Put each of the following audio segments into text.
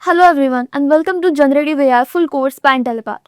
Hello everyone and welcome to Generative AI Full Course by Intellipaat.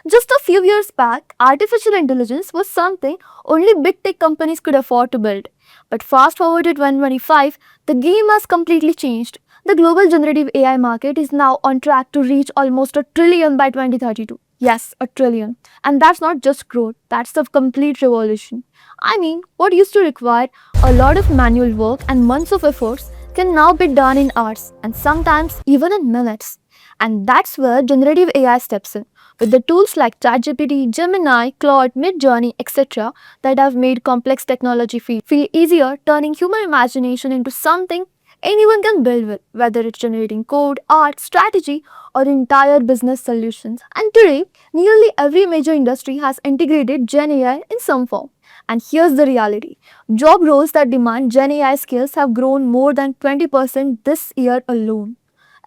Just a few years back, artificial intelligence was something only big tech companies could afford to build. But fast forward to 2025, the game has completely changed. The global generative AI market is now on track to reach almost a trillion by 2032. Yes, a trillion. And that's not just growth, that's the complete revolution. I mean, what used to require a lot of manual work and months of efforts can now be done in hours and sometimes even in minutes. And that's where generative AI steps in. With the tools like ChatGPT, Gemini, Claude, Midjourney, etc., that have made complex technology feel easier, turning human imagination into something anyone can build with, whether it's generating code, art, strategy, or entire business solutions. And today, nearly every major industry has integrated Gen AI in some form. And here's the reality. Job roles that demand Gen AI skills have grown more than 20% this year alone.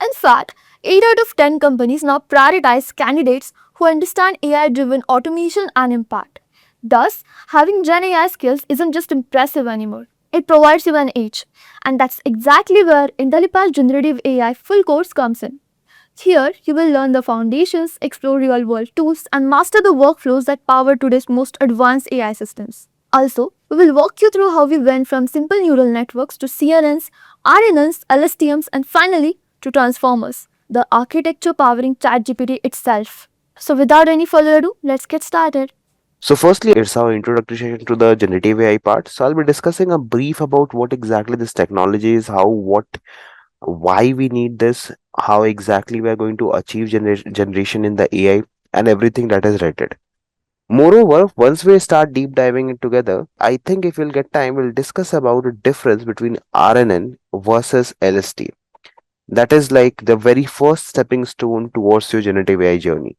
In fact, 8 out of 10 companies now prioritize candidates who understand AI driven automation and impact. Thus, having Gen AI skills isn't just impressive anymore. It provides you an edge. And that's exactly where Intellipaat Generative AI Full Course comes in. Here, you will learn the foundations, explore real world tools, and master the workflows that power today's most advanced AI systems. Also, we will walk you through how we went from simple neural networks to CNNs, RNNs, LSTMs, and finally to transformers, the architecture powering ChatGPT itself. So, without any further ado, let's get started. So firstly, it's our introduction to the generative AI part. So I'll be discussing a brief about what exactly this technology is, why we need this, how exactly we are going to achieve generation in the AI, and everything that is related. Moreover, once we start deep diving it together, I think if we'll get time, we'll discuss about the difference between RNN versus LST. That is like the very first stepping stone towards your generative AI journey.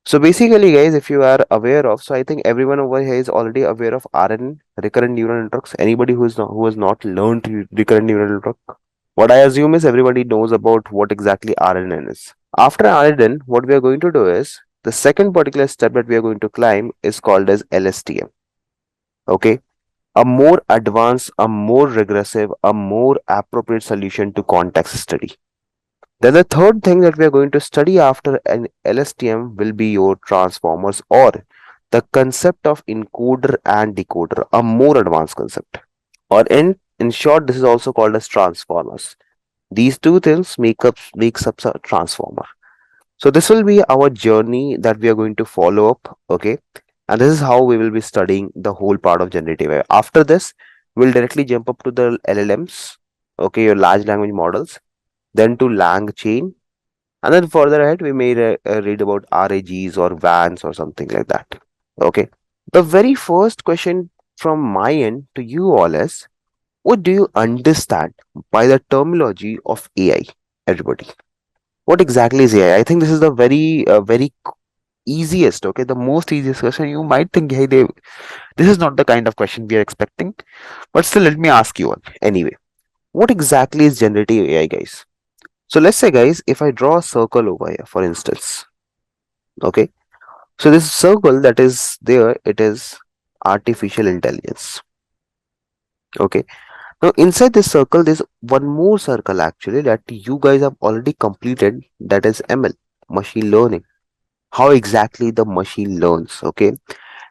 So basically, guys, if you are aware of, so I think everyone over here is already aware of RNN, recurrent neural networks. Anybody who has not learned recurrent neural network, what I assume is everybody knows about what exactly RNN is. After RNN, what we are going to do is the second particular step that we are going to climb is called as LSTM. Okay, a more advanced, a more regressive, a more appropriate solution to context study. Then the third thing that we are going to study after an LSTM will be your transformers or the concept of encoder and decoder, a more advanced concept. Or in short, this is also called as transformers. These two things makes up a transformer. So this will be our journey that we are going to follow up, okay? And this is how we will be studying the whole part of generative AI. After this, we'll directly jump up to the LLMs, okay, your large language models, then to LangChain, and then further ahead, we may read about RAGs or VANs or something like that. Okay. The very first question from my end to you all is, what do you understand by the terminology of AI? Everybody. What exactly is AI? I think this is the very easiest, okay, the most easiest question. You might think, hey, this is not the kind of question we are expecting, but still, let me ask you one. Anyway, what exactly is generative AI, guys? So let's say, guys, if I draw a circle over here, for instance, okay. So this circle that is there, it is artificial intelligence. Okay. Now inside this circle, there's one more circle actually that you guys have already completed. That is ML, machine learning. How exactly the machine learns. Okay.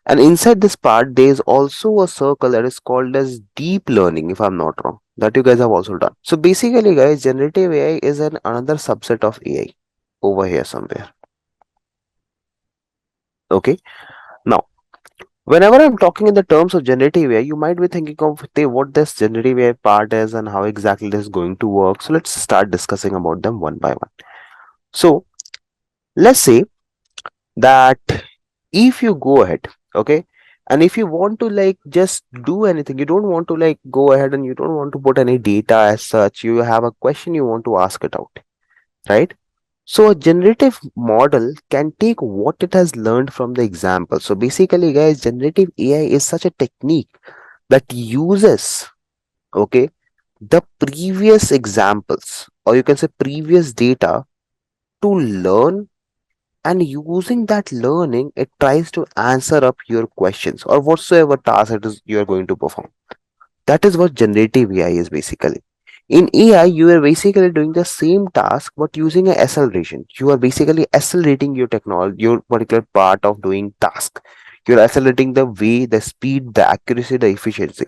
And inside this part, there's also a circle that is called as deep learning, if I'm not wrong. That you guys have also done. So basically, guys, generative AI is another subset of AI over here somewhere. Okay. Now, whenever I'm talking in the terms of generative AI, you might be thinking of what this generative AI part is and how exactly this is going to work. So let's start discussing about them one by one. So let's say that if you go ahead, okay, and if you want to like just do anything, you don't want to like go ahead and you don't want to put any data as such, you have a question you want to ask it out, right? So a generative model can take what it has learned from the example. So basically, guys, generative AI is such a technique that uses, okay, the previous examples, or you can say previous data, to learn, and using that learning, it tries to answer up your questions or whatsoever task it is you are going to perform. That is what generative AI is basically. In AI, you are basically doing the same task but using a acceleration. You are basically accelerating your technology, your particular part of doing task. You're accelerating the way, the speed, the accuracy, the efficiency.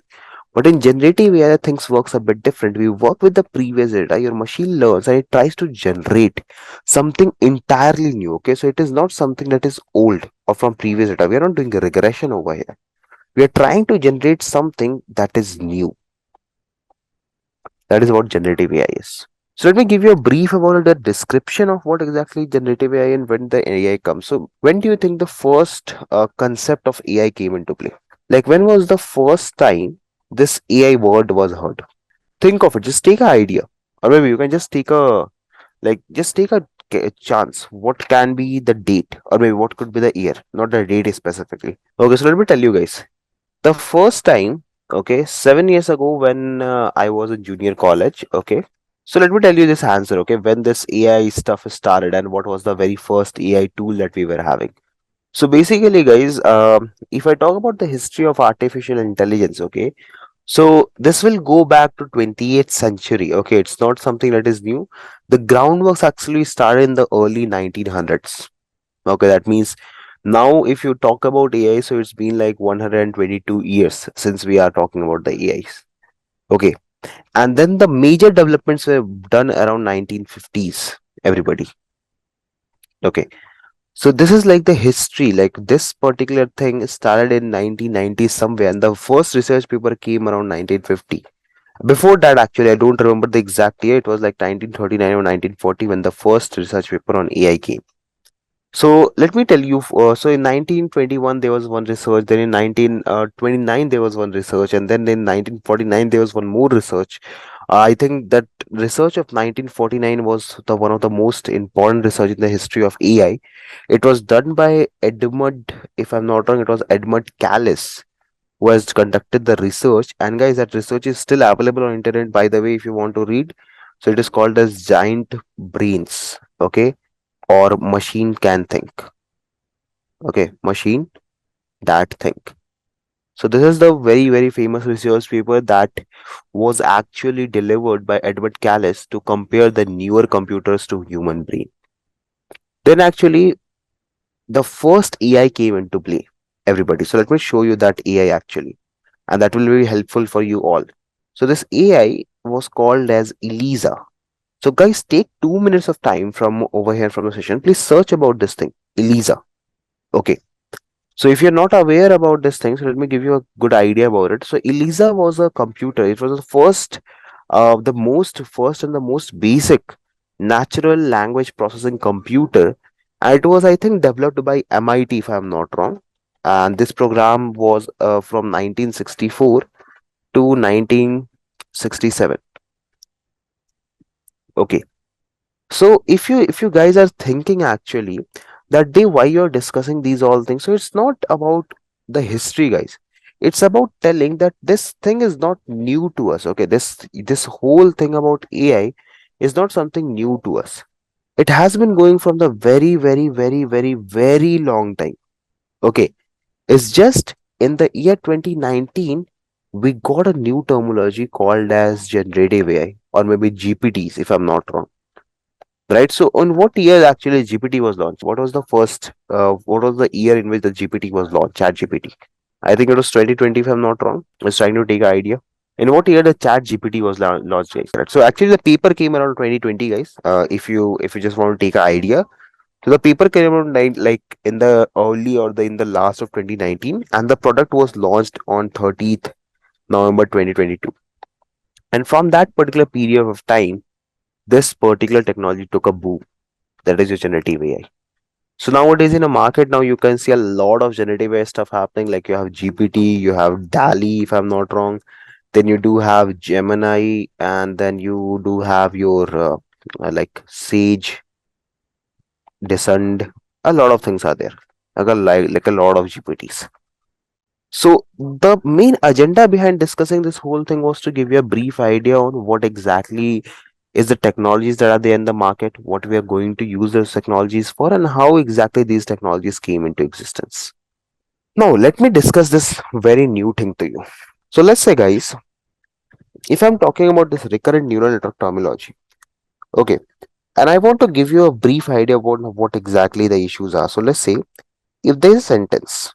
But in generative AI, things works a bit different. We work with the previous data. Your machine learns and it tries to generate something entirely new. Okay, so it is not something that is old or from previous data. We are not doing a regression over here. We are trying to generate something that is new. That is what generative AI is. So let me give you a brief about the description of what exactly generative AI and when the AI comes. So when do you think the first concept of AI came into play? Like when was the first time this AI word was heard? Think of it. Just take an idea, or maybe you can just take a just take a chance. What can be the date, or maybe what could be the year? Not the date specifically. Okay, so let me tell you guys. The first time, okay, 7 years ago when I was in junior college, okay. So let me tell you this answer, okay, when this AI stuff started and what was the very first AI tool that we were having. So basically, guys, if I talk about the history of artificial intelligence, okay, so this will go back to 28th century. Okay, it's not something that is new. The groundworks actually started in the early 1900s. Okay, that means now if you talk about AI, so it's been like 122 years since we are talking about the AIs. Okay, and then the major developments were done around 1950s. Everybody. Okay, so this is like the history. Like this particular thing started in 1990 somewhere, and the first research paper came around 1950. Before that, actually, I don't remember the exact year. It was like 1939 or 1940 when the first research paper on AI came. So let me tell you. So in 1921 there was one research. Then in 1929 there was one research, and then in 1949 there was one more research. I think that research of 1949 was the one of the most important research in the history of AI. It was done by Edmund, if I'm not wrong, it was Edmund Callis who has conducted the research. And guys, that research is still available on internet, by the way, if you want to read. So it is called as Giant Brains, okay, or Machine Can Think. Okay, Machine That Think. So this is the very famous research paper that was actually delivered by Edward Callis to compare the newer computers to human brain. Then actually the first AI came into play, everybody. So let me show you that AI actually, and that will be helpful for you all. So this AI was called as Elisa. So guys, take 2 minutes of time from over here from the session. Please search about this thing, Elisa. Okay. So if you're not aware about this thing, so let me give you a good idea about it. So Elisa was a computer. It was the first and the most basic natural language processing computer. And it was, I think, developed by MIT, if I'm not wrong. And this program was from 1964 to 1967. Okay. So if you guys are thinking actually that day why you're discussing these all things, so it's not about the history, guys. It's about telling that this thing is not new to us. Okay, this whole thing about AI is not something new to us. It has been going from the very long time. Okay, it's just in the year 2019 we got a new terminology called as generative AI or maybe GPTs if I'm not wrong. Right. So, on what year actually GPT was launched? What was the first? What was the year in which the GPT was launched? Chat GPT. I think it was 2020, if I'm not wrong. I was trying to take an idea. In what year the Chat GPT was launched, guys? Right. So actually, the paper came around 2020, guys. If you just want to take an idea, so the paper came around like in the early or the in the last of 2019, and the product was launched on 30th November 2022. And from that particular period of time, this particular technology took a boom. That is your generative AI. So nowadays in the market now you can see a lot of generative AI stuff happening. Like you have GPT, you have DALI, if I'm not wrong. Then you do have Gemini, and then you do have your like Sage, Descend. A lot of things are there. Like a lot of GPTs. So the main agenda behind discussing this whole thing was to give you a brief idea on what exactly is the technologies that are there in the market, what we are going to use those technologies for, and how exactly these technologies came into existence. Now, let me discuss this very new thing to you. So, let's say, guys, if I'm talking about this recurrent neural network terminology, okay, and I want to give you a brief idea about what exactly the issues are. So let's say if there is a sentence,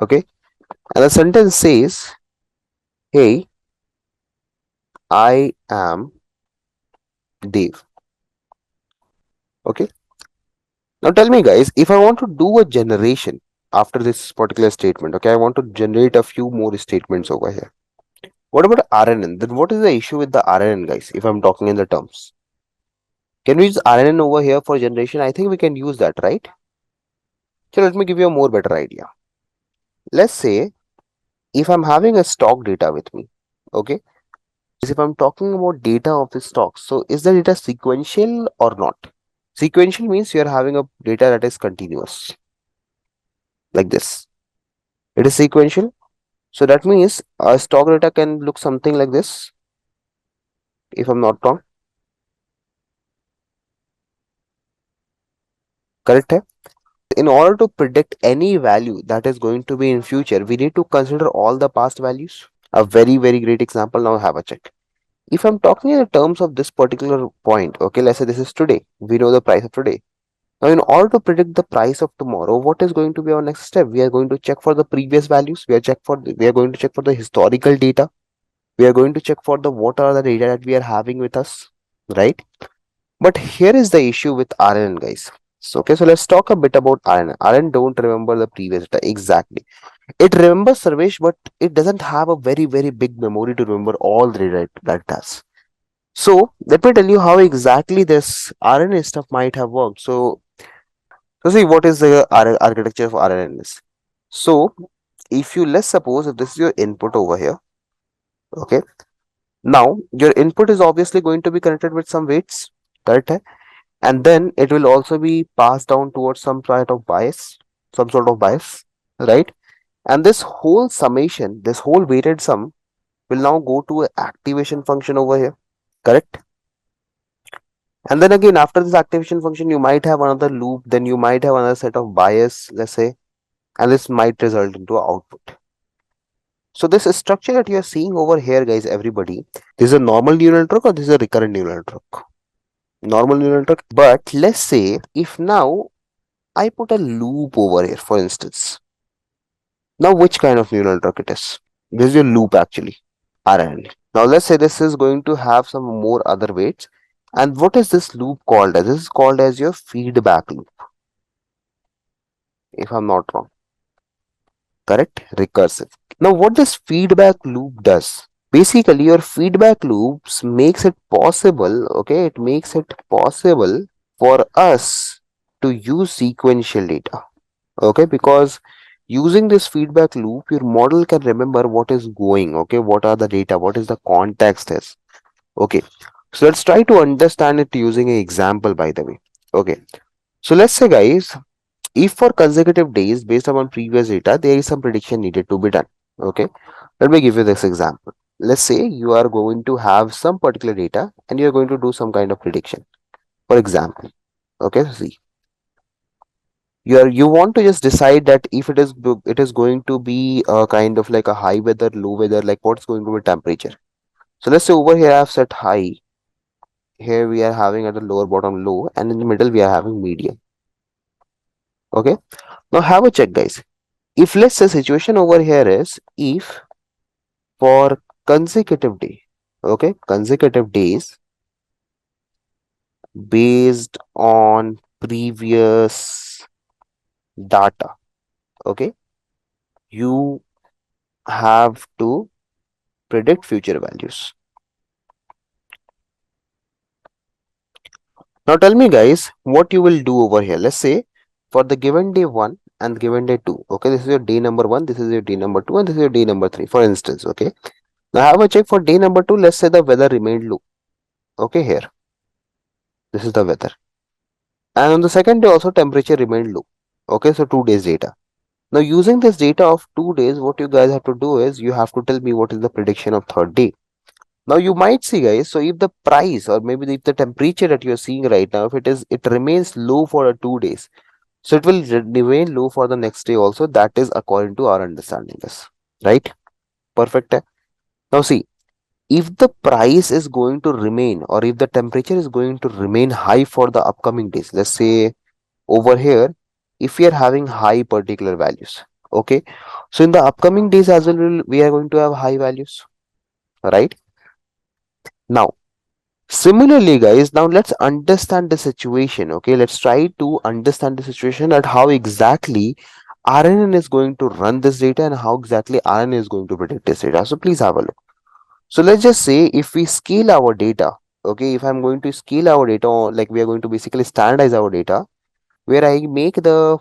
okay, and the sentence says, "Hey, I am Dave." Okay, now tell me, guys, if I want to do a generation after this particular statement, okay, I want to generate a few more statements over here. What about RNN? Then what is the issue with the RNN, guys? If I'm talking in the terms, can we use RNN over here for generation? I think we can use that, right? So let me give you a more better idea. Let's say if I'm having a stock data with me, okay, if I'm talking about data of the stocks, so is the data sequential or not? Sequential means you're having a data that is continuous, like this. It is sequential. So that means a stock data can look something like this, if I'm not wrong. Correct? Hai? In order to predict any value that is going to be in future, we need to consider all the past values. A very, very great example. Now have a check. If I'm talking in terms of this particular point, okay, let's say this is today. We know the price of today. Now, in order to predict the price of tomorrow, what is going to be our next step? We are going to check for the previous values. We are going to check for the historical data. We are going to check for the what are the data that we are having with us, right? But here is the issue with RNN, guys. So, okay, so let's talk a bit about RNN. RNN don't remember the previous data exactly. It remembers Sarvesh, but it doesn't have a very, very big memory to remember all the data that it does. So let me tell you how exactly this RNN stuff might have worked. So see what is the architecture of RNN is. So if you, let's suppose if this is your input over here, okay. Now your input is obviously going to be connected with some weights, correct? Hai? And then it will also be passed down towards some sort of bias, right? And this whole summation, this whole weighted sum will now go to a activation function over here, correct? And then again, after this activation function, you might have another loop, then you might have another set of bias, let's say, and this might result into an output. So this structure that you're seeing over here, guys, everybody, this is a normal neural network or this is a recurrent neural network? Normal neural network. But let's say if now I put a loop over here, for instance. Now which kind of neural network it is? This is your loop actually, RNN. Now let's say this is going to have some more other weights. And what is this loop called as? This is called as your feedback loop, if I'm not wrong. Correct? Recursive. Now what this feedback loop does? Basically your feedback loops makes it possible, okay, it makes it possible for us to use sequential data, okay, because using this feedback loop your model can remember what is going, okay, what are the data, what is the context is, okay. So let's try to understand it using an example, by the way. Okay, so let's say, guys, if for consecutive days based upon previous data there is some prediction needed to be done, okay, let me give you this example. Let's say you are going to have some particular data and you're going to do some kind of prediction, for example. Okay, so see, you want to just decide that if it is going to be a kind of like a high weather, low weather, like what's going to be temperature. So let's say over here I've set high, here we are having at the lower bottom low, and in the middle we are having medium. Okay, now have a check, guys. If let's say situation over here is if for consecutive day, okay, consecutive days based on previous data, okay, you have to predict future values. Now tell me, guys, what you will do over here. Let's say for the given day 1 and given day 2, okay, this is your day number 1, this is your day number 2, and this is your day number 3, for instance, okay. Now have a check for day number 2. Let's say the weather remained low, okay, here, this is the weather. And on the second day also temperature remained low, okay, so 2 days data. Now using this data of 2 days, what you guys have to do is you have to tell me what is the prediction of third day. Now you might see, guys, so if the price or maybe if the temperature that you're seeing right now, if it remains low for 2 days, so it will remain low for the next day also. That is according to our understanding, is right. Perfect. Now see, if the price is going to remain, or if the temperature is going to remain high for the upcoming days, let's say over here, if we are having high particular values, okay, so in the upcoming days as well, we are going to have high values, right? Now similarly, guys, now let's understand the situation. Okay, let's try to understand the situation at how exactly RNN is going to run this data and how exactly RNN is going to predict this data. So please have a look. So let's just say if we scale our data, okay, if I'm going to scale our data, or like we are going to basically standardize our data, where I make the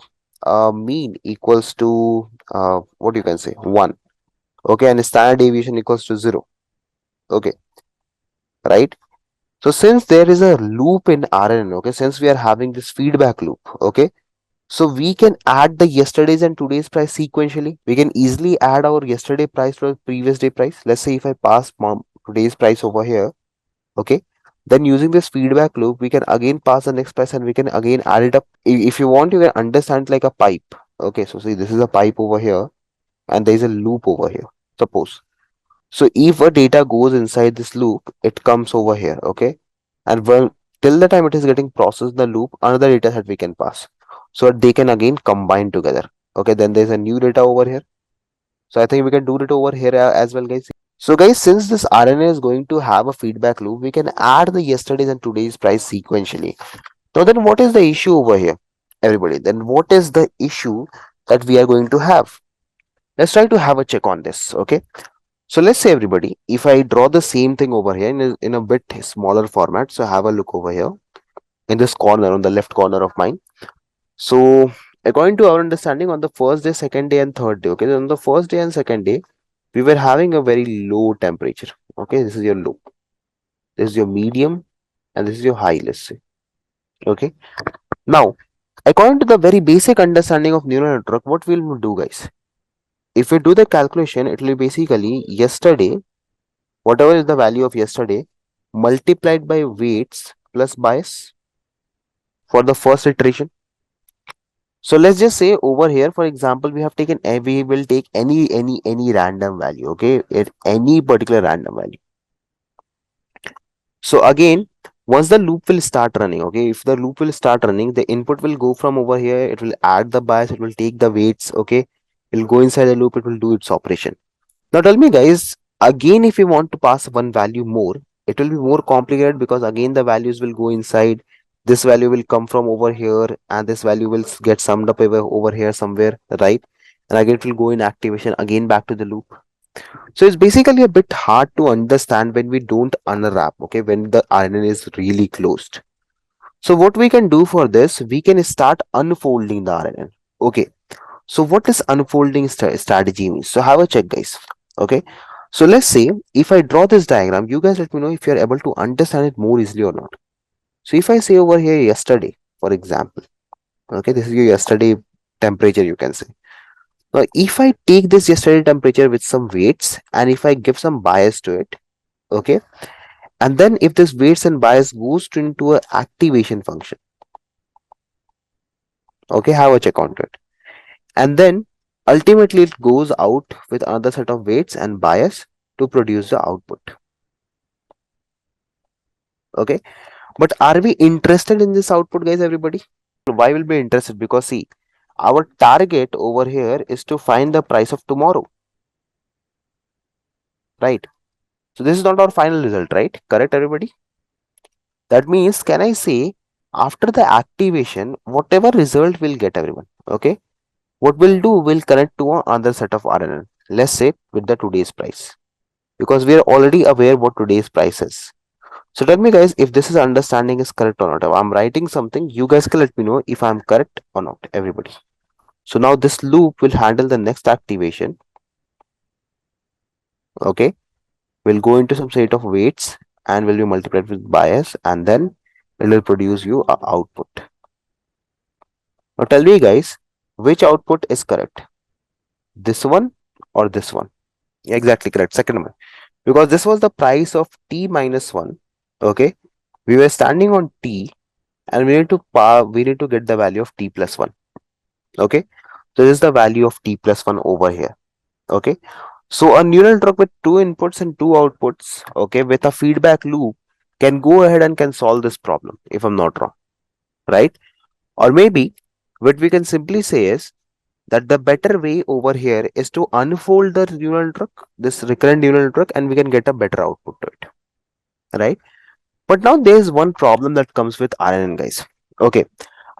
mean equals to what you can say 1, okay, and standard deviation equals to 0, okay, right? So since there is a loop in RNN, okay, since we are having this feedback loop, okay, so we can add the yesterday's and today's price sequentially. We can easily add our yesterday price to the previous day price. Let's say if I pass today's price over here, okay, then using this feedback loop, we can again pass the next price and we can again add it up. If you want, you can understand like a pipe. Okay, so see, this is a pipe over here and there is a loop over here. Suppose. So if a data goes inside this loop, it comes over here, okay? And when till the time it is getting processed in the loop, another data set we can pass. So they can again combine together. Okay, then there's a new data over here. So I think we can do it over here as well, guys. So guys, since this RNA is going to have a feedback loop, we can add the yesterday's and today's price sequentially. Now then what is the issue over here? Everybody, then what is the issue that we are going to have? Let's try to have a check on this, okay? So let's say everybody, if I draw the same thing over here in a bit smaller format, so have a look over here in this corner on the left corner of mine. So according to our understanding, on the first day, second day, and third day, okay, on the first day and second day, we were having a very low temperature. Okay, this is your low, this is your medium, and this is your high, let's say. Okay, now according to the very basic understanding of neural network, what we'll do, guys, if we do the calculation, it will be basically yesterday, whatever is the value of yesterday, multiplied by weights plus bias for the first iteration. So let's just say over here, for example, we have taken we will take any random value, okay, any particular random value. So again, once the loop will start running, okay, if the loop will start running, the input will go from over here, it will add the bias, it will take the weights, okay, it will go inside the loop, it will do its operation. Now tell me, guys, again, if you want to pass one value more, it will be more complicated because again the values will go inside. This value will come from over here and this value will get summed up over here somewhere, right? And again it will go in activation again back to the loop. So it's basically a bit hard to understand when we don't unwrap, okay, when the RNN is really closed. So what we can do for this, we can start unfolding the RNN. Okay, so what is unfolding strategy means? So have a check, guys. Okay. So let's say if I draw this diagram, you guys let me know if you're able to understand it more easily or not. So if I say over here yesterday, for example, okay, this is your yesterday temperature, you can say. Now, if I take this yesterday temperature with some weights and if I give some bias to it, okay, and then if this weights and bias goes into a activation function, okay, have a check on it. And then ultimately it goes out with another set of weights and bias to produce the output. Okay, but are we interested in this output, guys? Everybody, why will be interested? Because see, our target over here is to find the price of tomorrow, right? So this is not our final result, right? Correct, everybody? That means, can I say, after the activation, whatever result we'll get, everyone, okay, what we'll do, we'll connect to another set of RNN, let's say with the today's price, because we are already aware what today's price is. So tell me, guys, if this is understanding is correct or not. If I'm writing something, you guys can let me know if I'm correct or not, everybody. So now this loop will handle the next activation. Okay, we'll go into some set of weights and will be multiplied with bias, and then it will produce you a output. Now tell me, guys, which output is correct? This one or this one? Exactly correct. Second one, because this was the price of t minus one. Okay, we were standing on t, and we need to get the value of t plus one. Okay, so this is the value of t plus one over here. Okay, So a neural network with two inputs and two outputs, okay, with a feedback loop can go ahead and can solve this problem, if I'm not wrong, right? Or maybe what we can simply say is that the better way over here is to unfold the neural network, this recurrent neural network, and we can get a better output to it, right? But now there's one problem that comes with RNN, guys. Okay,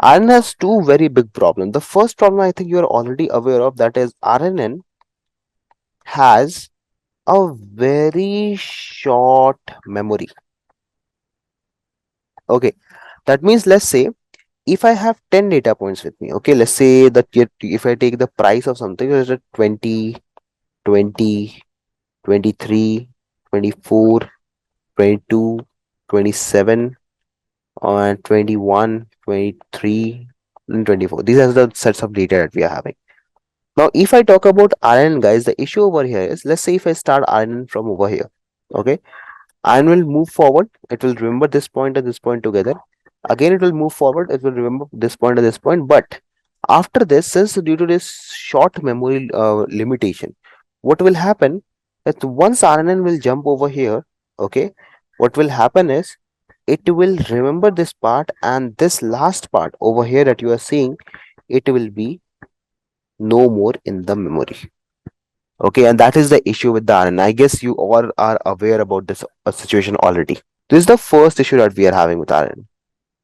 RNN has two very big problems. The first problem I think you are already aware of, that is RNN has a very short memory. Okay, that means let's say if I have 10 data points with me, okay, let's say that if I take the price of something, is it 20, 20, 23, 24, 22, 27, and 21, 23, and 24. These are the sets of data that we are having. Now, if I talk about RNN, guys, the issue over here is, let's say if I start RNN from over here, okay, and will move forward, it will remember this point and this point together. Again, it will move forward, it will remember this point and this point. But after this, since due to this short memory limitation, what will happen that once RNN will jump over here, okay, what will happen is it will remember this part, and this last part over here that you are seeing, it will be no more in the memory. Okay, and that is the issue with the RNN. I guess you all are aware about this situation already. This is the first issue that we are having with RNN.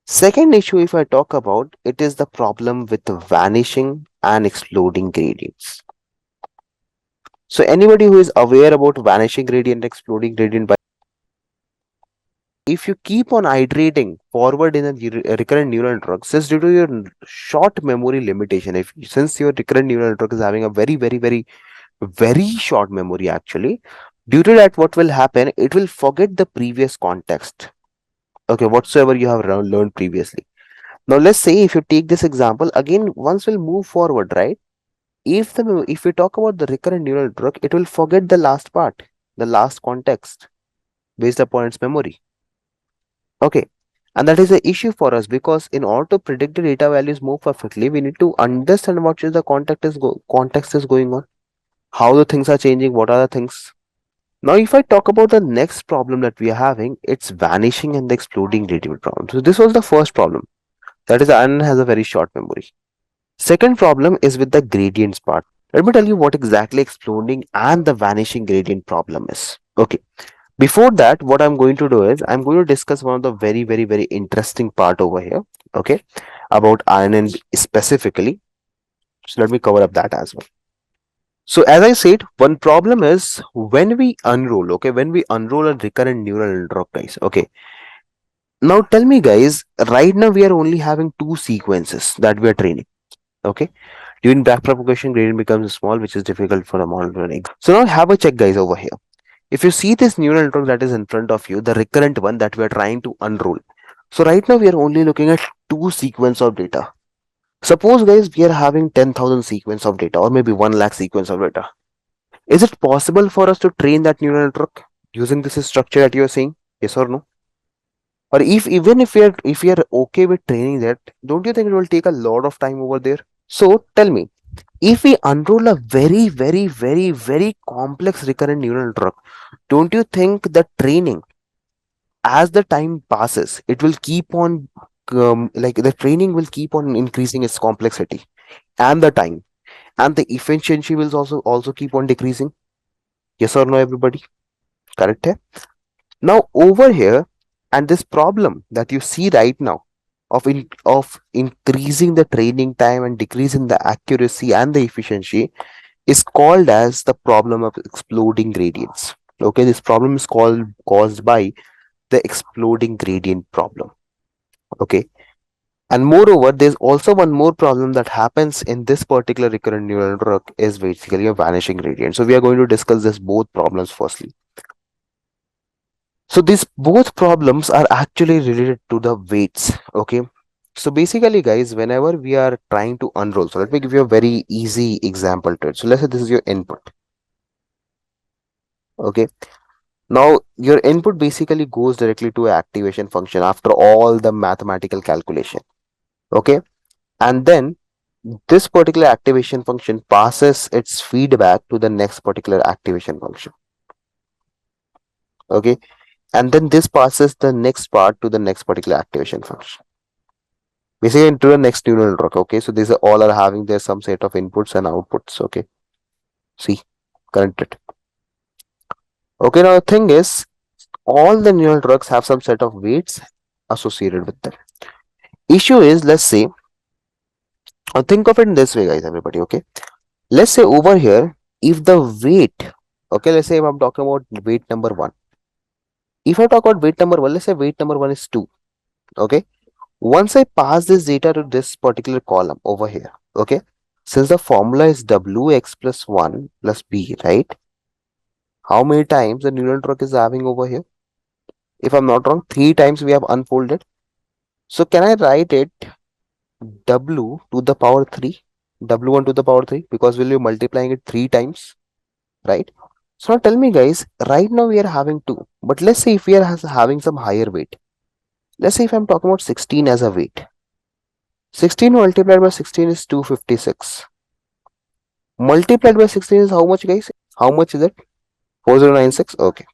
Second issue, if I talk about, it is the problem with the vanishing and exploding gradients. So anybody who is aware about vanishing gradient, exploding gradient, if you keep on iterating forward in a recurrent neural network, since due to your short memory limitation, if since your recurrent neural network is having a very short memory actually, due to that what will happen, it will forget the previous context, okay, whatsoever you have learned previously. Now let's say if you take this example again, once we'll move forward, right? If we talk about the recurrent neural network, it will forget the last part, the last context based upon its memory. Okay, and that is the issue for us, because in order to predict the data values more perfectly, we need to understand what is the context is going on, how the things are changing, what are the things. Now, if I talk about the next problem that we are having, it's vanishing and the exploding gradient problem. So this was the first problem. That is, iron has a very short memory. Second problem is with the gradients part. Let me tell you what exactly exploding and the vanishing gradient problem is. Okay. Before that, what I'm going to do is I'm going to discuss one of the very interesting part over here. Okay. About iron specifically. So let me cover up that as well. So as I said, one problem is when we unroll, okay, when we unroll a recurrent neural network, guys, okay. Now tell me, guys, right now we are only having two sequences that we are training, okay. During backpropagation, gradient becomes small, which is difficult for a model to learn. So now have a check, guys, over here. If you see this neural network that is in front of you, the recurrent one that we are trying to unroll. So right now we are only looking at two sequence of data. Suppose, guys, we are having 10,000 sequence of data, or maybe 1 lakh sequence of data. Is it possible for us to train that neural network using this structure that you are saying? Yes or no? Or if even if we are okay with training that, don't you think it will take a lot of time over there? So tell me, if we unroll a very complex recurrent neural network, don't you think the training, as the time passes, it will keep on like the training will keep on increasing its complexity and the time, and the efficiency will also keep on decreasing? Yes or no, everybody? Correct? Hai? Now over here, and this problem that you see right now of increasing the training time and decreasing the accuracy and the efficiency is called as the problem of exploding gradients. Okay, this problem is caused by the exploding gradient problem. Okay, and moreover, there's also one more problem that happens in this particular recurrent neural network is basically a vanishing gradient. So we are going to discuss this both problems firstly. So these both problems are actually related to the weights. Okay, so basically, guys, whenever we are trying to unroll, so let me give you a very easy example to it. So let's say this is your input. Okay, now your input basically goes directly to an activation function after all the mathematical calculation. Okay, and then This particular activation function passes its feedback to the next particular activation function. Okay, and then this passes the next part to the next particular activation function, basically into the next neural network. Okay, so these are all are having their some set of inputs and outputs. Okay, see, connected. Okay, now the thing is, all the neural networks have some set of weights associated with them. Issue is, let's say, or think of it in this way, guys, everybody. Okay, let's say over here, if the weight, okay, let's say if I'm talking about weight number one. If I talk about weight number one, let's say weight number one is two. Okay, once I pass this data to this particular column over here, okay, since the formula is wx plus 1 plus b, right? How many times the neural network is having over here? If I'm not wrong, three times we have unfolded. So can I write it w to the power 3? W1 to the power 3, because we'll be multiplying it three times, right? So now tell me, guys, right now we are having 2, but let's say if we are having some higher weight. Let's say if I'm talking about 16 as a weight. 16 multiplied by 16 is 256. Multiplied by 16 is how much, guys? How much is it? 4096. Okay.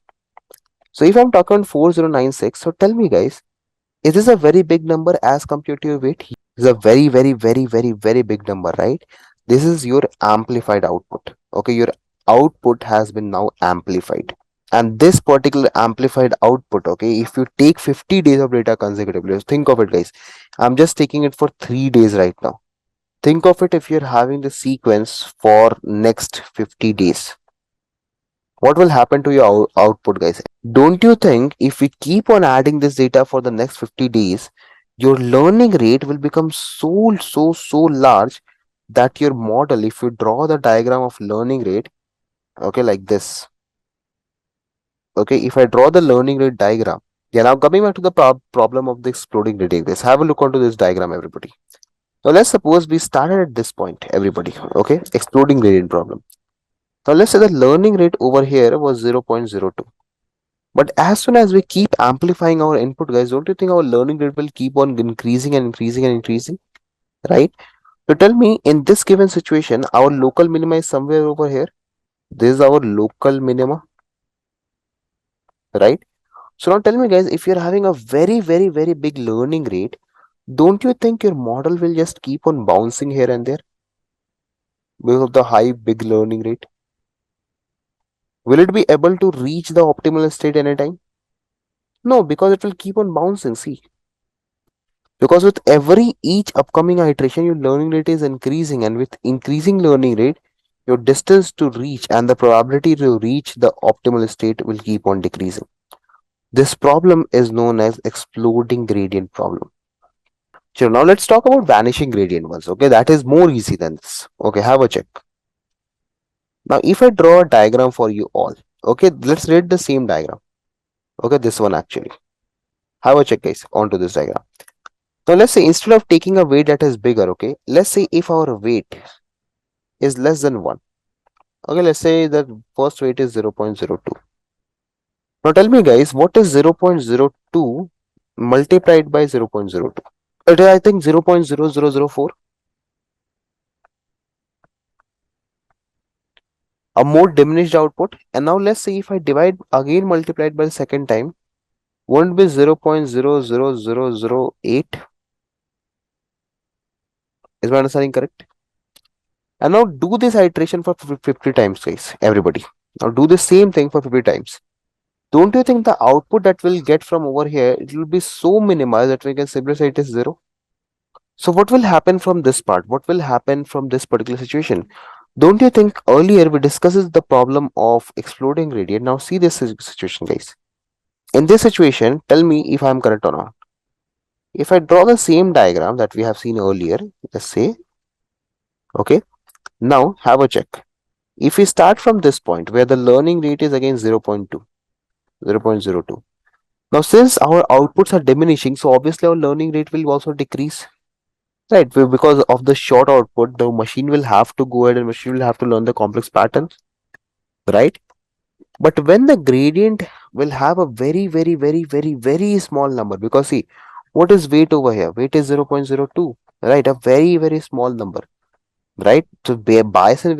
So if I'm talking about 4096, so tell me, guys, is this a very big number as compared to your weight? It's a very, very, very, very, very big number, right? This is your amplified output. Okay, your output has been now amplified. And this particular amplified output, okay, if you take 50 days of data consecutively, think of it, guys. I'm just taking it for 3 days right now. Think of it if you're having the sequence for next 50 days. What will happen to your output, guys? Don't you think if we keep on adding this data for the next 50 days, your learning rate will become so large that your model, if you draw the diagram of learning rate, okay, like this, okay, if I draw the learning rate diagram, yeah, now coming back to the problem of the exploding database, have a look onto this diagram, everybody. Now let's suppose we started at this point, everybody, okay, exploding gradient problem. Now let's say the learning rate over here was 0.02. But as soon as we keep amplifying our input, guys, don't you think our learning rate will keep on increasing and increasing and increasing, right? So tell me, in this given situation, our local minima is somewhere over here. This is our local minima, right? So now tell me, guys, if you're having a very, very, very big learning rate, don't you think your model will just keep on bouncing here and there because of the high, big learning rate? Will it be able to reach the optimal state anytime? No, because it will keep on bouncing. See, because with every each upcoming iteration, your learning rate is increasing, and with increasing learning rate, your distance to reach and the probability to reach the optimal state will keep on decreasing. This problem is known as exploding gradient problem. So now let's talk about vanishing gradient ones. Okay, that is more easy than this. Okay, have a check. Now, if I draw a diagram for you all, okay, let's read the same diagram. Okay, this one actually. Have a check, guys, onto this diagram. Now, let's say instead of taking a weight that is bigger, okay, let's say if our weight is less than 1. Okay, let's say the first weight is 0.02. Now, tell me, guys, what is 0.02 multiplied by 0.02? It is, I think, 0.0004. A more diminished output. And now let's say if I divide again multiplied by the second time, won't be 0.00008. Is my understanding correct? And now do this iteration for 50 times, guys, everybody. Now do the same thing for 50 times. Don't you think the output that we'll get from over here, it will be so minimized that we can simply say it is 0? So what will happen from this part? What will happen from this particular situation? Don't you think earlier we discussed the problem of exploding gradient? Now see this situation, guys. In this situation, tell me if I am correct or not. If I draw the same diagram that we have seen earlier, let's say, okay, now have a check. If we start from this point where the learning rate is again 0.2, 0.02. Now, since our outputs are diminishing, so obviously our learning rate will also decrease, right? Because of the short output, the machine will have to go ahead and machine will have to learn the complex patterns, right? But when the gradient will have a very, very, very, very, very small number, because see, what is weight over here? Weight is 0.02, right? A very, very small number. right? So bias and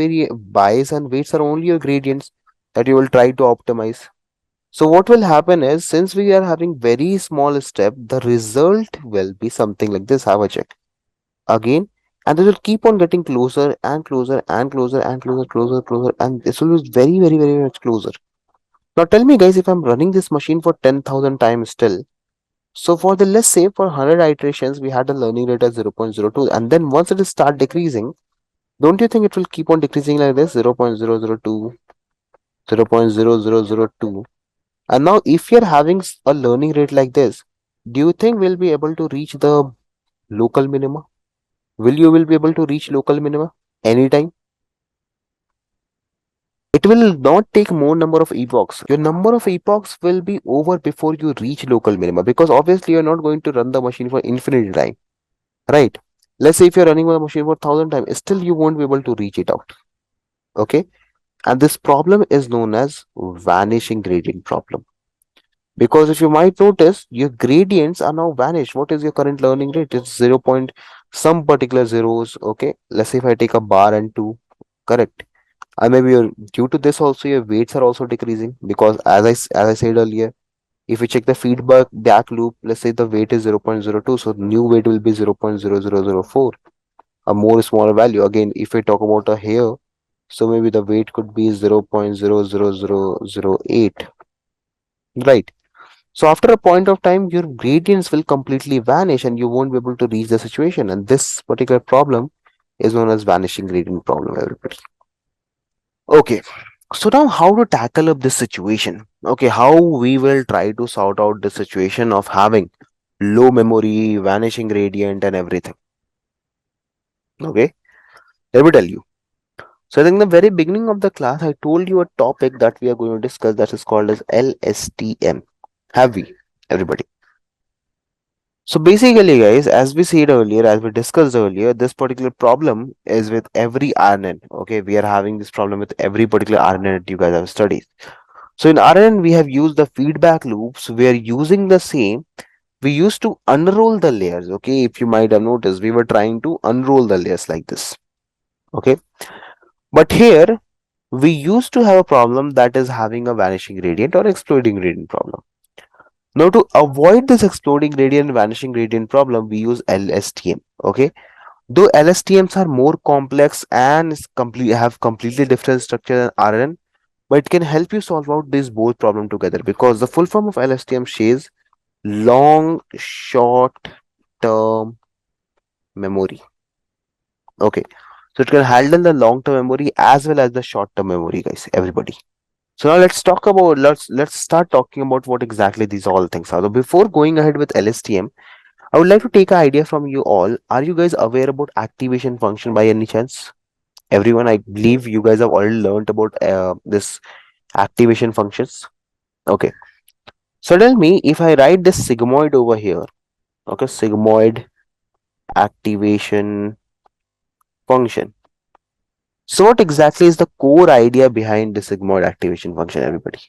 weights are only your gradients that you will try to optimize. So what will happen is, since we are having very small step, the result will be something like this. Have a check again, and this will keep on getting closer and closer and closer and closer, and this will be very, very, very much closer. Now tell me, guys, if I'm running this machine for 10,000 times still, so for the, let's say, for 100 iterations, we had a learning rate at 0.02, and then once it start decreasing, don't you think it will keep on decreasing like this? 0.002, 0.0002. And now, if you're having a learning rate like this, do you think we'll be able to reach the local minima? Will be able to reach local minima anytime? It will not take more number of epochs. Your number of epochs will be over before you reach local minima, because obviously you're not going to run the machine for infinite time, right? Let's say if you're running the machine for 1,000 times, still you won't be able to reach it out. Okay, and this problem is known as vanishing gradient problem. Because if you might notice, your gradients are now vanished. What is your current learning rate? It's 0 point some particular zeros. Okay, let's say if I take a bar and two, correct. And maybe due to this also your weights are also decreasing, because as I said earlier, if you check the feedback back loop, let's say the weight is 0.02, so new weight will be 0.0004, a more smaller value. Again, if we talk about a hair, so maybe the weight could be 0.00008, right? So after a point of time, your gradients will completely vanish and you won't be able to reach the situation. And this particular problem is known as vanishing gradient problem, everybody. Okay, so now how to tackle up this situation? Okay, how we will try to sort out the situation of having low memory, vanishing gradient, and everything. Okay, let me tell you. So I think the very beginning of the class, I told you a topic that we are going to discuss that is called as LSTM. Have we, everybody? So basically, guys, as we said earlier, as we discussed earlier, this particular problem is with every RNN. Okay, we are having this problem with every particular RNN that you guys have studied. So in RNN, we have used the feedback loops. We are using the same. We used to unroll the layers. Okay, if you might have noticed, we were trying to unroll the layers like this. Okay, but here we used to have a problem that is having a vanishing gradient or exploding gradient problem. Now, to avoid this exploding gradient vanishing gradient problem, we use LSTM. Okay, though LSTMs are more complex and have completely different structure than RNN, but it can help you solve out these both problem together, because the full form of LSTM says long short term memory. Okay, so it can handle the long term memory as well as the short term memory, guys, everybody. So now let's start talking about what exactly these all things are. So before going ahead with LSTM, I would like to take an idea from you all. Are you guys aware about activation function by any chance? Everyone, I believe you guys have already learned about this activation functions. Okay, so tell me, if I write this sigmoid over here, okay, sigmoid activation function. So what exactly is the core idea behind the sigmoid activation function, everybody?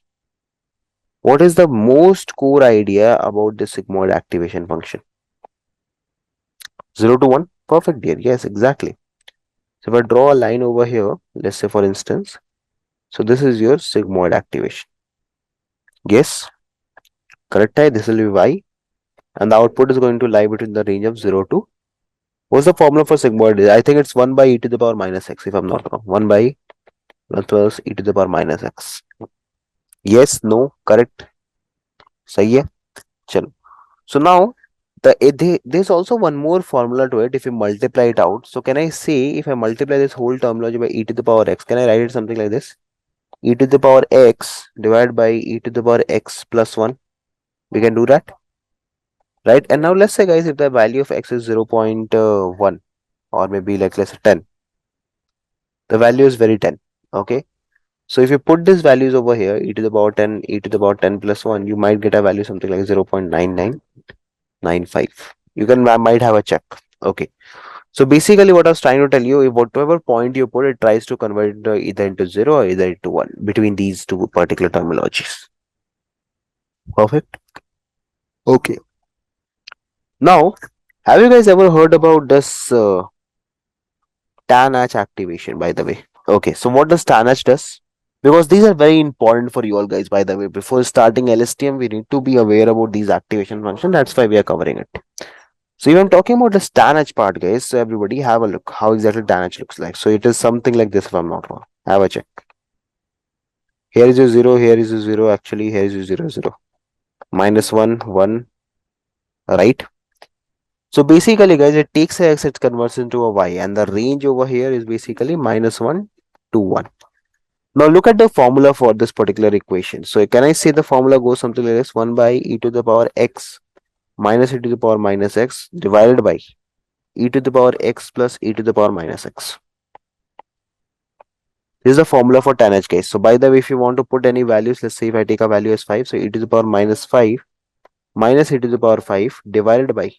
What is the most core idea about the sigmoid activation function? 0 to 1? Perfect, dear. Yes, exactly. So if I draw a line over here, let's say for instance, so this is your sigmoid activation. Yes, correct. This will be y, and the output is going to lie between the range of 0 to, what's the formula for sigmoid? I think it's 1 by e to the power minus x, if I'm not wrong. 1 by 1 plus e to the power minus x. Yes, no, correct. सही है. चलो. So now there's also one more formula to it if you multiply it out. So can I say, if I multiply this whole terminology by e to the power x, can I write it something like this? E to the power x divided by e to the power x plus 1. We can do that, right? And now let's say, guys, if the value of x is 0.1, or maybe like let's say 10, the value is very 10. Okay. So if you put these values over here, e to the power 10, e to the power 10 plus 1, you might get a value something like 0.9995. You can might have a check. Okay. So basically what I was trying to tell you, if whatever point you put, it tries to convert it either into 0 or either into 1 between these two particular terminologies. Perfect. Okay. Now, have you guys ever heard about this TANH activation, by the way. Okay, so what does TANH does? Because these are very important for you all guys, by the way. Before starting LSTM, we need to be aware about these activation function. That's why we are covering it. So if I'm talking about the TANH part, guys, so everybody have a look how exactly TANH looks like. So it is something like this, if I'm not wrong. Have a check. Here is your 0, here is your 0, actually here is your 0, 0. Minus 1, 1, right? So basically, guys, it takes a x, it converts into a y, and the range over here is basically minus 1 to 1. Now look at the formula for this particular equation. So can I say the formula goes something like this: 1 by e to the power x minus e to the power minus x divided by e to the power x plus e to the power minus x. This is the formula for tan h, guys. So by the way, if you want to put any values, let's say if I take a value as 5, so e to the power minus 5 minus e to the power 5 divided by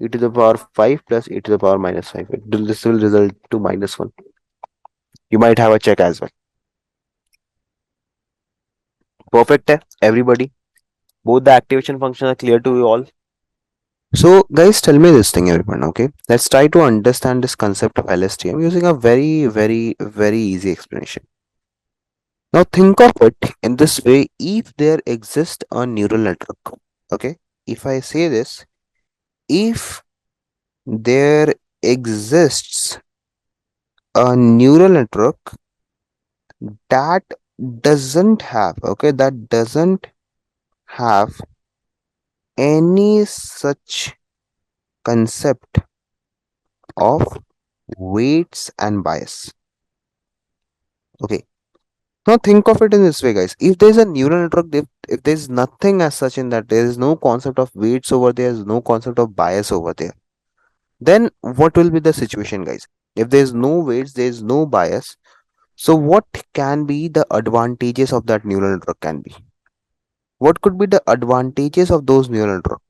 e to the power 5 plus e to the power minus 5. This will result to minus 1. You might have a check as well. Perfect, everybody. Both the activation functions are clear to you all. So, guys, tell me this thing, everyone. Okay, let's try to understand this concept of LSTM using a very easy explanation. Now, think of it in this way: if there exists a neural network, okay, if I say this, if there exists a neural network that doesn't have, okay, that doesn't have any such concept of weights and bias, okay. Now think of it in this way, guys. If there's a neural network, if there's nothing as such in that, there is no concept of weights over there, there's no concept of bias over there, then what will be the situation, guys? If there's no weights, there's no bias. So what can be the advantages of that neural network can be? What could be the advantages of those neural network?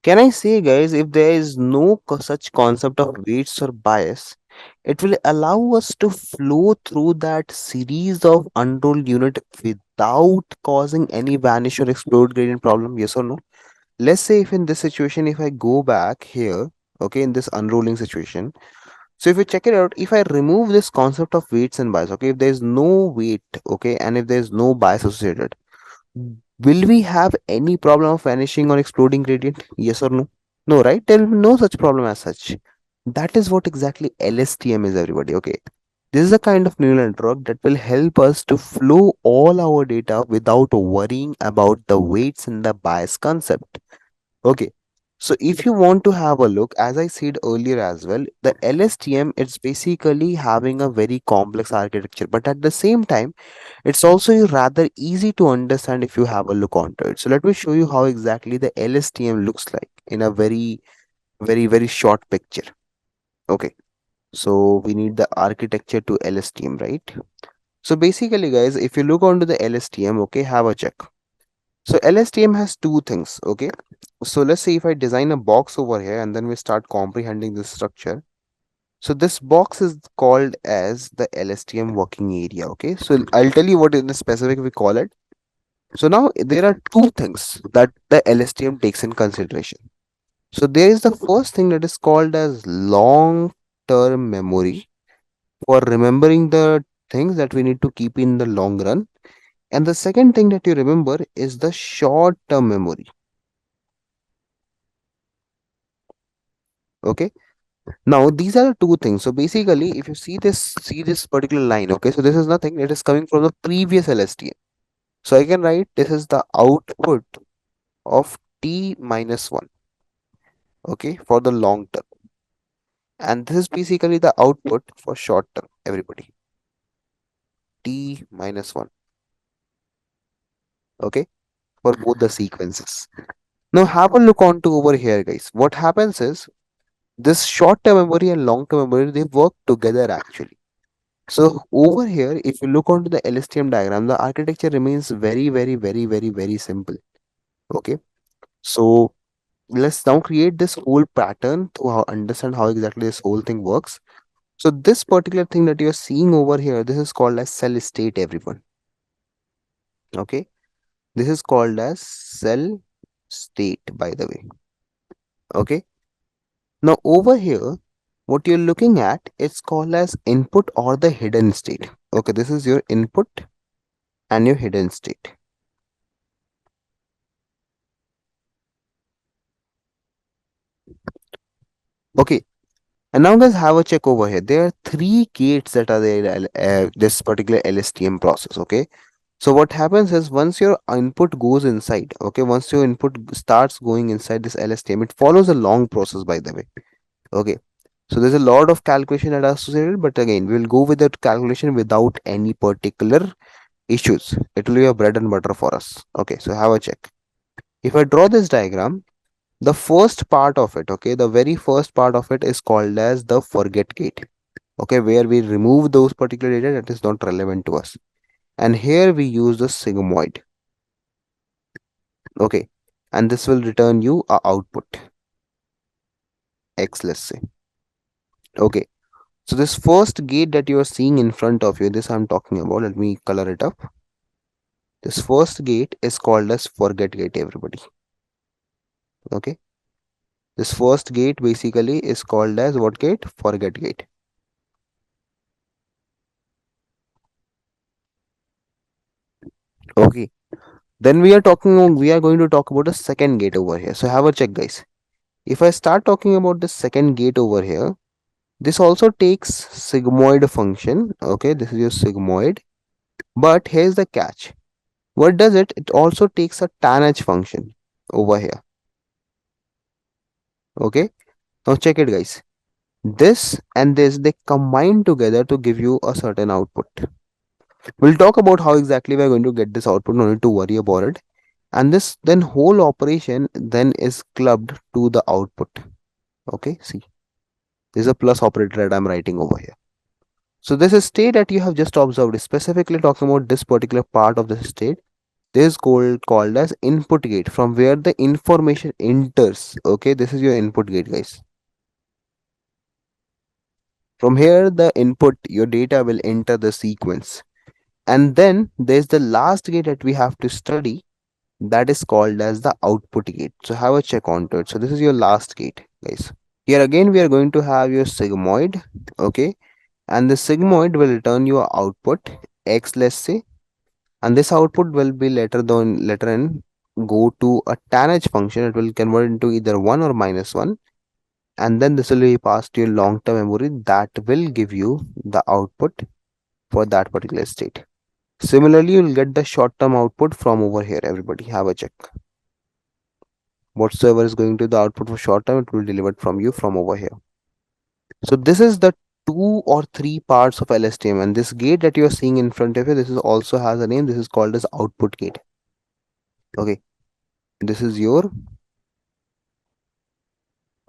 Can I say, guys, if there is no such concept of weights or bias, it will allow us to flow through that series of unrolled unit without causing any vanish or explode gradient problem? Yes or no? Let's say if in this situation, if I go back here, okay, in this unrolling situation, so if you check it out, if I remove this concept of weights and bias, okay, if there's no weight, okay, and if there's no bias associated, will we have any problem of vanishing or exploding gradient? Yes or no? No, right? There will be no such problem as such. That is what exactly LSTM is, everybody. Okay. This is a kind of neural network that will help us to flow all our data without worrying about the weights and the bias concept. Okay. So if you want to have a look, as I said earlier as well, the LSTM it's basically having a very complex architecture, but at the same time, it's also rather easy to understand if you have a look onto it. So let me show you how exactly the LSTM looks like in a very short picture. Okay. So we need the architecture to LSTM, right? So basically, guys, if you look onto the LSTM, okay, have a check. So LSTM has two things, okay? So let's say if I design a box over here and then we start comprehending this structure. So this box is called as the LSTM working area, okay? So I'll tell you what in the specific we call it. So now there are two things that the LSTM takes in consideration. So there is the first thing that is called as long term memory for remembering the things that we need to keep in the long run. And the second thing that you remember is the short term memory. Okay. Now these are the two things. So basically, if you see this particular line, okay, so this is nothing. It is coming from the previous LSTM. So I can write this is the output of t minus 1, okay, for the long term. And this is basically the output for short term, everybody. T minus 1, okay, for both the sequences. Now have a look on to over here, guys. What happens is this short term memory and long term memory they work together actually. So over here, if you look onto the LSTM diagram, the architecture remains very simple. Okay. So let's now create this whole pattern to understand how exactly this whole thing works. So this particular thing that you're seeing over here, this is called as cell state, everyone. Okay. This is called as cell state, by the way. Okay. Now over here, what you're looking at, it's called as input or the hidden state. Okay, this is your input and your hidden state. Okay, and now guys have a check over here. There are three gates that are there in this particular LSTM process. Okay, so what happens is once your input goes inside, okay, once your input starts going inside this LSTM, it follows a long process, by the way. Okay, so there's a lot of calculation that are associated, but again, we will go with that calculation without any particular issues. It will be a bread and butter for us. Okay, so have a check. If I draw this diagram, the first part of it, okay, the very first part of it is called as the forget gate. Okay, where we remove those particular data that is not relevant to us. And here we use the sigmoid. Okay, and this will return you a output X, let's say. Okay, so this first gate that you are seeing in front of you, this I'm talking about. Let me color it up. This first gate is called as forget gate, everybody. Okay, this first gate basically is called as what gate? Forget gate. Okay, then we are going to talk about the second gate over here. So have a check, guys. If I start talking about the second gate over here, this also takes sigmoid function. Okay, this is your sigmoid. But here's the catch. What does it? It also takes a tanh function over here. Okay, now check it, guys. This and this, they combine together to give you a certain output. We'll talk about how exactly we're going to get this output. No need to worry about it. And this then whole operation then is clubbed to the output. Okay, see, there's a plus operator that I'm writing over here. So this is state that you have just observed is specifically talking about this particular part of the state. This is called as input gate, from where the information enters. Okay, this is your input gate, guys. From here, the input, your data will enter the sequence. And then there's the last gate that we have to study, that is called as the output gate. So have a check onto it. So this is your last gate, guys. Here again, we are going to have your sigmoid. Okay, and the sigmoid will return your output X, let's say, and this output will be later in go to a tanh function. It will convert into either 1 or -1, and then this will be passed to your long-term memory that will give you the output for that particular state. Similarly, you'll get the short-term output from over here. Everybody have a check. Whatsoever is going to the output for short term, it will deliver from you from over here. So this is the two or three parts of LSTM, and this gate that you are seeing in front of you, this is also has a name. This is called as output gate. Okay, this is your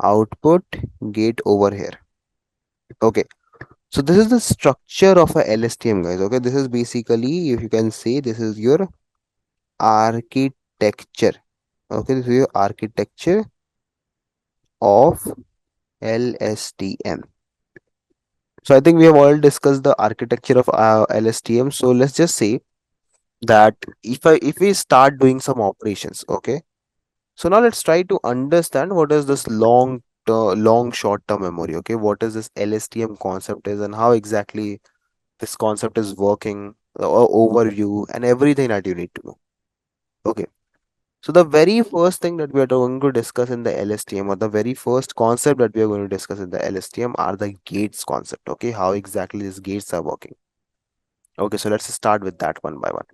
output gate over here. Okay, so this is the structure of a LSTM, guys. Okay, this is basically, if you can say, this is your architecture. Okay, this is your architecture of LSTM. So I think we have all discussed the architecture of LSTM. So let's just say that if we start doing some operations, okay. So now let's try to understand what is this long short term memory. Okay, what is this LSTM concept is and how exactly this concept is working, the overview and everything that you need to know. Okay. So the very first thing that we are going to discuss in the LSTM, or the very first concept that we are going to discuss in the LSTM, are the gates concept. Okay, how exactly these gates are working. Okay, so let's start with that one by one.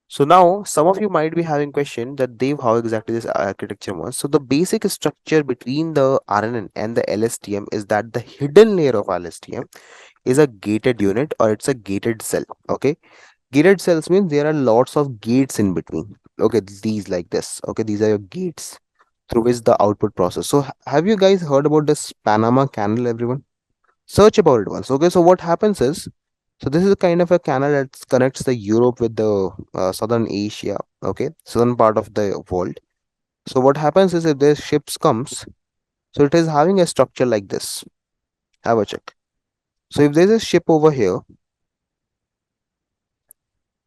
So now some of you might be having question that Dave, how exactly this architecture was. So the basic structure between the RNN and the LSTM is that the hidden layer of LSTM is a gated unit, or it's a gated cell. Okay, gated cells means there are lots of gates in between. Okay, these like this. Okay, these are your gates through which the output process. So have you guys heard about this Panama Canal, everyone? Search about it once. Okay, so what happens is, so this is a kind of a canal that connects the Europe with the southern Asia. Okay, southern part of the world. So what happens is, if the ships comes, so it is having a structure like this. Have a check. So if there's a ship over here,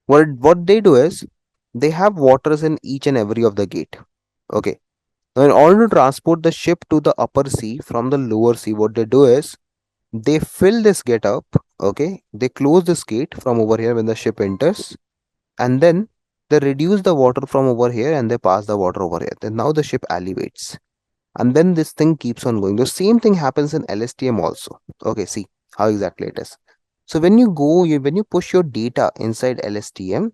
what they do is, they have waters in each and every of the gate. Okay, Now, in order to transport the ship to the upper sea from the lower sea, what they do is they fill this gate up. Okay, they close this gate from over here when the ship enters, and then they reduce the water from over here and they pass the water over here. Then now the ship elevates, and then this thing keeps on going. The same thing happens in LSTM also. Okay, see how exactly it is. So when you go, when you push your data inside LSTM,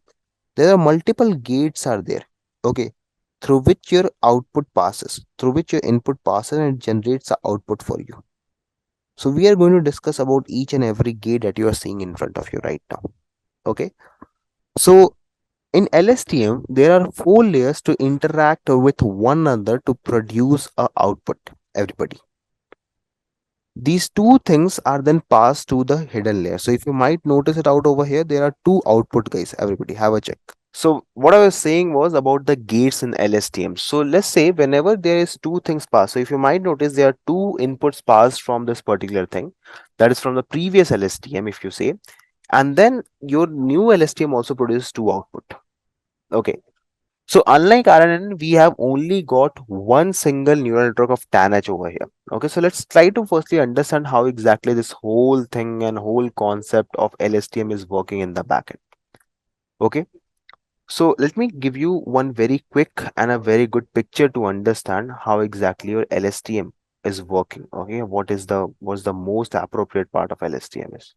there are multiple gates are there. Okay, through which your output passes, through which your input passes, and it generates the output for you. So we are going to discuss about each and every gate that you are seeing in front of you right now. Okay, so in LSTM, there are four layers to interact with one another to produce a output. Everybody. These two things are then passed to the hidden layer. So if you might notice it out over here, there are two output guys. Everybody have a check. So what I was saying was about the gates in LSTM. So let's say whenever there is two things passed. So if you might notice there are two inputs passed from this particular thing. That is from the previous LSTM if you say. And then your new LSTM also produces two output. Okay. So unlike RNN, we have only got one single neural network of TANH over here. Okay, so let's try to firstly understand how exactly this whole thing and whole concept of LSTM is working in the backend. Okay, so let me give you one very quick and a very good picture to understand how exactly your LSTM is working. Okay, what's the most appropriate part of LSTM is.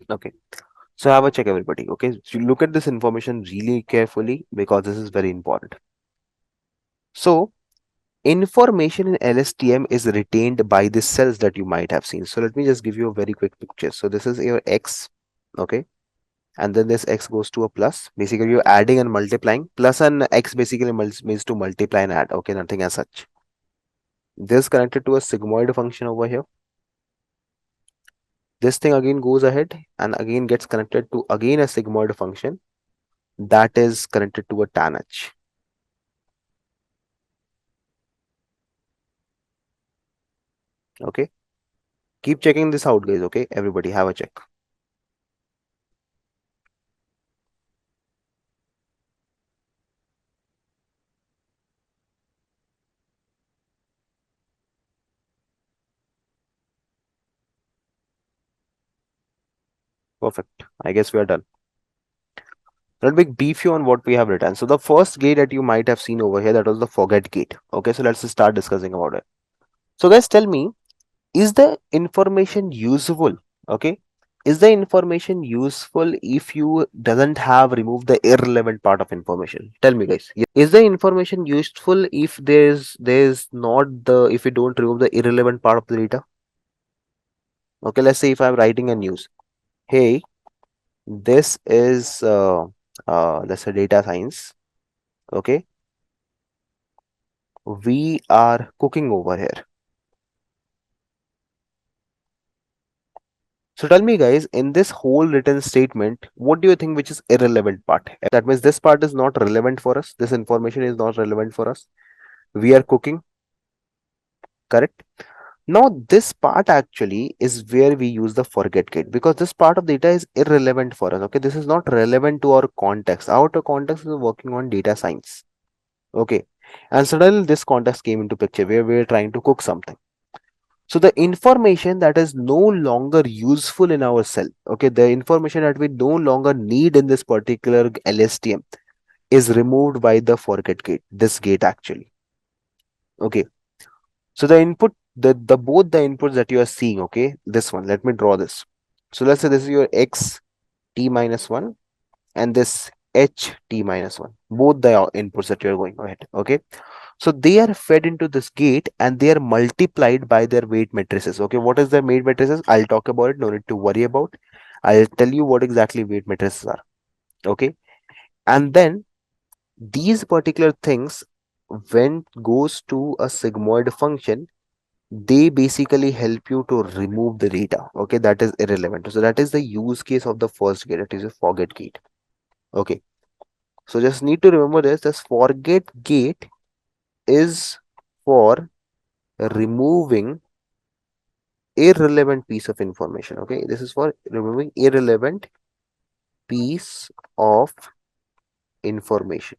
Okay, so have a check everybody. Okay, so you look at this information really carefully because this is very important. So information in LSTM is retained by the cells that you might have seen. So let me just give you a very quick picture. So this is your X, okay, and then this X goes to a plus. Basically, you're adding and multiplying. Plus and X basically means to multiply and add. Okay, nothing as such. This connected to a sigmoid function over here. This thing again goes ahead and again gets connected to again a sigmoid function that is connected to a tanh. Okay, keep checking this out, guys. Okay, everybody have a check. Perfect. I guess we are done. Let me brief you on what we have written. So the first gate that you might have seen over here, that was the forget gate. Okay, so let's start discussing about it. So guys, tell me, is the information useful? Okay, is the information useful if you doesn't have removed the irrelevant part of information? Tell me, guys. Is the information useful if there's not the if you don't remove the irrelevant part of the data? Okay, let's say if I'm writing a news. Hey, this is let's say data science. Okay, we are cooking over here. So tell me guys, in this whole written statement, what do you think which is irrelevant part? That means this part is not relevant for us. This information is not relevant for us. We are cooking, correct? Now this part actually is where we use the forget gate because this part of data is irrelevant for us. Okay, this is not relevant to our context. Our context is working on data science. Okay, and suddenly this context came into picture where we are trying to cook something. So the information that is no longer useful in our cell, okay, the information that we no longer need in this particular LSTM is removed by the forget gate, this gate actually. Okay. So the input, the both the inputs that you are seeing, okay, this one, let me draw this. So let's say this is your X t minus 1 and this H t minus 1, both the inputs that you are going ahead. Okay. So they are fed into this gate and they are multiplied by their weight matrices. Okay, what is their weight matrices? I'll talk about it. No need to worry about. I'll tell you what exactly weight matrices are. Okay, and then these particular things, when goes to a sigmoid function, they basically help you to remove the data. Okay, that is irrelevant. So that is the use case of the first gate. It is a forget gate. Okay, so just need to remember this. This forget gate is for removing irrelevant piece of information. Okay, this is for removing irrelevant piece of information.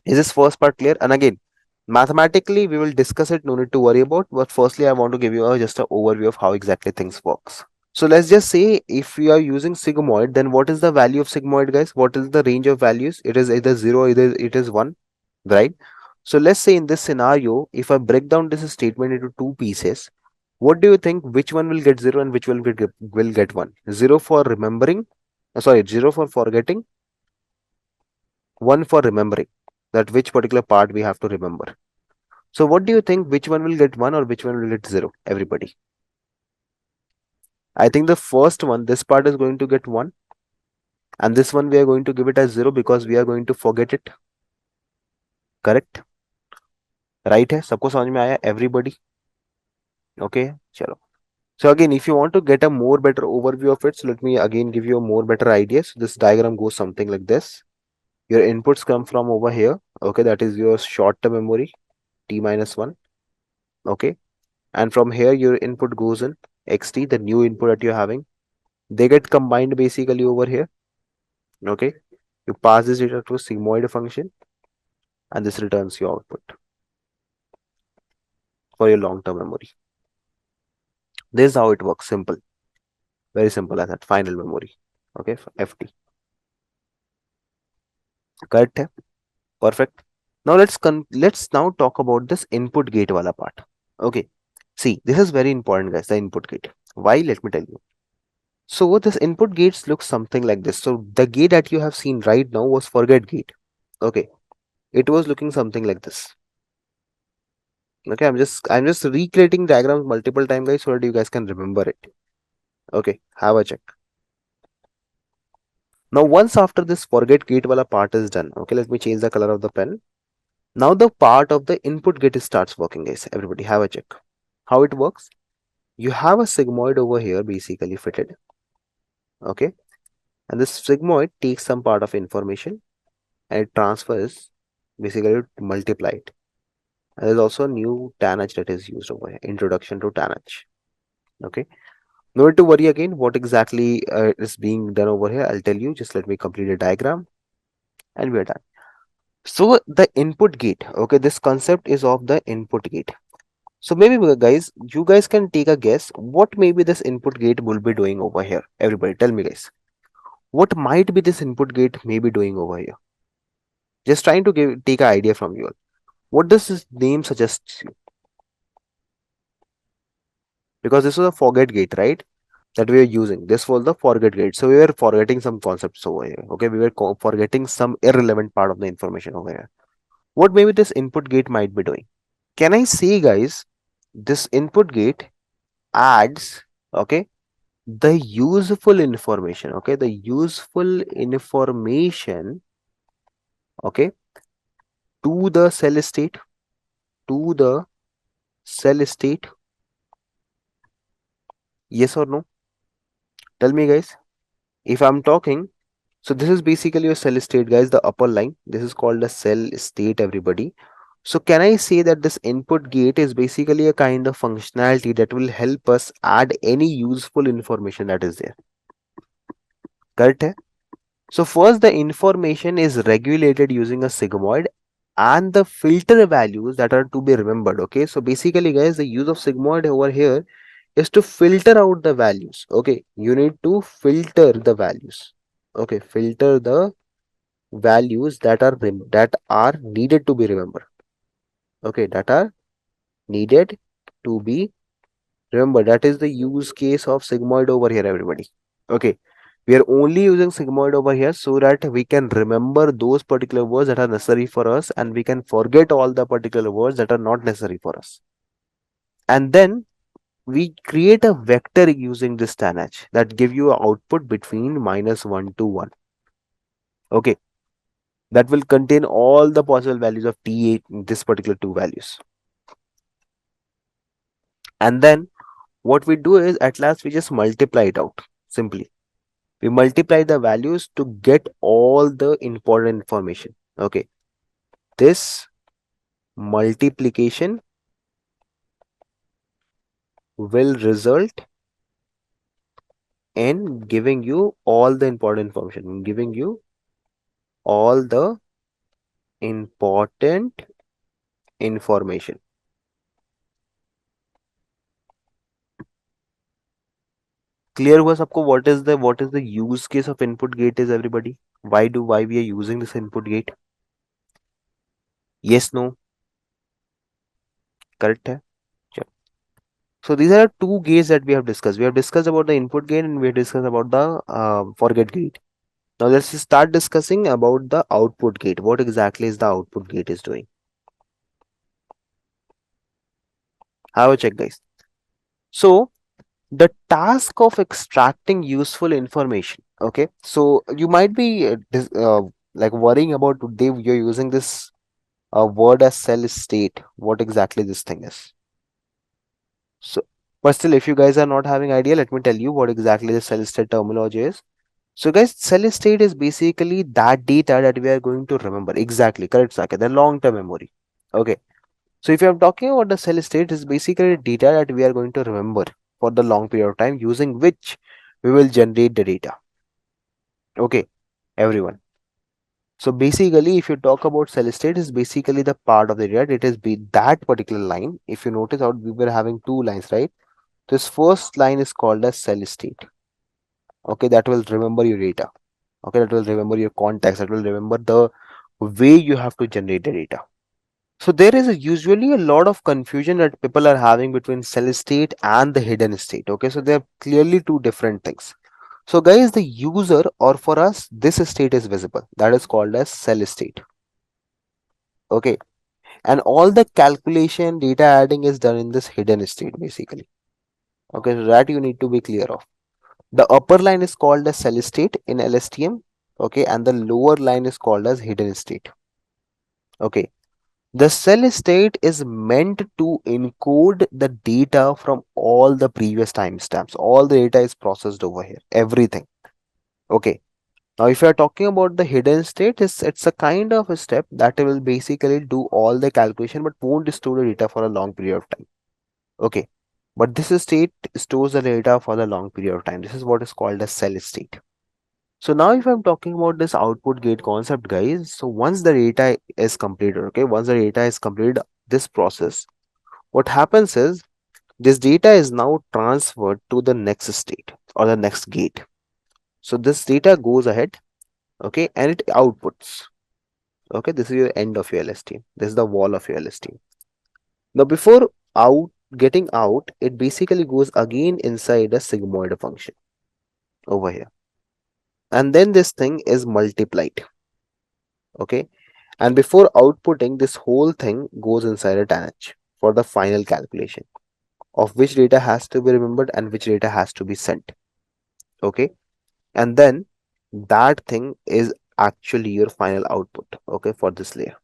Is this first part clear? And again, mathematically, we will discuss it, no need to worry about. But firstly, I want to give you just an overview of how exactly things works. So let's just say if we are using sigmoid, then what is the value of sigmoid, guys? What is the range of values? It is either 0, either it is 1, right? So let's say in this scenario, if I break down this statement into two pieces, what do you think? Which one will get 0 and which will get 1? 0 for remembering, sorry, 0 for forgetting, 1 for remembering. That which particular part we have to remember. So what do you think? Which one will get 1 or which one will get 0? Everybody. I think the first one, this part is going to get 1, and this one we are going to give it as 0 because we are going to forget it. Correct? Right है? सबको समझ में आया? Everybody? Okay? चलो. So again, if you want to get a more better overview of it, so let me again give you a more better idea. So this diagram goes something like this. Your inputs come from over here. Okay, that is your short-term memory, t minus 1. Okay, and from here your input goes in xt, the new input that you're having. They get combined basically over here. Okay, you pass this data to a sigmoid function, and this returns your output for your long-term memory. This is how it works. Simple, very simple as that. Final memory. Okay, ft. Correct है? Perfect. Now let's now talk about this input gate wala part. Okay, see, this is very important, guys. The input gate. Why? Let me tell you. So this input gates looks something like this. So the gate that you have seen right now was forget gate. Okay, it was looking something like this. Okay, I'm just recreating diagrams multiple times, guys, so that you guys can remember it. Okay, have a check. Now once after this forget gate wala part is done, okay, let me change the color of the pen. Now the part of the input gate starts working, guys. Everybody have a check. How it works? You have a sigmoid over here basically fitted. Okay, and this sigmoid takes some part of information and it transfers, basically to multiply it. And there's also a new tanh that is used over here, introduction to tanh. Okay, no need to worry again what exactly is being done over here. I'll tell you, just let me complete a diagram and we're done. So the input gate, okay, this concept is of the input gate. So maybe guys, you guys can take a guess what maybe this input gate will be doing over here. Everybody tell me, guys, what might be this input gate maybe doing over here? Just trying to take an idea from you all. What does this name suggest you? Because this was a forget gate, right? That we are using. This was the forget gate. So we were forgetting some concepts over here. Okay, we were forgetting some irrelevant part of the information over here. What maybe this input gate might be doing? Can I say, guys, this input gate adds, okay, the useful information, okay, the useful information, okay, to the cell state, to the cell state. Yes or no? Tell me, guys. If I'm talking, so this is basically your cell state, guys, the upper line. This is called a cell state, everybody. So can I say that this input gate is basically a kind of functionality that will help us add any useful information that is there? Correct? Hai? So first the information is regulated using a sigmoid and the filter values that are to be remembered. Okay, so basically, guys, the use of sigmoid over here is to filter out the values. Okay, you need to filter the values. Okay, filter the values that are needed to be remembered. Okay, that are needed to be remembered. That is the use case of sigmoid over here, everybody. Okay, we are only using sigmoid over here so that we can remember those particular words that are necessary for us and we can forget all the particular words that are not necessary for us. And then we create a vector using this tanh that give you an output between -1 to 1. Okay, that will contain all the possible values of t8 in this particular two values. And then what we do is at last we just multiply it out simply. We multiply the values to get all the important information. Okay, this multiplication will result in giving you all the important information, giving you all the important information. Clear हुआ सबको? What is the use case of input gate is, everybody? Why we are using this input gate? Yes, no? Correct है? Sure. So these are two gates that we have discussed. We have discussed about the input gate and we have discussed about the forget gate. Now let's start discussing about the output gate. What exactly is the output gate is doing? Have a check, guys. So the task of extracting useful information. Okay, so you might be like worrying about today you're using this word as cell state. What exactly this thing is? So, but still, if you guys are not having idea, let me tell you what exactly the cell state terminology is. So, guys, cell state is basically that data that we are going to remember. Exactly, correct, Saket. The long-term memory. Okay. So, if you are talking about the cell state, is basically data that we are going to remember for the long period of time, using which we will generate the data. Okay, everyone. So basically, if you talk about cell state, is basically the part of the data. It is be that particular line. If you notice out, we were having two lines, right? This first line is called as cell state. Okay, that will remember your data. Okay, that will remember your context. That will remember the way you have to generate the data. So there is usually a lot of confusion that people are having between cell state and the hidden state. Okay, so they are clearly two different things. So guys, the user or for us, this state is visible. That is called as cell state. Okay, and all the calculation data adding is done in this hidden state basically. Okay, so that you need to be clear of. The upper line is called as cell state in LSTM. Okay, and the lower line is called as hidden state. Okay, the cell state is meant to encode the data from all the previous timestamps. All the data is processed over here, everything. Okay, now if you are talking about the hidden state, it's a kind of a step that will basically do all the calculation but won't store the data for a long period of time. Okay, but this state stores the data for the long period of time. This is what is called a cell state. So now if I'm talking about this output gate concept, guys, so once the data is completed, okay, once the data is completed, this process, what happens is this data is now transferred to the next state or the next gate. So this data goes ahead, okay, and it outputs. Okay, this is your end of your LSTM. This is the wall of your LSTM. Now before out getting out, it basically goes again inside a sigmoid function over here. And then this thing is multiplied. Okay. And before outputting, this whole thing goes inside a tanh for the final calculation of which data has to be remembered and which data has to be sent. Okay. And then that thing is actually your final output. Okay. For this layer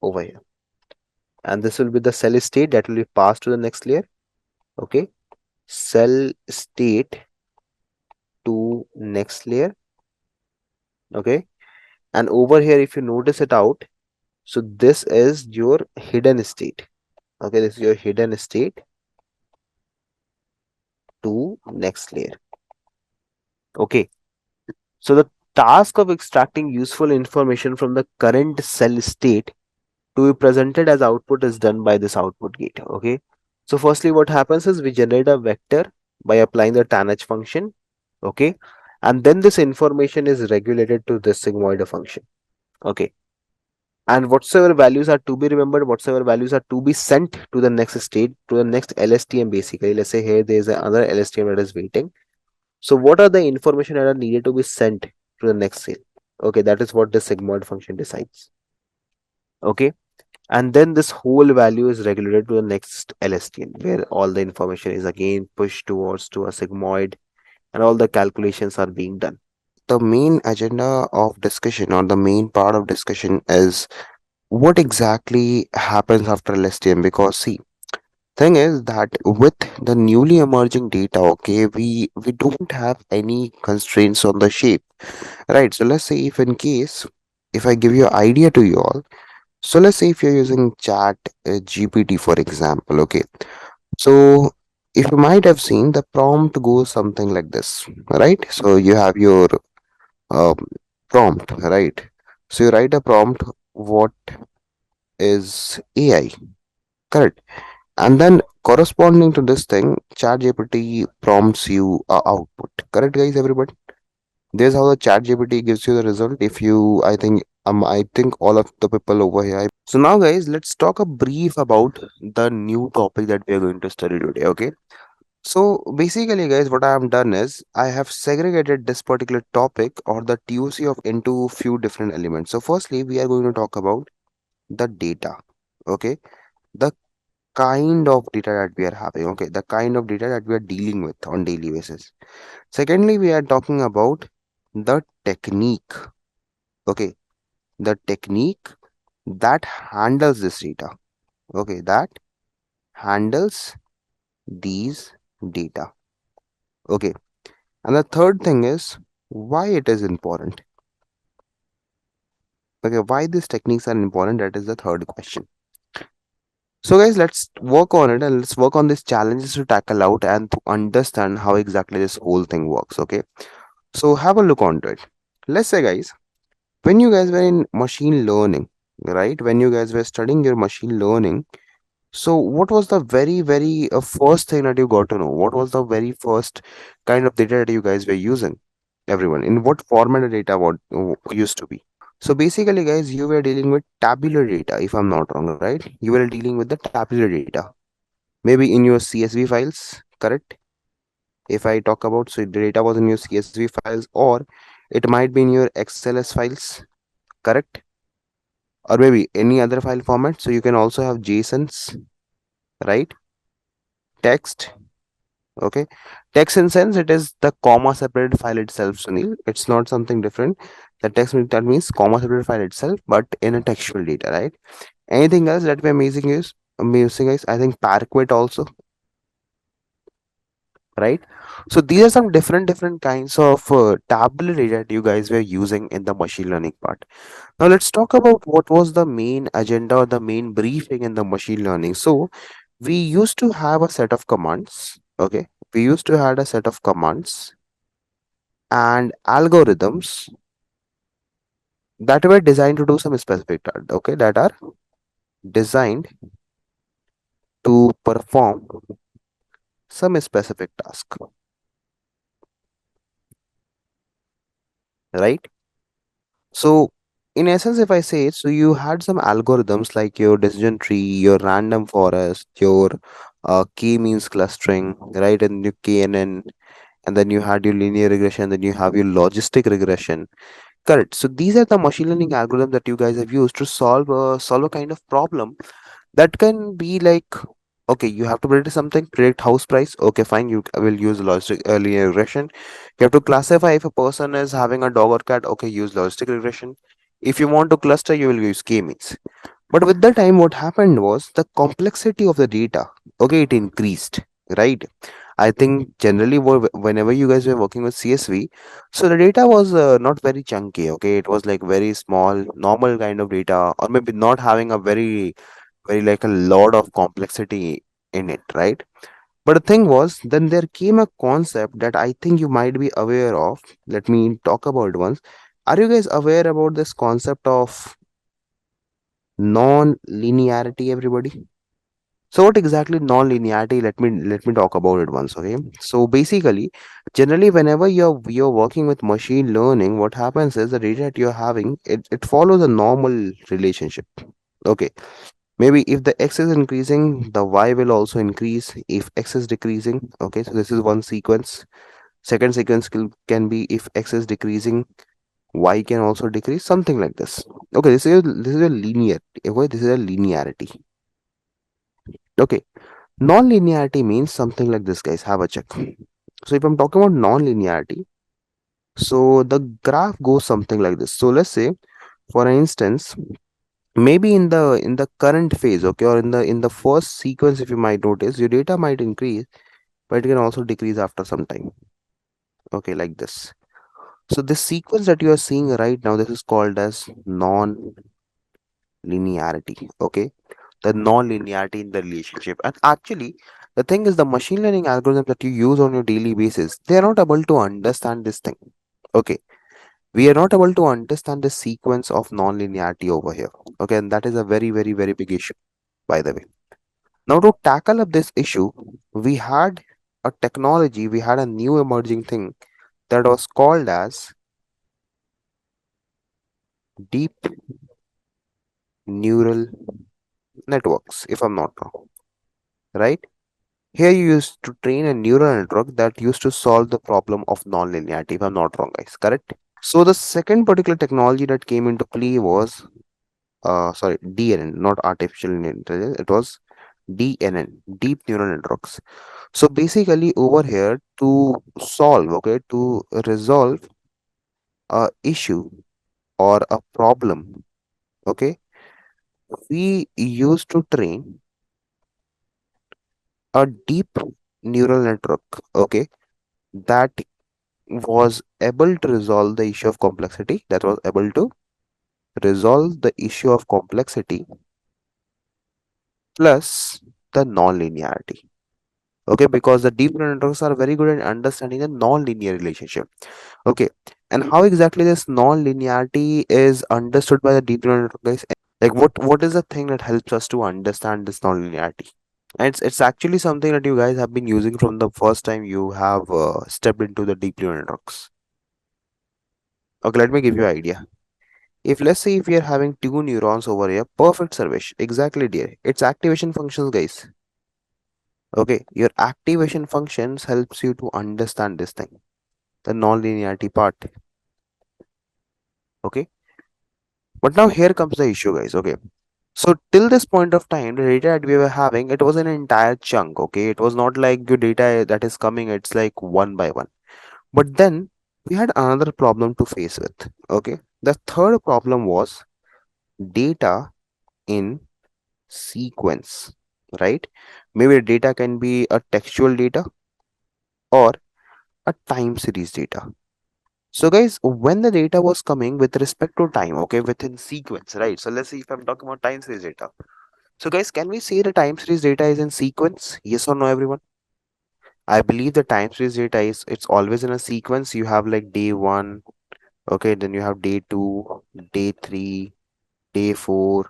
over here. And this will be the cell state that will be passed to the next layer. Okay. Cell state to next layer. Okay, and over here if you notice it out, so this is your hidden state. Okay, this is your hidden state to next layer. Okay, so the task of extracting useful information from the current cell state to be presented as output is done by this output gate. Okay, so firstly what happens is we generate a vector by applying the tanh function. Okay, and then this information is regulated to this sigmoid function. Okay, and whatsoever values are to be remembered, whatsoever values are to be sent to the next state, to the next LSTM basically. Let's say here there is another LSTM that is waiting. So what are the information that are needed to be sent to the next cell? Okay, that is what the sigmoid function decides. Okay, and then this whole value is regulated to the next LSTM where all the information is again pushed towards to a sigmoid and all the calculations are being done. The main agenda of discussion or the main part of discussion is what exactly happens after LSTM. Because see, thing is that with the newly emerging data, okay, we don't have any constraints on the shape, right? So let's say if I give you an idea to you all, so let's say if you're using chat GPT for example, okay, so if you might have seen, the prompt goes something like this, right? So you have your um, prompt, right? So you write a prompt what is AI, correct? And then corresponding to this thing, ChatGPT prompts you a output, correct, guys? Everybody, this is how the ChatGPT gives you the result. If you, I think all of the people over here. So now, guys, let's talk a brief about the new topic that we are going to study today. Okay. So basically, guys, what I have done is I have segregated this particular topic or the TOC of into few different elements. So firstly, we are going to talk about the data. Okay, the kind of data that we are having. Okay, the kind of data that we are dealing with on daily basis. Secondly, we are talking about the technique. Okay, the technique that handles this data. Okay, that handles these data. Okay, and the third thing is why it is important. Okay, why these techniques are important, that is the third question. So guys, let's work on it and let's work on these challenges to tackle out and to understand how exactly this whole thing works. Okay, so have a look onto it. Let's say, guys, when you guys were in machine learning, right, when you guys were studying your machine learning, so what was the very first thing that you got to know? What was the very first kind of data that you guys were using? Everyone, in what format the data what used to be? So basically, guys, you were dealing with tabular data, if I'm not wrong, right? You were dealing with the tabular data, maybe in your CSV files, correct? If I talk about, so the data was in your CSV files, or it might be in your XLS files, correct? Or maybe any other file format. So you can also have JSONs, right? Text, okay? Text in sense, it is the comma separated file itself, Sunil. It's not something different. The text that means comma separated file itself, but in a textual data, right? Anything else that we're using is I think Parquet also, right? So these are some different kinds of tabular data that you guys were using in the machine learning part. Now let's talk about what was the main agenda or the main briefing in the machine learning. So we used to have a set of commands. Okay, we used to have a set of commands and algorithms that were designed to do some specific task. Okay, that are designed to perform some specific task, right? So, in essence, if I say, so you had some algorithms like your decision tree, your random forest, your k-means clustering, right? And your KNN, and then you had your linear regression, then you have your logistic regression. Correct. So these are the machine learning algorithms that you guys have used to solve a kind of problem that can be like, okay, you have to predict something, predict house price. Okay, fine, you will use logistic linear regression. You have to classify if a person is having a dog or cat. Okay, use logistic regression. If you want to cluster, you will use k-means. But with the time, what happened was the complexity of the data, okay, it increased, right? I think generally whenever you guys were working with CSV, so the data was not very chunky, okay, it was like very small normal kind of data, or maybe not having a very like a lot of complexity in it, right? But the thing was, then there came a concept that I think you might be aware of. Let me talk about it once. Are you guys aware about this concept of non-linearity, everybody? So what exactly non-linearity? Let me talk about it once, okay? So basically, generally, whenever you're working with machine learning, what happens is the data that you're having, it follows a normal relationship. Okay. Maybe if the x is increasing, the y will also increase. If x is decreasing, okay, so this is one sequence. Second sequence can be if x is decreasing, y can also decrease, something like this. Okay, this is a linear. Okay, this is a linearity. Okay, non-linearity means something like this, guys. Have a check. So if I'm talking about non-linearity, so the graph goes something like this. So let's say, for instance, maybe in the current phase, okay, or in the first sequence, if you might notice, your data might increase, but it can also decrease after some time. Okay, like this. So this sequence that you are seeing right now, this is called as non-linearity. Okay, the non-linearity in the relationship. And actually, the thing is, the machine learning algorithm that you use on your daily basis, they are not able to understand this thing. Okay, We are not able to understand the sequence of non-linearity over here. Okay, and that is a very, very, very big issue, by the way. Now, to tackle up this issue, we had a technology, we had a new emerging thing that was called as deep neural networks, if I'm not wrong, right? Here you used to train a neural network that used to solve the problem of non-linearity, if I'm not wrong, guys, correct? So the second particular technology that came into play was, sorry, DNN, not artificial intelligence. It was DNN, deep neural networks. So basically, over here to solve, okay, to resolve a issue or a problem, okay, we used to train a deep neural network, okay, that was able to resolve the issue of complexity, that was able to resolve the issue of complexity plus the non-linearity. Okay, because the deep neural networks are very good at understanding the non-linear relationship. Okay, and how exactly this non-linearity is understood by the deep neural network, guys? Like, what is the thing that helps us to understand this non-linearity? And it's actually something that you guys have been using from the first time you have stepped into the deep neural networks. Okay, let me give you an idea. If let's say if we are having two neurons over here, perfect, Sarvesh, exactly, dear. It's activation functions, guys. Okay, your activation functions helps you to understand this thing, the non-linearity part. Okay, but now here comes the issue, guys. Okay, so till this point of time, the data that we were having, it was an entire chunk. Okay, it was not like your data that is coming, it's like one by one. But then we had another problem to face with. Okay, the third problem was data in sequence, right? Maybe the data can be a textual data or a time series data. So guys, when the data was coming with respect to time, okay, within sequence, right? So let's see if I'm talking about time series data. So guys, can we say the time series data is in sequence? Yes or no, everyone? I believe the time series data is, it's always in a sequence. You have like day one, okay, then you have day two, day three, day four,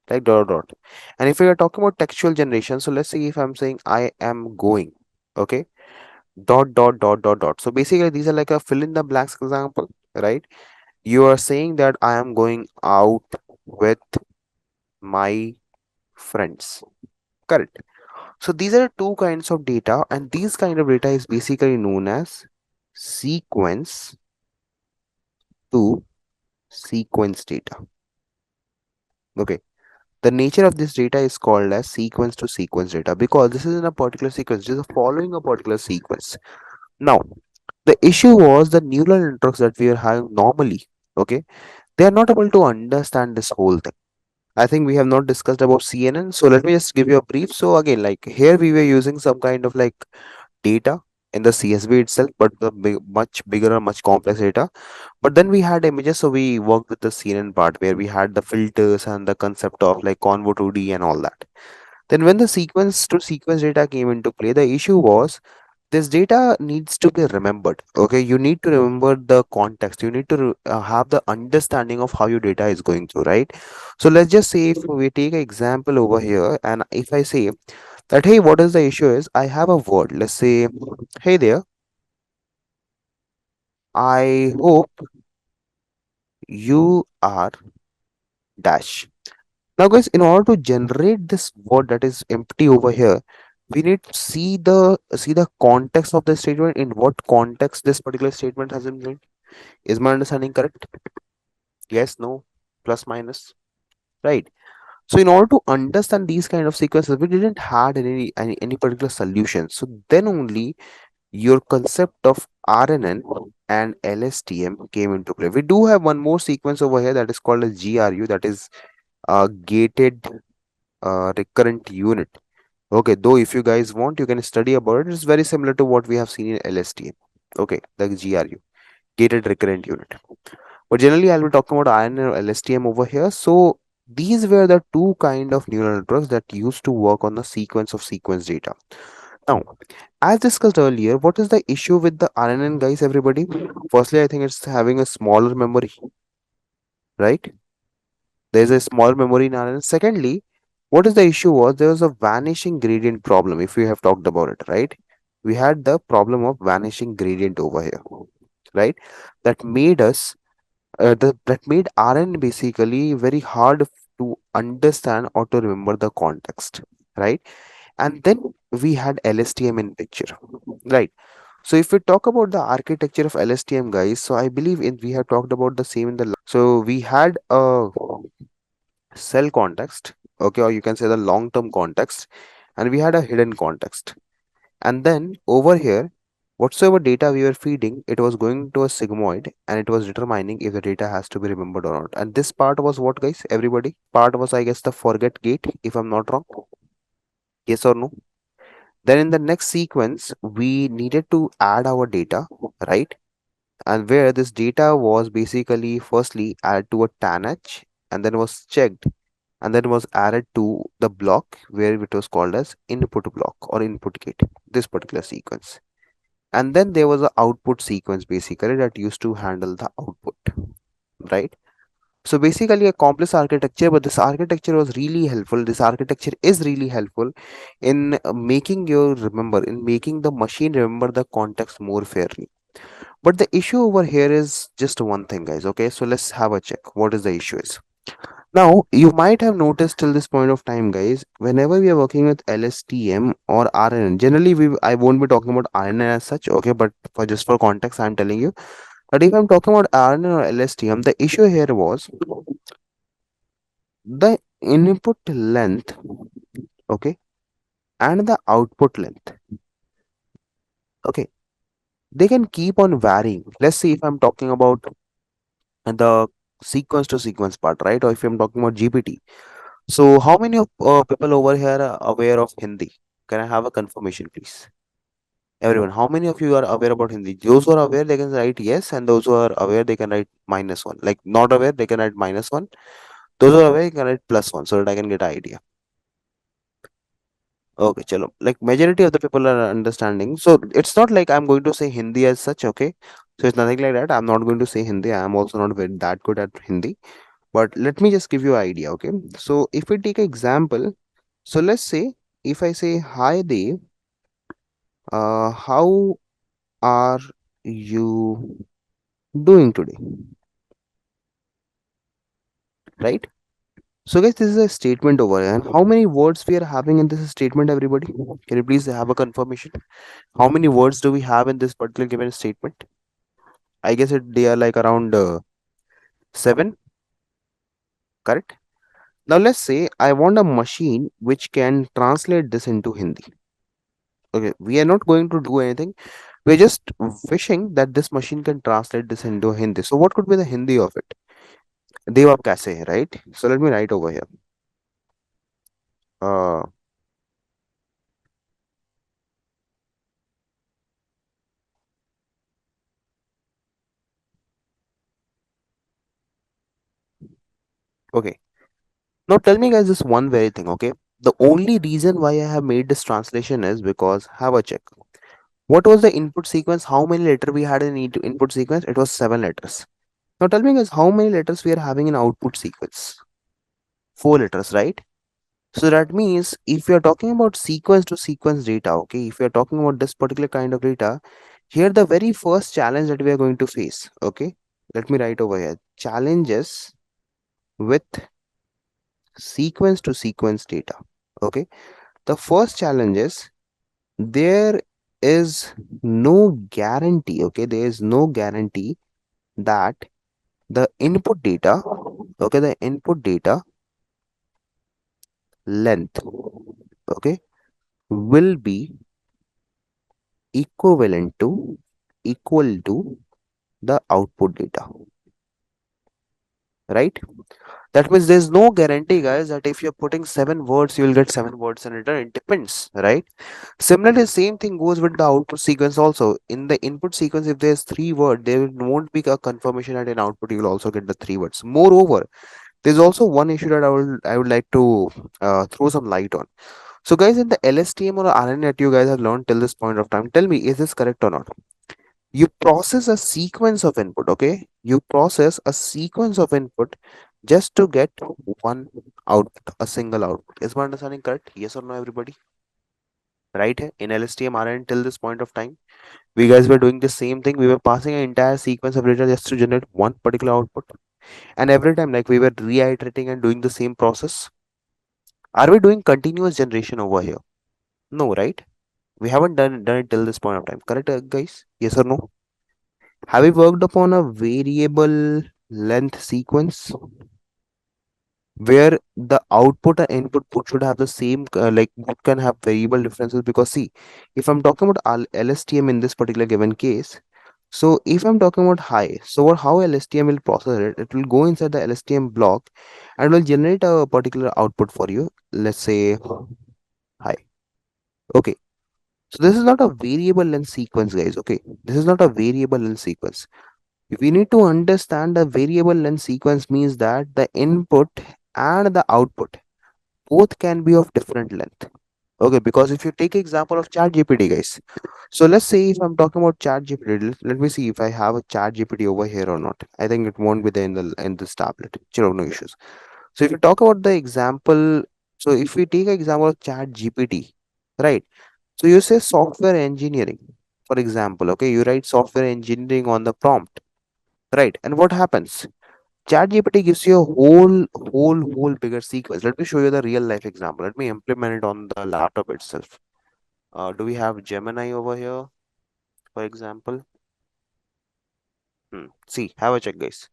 like dot dot dot. And if we are talking about textual generation, so let's see if I'm saying I am going, okay, dot dot dot dot dot. So basically these are like a fill in the blanks example, right? You are saying that I am going out with my friends, correct? So these are two kinds of data, and these kind of data is basically known as sequence to sequence data. Okay, the nature of this data is called as sequence to sequence data because this is in a particular sequence, just following a particular sequence. Now, the issue was the neural networks that we are having normally, okay, they are not able to understand this whole thing. I think we have not discussed about CNN, so let me just give you a brief. So again, like here we were using some kind of like data in the CSV itself, but the much bigger and much complex data. But then we had images, so we worked with the CNN part where we had the filters and the concept of like Convo 2D and all that. Then when the sequence to sequence data came into play, the issue was this data needs to be remembered. Okay, you need to remember the context, you need to have the understanding of how your data is going through, right? So let's just say if we take an example over here, and if I say that, hey, what is the issue is I have a word, let's say, hey there, I hope you are dash. Now guys, in order to generate this word that is empty over here, we need to see the context of the statement, in what context this particular statement has been made. Is my understanding correct? Yes, no, plus, minus, right? So in order to understand these kind of sequences, we didn't had any particular solution. So then only your concept of RNN and LSTM came into play. We do have one more sequence over here that is called as GRU, that is gated recurrent unit. Okay, though if you guys want, you can study about it. It's very similar to what we have seen in LSTM. Okay, the GRU, gated recurrent unit. But generally, I'll be talking about iron and LSTM over here. So these were the two kind of neural networks that used to work on the sequence of sequence data. Now, as discussed earlier, what is the issue with the RNN, guys, everybody? Firstly, I think it's having a smaller memory, right? There's a small memory in RNN. Secondly, what is the issue was there was a vanishing gradient problem, if we have talked about it, right? We had the problem of vanishing gradient over here, right? That made us that made RN basically very hard to understand or to remember the context, right? And then we had LSTM in picture, right? So if we talk about the architecture of LSTM, guys, so I believe in we have talked about the same in the so we had a cell context, okay, or you can say the long term context, and we had a hidden context. And then over here, whatsoever data we were feeding, it was going to a sigmoid and it was determining if the data has to be remembered or not. And this part was what, guys? Everybody? Part was, I guess, the forget gate, if I'm not wrong. Yes or no? Then in the next sequence, we needed to add our data, right? And where this data was basically firstly added to a TANH and then was checked and then was added to the block where it was called as input block or input gate, this particular sequence. And then there was a output sequence basically that used to handle the output, right? So basically a complex architecture, but this architecture was really helpful. This architecture is really helpful in making you remember, in making the machine remember the context more fairly. But the issue over here is just one thing, guys. Okay, so let's have a check. What is the issue is? Now, you might have noticed till this point of time, guys, whenever we are working with LSTM or RNN, generally I won't be talking about RNN as such, okay, but for just for context, I'm telling you that if I'm talking about RNN or LSTM, the issue here was the input length, okay, and the output length, okay, they can keep on varying. Let's see if I'm talking about the sequence to sequence part, right? Or if I'm talking about GPT. So, how many of people over here are aware of Hindi? Can I have a confirmation, please? Everyone, how many of you are aware about Hindi? Those who are aware, they can write yes, and those who are aware, they can write -1. Like not aware, they can write -1. Those who are aware, you can write +1 so that I can get an idea. Okay, chalo. Like majority of the people are understanding. So it's not like I'm going to say Hindi as such, okay? So it's nothing like that. I'm not going to say Hindi. I'm also not very that good at Hindi. But let me just give you an idea, okay? So if we take an example, so let's say if I say hi Dev, how are you doing today? Right? So guys, this is a statement over here. And how many words we are having in this statement, everybody? Can you please have a confirmation? How many words do we have in this particular given statement? I guess they are like around 7, correct? Now let's say I want a machine which can translate this into Hindi. Okay, we are not going to do anything. We're just wishing that this machine can translate this into Hindi. So what could be the Hindi of it? Dev aap kaise hai, right? So let me write over here. Uh, okay. Now tell me guys this one very thing, okay? The only reason why I have made this translation is because have a check. What was the input sequence? How many letters we had in input sequence? It was 7 letters. Now tell me guys how many letters we are having in output sequence? 4 letters, right? So that means if we are talking about sequence to sequence data, okay, if we are talking about this particular kind of data, here the very first challenge that we are going to face, okay, let me write over here challenges with sequence to sequence data, okay. The first challenge is there is no guarantee, okay, there is no guarantee that the input data, okay, the input data length, okay, will be equivalent to equal to the output data, right? That means there's no guarantee, guys, that if you're putting 7 words you will get 7 words in return. It depends, right? Similarly, same thing goes with the output sequence also. In the input sequence, if there's 3 words, there won't be a confirmation at an output. You will also get the 3 words. Moreover, there's also one issue that I would like to throw some light on. So guys, in the LSTM or RNA that you guys have learned till this point of time, tell me, is this correct or not? You process a sequence of input, okay? You process a sequence of input just to get one output, a single output. Is my understanding correct? Yes or no, everybody? Right? In LSTM RNA till this point of time, we guys were doing the same thing. We were passing an entire sequence of data just to generate one particular output. And every time, like we were reiterating and doing the same process. Are we doing continuous generation over here? No, right? We haven't done it till this point of time. Correct, guys? Yes or no? Have we worked upon a variable length sequence where the output and input put should have the same, like both can have variable differences? Because see, if I'm talking about LSTM in this particular given case, so if I'm talking about high, so how LSTM will process it, it will go inside the LSTM block and will generate a particular output for you. Let's say high. Okay. So this is not a variable length sequence, guys. Okay. This is not a variable length sequence. We need to understand a variable length sequence means that the input and the output both can be of different length. Okay, because if you take example of ChatGPT, guys. So let's say if I'm talking about ChatGPT, let me see if I have a ChatGPT over here or not. I think it won't be there in this tablet. Sure, no issues. So if you talk about the example, so if we take example of ChatGPT, right? So you say software engineering, for example. Okay, you write software engineering on the prompt, right? And what happens? ChatGPT gives you a whole bigger sequence. Let me show you the real life example. Let me implement it on the laptop itself. Do we have Gemini over here, for example? See, have a check, guys.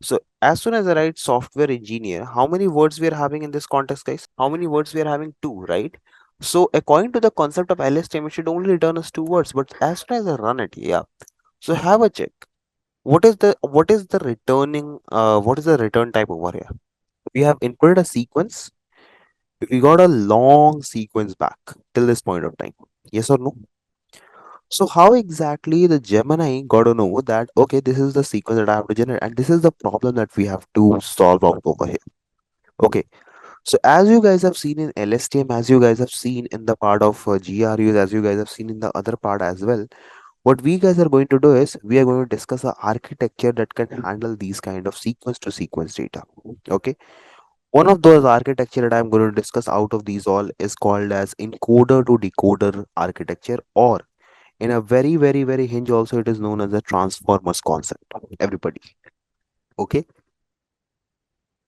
So as soon as I write software engineer, how many words we are having in this context, guys? How many words we are having? Two, right? So according to the concept of LSTM, it should only return us two words. But as soon as I run it, yeah. So have a check. What is the returning? What is the return type over here? We have inputted a sequence. We got a long sequence back till this point of time. Yes or no? So how exactly the Gemini got to know that okay, this is the sequence that I have to generate, and this is the problem that we have to solve out over here. Okay, so as you guys have seen in LSTM, as you guys have seen in the part of GRUs, as you guys have seen in the other part as well, what we guys are going to do is we are going to discuss a architecture that can handle these kind of sequence to sequence data. Okay, one of those architecture that I'm going to discuss out of these all is called as encoder to decoder architecture, or in a very hinge also it is known as the transformers concept. Everybody. Okay.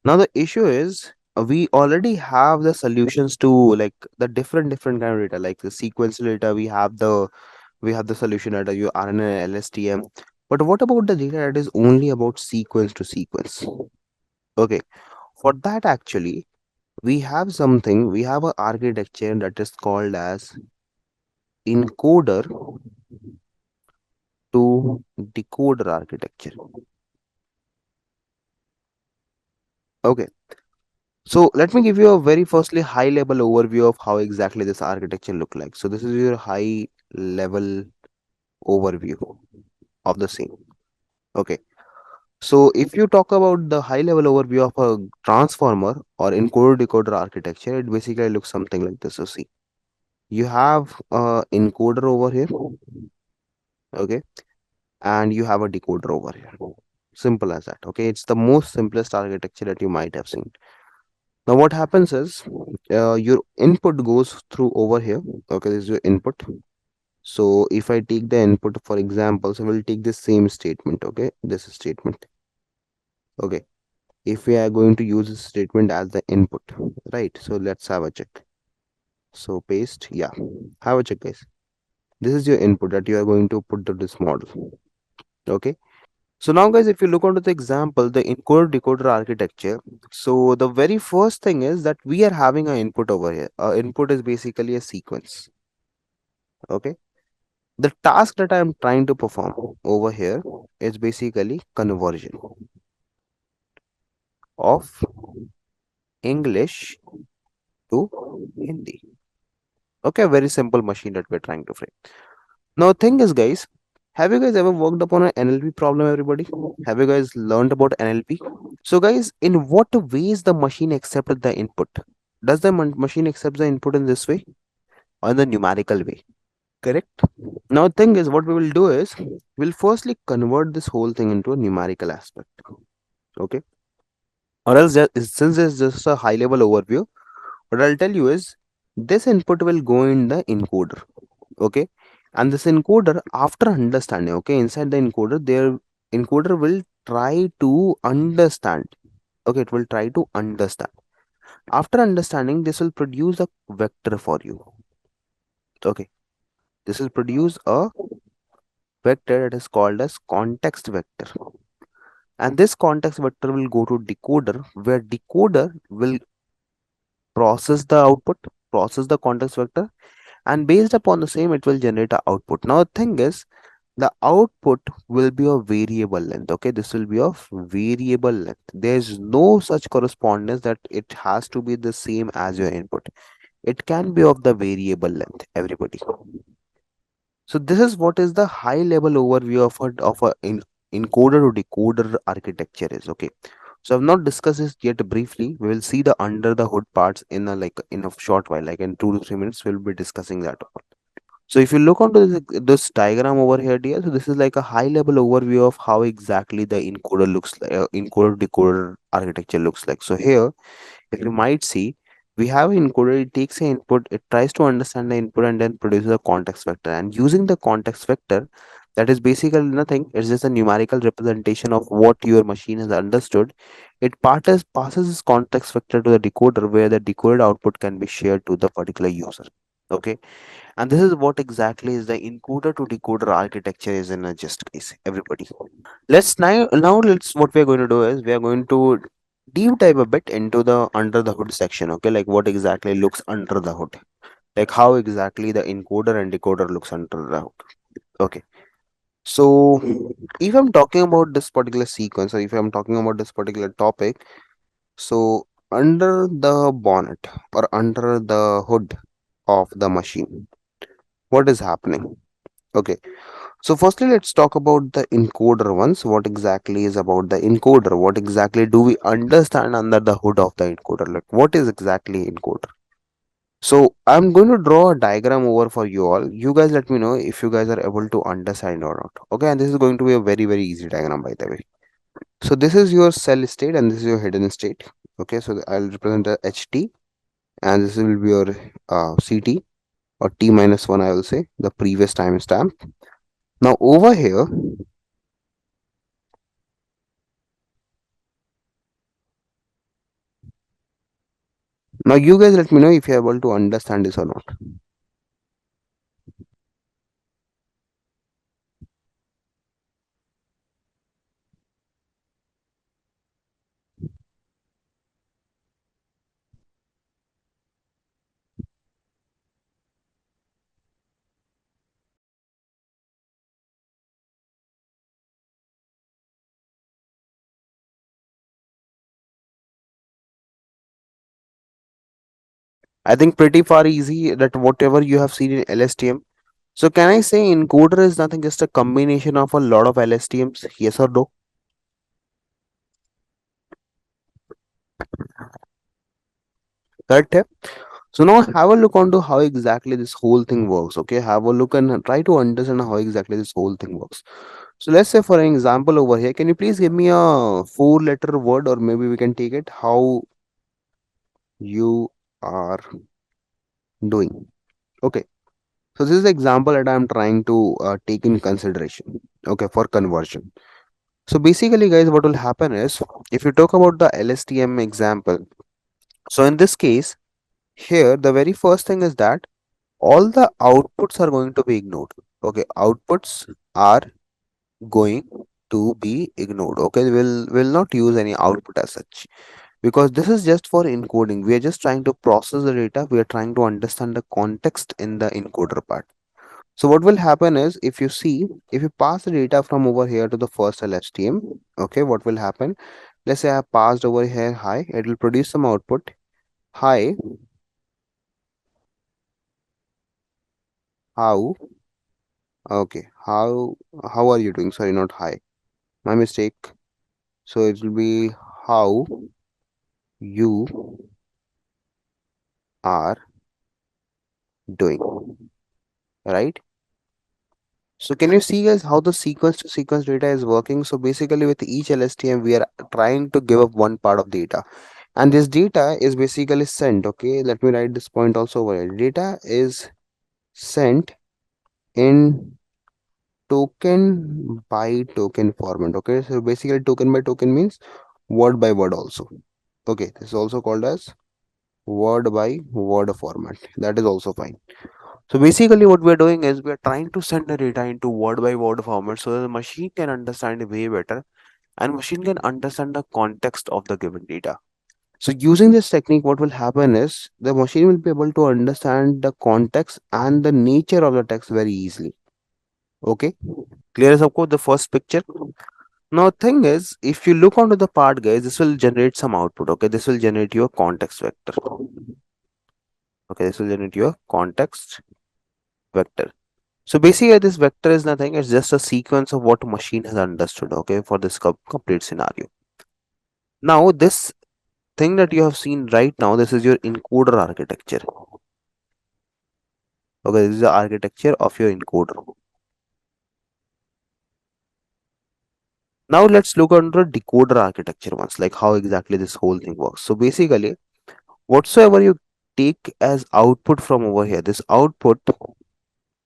Now the issue is we already have the solutions to like the different kind of data, like the sequential data. We have the solution data, you RNA, LSTM. But what about the data that is only about sequence to sequence? Okay. For that actually, we have an architecture that is called as encoder to decoder architecture. Okay. So let me give you a very firstly high level overview of how exactly this architecture look like. So this is your high level overview of the same. Okay. So if you talk about the high level overview of a transformer or encoder decoder architecture, it basically looks something like this. So see, you have a encoder over here, okay, and you have a decoder over here. Simple as that. Okay, it's the most simplest architecture that you might have seen. Now what happens is your input goes through over here. Okay, this is your input. So if I take the input for example, so we'll take the same statement. Okay, this statement. Okay, if we are going to use this statement as the input, right? So let's have a check. So paste, yeah, have a check, guys. This is your input that you are going to put to this model. Okay. So now guys, if you look onto the example, the encoder decoder architecture, so the very first thing is that we are having an input over here. Input is basically a sequence. Okay. The task that I am trying to perform over here is basically conversion of English to Hindi. Okay, very simple machine that we're trying to frame. Now, thing is, guys, have you guys ever worked upon an NLP problem, everybody? Have you guys learned about NLP? So, guys, in what ways the machine accepted the input? Does the machine accept the input in this way or in the numerical way? Correct. Now, the thing is, what we will do is we'll firstly convert this whole thing into a numerical aspect. Okay. Or else, since it's just a high level overview, what I'll tell you is this input will go in the encoder. Okay. And this encoder, after understanding, okay, inside the encoder, their encoder will try to understand. Okay, it will try to understand. After understanding, this will produce a vector for you. Okay. This will produce a vector that is called as context vector. And this context vector will go to decoder, where decoder will process the output, process the context vector, and based upon the same, it will generate a output. Now, the thing is, the output will be of variable length. Okay, this will be of variable length. There's no such correspondence that it has to be the same as your input. It can be of the variable length, everybody. So this is what is the high level overview of a encoder to decoder architecture is. Okay. So I've not discussed this yet briefly. We will see the under the hood parts in a short while, like in 2 to 3 minutes, we'll be discussing that. So if you look onto this diagram over here, dear, so this is like a high level overview of how exactly the encoder looks like, encoder decoder architecture looks like. So here, if you might see, we have an encoder, it takes an input, it tries to understand the input and then produces a context vector. And using the context vector, that is basically nothing, it's just a numerical representation of what your machine has understood. It passes this context vector to the decoder, where the decoded output can be shared to the particular user. Okay, and this is what exactly is the encoder to decoder architecture is in a just case, everybody. Let's what we're going to do is we are going to deep dive a bit into the under the hood section. Okay, like what exactly looks under the hood, like how exactly the encoder and decoder looks under the hood. Okay, so if I'm talking about this particular sequence, or if I'm talking about this particular topic, so under the bonnet or under the hood of the machine, what is happening? Okay, so firstly, let's talk about the encoder once. What exactly is about the encoder? What exactly do we understand under the hood of the encoder? Like, what is exactly encoder? So I'm going to draw a diagram over for you all. You guys let me know if you guys are able to understand or not. Okay, and this is going to be a very, very easy diagram, by the way. So this is your cell state and this is your hidden state. Okay, so I'll represent the HT and this will be your CT or T minus 1, I will say, the previous timestamp. Now over here, now you guys let me know if you're able to understand this or not. I think pretty far easy that whatever you have seen in LSTM. So can I say encoder is nothing just a combination of a lot of LSTMs? Yes or no? Correct. है? So now have a look onto how exactly this whole thing works. Okay, have a look and try to understand how exactly this whole thing works. So let's say for an example over here, can you please give me a four-letter word, or maybe we can take it how you are doing. Okay. So this is the example that I'm trying to take in consideration. Okay, for conversion. So basically, guys, what will happen is if you talk about the LSTM example. So in this case, here the very first thing is that all the outputs are going to be ignored. Okay, outputs are going to be ignored. Okay, we'll not use any output as such because this is just for encoding. We are just trying to process the data. We are trying to understand the context in the encoder part. So what will happen is if you see, if you pass the data from over here to the first LSTM, okay, what will happen? Let's say I have passed over here hi, it will produce some output. Hi, how? Okay, how are you doing? Sorry, not hi. My mistake. So it will be how you are doing, right? So can you see guys how the sequence to sequence data is working? So basically with each LSTM, we are trying to give up one part of data. And this data is basically sent, okay? Let me write this point also over here. Data is sent in token by token format, okay? So basically token by token means word by word also. Okay, this is also called as word by word format. That is also fine. So basically what we're doing is we're trying to send the data into word by word format so that the machine can understand it way better and machine can understand the context of the given data. So using this technique, what will happen is the machine will be able to understand the context and the nature of the text very easily. Okay, clear as of course the first picture. Now thing is, if you look onto the part guys, this will generate some output. Okay, this will generate your context vector. Okay, this will generate your context vector. So basically this vector is nothing, it's just a sequence of what machine has understood, okay, for this complete scenario. Now this thing that you have seen right now, this is your encoder architecture. Okay, this is the architecture of your encoder. Now let's look under decoder architecture once, like how exactly this whole thing works. So basically, whatsoever you take as output from over here, this output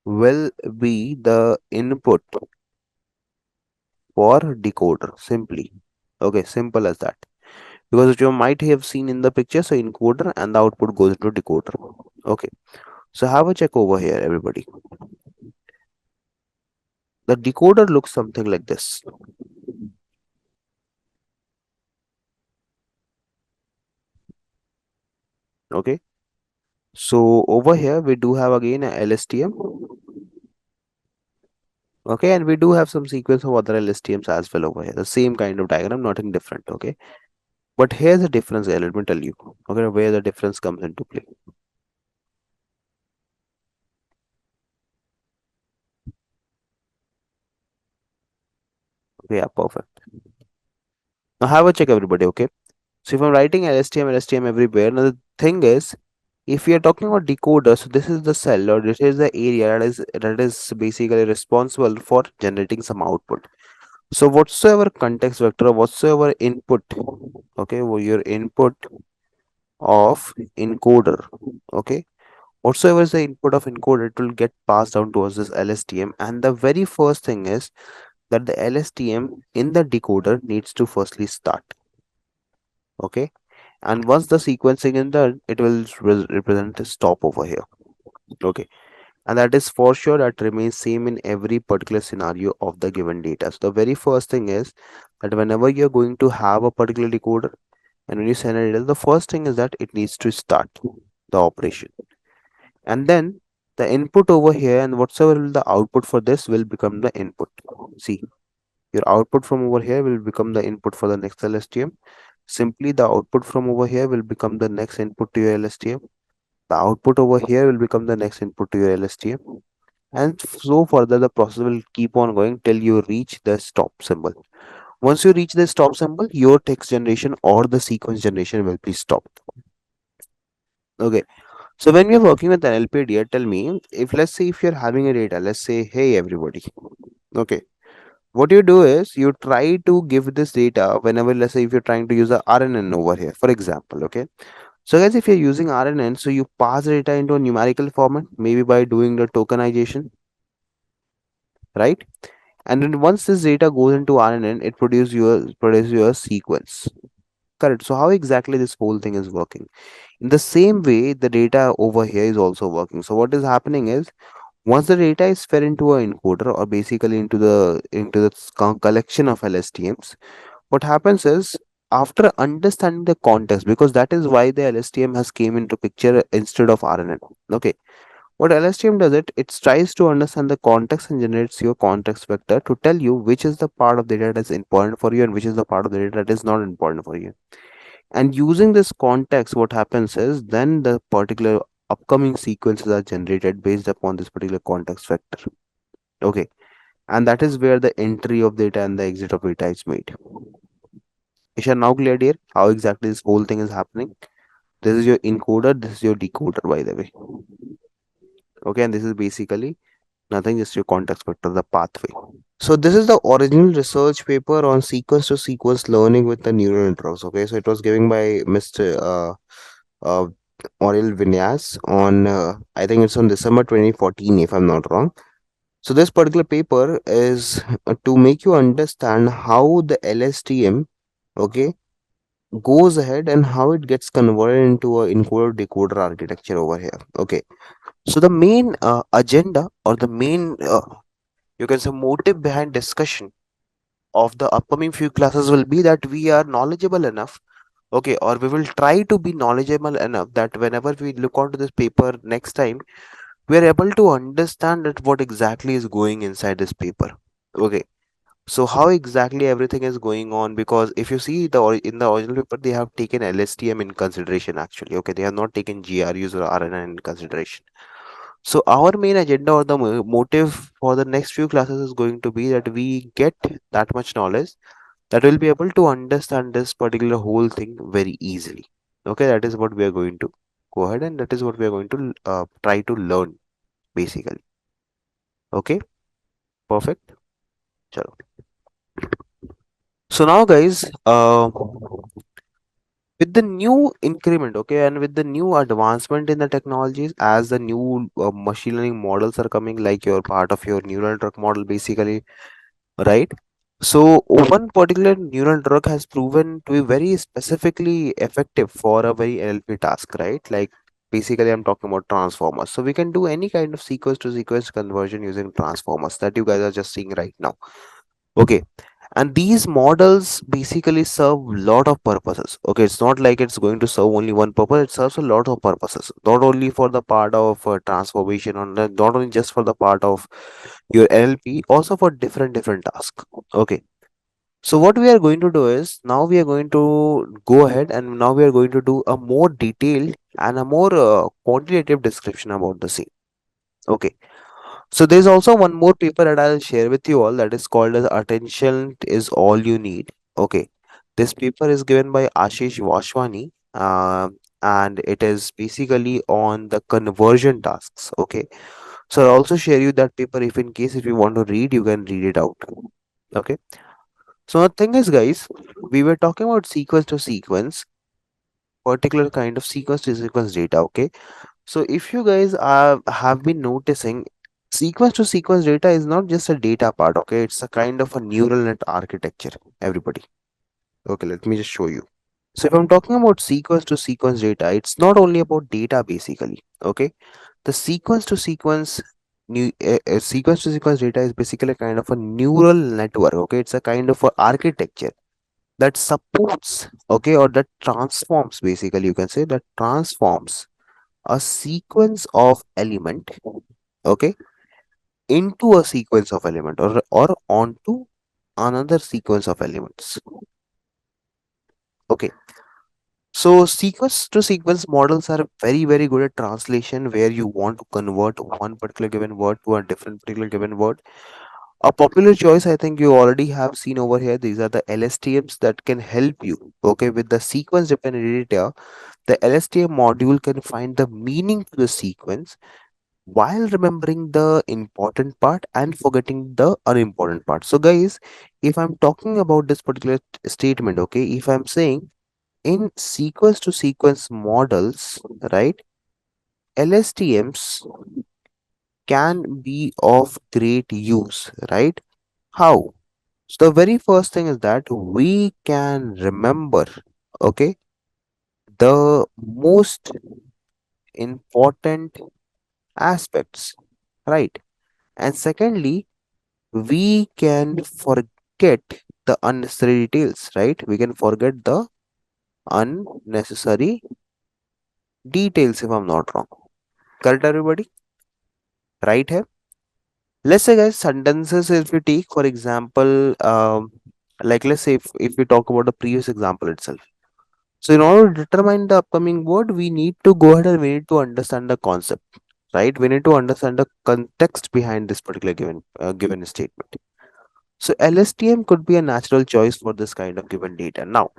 will be the input for decoder simply. Okay, simple as that. Because you might have seen in the picture, so encoder and the output goes into decoder. Okay, so have a check over here, everybody. The decoder looks something like this. Okay, so over here we do have again a LSTM. Okay, and we do have some sequence of other LSTMs as well over here. The same kind of diagram, nothing different. Okay, but here's the difference here. Let me tell you. Okay, where the difference comes into play. Okay, yeah, perfect. Now have a check, everybody. Okay, so if I'm writing LSTM everywhere, now the thing is, if we are talking about decoder, so this is the cell or this is the area that is basically responsible for generating some output. So whatsoever context vector or whatsoever input, okay, your input of encoder, okay, whatsoever is the input of encoder, it will get passed down towards this LSTM. And the very first thing is that the LSTM in the decoder needs to firstly start. Okay, and once the sequencing is done, it will represent a stop over here. Okay, and that is for sure that remains same in every particular scenario of the given data. So the very first thing is that whenever you're going to have a particular decoder and when you send a data, the first thing is that it needs to start the operation, and then the input over here and whatsoever will the output for this will become the input. See, your output from over here will become the input for the next LSTM. Simply the output from over here will become the next input to your LSTM. The output over here will become the next input to your LSTM. And so further the process will keep on going till you reach the stop symbol. Once you reach the stop symbol, your text generation or the sequence generation will be stopped. Okay, so when we are working with NLP here, tell me, if let's say if you're having a data, let's say, hey everybody, okay, what you do is you try to give this data whenever, let's say if you're trying to use a RNN over here, for example. Okay, so guys, if you're using RNN, so you pass the data into a numerical format, maybe by doing the tokenization, right? And then once this data goes into RNN, it produces your sequence. Correct. So how exactly this whole thing is working? In the same way, the data over here is also working. So what is happening is once the data is fed into an encoder or basically into the collection of LSTMs, what happens is after understanding the context, because that is why the LSTM has came into picture instead of RNN. Okay, what LSTM does it tries to understand the context and generates your context vector to tell you which is the part of the data that is important for you and which is the part of the data that is not important for you. And using this context, what happens is then the particular upcoming sequences are generated based upon this particular context vector. Okay, and that is where the entry of data and the exit of data is made. Isha, now clear, dear, how exactly this whole thing is happening? This is your encoder, this is your decoder, by the way. Okay, and this is basically nothing, just your context vector, the pathway. So this is the original research paper on sequence to sequence learning with the neural networks. Okay, so it was given by Mr. Uh, Aurel Vinyas on I think it's on December 2014, if I'm not wrong. So this particular paper is to make you understand how the LSTM, okay, goes ahead and how it gets converted into a encoder decoder architecture over here. Okay, so the main agenda, or the main you can say motive behind discussion of the upcoming few classes will be that we are knowledgeable enough, okay, or we will try to be knowledgeable enough that whenever we look onto this paper next time, we are able to understand that what exactly is going inside this paper. Okay, so how exactly everything is going on, because if you see in the original paper they have taken LSTM in consideration actually. Okay, they have not taken GRUs or RNN in consideration. So our main agenda, or the motive for the next few classes, is going to be that we get that much knowledge that will be able to understand this particular whole thing very easily. Okay, that is what we are going to go ahead, and that is what we are going to try to learn basically. Okay, perfect. Chalo. So now guys, with the new increment, okay, and with the new advancement in the technologies, as the new machine learning models are coming, like your part of your neural network model basically, right? So one particular neural network has proven to be very specifically effective for a very NLP task, right? Like basically I'm talking about transformers. So we can do any kind of sequence to sequence conversion using transformers that you guys are just seeing right now. Okay, and these models basically serve lot of purposes. Okay, it's not like it's going to serve only one purpose, it serves a lot of purposes, not only for the part of transformation, or not only just for the part of your NLP, also for different tasks. Okay, so what we are going to do is, now we are going to go ahead and now we are going to do a more detailed and a more quantitative description about the same. Okay, so there's also one more paper that I'll share with you all, that is called as Attention is All You Need. Okay, this paper is given by Ashish Vashwani, and it is basically on the conversion tasks. Okay, so I'll also share you that paper, if in case if you want to read, you can read it out. Okay, so the thing is, guys, we were talking about sequence to sequence, particular kind of sequence to sequence data. Okay, so if you guys have been noticing, sequence to sequence data is not just a data part. Okay, it's a kind of a neural net architecture, everybody. Okay, let me just show you. So if I'm talking about sequence to sequence data, it's not only about data basically. Okay, the sequence to sequence sequence to sequence data is basically kind of a neural network. Okay, it's a kind of a architecture that supports, okay, or that transforms, basically you can say, that transforms a sequence of element, okay, into a sequence of element, or onto another sequence of elements. Okay, so sequence to sequence models are very good at translation, where you want to convert one particular given word to a different particular given word. A popular choice, I think you already have seen over here, these are the LSTMs that can help you. Okay, with the sequence dependent data, the LSTM module can find the meaning to the sequence while remembering the important part and forgetting the unimportant part. So, guys, if I'm talking about this particular statement, okay, if I'm saying in sequence to sequence models, right, LSTMs can be of great use, right? How? So, the very first thing is that we can remember, okay, the most important aspects, right? And secondly, we can forget the unnecessary details, right? We can forget the unnecessary details, if I'm not wrong. Correct, everybody? Right here. Let's say, guys, sentences, if you take, for example, like let's say if we talk about the previous example itself. So, in order to determine the upcoming word, we need to go ahead and we need to understand the concept, right? We need to understand the context behind this particular given statement. So LSTM could be a natural choice for this kind of given data. Now,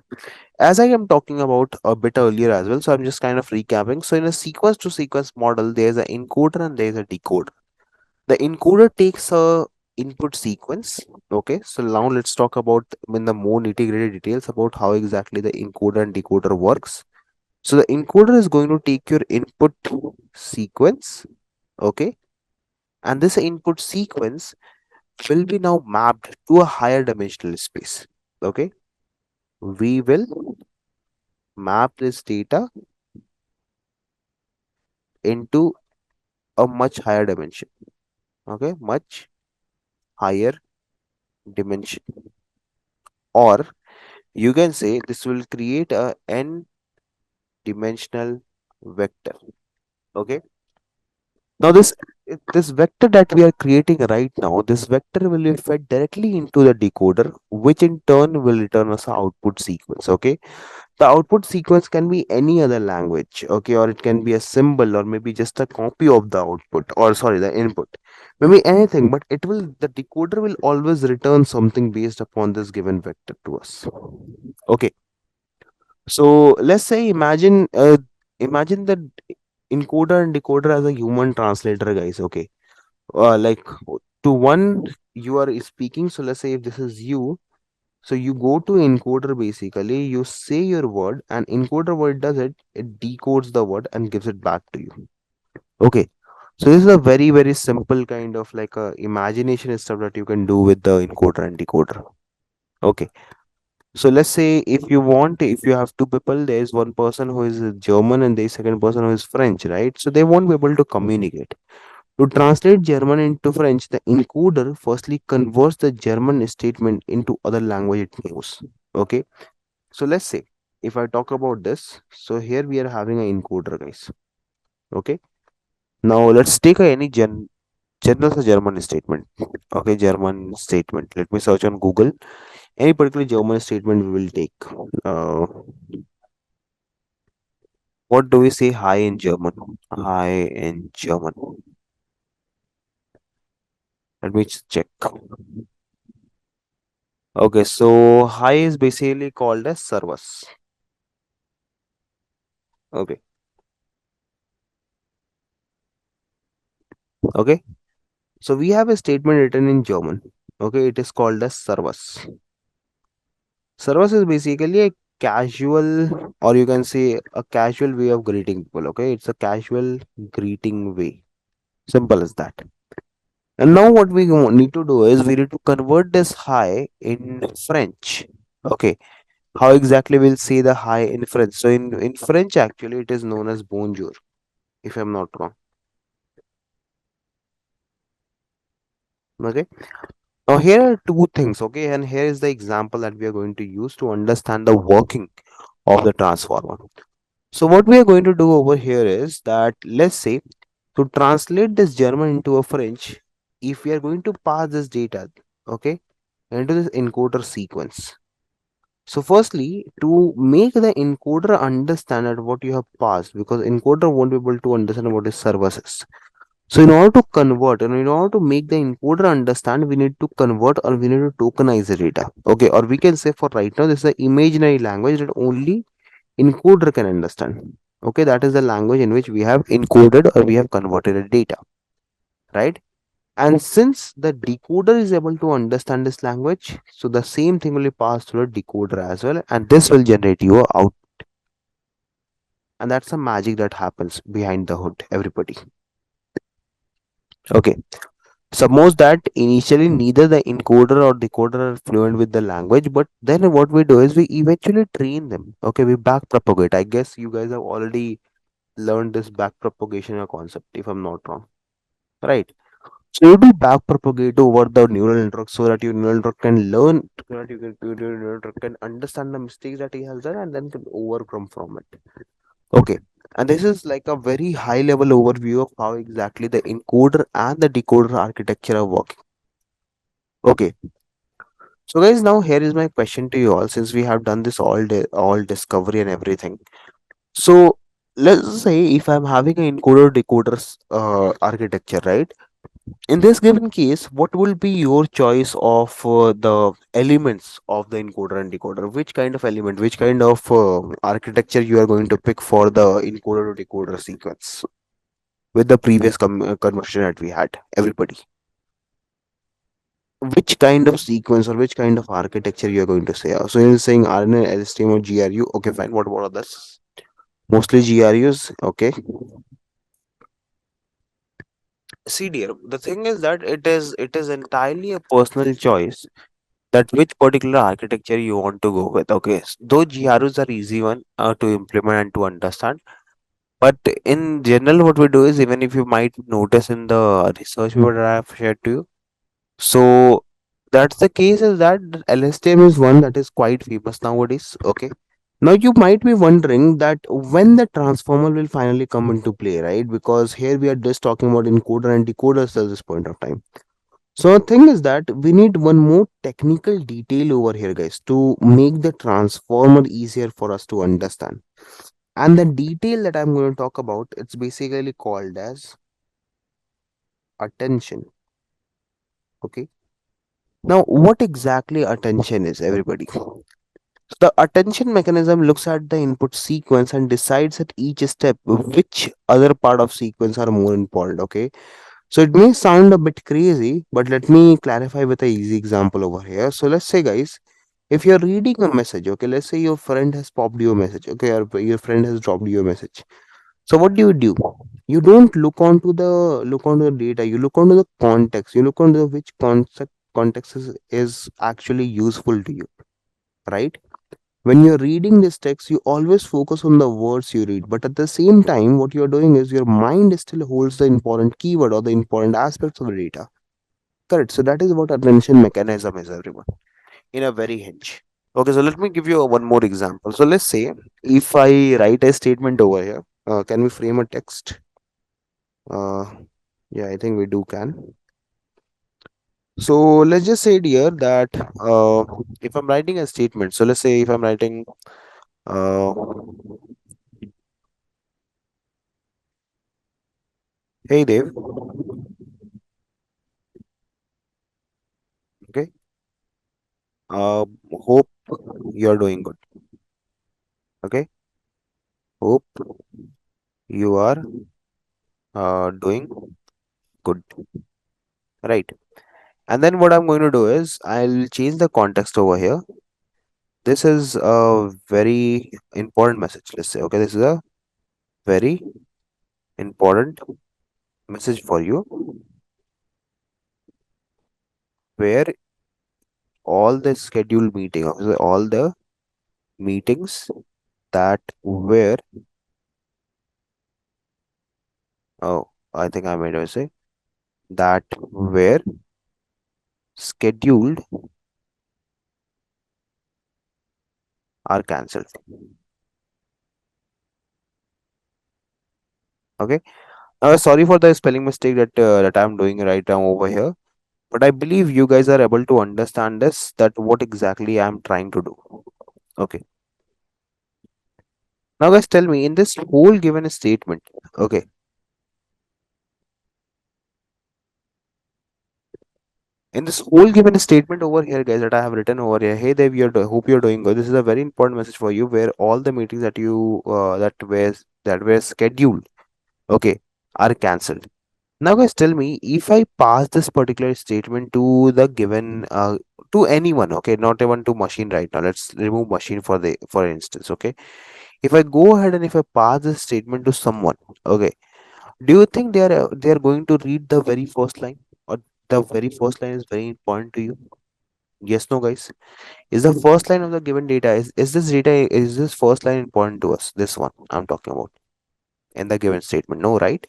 as I am talking about a bit earlier as well, so I'm just kind of recapping. So in a sequence to sequence model, there's an encoder and there's a decoder. The encoder takes a input sequence. Okay, so now let's talk about in the more nitty-gritty details about how exactly the encoder and decoder works. So the encoder is going to take your input sequence, okay, and this input sequence will be now mapped to a higher dimensional space. Okay, we will map this data into a much higher dimension. Okay, much higher dimension, or you can say this will create a n dimensional vector. Okay, now this vector that we are creating right now, this vector will be fed directly into the decoder, which in turn will return us an output sequence. Okay, the output sequence can be any other language, okay, or it can be a symbol, or maybe just a copy of the output, or sorry, the input, maybe anything, but the decoder will always return something based upon this given vector to us. Okay, so let's say imagine the encoder and decoder as a human translator, guys. Okay, like to one you are speaking, so let's say if this is you, so you go to encoder, basically you say your word and encoder what it does, it decodes the word and gives it back to you. Okay, so this is a very very simple kind of like a imagination stuff that you can do with the encoder and decoder. Okay, so let's say if you want, if you have two people, there is one person who is German and there is second person who is French, right? So they won't be able to communicate. To translate German into French, the encoder firstly converts the German statement into other language it knows. Okay, so let's say if I talk about this, so here we are having an encoder, guys. Okay, now let's take any general German statement. Okay, German statement. Let me search on Google. Any particular German statement we will take. Uh, what do we say hi in German? Hi in German. Let me check. Okay, so hi is basically called as servus. Okay, okay. So we have a statement written in German. Okay, it is called as servus. Servus is basically a casual, or you can say a casual way of greeting people. Okay, it's a casual greeting way. Simple as that. And now what we need to do is we need to convert this hi in French. Okay, how exactly we'll say the hi in French? So in French, actually, it is known as bonjour, if I'm not wrong. Okay. Now, here are two things, okay, and here is the example that we are going to use to understand the working of the transformer. So, what we are going to do over here is that let's say to translate this German into a French, if we are going to pass this data, okay, into this encoder sequence. So, firstly, to make the encoder understand that what you have passed, because encoder won't be able to understand what is services. So in order to convert and in order to make the encoder understand, we need to convert or we need to tokenize the data. Okay, or we can say for right now, this is an imaginary language that only encoder can understand. Okay, that is the language in which we have encoded or we have converted the data, right? And since the decoder is able to understand this language, so the same thing will be passed through a decoder as well, and this will generate you out. And that's the magic that happens behind the hood, everybody. Okay. Suppose that initially neither the encoder or decoder are fluent with the language, but then what we do is we eventually train them. Okay, we back propagate. I guess you guys have already learned this back propagation concept, if I'm not wrong. Right. So you do back propagate over the neural network so that your neural network can learn, so that your neural network can understand the mistakes that he has done and then can overcome from it. Okay. And this is like a very high level overview of how exactly the encoder and the decoder architecture are working. Okay. So guys, now here is my question to you all, since we have done this all day, all discovery and everything. So let's say if I'm having an encoder decoder architecture, right? In this given case, what will be your choice of the elements of the encoder and decoder? Which kind of element, which kind of architecture you are going to pick for the encoder to decoder sequence with the previous conversation that we had? Everybody, which kind of sequence or which kind of architecture you are going to say? So you're saying RNA, LSTM, or GRU? Okay, fine. What are others? Mostly GRUs. Okay. See, dear, the thing is that it is entirely a personal choice that which particular architecture you want to go with. Okay, though GRUs are easy one to implement and to understand, but in general, what we do is, even if you might notice in the research paper that I have shared to you, so that's the case is that LSTM is one that is quite famous nowadays. Okay. Now you might be wondering that when the transformer will finally come into play, right? Because here we are just talking about encoder and decoders at this point of time. So the thing is that we need one more technical detail over here, guys, to make the transformer easier for us to understand. And the detail that I'm going to talk about, it's basically called as attention. Okay. Now, what exactly attention is, everybody? So the attention mechanism looks at the input sequence and decides at each step which other part of sequence are more important. Okay. So it may sound a bit crazy, but let me clarify with a easy example over here. So let's say, guys, if you're reading a message, okay, let's say your friend has popped you a message, okay, or your friend has dropped you a message. So what do? You don't look onto the data. You look onto the context. You look onto which context is actually useful to you, right? When you're reading this text, you always focus on the words you read, but at the same time, what you're doing is your mind still holds the important keyword or the important aspects of the data. Correct. So that is what attention mechanism is, everyone, in a very hinge. Okay, so let me give you one more example. So let's say if I write a statement over here, can we frame a text? Uh, yeah, I think we do can. So let's just say here that if I'm writing a statement, so let's say if I'm writing, uh, hey Dave, okay, uh, hope you're doing good, okay, hope you are doing good, right? And then what I'm going to do is I'll change the context over here. This is a very important message. Let's say, okay, this is a very important message for you where all the scheduled meeting, all the meetings that were, oh, I think I made a mistake, that were scheduled are cancelled. Okay. Sorry for the spelling mistake that I'm doing right now over here, but I believe you guys are able to understand this, that what exactly I'm trying to do. Okay. Now, guys, tell me in this whole given statement, okay, in this whole given statement over here, guys, that I have written over here, hey Dev, hope you're doing good. This is a very important message for you, where all the meetings that were scheduled, okay, are cancelled. Now, guys, tell me if I pass this particular statement to the given to anyone, okay, not even to machine right now. Let's remove machine for instance, okay. If I go ahead and if I pass this statement to someone, okay, do you think they are going to read the very first line, or the very first line is very important to you? Yes, no, guys. Is the first line of the given data, is this first line important to us? This one I'm talking about in the given statement. No, right?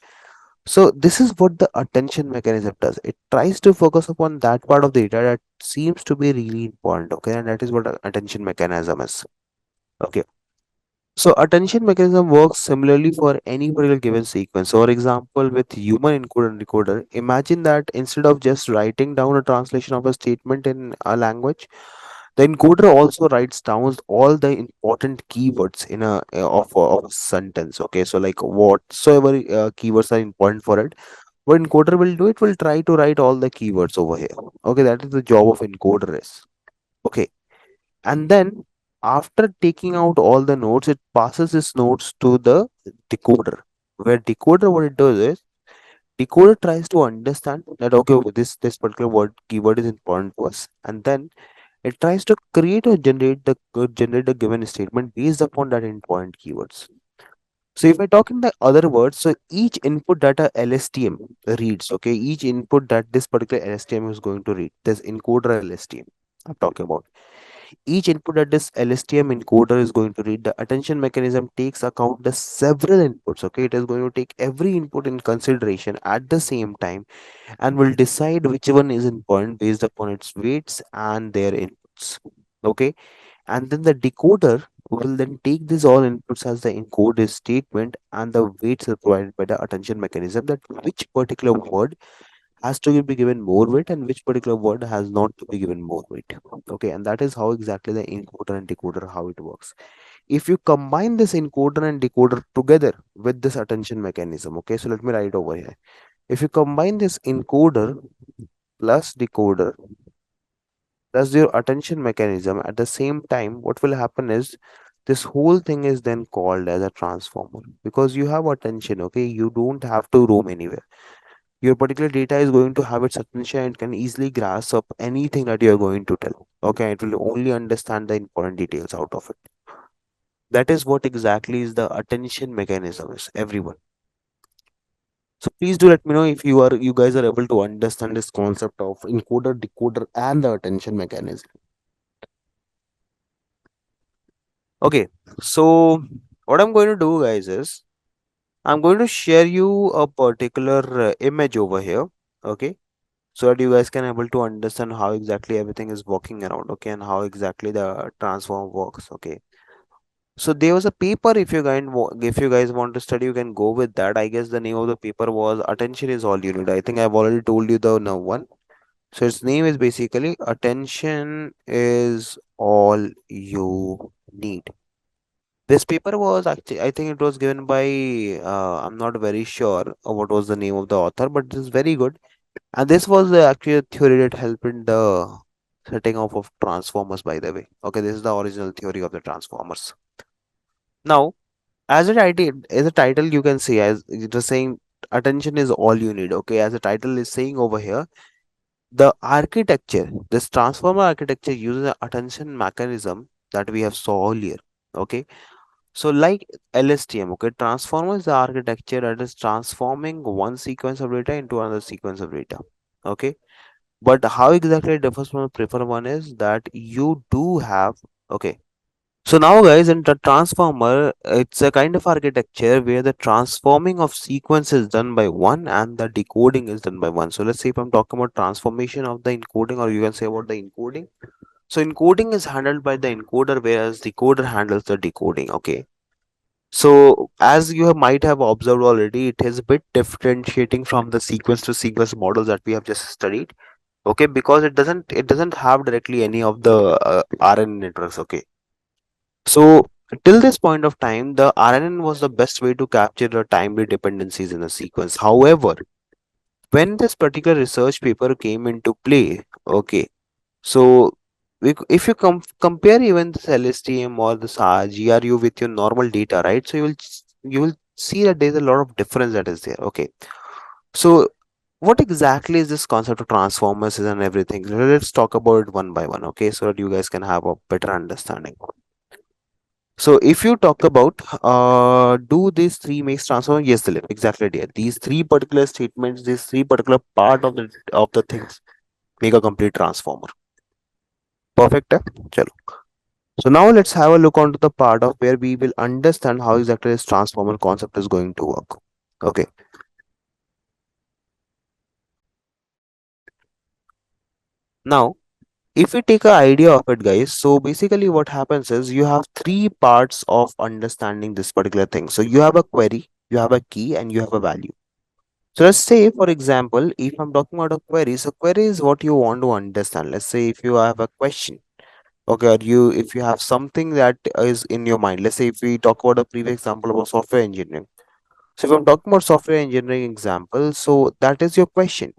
So this is what the attention mechanism does. It tries to focus upon that part of the data that seems to be really important. Okay, and that is what attention mechanism is. Okay. So attention mechanism works similarly for any particular given sequence. So for example, with human encoder and decoder, imagine that instead of just writing down a translation of a statement in a language, the encoder also writes down all the important keywords in of a sentence. Okay, so like whatsoever keywords are important for it, What encoder will do, it will try to write all the keywords over here. Okay, that is the job of encoder is. Okay, and then after taking out all the nodes, it passes its nodes to the decoder. Where decoder, what it does is, decoder tries to understand that okay, this particular word keyword is important to us, and then it tries to create or generate a given statement based upon that important keywords. So if I talk in the other words, so each input that a LSTM reads, okay, each input that this particular LSTM is going to read, this encoder LSTM I'm talking about, each input that this LSTM encoder is going to read, the attention mechanism takes account the several inputs. Okay, it is going to take every input in consideration at the same time and will decide which one is important based upon its weights and their inputs. Okay, and then the decoder will then take these all inputs as the encoded statement, and the weights are provided by the attention mechanism that which particular word has to be given more weight and which particular word has not to be given more weight. Okay, and that is how exactly the encoder and decoder how it works. If you combine this encoder and decoder together with this attention mechanism, okay, so let me write over here. If you combine this encoder plus decoder plus your attention mechanism at the same time, what will happen is this whole thing is then called as a transformer because you have attention. Okay, you don't have to roam anywhere. Your particular data is going to have its attention and can easily grasp up anything that you're going to tell. Okay, it will only understand the important details out of it. That is what exactly is the attention mechanism is, everyone. So please do let me know if you guys are able to understand this concept of encoder, decoder, and the attention mechanism. Okay, so what I'm going to do, guys, is I'm going to share you a particular image over here. Okay, so that you guys can able to understand how exactly everything is working around. Okay, and how exactly the transform works. Okay, so there was a paper. If you guys want to study, you can go with that. I guess the name of the paper was "Attention is All You Need." I think I've already told you the no one. So its name is basically "Attention is All You Need." This paper was actually, I think it was given by, I'm not very sure what was the name of the author, but this is very good. And this was actually a theory that helped in the setting off of transformers, by the way. Okay, this is the original theory of the transformers. Now, as a title, you can see as it is saying, attention is all you need. Okay, as the title is saying over here, the architecture, this transformer architecture uses an attention mechanism that we have saw earlier. Okay, so like LSTM, okay, transformer is the architecture that is transforming one sequence of data into another sequence of data. Okay, but how exactly it differs from the preferred one is that you do have, okay. So now guys, in the transformer, it's a kind of architecture where the transforming of sequence is done by one and the decoding is done by one. So let's say if I'm talking about transformation of the encoding, or you can say about the encoding. So encoding is handled by the encoder, whereas decoder handles the decoding. Okay. So as you might have observed already, it is a bit differentiating from the sequence to sequence models that we have just studied. Okay, because it doesn't have directly any of the RNN networks. Okay, so till this point of time, the RNN was the best way to capture the timely dependencies in a sequence. However, when this particular research paper came into play, okay, so if you compare even this LSTM or this GRU with your normal data, right? So you will see that there's a lot of difference that is there. Okay, so what exactly is this concept of transformers and everything? Let's talk about it one by one. Okay, so that you guys can have a better understanding. So if you talk about do these three makes transformer? Yes, Dilip, exactly, dear. These three particular statements, these three particular part of the things make a complete transformer. Perfect. Chalo. So now let's have a look onto the part of where we will understand how exactly this transformer concept is going to work. Okay. Now, if we take an idea of it, guys, so basically what happens is you have three parts of understanding this particular thing. So you have a query, you have a key, and you have a value. So let's say, for example, if I'm talking about a query, so query is what you want to understand. Let's say if you have a question, okay, or if you have something that is in your mind. Let's say if we talk about a previous example about software engineering. So if I'm talking about software engineering example, so that is your question.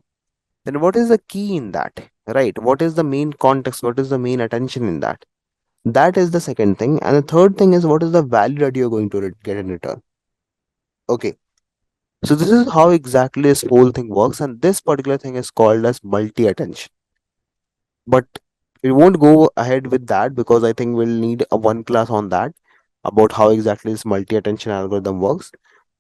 Then what is the key in that? Right? What is the main context? What is the main attention in that? That is the second thing. And the third thing is what is the value that you're going to get in return? Okay. So this is how exactly this whole thing works, and this particular thing is called as multi-attention. But we won't go ahead with that because I think we'll need a one class on that about how exactly this multi-attention algorithm works.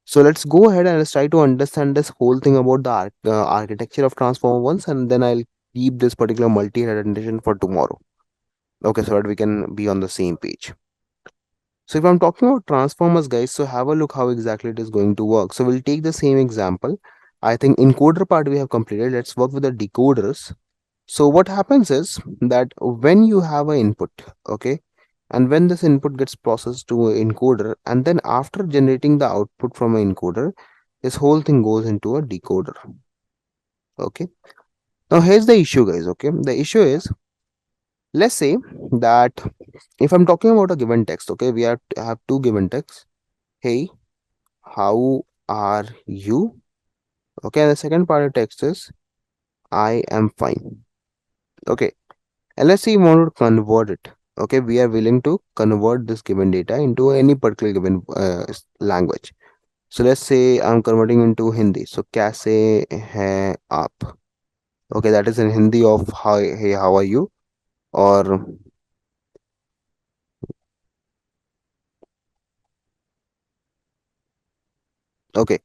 So let's go ahead and let's try to understand this whole thing about the architecture of transformer once, and then I'll keep this particular multi-attention for tomorrow. Okay, so that we can be on the same page. So if I'm talking about transformers, guys, so have a look how exactly it is going to work. So we'll take the same example. I think encoder part we have completed. Let's work with the decoders. So what happens is that when you have an input, okay, and when this input gets processed to an encoder, and then after generating the output from an encoder, this whole thing goes into a decoder. Okay. Now here's the issue, guys. Okay. The issue is, let's say that if I'm talking about a given text, okay, we have two given texts. Hey, how are you? Okay. And the second part of text is, I am fine. Okay. And let's say you want to convert it. Okay, we are willing to convert this given data into any particular given language. So let's say I'm converting into Hindi. So kaise hai aap? Okay, that is in Hindi of how, hey, how are you? Or okay,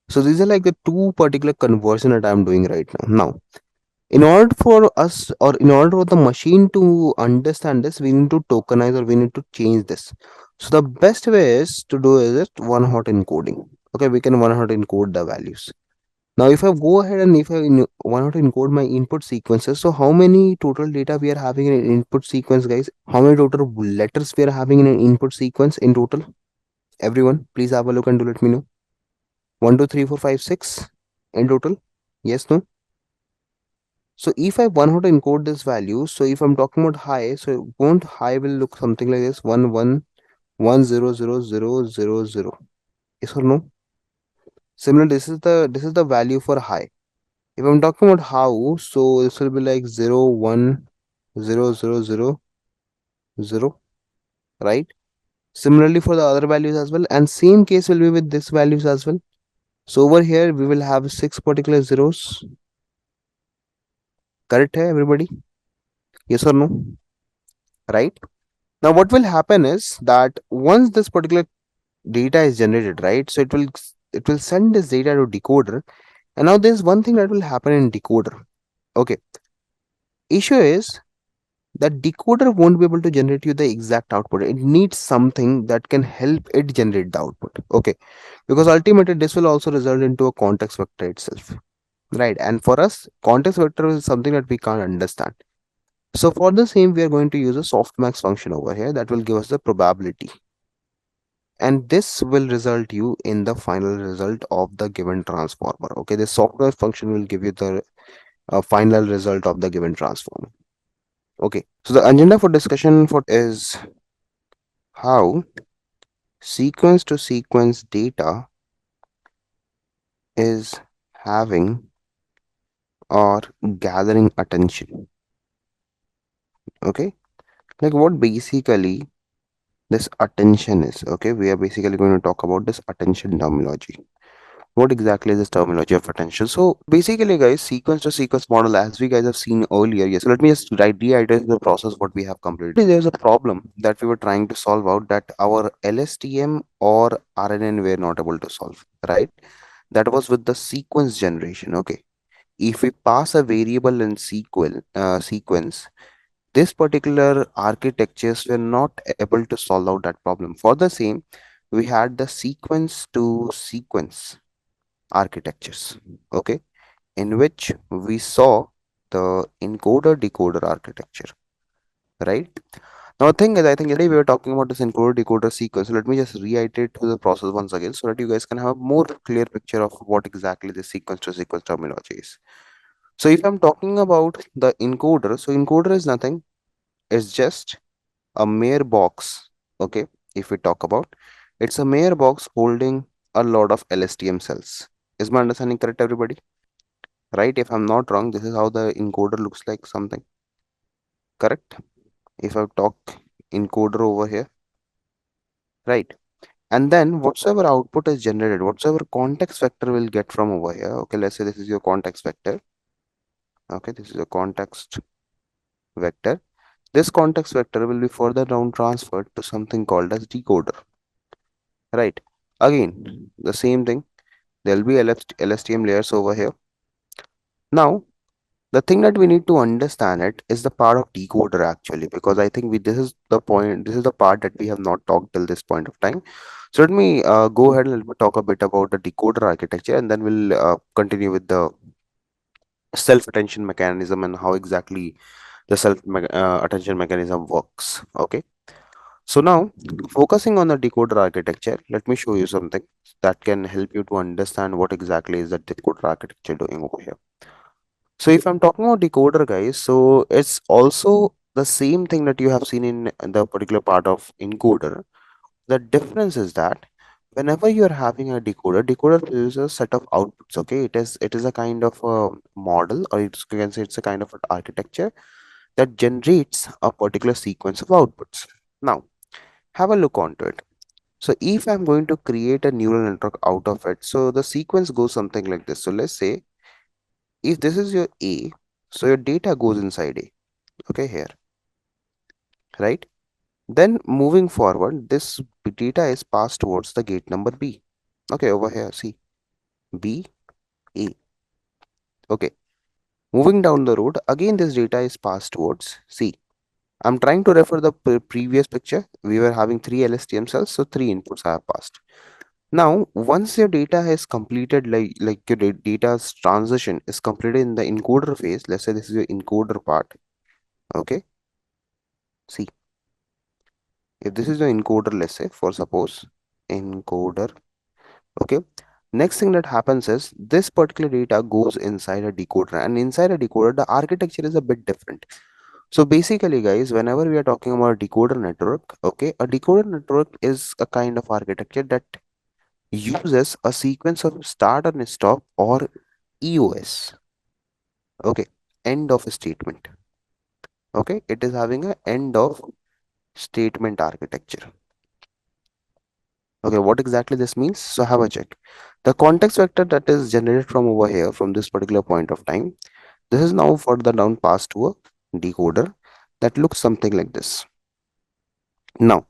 so these are like the two particular conversion that I'm doing right now. Now, in order for us or in order for the machine to understand this, we need to tokenize or we need to change this. So the best way is to do is it one hot encoding. Okay, we can one hot encode the values. Now, if I go ahead and if I want to encode my input sequences, so how many total data we are having in an input sequence, guys? How many total letters we are having in an input sequence in total? Everyone, please have a look and do let me know. 1, 2, 3, 4, 5, 6 in total. Yes, no? So if I want to encode this value, so if I'm talking about high, so won't high will look something like this: 1 1 1 0 0 0 0 0. Yes or no? Similar, this is the value for high. If I'm talking about how, so this will be like 0 1 0 0 0 0, right? Similarly for the other values as well, and same case will be with this values as well. So over here we will have six particular zeros. Correct hai everybody? Yes or no? Right? Now what will happen is that once this particular data is generated, right? So it will send this data to decoder. And now there's one thing that will happen in decoder. Okay. Issue is that decoder won't be able to generate you the exact output. It needs something that can help it generate the output. Okay. Because ultimately this will also result into a context vector itself. Right. And for us, context vector is something that we can't understand. So for the same, we are going to use a softmax function over here that will give us the probability. And this will result you in the final result of the given transformer. Okay, this software function will give you the final result of the given transformer. Okay, so the agenda for discussion for is how sequence to sequence data is having or gathering attention. Okay, like what basically this attention is. Okay, we are basically going to talk about this attention terminology. What exactly is this terminology of attention? So basically, guys, sequence to sequence model, as we guys have seen earlier. Yes, so let me just reiterate the process what we have completed. There's a problem that we were trying to solve out that our LSTM or RNN were not able to solve, right? That was with the sequence generation. Okay, if we pass a variable in sequence, this particular architectures were not able to solve out that problem. For the same, we had the sequence to sequence architectures, okay, in which we saw the encoder decoder architecture, right? Now thing is, I think yesterday we were talking about this encoder decoder sequence, so let me just reiterate to the process once again so that you guys can have a more clear picture of what exactly the sequence to sequence terminology is. So if I'm talking about the encoder, so encoder is nothing, it's just a mere box. Okay, if we talk about, it's a mere box holding a lot of LSTM cells. Is my understanding correct, everybody? Right? If I'm not wrong, this is how the encoder looks like, something. Correct? If I talk encoder over here, right? And then whatsoever output is generated, whatsoever context vector will get from over here. Okay, let's say this is your context vector. Okay, this is a context vector. This context vector will be further down transferred to something called as decoder. Right? Again, the same thing. There'll be LSTM layers over here. Now, the thing that we need to understand it is the part of decoder actually, because I think this is the point, this is the part that we have not talked till this point of time. So let me go ahead and let me talk a bit about the decoder architecture, and then we'll continue with the self attention mechanism and how exactly the attention mechanism works. Okay. So now, focusing on the decoder architecture, let me show you something that can help you to understand what exactly is the decoder architecture doing over here. So if I'm talking about decoder, guys, so it's also the same thing that you have seen in the particular part of encoder. The difference is that whenever you're having a decoder is a set of outputs. Okay, it is a kind of a model, or you can say it's a kind of an architecture that generates a particular sequence of outputs. Now, have a look onto it. So if I'm going to create a neural network out of it, so the sequence goes something like this. So let's say if this is your A, so your data goes inside A. Okay, here, right? Then moving forward, this data is passed towards the gate number B. Okay, over here, see, B, A. Okay, moving down the road, again this data is passed towards C. I'm trying to refer the previous picture. We were having three LSTM cells, so three inputs I have passed. Now, once your data has completed, like your data's transition is completed in the encoder phase, let's say this is your encoder part. Okay, see, if this is the encoder, let's say for suppose encoder. Okay, next thing that happens is this particular data goes inside a decoder, and inside a decoder the architecture is a bit different. So basically, guys, whenever we are talking about a decoder network, okay, a decoder network is a kind of architecture that uses a sequence of start and stop, or EOS. Okay, end of a statement. Okay, it is having a end of statement architecture. Okay, what exactly this means? So have a check. The context vector that is generated from over here, from this particular point of time, this is now further down passed to a decoder that looks something like this. Now,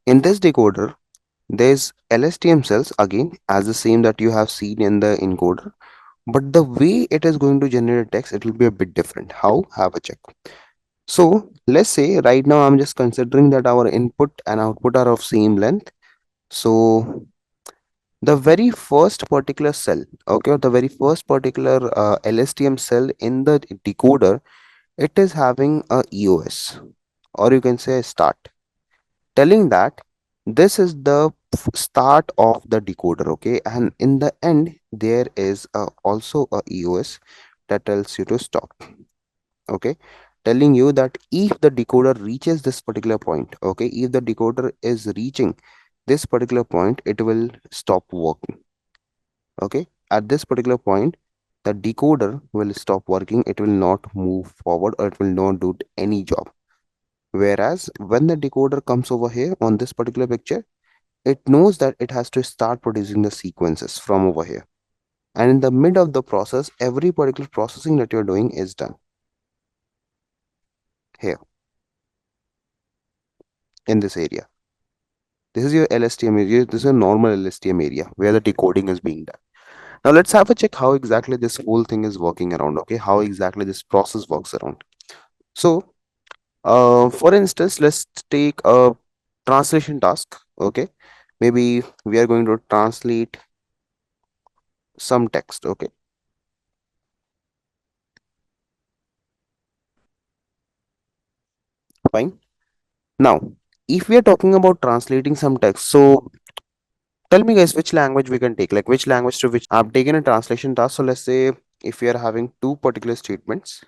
in this decoder, there's LSTM cells again as the same that you have seen in the encoder, but the way it is going to generate text, it will be a bit different. How? Have a check. So let's say right now I'm just considering that our input and output are of same length. So the very first particular cell, okay, or the very first particular LSTM cell in the decoder, it is having a EOS, or you can say a start, telling that this is the start of the decoder. Okay, and in the end there is also a EOS that tells you to stop. Okay, telling you that if the decoder reaches this particular point, okay, if the decoder is reaching this particular point, it will stop working. Okay, at this particular point the decoder will stop working, it will not move forward, or it will not do any job. Whereas when the decoder comes over here on this particular picture, it knows that it has to start producing the sequences from over here, and in the mid of the process every particular processing that you're doing is done here in this area. This is your LSTM area. This is a normal LSTM area where the decoding is being done. Now let's have a check how exactly this whole thing is working around. Okay, how exactly this process works around. So, for instance, let's take a translation task. Okay, maybe we are going to translate some text. Okay, fine. Now, if we are talking about translating some text, so tell me, guys, which language we can take, like which language to which. I've taken a translation task. So let's say if we are having two particular statements.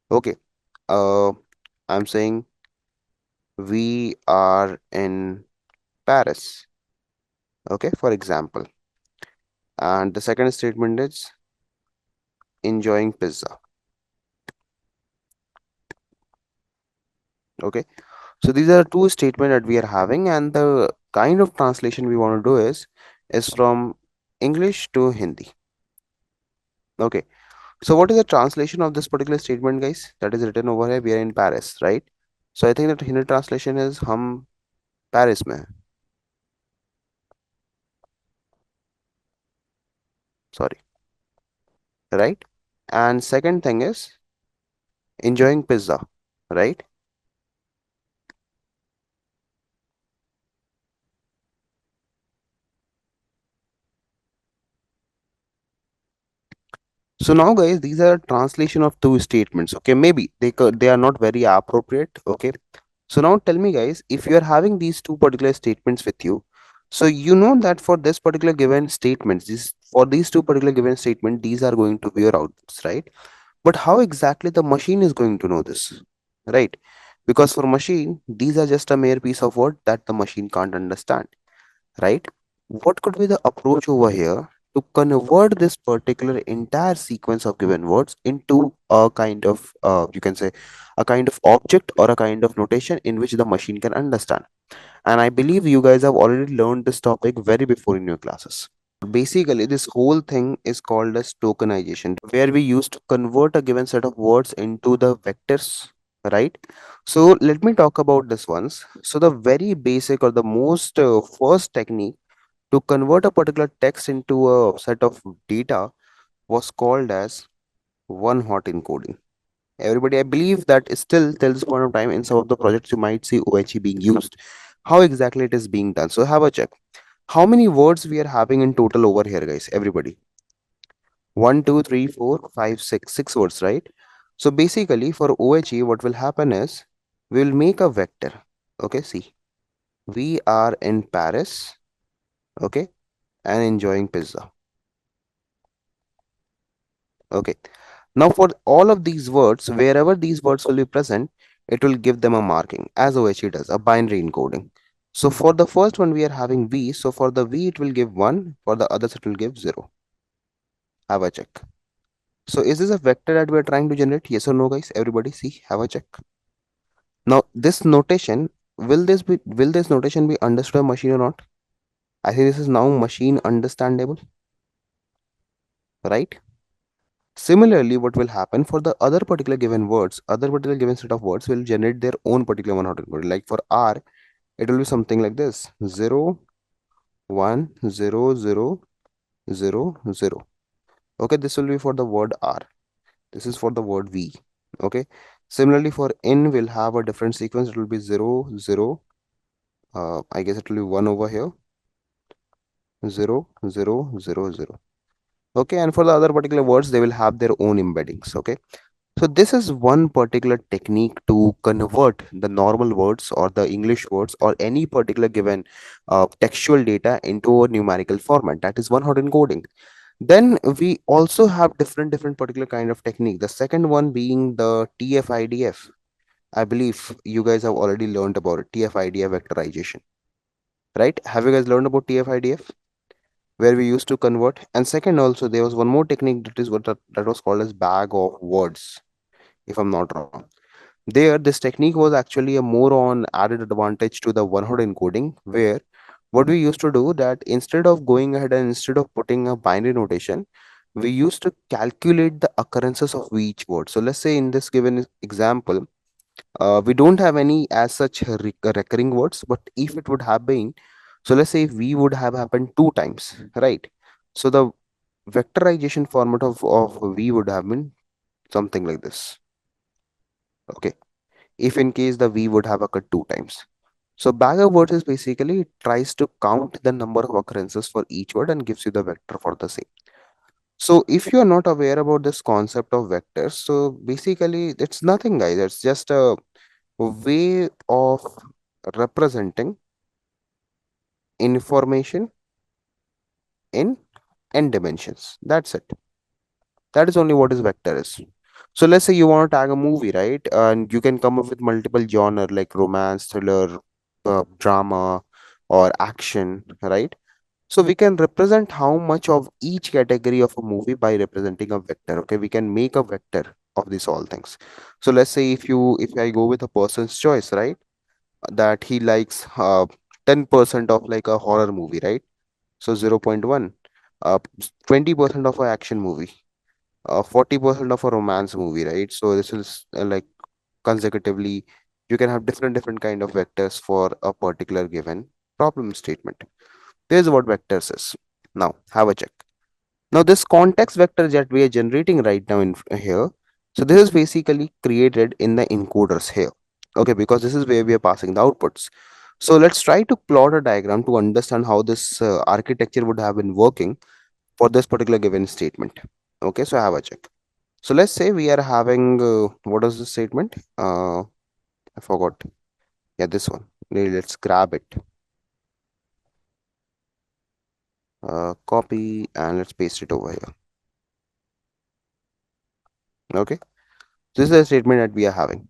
Okay, uh, I'm saying we are in Paris. Okay, for example. And the second statement is enjoying pizza. Okay. So these are two statements that we are having, and the kind of translation we want to do is from English to Hindi. Okay. So what is the translation of this particular statement, guys? That is written over here. We are in Paris, right? So I think that Hindi translation is hum Paris mein. Sorry, right? And second thing is enjoying pizza, right? So now, guys, these are translation of two statements. Okay, maybe they are not very appropriate. Okay, so now tell me, guys, if you are having these two particular statements with you, so you know that for this particular given statements, this for these two particular given statement, these are going to be your outputs, right? But how exactly the machine is going to know this, right? Because for machine, these are just a mere piece of word that the machine can't understand, right? What could be the approach over here to convert this particular entire sequence of given words into a kind of, you can say, a kind of object or a kind of notation in which the machine can understand? And I believe you guys have already learned this topic very before in your classes. Basically, this whole thing is called as tokenization, where we used to convert a given set of words into the vectors, right? So let me talk about this once. So the very basic or the most first technique to convert a particular text into a set of data was called as one hot encoding. Everybody, I believe that is still till this point of time in some of the projects you might see OHE being used. How exactly it is being done? So have a check. How many words we are having in total over here, guys? Everybody. One, two, three, four, five, six. Six words, right? So basically for OHE, what will happen is we will make a vector. Okay, see. We are in Paris, okay, and enjoying pizza. Okay. Now, for all of these words, wherever these words will be present, it will give them a marking, as OHE does, a binary encoding. So for the first one, we are having V. So for the V, it will give 1. For the others, it will give 0. Have a check. So is this a vector that we are trying to generate? Yes or no, guys? Everybody see, have a check. Now, this notation, will this notation be understood by machine or not? I think this is now machine understandable, right? Similarly, what will happen for the other particular given words, other particular given set of words will generate their own particular one hot encoding. Like for R, it will be something like this: 0, 1, 0, 0, 0, 0. Okay, this will be for the word R. This is for the word V. Okay. Similarly, for N, we'll have a different sequence. It will be 0, 0. I guess it will be 1 over here. 0, 0, 0, 0. Okay, and for the other particular words, they will have their own embeddings. Okay. So this is one particular technique to convert the normal words or the English words or any particular given textual data into a numerical format. That is one hot encoding. Then we also have different particular kind of technique. The second one being the TF-IDF. I believe you guys have already learned about it, TF-IDF vectorization, right? Have you guys learned about TF-IDF? Where we used to convert. And second, also there was one more technique that is that was called as bag of words, if I'm not wrong. There, this technique was actually a more on added advantage to the one hot encoding, where what we used to do that instead of going ahead and instead of putting a binary notation, we used to calculate the occurrences of each word. So let's say in this given example, we don't have any as such recurring words, but if it would have been, so let's say if we would have happened two times, right? So the vectorization format of v would have been something like this. Okay, if in case the v would have occurred two times. So bag of words is basically it tries to count the number of occurrences for each word and gives you the vector for the same. So if you are not aware about this concept of vectors, so basically it's nothing, guys. It's just a way of representing information in n dimensions. That's it. That is only what is vector is. So let's say you want to tag a movie, right? And you can come up with multiple genre like romance, thriller, drama, or action, right? So we can represent how much of each category of a movie by representing a vector. Okay, we can make a vector of these all things. So let's say if I go with a person's choice, right, that he likes 10% of like a horror movie, right? So 0.1, 20% of a action movie, 40% of a romance movie, right? So this is like consecutively you can have different kind of vectors for a particular given problem statement. Here's what vectors is. Now have a check. Now this context vector that we are generating right now in here, so this is basically created in the encoders here. Okay, because this is where we are passing the outputs. So let's try to plot a diagram to understand how this architecture would have been working for this particular given statement. Okay, so have a check. So let's say we are having what is the statement? I forgot. Yeah, this one. Let's grab it. Copy and let's paste it over here. Okay, this is the statement that we are having.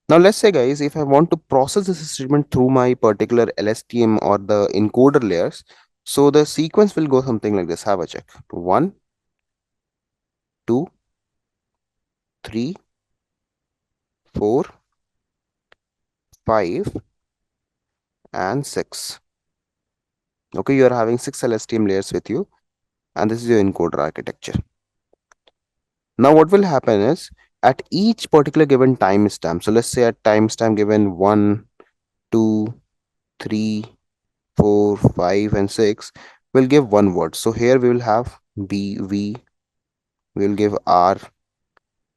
Now let's say guys, if I want to process this statement through my particular LSTM or the encoder layers, so the sequence will go something like this. Have a check. 1, 2, 3, 4, 5, and 6. Okay, you are having 6 LSTM layers with you, and this is your encoder architecture. Now what will happen is at each particular given timestamp, so let's say at timestamp given 1, 2, 3, 4, 5, and 6, we'll give one word. So here we will have BV, we'll give R,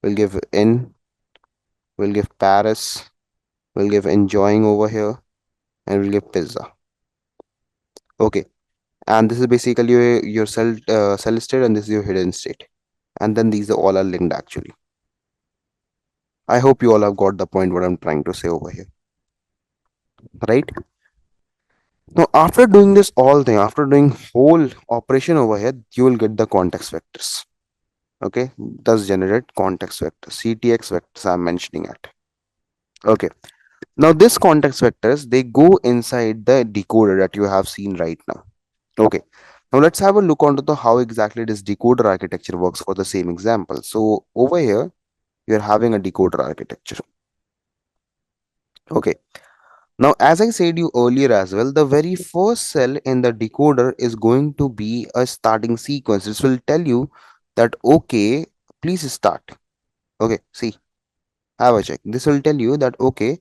we'll give in, we'll give Paris, we'll give enjoying over here, and we'll give pizza. Okay, and this is basically your cell state, and this is your hidden state. And then these are all are linked actually. I hope you all have got the point what I'm trying to say over here, right? Now, after doing this all thing, after doing whole operation over here, you will get the context vectors. Okay, thus generate context vectors, CTX vectors I'm mentioning at. Okay, now this context vectors, they go inside the decoder that you have seen right now. Okay, now let's have a look onto the how exactly this decoder architecture works for the same example. So over here, you're having a decoder architecture. Okay, now as I said you earlier as well, the very first cell in the decoder is going to be a starting sequence. This will tell you that okay, please start. Okay, see, have a check. This will tell you that okay,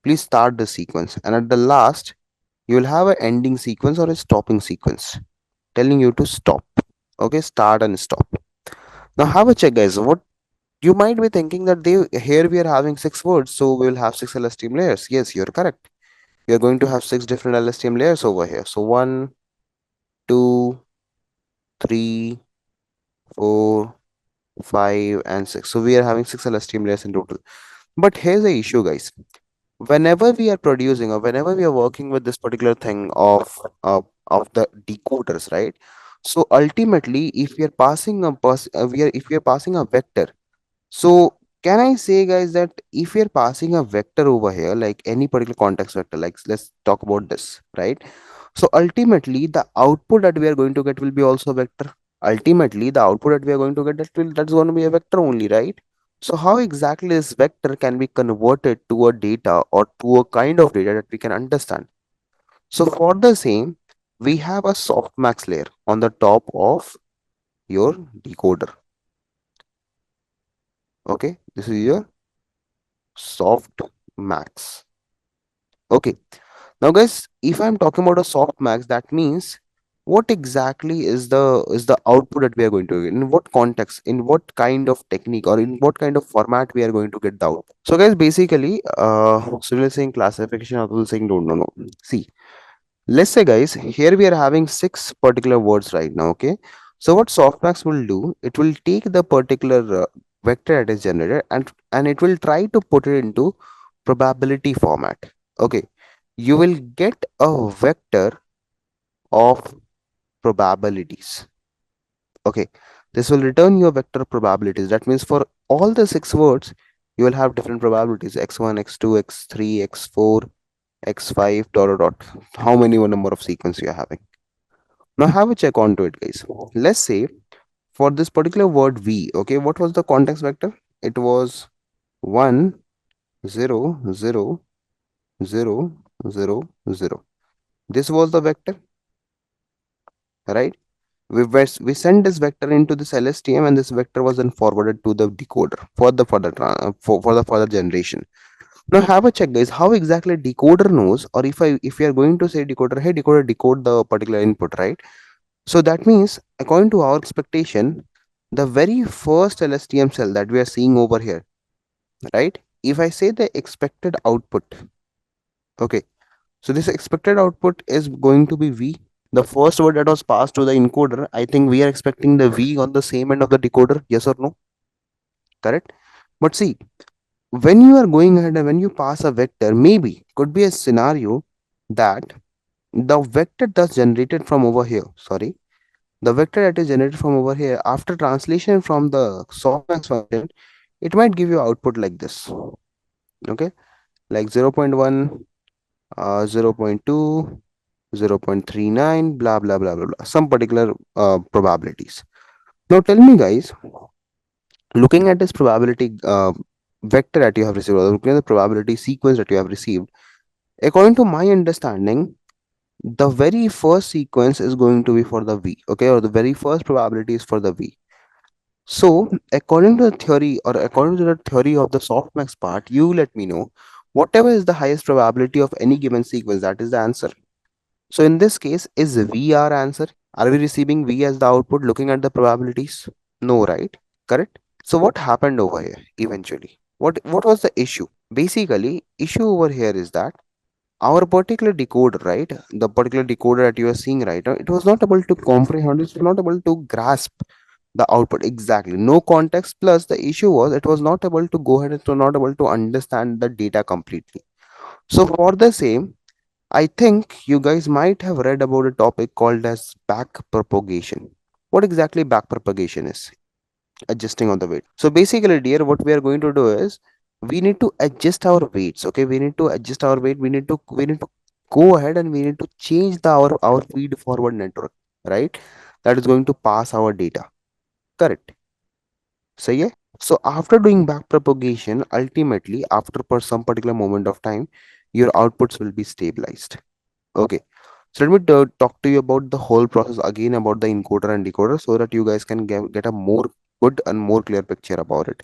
please start the sequence, and at the last you will have an ending sequence or a stopping sequence telling you to stop. Okay, start and stop. Now have a check, guys. What you might be thinking that they here we are having 6 words, so we will have 6 LSTM layers. Yes, you're correct. We are going to have 6 different LSTM layers over here. So 1, 2, 3, 4, 5, and 6. So we are having 6 LSTM layers in total. But here's the issue, guys. Whenever we are producing or whenever we are working with this particular thing of the decoders, right? So ultimately, if we are passing a if we are passing a vector, so can I say, guys, that if we are passing a vector over here, like any particular context vector, like let's talk about this, right? So ultimately, the output that we are going to get will be also a vector. Ultimately, the output that we are going to get that's going to be a vector only, right? So how exactly this vector can be converted to a data or to a kind of data that we can understand? So for the same, we have a softmax layer on the top of your decoder. Okay, this is your softmax. Okay, now guys, if I'm talking about a softmax, that means what exactly is the output that we are going to get, in what context, in what kind of technique, or in what kind of format we are going to get the output. So guys, basically, Sunil saying classification, Atul saying don't know. No. See, let's say guys, here we are having 6 particular words right now. Okay, so what softmax will do, it will take the particular vector that is generated, and it will try to put it into probability format. Okay, you will get a vector of probabilities. Okay, this will return you a vector of probabilities. That means for all the 6 words, you will have different probabilities: x1, x2, x3, x4, x5, dot dot dot. How many number of sequence you are having? Now have a check onto it, guys. Let's say for this particular word v, okay, what was the context vector? It was 1 0 0 0 0 0. This was the vector, right? We sent this vector into this LSTM, and this vector was then forwarded to the decoder for the for the further generation. Now have a check, guys, how exactly decoder knows, or if we are going to say decoder, hey decoder, decode the particular input, right? So that means, according to our expectation, the very first LSTM cell that we are seeing over here, right? If I say the expected output, okay, so this expected output is going to be V. The first word that was passed to the encoder, I think we are expecting the V on the same end of the decoder, yes or no? Correct? But see, when you are going ahead and when you pass a vector, maybe could be a scenario that the vector that's generated from over here, sorry, the vector that is generated from over here, after translation from the softmax function, it might give you output like this, okay, like 0.1, 0.2, 0.39, blah blah blah blah blah, some particular probabilities. Now tell me, guys, looking at this probability vector that you have received, or looking at the probability sequence that you have received, according to my understanding, the very first sequence is going to be for the V, okay, or the very first probability is for the V. So, according to the theory, or according to the theory of the softmax part, you let me know whatever is the highest probability of any given sequence, that is the answer. So, in this case, is V our answer? Are we receiving V as the output looking at the probabilities? No, right? Correct? So, what happened over here eventually? What was the issue? Basically, issue over here is that our particular decoder, right? The particular decoder that you are seeing right now, it was not able to comprehend, it was not able to grasp the output exactly. No context, plus the issue was it was not able to go ahead, it was not able to understand the data completely. So for the same, I think you guys might have read about a topic called as back propagation. What exactly back propagation is? Adjusting on the weight. So basically, dear, what we are going to do is we need to adjust our weights. Okay, we need to adjust our weight. We need to go ahead and we need to change the our feed forward network, right? That is going to pass our data. Correct. So yeah. So after doing back propagation, ultimately after per some particular moment of time, your outputs will be stabilized. Okay. So let me talk to you about the whole process again about the encoder and decoder so that you guys can get a more good and more clear picture about it.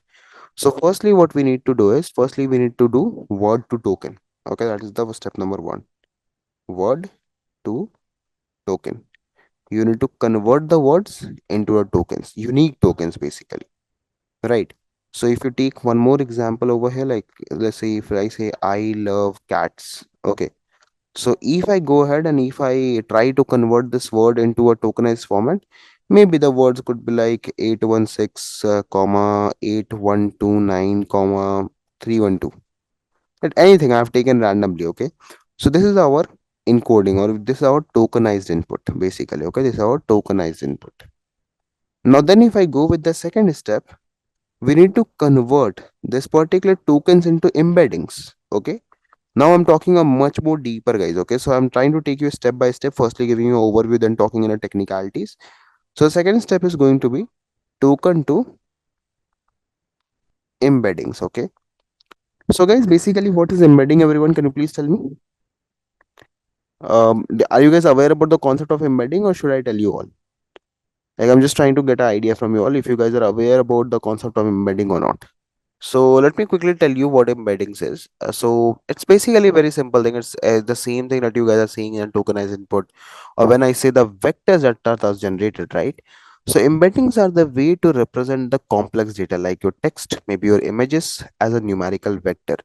So firstly, what we need to do is firstly we need to do word to token. Okay, that is the step number one. Word to token. You need to convert the words into a tokens, unique tokens basically. Right. So if you take one more example over here, like let's say if I say I love cats. Okay. So if I go ahead and if I try to convert this word into a tokenized format, maybe the words could be like 816, comma 8129, comma 312. That anything I have taken randomly. Okay. So this is our encoding, or this is our tokenized input basically. Okay. This is our tokenized input. Now then if I go with the second step, we need to convert this particular tokens into embeddings. Okay. Now I'm talking a much more deeper, guys. Okay, so I'm trying to take you step by step, firstly giving you an overview, then talking in a technicalities. So the second step is going to be token to embeddings. Okay, so guys, basically what is embedding, everyone, can you please tell me? Are you guys aware about the concept of embedding, or should I tell you all? Like, I'm just trying to get an idea from you all if you guys are aware about the concept of embedding or not. So let me quickly tell you what embeddings is. So it's basically a very simple thing. It's the same thing that you guys are seeing in tokenized input, or when I say the vectors that are thus generated, right? So embeddings are the way to represent the complex data, like your text, maybe your images, as a numerical vector.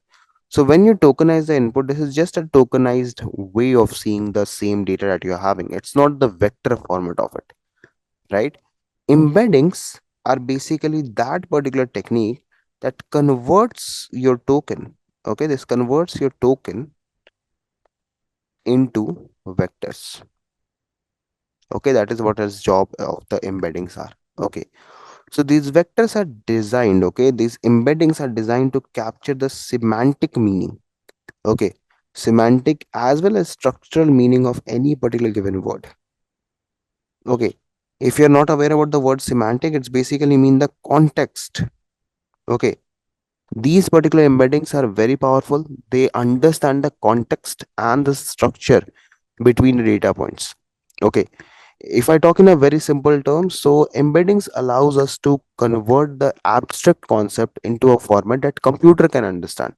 So when you tokenize the input, this is just a tokenized way of seeing the same data that you're having. It's not the vector format of it, right? Embeddings are basically that particular technique that converts your token. Okay, this converts your token into vectors. Okay, that is what its job of the embeddings are. Okay, so these vectors are designed, okay, these embeddings are designed to capture the semantic meaning. Okay, semantic as well as structural meaning of any particular given word. Okay. If you're not aware about the word semantic, it's basically mean the context. Okay. These particular embeddings are very powerful. They understand the context and the structure between the data points. Okay. If I talk in a very simple term, so embeddings allows us to convert the abstract concept into a format that computer can understand.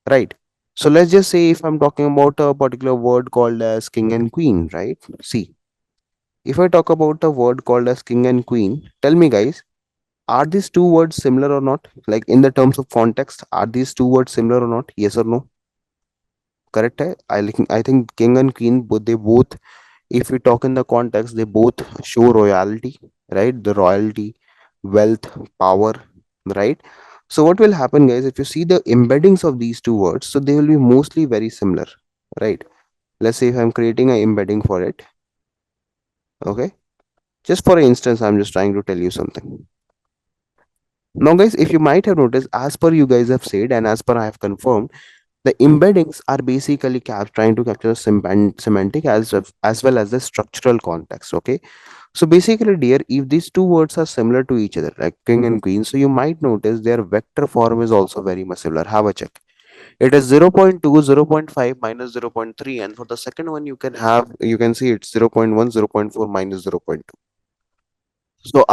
Right. So let's just say if I'm talking about a particular word called as king and queen, right? See, if I talk about a word called as king and queen, tell me guys, are these two words similar or not? Like in the terms of context, are these two words similar or not? Yes or no? Correct? Hai? I think king and queen, both they both, if we talk in the context, they both show royalty, right? The royalty, wealth, power, right? So what will happen, guys, if you see the embeddings of these two words, so they will be mostly very similar, right? Let's say if I'm creating an embedding for it, okay? Just for instance, I'm just trying to tell you something. Now, guys, if you might have noticed, as per you guys have said, and as per I have confirmed, the embeddings are basically trying to capture the semantic as well as the structural context. Okay, so basically, dear, if these two words are similar to each other, like king and queen, so you might notice their vector form is also very much similar. Have a check. It is 0.2, 0.5 minus 0.3, and for the second one, you can see it's 0.1, 0.4 minus 0.2. So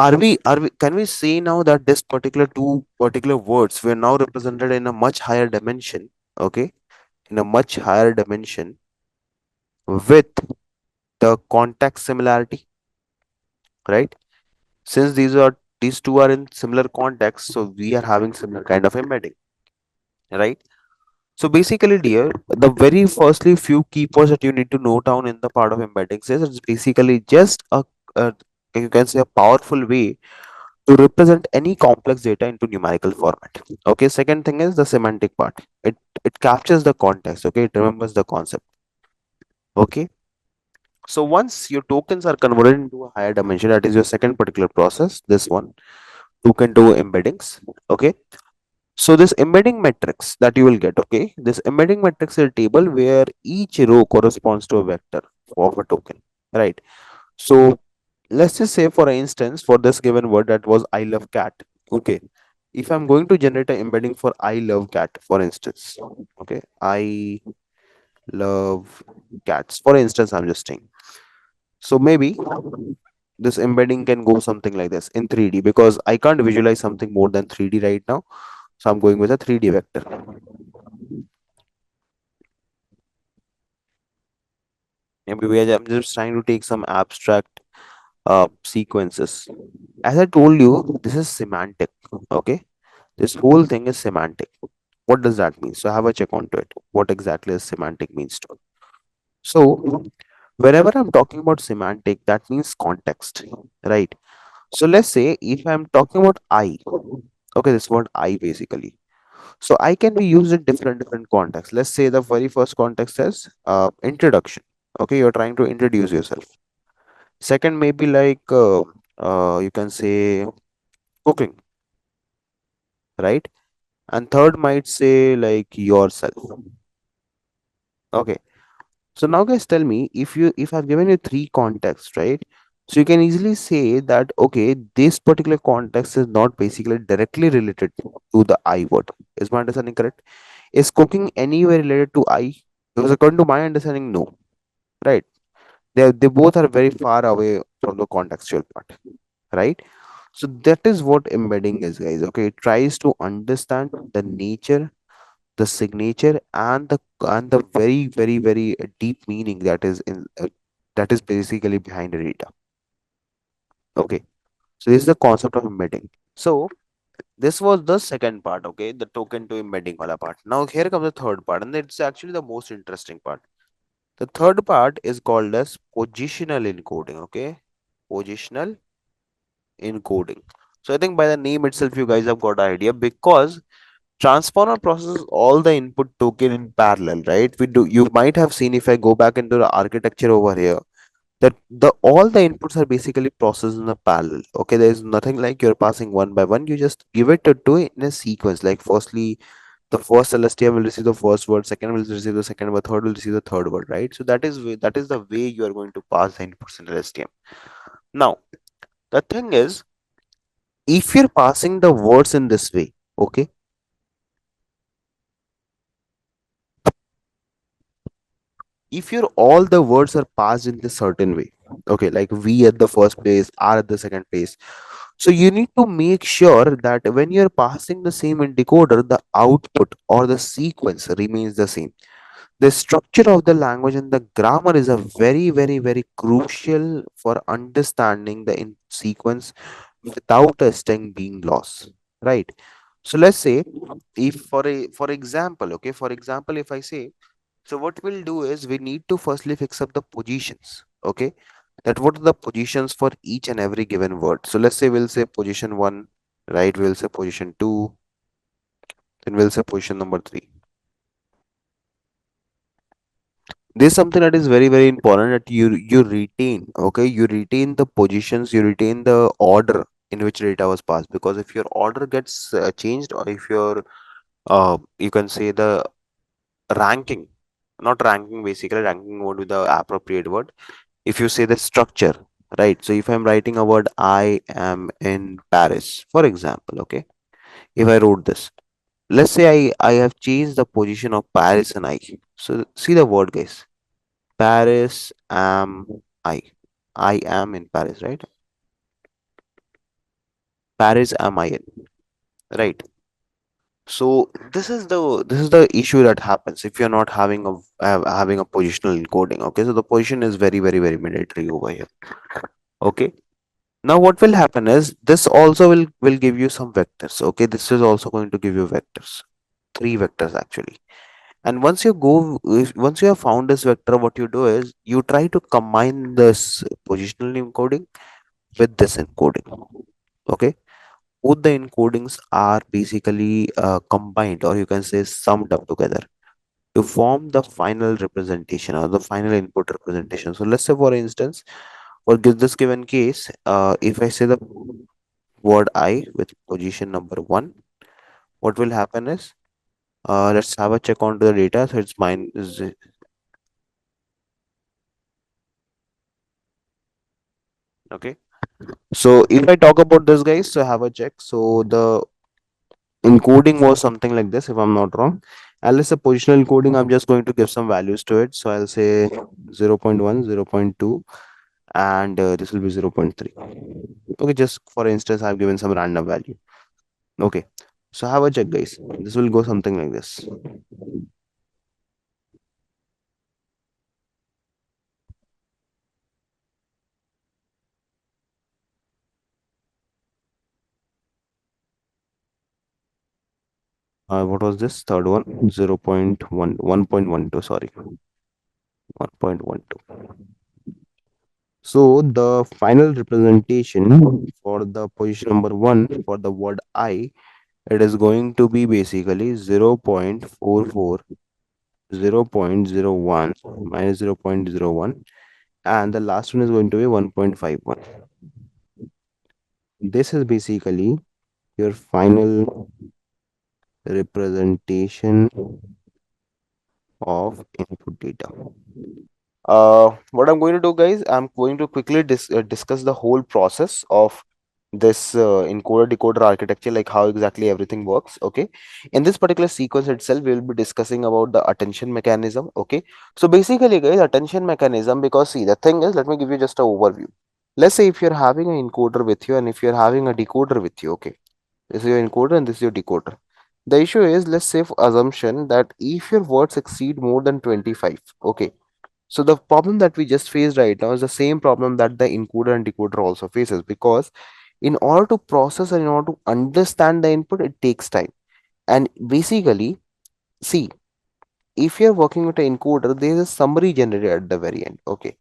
can we say now that this particular two particular words were now represented in a much higher dimension, okay? In a much higher dimension with the context similarity, right? Since these two are in similar context, so we are having similar kind of embedding, right? So basically, dear, the very firstly few keywords that you need to note down in the part of embeddings is it's basically just a you can say a powerful way to represent any complex data into numerical format. Okay, second thing is the semantic part. It captures the context, okay, it remembers the concept. Okay, so once your tokens are converted into a higher dimension, that is your second particular process, this one, token to embeddings. Okay, so this embedding matrix that you will get, okay, this embedding matrix is a table where each row corresponds to a vector of a token, right? So let's just say for instance, for this given word that was I love cat. Okay, if I'm going to generate an embedding for I love cat, for instance, okay, I love cats, for instance, I'm just saying. So maybe this embedding can go something like this in 3D because I can't visualize something more than 3D right now. So I'm going with a 3D vector. Maybe I'm just trying to take some abstract sequences. As I told you, this is semantic. Okay, this whole thing is semantic. What does that mean? So have a check onto it. What exactly is semantic means to? So whenever I'm talking about semantic, that means context, right? So let's say if I'm talking about I, okay, this word I basically. So I can be used in different contexts. Let's say the very first context is introduction. Okay, you're trying to introduce yourself. Second may be like you can say cooking, right? And third might say like yourself. Okay. So now guys tell me if I've given you three contexts, right? So you can easily say that okay, this particular context is not basically directly related to the I word. Is my understanding correct? Is cooking anywhere related to I? Because according to my understanding, no. Right? They both are very far away from the contextual part, right? So that is what embedding is, guys. Okay, it tries to understand the nature, the signature, and the very deep meaning that is in that is basically behind the data. Okay, so this is the concept of embedding. So this was the second part. Okay, the token to embedding wala part. Now here comes the third part, and it's actually the most interesting part. The third part is called as positional encoding. Okay, positional encoding. So I think by the name itself, you guys have got an idea because transformer processes all the input token in parallel, right? We do. You might have seen if I go back into the architecture over here that the all the inputs are basically processed in a parallel. Okay, there is nothing like you're passing one by one. You just give it to it in a sequence. Like firstly, the first LSTM will receive the first word, second will receive the second word, third will receive the third word, right? So that is that is the way you are going to pass the inputs in LSTM. Now, the thing is, if you're passing the words in this way, okay, if your all the words are passed in this certain way, okay, like we at the first place, R at the second place, so you need to make sure that when you're passing the same in decoder, the output or the sequence remains the same. The structure of the language and the grammar is a very, very, very crucial for understanding the in sequence without a string being lost, right? So let's say, if for example, okay, for example, if I say, so what we'll do is we need to firstly fix up the positions, okay, that what are the positions for each and every given word. So let's say we'll say position 1, right, we'll say position 2, then we'll say position number 3. This is something that is very, very important, that you retain, okay, you retain the positions, you retain the order in which data was passed, because if your order gets changed, or if your you can say the ranking, not ranking, basically ranking would be the appropriate word. If you say the structure, right, so if I'm writing a word, I am in Paris, for example, okay, if I wrote this, let's say I have changed the position of Paris and I. So see the word, guys. Paris am I. I am in Paris, right? Paris am I in, right? So this is the issue that happens if you're not having having a positional encoding. Okay, so the position is very, very, very mandatory over here. Okay. Now what will happen is this also will give you some vectors. Okay, this is also going to give you vectors, three vectors actually. And once you have found this vector, what you do is you try to combine this positional encoding with this encoding. Okay, both the encodings are basically combined, or you can say summed up together to form the final representation or the final input representation. So let's say, for instance, for this given case, if I say the word I with position number 1, what will happen is, let's have a check onto the data. So it's mine is okay. So if I talk about this, guys, so have a check. So the encoding was something like this, if I'm not wrong. And let's say positional encoding, I'm just going to give some values to it. So I'll say 0.1, 0.2, and this will be 0.3. Okay, just for instance, I've given some random value. Okay, so have a check, guys. This will go something like this. What was this third one? 0.1, 1.12, sorry, 1.12. So the final representation for the position number 1 for the word I, it is going to be basically 0.44, 0.01 minus 0.01, and the last one is going to be 1.51. This is basically your final representation of input data. What I'm going to do, guys, I'm going to quickly discuss the whole process of this encoder decoder architecture, like how exactly everything works. Okay, in this particular sequence itself, we will be discussing about the attention mechanism. Okay, so basically, guys, attention mechanism, because see, the thing is, let me give you just an overview. Let's say if you're having an encoder with you and if you're having a decoder with you, okay, this is your encoder and this is your decoder. The issue is, let's say for assumption that if your words exceed more than 25, okay, so the problem that we just faced right now is the same problem that the encoder and decoder also faces, because in order to process and in order to understand the input, it takes time. And basically, see, if you're working with an encoder, there is a summary generated at the very end. Okay.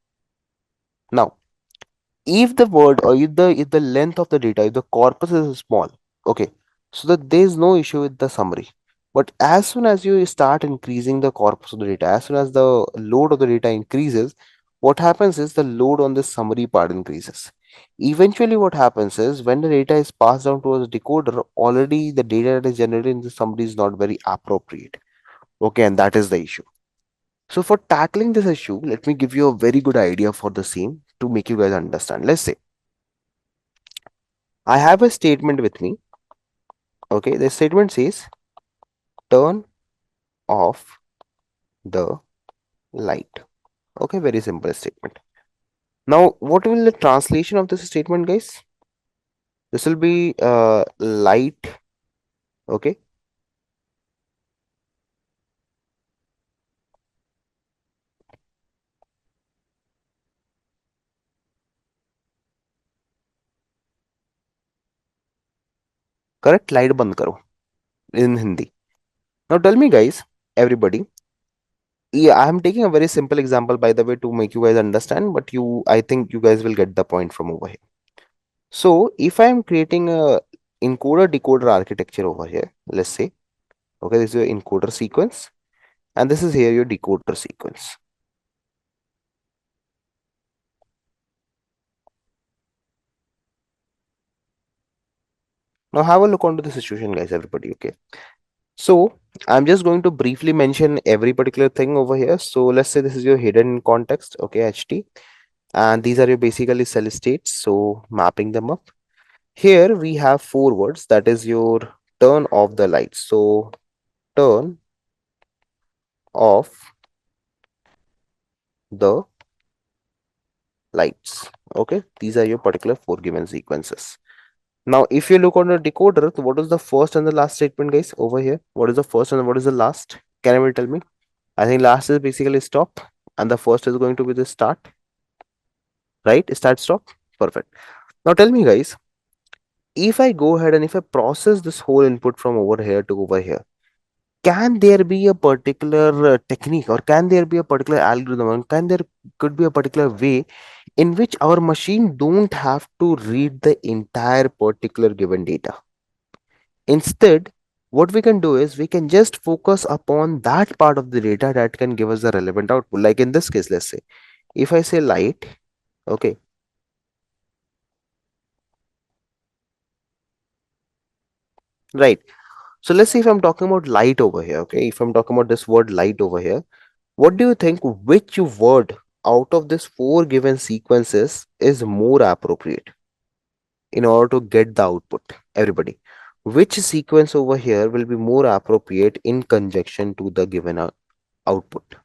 Now, if the word or if the length of the data, if the corpus is small, okay, so that there is no issue with the summary. But as soon as you start increasing the corpus of the data, as soon as the load of the data increases, what happens is the load on the summary part increases. Eventually what happens is when the data is passed down towards decoder, already the data that is generated in the summary is not very appropriate. Okay, and that is the issue. So for tackling this issue, let me give you a very good idea for the same to make you guys understand. Let's say, I have a statement with me. Okay, the statement says turn off the light. Okay, very simple statement. Now, what will the translation of this statement, guys? This will be light. Okay, correct. Light band karo in Hindi. Now, tell me, guys, everybody. Yeah, I am taking a very simple example, by the way, to make you guys understand. But I think you guys will get the point from over here. So, if I am creating a encoder decoder architecture over here, let's say, okay, this is your encoder sequence, and this is here your decoder sequence. Now, have a look onto the situation, guys, everybody. Okay. So I'm just going to briefly mention every particular thing over here. So let's say this is your hidden context, okay, HT, and these are your basically cell states. So mapping them up. Here we have four words, that is your turn off the lights. So turn off the lights. Okay, these are your particular four given sequences. Now, if you look on the decoder, so what is the first and the last statement, guys, over here? What is the first and what is the last? Can you tell me? I think last is basically stop, and the first is going to be the start, right? Start, stop. Perfect. Now tell me, guys, if I go ahead and if I process this whole input from over here to over here, can there be a particular technique, or can there be a particular algorithm, and can there could be a particular way in which our machine don't have to read the entire particular given data? Instead, what we can do is we can just focus upon that part of the data that can give us the relevant output. Like in this case, let's say if I say light, okay, right. So let's see if I'm talking about light over here, okay? If I'm talking about this word light over here, what do you think which word out of this four given sequences is more appropriate in order to get the output? Everybody, which sequence over here will be more appropriate in conjunction to the given output?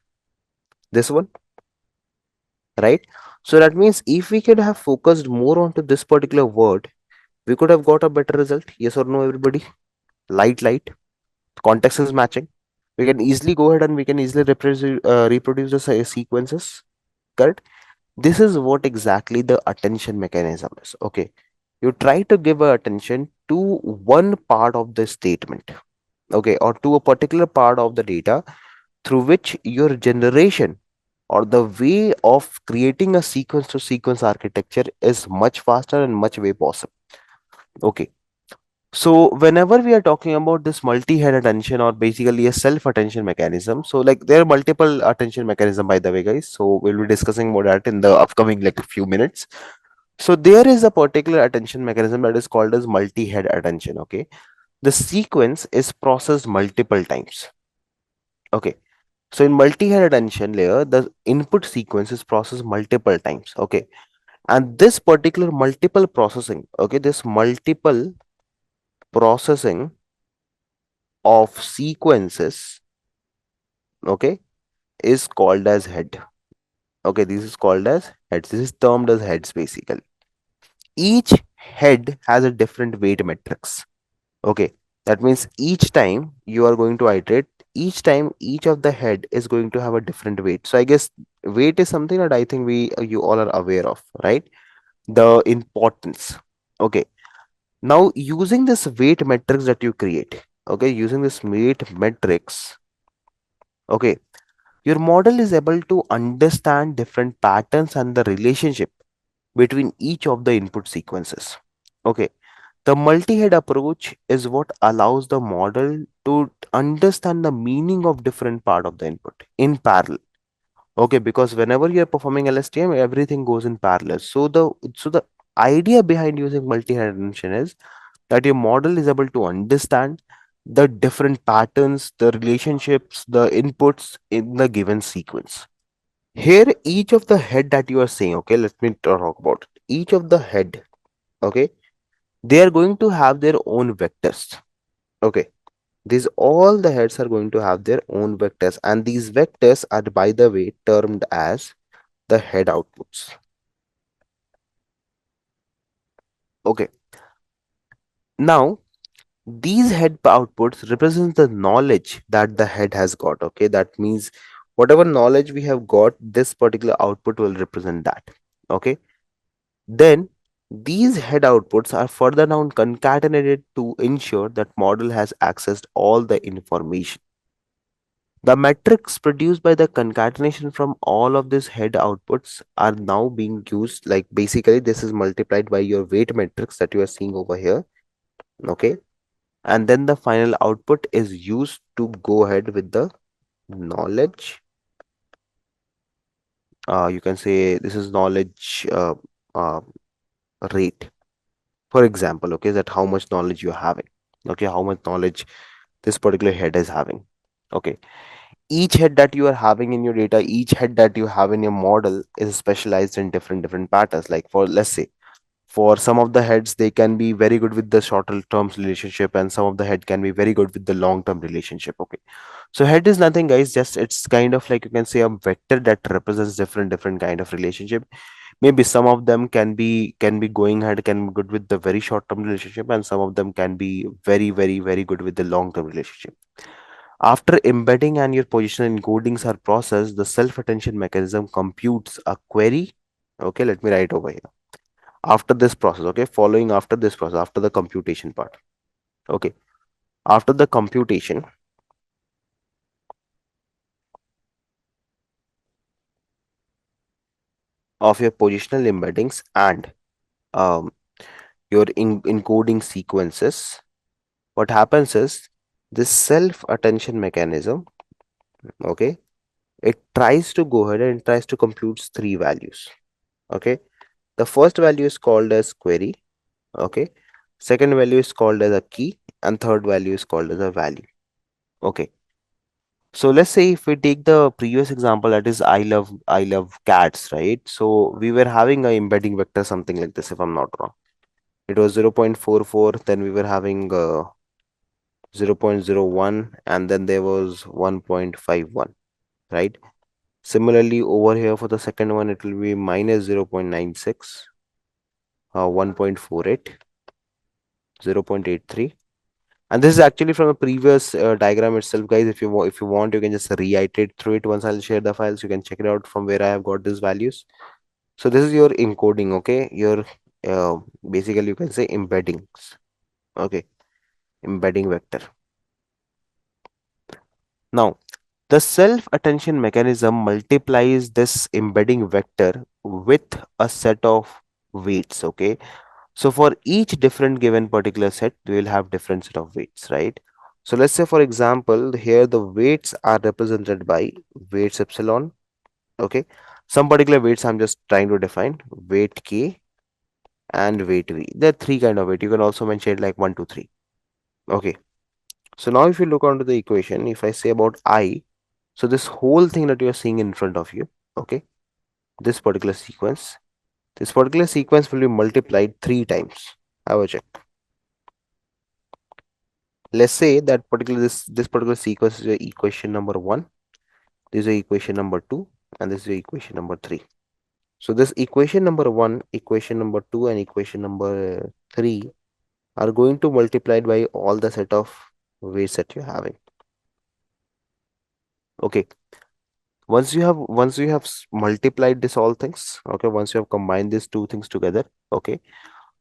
This one, right? So that means if we could have focused more onto this particular word, we could have got a better result. Yes or no, everybody? Light, light. Context is matching. We can easily go ahead and we can easily reproduce the sequences, correct? This is what exactly the attention mechanism is. Okay, you try to give attention to one part of the statement, okay, or to a particular part of the data through which your generation or the way of creating a sequence to sequence architecture is much faster and much way possible. Okay, so whenever we are talking about this multi-head attention or basically a self-attention mechanism, so like there are multiple attention mechanism, by the way, guys. So we'll be discussing more that in the upcoming like few minutes. So there is a particular attention mechanism that is called as multi-head attention. Okay, the sequence is processed multiple times. Okay, so in multi-head attention layer, the input sequence is processed multiple times. Okay, and this particular multiple processing, okay, this multiple processing of sequences, okay, is called as head. Okay, this is called as heads. This is termed as heads basically. Each head has a different weight matrix. Okay, that means each time you are going to iterate, each time each of the head is going to have a different weight. So I guess weight is something that I think we you all are aware of, right? The importance. Okay, now using this weight matrix that you create, okay, using this weight matrix, okay, your model is able to understand different patterns and the relationship between each of the input sequences. Okay, the multi-head approach is what allows the model to understand the meaning of different part of the input in parallel. Okay, because whenever you are performing LSTM, everything goes in parallel. So the idea behind using multi-head attention is that your model is able to understand the different patterns, the relationships, the inputs in the given sequence. Here, each of the head that you are saying, okay, let me talk about it. Each of the head, okay, They are going to have their own vectors. Okay, these all the heads are going to have their own vectors, and these vectors are, by the way, termed as the head outputs. Okay, now these head outputs represent the knowledge that the head has got. Okay, that means whatever knowledge we have got, this particular output will represent that. Okay, then these head outputs are further down concatenated to ensure that model has accessed all the information. The metrics produced by the concatenation from all of these head outputs are now being used, like basically this is multiplied by your weight metrics that you are seeing over here. Okay, and then the final output is used to go ahead with the knowledge. You can say this is knowledge uh, rate, for example. Okay, that how much knowledge you're having. Okay, how much knowledge this particular head is having. Okay, each head that you are having in your data, each head that you have in your model is specialized in different patterns. Like, for let's say, for some of the heads, they can be very good with the shorter terms relationship, and some of the head can be very good with the long term relationship. Okay, so head is nothing, guys, just it's kind of like, you can say, a vector that represents different kind of relationship. Maybe some of them can be going ahead, can be good with the very short term relationship, and some of them can be very good with the long term relationship. After embedding and your positional encodings are processed, the self attention mechanism computes a query. Okay, let me write over here. After this process, okay, following after this process, after the computation part. Okay, after the computation of your positional embeddings and um, your encoding sequences, what happens is this self attention mechanism, okay, it tries to go ahead and tries to compute three values. Okay, the first value is called as query. Okay, second value is called as a key, and third value is called as a value. Okay, so let's say if we take the previous example, that is I love cats, right? So we were having a embedding vector something like this, if I'm not wrong. It was 0.44, then we were having 0.01, and then there was 1.51, right? Similarly, over here for the second one, it will be minus 0.96, 1.48, 0.83. And this is actually from a previous diagram itself, guys. If you want, you can just reiterate through it. Once I'll share the files, you can check it out from where I have got these values. So this is your encoding, okay? Your uh, basically, you can say, embeddings, okay? Embedding vector. Now, the self attention mechanism multiplies this embedding vector with a set of weights, okay? So for each different given particular set, we will have different set of weights, right? So let's say, for example, here the weights are represented by weights epsilon, okay? Some particular weights I'm just trying to define, weight k and weight v. There are three kind of weight. You can also mention it like 1, 2, 3. Okay. So now if you look onto the equation, if I say about I, so this whole thing that you are seeing in front of you, okay, this particular sequence, will be multiplied three times. Have a check. Let's say that this particular sequence is your equation number one, this is your equation number two, and this is your equation number three. So this equation number one, equation number two, and equation number three are going to multiply by all the set of weights that you're having. Okay. Once you have multiplied this all things, okay, once you have combined these two things together, okay,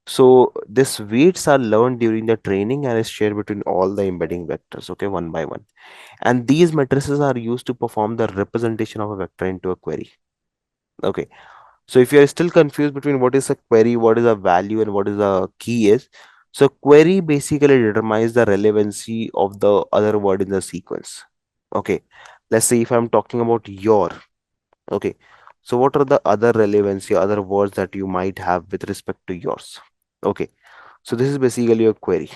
so this weights are learned during the training and is shared between all the embedding vectors, okay, one by one. And these matrices are used to perform the representation of a vector into a query. Okay, so if you are still confused between what is a query, what is a value, and what is a key is, so query basically determines the relevancy of the other word in the sequence. Okay, let's say if I'm talking about your, okay, so what are the other relevancy, other words that you might have with respect to yours? Okay, so this is basically your query.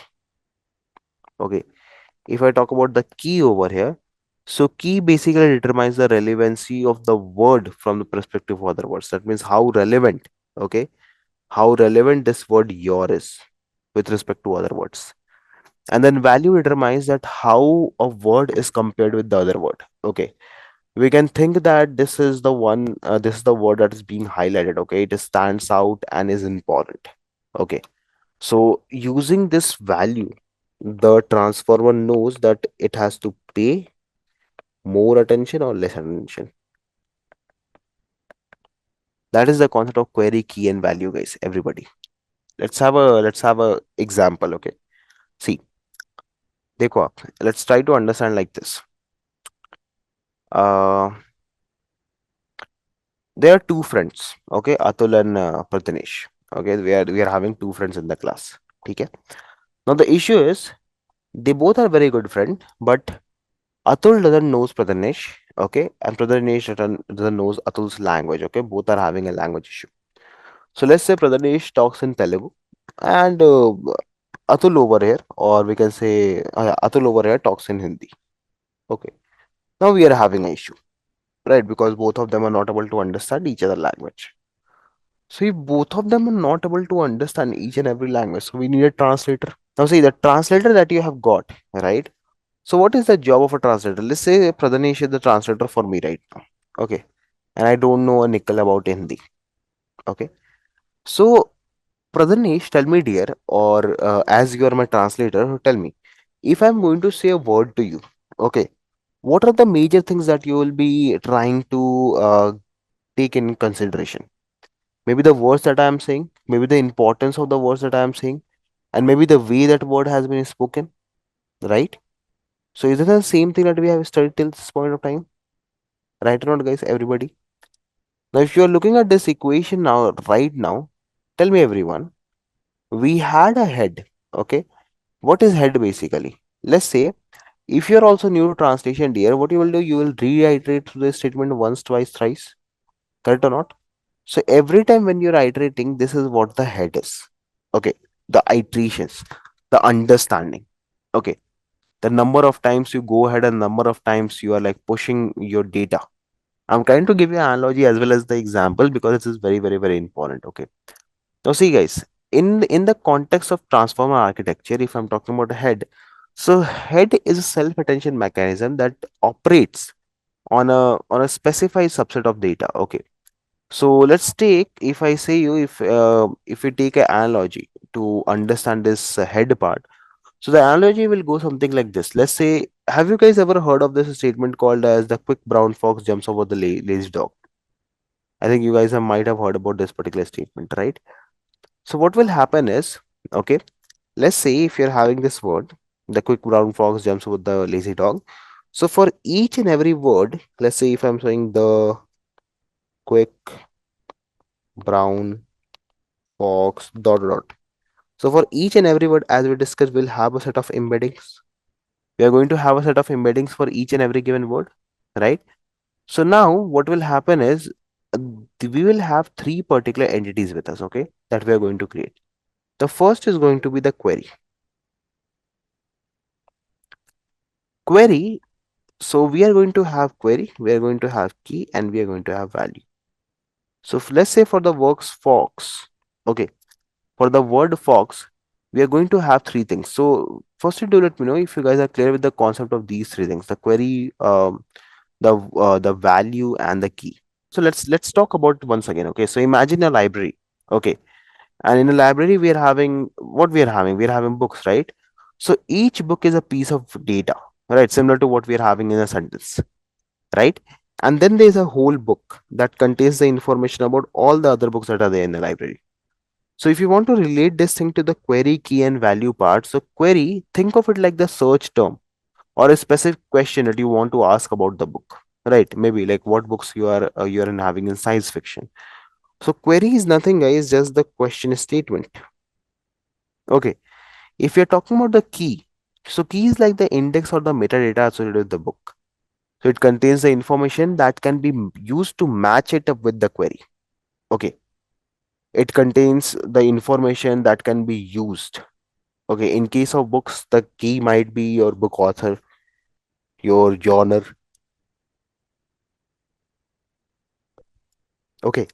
Okay, if I talk about the key over here, so key basically determines the relevancy of the word from the perspective of other words. That means how relevant, okay, how relevant this word your is. with respect to other words. And then value determines that how a word is compared with the other word. Okay, we can think that this is the one, this is the word that is being highlighted. Okay, it stands out and is important. Okay, so using this value, the transformer knows that it has to pay more attention or less attention. That is the concept of query, key, and value, guys. Everybody, let's have a example. Okay, see, देखो आप, let's try to understand like this. uh there are two friends. Okay, Atul and Prathanesh. Okay, we are having two friends in the class. Okay, now the issue is they both are very good friend, but Atul doesn't knows Prathanesh. Okay, and Prathanesh doesn't knows Atul's language. Okay, both are having a language issue. So let's say Prathanesh talks in Telugu, and Atul over here, or we can say Atul over here talks in Hindi. Okay, now we are having an issue, right? Because both of them are not able to understand each other language. So if both of them are not able to understand each and every language, so we need a translator. Now see the translator that you have got, right? So what is the job of a translator? Let's say Pradhanesh is the translator for me right now. Okay. And I don't know a nickel about Hindi. Okay. So Pradhanesh, tell me dear, or as you are my translator, tell me, if I'm going to say a word to you, okay, what are the major things that you will be trying to take in consideration? Maybe the words that I am saying, maybe the importance of the words that I am saying, and maybe the way that word has been spoken, right? So is it the same thing that we have studied till this point of time? Right or not, guys? Everybody. Now, if you are looking at this equation now, right now, tell me everyone, we had a head. Okay. What is head basically? Let's say if you're also new to translation, dear, what you will do, you will reiterate through the statement once, twice, thrice. Correct or not? So every time when you're iterating, this is what the head is. Okay. The iterations, the understanding. Okay. The number of times you go ahead and number of times you are like pushing your data. I'm trying to give you an analogy as well as the example because this is very, very, very important. Okay. Now see guys, in the context of transformer architecture, if I'm talking about a head, so head is a self-attention mechanism that operates on a specified subset of data. Okay. So let's take, if I say you, if we take an analogy to understand this head part, so the analogy will go something like this. Let's say, have you guys ever heard of this statement called as the quick brown fox jumps over the lazy dog? I think you guys might have heard about this particular statement, right? So what will happen is, okay, let's say if you're having this word, the quick brown fox jumps over the lazy dog. So for each and every word, let's say if I'm saying the quick brown fox dot dot. So for each and every word, as we discussed, we'll have a set of embeddings. We are going to have a set of embeddings for each and every given word, right? So now what will happen is we will have three particular entities with us, okay, that we are going to create. The first is going to be the query. Query, so we are going to have query, we are going to have key, and we are going to have value. So let's say for the works fox, okay, for the word fox, we are going to have three things. So firstly, do let me know if you guys are clear with the concept of these three things: the query, the value, and the key. So let's talk about it once again. Okay, so imagine a library. Okay, and in a library we are having what we are having. We are having books, right? So each book is a piece of data, right? Similar to what we are having in a sentence, right? And then there is a whole book that contains the information about all the other books that are there in the library. So if you want to relate this thing to the query, key, and value part, so query, think of it like the search term or a specific question that you want to ask about the book, right? Maybe like what books you are in having in science fiction. So query is nothing, guys, just the question statement. Okay, if you're talking about the key, so key is like the index or the metadata associated with the book. So it contains the information that can be used to match it up with the query. Okay, it contains the information that can be used. Okay, in case of books, the key might be your book author, your genre. Okay,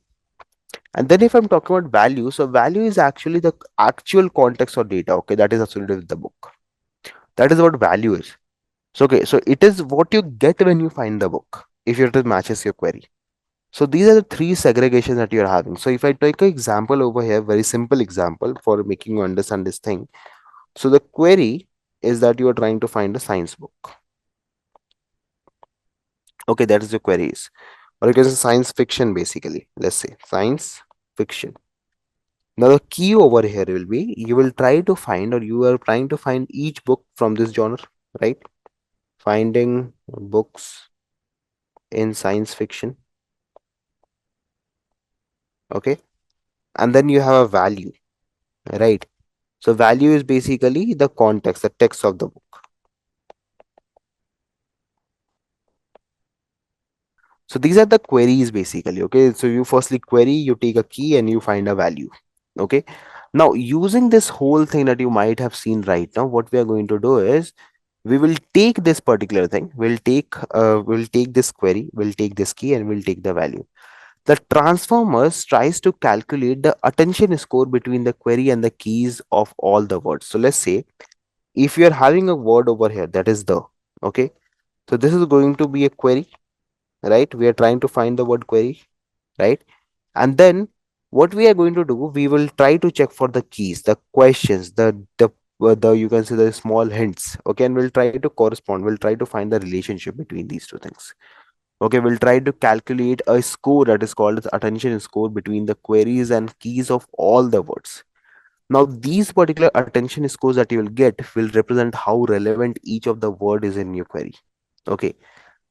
And then if I'm talking about value, so value is actually the actual context or data, okay, that is associated with the book. That is what value is. So okay, so it is what you get when you find the book, if it matches your query. So these are the three segregations that you're having. So if I take an example over here, very simple example for making you understand this thing. So the query is that you are trying to find a science book. Okay, that is your queries. Or you can say science fiction basically. Let's say science fiction. Now the key over here will be you will try to find, or you are trying to find each book from this genre, right? Finding books in science fiction. Okay. And then you have a value, right? So value is basically the context, the text of the book. So these are the queries basically. Okay. So you firstly query, you take a key and you find a value. Okay. Now using this whole thing that you might have seen right now, what we are going to do is we will take this particular thing, we'll take this query, we'll take this key and we'll take the value. The transformers tries to calculate the attention score between the query and the keys of all the words. So let's say if you're having a word over here that is the, okay, so this is going to be a query, right? We are trying to find the word query, right? And then what we are going to do, we will try to check for the keys, the questions, the you can say the small hints, okay, and we'll try to correspond, we'll try to find the relationship between these two things. Okay, we'll try to calculate a score that is called as attention score between the queries and keys of all the words. Now, these particular attention scores that you will get will represent how relevant each of the word is in your query. Okay,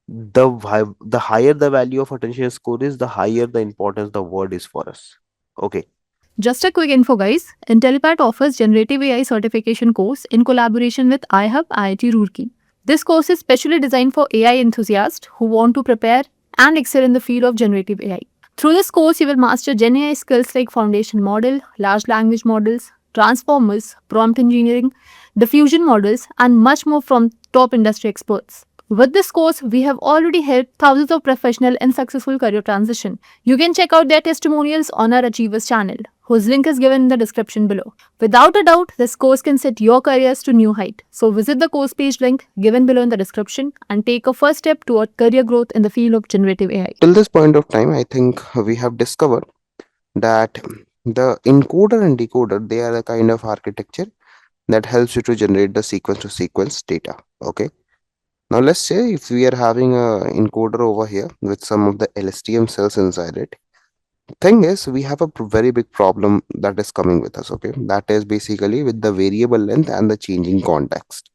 the higher the value of attention score is, the higher the importance the word is for us. Okay. Just a quick info, guys. Intellipaat offers Generative AI certification course in collaboration with iHub IIT Roorkee. This course is specially designed for AI enthusiasts who want to prepare and excel in the field of generative AI. Through this course, you will master Gen AI skills like foundation model, large language models, transformers, prompt engineering, diffusion models, and much more from top industry experts. With this course, we have already helped thousands of professionals in successful career transition. You can check out their testimonials on our Achievers channel, whose link is given in the description below. Without a doubt, this course can set your careers to new height. So visit the course page link given below in the description and take a first step toward career growth in the field of generative AI. Till this point of time, I think we have discovered that the encoder and decoder, they are a kind of architecture that helps you to generate the sequence to sequence data. Okay. Now let's say if we are having a encoder over here with some of the LSTM cells inside it. Thing is, we have a very big problem that is coming with us. Okay, that is basically with the variable length and the changing context,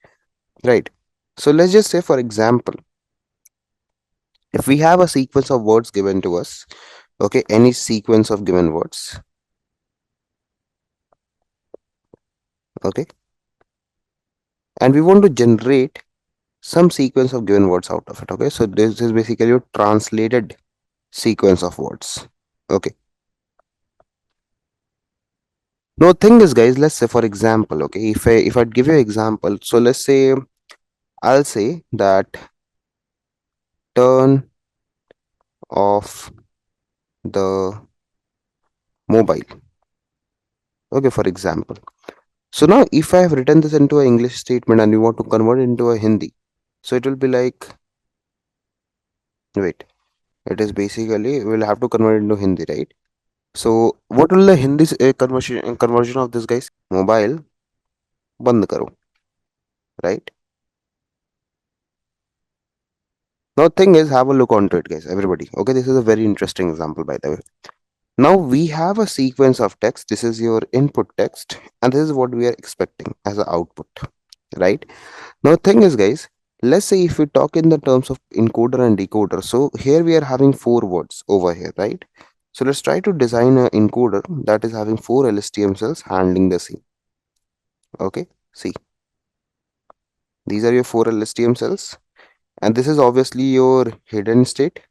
right? So let's just say, for example, if we have a sequence of words given to us, okay, any sequence of given words, okay, and we want to generate some sequence of given words out of it. Okay, so this is basically a translated sequence of words. Okay. No, thing is, guys, let's say, for example, okay, if I'd give you an example, so let's say I'll say that turn off the mobile. Okay, for example. So now if I have written this into an English statement and you want to convert it into a Hindi, so it will be like, wait, it is basically, we'll have to convert it into Hindi, right? So what will the Hindi conversion of this, guys? Mobile band karo, right? Now thing is, have a look onto it, guys, everybody. Okay, this is a very interesting example, by the way. Now we have a sequence of text. This is your input text, and this is what we are expecting as an output, right? Now, thing is, guys, let's say if we talk in the terms of encoder and decoder. So here we are having four words over here, right? So let's try to design an encoder that is having four LSTM cells handling the same. Okay, see, these are your four LSTM cells, and this is obviously your hidden state,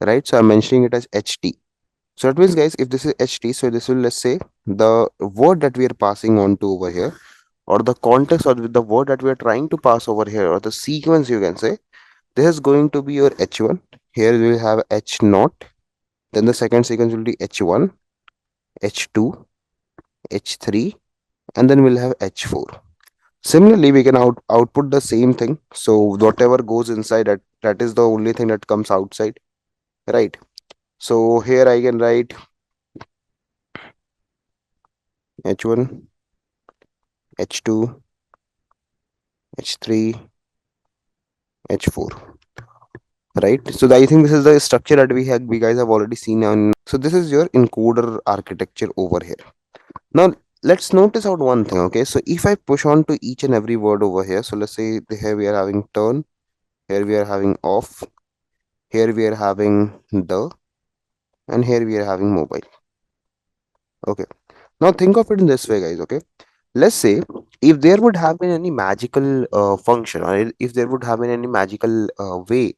right? So I'm mentioning it as HT. So that means, guys, if this is HT, so this will, let's say, the word that we are passing on to over here, or the context or the word that we are trying to pass over here, or the sequence, you can say, this is going to be your H1. Here we will have H0, Then the second sequence will be H1, H2, H3, and then we'll have H4. Similarly, we can output the same thing. So whatever goes inside, that is the only thing that comes outside, right? So here I can write H1, H2, H3, H4, right? So I think this is the structure that we guys have already seen on. So this is your encoder architecture over here. Now let's notice out one thing. Okay, so if I push on to each and every word over here, so let's say here we are having turn, here we are having off, here we are having the, and here we are having mobile. Okay, now think of it in this way, guys. Okay, let's say if there would have been any magical function, or if there would have been any magical way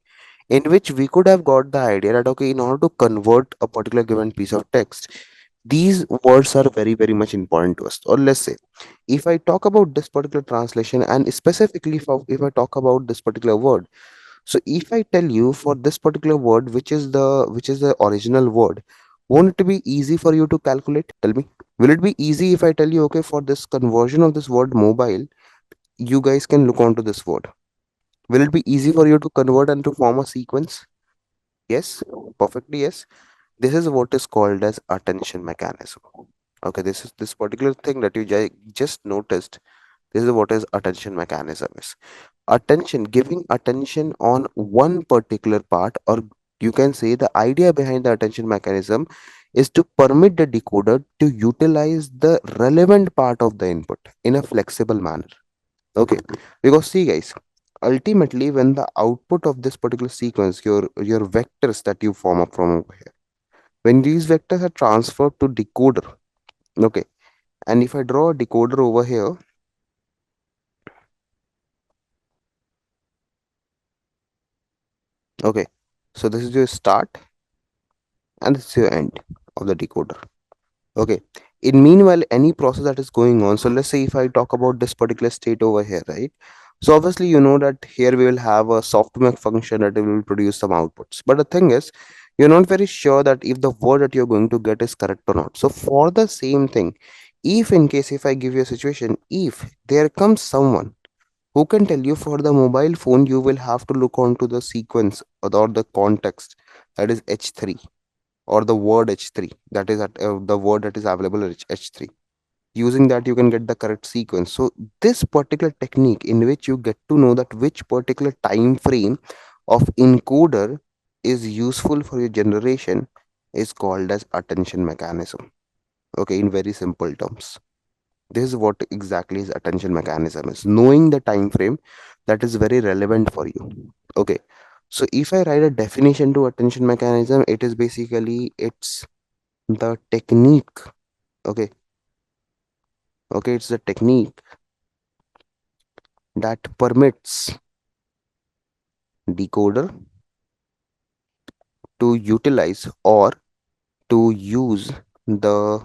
in which we could have got the idea that okay, in order to convert a particular given piece of text, these words are very very much important to us. Or let's say if I talk about this particular translation, and specifically if I talk about this particular word, so if I tell you for this particular word which is the original word, won't it be easy for you to calculate? Tell me, will it be easy if I tell you okay, for this conversion of this word mobile, you guys can look onto this word? Will it be easy for you to convert and to form a sequence? Yes, perfectly yes. This is what is called as attention mechanism. Okay, this is this particular thing that you just noticed. This is what is attention mechanism is. Attention, giving attention on one particular part, or you can say the idea behind the attention mechanism is to permit the decoder to utilize the relevant part of the input in a flexible manner. Okay, because see guys, ultimately when the output of this particular sequence, your vectors that you form up from over here, when these vectors are transferred to decoder, okay, and if I draw a decoder over here, okay, so this is your start and this is your end of the decoder. Okay, in meanwhile any process that is going on, so let's say if I talk about this particular state over here, right? So obviously you know that here we will have a softmax function that will produce some outputs, but the thing is you're not very sure that if the word that you're going to get is correct or not. So for the same thing, if in case if I give you a situation, if there comes someone who can tell you for the mobile phone you will have to look onto the sequence or the context, that is H3, or the word H3, that is the word that is available at H3. Using that you can get the correct sequence. So this particular technique in which you get to know that which particular time frame of encoder is useful for your generation is called as attention mechanism. Okay, in very simple terms, this is what exactly is attention mechanism is, knowing the time frame that is very relevant for you. Okay, so if I write a definition to attention mechanism, it is basically it's the technique. Okay, okay, it's the technique that permits decoder to utilize or to use the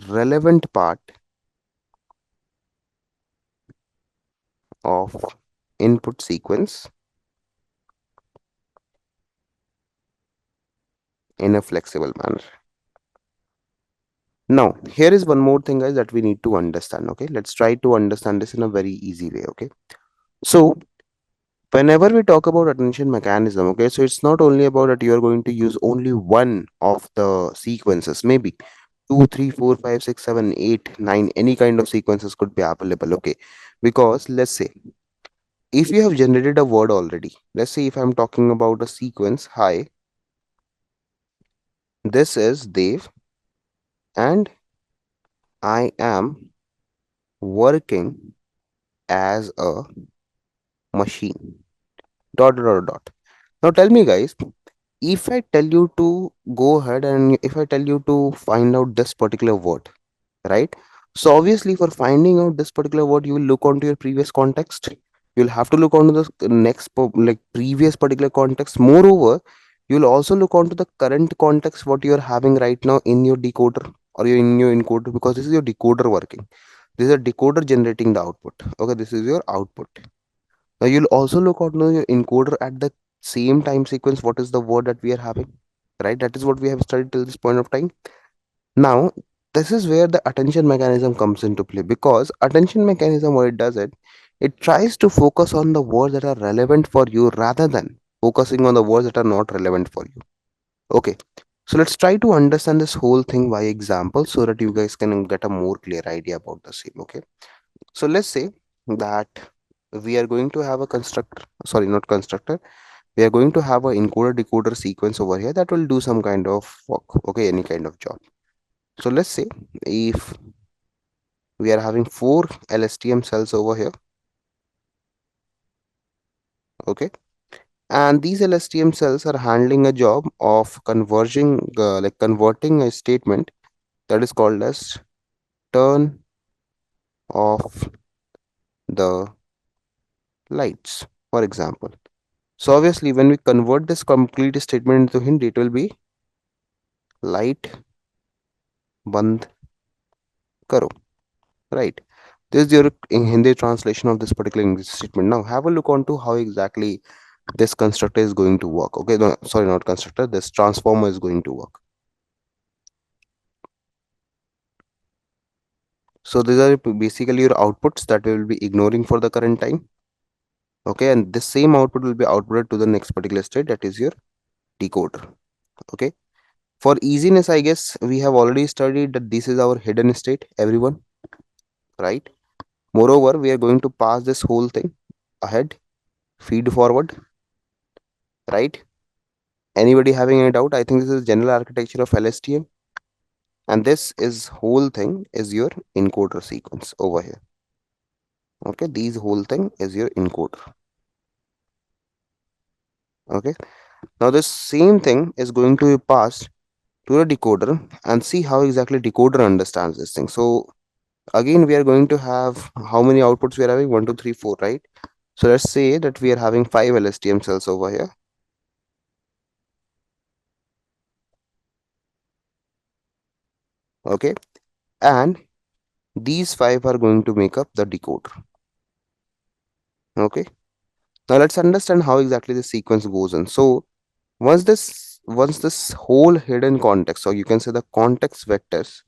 relevant part of input sequence in a flexible manner. Now here is one more thing guys that we need to understand. Okay, let's try to understand this in a very easy way. Okay, so whenever we talk about attention mechanism, okay, so it's not only about that you are going to use only one of the sequences, maybe two, three, four, five, six, seven, eight, nine, any kind of sequences could be available. Okay, because let's say if you have generated a word already, let's say if I'm talking about a sequence, hi, this is Dev and I am working as a machine, dot dot dot dot. Now tell me guys, if I tell you to go ahead and if I tell you to find out this particular word, right? So obviously for finding out this particular word, you will look onto your previous context. You'll have to look onto the like previous particular context. Moreover, you'll also look onto the current context what you're having right now in your decoder or in your encoder, because this is your decoder working. This is a decoder generating the output. Okay, this is your output. Now you'll also look onto your encoder at the same time sequence. What is the word that we are having? right? That is what we have studied till this point of time. Now, this is where the attention mechanism comes into play, because attention mechanism, what it does, it tries to focus on the words that are relevant for you rather than focusing on the words that are not relevant for you. Okay, so let's try to understand this whole thing by example so that you guys can get a more clear idea about the same. Okay, so let's say that we are going to have a constructor, sorry, not constructor, we are going to have a encoder decoder sequence over here that will do some kind of work, okay, any kind of job. So let's say if we are having four LSTM cells over here, okay, and these LSTM cells are handling a job of converting a statement that is called as turn off the lights, for example. So obviously, when we convert this complete statement into Hindi, it will be light band karo, right? This is your in Hindi translation of this particular English statement. Now have a look onto how exactly this constructor is going to work. Okay, no, sorry, not constructor. This transformer is going to work. So these are basically your outputs that we will be ignoring for the current time. Okay, and this same output will be outputted to the next particular state, that is your decoder. Okay, for easiness, I guess we have already studied that this is our hidden state, everyone, right? Moreover, we are going to pass this whole thing ahead, feed forward, right? Anybody having any doubt? I think this is general architecture of LSTM, and this is whole thing is your encoder sequence over here. Okay, these whole thing is your encoder. Okay, now this same thing is going to be passed to a decoder, and see how exactly decoder understands this thing. So again, we are going to have how many outputs we are having? 1, 2, 3, 4, right? So let's say that we are having 5 LSTM cells over here. Okay, and these 5 are going to make up the decoder. Okay, now let's understand how exactly the sequence goes on. So once this whole hidden context, or you can say the context vectors,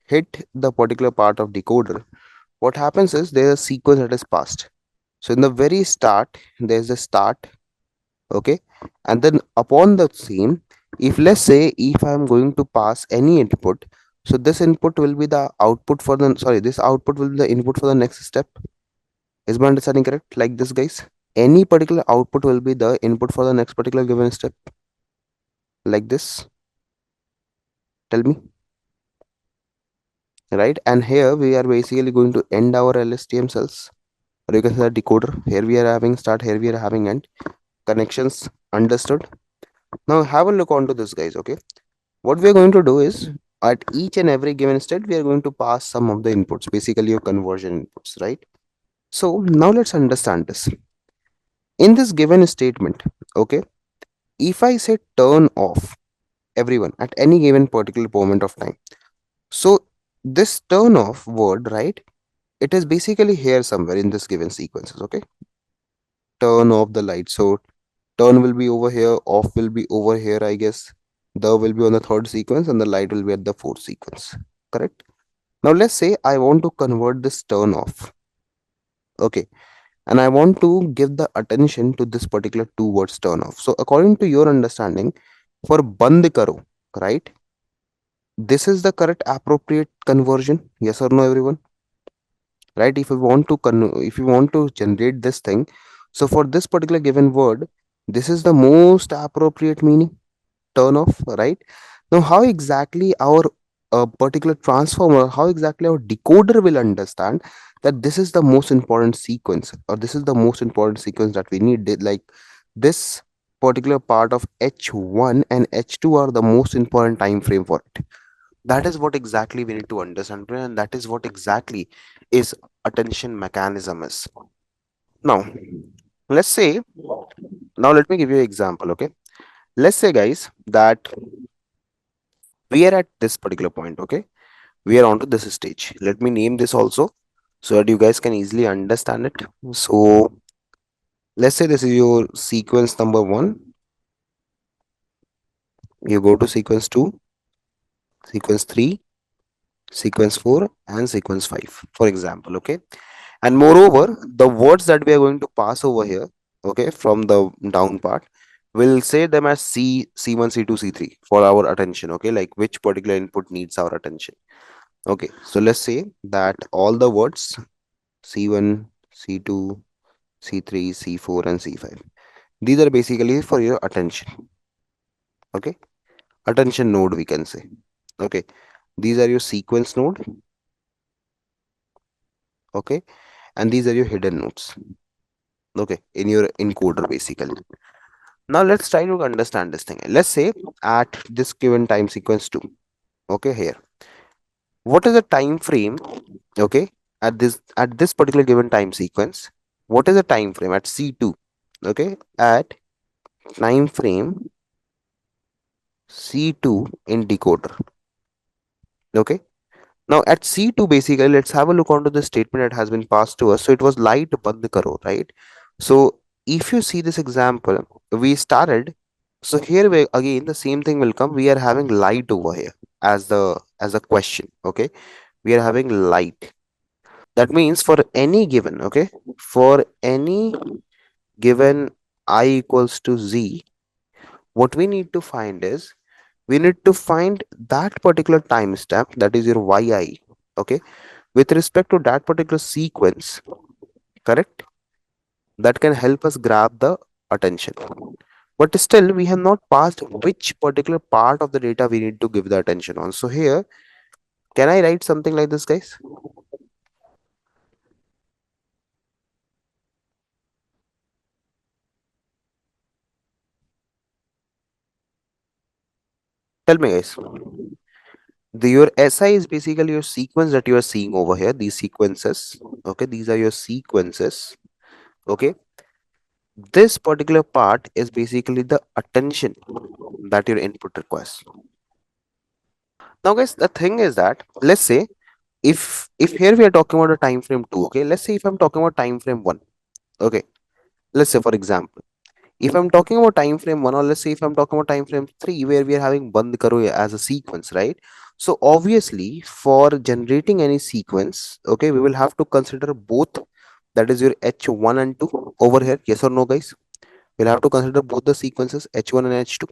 hit the particular part of decoder, what happens is there's a sequence that is passed. So in the very start, there's a start, okay, and then upon the same, if let's say if I'm going to pass any input, so this input will be the output for the, sorry, this output will be the input for the next step. Is my understanding correct? Like this, guys, any particular output will be the input for the next particular given step, like this. Tell me, right? And here we are basically going to end our LSTM cells, or you can say the decoder. Here we are having start, here we are having end. Connections understood. Now have a look onto this, guys. Okay, what we are going to do is at each and every given step we are going to pass some of the inputs, basically your conversion inputs, right? So now let's understand this. In this given statement, okay, if I say turn off everyone at any given particular moment of time, so this turn off word, right, it is basically here somewhere in this given sequences. Okay, turn off the light. So turn will be over here, off will be over here, I guess. The will be on the third sequence and the light will be at the fourth sequence. Correct? Now let's say I want to convert this turn off. Okay. And I want to give the attention to this particular two words turn off. So according to your understanding, for band karo, right? This is the correct appropriate conversion. Yes or no, everyone? Right? If you want to if you want to generate this thing, so for this particular given word, this is the most appropriate meaning, turn off, right? Now how exactly our particular transformer, how exactly our decoder will understand that this is the most important sequence, or this is the most important sequence that we need, like this particular part of h1 and h2 are the most important time frame for it. That is what exactly we need to understand, and that is what exactly is attention mechanism is. Now let's say, now let me give you an example. Okay, let's say, guys, that we are at this particular point. Okay, we are onto this stage. Let me name this also so that you guys can easily understand it. So let's say this is your sequence number one, You go to sequence 2, sequence 3, sequence 4, and sequence 5, for example. Okay. And moreover, the words that we are going to pass over here, okay, from the down part, we'll say them as C1, C2, C3 for our attention. Okay, like which particular input needs our attention. Okay, so let's say that all the words C1, C2, C3, C4, and C5. These are basically for your attention. Okay, attention node, we can say. Okay, these are your sequence node. Okay, and these are your hidden nodes. Okay, in your encoder basically. Now let's try to understand this thing. Let's say at this given time sequence 2. Okay, here. What is the time frame? Okay, at this particular given time sequence. What is the time frame at C2? Okay, at time frame C2 in decoder. Okay. Now at C2 basically, let's have a look onto the statement that has been passed to us. So it was light band karo, right? So if you see this example, we started. So here we again the same thing will come. We are having light over here as a question. Okay, we are having light. That means for any given, okay, for any given I equals to z, what we need to find is we need to find that particular timestamp, that is your yi, okay, with respect to that particular sequence, correct, that can help us grab the attention. But still we have not passed which particular part of the data we need to give the attention on. So here, can I write something like this, guys? Tell me, guys. Your SI is basically your sequence that you are seeing over here, these sequences. Okay, these are your sequences. Okay, this particular part is basically the attention that your input requires. Now guys, the thing is that let's say if here we are talking about a time frame 2. Okay, let's say if I'm talking about time frame 1. Okay, let's say for example, if I'm talking about time frame 1, or let's say if I'm talking about time frame 3, where we are having band karo as a sequence, right? So obviously for generating any sequence, okay, we will have to consider both, that is your h1 and 2 over here. Yes or no, guys? We'll have to consider both the sequences h1 and h2,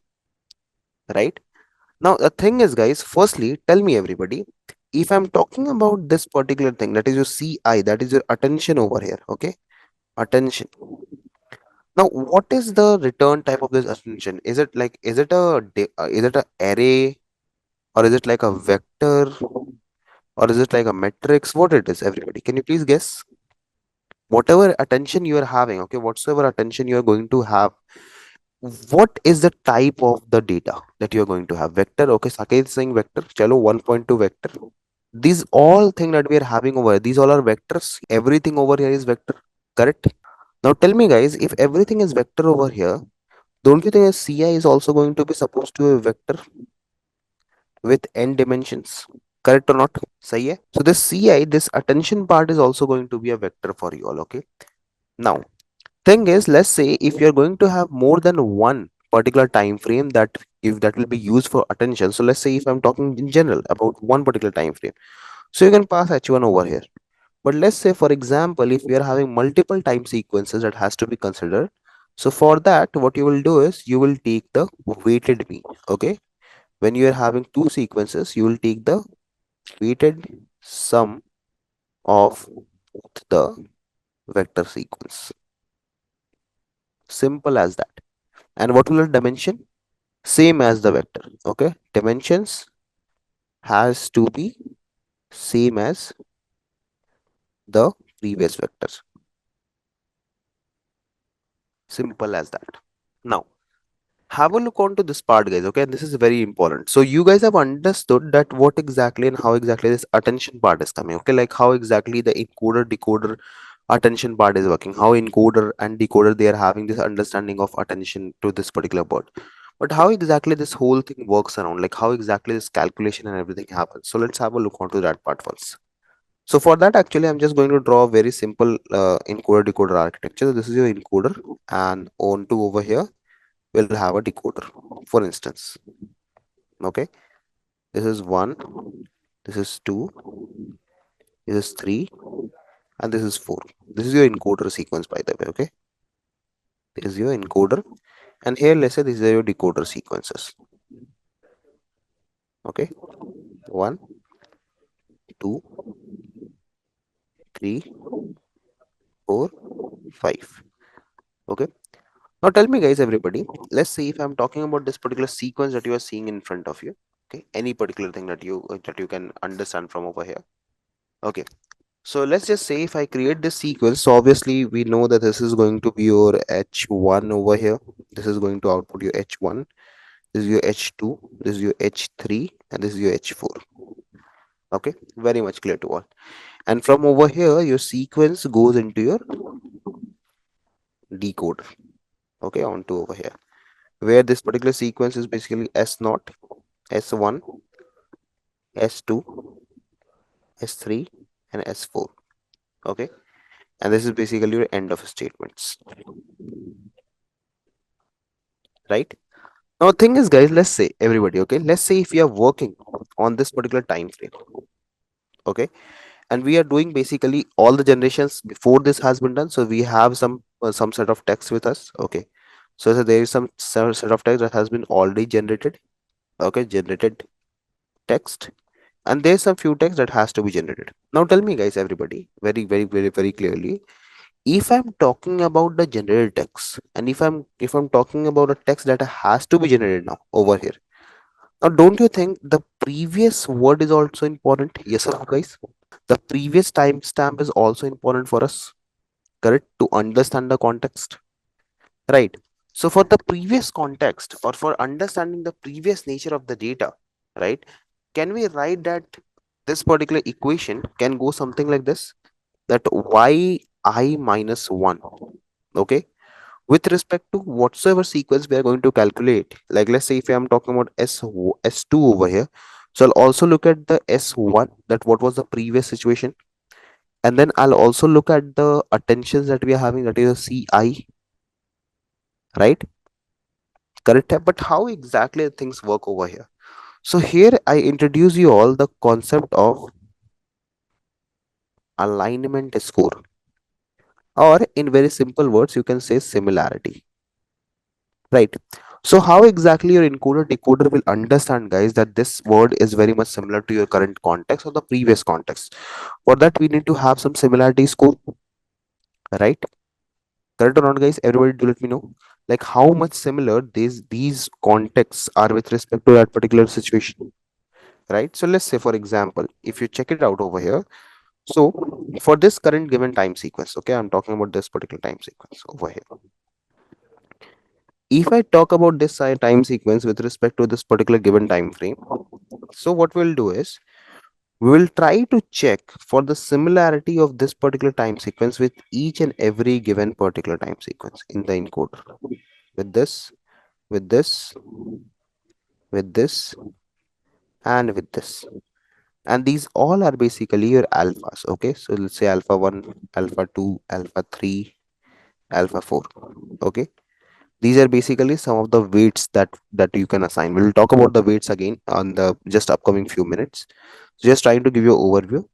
right? Now the thing is, guys, firstly tell me everybody, if I'm talking about this particular thing, that is your ci, that is your attention over here. Okay, attention. Now, what is the return type of this attention? Is it like, is it a array, or is it like a vector, or is it like a matrix? What it is, everybody? Can you please guess? Whatever attention you are having, okay, whatsoever attention you are going to have, what is the type of the data that you are going to have? Vector, okay, Saket is saying vector. Chalo, 1.2 vector. These all thing that we are having over here, these all are vectors. Everything over here is vector, correct? Now tell me, guys, if everything is vector over here, don't you think a CI is also going to be supposed to be a vector with n dimensions? Correct or not? Sahi hai? So this CI, this attention part is also going to be a vector for you all. Okay. Now, thing is, let's say if you're going to have more than one particular time frame that if that will be used for attention. So let's say if I'm talking in general about one particular time frame, so you can pass h1 over here. But let's say, for example, if we are having multiple time sequences that has to be considered. So for that, what you will do is you will take the weighted mean. Okay. When you are having two sequences, you will take the weighted sum of both the vector sequence. Simple as that. And what will the dimension? Same as the vector. Okay. Dimensions has to be same as the previous vector. Simple as that. Now, have a look onto this part, guys. Okay, and this is very important. So you guys have understood that what exactly and how exactly this attention part is coming. Okay, like how exactly the encoder decoder attention part is working, how encoder and decoder they are having this understanding of attention to this particular word. But how exactly this whole thing works around, like how exactly this calculation and everything happens. So let's have a look onto that part first. So for that, actually, I'm just going to draw a very simple encoder decoder architecture. So this is your encoder, and on to over here we'll have a decoder, for instance. Okay, this is 1, this is 2, this is 3, and this is 4. This is your encoder sequence, by the way. Okay, this is your encoder, and here let's say these are your decoder sequences. Okay, 1, 2, 3, 4, 5. Okay, now tell me, guys, everybody, let's see if I'm talking about this particular sequence that you are seeing in front of you. Okay, any particular thing that you can understand from over here. Okay, so let's just say if I create this sequence, so obviously we know that this is going to be your h1 over here. This is going to output your h1. This is your h2. This is your h3, and this is your h4. Okay, very much clear to all. And from over here, your sequence goes into your decoder. Okay, onto over here, where this particular sequence is basically S0, S1, S2, S3, and S4. Okay, and this is basically your end of statements, right? Now, thing is, guys, let's say everybody, okay, let's say if we are working on this particular time frame, okay, and we are doing basically all the generations before this has been done. So we have some set of text with us, okay. So there is some set of text that has been already generated, okay, generated text, and there's some few text that has to be generated. Now, tell me, guys, everybody, very clearly, if I'm talking about the generated text, and if I'm talking about a text that has to be generated now over here. Now, don't you think the previous word is also important? Yes or no, guys? The previous timestamp is also important for us, correct? To understand the context, right? So, for the previous context, or for understanding the previous nature of the data, right? Can we write that this particular equation can go something like this? That yi minus 1, okay, with respect to whatsoever sequence we are going to calculate. Like, let's say if I'm talking about s2 over here, so I'll also look at the s1, that what was the previous situation, and then I'll also look at the attentions that we are having, that is a ci, right? Correct. But how exactly things work over here? So here I introduce you all the concept of alignment score, or in very simple words you can say similarity, right? So how exactly your encoder decoder will understand, guys, that this word is very much similar to your current context or the previous context? For that we need to have some similarity score, right? Correct or not, guys? Everybody do let me know, like how much similar these contexts are with respect to that particular situation, right? So let's say, for example, if you check it out over here, so for this current given time sequence, okay, I'm talking about this particular time sequence over here. If I talk about this time sequence with respect to this particular given time frame, so what we'll do is we will try to check for the similarity of this particular time sequence with each and every given particular time sequence in the encoder, with this, with this, with this, and with this. And these all are basically your alphas. Okay, so let's say alpha 1, alpha 2, alpha 3, alpha 4. Okay, these are basically some of the weights that you can assign. We'll talk about the weights again on the just upcoming few minutes. Just trying to give you an overview.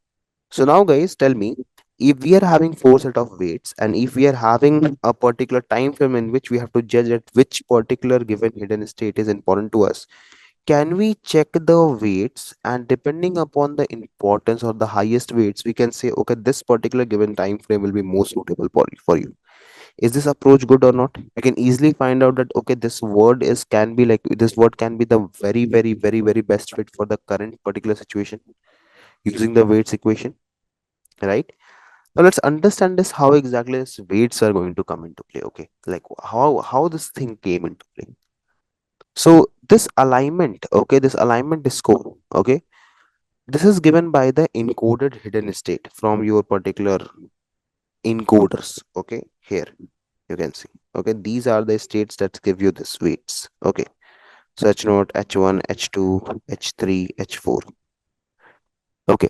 So now, guys, tell me, if we are having four set of weights, and if we are having a particular time frame in which we have to judge at which particular given hidden state is important to us, can we check the weights, and depending upon the importance or the highest weights, we can say, okay, this particular given time frame will be more suitable for you. Is this approach good or not? You can easily find out that, okay, this word is can be like this word can be the very best fit for the current particular situation using the weights equation, right? Now let's understand this, how exactly this weights are going to come into play. Okay, like how this thing came into play. So this alignment, okay, this alignment score, okay, this is given by the encoded hidden state from your particular encoders. Okay, here you can see, okay, these are the states that give you this weights. Okay, so h0, h1, h2, h3, h4. Okay,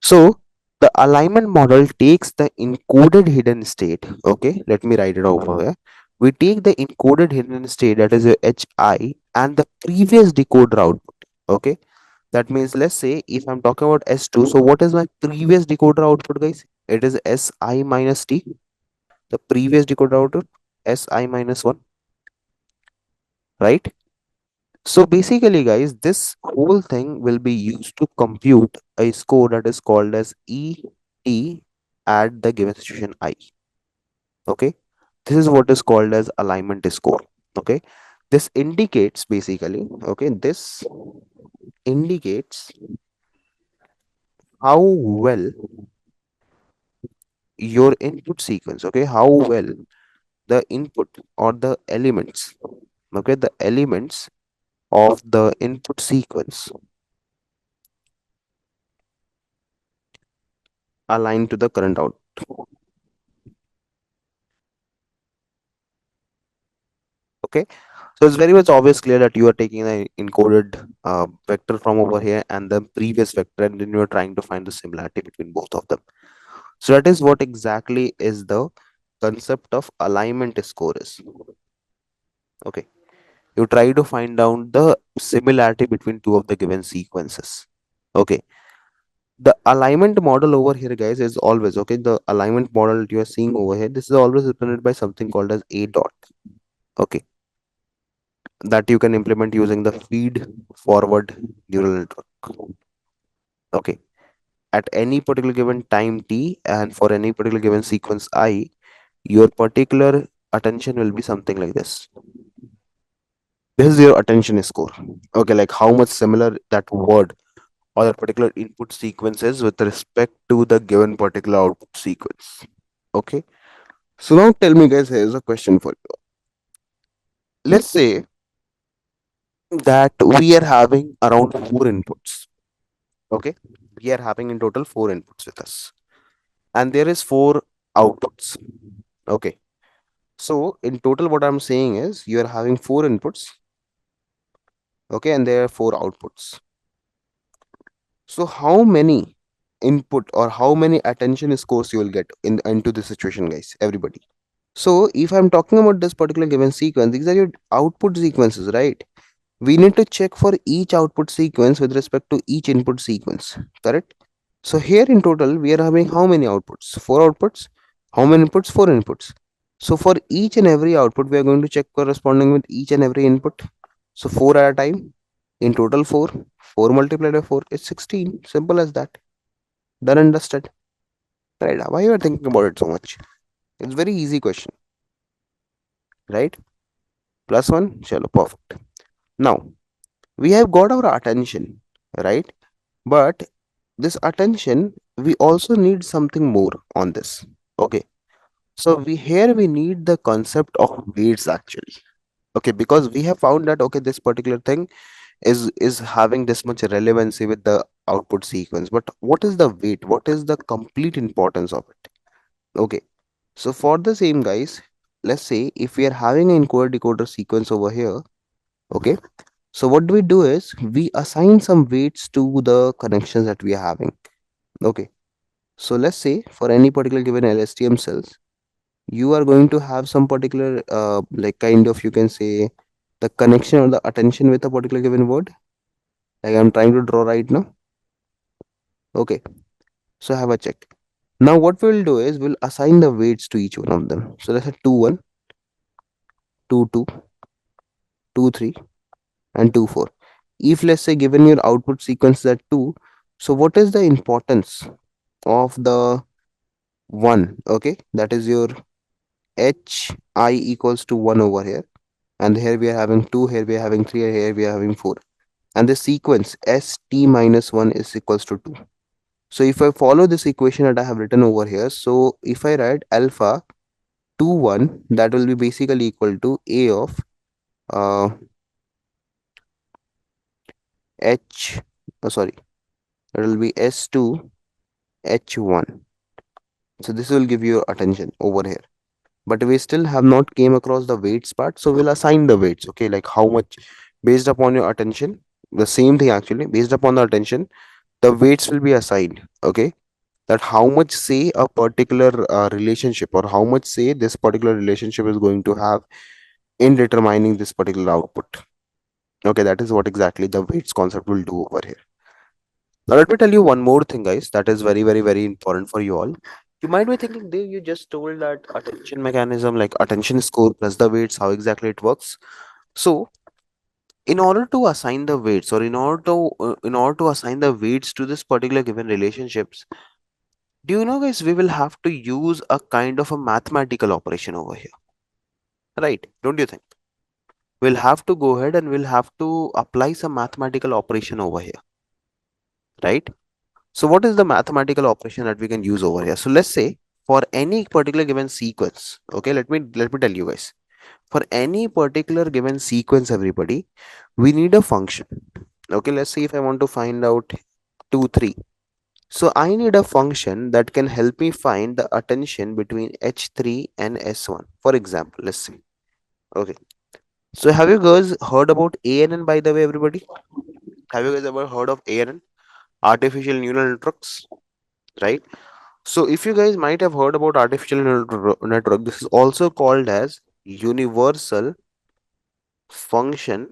so the alignment model takes the encoded hidden state. Okay, let me write it over here. We take the encoded hidden state, that is your hi, and the previous decoder output. Okay, that means let's say if I'm talking about S2, so what is my previous decoder output, guys? It is Si minus T, the previous decoder output, Si minus 1, right? So basically, guys, this whole thing will be used to compute a score that is called as ET at the given situation I. Okay, this is what is called as alignment score. Okay, this indicates basically, okay, this indicates how well your input sequence, okay, how well the input or the elements, okay, the elements of the input sequence align to the current output. Okay, so it's very much obvious clear that you are taking an encoded vector from over here and the previous vector, and then you are trying to find the similarity between both of them. So that is what exactly is the concept of alignment score is. Okay, you try to find out the similarity between two of the given sequences. Okay, the alignment model over here, guys, is always, okay, the alignment model that you are seeing over here, this is always represented by something called as a dot. Okay, that you can implement using the feed forward neural network. Okay, at any particular given time t and for any particular given sequence I, your particular attention will be something like this. This is your attention score. Okay, like how much similar that word or that particular input sequence is with respect to the given particular output sequence. Okay, so now tell me, guys, here's a question for you. Let's say that we are having around four inputs. Okay, we are having in total four inputs with us, and there is four outputs. Okay, so in total, what I'm saying is you are having four inputs. Okay, and there are four outputs. So how many input or how many attention scores you will get in into this situation, guys? Everybody. So if I'm talking about this particular given sequence, these are your output sequences, right? We need to check for each output sequence with respect to each input sequence, correct? So here in total, we are having how many outputs? Four outputs. How many inputs? Four inputs. So for each and every output, we are going to check corresponding with each and every input. So four at a time. In total, four. Four multiplied by four is 16. Simple as that. Done and dusted. Right? Why you are thinking about it so much? It's very easy question, right? Plus one. Chalo, perfect. Now we have got our attention, right? But this attention, we also need something more on this. Okay, so we need the concept of weights actually. Okay, because we have found that okay, this particular thing is having this much relevancy with the output sequence, but what is the weight, what is the complete importance of it? Okay, so for the same, guys, let's say if we are having an encoder decoder sequence over here. Okay, so what do we do is we assign some weights to the connections that we are having. Okay, so let's say for any particular given LSTM cells, you are going to have some particular like kind of, you can say, the connection or the attention with a particular given word, like I'm trying to draw right now. Okay, so have a check. Now what we'll do is we'll assign the weights to each one of them. So let's say 2 1, 2 2, 2 3, and 2 4. If let's say given your output sequence that 2, so what is the importance of the 1? Okay, that is your hi equals to 1 over here, and here we are having 2, here we are having 3, and here we are having 4, and the sequence st minus 1 is equals to 2. So if I follow this equation that I have written over here, so if I write alpha 2 1, that will be basically equal to a of uh, h sorry, that will be s2 h1. So this will give you attention over here, but we still have not came across the weights part, so we'll assign the weights. Okay, like how much based upon your attention, the same thing actually, based upon the attention, the weights will be assigned. Okay, that how much say a particular relationship, or how much say this particular relationship is going to have in determining this particular output. Okay, that is what exactly the weights concept will do over here. Now let me tell you one more thing, guys, that is very, very, very important for you all. You might be thinking, Dave, you just told that attention mechanism, like attention score plus the weights, how exactly it works. So in order to assign the weights, or in order to assign the weights to this particular given relationships, do you know, guys, we will have to use a kind of a mathematical operation over here, right? Don't you think? We'll have to go ahead and we'll have to apply some mathematical operation over here, right? So what is the mathematical operation that we can use over here? So let's say for any particular given sequence, okay, let me tell you guys. For any particular given sequence, everybody, we need a function. Okay, let's see if I want to find out 2, 3. So I need a function that can help me find the attention between H3 and S1. For example, let's see. Okay. So have you guys heard about ANN, by the way, everybody? Have you guys ever heard of ANN? Artificial neural networks, right? So if you guys might have heard about artificial network, this is also called as universal function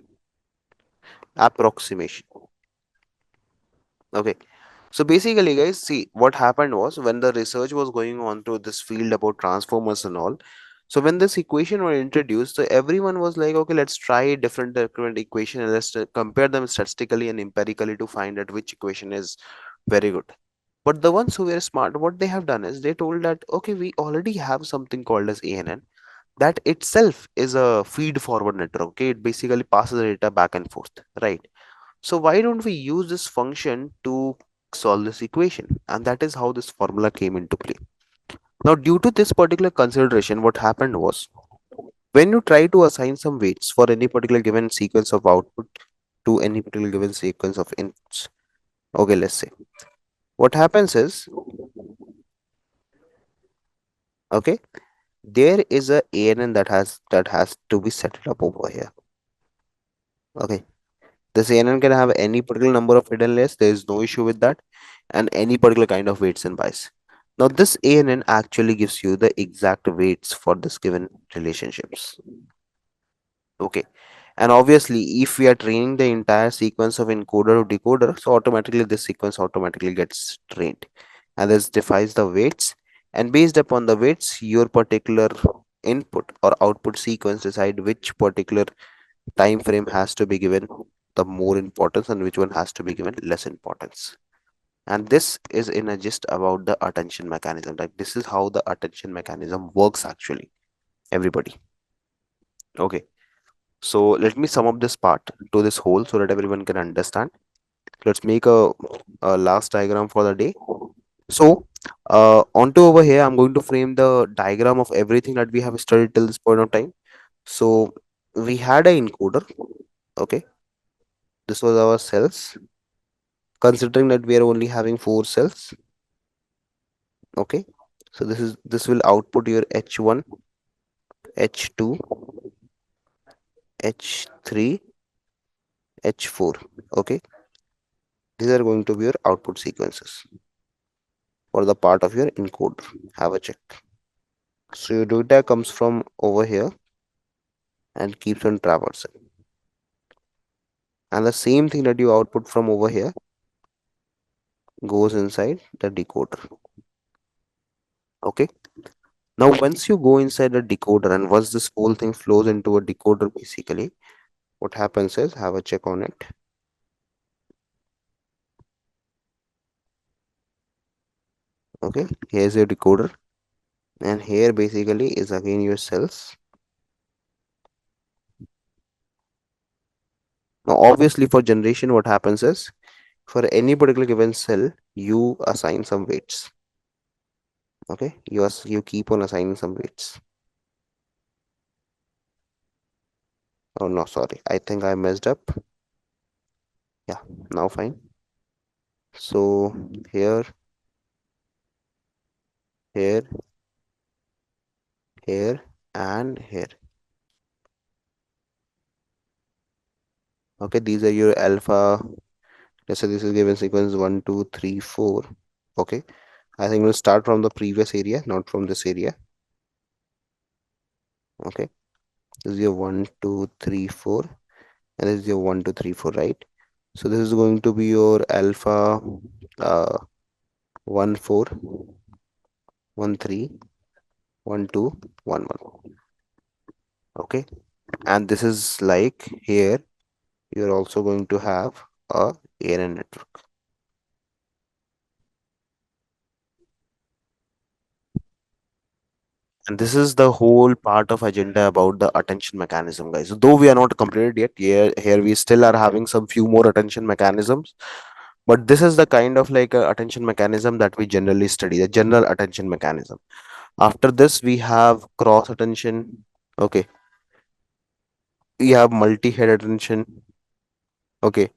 approximation. Okay. So basically, guys, see what happened was when the research was going on to this field about transformers and all. So when this equation were introduced, so everyone was like, okay, let's try different equation and let's compare them statistically and empirically to find out which equation is very good. But the ones who were smart, what they have done is they told that, okay, we already have something called as ANN. That itself is a feed forward network. Okay, it basically passes the data back and forth, right? So why don't we use this function to solve this equation? And that is how this formula came into play. Now, due to this particular consideration, what happened was when you try to assign some weights for any particular given sequence of output to any particular given sequence of inputs. Okay, let's say what happens is, okay, there is a ANN that has to be set up over here. Okay, this ANN can have any particular number of hidden layers. There is no issue with that, and any particular kind of weights and bias. Now, this ANN actually gives you the exact weights for this given relationships. Okay, and obviously, if we are training the entire sequence of encoder or decoder, so automatically this sequence automatically gets trained, and this defines the weights. And based upon the weights, your particular input or output sequence decide which particular time frame has to be given the more importance and which one has to be given less importance. And this is in a gist about the attention mechanism. Like this is how the attention mechanism works actually, everybody. Okay, so let me sum up this part to this whole so that everyone can understand. Let's make a last diagram for the day. So onto over here, I'm going to frame the diagram of everything that we have studied till this point of time. So we had a encoder. Okay, this was our cells. Considering that we are only having 4 cells. Okay, so this will output your H1, H2, H3, H4. Okay, these are going to be your output sequences for the part of your encoder. Have a check. So your data comes from over here and keeps on traversing. And the same thing that you output from over here goes inside the decoder. Okay. Now, once you go inside the decoder and once this whole thing flows into a decoder, basically, what happens is have a check on it. Okay, here's your decoder, and here basically is again your cells. Now, obviously, for generation, what happens is for any particular given cell, you assign some weights. Okay, you keep on assigning some weights. Oh no, sorry, I think I messed up. Yeah, now fine. So here, here, here, and here. Okay, these are your alpha. Let's say this is given sequence 1, 2, 3, 4. Okay, I think we'll start from the previous area, not from this area. Okay, this is your 1, 2, 3, 4. and this is your 1 2 3 4, right? So this is going to be your alpha 1 4 1 3 1 2 1 1. Okay, and this is like here you're also going to have a ANN network. And this is the whole part of agenda about the attention mechanism, guys. Though we are not completed yet, here we still are having some few more attention mechanisms. But this is the kind of like a attention mechanism that we generally study, the general attention mechanism. After this, we have cross attention. Okay, we have multi-head attention. Okay,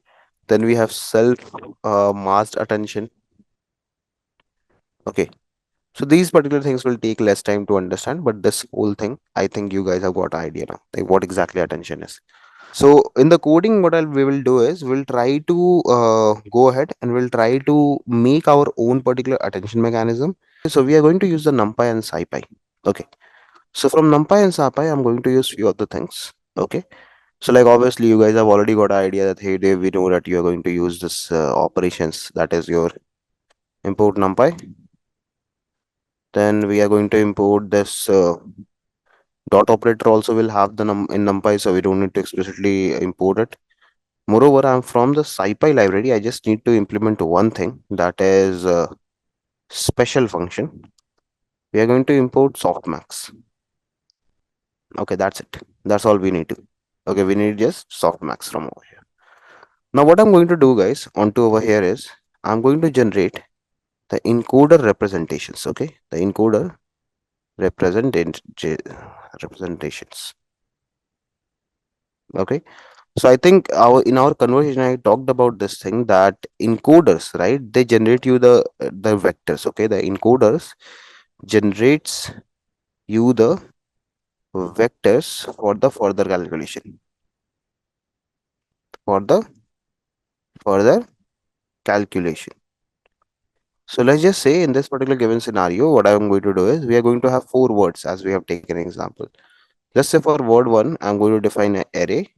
then we have self masked attention. Okay, so these particular things will take less time to understand, but this whole thing, I think you guys have got an idea now, like what exactly attention is. So in the coding, we will do is we'll try to go ahead and we'll try to make our own particular attention mechanism. So we are going to use the NumPy and SciPy. Okay. So from NumPy and SciPy, I'm going to use few of the things. Okay. So like obviously you guys have already got an idea that hey Dave, we know that you are going to use this operations, that is your import NumPy. Then we are going to import this dot operator also will have the in NumPy, so we don't need to explicitly import it. Moreover, I'm from the SciPy library. I just need to implement one thing, that is special function. We are going to import softmax. Okay, that's it. That's all we need to. Okay, we need just softmax from over here. Now, what I'm going to do, guys, onto over here is I'm going to generate the encoder representations. Okay, the encoder representations. Okay, so I think our in our conversation I talked about this thing that encoders, right? They generate you the vectors. Okay, the encoders generates you the vectors for the further calculation. For the further calculation. So let's just say in this particular given scenario, what I'm going to do is we are going to have four words as we have taken an example. Let's say for word one, I'm going to define an array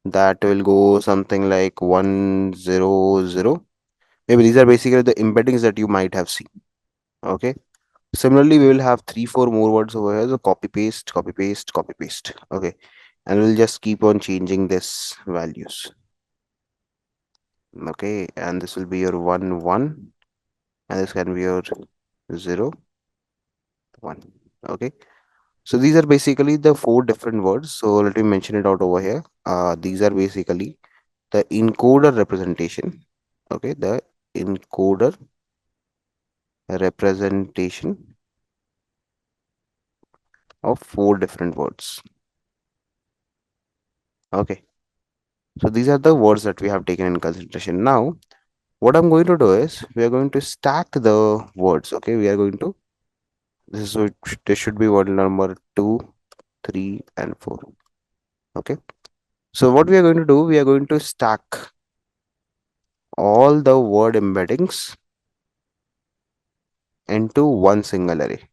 that will go something like 100. Maybe these are basically the embeddings that you might have seen. Okay. Similarly, we will have three, four more words over here. So copy paste, copy paste, copy paste. Okay. And we'll just keep on changing this values. Okay. And this will be your 1, 1. And this can be your 0, 1. Okay. So these are basically the four different words. So let me mention it out over here. These are basically the encoder representation. Okay. The encoder representation of four different words. Okay. So these are the words that we have taken in consideration. Now, what I'm going to do is we are going to stack the words. Okay. We are going to, this should be word number 2, 3, and 4. Okay. So what we are going to do, we are going to stack all the word embeddings into one single array.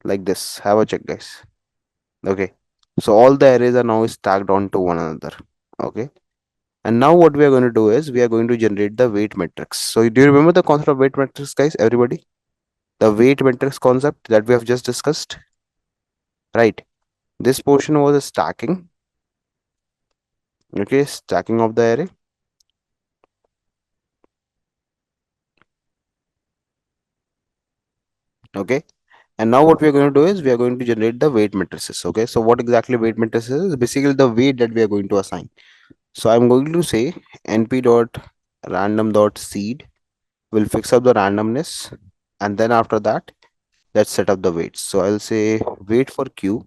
Like this. Have a check, guys. Okay. So all the arrays are now stacked onto one another. Okay. And now what we are going to do is we are going to generate the weight matrix. So do you remember the concept of weight matrix, guys? Everybody? The weight matrix concept that we have just discussed. Right. This portion was a stacking. Okay. Stacking of the array. Okay. And now what we are going to do is we are going to generate the weight matrices. Okay. So what exactly weight matrices is? Basically the weight that we are going to assign. So I'm going to say np dot random dot seed will fix up the randomness, and then after that let's set up the weights. So I'll say weight for q.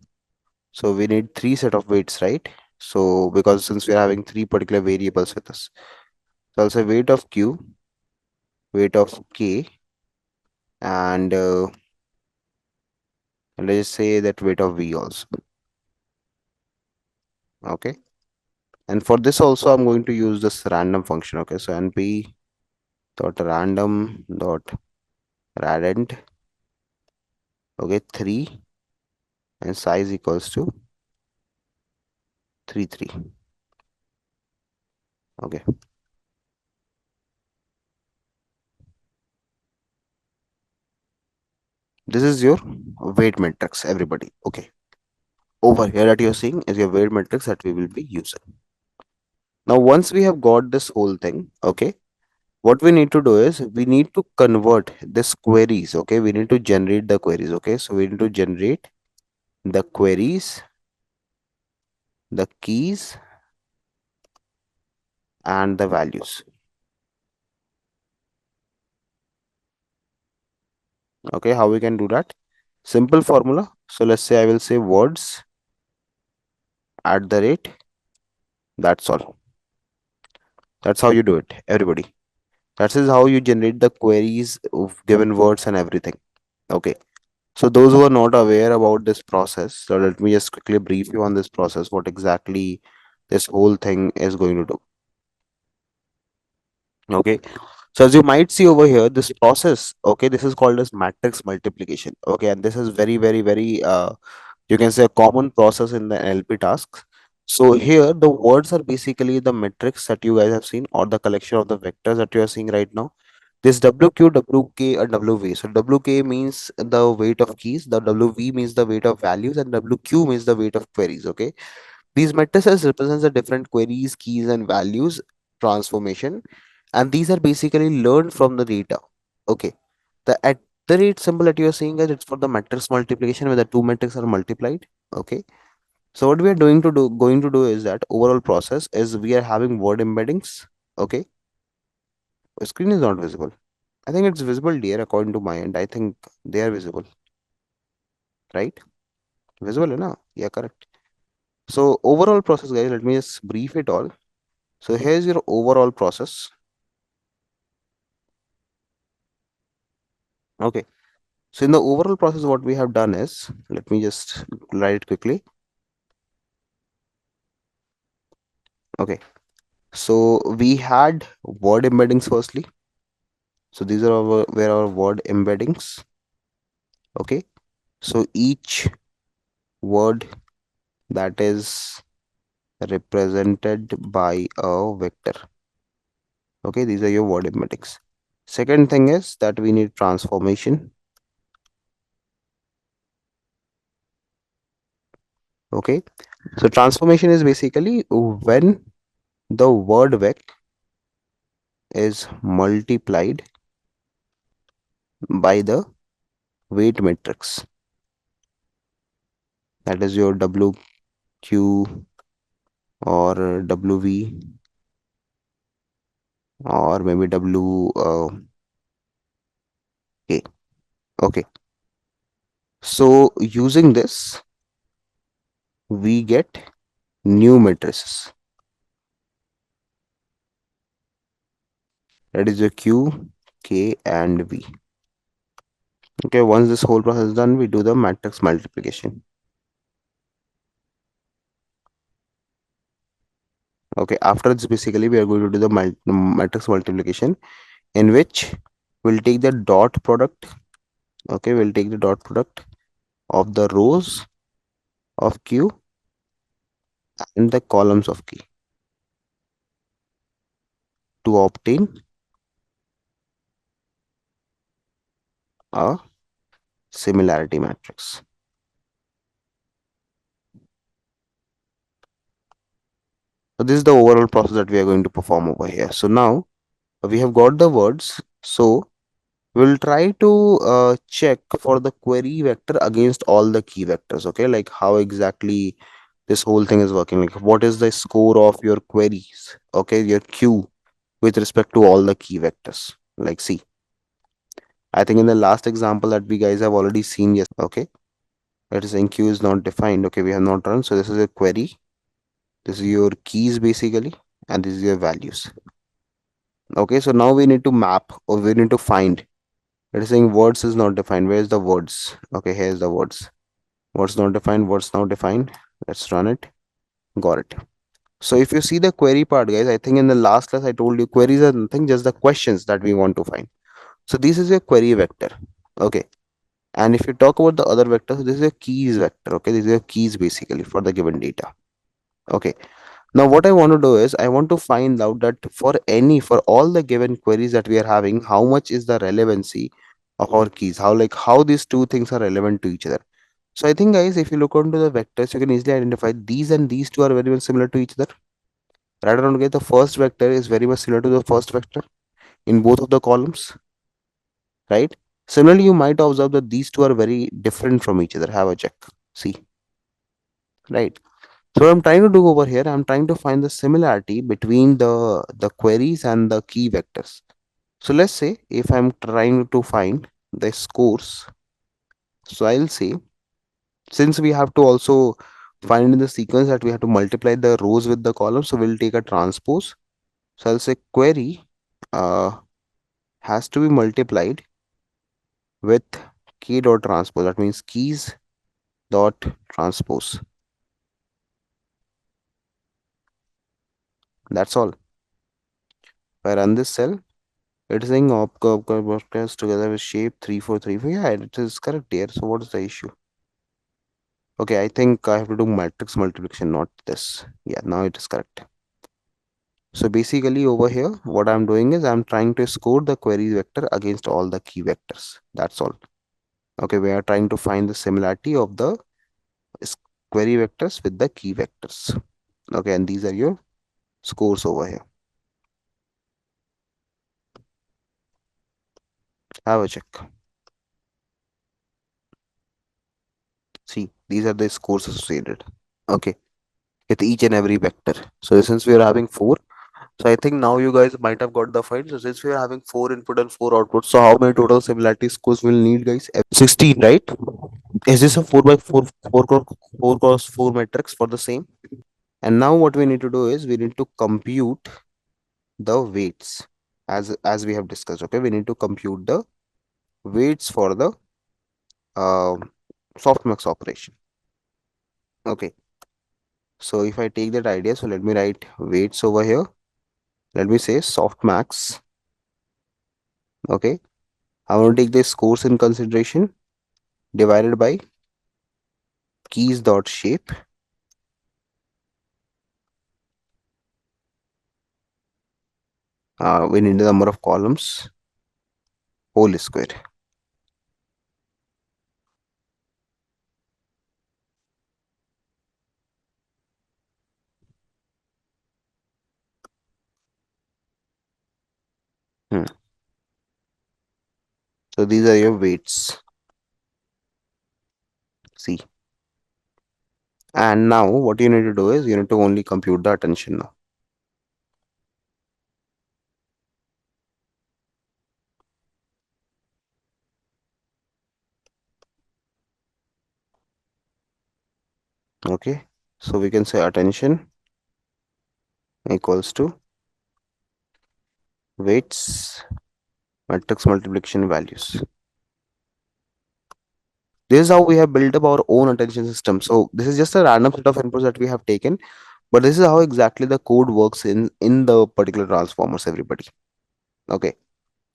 So we need three set of weights, right? So because since we are having three particular variables with us, so I'll say weight of q, weight of k, and let's say that weight of v also. Okay. And for this also I'm going to use this random function. Okay. So np dot random dot radent. Okay. 3 and size equals to 3 3. Okay, this is your weight matrix, everybody. Okay, over here that you're seeing is your weight matrix that we will be using. Now once we have got this whole thing, okay, what we need to do is we need to convert this queries. Okay, we need to generate the queries. Okay, so we need to generate the queries, the keys, and the values. Okay, how we can do that? Simple formula. So let's say I will say words at the rate. That's all. That's how you do it, everybody. That is how you generate the queries of given words and everything. Okay. So those who are not aware about this process, so let me just quickly brief you on this process, what exactly this whole thing is going to do. Okay. So as you might see over here, this process, okay, this is called as matrix multiplication. Okay, and this is very you can say a common process in the NLP tasks. So here the words are basically the metrics that you guys have seen, or the collection of the vectors that you are seeing right now. This WQ, WK, and WV. So WK means the weight of keys, the WV means the weight of values, and WQ means the weight of queries. Okay. These matrices represents the different queries, keys, and values transformation, and these are basically learned from the data. Okay. The at the rate symbol that you are seeing is it's for the matrix multiplication where the two matrices are multiplied. Okay. So what we are going to do is that overall process is we are having word embeddings. Okay. Screen is not visible. I think it's visible, dear, according to my end. I think they are visible, right? Visible, है ना? Yeah, correct. So overall process, guys, let me just brief it all. So here's your overall process. Okay. So in the overall process, what we have done is, let me just write it quickly. Okay. So we had word embeddings firstly. So these are our where our word embeddings. Okay. So each word that is represented by a vector. Okay, these are your word embeddings. Second thing is that we need transformation. Okay, so transformation is basically when the word vec is multiplied by the weight matrix. That is your WQ or WV or maybe K. Okay, so using this, we get new matrices. That is your Q, K, and V. Okay, once this whole process is done, we do the matrix multiplication. Okay, after this, basically, we are going to do the matrix multiplication in which we'll take the dot product. Okay, we'll take the dot product of the rows of Q and the columns of K to obtain a similarity matrix. So this is the overall process that we are going to perform over here. So now we have got the words. So we'll try to check for the query vector against all the key vectors. Okay, like how exactly this whole thing is working. Like what is the score of your queries? Okay, your queue with respect to all the key vectors. Like see, I think in the last example that we guys have already seen, yes. Okay, it is in queue is not defined. Okay, we have not run. So this is a query. This is your keys basically, and this is your values. Okay, so now we need to map or we need to find. It is saying words is not defined. Where is the words? Okay, here's the words. Words not defined. Words now defined. Let's run it. Got it. So if you see the query part, guys, I think in the last class I told you queries are nothing, just the questions that we want to find. So this is your query vector. Okay. And if you talk about the other vector, so this is a keys vector. Okay, this is a keys basically for the given data. Okay. Now what I want to do is I want to find out that for all the given queries that we are having, how much is the relevancy of our keys? How these two things are relevant to each other. So I think guys, if you look onto the vectors, you can easily identify these and these two are very much similar to each other. Right around okay, the first vector is very much similar to the first vector in both of the columns, right? Similarly, you might observe that these two are very different from each other. Have a check. See, right? So what I'm trying to do over here, I'm trying to find the similarity between the queries and the key vectors. So let's say if I'm trying to find the scores, so I'll say since we have to also find in the sequence that we have to multiply the rows with the columns, so we'll take a transpose. So I'll say query uh, has to be multiplied with key dot transpose. That means keys dot transpose. That's all. If I run this cell, it is saying broadcast together with shape 3434. Yeah, it is correct here. So what is the issue? Okay, I think I have to do matrix multiplication, not this. Yeah, now it is correct. So basically over here, what I'm doing is I'm trying to score the query vector against all the key vectors. That's all. Okay, we are trying to find the similarity of the s- query vectors with the key vectors. Okay, and these are your scores over here. Have a check. See, these are the scores associated. Okay, with each and every vector. So since we are having four, so I think now you guys might have got the find. So since we are having four input and four output, so how many total similarity scores we'll need, guys? 16, right? Is this a 4 by 4 4 cross 4 matrix for the same? And now what we need to do is we need to compute the weights as we have discussed. Okay, we need to compute the weights for the uh, softmax operation. Okay, so if I take that idea, so let me write weights over here. Let me say softmax. Okay, I want to take the scores in consideration divided by keys dot shape. We need the number of columns whole square. Hmm. So these are your weights. See, and now what you need to do is you need to only compute the attention now. Okay, so we can say attention equals to weights matrix multiplication values. This is how we have built up our own attention system. So this is just a random set of inputs that we have taken, but this is how exactly the code works in the particular transformers, everybody. Okay,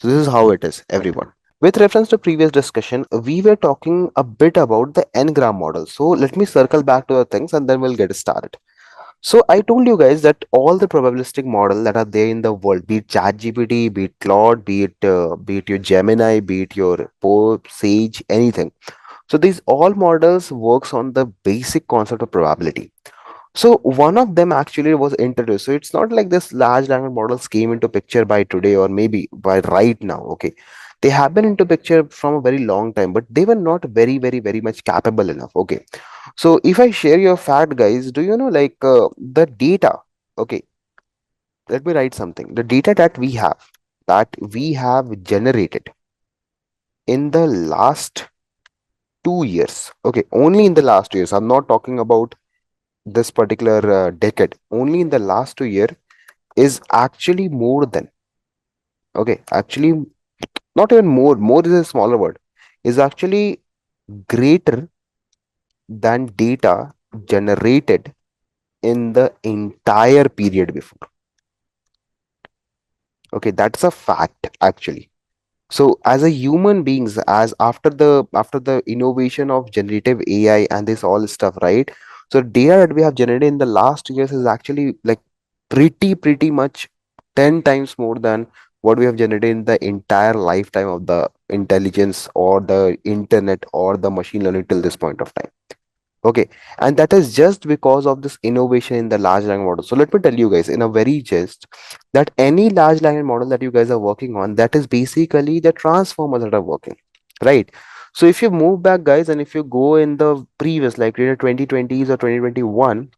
so this is how it is, everyone. With reference to previous discussion, we were talking a bit about the n-gram model. So let me circle back to the things and then we'll get started. So I told you guys that all the probabilistic model that are there in the world, be it ChatGPT, be it Claude, be it your Gemini, be it your Poe, Sage, anything. So these all models works on the basic concept of probability. So one of them actually was introduced. So it's not like this large language models came into picture by today or maybe by right now. Okay, they have been into picture from a very long time, but they were not very much capable enough. Okay, so if I share your fact, guys, do you know the data? Okay, let me write something. The data that we have generated in the last 2 years. Okay, only in the last 2 years. I'm not talking about this particular decade. Only in the last 2 year is actually more than, okay, actually not even more, more is a smaller word, is actually greater than data generated in the entire period before. Okay, that's a fact actually. So as a human beings, as after the innovation of generative AI and this all stuff, right? So data that we have generated in the last years is actually like pretty much 10 times more than what we have generated in the entire lifetime of the intelligence or the internet or the machine learning till this point of time. Okay, and that is just because of this innovation in the large language model. So let me tell you guys in a very gist that any large language model that you guys are working on, that is basically the transformers that are working, right? So if you move back, guys, and if you go in the previous, like either 2020s or 2021,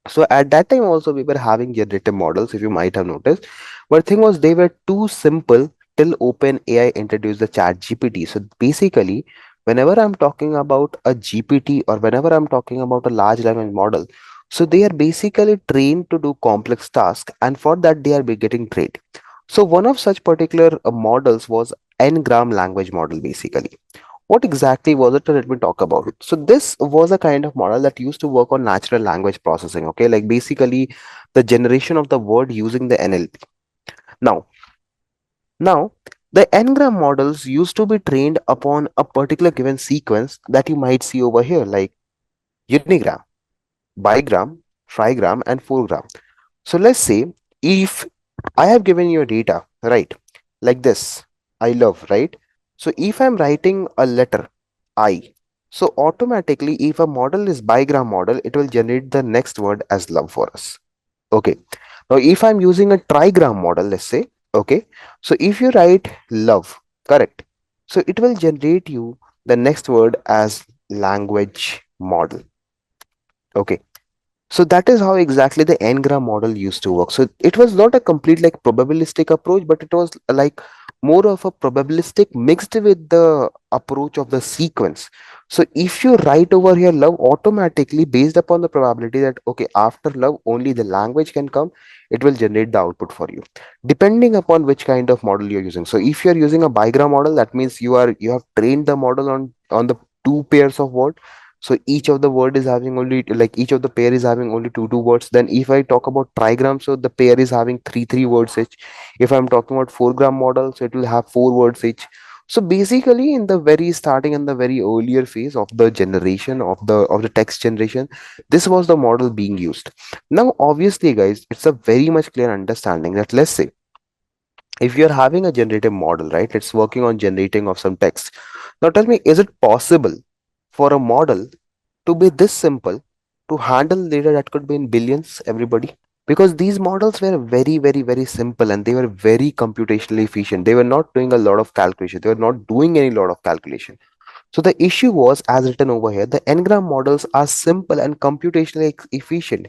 so at that time also we were having generative models, if you might have noticed. But thing was they were too simple till OpenAI introduced the chat GPT. So basically, whenever I'm talking about a GPT or whenever I'm talking about a large language model, so they are basically trained to do complex tasks, and for that they are getting trained. So one of such particular models was N-gram language model basically. What exactly was it? Let me talk about it. So this was a kind of model that used to work on natural language processing. Okay, like basically the generation of the word using the NLP. Now, now the n-gram models used to be trained upon a particular given sequence that you might see over here, like unigram, bigram, trigram, and fourgram. So let's say if I have given you data, right, like this, I love, right? So if I'm writing a letter I, so automatically if a model is bigram model, it will generate the next word as love for us. Okay. Now if I'm using a trigram model, let's say, okay, so if you write love, correct, so it will generate you the next word as language model. Okay, so that is how exactly the n-gram model used to work. So it was not a complete like probabilistic approach, but it was like more of a probabilistic mixed with the approach of the sequence. So if you write over here love, automatically based upon the probability that okay, after love only the language can come, it will generate the output for you, depending upon which kind of model you're using. So if you're using a bigram model, that means you have trained the model on the two pairs of words. So each of the word is having only like each of the pair is having only two words. Then if I talk about trigram, so the pair is having three words each. If I'm talking about four-gram model, so it will have four words each. So basically in the very starting and the very earlier phase of the generation of the text generation, this was the model being used. Now obviously guys, it's a very much clear understanding that let's say if you're having a generative model, right, it's working on generating of some text. Now tell me, is it possible for a model to be this simple to handle data that could be in billions, everybody? Because these models were very simple and they were very computationally efficient. They were not doing a lot of calculation, they were not doing any lot of calculation. So the issue was, as written over here, the n-gram models are simple and computationally efficient,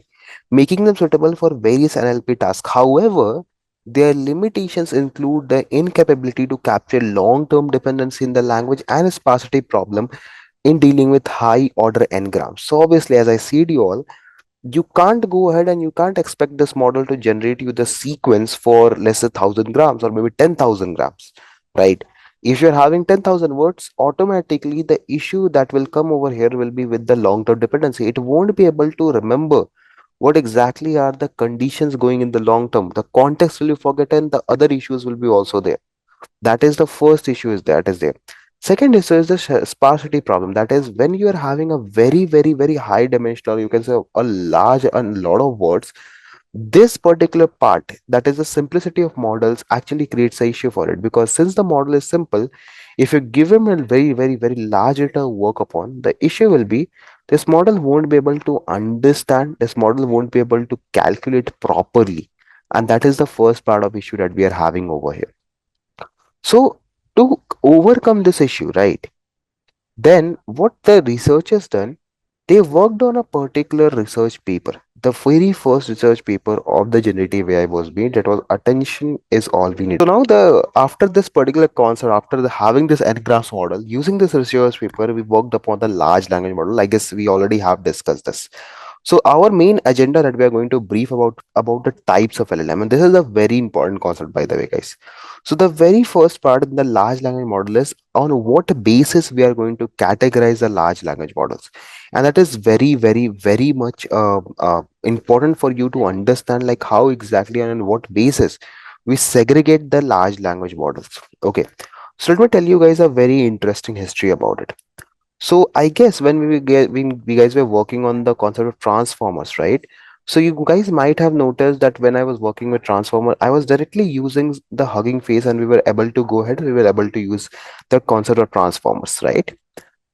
making them suitable for various NLP tasks. However, their limitations include the incapability to capture long-term dependency in the language and a sparsity problem in dealing with high order n-grams. So obviously, as I said you all, you can't go ahead and you can't expect this model to generate you the sequence for let's say 1,000 grams or maybe 10,000 grams, right? If you're having 10,000 words, automatically the issue that will come over here will be with the long-term dependency. It won't be able to remember what exactly are the conditions going in the long term. The context will be forgotten, the other issues will be also there. That is the first issue is that is there. Second issue is the sparsity problem. That is when you are having a very high dimensional, you can say a large and lot of words, this particular part, that is the simplicity of models, actually creates a issue for it. Because since the model is simple, if you give him a very large data to work upon, the issue will be this model won't be able to understand, this model won't be able to calculate properly. And that is the first part of issue that we are having over here. So to overcome this issue, right, then what the researchers done, they worked on a particular research paper. The very first research paper of the generative AI was made. That was attention is all we need. So now the after this particular concept, after having this n-grams model, using this research paper, we worked upon the large language model. I guess we already have discussed this. So our main agenda that we are going to brief about the types of LLM, and this is a very important concept by the way, guys. So the very first part in the large language model is on what basis we are going to categorize the large language models, and that is very much important for you to understand, like how exactly and on what basis we segregate the large language models. Okay, So let me tell you guys a very interesting history about it. So I guess when we guys were working on the concept of transformers, right? So you guys might have noticed that when I was working with transformer, I was directly using the hugging face, and we were able to go ahead. We were able to use the concept of transformers, right?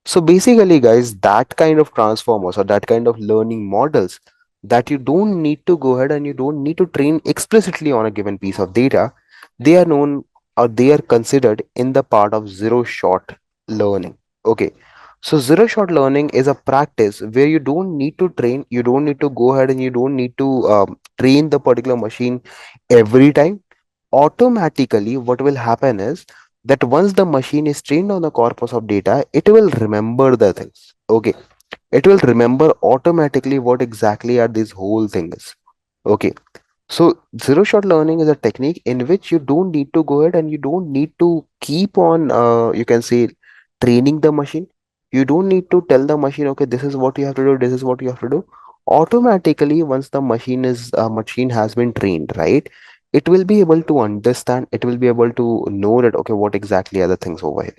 So basically, guys, that kind of transformers or that kind of learning models that you don't need to go ahead and you don't need to train explicitly on a given piece of data, they are known or they are considered in the part of zero shot learning. Okay. So zero shot learning is a practice where you don't need to train, you don't need to go ahead and you don't need to train the particular machine every time. Automatically what will happen is that once the machine is trained on the corpus of data, it will remember the things. Okay, it will remember automatically what exactly are these whole things. Okay, so zero shot learning is a technique in which you don't need to go ahead and you don't need to keep on you can say training the machine. You don't need to tell the machine, okay, this is what you have to do, this is what you have to do. Automatically, once the machine has been trained, right, it will be able to understand, it will be able to know that, okay, what exactly are the things over here.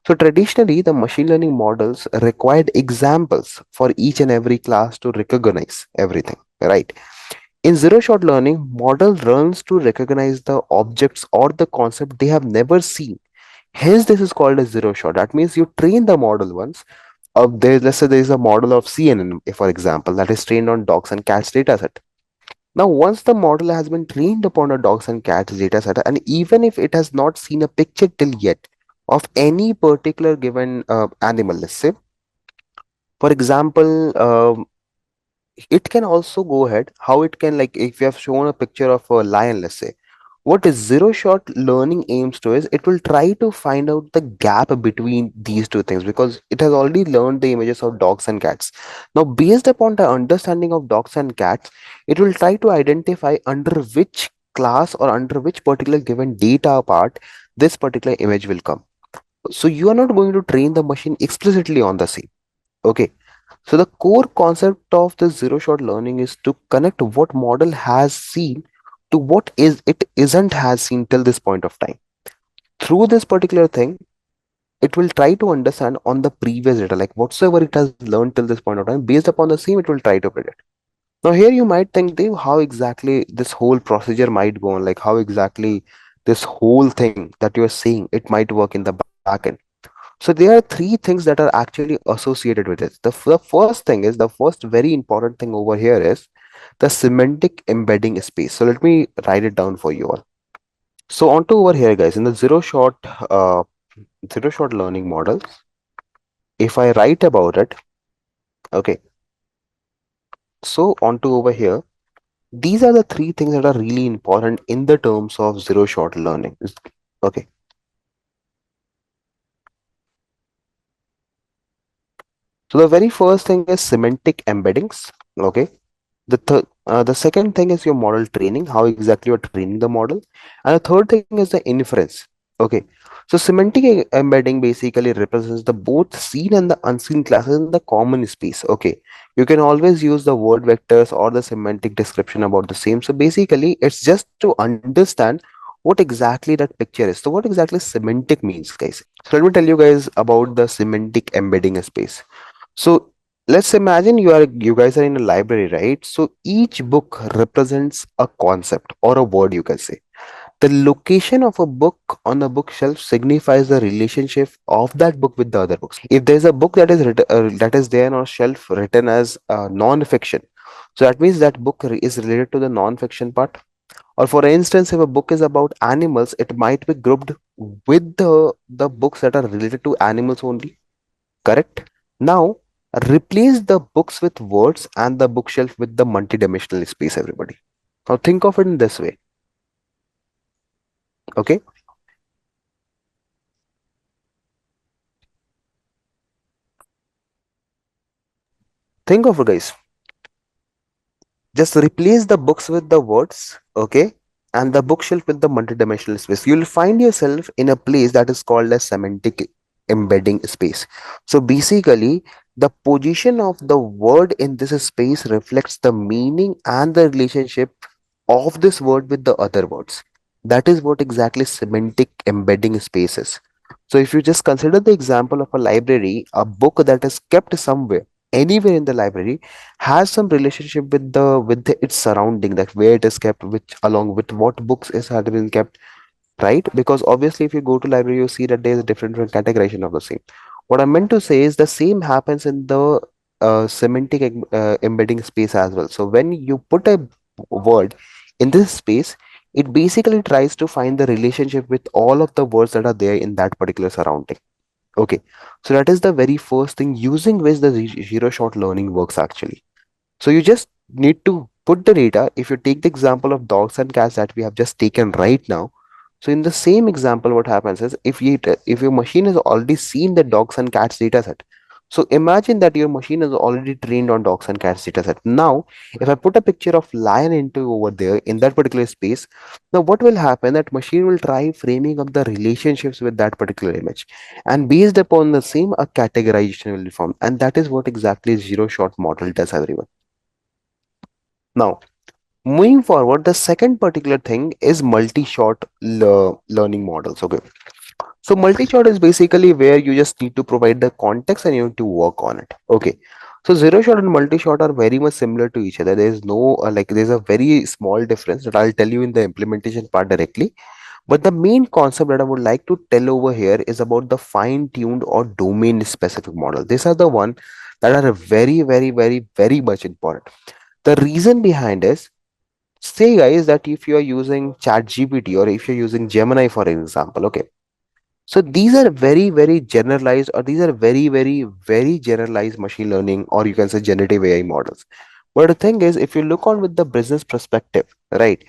So traditionally, the machine learning models required examples for each and every class to recognize everything, right? In zero shot learning, model learns to recognize the objects or the concept they have never seen. Hence, this is called a zero shot. That means you train the model once. Let's say there is a model of CNN, for example, that is trained on dogs and cats dataset. Now, once the model has been trained upon a dogs and cats dataset, and even if it has not seen a picture till yet of any particular given animal, let's say, for example, it can also go ahead how it can, like, if you have shown a picture of a lion, let's say, what is zero shot learning aims to is it will try to find out the gap between these two things because it has already learned the images of dogs and cats. Now, based upon the understanding of dogs and cats, it will try to identify under which class or under which particular given data part this particular image will come. So you are not going to train the machine explicitly on the same. Okay, so the core concept of the zero shot learning is to connect what model has seen to what is it isn't has seen till this point of time. Through this particular thing, it will try to understand on the previous data, like whatsoever it has learned till this point of time, based upon the same, it will try to predict. Now here you might think, Dave, how exactly this whole procedure might go on, like how exactly this whole thing that you're saying it might work in the backend. So there are three things that are actually associated with it. The first thing is, the first very important thing over here is the semantic embedding space. So let me write it down for you all. So onto over here, guys, in the uh, zero shot learning models, if I write about it, okay. So onto over here, these are the three things that are really important in the terms of zero shot learning. Okay. So the very first thing is semantic embeddings. Okay. The second thing is your model training, how exactly you're training the model, and the third thing is the inference. Okay, so semantic embedding basically represents the both seen and the unseen classes in the common space. Okay, you can always use the word vectors or the semantic description about the same. So basically, it's just to understand what exactly that picture is. So what exactly semantic means, guys? So let me tell you guys about the semantic embedding space. So let's imagine you guys are in a library, right? So each book represents a concept or a word, you can say. The location of a book on a bookshelf signifies the relationship of that book with the other books. If there's a book that is there on a shelf written as non-fiction, so that means that book is related to the non-fiction part. Or for instance, if a book is about animals, it might be grouped with the books that are related to animals only. Correct? Now, replace the books with words and the bookshelf with the multidimensional space, everybody. Now, think of it in this way. Okay? Think of it, guys. Just replace the books with the words, okay? And the bookshelf with the multidimensional space. You'll find yourself in a place that is called a semantic embedding space. So, basically, the position of the word in this space reflects the meaning and the relationship of this word with the other words. That is what exactly semantic embedding space is. So if you just consider the example of a library, a book that is kept somewhere, anywhere in the library, has some relationship with its surrounding, that where it is kept, which along with what books is had been kept, right? Because obviously if you go to library, you see that there is a different categorization of the same. What I meant to say is the same happens in the semantic embedding space as well. So when you put a word in this space, it basically tries to find the relationship with all of the words that are there in that particular surrounding. Okay, so that is the very first thing using which the zero shot learning works actually. So you just need to put the data. If you take the example of dogs and cats that we have just taken right now, so in the same example, what happens is if your machine has already seen the dogs and cats data set. So imagine that your machine is already trained on dogs and cats data set. Now, if I put a picture of lion into over there in that particular space, now what will happen? That machine will try framing up the relationships with that particular image, and based upon the same, a categorization will be formed, and that is what exactly zero shot model does, everyone. Now, moving forward, the second particular thing is multi-shot learning models. Okay, so multi-shot is basically where you just need to provide the context and you need to work on it. Okay, so zero shot and multi-shot are very much similar to each other. There is no there's a very small difference that I'll tell you in the implementation part directly. But the main concept that I would like to tell over here is about the fine-tuned or domain-specific model. These are the one that are very, very, very, very much important. The reason behind is, say guys, that if you are using ChatGPT or if you're using Gemini for example, okay, so these are very, very generalized, or these are very, very, very generalized machine learning, or you can say generative AI models. But the thing is, if you look on with the business perspective, right,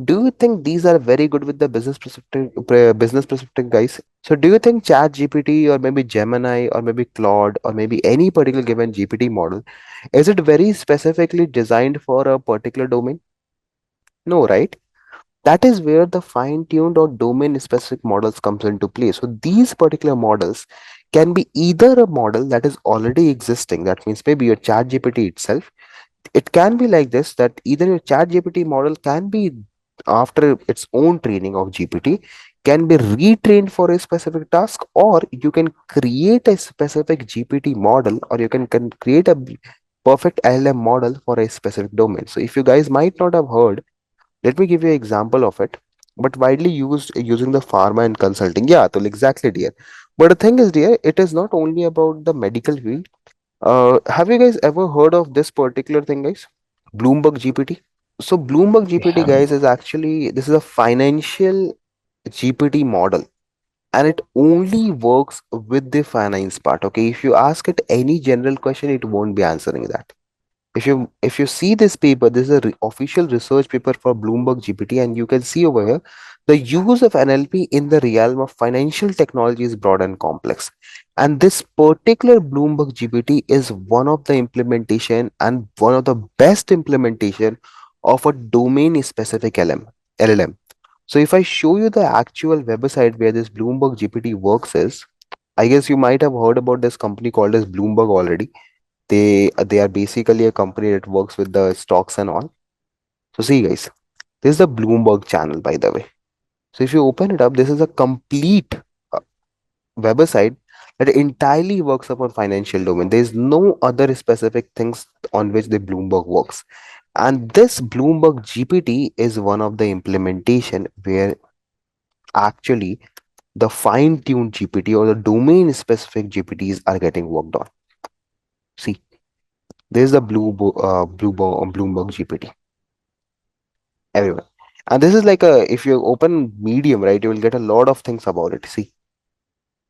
do you think these are very good with the business perspective, guys? So do you think ChatGPT or maybe Gemini or maybe Claude or maybe any particular given GPT model, is it very specifically designed for a particular domain? No, right? That is where the fine-tuned or domain-specific models comes into play. So these particular models can be either a model that is already existing, that means maybe your ChatGPT itself. It can be like this, that either your ChatGPT model can be, after its own training of GPT, can be retrained for a specific task, or you can create a specific GPT model, or you can create a perfect LLM model for a specific domain. So if you guys might not have heard, let me give you an example of it, but widely used using the pharma and consulting. Yeah, so exactly, dear. But the thing is, dear, it is not only about the medical field. Have you guys ever heard of this particular thing, guys? Bloomberg GPT. So Bloomberg GPT, Yeah. guys, is actually, this is a financial GPT model, and it only works with the finance part. Okay, if you ask it any general question, it won't be answering that. If you see this paper, this is a official research paper for Bloomberg GPT, and you can see over here the use of NLP in the realm of financial technology is broad and complex. And this particular Bloomberg GPT is one of the implementation and one of the best implementation of a domain specific LLM. So if I show you the actual website where this Bloomberg GPT works is, I guess you might have heard about this company called as Bloomberg already. They are basically a company that works with the stocks and all. So see guys, this is the Bloomberg channel, by the way. So if you open it up, this is a complete uh, website that entirely works upon financial domain. There is no other specific things on which the Bloomberg works. And this Bloomberg GPT is one of the implementation where actually the fine-tuned GPT or the domain-specific GPTs are getting worked on. See, there's the Bloomberg GPT, everyone. And this is like a, if you open Medium, right, you will get a lot of things about it. See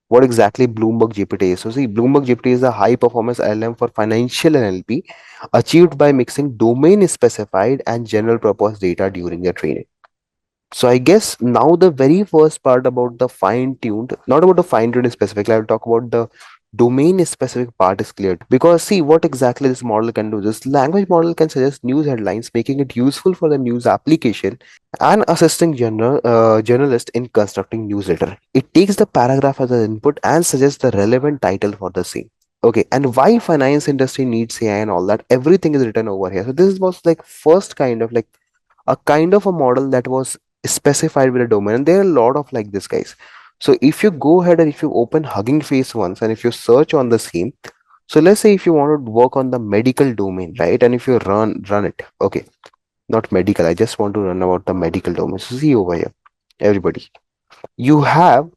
what exactly Bloomberg GPT is. So see, Bloomberg GPT is a high-performance LLM for financial NLP achieved by mixing domain-specified and general-purpose data during the training. So I guess now the very first part about the fine-tuned, not about the fine-tuned specifically, I'll talk about the domain-specific part is clear. Because see what exactly this model can do. This language model can suggest news headlines, making it useful for the news application and assisting journalist in constructing newsletter. It takes the paragraph as an input and suggests the relevant title for the same. Okay, and why finance industry needs AI and all that, everything is written over here. So this was like first kind of like a kind of a model that was specified with a domain, and there are a lot of like this, guys. So if you go ahead and if you open Hugging Face once and if you search on the same, so let's say if you want to work on the medical domain, right? And if you run it, okay, not medical, I just want to run about the medical domain. So see over here, everybody, you have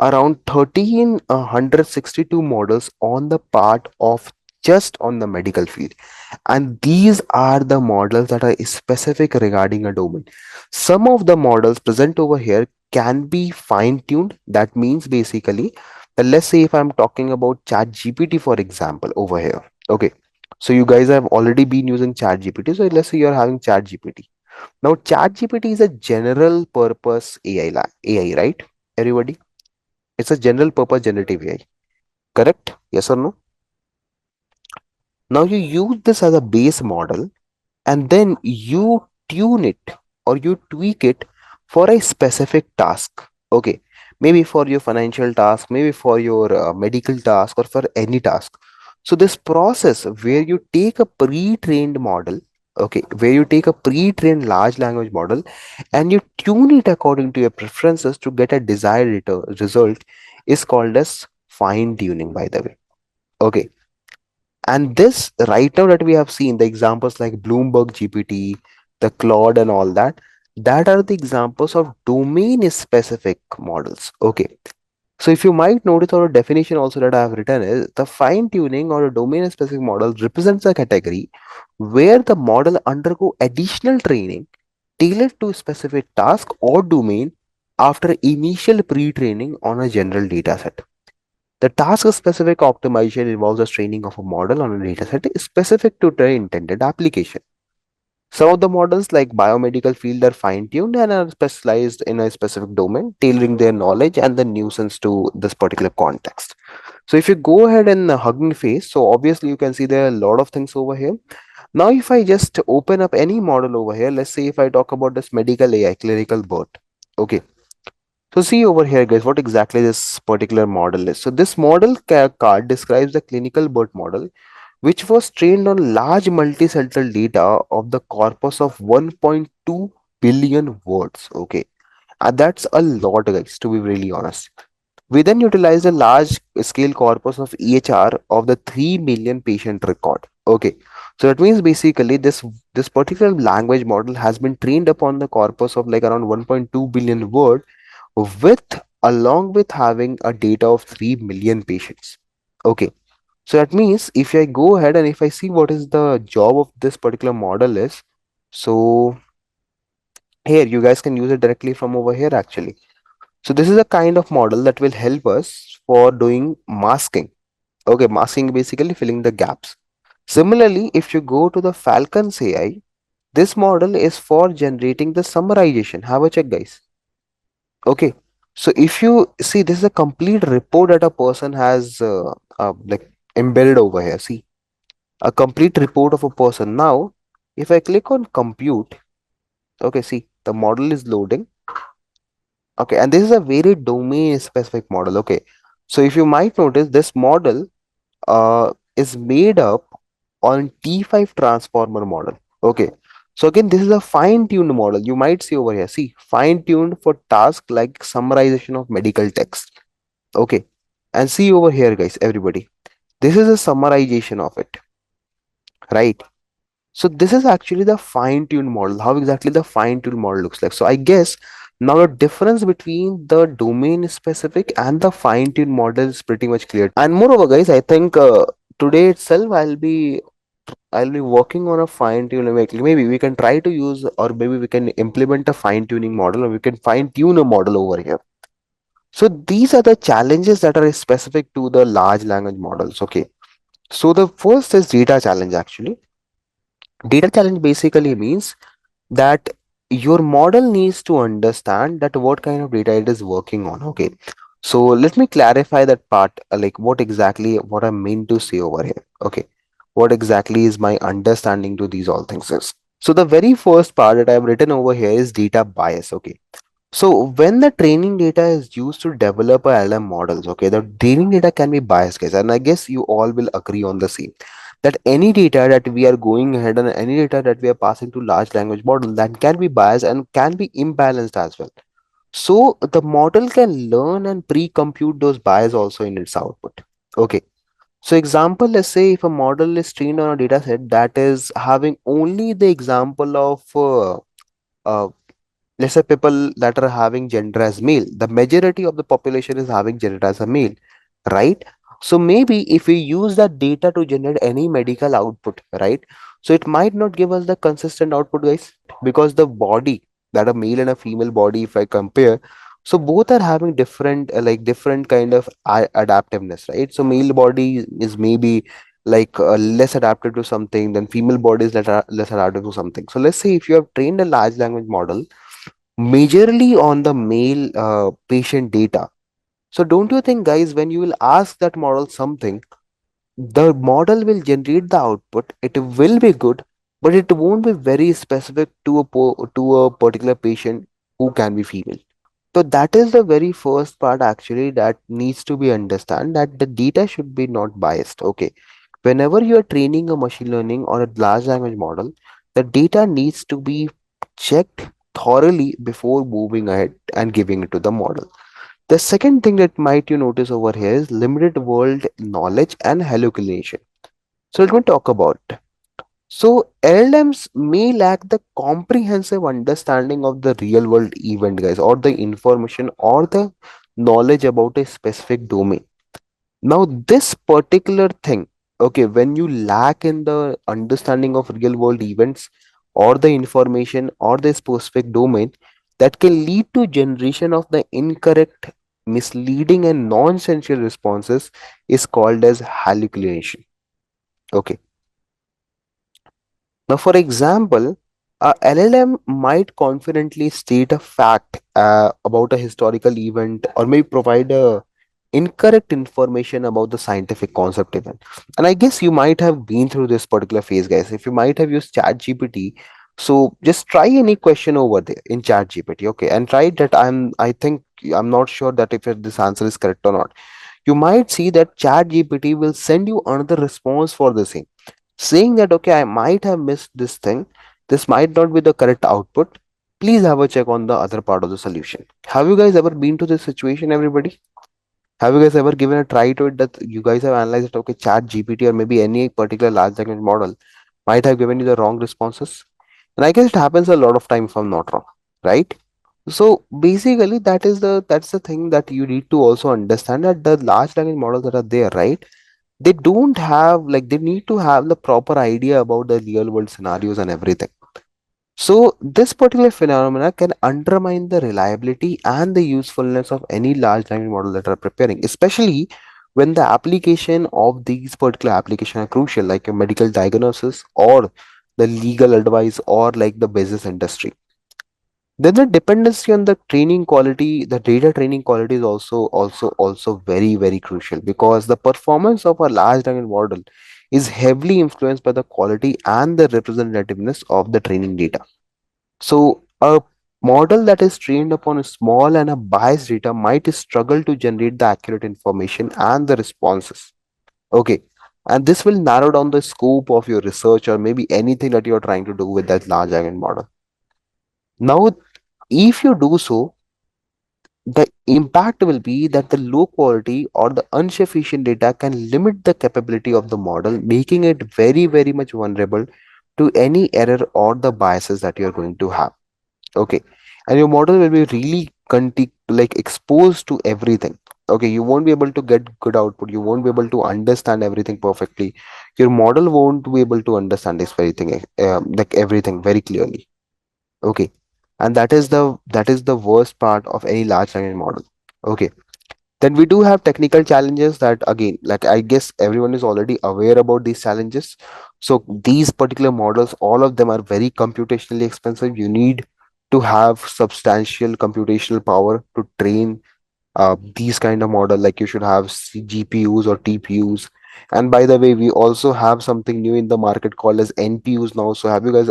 around 1362 models on the part of just on the medical field, and these are the models that are specific regarding a domain. Some of the models present over here can be fine tuned. That means basically that, let's say if I'm talking about chat gpt for example over here, okay, so you guys have already been using chat gpt, so let's say you're having chat gpt. Now chat gpt is a general purpose ai, right, everybody? It's a general purpose generative AI, correct? Yes or no? Now you use this as a base model and then you tune it or you tweak it for a specific task. Okay, maybe for your financial task, maybe for your medical task, or for any task. So this process where you take a pre-trained model, okay, where you take a pre-trained large language model and you tune it according to your preferences to get a desired result is called as fine tuning, by the way. Okay, and this right now that we have seen the examples like Bloomberg GPT, the Claude, and all that, that are the examples of domain specific models. Okay. So if you might notice, or a definition also that I have written is the fine tuning or a domain specific model represents a category where the model undergo additional training tailored to a specific task or domain after initial pre-training on a general data set. The task-specific optimization involves the training of a model on a dataset specific to the intended application. Some of the models, like biomedical field, are fine-tuned and are specialized in a specific domain, tailoring their knowledge and the nuisance to this particular context. So if you go ahead and Hugging Face, so obviously you can see there are a lot of things over here. Now, if I just open up any model over here, let's say if I talk about this medical AI, clinical bot. Okay, so see over here, guys, what exactly this particular model is. So this model card describes the clinical bird model, which was trained on large multi-central data of the corpus of 1.2 billion words. Okay, and that's a lot, guys, to be really honest. We then utilized a large scale corpus of EHR of the 3 million patient record. Okay, so that means basically this particular language model has been trained upon the corpus of like around 1.2 billion word with along with having a data of 3 million patients. Okay, so that means if I go ahead and if I see what is the job of this particular model is, so here you guys can use it directly from over here actually. So this is a kind of model that will help us for doing masking. Okay, masking basically filling the gaps. Similarly, if you go to the Falcons AI, this model is for generating the summarization. Have a check, guys. Okay, so if you see, this is a complete report that a person has like embedded over here. See, a complete report of a person. Now, if I click on compute, okay, see, the model is loading. Okay, and this is a very domain specific model. Okay, so if you might notice, this model is made up on T5 transformer model. Okay, so again, this is a fine-tuned model. You might see over here. See, fine-tuned for tasks like summarization of medical text. Okay, and see over here, guys, everybody. This is a summarization of it, right? So this is actually the fine-tuned model. How exactly the fine-tuned model looks like. So I guess now the difference between the domain specific and the fine-tuned model is pretty much clear. And moreover, guys, I think today itself I'll be working on a fine-tune. Maybe we can try to use, or maybe we can implement a fine-tuning model, or we can fine-tune a model over here. So these are the challenges that are specific to the large language models. Okay. So the first is data challenge actually. Data challenge basically means that your model needs to understand that what kind of data it is working on. Okay. So let me clarify that part, like what I mean to say over here. Okay. What exactly is my understanding to these all things is. So the very first part that I've written over here is data bias. Okay. So when the training data is used to develop a LM models, okay, the training data can be biased, guys, and I guess you all will agree on the same that any data that we are going ahead and any data that we are passing to large language model that can be biased and can be imbalanced as well. So the model can learn and pre-compute those bias also in its output. Okay. So example, let's say if a model is trained on a data set that is having only the example of uh, let's say people that are having gender as male, the majority of the population is having gender as a male, right? So maybe if we use that data to generate any medical output, right, so it might not give us the consistent output, guys, because the body, that a male and a female body, if I compare, so both are having different like different kind of adaptiveness, right? So male body is maybe like less adapted to something than female bodies that are less adapted to something. So let's say if you have trained a large language model majorly on the male patient data. So don't you think, guys, when you will ask that model something, the model will generate the output. It will be good, but it won't be very specific to to a particular patient who can be female. So that is the very first part actually that needs to be understand that the data should be not biased. Okay, whenever you are training a machine learning or a large language model, the data needs to be checked thoroughly before moving ahead and giving it to the model. The second thing that might you notice over here is limited world knowledge and hallucination. So let me talk about. So LLMs may lack the comprehensive understanding of the real world event, guys, or the information or the knowledge about a specific domain. Now, this particular thing, okay, when you lack in the understanding of real world events or the information or the specific domain, that can lead to generation of the incorrect, misleading, and nonsensical responses is called as hallucination. Okay. Now, for example, a LLM might confidently state a fact about a historical event or may provide a incorrect information about the scientific concept even. And I guess you might have been through this particular phase, guys. If you might have used ChatGPT, so just try any question over there in ChatGPT, okay, and try that. I think I'm not sure that if this answer is correct or not. You might see that ChatGPT will send you another response for the same, saying that okay, I might have missed this thing, this might not be the correct output, please have a check on the other part of the solution. Have you guys ever been to this situation, everybody? Have you guys ever given a try to it that you guys have analyzed it, okay, Chat GPT or maybe any particular large language model might have given you the wrong responses? And I guess it happens a lot of time if I'm not wrong, right? So basically that's the thing that you need to also understand, that the large language models that are there, right, they don't have like they need to have the proper idea about the real world scenarios and everything. So this particular phenomena can undermine the reliability and the usefulness of any large language model that are preparing, especially when the application of these particular application are crucial, like a medical diagnosis or the legal advice or like the business industry. Then the dependency on the training quality, the data training quality is also very crucial, because the performance of a large language model is heavily influenced by the quality and the representativeness of the training data. So a model that is trained upon a small and a biased data might struggle to generate the accurate information and the responses. Okay. And this will narrow down the scope of your research or maybe anything that you're trying to do with that large language model. Now, if you do so, the impact will be that the low quality or the insufficient data can limit the capability of the model, making it very much vulnerable to any error or the biases that you're going to have. Okay. And your model will be really like exposed to everything. Okay, you won't be able to get good output, you won't be able to understand everything perfectly, your model won't be able to understand this very thing, like everything very clearly. Okay. And that is the worst part of any large language model. Okay. Then we do have technical challenges that again, like I guess everyone is already aware about these challenges. So these particular models, all of them are very computationally expensive. You need to have substantial computational power to train these kind of model. Like you should have GPUs or TPUs. And by the way, we also have something new in the market called as NPUs now. So have you guys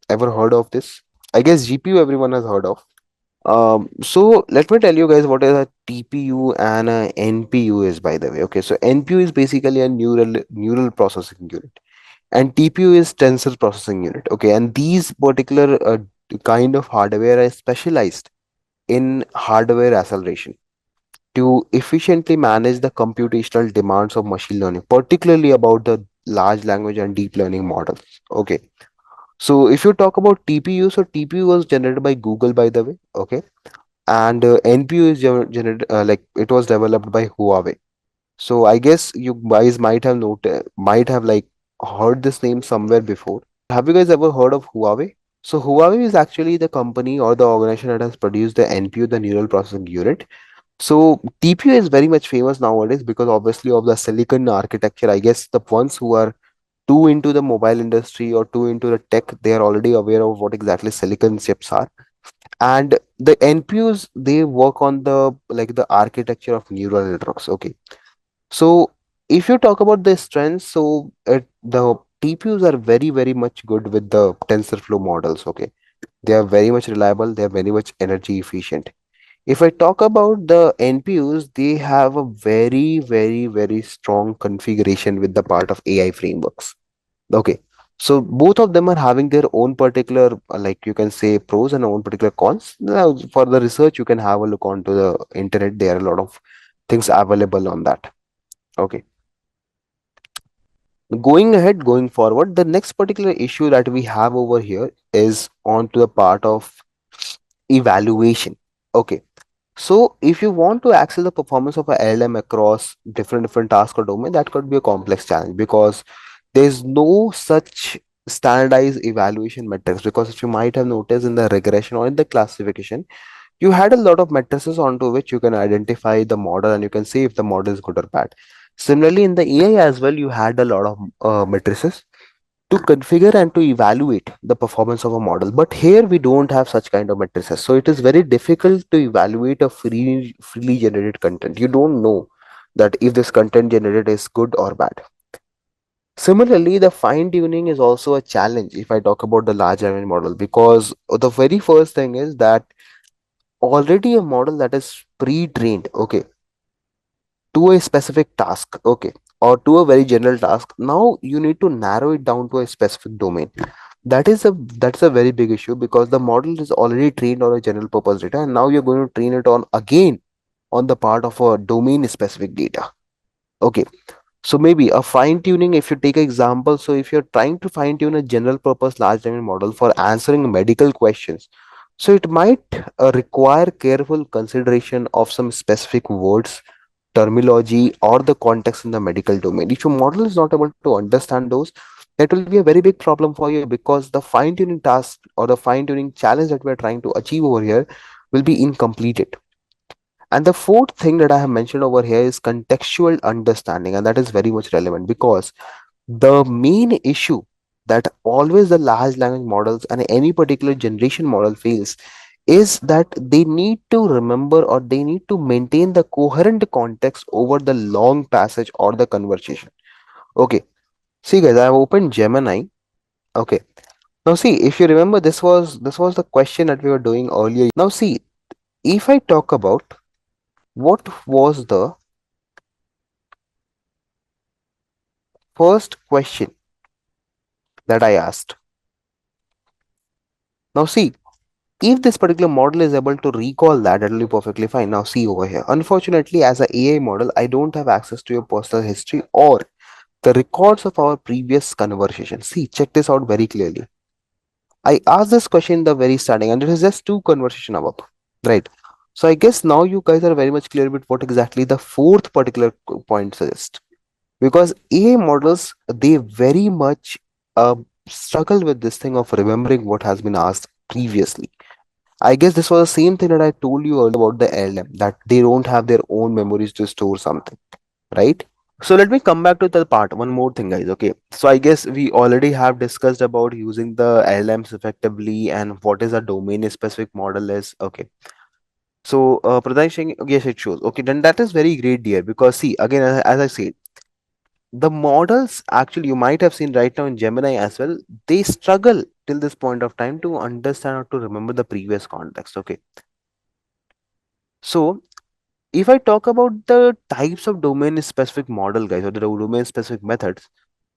ever heard of this? I guess GPU everyone has heard of. So let me tell you guys what is a TPU and a NPU is, by the way. Okay, so NPU is basically a neural processing unit, and TPU is tensor processing unit. Okay, and these particular kind of hardware are specialized. in hardware acceleration to efficiently manage the computational demands of machine learning, particularly about the large language and deep learning models. Okay. So if you talk about TPU, so TPU was generated by Google, by the way. Okay. And NPU is generated, like it was developed by Huawei. So I guess you guys might have like heard this name somewhere before. Have you guys ever heard of Huawei? So Huawei is actually the company or the organization that has produced the NPU, the neural processing unit. So TPU is very much famous nowadays because obviously of the silicon architecture. I guess the ones who are too into the mobile industry or too into the tech, they are already aware of what exactly silicon chips are. And the NPUs, they work on the like the architecture of neural networks. Okay. So if you talk about the strengths, so the TPUs are very much good with the TensorFlow models. Okay, they are very much reliable. They are very much energy efficient. If I talk about the NPUs, they have a very strong configuration with the part of AI frameworks. Okay, so both of them are having their own particular, like you can say, pros and own particular cons. Now, for the research, you can have a look onto the internet. There are a lot of things available on that. Okay, going ahead, going forward, the next particular issue that we have over here is on to the part of evaluation. Okay, so if you want to access the performance of a LLM across different tasks or domain, that could be a complex challenge because there's no such standardized evaluation metrics. Because if you might have noticed in the regression or in the classification, you had a lot of matrices onto which you can identify the model and you can see if the model is good or bad. Similarly, in the AI as well, you had a lot of matrices to configure and to evaluate the performance of a model. But here we don't have such kind of matrices. So it is very difficult to evaluate a freely generated content. You don't know that if this content generated is good or bad. Similarly, the fine tuning is also a challenge if I talk about the large language model, because the very first thing is that already a model that is pre-trained, okay, to a specific task, okay, or to a very general task, now you need to narrow it down to a specific domain. That's a very big issue because the model is already trained on a general purpose data, and now you're going to train it on again on the part of a domain specific data. Okay, so maybe a fine tuning, if you take an example, so if you're trying to fine tune a general purpose large language model for answering medical questions, so it might require careful consideration of some specific words, terminology, or the context in the medical domain. If your model is not able to understand those, that will be a very big problem for you because the fine tuning task or the fine tuning challenge that we're trying to achieve over here will be incomplete. And the fourth thing that I have mentioned over here is contextual understanding, and that is very much relevant because the main issue that always the large language models and any particular generation model fails is that they need to remember or they need to maintain the coherent context over the long passage or the conversation. Okay, see guys, I have opened Gemini. Okay, now see, if you remember, this was the question that we were doing earlier. Now see, if I talk about what was the first question that I asked. Now see, if this particular model is able to recall that, that will be perfectly fine. Now see over here. Unfortunately, as a AI model, I don't have access to your personal history or the records of our previous conversation. See, check this out very clearly. I asked this question in the very starting, and it is just two conversation above, right? So I guess now you guys are very much clear with what exactly the fourth particular point suggests. Because AI models, they very much struggle with this thing of remembering what has been asked previously. I guess this was the same thing that I told you earlier about the LM, that they don't have their own memories to store something, right? So let me come back to the part. One more thing, guys. Okay. So I guess we already have discussed about using the LMs effectively and what is a domain specific model is. Okay. So Pradhan saying, yes, it shows. Okay, then that is very great, dear. Because see, again, as I said, the models actually you might have seen right now in Gemini as well, they struggle till this point of time to understand or to remember the previous context. Okay. So if I talk about the types of domain specific model, guys, or the domain specific methods,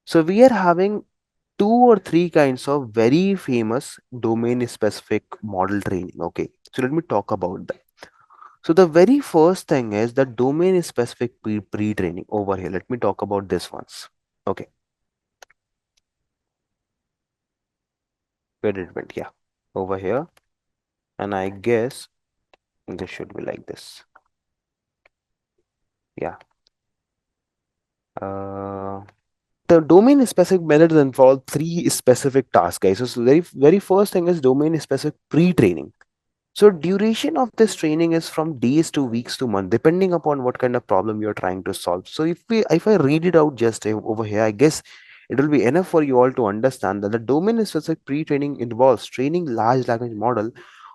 so we are having two or three kinds of very famous domain specific model training. Okay. So let me talk about that. So the very first thing is the domain specific pre-training over here. Let me talk about this once. Okay, where did it went? Yeah, over here. And I guess this should be like this. Yeah. Uh, the domain specific methods involve three specific tasks, guys. So very first thing is domain specific pre-training. So duration of this training is from days to weeks to month, depending upon what kind of problem you're trying to solve. So if I read it out just over here, I guess it will be enough for you all to understand that the domain specific pre-training involves training large language model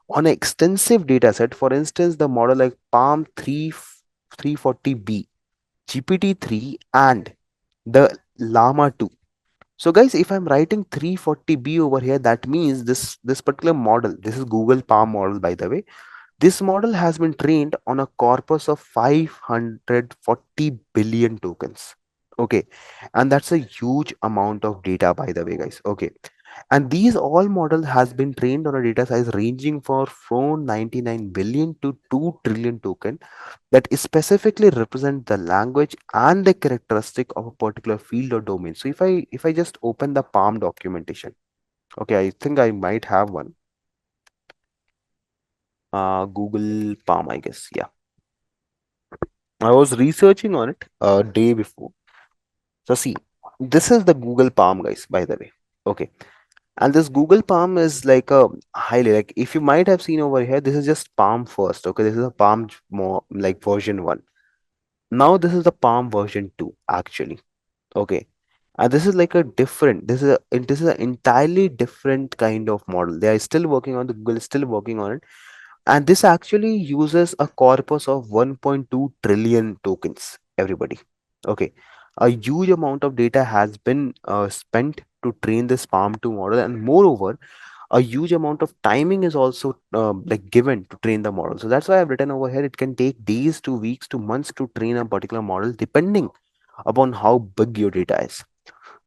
on an extensive data set. For instance, the model like Palm 340B, GPT-3, and the Llama 2. So guys, if I'm writing 340B over here, that means this particular model, this is Google Palm model by the way, this model has been trained on a corpus of 540 billion tokens. Okay, and that's a huge amount of data by the way, guys. Okay, and these all model has been trained on a data size ranging from 99 billion to 2 trillion token that specifically represent the language and the characteristic of a particular field or domain. So if I just open the Palm documentation, okay, I think I might have one. Google Palm, I guess. Yeah, I was researching on it a day before. So see, this is the Google Palm, guys, by the way. Okay. And this Google Palm is like a highly like if you might have seen over here, this is just Palm first. Okay, this is a Palm more like version 1. Now this is the Palm version 2, actually. Okay. And this is like a different, this is an entirely different kind of model. They are still working on, the Google is still working on it, and this actually uses a corpus of 1.2 trillion tokens, everybody. Okay, a huge amount of data has been spent to train this palm 2 model, and moreover a huge amount of timing is also like given to train the model. So that's why I've written over here it can take days to weeks to months to train a particular model depending upon how big your data is.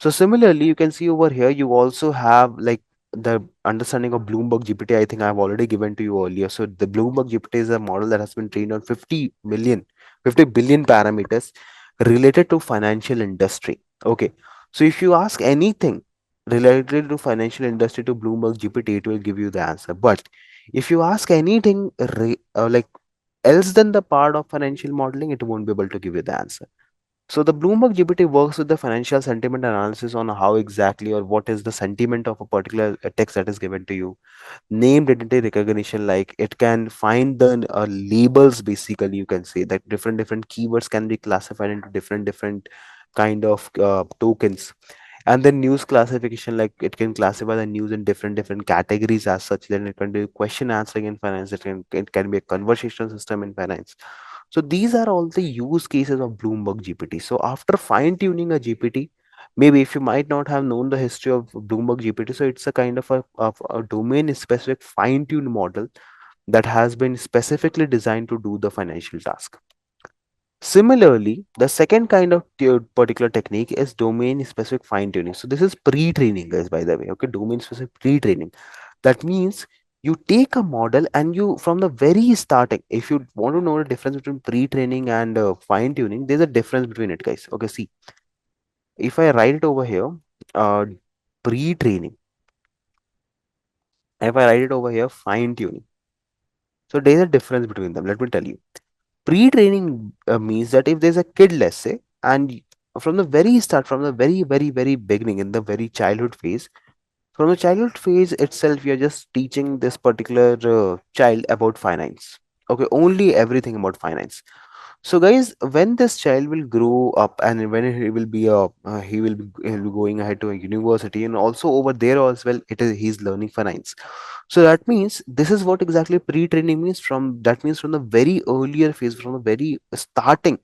So similarly, you can see over here, you also have like the understanding of Bloomberg GPT. I think I've already given to you earlier. So the Bloomberg GPT is a model that has been trained on 50 billion parameters related to financial industry. Okay. So if you ask anything related to financial industry to Bloomberg GPT, it will give you the answer. But if you ask anything like else than the part of financial modeling, it won't be able to give you the answer. So the Bloomberg GPT works with the financial sentiment analysis on how exactly or what is the sentiment of a particular text that is given to you. Named identity recognition, like it can find the labels. Basically, you can say that different keywords can be classified into different kind of tokens. And then news classification, like it can classify the news in different categories as such. Then it can do question answering in finance. It can be a conversational system in finance. So these are all the use cases of Bloomberg GPT. So after fine tuning a GPT, maybe if you might not have known the history of Bloomberg GPT, so it's a kind of a domain specific fine tuned model that has been specifically designed to do the financial task. Similarly, the second kind of particular technique is domain specific fine tuning. So this is pre-training, guys, by the way. Okay, domain specific pre-training. That means you take a model and you from the very starting, if you want to know the difference between pre-training and fine tuning, there's a difference between it, guys. Okay, see, if I write it over here, uh, pre-training, if I write it over here, fine tuning. So there's a difference between them. Let me tell you. Pre-training means that if there's a kid, let's say, and from the very start, from the very beginning, in the very childhood phase, from the childhood phase itself, you're just teaching this particular child about finance. Okay, only everything about finance. So, guys, when this child will grow up and when he will be he'll be going ahead to a university, and also over there as well, he's learning finance. So that means this is what exactly pre-training means. From the very earlier phase, from the very starting,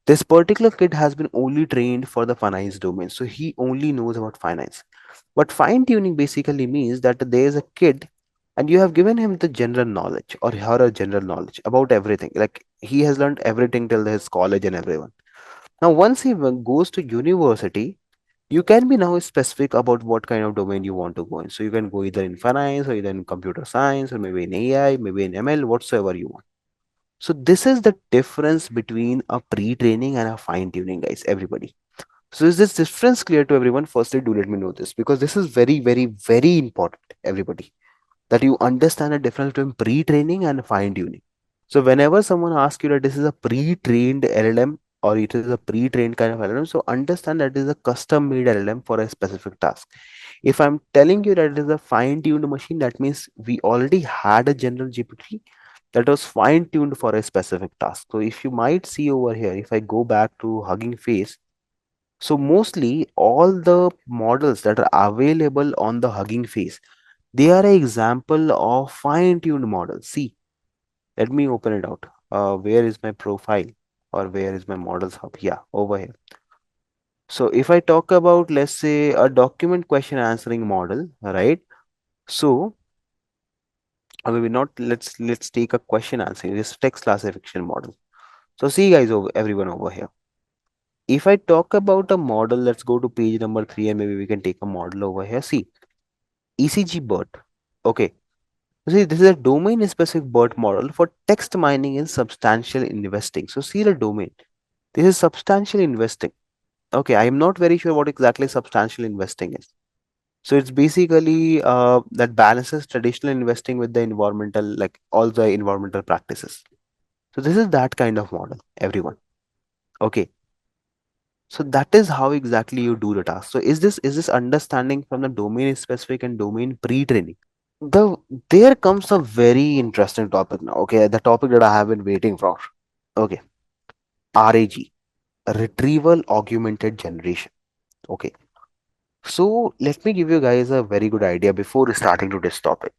this particular kid has been only trained for the finance domain, so he only knows about finance. But fine tuning basically means that there is a kid and you have given him the general knowledge or her a general knowledge about everything. Like he has learned everything till his college and everyone. Now, once he goes to university, You can be now specific about what kind of domain you want to go in. So you can go either in finance or either in computer science or maybe in AI, maybe in ML, whatsoever you want. So this is the difference between a pre-training and a fine-tuning, guys, everybody. So is this difference clear to everyone? Firstly, do let me know this because this is very, very, very important, everybody, that you understand the difference between pre-training and fine-tuning. So whenever someone asks you that this is a pre-trained LLM or it is a pre-trained kind of LLM, so understand that it is a custom-made LLM for a specific task. If I'm telling you that it is a fine-tuned machine, that means we already had a general GPT that was fine-tuned for a specific task. So if you might see over here, if I go back to Hugging Face, so mostly all the models that are available on the Hugging Face, they are an example of fine-tuned models. See, let me open it out. Where is my profile or where is my models hub? Yeah, over here. So if I talk about, let's say, a document question answering model, right? So maybe not. Let's take a question answering this text classification model. So see, guys, over everyone over here. If I talk about a model, let's go to page number 3 and maybe we can take a model over here. See, ECG BERT. Okay. See, this is a domain specific BERT model for text mining in substantial investing. So see the domain. This is substantial investing. Okay, I am not very sure what exactly substantial investing is. So it's basically that balances traditional investing with the environmental, like all the environmental practices. So this is that kind of model, everyone. Okay. So that is how exactly you do the task. So is this understanding from the domain specific and domain pre-training? The there comes a very interesting topic now. Okay, the topic that I have been waiting for. Okay, RAG, Retrieval Augmented Generation. Okay. So let me give you guys a very good idea before starting to this topic.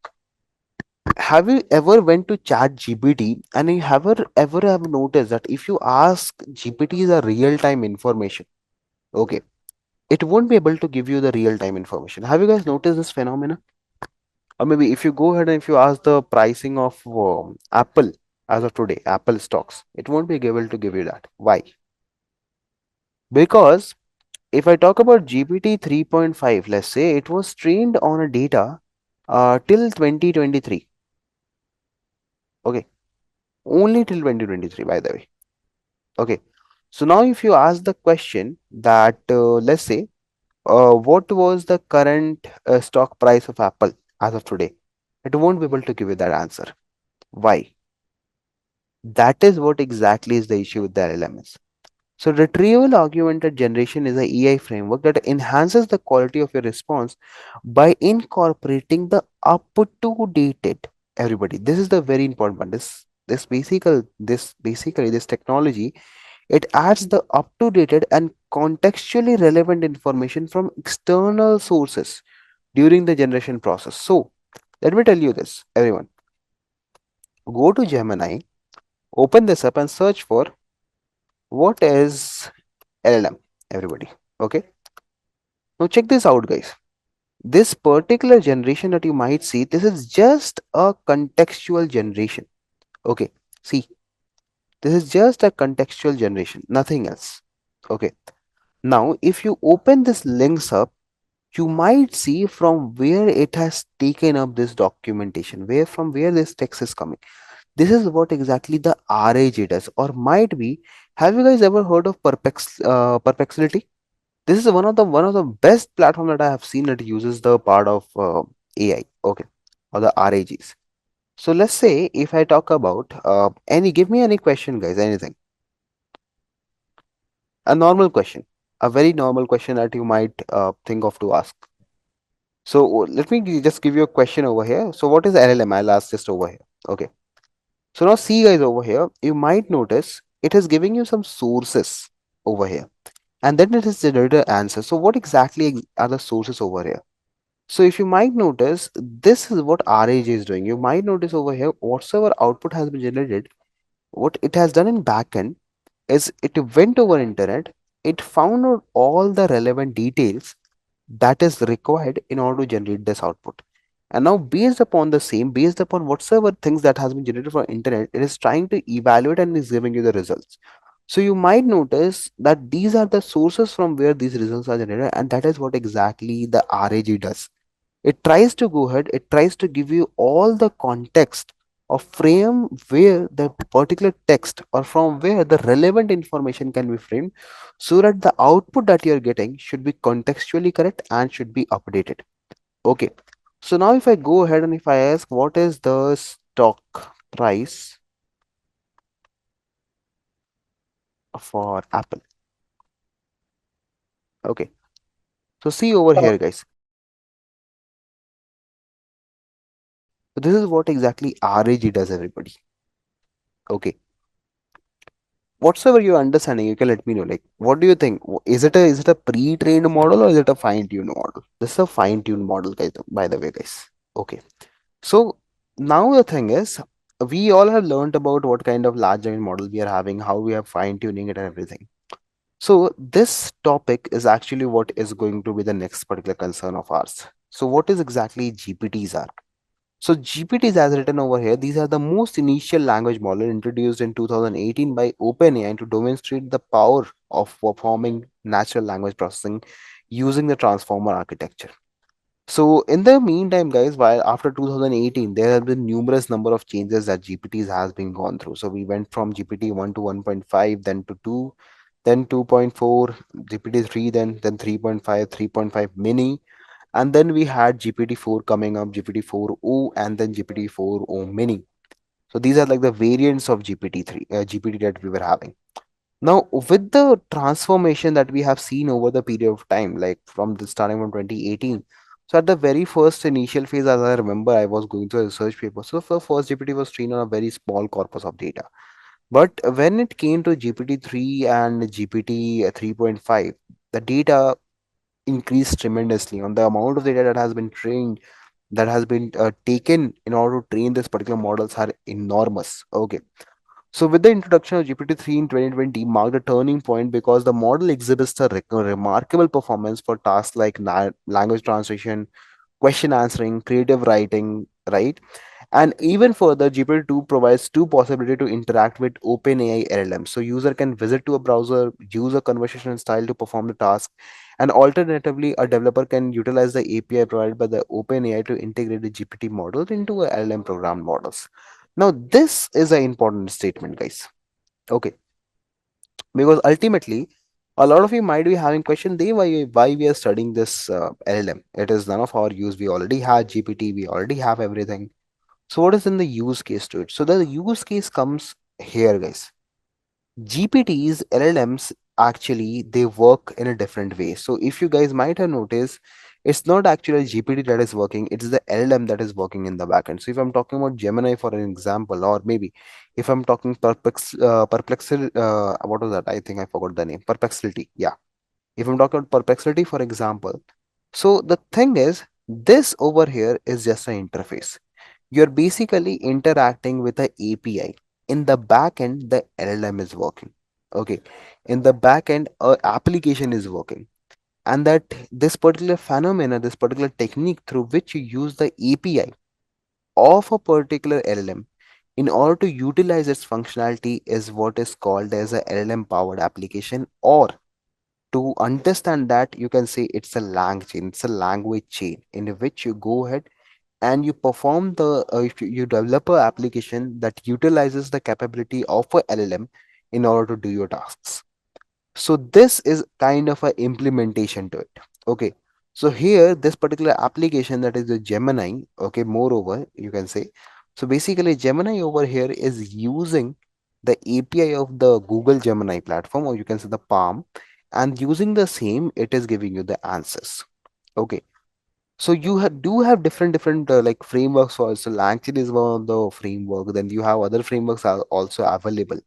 Have you ever went to chat GPT and you ever have noticed that if you ask GPT the real time information, okay, it won't be able to give you the real time information. Have you guys noticed this phenomenon? Or maybe if you go ahead and if you ask the pricing of Apple as of today, Apple stocks, it won't be able to give you that. Why? Because if I talk about GPT 3.5, let's say it was trained on a data till 2023. Okay, only till 2023, by the way. Okay, so now if you ask the question that let's say what was the current stock price of Apple as of today, it won't be able to give you that answer. Why? That is what exactly is the issue with the LLMs. So retrieval augmented generation is a AI framework that enhances the quality of your response by incorporating the up-to-dated. Everybody, this is the very important one. This technology, it adds the up-to-dated and contextually relevant information from external sources during the generation process. So let me tell you this, everyone. Go to Gemini, open this up and search for what is LLM, everybody. Okay. Now check this out, guys. This particular generation that you might see, this is just a contextual generation. Okay. See, this is just a contextual generation, nothing else. Okay. Now, if you open this links up, you might see from where it has taken up this documentation, where this text is coming. This is what exactly the RAG does, or might be. Have you guys ever heard of perplexity? This is one of the best platform that I have seen that uses the part of AI, okay, or the RAGs. So let's say if I talk about give me any question, guys, anything, a normal question, a very normal question that you might think of to ask. So let me just give you a question over here. So what is LLM? I'll ask just over here. Okay. So now see, guys, over here, you might notice it is giving you some sources over here, and then it is generated answer. So what exactly are the sources over here? So if you might notice, this is what RAG is doing. You might notice over here, whatsoever output has been generated, what it has done in backend is it went over internet, it found out all the relevant details that is required in order to generate this output. And now based upon whatsoever things that has been generated for internet, it is trying to evaluate and is giving you the results. So you might notice that these are the sources from where these results are generated, and that is what exactly the RAG does. It tries to go ahead, it tries to give you all the context of frame where the particular text or from where the relevant information can be framed, so that the output that you're getting should be contextually correct and should be updated. Okay. So now if I go ahead and if I ask what is the stock price for Apple. Okay. So see over here, guys. So this is what exactly RAG does, everybody. Okay. Whatsoever you're understanding, you can let me know. Like, what do you think? Is it a pre-trained model or is it a fine-tuned model? This is a fine-tuned model, guys. By the way, guys. Okay. So now the thing is, we all have learned about what kind of large language model we are having, how we are fine-tuning it and everything. So this topic is actually what is going to be the next particular concern of ours. So what is exactly GPTs are? So GPTs as written over here, these are the most initial language model introduced in 2018 by OpenAI to demonstrate the power of performing natural language processing using the transformer architecture. So in the meantime, guys, while after 2018, there have been numerous number of changes that GPTs has been gone through. So we went from GPT 1 to 1.5, then to 2, then 2.4, GPT 3, then 3.5, 3.5 mini, and then we had GPT-4 coming up, GPT-4o, and then GPT-4o mini. So these are like the variants of GPT-3, GPT that we were having. Now, with the transformation that we have seen over the period of time, like from the starting from 2018, so at the very first initial phase, as I remember, I was going through a research paper. So the first GPT was trained on a very small corpus of data. But when it came to GPT-3 and GPT 3.5, the data increased tremendously on the amount of data that has been trained, that has been taken in order to train this particular models are enormous. Okay. So with the introduction of GPT-3 in 2020 marked a turning point because the model exhibits a remarkable performance for tasks like language translation, question answering, creative writing, right? And even further, GPT-2 provides two possibility to interact with OpenAI LLM. So user can visit to a browser, use a conversational style to perform the task, and alternatively, a developer can utilize the API provided by the OpenAI to integrate the GPT model into a LLM program models. Now, this is an important statement, guys. Okay, because ultimately, a lot of you might be having question, they why we are studying this LLM. It is none of our use. We already have GPT. We already have everything. So what is in the use case to it? So the use case comes here, guys. GPTs, LLMs, actually they work in a different way. So if you guys might have noticed, it's not actually GPT that is working, it's the LLM that is working in the backend. So if I'm talking about Gemini for an example, or maybe if I'm talking Perplexity, what was that? I think I forgot the name. Perplexity. Yeah. If I'm talking about Perplexity, for example. So the thing is, this over here is just an interface. You're basically interacting with a API. In the back end, the LLM is working. Okay. In the back end, a application is working. And that this particular phenomena, this particular technique through which you use the API of a particular LLM in order to utilize its functionality is what is called as a LLM powered application, or to understand that you can say it's a LangChain, it's a language chain in which you go ahead and you perform the if you develop a application that utilizes the capability of a LLM in order to do your tasks. So this is kind of a implementation to it. Okay. So here this particular application, that is the Gemini, okay, moreover you can say, so basically Gemini over here is using the API of the Google Gemini platform, or you can say the Palm, and using the same it is giving you the answers. Okay. So you do have different like frameworks also. LangChain is one of the framework. Then you have other frameworks are also available.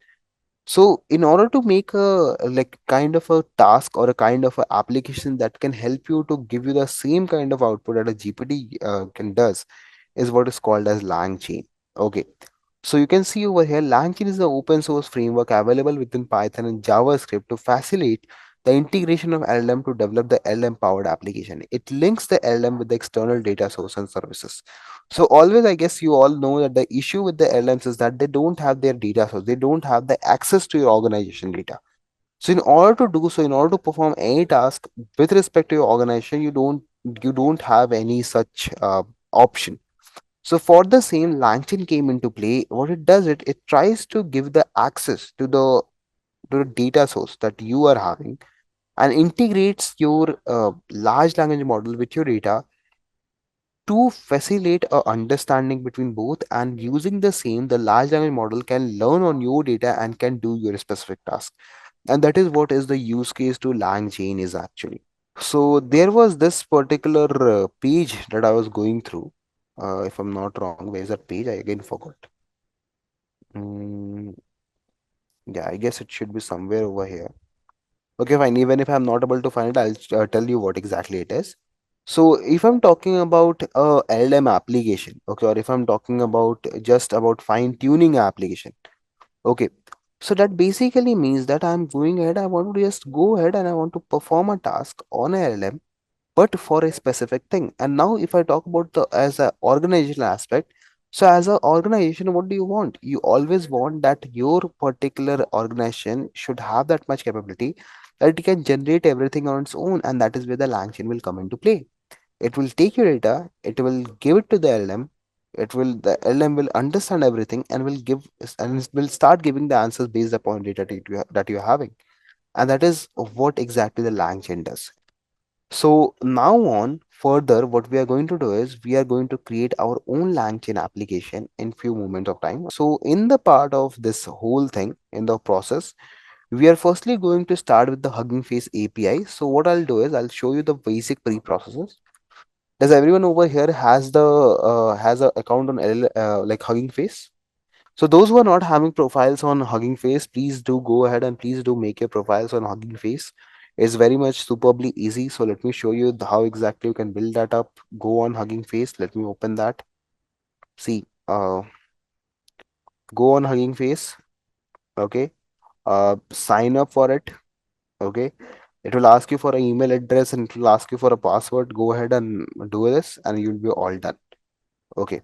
So in order to make a like kind of a task or a kind of a application that can help you to give you the same kind of output that a GPT can does, is what is called as LangChain. Okay. So you can see over here, LangChain is the open source framework available within Python and JavaScript to facilitate The integration of LLM to develop the LLM powered application. It links the LLM with the external data source and services. So always, I guess you all know that the issue with the LLMs is that they don't have their data source. They don't have the access to your organization data. So in order to do so, in order to perform any task with respect to your organization, you don't have any such option. So for the same, LangChain came into play. What it does, it tries to give the access to the data source that you are having, and integrates your large language model with your data to facilitate a understanding between both. And using the same, the large language model can learn on your data and can do your specific task. And that is what is the use case to LangChain is actually. So there was this particular page that I was going through. If I'm not wrong, where's that page? I again forgot. Mm, yeah, I guess it should be somewhere over here. Okay, fine. Even if I'm not able to find it, I'll tell you what exactly it is. So if I'm talking about a LLM application, okay, or if I'm talking about just about fine tuning application, okay. So that basically means that I'm going ahead, I want to just go ahead and I want to perform a task on a LLM, but for a specific thing. And now if I talk about the as a organizational aspect, so as an organization, what do you want? You always want that your particular organization should have that much capability that it can generate everything on its own, and that is where the LangChain will come into play. It will take your data, it will give it to the LM, the LM will understand everything and will give and it will start giving the answers based upon data that you're having. And that is what exactly the LangChain does. So now on further, what we are going to do is we are going to create our own LangChain application in few moments of time. So in the part of this whole thing, in the process, we are firstly going to start with the Hugging Face API. So what I'll do is I'll show you the basic pre-processes. Does everyone over here has a account on like Hugging Face? So those who are not having profiles on Hugging Face, please do go ahead and please do make your profiles on Hugging Face. It's very much superbly easy. So let me show you how exactly you can build that up. Go on Hugging Face. Let me open that. See, go on Hugging Face. Okay. Sign up for it. Okay. It will ask you for an email address and it will ask you for a password. Go ahead and do this, and you'll be all done. Okay.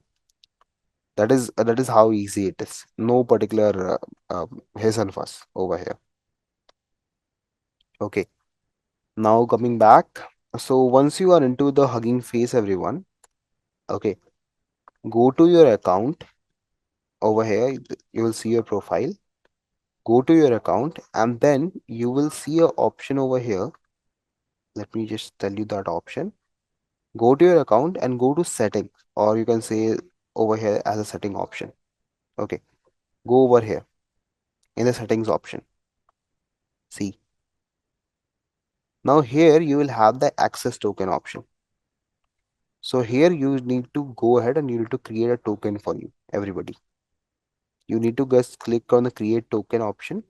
That is how easy it is. No particular hiss and fuss over here. Okay. Now coming back. So once you are into the Hugging Face, everyone, okay, go to your account over here. You will see your profile. Go to your account and then you will see a option over here. Let me just tell you that option. Go to your account and go to settings, or you can say over here as a setting option. Okay, go over here in the settings option. See, now here you will have the access token option. So here you need to go ahead and you need to create a token for you, everybody. You need to just click on the create token option.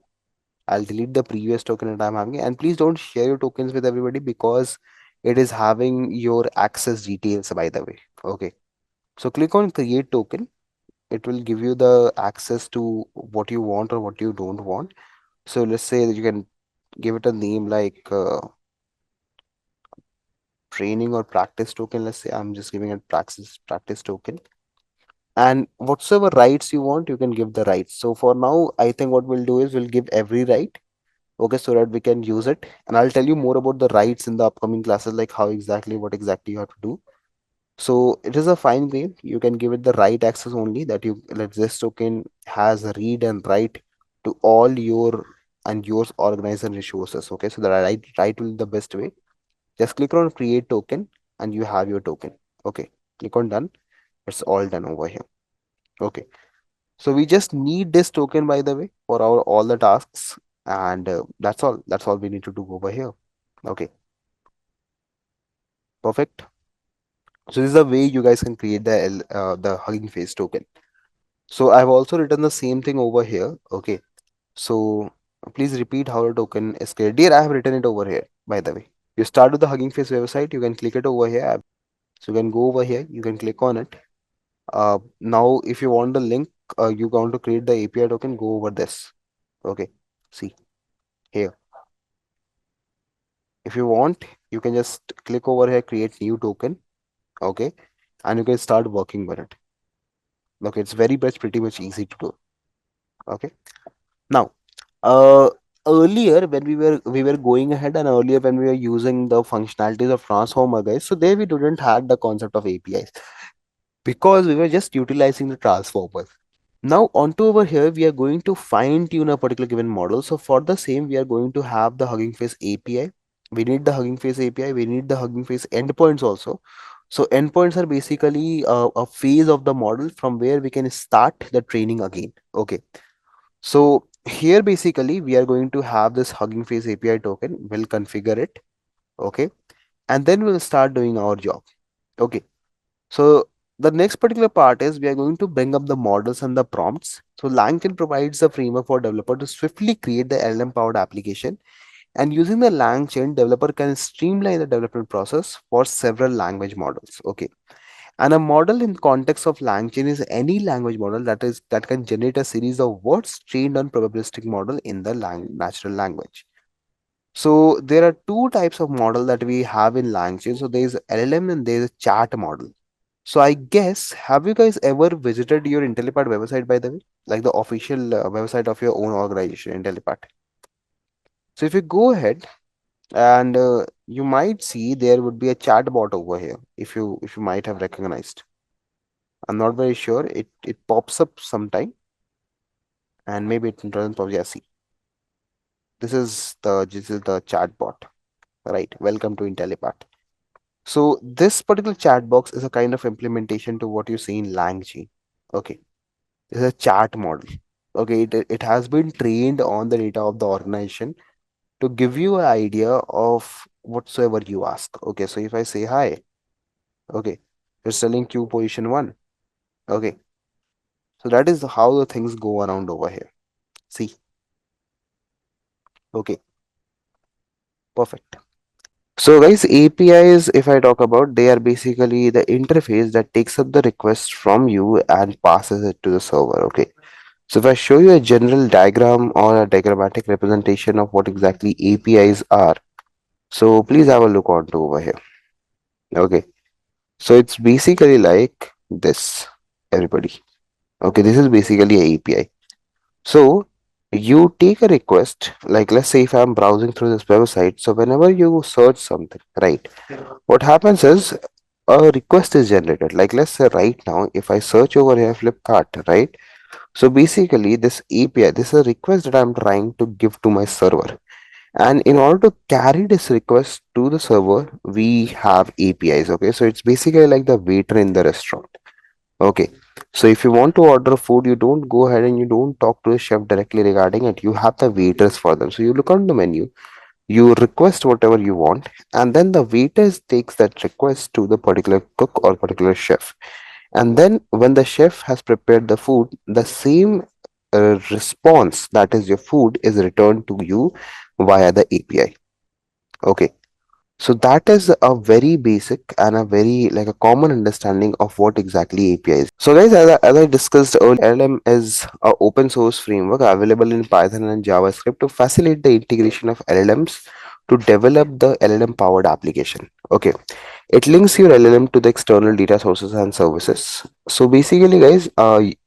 I'll delete the previous token that I'm having, and please don't share your tokens with everybody because it is having your access details, by the way. Okay. So click on create token. It will give you the access to what you want or what you don't want. So let's say that you can give it a name like training or practice token. Let's say I'm just giving it practice token. And whatsoever rights you want, you can give the rights. So for now, I think what we'll do is we'll give every right, okay, so that we can use it. And I'll tell you more about the rights in the upcoming classes, like what exactly you have to do. So it is a fine grain. You can give it the right access only, that you let this token has a read and write to all your and yours organization resources. Okay, so the right will be the best way. Just click on create token and you have your token. Okay, click on done. It's all done over here. Okay. So we just need this token, by the way, for our all the tasks, and that's all. That's all we need to do over here. Okay, perfect. So this is the way you guys can create the Hugging Face token. So I've also written the same thing over here. Okay, so please repeat how the token is created. Dear, I have written it over here. By the way, you start with the Hugging Face website. You can click it over here. So you can go over here. You can click on it. Now, if you want the link, you want to create the API token. Go over this. Okay, see here. If you want, you can just click over here, create new token, okay, and you can start working with it. Okay, it's very much pretty much easy to do. Okay. Now, uh, earlier when we were going ahead, and earlier when we were using the functionalities of transformer, guys, so there we didn't had the concept of APIs because we were just utilizing the transformers. Now onto over here, we are going to fine tune a particular given model. So for the same, we are going to have the Hugging Face API. We need the Hugging Face API. We need the Hugging Face endpoints also. So endpoints are basically a phase of the model from where we can start the training again. Okay. So here basically we are going to have this Hugging Face API token. We'll configure it. Okay. And then we'll start doing our job. Okay. So the next particular part is we are going to bring up the models and the prompts. So LangChain provides the framework for developer to swiftly create the LLM powered application. And using the LangChain, developer can streamline the development process for several language models. Okay. And a model in context of LangChain is any language model that can generate a series of words trained on probabilistic model in the natural language. So there are two types of model that we have in LangChain. So there is LLM and there is a chat model. So I guess, have you guys ever visited your Intellipaat website, by the way? Like the official website of your own organization, Intellipaat. So if you go ahead and you might see there would be a chat bot over here. If you might have recognized. I'm not very sure. It pops up sometime and maybe it doesn't pop. Yeah, see. This is the chat bot. Right. Welcome to Intellipaat. So this particular chat box is a kind of implementation to what you see in LangChain. Okay. This is a chat model. Okay, it has been trained on the data of the organization to give you an idea of whatsoever you ask. Okay, so if I say hi, okay, you're selling queue position one. Okay, so that is how the things go around over here. See, okay, perfect. So guys, APIs, if I talk about, they are basically the interface that takes up the request from you and passes it to the server. Okay. So if I show you a general diagram or a diagrammatic representation of what exactly APIs are, so please have a look onto over here. Okay. So it's basically like this, everybody. Okay, this is basically a API. So you take a request, like let's say if I'm browsing through this website, so whenever you search something, right, what happens is a request is generated. Like let's say right now, if I search over here Flipkart, right? So basically this API, this is a request that I'm trying to give to my server. And in order to carry this request to the server, we have APIs. Okay, so it's basically like the waiter in the restaurant. Okay, so if you want to order food, you don't go ahead and you don't talk to the chef directly regarding it. You have the waiters for them. So you look on the menu, you request whatever you want, and then the waiters takes that request to the particular cook or particular chef. And then when the chef has prepared the food, the same response, that is your food, is returned to you via the API. Okay. So that is a very basic and a very like a common understanding of what exactly API is. So guys, as I discussed earlier, LLM is a open source framework available in Python and JavaScript to facilitate the integration of LLMs to develop the LLM powered application. Okay. It links your LLM to the external data sources and services. So basically, guys,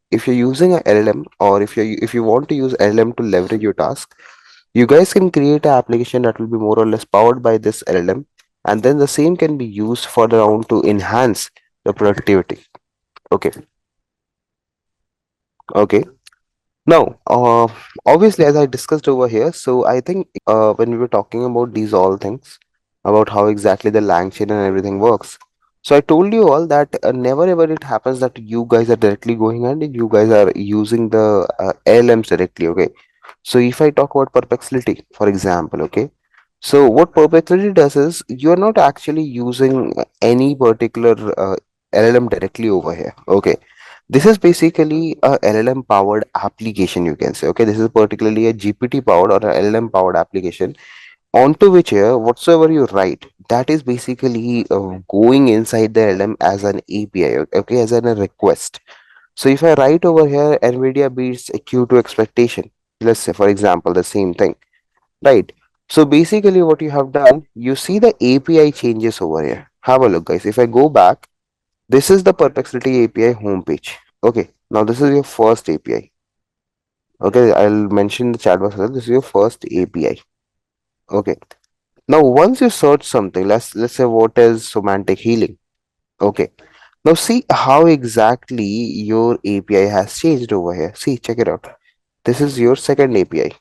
if you're using a LLM or if you want to use LLM to leverage your task, you guys can create an application that will be more or less powered by this LLM, and then the same can be used further on to enhance the productivity. Okay, okay. Now, obviously, as I discussed over here, so I think when we were talking about these all things, about how exactly the LangChain and everything works. So I told you all that never ever it happens that you guys are directly going and you guys are using the LLMs directly. Okay. So if I talk about perplexity, for example, okay. So what perplexity does is you're not actually using any particular LLM directly over here. Okay. This is basically a LLM powered application, you can say. Okay. This is particularly a GPT powered or a LLM powered application onto which here whatsoever you write, that is basically going inside the LLM as an API. Okay, as a request. So if I write over here NVIDIA beats Q2 expectation, let's say for example the same thing, right? So basically what you have done, you see the API changes over here. Have a look, guys. If I go back, this is the Perplexity API homepage. Okay, now this is your first API. Okay, I'll mention the chat box as well. This is your first API. Okay. Now once you search something, let's say what is semantic healing. Okay. Now see how exactly your API has changed over here. See, check it out. This is your second API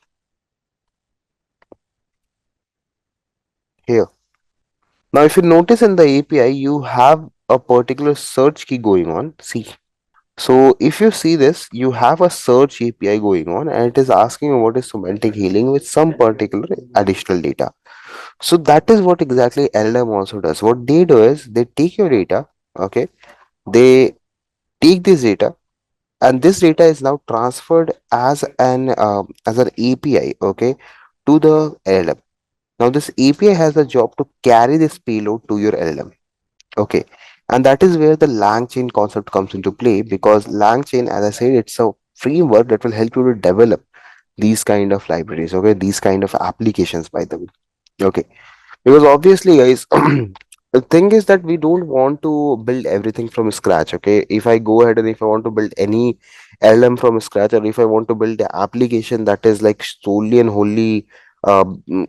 here. Now if you notice in the API, you have a particular search key going on. See. So if you see this, you have a search API going on and it is asking you what is semantic healing with some particular additional data. So that is what exactly LLM also does. What they do is they take your data, okay, they take this data, and this data is now transferred as an API, okay, to the LLM. Now this API has the job to carry this payload to your LLM. Okay, and that is where the LangChain concept comes into play, because LangChain, as I said, it's a framework that will help you to develop these kind of libraries, okay, these kind of applications, by the way. Okay, because obviously, guys, the thing is that we don't want to build everything from scratch. Okay, if I go ahead and if I want to build any LM from scratch, or if I want to build an application that is like solely and wholly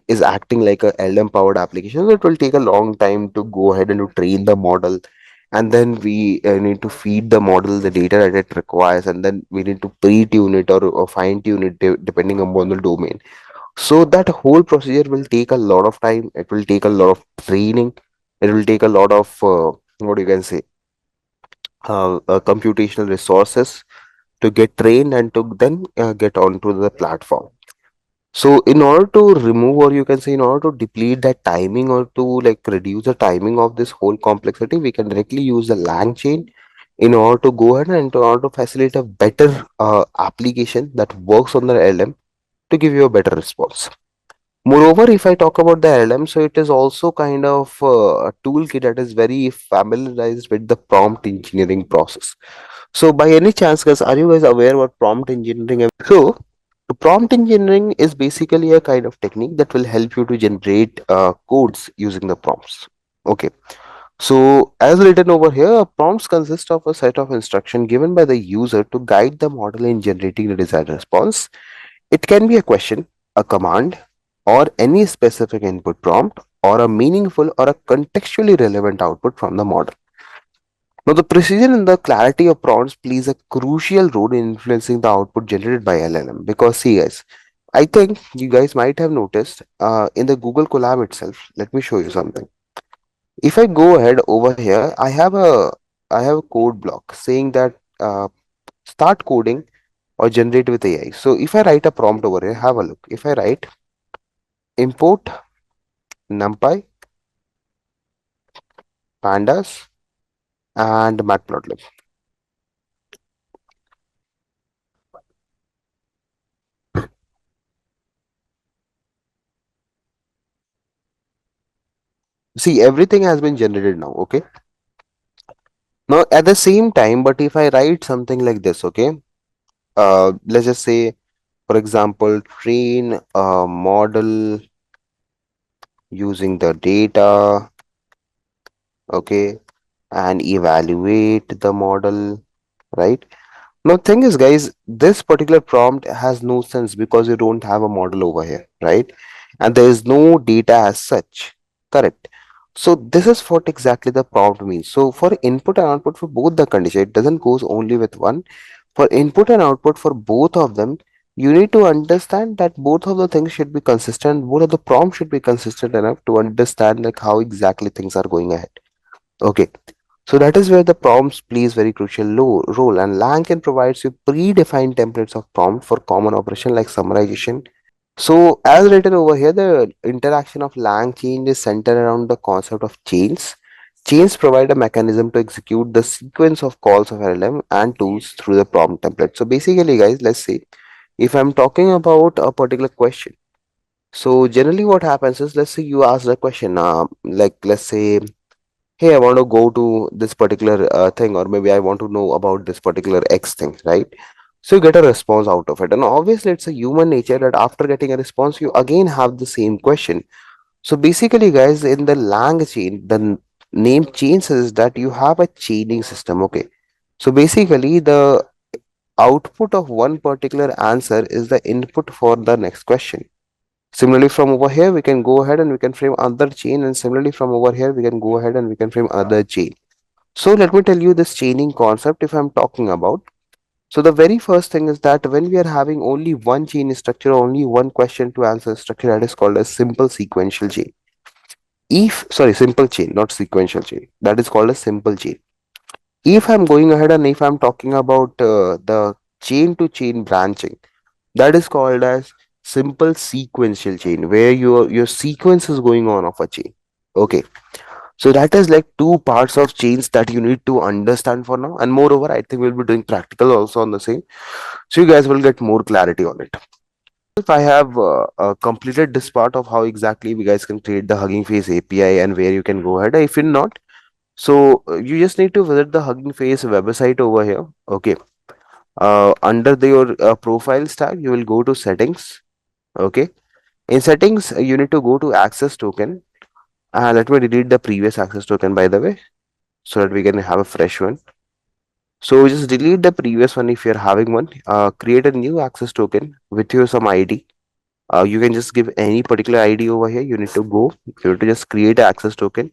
is acting like a LM powered application, so it will take a long time to go ahead and to train the model, and then we need to feed the model the data that it requires, and then we need to pre-tune it, or fine tune it depending upon the domain. So that whole procedure will take a lot of time. It will take a lot of training. It will take a lot of what you can say computational resources to get trained and to then get onto the platform. So in order to remove, or you can say in order to deplete that timing, or to like reduce the timing of this whole complexity, we can directly use the lang chain in order to go ahead and in order to facilitate a better application that works on the LM to give you a better response. Moreover, if I talk about the LM, so it is also kind of a toolkit that is very familiarized with the prompt engineering process. So, by any chance, guys, are you guys aware what prompt engineering is? So, prompt engineering is basically a kind of technique that will help you to generate codes using the prompts. Okay. So, as written over here, prompts consist of a set of instruction given by the user to guide the model in generating the desired response. It can be a question, a command, or any specific input prompt, or a meaningful or a contextually relevant output from the model. Now, the precision and the clarity of prompts plays a crucial role in influencing the output generated by LLM. Because, see, guys, I think you guys might have noticed in the Google Colab itself. Let me show you something. If I go ahead over here, I have a code block saying that start coding or generate with AI. So if I write a prompt over here, have a look. If I write import NumPy, pandas, and matplotlib. See, everything has been generated now. Okay. Now at the same time, but if I write something like this, okay, let's just say, for example, train a model using the data, okay, and evaluate the model, right? Now, thing is, guys, this particular prompt has no sense because you don't have a model over here, right? And there is no data as such, correct? So this is what exactly the prompt means. So for input and output for both the condition, it doesn't goes only with one. For input and output for both of them, you need to understand that both of the things should be consistent. Both of the prompts should be consistent enough to understand like how exactly things are going ahead. Okay. So that is where the prompts plays very crucial role, and LangChain provides you predefined templates of prompt for common operation like summarization. So as written over here, the interaction of LangChain is centered around the concept of chains. Chains provide a mechanism to execute the sequence of calls of LLM and tools through the prompt template. So basically, guys, let's say if I'm talking about a particular question. So generally, what happens is, let's say you ask the question, like let's say, hey, I want to go to this particular thing, or maybe I want to know about this particular X thing, right? So you get a response out of it. And obviously, it's a human nature that after getting a response, you again have the same question. So basically, guys, in the LangChain, the name changes that you have a chaining system. Okay. So basically, the output of one particular answer is the input for the next question. Similarly, from over here, we can go ahead and we can frame another chain. And similarly, from over here, we can go ahead and we can frame another chain. So let me tell you this chaining concept if I'm talking about. So the very first thing is that when we are having only one chain structure, only one question to answer structure, that is called a simple sequential chain. If, sorry, simple chain, not sequential chain. That is called a simple chain. If I'm going ahead and if I'm talking about the chain to chain branching, that is called as simple sequential chain, where your sequence is going on of a chain. Okay. So that is like two parts of chains that you need to understand for now. And moreover, I think we'll be doing practical also on the same. So you guys will get more clarity on it. If I have completed this part of how exactly you guys can create the Hugging Face API and where you can go ahead. If you're not, so you just need to visit the Hugging Face website over here. Okay. Under your profiles tab, you will go to settings. Okay. In settings, you need to go to access token. Let me delete the previous access token, by the way, so that we can have a fresh one. So just delete the previous one if you're having one. Create a new access token with your some ID. You can just give any particular ID over here. You need to go. You need to just create an access token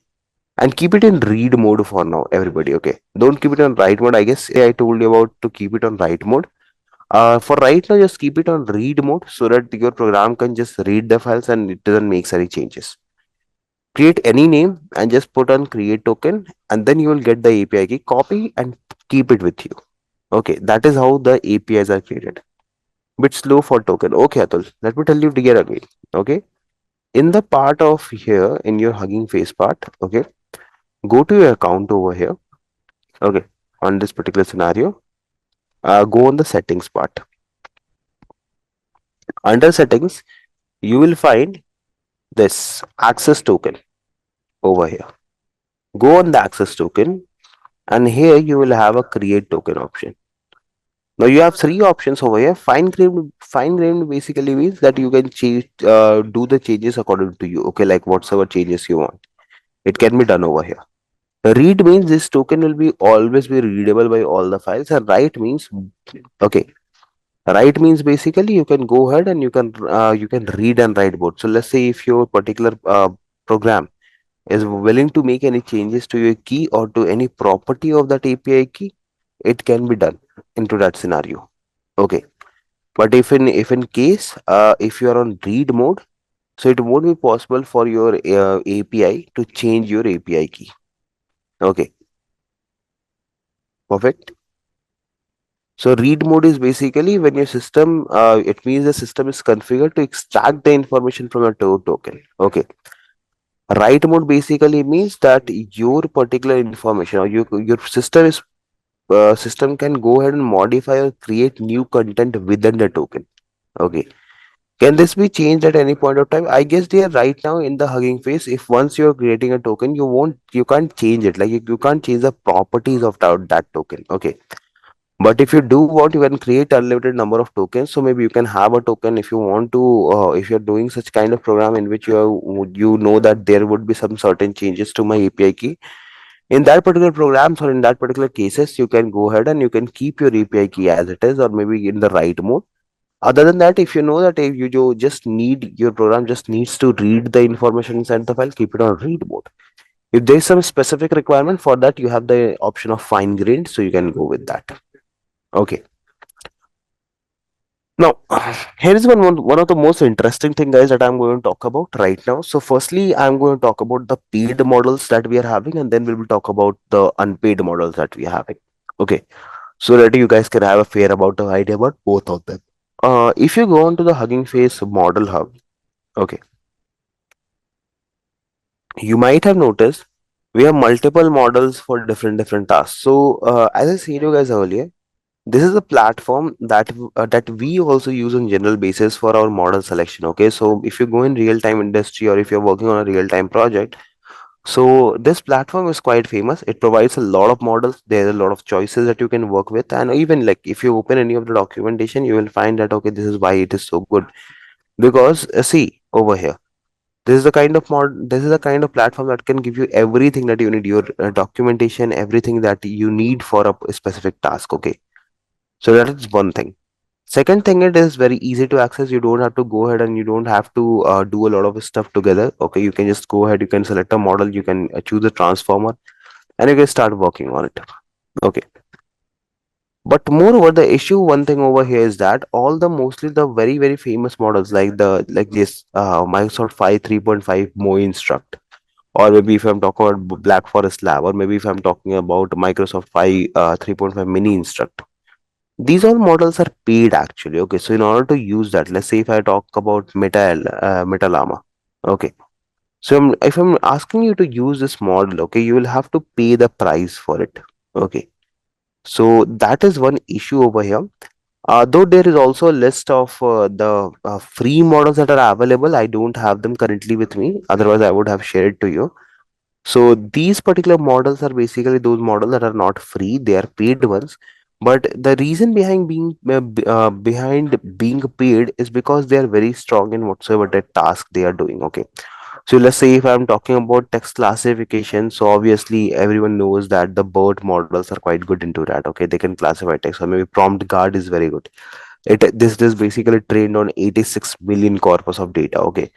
and keep it in read mode for now, everybody. Okay. Don't keep it on write mode. I guess I told you about to keep it on write mode. For right now, just keep it on read mode so that your program can just read the files and it doesn't make any changes. Create any name and just put on create token, and then you will get the API key. Copy and keep it with you. Okay, that is how the APIs are created. Bit slow for token. Okay, Atul, let me tell you again. Again. Okay, in the part of here in your Hugging Face part. Okay, go to your account over here. Okay, on this particular scenario, go on the settings part. Under settings, you will find this access token over here. Go on the access token, and here you will have a create token option. Now you have three options over here. Fine grained basically means that you can change, do the changes according to you. Okay, like whatsoever changes you want, it can be done over here. Read means this token will be always be readable by all the files, and write means, okay, write means basically you can go ahead and you can read and write both. So let's say if your particular program is willing to make any changes to your key or to any property of that API key, it can be done into that scenario. Okay. But if in case if you are on read mode, so it won't be possible for your API to change your API key. Okay, perfect. So read mode is basically when your system, it means the system is configured to extract the information from a token. Okay. Write mode basically means that your particular information or your system can go ahead and modify or create new content within the token. Okay. Can this be changed at any point of time? I guess they are right now in the Hugging Face. If once you're creating a token, you can't change it. Like you can't change the properties of that token. Okay. But if you do want, you can create unlimited number of tokens. So maybe you can have a token if you want to, if you're doing such kind of program in which you know that there would be some certain changes to my API key. In that particular programs or in that particular cases, you can go ahead and you can keep your API key as it is, or maybe in the write mode. Other than that, if you know that if you just need your program just needs to read the information inside the file, keep it on read mode. If there's some specific requirement for that, you have the option of fine grained, so you can go with that. Okay. Now, here is one of the most interesting thing, guys, that I'm going to talk about right now. So, firstly, I'm going to talk about the paid models that we are having, and then we will talk about the unpaid models that we are having. Okay. So that you guys can have a fair about the idea about both of them. If you go on to the Hugging Face model hub, okay, you might have noticed we have multiple models for different tasks. So as I said you guys earlier, this is a platform that we also use on general basis for our model selection. Okay, so if you go in real time industry or if you're working on a real time project, So this platform is quite famous. It provides a lot of models. There are a lot of choices that you can work with, and even like if you open any of the documentation, you will find that okay, this is why it is so good. Because see over here, this is the kind of platform that can give you everything that you need. Your documentation, everything that you need for a specific task. Okay, so that is one thing. Second thing, it is very easy to access. You don't have to go ahead and you don't have to do a lot of stuff together. Okay, you can just go ahead, you can select a model, you can choose a transformer, and you can start working on it. Okay, but moreover, the issue, one thing over here is that all the mostly the very famous models like this Microsoft 5 3.5 Mo Instruct, or maybe if I'm talking about Black Forest Lab, or maybe if I'm talking about Microsoft 5 3.5 Mini Instruct, these all models are paid actually. Okay, so in order to use that, let's say if I talk about Meta Llama. Okay, so if I'm asking you to use this model, okay, you will have to pay the price for it. Okay, so that is one issue over here. Though there is also a list of the free models that are available, I don't have them currently with me. Otherwise, I would have shared to you. So these particular models are basically those models that are not free; they are paid ones. But the reason behind being paid is because they are very strong in whatsoever the task they are doing. Okay, so let's say if I'm talking about text classification, so obviously everyone knows that the BERT models are quite good into that. Okay, they can classify text, or maybe prompt guard is very good. This is basically trained on 86 million corpus of data. Okay,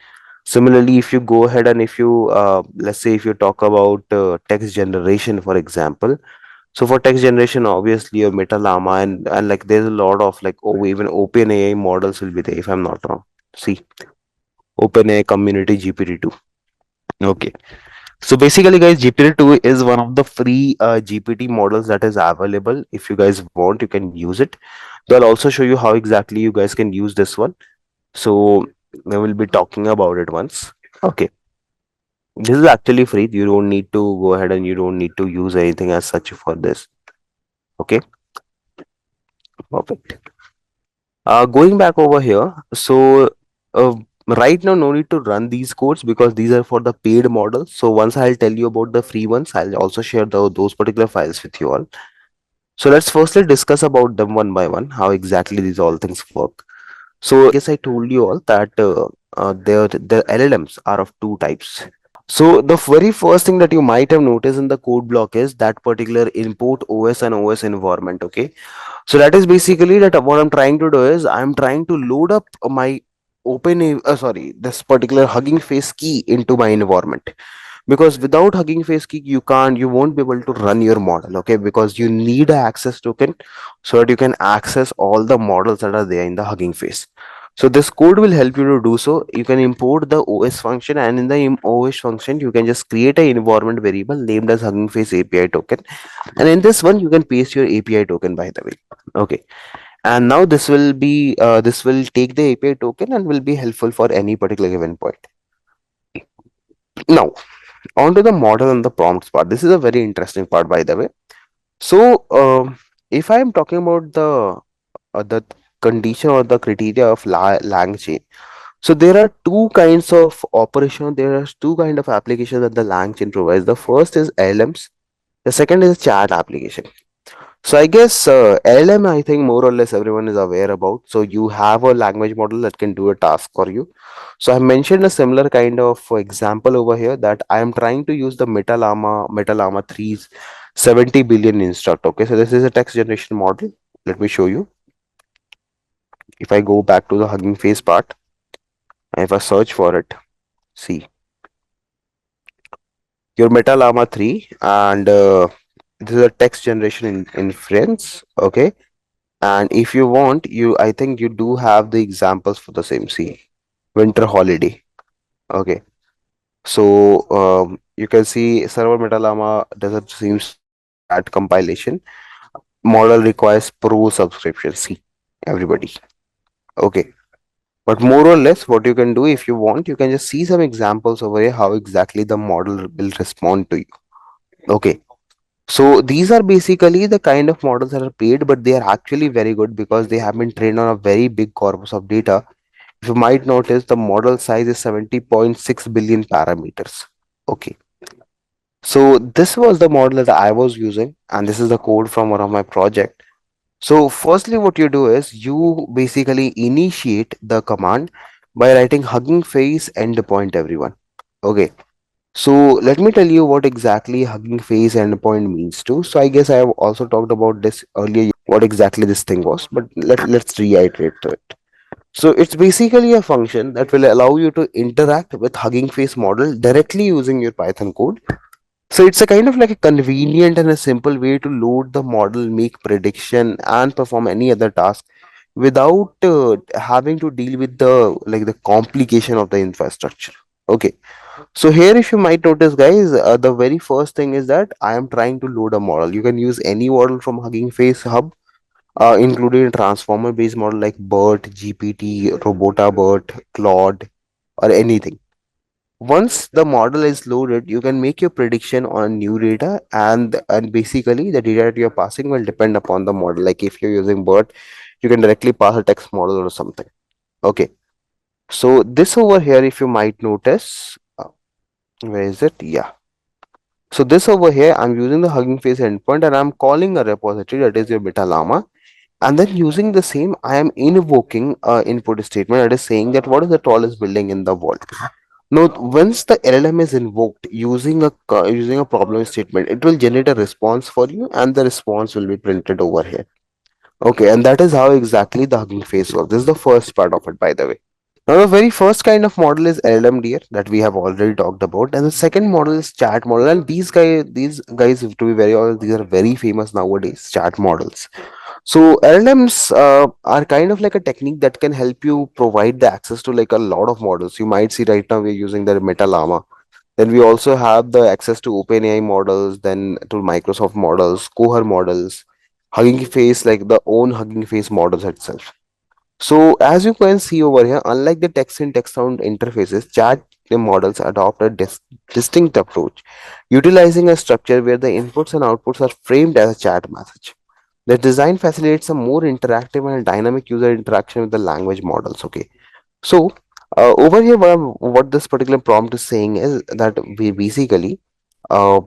similarly, if you go ahead and if you let's say if you talk about text generation, for example, so for text generation, obviously your Meta Llama and like there's a lot of like even OpenAI models will be there if I'm not wrong. See, OpenAI Community GPT-2. Okay, so basically, guys, GPT-2 is one of the free GPT models that is available. If you guys want, you can use it. They'll also show you how exactly you guys can use this one. So we will be talking about it once. Okay, this is actually free. You don't need to go ahead and you don't need to use anything as such for this. Okay, perfect. Going back over here, so uh, right now, no need to run these codes because these are for the paid models. So once I'll tell you about the free ones, I'll also share those particular files with you all. So let's firstly discuss about them one by one, how exactly these all things work. So I guess I told you all that the LLMs are of two types. So the very first thing that you might have noticed in the code block is that particular import OS and OS environment. Okay, so that is basically that what I'm trying to do is I'm trying to load up my this particular Hugging Face key into my environment, because without Hugging Face key you won't be able to run your model. Okay, because you need a access token so that you can access all the models that are there in the Hugging Face. So this code will help you to do so. You can import the OS function, and in the OS function you can just create a environment variable named as Hugging Face API token, and in this one you can paste your API token, by the way. Okay, and now this will take the API token and will be helpful for any particular given point. Now on to the model and the prompts part. This is a very interesting part, by the way. So if I am talking about the condition or the criteria of LangChain, so there are two kinds of operation. There are two kind of applications that the LangChain provides. The first is LMs. The second is chat application. So I guess LM, I think more or less everyone is aware about. So you have a language model that can do a task for you. So I mentioned a similar kind of example over here that I am trying to use the Meta Llama 3's 70 billion instruct. Okay, so this is a text generation model. Let me show you. If I go back to the Hugging Face part, and if I search for it, see your Meta Llama 3, and this is a text generation in friends. Okay, and if you want, I think you do have the examples for the same. See, winter holiday. Okay, so you can see server Metalama doesn't seems to do that compilation. Model requires pro subscription. See, everybody. Okay, but more or less, what you can do if you want, you can just see some examples over here how exactly the model will respond to you. Okay, so these are basically the kind of models that are paid, but they are actually very good because they have been trained on a very big corpus of data. If you might notice, the model size is 70.6 billion parameters. Okay. So this was the model that I was using, and this is the code from one of my project. So firstly, what you do is you basically initiate the command by writing Hugging Face endpoint everyone. Okay. So let me tell you what exactly Hugging Face endpoint means too. So I guess I have also talked about this earlier, what exactly this thing was, but let's reiterate to it. So it's basically a function that will allow you to interact with Hugging Face model directly using your Python code. So it's a kind of like a convenient and a simple way to load the model, make prediction, and perform any other task without having to deal with the complication of the infrastructure. Okay. So here, if you might notice, guys, the very first thing is that I am trying to load a model. You can use any model from Hugging Face Hub, including a transformer-based model like BERT, GPT, Robota BERT, Claude, or anything. Once the model is loaded, you can make your prediction on new data, and basically the data that you're passing will depend upon the model. Like if you're using BERT, you can directly pass a text model or something. Okay. So this over here, if you might notice, where is it? Yeah. So this over here, I'm using the Hugging Face endpoint and I'm calling a repository that is your beta llama. And then using the same, I am invoking a input statement that is saying that what is the tallest building in the world. Now, once the LLM is invoked using a problem statement, it will generate a response for you, and the response will be printed over here. Okay, and that is how exactly the Hugging Face works. This is the first part of it, by the way. Now, the very first kind of model is LLM dear that we have already talked about, and the second model is chat model. And these guys, to be very honest, these are very famous nowadays. Chat models. So LLMs are kind of like a technique that can help you provide the access to like a lot of models. You might see right now we're using the Meta Llama. Then we also have the access to OpenAI models, then to Microsoft models, Coher models, Hugging Face, like the own Hugging Face models itself. So as you can see over here, unlike the text in text sound interfaces, chat models adopt a distinct approach, utilizing a structure where the inputs and outputs are framed as a chat message. The design facilitates a more interactive and dynamic user interaction with the language models. Okay, so over here, what this particular prompt is saying is that we basically uh,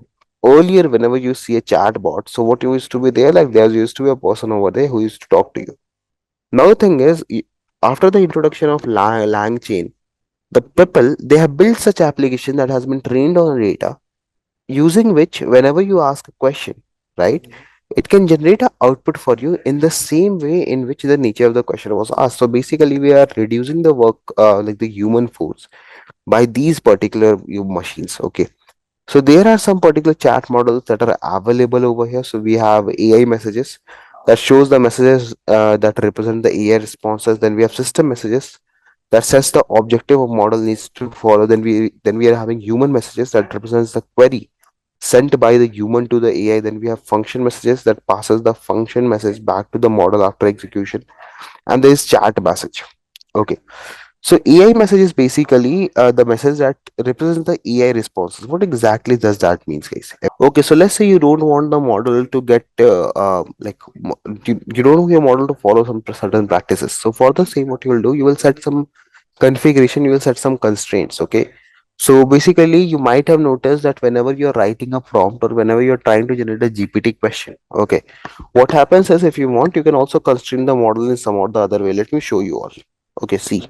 earlier, whenever you see a chat bot, so what used to be there, like there used to be a person over there who used to talk to you. Now the thing is, after the introduction of LangChain, the people they have built such application that has been trained on data, using which whenever you ask a question, right, it can generate an output for you in the same way in which the nature of the question was asked. So basically, we are reducing the work, like the human force, by these particular machines. Okay, so there are some particular chat models that are available over here. So we have AI messages that shows the messages that represent the AI responses. Then we have system messages that says the objective of model needs to follow. Then we are having human messages that represents the query sent by the human to the AI. Then we have function messages that passes the function message back to the model after execution. And there is chat message. Okay. So AI message is basically the message that represents the AI responses. What exactly does that mean, guys? Okay, so let's say you don't want the model to get you don't want your model to follow some certain practices. So for the same, what you will do, you will set some configuration, you will set some constraints. Okay, so basically, you might have noticed that whenever you're writing a prompt or whenever you're trying to generate a GPT question, okay, what happens is if you want, you can also constrain the model in some or the other way. Let me show you all. Okay, see,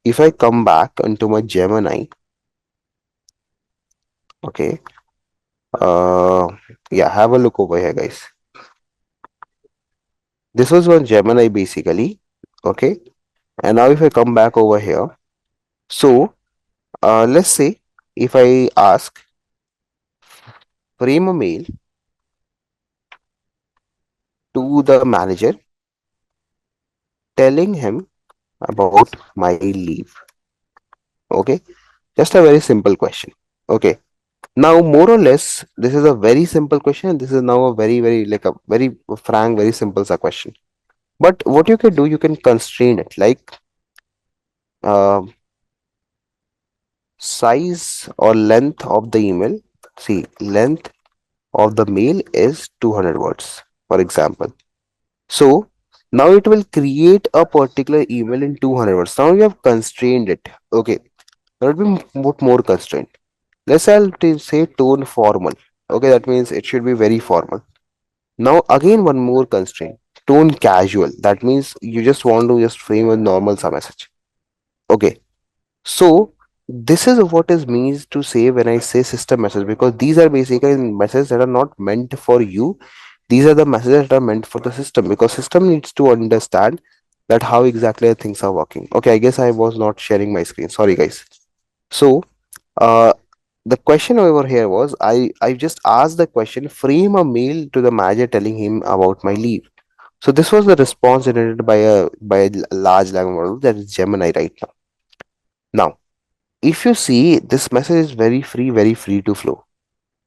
if I come back into my Gemini, okay, uh, yeah, have a look over here, guys. This was one Gemini basically, okay, and now if I come back over here, so let's say if I ask frame a mail to the manager telling him about my leave, okay, just a very simple question, okay. Now, more or less, this is a very simple question. This is now a very like a very frank, very simple question. But what you can do, you can constrain it like uh, size or length of the email. See, length of the mail is 200 words, for example. So now it will create a particular email in 200 words. Now you have constrained it. Okay, there will be more constraint. Let's say say tone formal. Okay, that means it should be very formal. Now again one more constraint. Tone casual. That means you just want to just frame a normal some message. Okay. So this is what is means to say when I say system message, because these are basically messages that are not meant for you. These are the messages that are meant for the system, because system needs to understand that how exactly things are working. Okay, I guess I was not sharing my screen. Sorry guys. So uh the question over here was, I just asked the question, frame a mail to the manager telling him about my leave. So this was the response generated by a large language model, that is Gemini right now. Now, if you see, this message is very free to flow.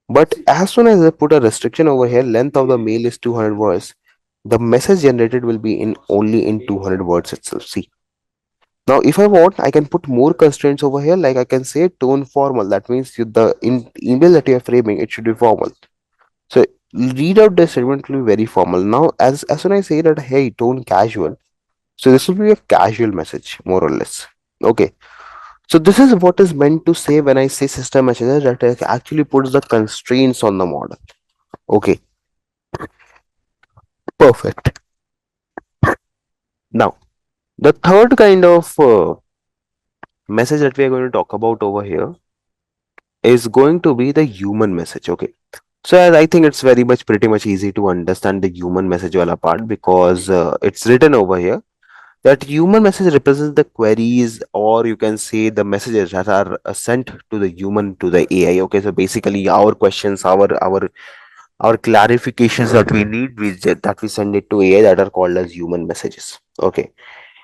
But as soon as I put a restriction over here, length of the mail is 200 words, the message generated will be in only in 200 words itself. See. Now, if I want, I can put more constraints over here. Like I can say tone formal. That means email that you are framing, it should be formal. So read out the statement will be very formal. Now, as soon as I say that, hey, tone casual. So this will be a casual message, more or less. Okay. So this is what is meant to say when I say system messages, that it actually puts the constraints on the model. Okay, perfect. Now, the third kind of message that we are going to talk about over here is going to be the human message. Okay. So as I think it's very much pretty much easy to understand the human message wala part, because it's written over here that human message represents the queries, or you can say the messages that are sent to the human to the AI. Okay, so basically our questions, our clarifications that we need, that we send it to AI, that are called as human messages. Okay,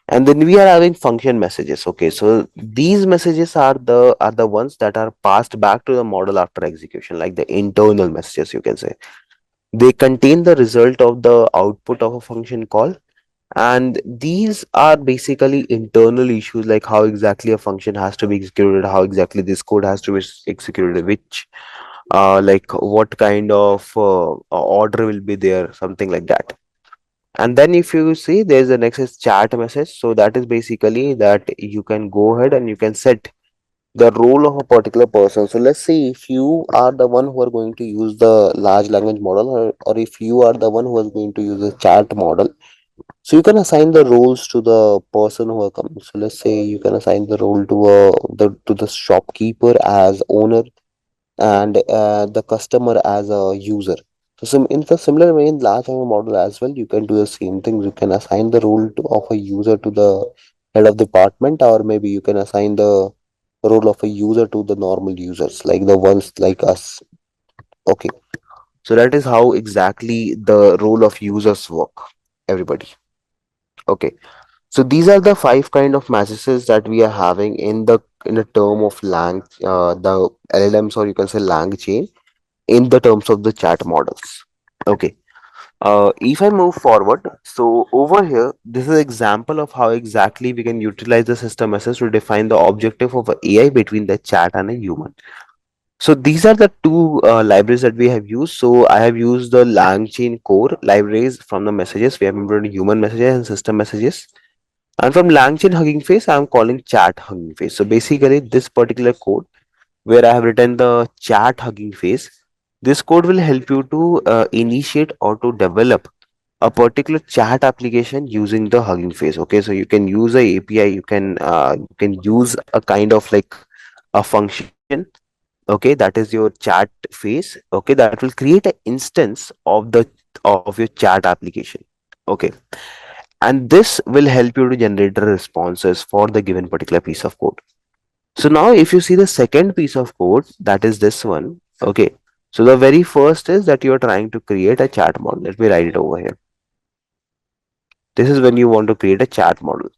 and then we are having function messages. Okay, so these messages are the ones that are passed back to the model after execution, like the internal messages, you can say. They contain the result of the output of a function call, and these are basically internal issues, like how exactly a function has to be executed, how exactly this code has to be executed, which like what kind of order will be there, something like that. And then if you see, there's the next is chat message. So that is basically that you can go ahead and you can set the role of a particular person. So let's say if you are the one who are going to use the large language model, or if you are the one who is going to use the chat model, so you can assign the roles to the person who are coming. So let's say you can assign the role to the shopkeeper as owner, and the customer as a user. So in the similar way, in large language model as well, you can do the same thing. You can assign the role of a user to the head of department, or maybe you can assign the role of a user to the normal users, like the ones like us. Okay, so that is how exactly the role of users work. Everybody. Okay. So these are the five kind of messages that we are having in the term of the LLMs, or you can say LangChain, in the terms of the chat models. Okay. If I move forward, so over here, this is an example of how exactly we can utilize the system message to define the objective of a AI between the chat and a human. So these are the two libraries that we have used. So I have used the LangChain core libraries from the messages. We have implemented human messages and system messages. And from LangChain Hugging Face, I'm calling chat Hugging Face. So basically, this particular code where I have written the chat Hugging Face, this code will help you to initiate or to develop a particular chat application using the Hugging Face. Okay, so you can use a API, you can use a kind of like a function. Okay, that is your chat face. Okay, that will create an instance of your chat application. Okay, and this will help you to generate the responses for the given particular piece of code. So now if you see the second piece of code, that is this one. Okay, so the very first is that you are trying to create a chat model. Let me write it over here. This is when you want to create a chat model.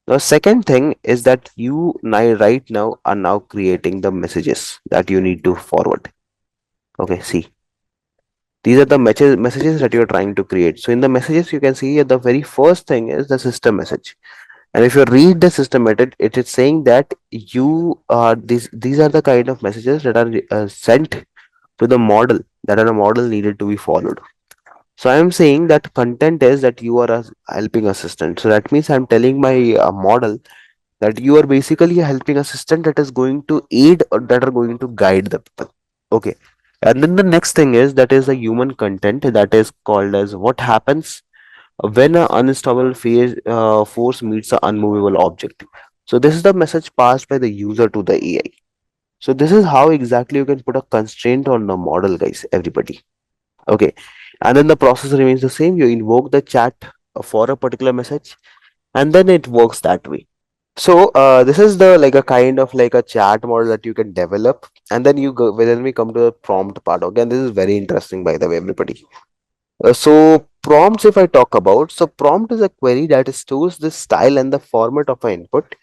The second thing is that you now right now are now creating the messages that you need to forward. Okay, see, these are the messages that you're trying to create. So in the messages, you can see the very first thing is the system message. And if you read the system method, it is saying that you are these are the kind of messages that are sent to the model, that are a model needed to be followed. So I am saying that content is that you are a helping assistant. So that means I'm telling my model that you are basically helping assistant that is going to aid or that are going to guide the people. Okay. And then the next thing is that is the human content that is called as what happens when an unstable force meets an unmovable object. So this is the message passed by the user to the AI. So this is how exactly you can put a constraint on the model, guys, everybody. Okay. And then the process remains the same. You invoke the chat for a particular message, and then it works that way. So this is the like a kind of like a chat model that you can develop, and then you go when we come to the prompt part. Again, this is very interesting, by the way, everybody. So prompts, if I talk about, so prompt is a query that stores the style and the format of an input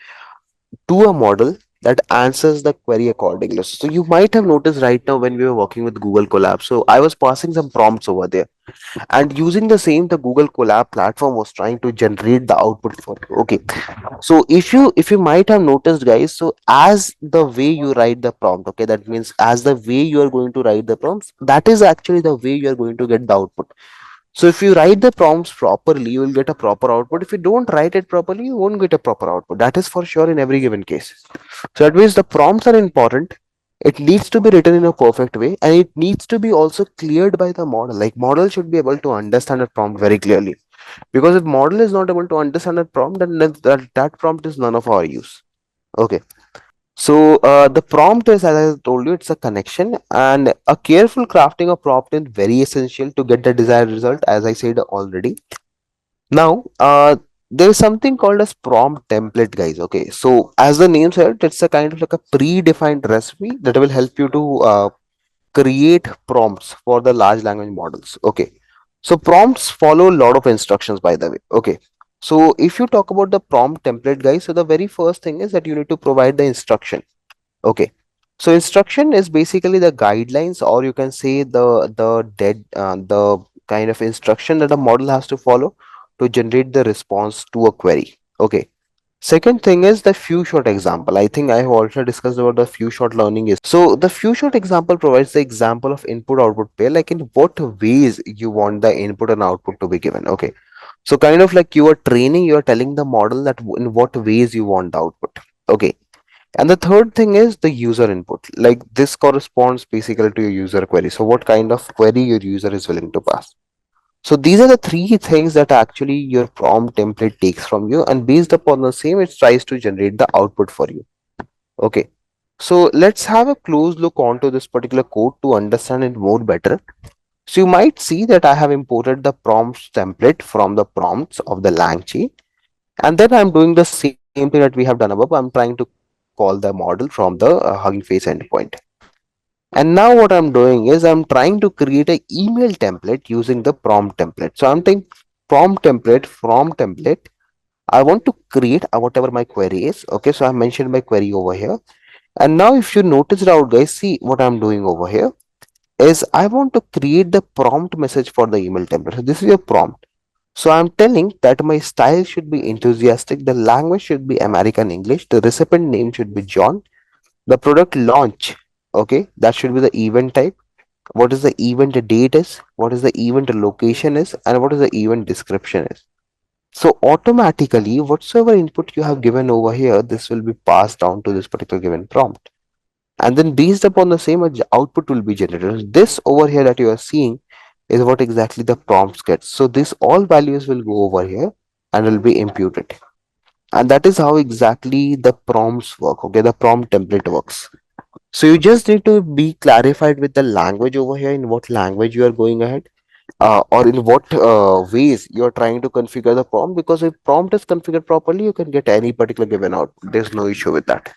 to a model that answers the query accordingly. So you might have noticed right now when we were working with Google Colab. So I was passing some prompts over there, and using the same, the Google Colab platform was trying to generate the output for you. Okay. So if you might have noticed, guys, so as the way you write the prompt, okay, that means as the way you are going to write the prompts, that is actually the way you are going to get the output. So if you write the prompts properly, you will get a proper output. If you don't write it properly, you won't get a proper output. That is for sure in every given case. So that means the prompts are important. It needs to be written in a perfect way, and it needs to be also cleared by the model. Like model should be able to understand a prompt very clearly. Because if model is not able to understand a prompt, then that prompt is none of our use. Okay. So the prompt is, as I told you, it's a connection, and a careful crafting of prompt is very essential to get the desired result, as I said already. Now, there is something called as prompt template, guys. Okay, so as the name said, it's a kind of like a predefined recipe that will help you to create prompts for the large language models. Okay, so prompts follow a lot of instructions, by the way. Okay, so if you talk about the prompt template, guys, so the very first thing is that you need to provide the instruction. Okay. So instruction is basically the guidelines, or you can say the kind of instruction that a model has to follow to generate the response to a query. Okay. Second thing is the few shot example. I think I have also discussed about the few shot learning is. So the few shot example provides the example of input output pair, like in what ways you want the input and output to be given. Okay. So kind of like you are training, you are telling the model that in what ways you want the output. Okay. And the third thing is the user input. Like this corresponds basically to your user query. So what kind of query your user is willing to pass. So these are the three things that actually your prompt template takes from you, and based upon the same, it tries to generate the output for you. Okay. So let's have a close look onto this particular code to understand it more better. So you might see that I have imported the prompts template from the prompts of the LangChain, and then I'm doing the same thing that we have done above. I'm trying to call the model from the Hugging Face endpoint. And now what I'm doing is I'm trying to create an email template using the prompt template. So I'm saying prompt template from template. I want to create whatever my query is. Okay, so I mentioned my query over here. And now if you notice it out, guys, see what I'm doing over here is I want to create the prompt message for the email template. So this is your prompt. So I'm telling that my style should be enthusiastic, the language should be American English, the recipient name should be John, the product launch, okay, that should be the event type, what is the event date is, what is the event location is, and what is the event description is. So automatically, whatsoever input you have given over here, this will be passed down to this particular given prompt. And then based upon the same output will be generated. This over here that you are seeing is what exactly the prompts get. So this all values will go over here and will be imputed. And that is how exactly the prompts work. Okay, the prompt template works. So you just need to be clarified with the language over here, in what language you are going ahead, or in what ways you are trying to configure the prompt. Because if prompt is configured properly, you can get any particular given out. There's no issue with that.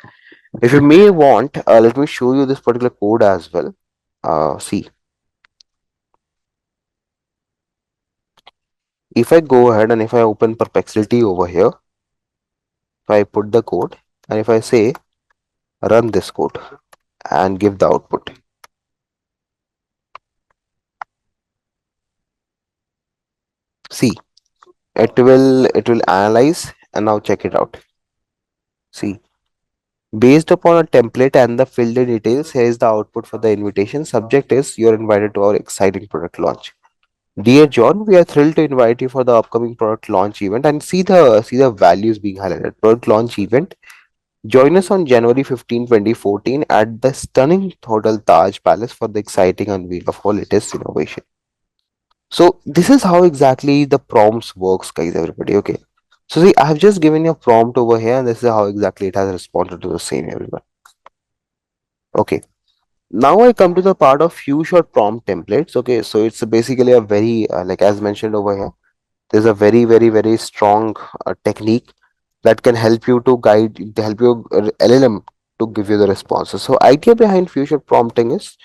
If you may want, let me show you this particular code as well. See, if I go ahead and if I open Perplexity over here, if I put the code and if I say run this code and give the output, see, it will analyze and now check it out. See, based upon a template and the filled in details, here is the output for the invitation. Subject is you're invited to our exciting product launch. Dear John, we are thrilled to invite you for the upcoming product launch event, and see the values being highlighted. Product launch event. Join us on January 15, 2014 at the stunning Hotel Taj Palace for the exciting unveil of our latest innovation. So this is how exactly the prompts works, guys, everybody. Okay. So see, I have just given you a prompt over here, and this is how exactly it has responded to the same, everyone. Okay. Now I come to the part of few short prompt templates. Okay, so it's basically a very like as mentioned over here. There's a very strong technique that can help you to help your LLM to give you the responses. So idea behind future prompting is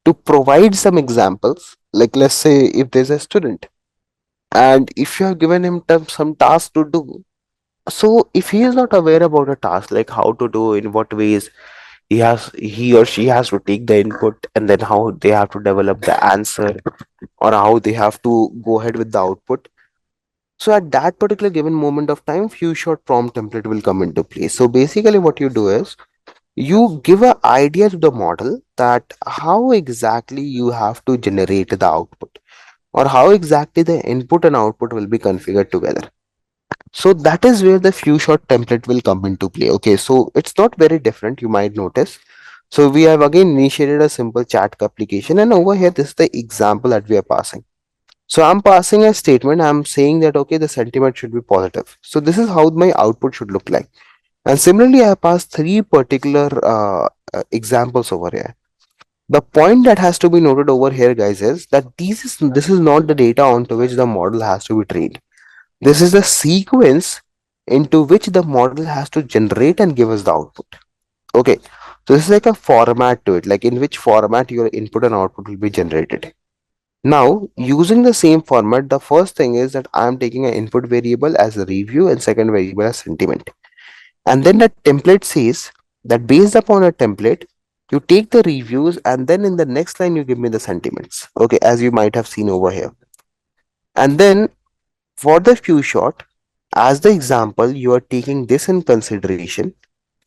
to provide some examples. Like let's say if there's a student and if you have given him some task to do, so if he is not aware about a task, like how to do, in what ways he or she has to take the input, and then how they have to develop the answer, or how they have to go ahead with the output. So at that particular given moment of time, few short prompt template will come into place. So basically what you do is you give an idea to the model that how exactly you have to generate the output, or how exactly the input and output will be configured together. So that is where the few shot template will come into play. Okay, so it's not very different, you might notice. So we have again initiated a simple chat application, and over here this is the example that we are passing. So I'm passing a statement, I'm saying that okay, the sentiment should be positive. So this is how my output should look like. And similarly, I passed three particular examples over here. The point that has to be noted over here, guys, is that this is not the data onto which the model has to be trained. This is the sequence into which the model has to generate and give us the output. Okay, so this is like a format to it, like in which format your input and output will be generated. Now, using the same format, the first thing is that I am taking an input variable as a review and second variable as sentiment. And then the template says that based upon a template, you take the reviews and then in the next line you give me the sentiments. Okay, as you might have seen over here. And then for the few shot, as the example, you are taking this in consideration,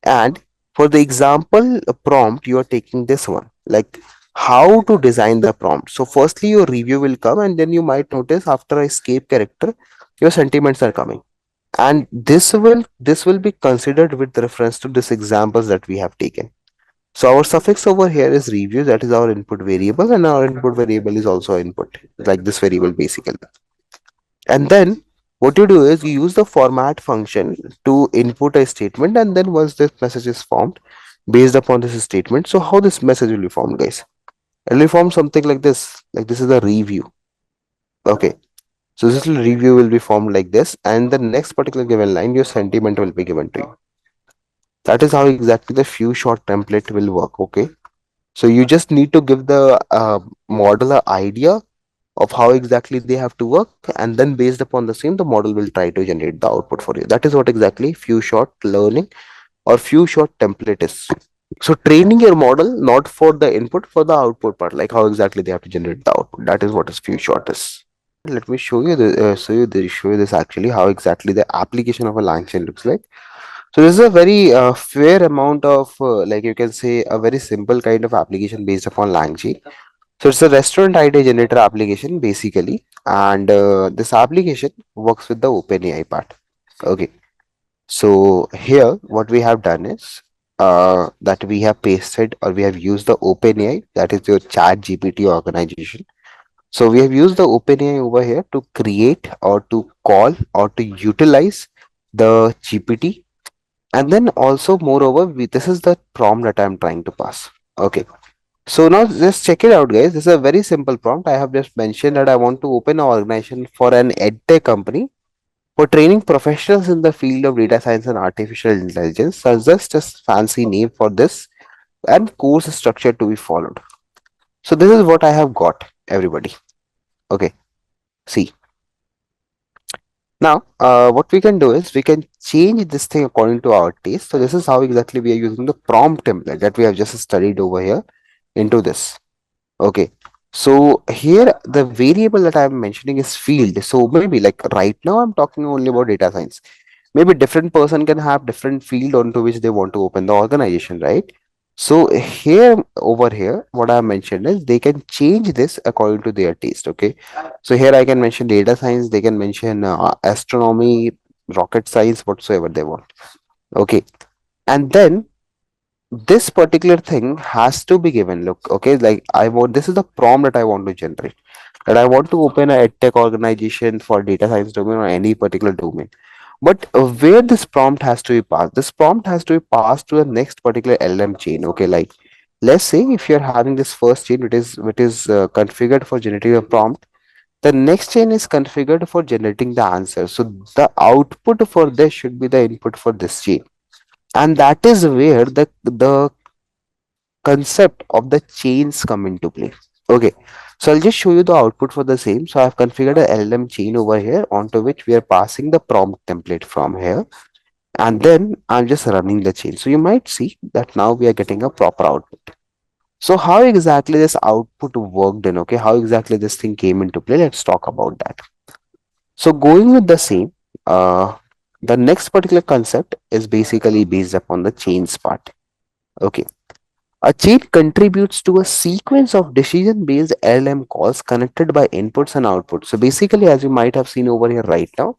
and for the example prompt, you are taking this one, like how to design the prompt. So firstly, your review will come, and then you might notice after a escape character, your sentiments are coming. And this will be considered with reference to this examples that we have taken. So our suffix over here is review, that is our input variable, and our input variable is also input, like this variable basically. And then what you do is you use the format function to input a statement, and then once this message is formed based upon this statement, so how this message will be formed, guys? It will form something like this is a review. Okay, so this little review will be formed like this, and the next particular given line, your sentiment will be given to you. That is how exactly the few short template will work. Okay, so you just need to give the model a idea of how exactly they have to work, and then based upon the same, the model will try to generate the output for you. That is what exactly few short learning or few short template is. So training your model not for the input, for the output part, like how exactly they have to generate the output. That is what is few short is. Let me show you the show you this actually how exactly the application of a LangChain looks like. So this is a very fair amount of like you can say a very simple kind of application based upon LangChain. So it's a restaurant ID generator application basically, and this application works with the OpenAI part. Okay, so here what we have done is that we have pasted or we have used the OpenAI, that is your Chat GPT organization. So we have used the OpenAI over here to create or to call or to utilize the GPT, and then also moreover this is the prompt that I'm trying to pass. Okay, so now just check it out, guys. This is a very simple prompt. I have just mentioned that I want to open an organization for an edtech company for training professionals in the field of data science and artificial intelligence. So just a fancy name for this and course structure to be followed. So this is what I have got, everybody. Okay, see. Now, what we can do is we can change this thing according to our taste. So this is how exactly we are using the prompt template that we have just studied over here into this. Okay, so here the variable that I'm mentioning is field. So maybe like right now I'm talking only about data science. Maybe different person can have different field onto which they want to open the organization, right? So here over here, what I mentioned is they can change this according to their taste. Okay, so here I can mention data science. They can mention astronomy, rocket science, whatsoever they want. Okay, And then this particular thing has to be given. Look, okay, like I want, this is the prompt that I want to generate, that I want to open a edtech organization for data science domain or any particular domain. But where this prompt has to be passed, this prompt has to be passed to the next particular LM chain. Okay, like let's say if you're having this first chain which is configured for generating a prompt, the next chain is configured for generating the answer. So the output for this should be the input for this chain, and that is where the concept of the chains come into play. Okay, so I'll just show you the output for the same. So I've configured a LLM chain over here onto which we are passing the prompt template from here, and then I'm just running the chain. So you might see that now we are getting a proper output. So how exactly this output worked in, okay, how exactly this thing came into play, let's talk about that. So going with the same, uh, the next particular concept is basically based upon the chains part. Okay, a chain contributes to a sequence of decision-based LLM calls connected by inputs and outputs. So basically, as you might have seen over here right now,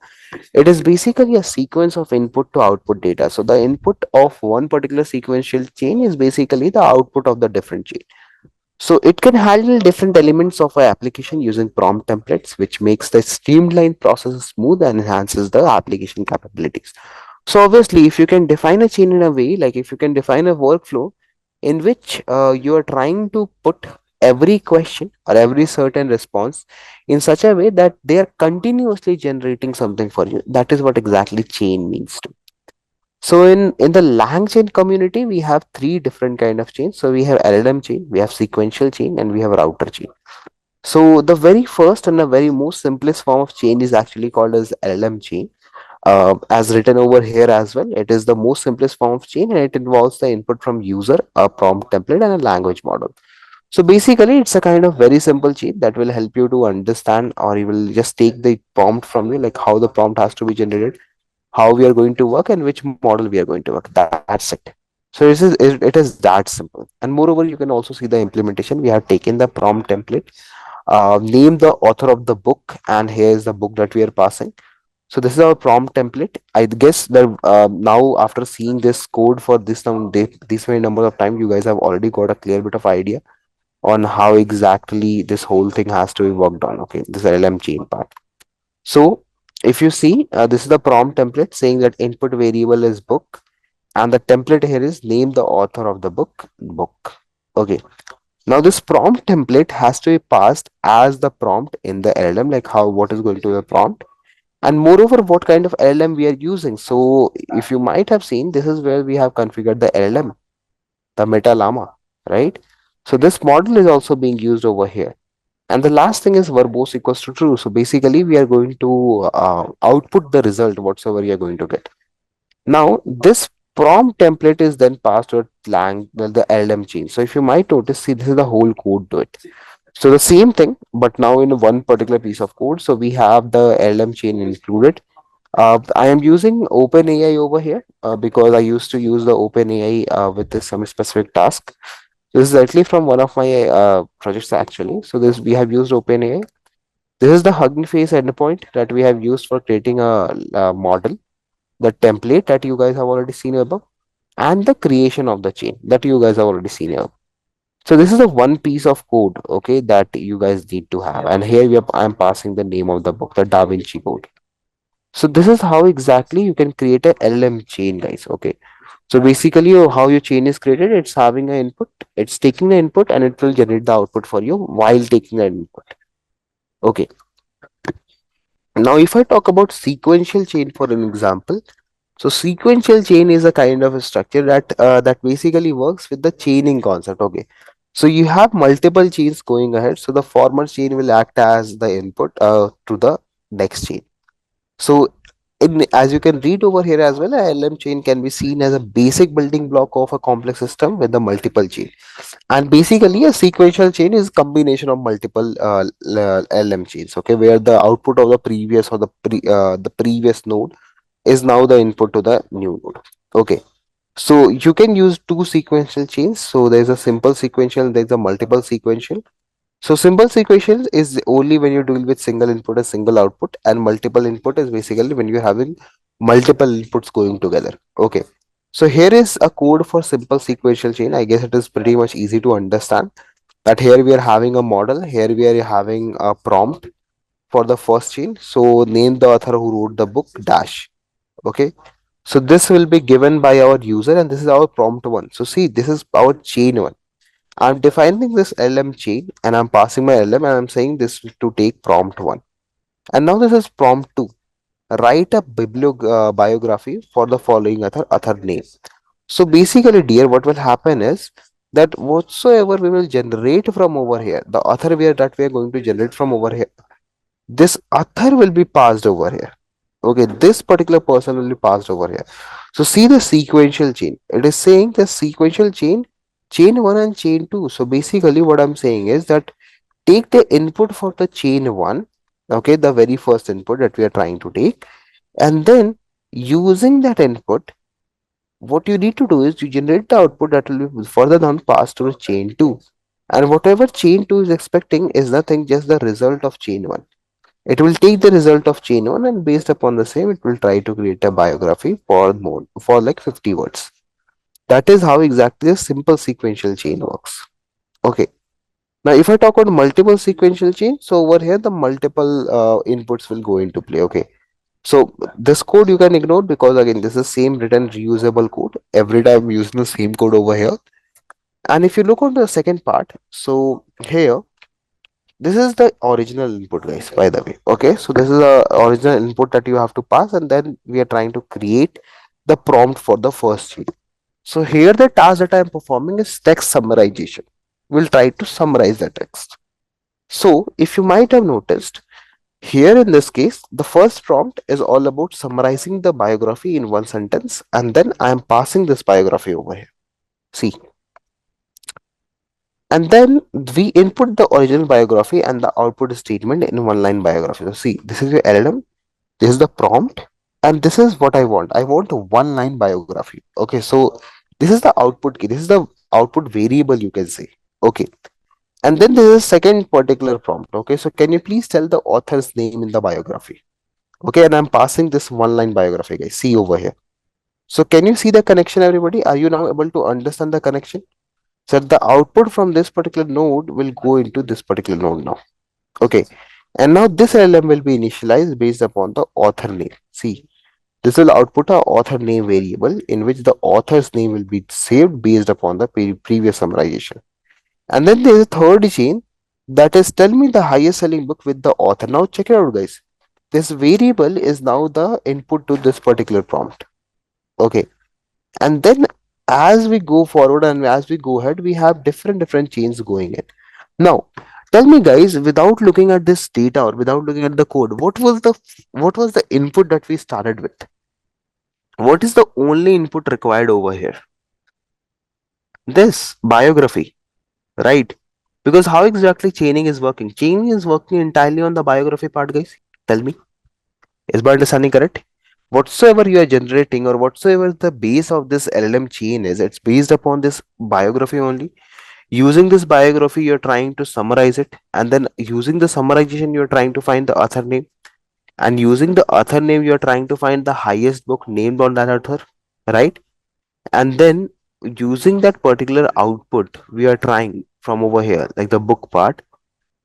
it is basically a sequence of input to output data. So the input of one particular sequential chain is basically the output of the different chain. So it can handle different elements of our application using prompt templates, which makes the streamlined process smooth and enhances the application capabilities. So obviously, if you can define a chain in a way, like if you can define a workflow in which you are trying to put every question or every certain response in such a way that they are continuously generating something for you, that is what exactly chain means to. So in the LangChain community, we have three different kind of chains. So we have LLM chain, we have sequential chain, and we have router chain. So the very first and the very most simplest form of chain is actually called as LLM chain. As written over here as well, it is the most simplest form of chain, and it involves the input from user, a prompt template, and a language model. So basically, it's a kind of very simple chain that will help you to understand, or you will just take the prompt from you, like how the prompt has to be generated, how we are going to work, and which model we are going to work. That's it. So it is that simple. And moreover, you can also see the implementation. We have taken the prompt template, name the author of the book, and here is the book that we are passing. So this is our prompt template. I guess that now after seeing this code for this many number of time, you guys have already got a clear bit of idea on how exactly this whole thing has to be worked on. Okay, this LLM chain part. So if you see, this is the prompt template saying that input variable is book, and the template here is name the author of the book. Okay. Now this prompt template has to be passed as the prompt in the LLM, like how what is going to be the prompt, and moreover what kind of LLM we are using. So if you might have seen, this is where we have configured the LLM, the Meta Llama, right? So this model is also being used over here. And the last thing is verbose equals to true. So basically, we are going to output the result whatsoever you are going to get. Now, this prompt template is then passed to the LM chain. So if you might notice, see, this is the whole code to it. So the same thing, but now in one particular piece of code. So we have the LM chain included. I am using OpenAI over here because I used to use the OpenAI with this some specific task. This is actually from one of my projects actually. So this we have used OpenAI. This is the Hugging Face endpoint that we have used for creating a model, the template that you guys have already seen above, and the creation of the chain that you guys have already seen above. So this is the one piece of code, okay, that you guys need to have. And here I'm passing the name of the book, the Da Vinci Code. So this is how exactly you can create a LM chain, guys. Okay. So basically, how your chain is created, it's having an input, it's taking the input, and it will generate the output for you while taking the input. Okay. Now, if I talk about sequential chain for an example, so sequential chain is a kind of a structure that basically works with the chaining concept. Okay. So you have multiple chains going ahead. So the former chain will act as the input to the next chain. So, as you can read over here as well, a LM chain can be seen as a basic building block of a complex system with the multiple chain. And basically, a sequential chain is combination of multiple LM chains. Okay, where the output of the previous or the previous node is now the input to the new node. Okay. So you can use two sequential chains. So there's a simple sequential, there's a multiple sequential. So simple sequential is only when you deal with single input and single output, and multiple input is basically when you're having multiple inputs going together. Okay. So here is a code for simple sequential chain. I guess it is pretty much easy to understand that here we are having a model, here we are having a prompt for the first chain. So name the author who wrote the book dash. Okay. So this will be given by our user and this is our prompt one. So see, this is our chain one. I'm defining this LM chain and I'm passing my LM and I'm saying this to take prompt one. And now this is prompt two. Write a biography for the following author name. So basically, dear, what will happen is that whatsoever we will generate from over here, the author that we are going to generate from over here, this author will be passed over here. Okay, this particular person will be passed over here. So see the sequential chain. It is saying the sequential chain, chain one and chain two. So basically, what I'm saying is that take the input for the chain one, okay, the very first input that we are trying to take, and then using that input, what you need to do is you generate the output that will be further down passed to chain 2, and whatever chain 2 is expecting is nothing, just the result of chain 1. It will take the result of chain 1 and based upon the same it will try to create a biography for more for like 50 words. That is how exactly a simple sequential chain works. Okay, now if I talk about multiple sequential chain, so over here the multiple inputs will go into play. Okay, so this code you can ignore because again this is same written reusable code. Every time I'm using the same code over here. And if you look on the second part, so here this is the original input, guys, by the way. Okay, so this is the original input that you have to pass, and then we are trying to create the prompt for the first sheet. So here the task that I am performing is text summarization. We'll try to summarize the text. So if you might have noticed, here in this case, the first prompt is all about summarizing the biography in one sentence, and then I am passing this biography over here. See, and then we input the original biography and the output statement in one line biography. So see, this is your LLM, this is the prompt, and this is what I want. I want a one line biography. Okay, so this is the output key, this is the output variable, you can say. Okay, and then there is a second particular prompt. Okay, so can you please tell the author's name in the biography? Okay, and I'm passing this one line biography, guys. See over here. So can you see the connection, everybody? Are you now able to understand the connection? So the output from this particular node will go into this particular node now. Okay, and now this LLM will be initialized based upon the author name. See, this will output a author name variable in which the author's name will be saved based upon the previous summarization. And then there is a third chain that is tell me the highest selling book with the author. Now check it out, guys. This variable is now the input to this particular prompt. Okay, and then as we go forward and as we go ahead, we have different chains going in. Now tell me, guys, without looking at this data or without looking at the code, what was the input that we started with? What is the only input required over here? This biography, right? Because how exactly chaining is working? Chaining is working entirely on the biography part, guys. Tell me, is my understanding correct? Whatsoever you are generating or whatsoever the base of this LLM chain is, it's based upon this biography only. Using this biography, you're trying to summarize it, and then using the summarization, you're trying to find the author name, and using the author name, you're trying to find the highest book named on that author, right? And then using that particular output, we are trying from over here, like the book part,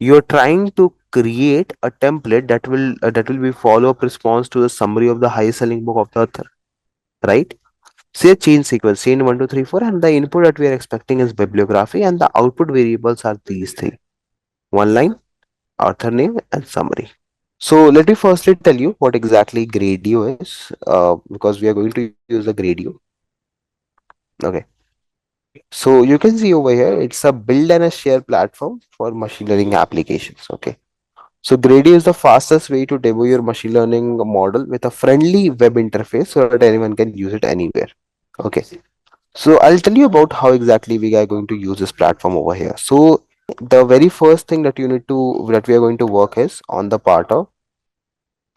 you're trying to create a template that will be follow-up response to the summary of the highest selling book of the author, right? Say a chain sequence, chain 1 2 3 4, and the input that we are expecting is bibliography, and the output variables are these things: one line, author name, and summary. So let me firstly tell you what exactly Gradio is, because we are going to use the Gradio. Okay, so you can see over here, it's a build and a share platform for machine learning applications. Okay, so Grady is the fastest way to demo your machine learning model with a friendly web interface so that anyone can use it anywhere. Okay, so I'll tell you about how exactly we are going to use this platform over here. So the very first thing that we are going to work is on the part of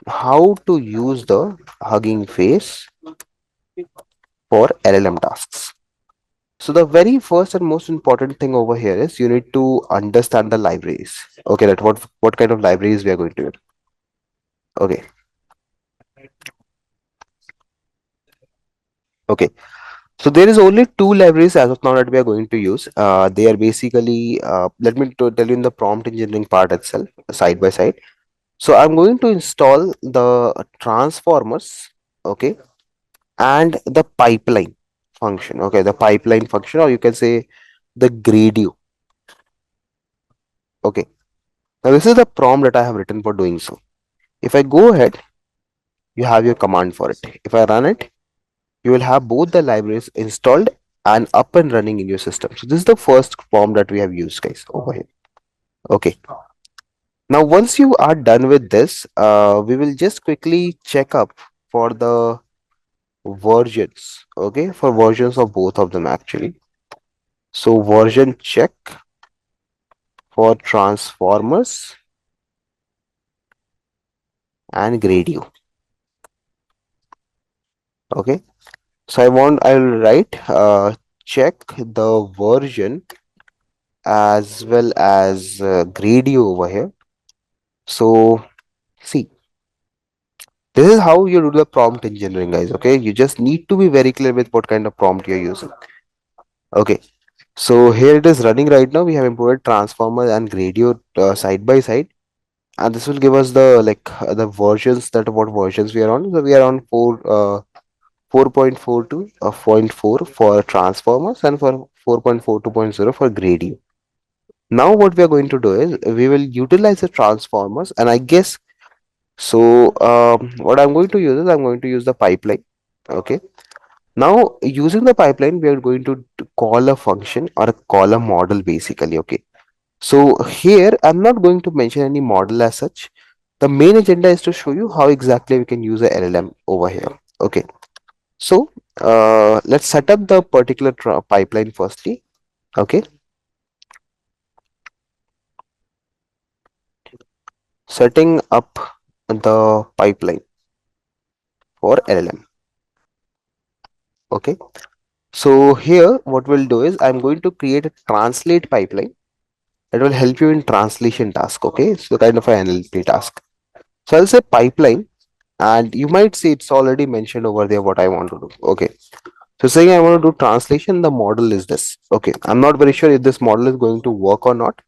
how to use the Hugging Face for LLM tasks. So the very first and most important thing over here is you need to understand the libraries. Okay, that what kind of libraries we are going to use. Okay, okay. So there is only two libraries as of now that we are going to use. They are basically, let me tell you in the prompt engineering part itself, side by side. So I'm going to install the transformers, okay, and the pipeline function. Okay, the pipeline function, or you can say the Gradio. Okay, now this is the prompt that I have written for doing so. If I go ahead, you have your command for it. If I run it, you will have both the libraries installed and up and running in your system. So this is the first form that we have used, guys, over here. Okay, now once you are done with this, we will just quickly check up for the versions. Okay, for versions of both of them actually. So version check for transformers and Gradio. Okay, so I'll write check the version as well as Gradio over here. So see, this is how you do the prompt engineering, guys. Okay, you just need to be very clear with what kind of prompt you're using. Okay, so here it is running right now. We have imported transformer and Gradio side by side, and this will give us the the versions, that what versions we are on. So we are on 4.42 of point 4 for transformers and for 4.42.0 for Gradio. Now what we are going to do is we will utilize the transformers, and I guess so. What I'm going to use is I'm going to use the pipeline. Okay. Now using the pipeline, we are going to call a function or a call a model basically. Okay. So here I'm not going to mention any model as such. The main agenda is to show you how exactly we can use a LLM over here. Okay. So let's set up the particular pipeline firstly. Okay. Setting up the pipeline for LLM. Okay. So here what we'll do is I'm going to create a translate pipeline that will help you in translation task. Okay. So kind of an NLP task. So I'll say pipeline, and you might see it's already mentioned over there what I want to do. Okay. So saying I want to do translation, the model is this. Okay. I'm not very sure if this model is going to work or not,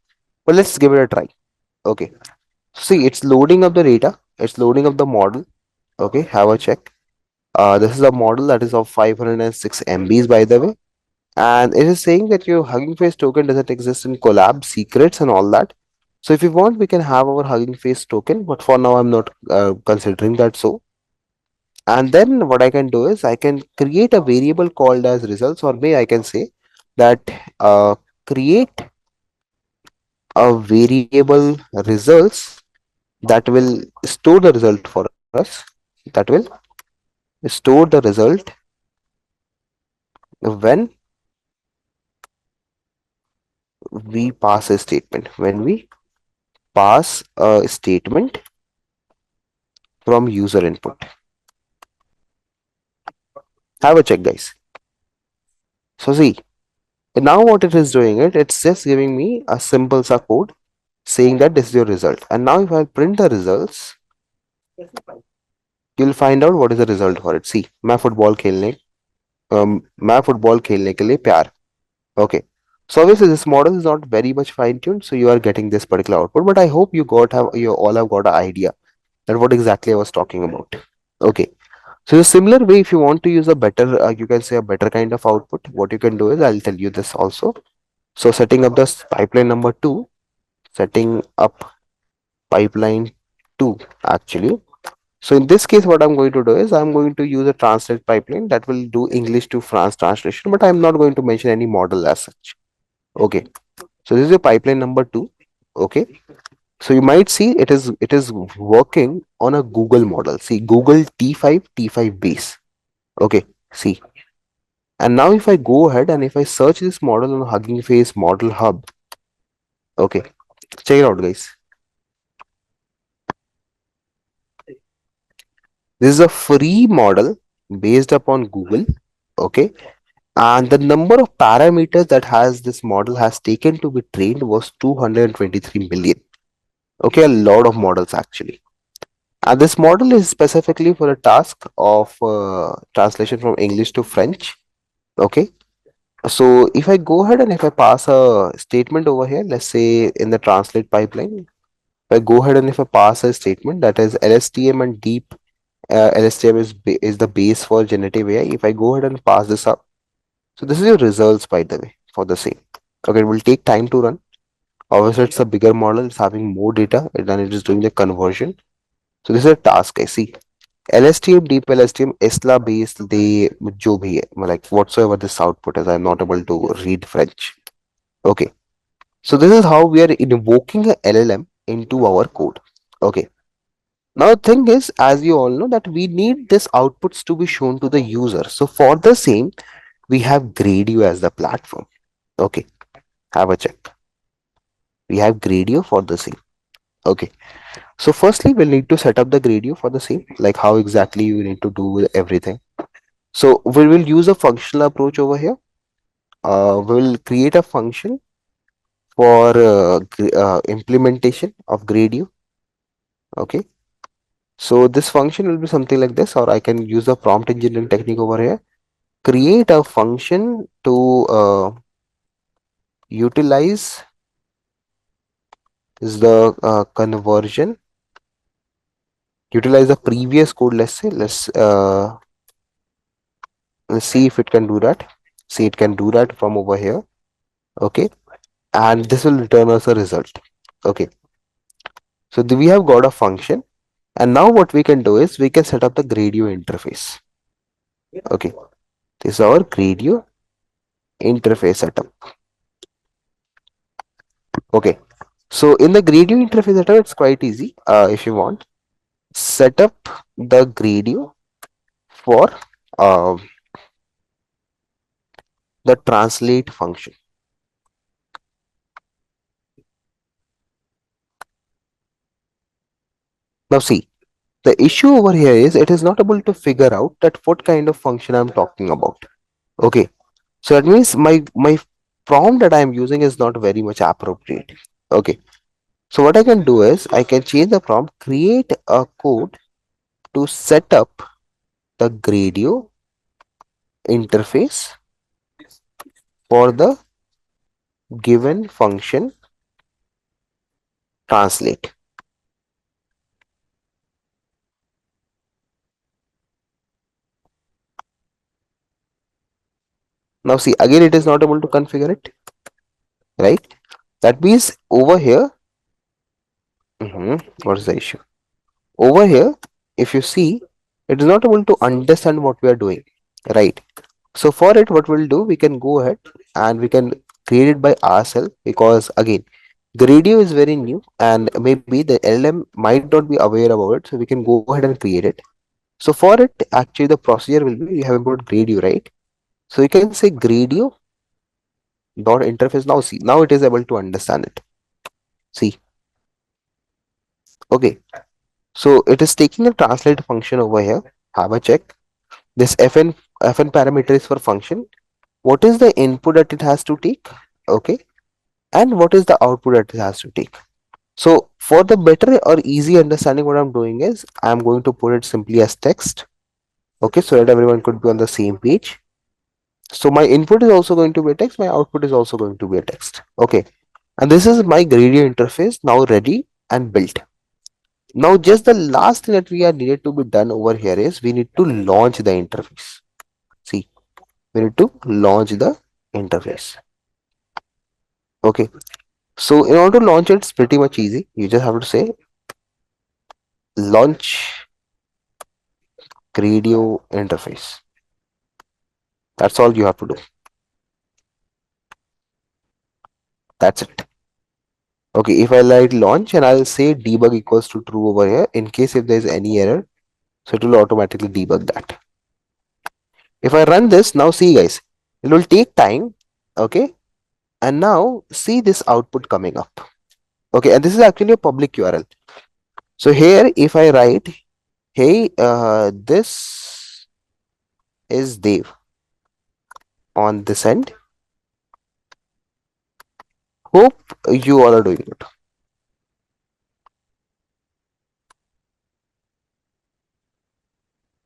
but let's give it a try. Okay. See, it's loading up the data. It's loading up the model. Okay. Have a check. This is a model that is of 506 MBs, by the way. And it is saying that your Hugging Face token doesn't exist in collab secrets and all that. So if you want, we can have our Hugging Face token, but for now, I'm not considering that so. And then what I can do is I can create a variable called as results, or may I can say that create a variable results that will store the result for us, that will store the result when we pass a statement, when we pass a statement from user input. Have a check, guys. So see, now what it is doing it's just giving me a simple sa code saying that this is your result. And now if I print the results, you'll find out what is the result for it. See, मैं football खेलने के लिए प्यार. Okay. So obviously this model is not very much fine tuned, so you are getting this particular output. But I hope you all have got an idea that what exactly I was talking about. Okay. So the similar way, if you want to use a better, you can say a better kind of output, what you can do is I'll tell you this also. So setting up this pipeline number 2, setting up pipeline 2 actually. So in this case, what I'm going to do is I'm going to use a translate pipeline that will do English to France translation, but I'm not going to mention any model as such. Okay. So this is your pipeline number 2. Okay. So you might see it is working on a Google model. See, Google T5 base. Okay. See. And now if I go ahead and if I search this model on Hugging Face Model Hub, okay, check it out, guys. This is a free model based upon Google. Okay. And the number of parameters that has this model has taken to be trained was 223 million. Okay, a lot of models actually. And this model is specifically for a task of translation from English to French. Okay. So if I go ahead and if I pass a statement over here, let's say in the translate pipeline, if I go ahead and if I pass a statement that is LSTM and deep LSTM is the base for generative AI. If I go ahead and pass this up, so this is your results by the way for the same. Okay, it will take time to run. Obviously, it's a bigger model, it's having more data, and then it is doing the conversion. So this is a task I see. LSTM, deep LSTM, ESLA based they जो भी है like whatsoever this output is, I'm not able to read French. Okay, so this is how we are invoking a LLM into our code. Okay. Now the thing is, as you all know, that we need this outputs to be shown to the user. So for the same, we have Gradio as the platform. Okay, have a check. We have Gradio for the same. Okay. So firstly, we'll need to set up the Gradio for the same, like how exactly you need to do everything. So we will use a functional approach over here. We'll create a function for implementation of Gradio. Okay. So this function will be something like this, or I can use the prompt engineering technique over here. Create a function to utilize is the conversion. Utilize the previous code. Let's see if it can do that. See, it can do that from over here. Okay, and this will return us a result. Okay, so we have got a function, and now what we can do is we can set up the Gradio interface. Okay, this is our Gradio interface setup. Okay, so in the Gradio interface setup, it's quite easy. If you want, set up the Gradio for uh, the translate function. Now see, the issue over here is it is not able to figure out that what kind of function I'm talking about. Okay, so that means my prompt that I'm using is not very much appropriate. Okay, so what I can do is I can change the prompt, create a code to set up the Gradio interface for the given function translate. Now see, again it is not able to configure it, right? That means over here, what is the issue? Over here, if you see, it is not able to understand what we are doing, right? So for it, what we'll do, we can go ahead and we can create it by ourselves, because again, the radio is very new and maybe the LLM might not be aware about it. So we can go ahead and create it. So for it, actually the procedure will be, you have imported Gradio, right? So you can say Gradio dot interface. Now see, now it is able to understand it. See, okay. So it is taking a translate function over here. Have a check. This fn parameter is for function. What is the input that it has to take? Okay, and what is the output that it has to take? So for the better or easy understanding, what I'm doing is I'm going to put it simply as text. Okay, so that everyone could be on the same page. So my input is also going to be a text, my output is also going to be a text. Okay, and this is my gradient interface now ready and built. Now just the last thing that we are needed to be done over here is we need to launch the interface. See, we need to launch the interface. Okay, so in order to launch it, it's pretty much easy. You just have to say launch radio interface. That's all you have to do. That's it. Okay, if I write launch and I'll say debug equals to true over here in case if there's any error, so it will automatically debug that. If I run this now, see guys, it will take time. Okay, and now see this output coming up. Okay, and this is actually a public URL. So here, if I write, hey, this is Dev on this end. Hope you all are doing it.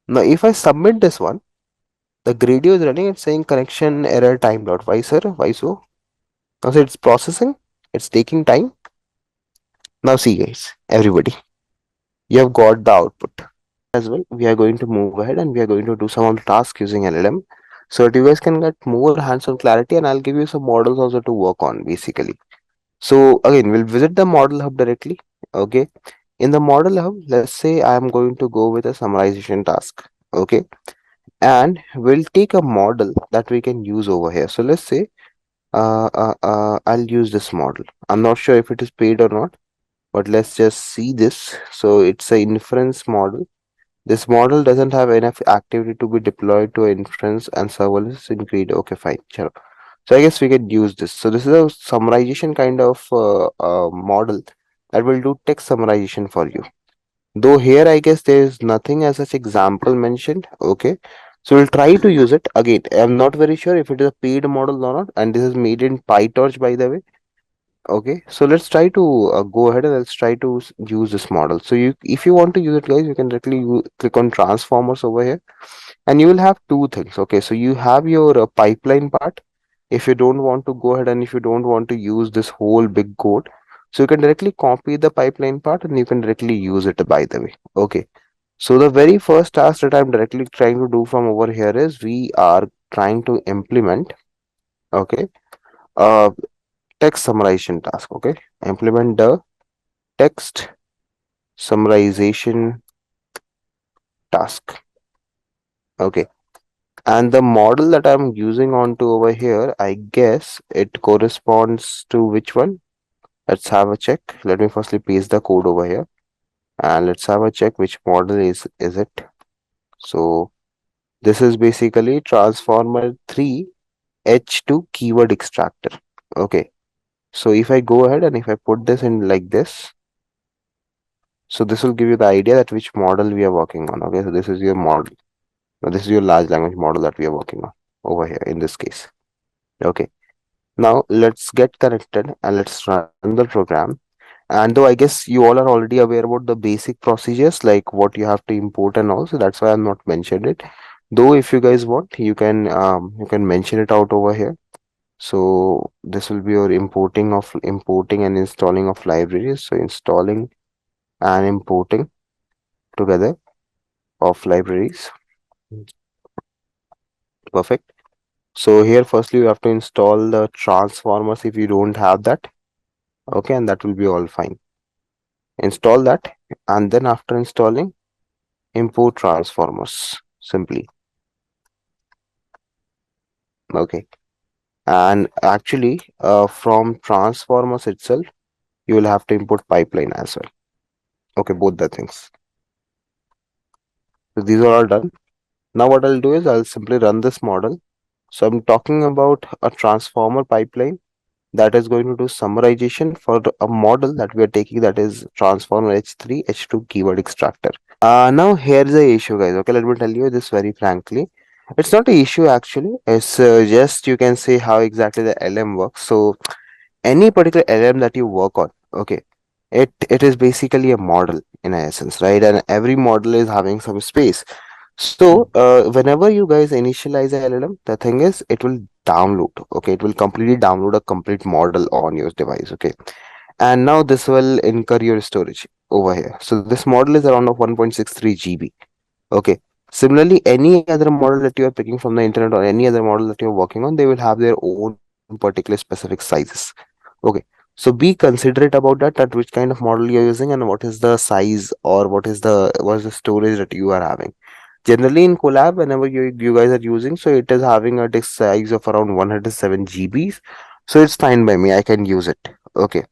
Now, if I submit this one, The Gradio is running, it's saying connection error time dot. Why, sir? Why so? Now, so it's processing, it's taking time. Now, see, guys, everybody, you have got the output as well. We are going to move ahead and we are going to do some of the tasks using LLM so that you guys can get more hands-on clarity, and I'll give you some models also to work on basically. So, again, we'll visit the model hub directly. Okay. In the model hub, let's say I am going to go with a summarization task. Okay. And we'll take a model that we can use over here. So let's say I'll use this model. I'm not sure if it is paid or not, but let's just see this. So it's a inference model. This model doesn't have enough activity to be deployed to inference and serverless in Creed. Okay, fine. Chalo. So I guess we can use this. So this is a summarization kind of model that will do text summarization for you. Though here I guess there is nothing as such example mentioned. Okay. So we'll try to use it. Again, I'm not very sure if it is a paid model or not. And this is made in PyTorch, by the way. Okay. So let's try to go ahead and let's try to use this model. So if you want to use it, guys, you can directly click on transformers over here and you will have two things. Okay. So you have your pipeline part. If you don't want to go ahead and if you don't want to use this whole big code, so you can directly copy the pipeline part and you can directly use it, by the way. Okay. So the very first task that I'm directly trying to do from over here is we are trying to implement, okay, a text summarization task. Okay. Implement the text summarization task. Okay. And the model that I'm using onto over here, I guess it corresponds to which one? Let's have a check. Let me firstly paste the code over here and let's have a check which model is it. So this is basically transformer 3 H2 keyword extractor. Okay. So if I go ahead and if I put this in like this, so this will give you the idea that which model we are working on. Okay. So this is your model. Now this is your large language model that we are working on over here in this case. Okay. Now let's get connected and let's run the program. And though I guess you all are already aware about the basic procedures like what you have to import and all, so that's why I'm not mentioned it. Though if you guys want, you can mention it out over here. So this will be your importing and installing of libraries. So installing and importing together of libraries. Perfect. So here firstly you have to install the transformers if you don't have that. Okay, and that will be all fine. Install that, and then after installing, import transformers simply. Okay. And actually from transformers itself, you will have to import pipeline as well. Okay, both the things. So these are all done. Now what I'll do is I'll simply run this model. So I'm talking about a transformer pipeline that is going to do summarization for a model that we are taking, that is transformer H3 H2 keyword extractor. Now here's the issue, guys. Okay, let me tell you this very frankly. It's not an issue actually. It's just you can say how exactly the LM works. So any particular LM that you work on, okay, it is basically a model in essence, right? And every model is having some space. So whenever you guys initialize a LLM, the thing is it will download. Okay, it will completely download a complete model on your device. Okay, and now this will incur your storage over here. So this model is around of 1.63 GB. Okay. Similarly, any other model that you are picking from the internet or any other model that you're working on, they will have their own particular specific sizes. Okay. So be considerate about that which kind of model you're using and what is the size or what is the storage that you are having. Generally in Collab, whenever you guys are using, so it is having a disk size of around 107 GBs. So it's fine by me. I can use it. Okay.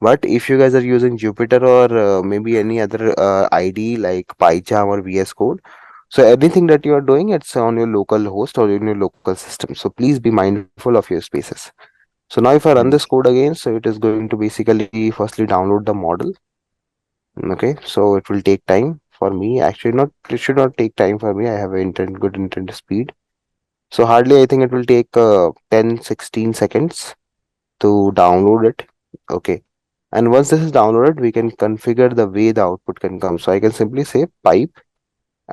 But if you guys are using Jupyter or maybe any other IDE like PyCharm or VS Code, so anything that you are doing, it's on your local host or in your local system. So please be mindful of your spaces. So now if I run this code again, so it is going to basically firstly download the model. Okay, so it will take time for me. Actually, not it should not take time for me. I have good internet speed. So hardly I think it will take 10-16 seconds to download it. Okay. And once this is downloaded, we can configure the way the output can come. So I can simply say pipe.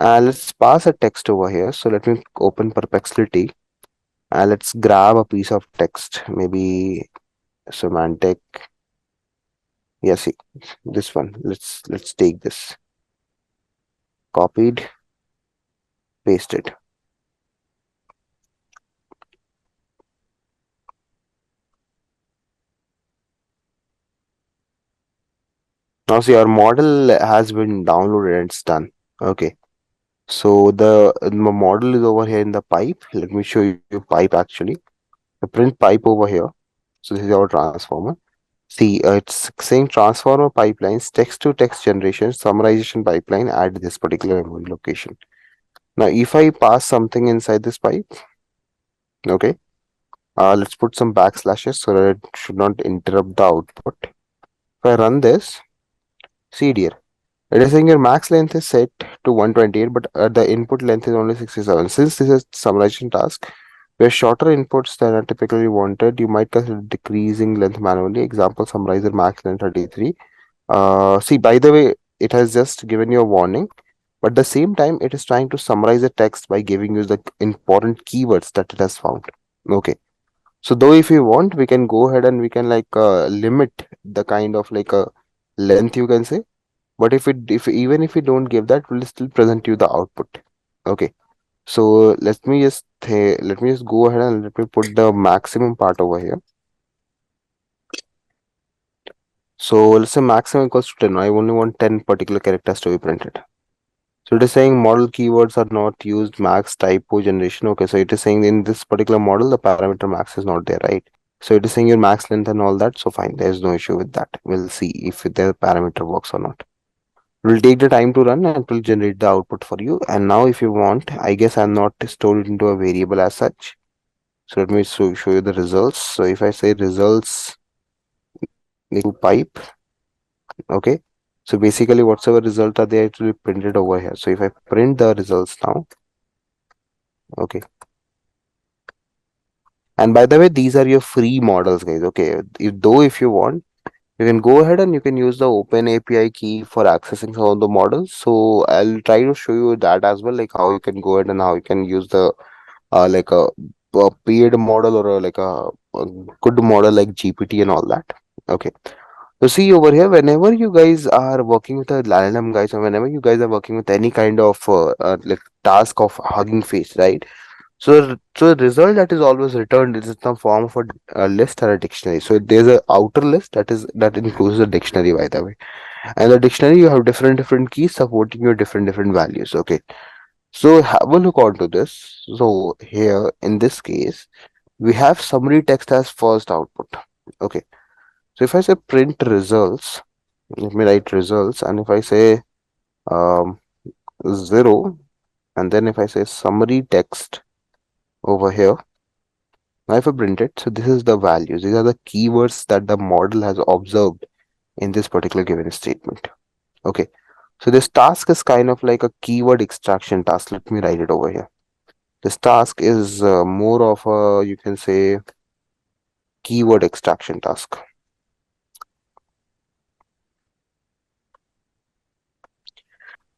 Let's pass a text over here. So let me open perplexity. Let's grab a piece of text, maybe semantic. Yeah, see this one. Let's take this. Copied, pasted. Now see our model has been downloaded and it's done. Okay. So the model is over here in the pipe. Let me show you pipe actually. The print pipe over here. So this is our transformer. See, it's saying transformer pipelines, text to text generation, summarization pipeline at this particular memory location. Now, if I pass something inside this pipe, okay, let's put some backslashes so that it should not interrupt the output. If I run this, see dear, it is saying your max length is set to 128, but the input length is only 67. Since this is summarization task, where shorter inputs than are typically wanted, you might consider decreasing length manually. Example, summarizer max length 33. See, by the way, it has just given you a warning, but at the same time, it is trying to summarize the text by giving you the important keywords that it has found. Okay. So though if you want, we can go ahead and we can like limit the kind of like a length you can say. But if even if we don't give that, we'll still present you the output. Okay. So let me just go ahead and let me put the maximum part over here. So let's say maximum equals to 10. I only want 10 particular characters to be printed. So it is saying model keywords are not used, max typo generation. Okay, so it is saying in this particular model, the parameter max is not there, right? So it is saying your max length and all that. So fine, there's no issue with that. We'll see if the parameter works or not. We'll take the time to run and it will generate the output for you. And now if you want, I guess I'm not stored into a variable as such. So let me show you the results. So if I say results equal pipe, okay. So basically whatever result are there, it will be printed over here. So if I print the results now, okay. And by the way, these are your free models, guys. Okay, if you want, you can go ahead and you can use the Open API key for accessing some of the models. So I'll try to show you that as well, like how you can go ahead and how you can use the like a paid model or a good model like GPT and all that. Okay. So see over here, whenever you guys are working with a LLM guys, or whenever you guys are working with any kind of like task of Hugging Face, right? So the result that is always returned is in the form of a list or a dictionary. So there's a outer list that includes the dictionary, by the way. And the dictionary you have different keys supporting your different values. Okay. So have a look onto this. So here in this case, we have summary text as first output. Okay. So if I say print results, let me write results, and if I say um 0, and then if I say summary text over here. Now if I print it, so this is the values. These are the keywords that the model has observed in this particular given statement. Okay. So this task is kind of like a keyword extraction task. Let me write it over here. This task is more of a, you can say, keyword extraction task.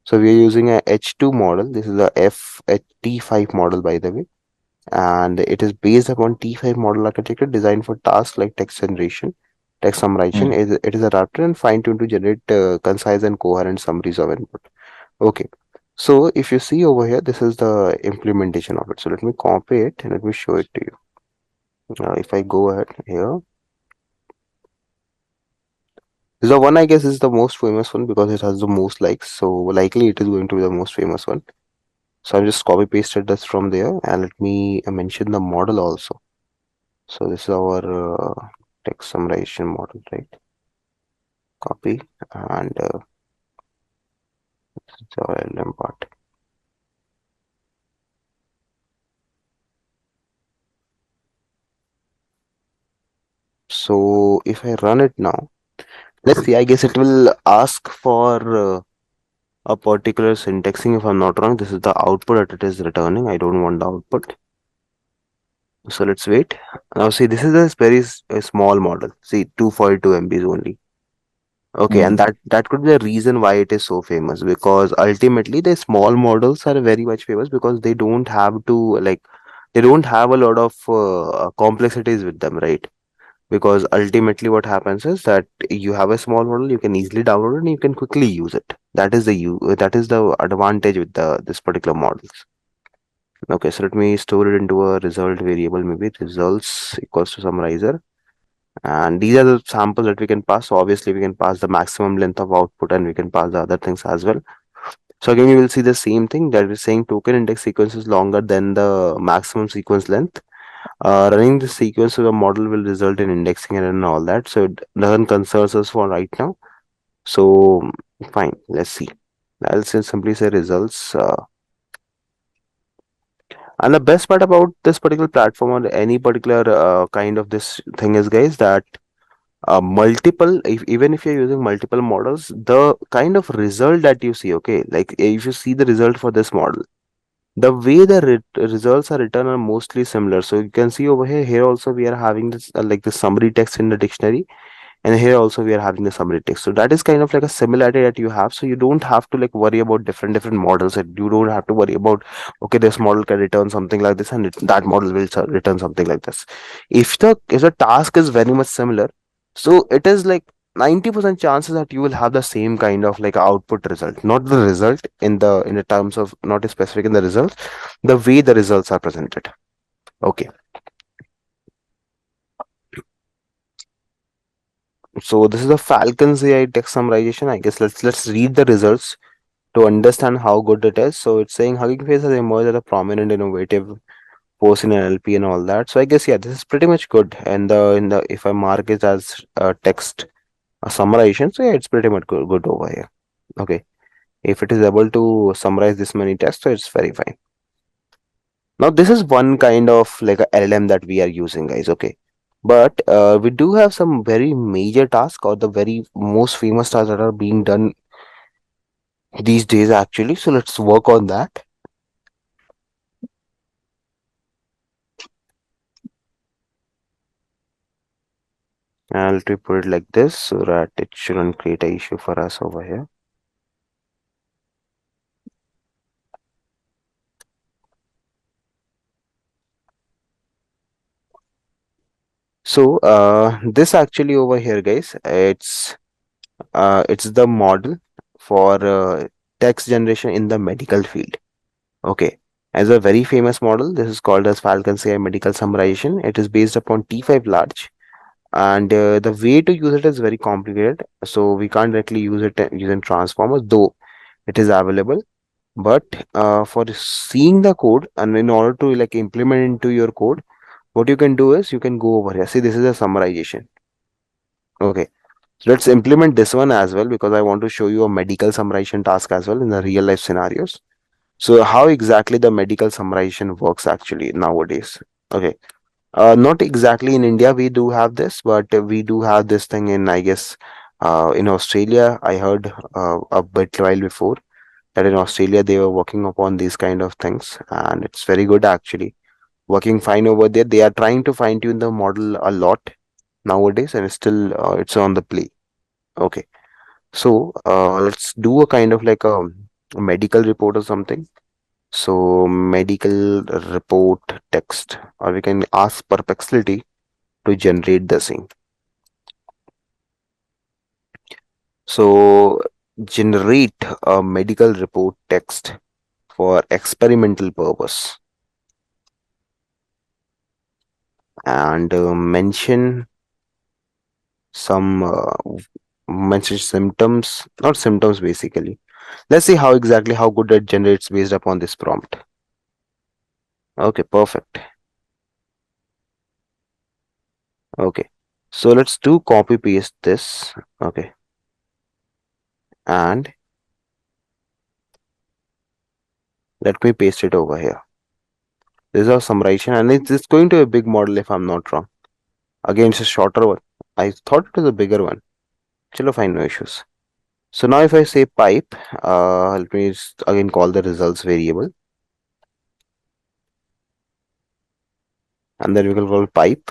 So we are using a H2 model. This is a T5 model, by the way. And it is based upon T5 model architecture designed for tasks like text generation, text summarization. Mm. It is adapted and fine-tuned to generate concise and coherent summaries of input. Okay. So if you see over here, this is the implementation of it. So let me copy it and let me show it to you. If I go ahead here, this is the one I guess is the most famous one because it has the most likes. So likely it is going to be the most famous one. So I just copy pasted this from there and let me mention the model also. So this is our text summarization model, right? Copy and this is our LM part. So if I run it now, let's see. I guess it will ask for a particular syntaxing. If I'm not wrong, this is the output that it is returning. I don't want the output. So let's wait. Now see, this is a very small model. See, 242 MBs only. Okay, and Hmm. that could be the reason why it is so famous, because ultimately the small models are very much famous because they don't have to, like, they don't have a lot of complexities with them, right? Because ultimately what happens is that you have a small model, you can easily download it and you can quickly use it. That is the advantage with the this particular models. Okay, so let me store it into a result variable, maybe results equals to summarizer. And these are the samples that we can pass. So obviously we can pass the maximum length of output and we can pass the other things as well. So again, you will see the same thing that is saying token index sequence is longer than the maximum sequence length. Running the sequence of the model will result in indexing and all that. So it doesn't concern us for right now. So fine, let's see. Simply say results. And the best part about this particular platform or any particular kind of this thing is, guys, that even if you're using multiple models, the kind of result that you see, okay, like if you see the result for this model, the way the results are written are mostly similar. So you can see over here, here also we are having this like the summary text in the dictionary, and here also we are having the summary text. So that is kind of like a similarity that you have. So you don't have to like worry about different models, and you don't have to worry about, okay, this model can return something like this and that model will return something like this. If the task is very much similar, so it is like 90% chances that you will have the same kind of like output result, not the result in the terms of, not specific in the results, the way the results are presented. Okay, so this is the Falcon's AI text summarization. I guess let's read the results to understand how good it is. So it's saying Hugging Face has emerged as a prominent innovative force in NLP and all that. So I guess yeah, this is pretty much good. And the if I mark it as text a summarization, so yeah, it's pretty much good over here. Okay, if it is able to summarize this many texts, so it's very fine. Now this is one kind of like a LLM that we are using, guys. Okay, but we do have some very major tasks or the very most famous tasks that are being done these days actually. So let's work on that. And let me put it like this so that it shouldn't create a issue for us over here. So this actually over here, guys, it's the model for text generation in the medical field. Okay. As a very famous model, this is called as Falcon's AI Medical Summarization. It is based upon T5 large, and the way to use it is very complicated. So we can't directly use it using transformers, though it is available. But for seeing the code and in order to like implement into your code, what you can do is you can go over here. See, this is a summarization. Okay. So let's implement this one as well because I want to show you a medical summarization task as well in the real life scenarios. So how exactly the medical summarization works actually nowadays. Okay. Not exactly in India we do have this, but we do have this thing in, I guess, in Australia. I heard a bit while before that in Australia they were working upon these kind of things, and it's very good actually. Working fine over there. They are trying to fine tune the model a lot nowadays, and it's still it's on the play. Okay, so let's do a kind of like a medical report or something. So medical report text, or we can ask Perplexity to generate the same. So generate a medical report text for experimental purpose and some mention symptoms, not symptoms basically. Let's see how exactly how good it generates based upon this prompt. Okay, perfect. Okay, so let's do copy paste this. Okay, and let me paste it over here. This is our summarization, and it's going to a big model if I'm not wrong. Again, it's a shorter one. I thought it was a bigger one. Chalo, fine, no issues. So now if I say pipe, let me again call the results variable, and then we can call pipe.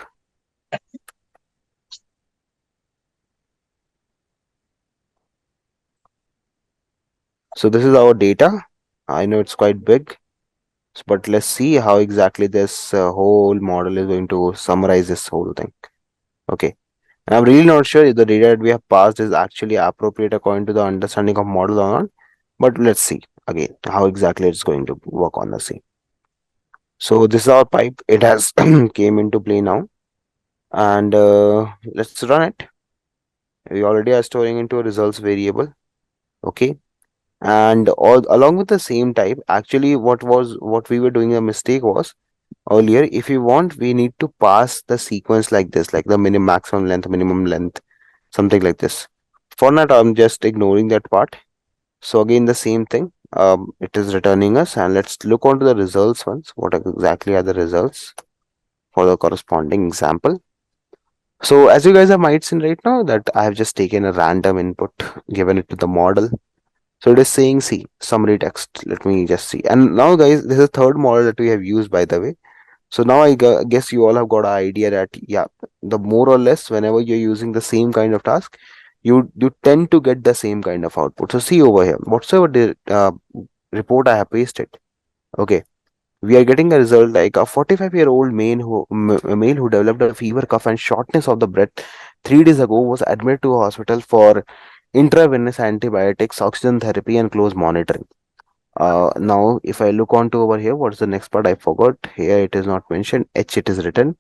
So this is our data. I know it's quite big, but let's see how exactly this whole model is going to summarize this whole thing. Okay. And I'm really not sure if the data that we have passed is actually appropriate according to the understanding of model or not. But let's see again how exactly it's going to work on the scene. So this is our pipe. It has came into play now, and let's run it. We already are storing into a results variable. Okay, and all along with the same type. Actually, what we were doing a mistake was earlier. If we want, we need to pass the sequence like this, like the maximum length, minimum length, something like this. For now, I'm just ignoring that part. So again, the same thing. It is returning us, and let's look onto the results once. What exactly are the results for the corresponding example? So as you guys have might seen right now that I have just taken a random input, given it to the model. So it is saying, see, summary text. Let me just see. And now, guys, this is third model that we have used, by the way. So now guess you all have got an idea that, yeah, the more or less whenever you're using the same kind of task, you tend to get the same kind of output. So see over here, whatsoever the report I have pasted. Okay, we are getting a result like a 45-year-old male who developed a fever, cough, and shortness of the breath 3 days ago was admitted to a hospital for intravenous antibiotics, oxygen therapy, and close monitoring. Now, if I look on to over here, what's the next part? I forgot. Here it is not mentioned. H it is written.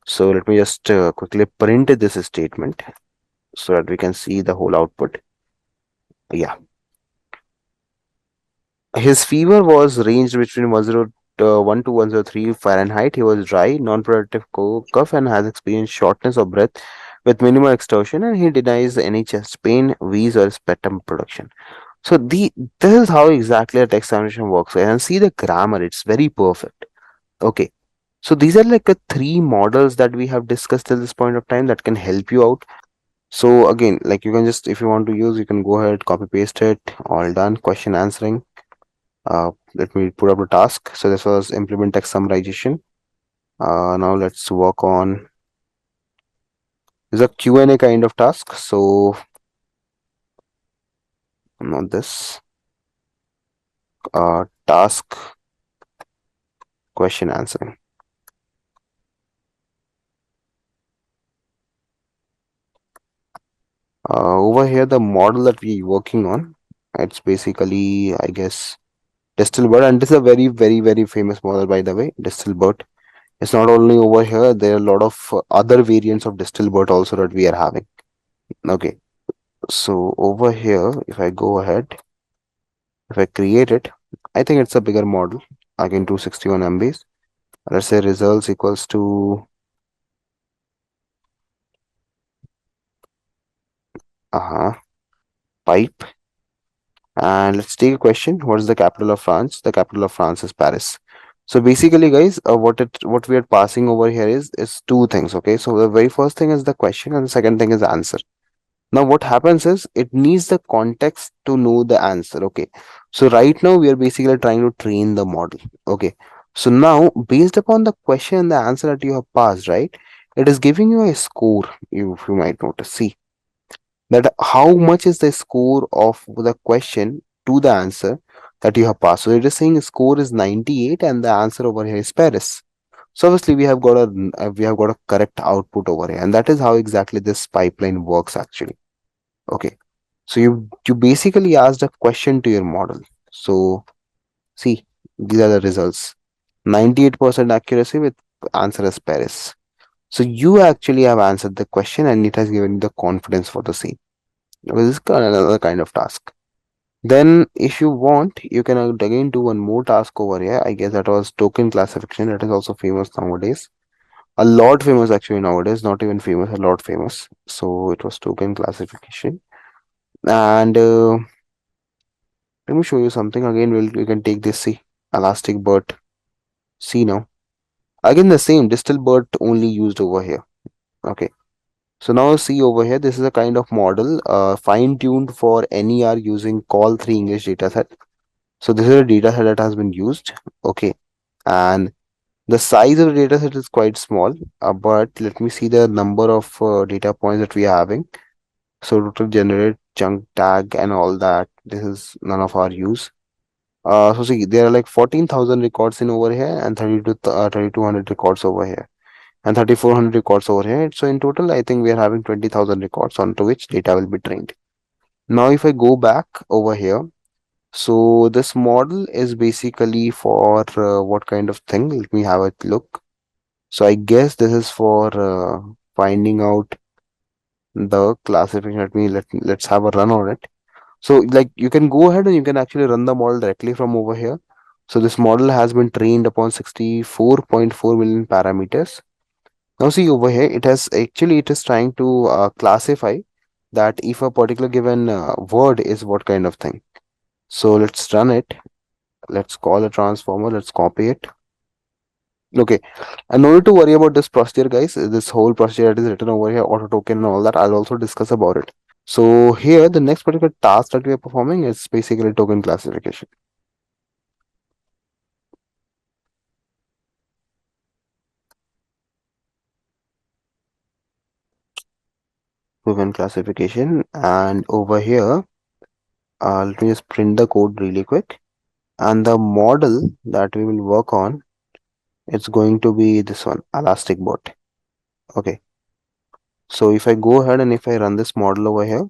So let me just quickly print this statement so that we can see the whole output. Yeah, his fever was ranged between 101 to 103 Fahrenheit. He was dry, non-productive cough, and has experienced shortness of breath with minimal extortion. And he denies any chest pain, wheeze, or sputum production. So this is how exactly a text examination works. And see the grammar; it's very perfect. Okay. So these are like the three models that we have discussed till this point of time that can help you out. So again, like you can just, if you want to use, you can go ahead, copy paste it, all done, question answering. Let me put up the task. So this was implement text summarization. Now let's work on, this is a Q&A kind of task. So not this, task question answering. Over here, the model that we're working on, it's basically, I guess, Distilbert, and this is a very, very, very famous model, by the way, Distilbert. It's not only over here, there are a lot of other variants of Distilbert also that we are having. Okay, so over here, if I go ahead, if I create it, I think it's a bigger model, again 261 MBs. Let's say results equals to pipe. And let's take a question. What is the capital of France? The capital of France is Paris. So basically, guys, what we are passing over here is two things. Okay, so the very first thing is the question, and the second thing is the answer. Now, what happens is it needs the context to know the answer. Okay, so right now we are basically trying to train the model. Okay, so now based upon the question and the answer that you have passed, right, it is giving you a score. You might notice. See that how much is the score of the question to the answer that you have passed. So it is saying score is 98 and the answer over here is Paris. So obviously we have got a correct output over here, and that is how exactly this pipeline works actually. Okay. So you basically asked a question to your model. So see, these are the results. 98% accuracy with answer as Paris. So you actually have answered the question and it has given you the confidence for the same. This is another kind of task. Then, if you want, you can again do one more task over here. I guess that was token classification. That is also famous nowadays. A lot famous actually nowadays. Not even famous, a lot famous. So it was token classification. And let me show you something. Again, we can take this. See, elastic BERT. See now. Again, the same distill BERT only used over here. Okay. So now see over here. This is a kind of model fine-tuned for NER using call 3 English dataset. So this is a data set that has been used. Okay. And the size of the data set is quite small, but let me see the number of data points that we are having. So total chunk tag and all that. This is none of our use. So see, there are like 14,000 records in over here and 3,200 records over here and 3,400 records over here. So in total, I think we are having 20,000 records onto which data will be trained. Now, if I go back over here, so this model is basically for what kind of thing? Let me have a look. So I guess this is for finding out the classification. Let's have a run on it. So like you can go ahead and you can actually run the model directly from over here. So this model has been trained upon 64.4 million parameters. Now see over here, it is trying to classify that if a particular given word is what kind of thing. So let's run it. Let's call a transformer. Let's copy it. Okay, and no need to worry about this procedure, guys. This whole procedure that is written over here, auto token and all that, I'll also discuss about it. So here, the next particular task that we are performing is basically token classification. Token classification, and over here, let me just print the code really quick. And the model that we will work on, it's going to be this one, Elastic Bot. Okay, so if I go ahead and if I run this model over here,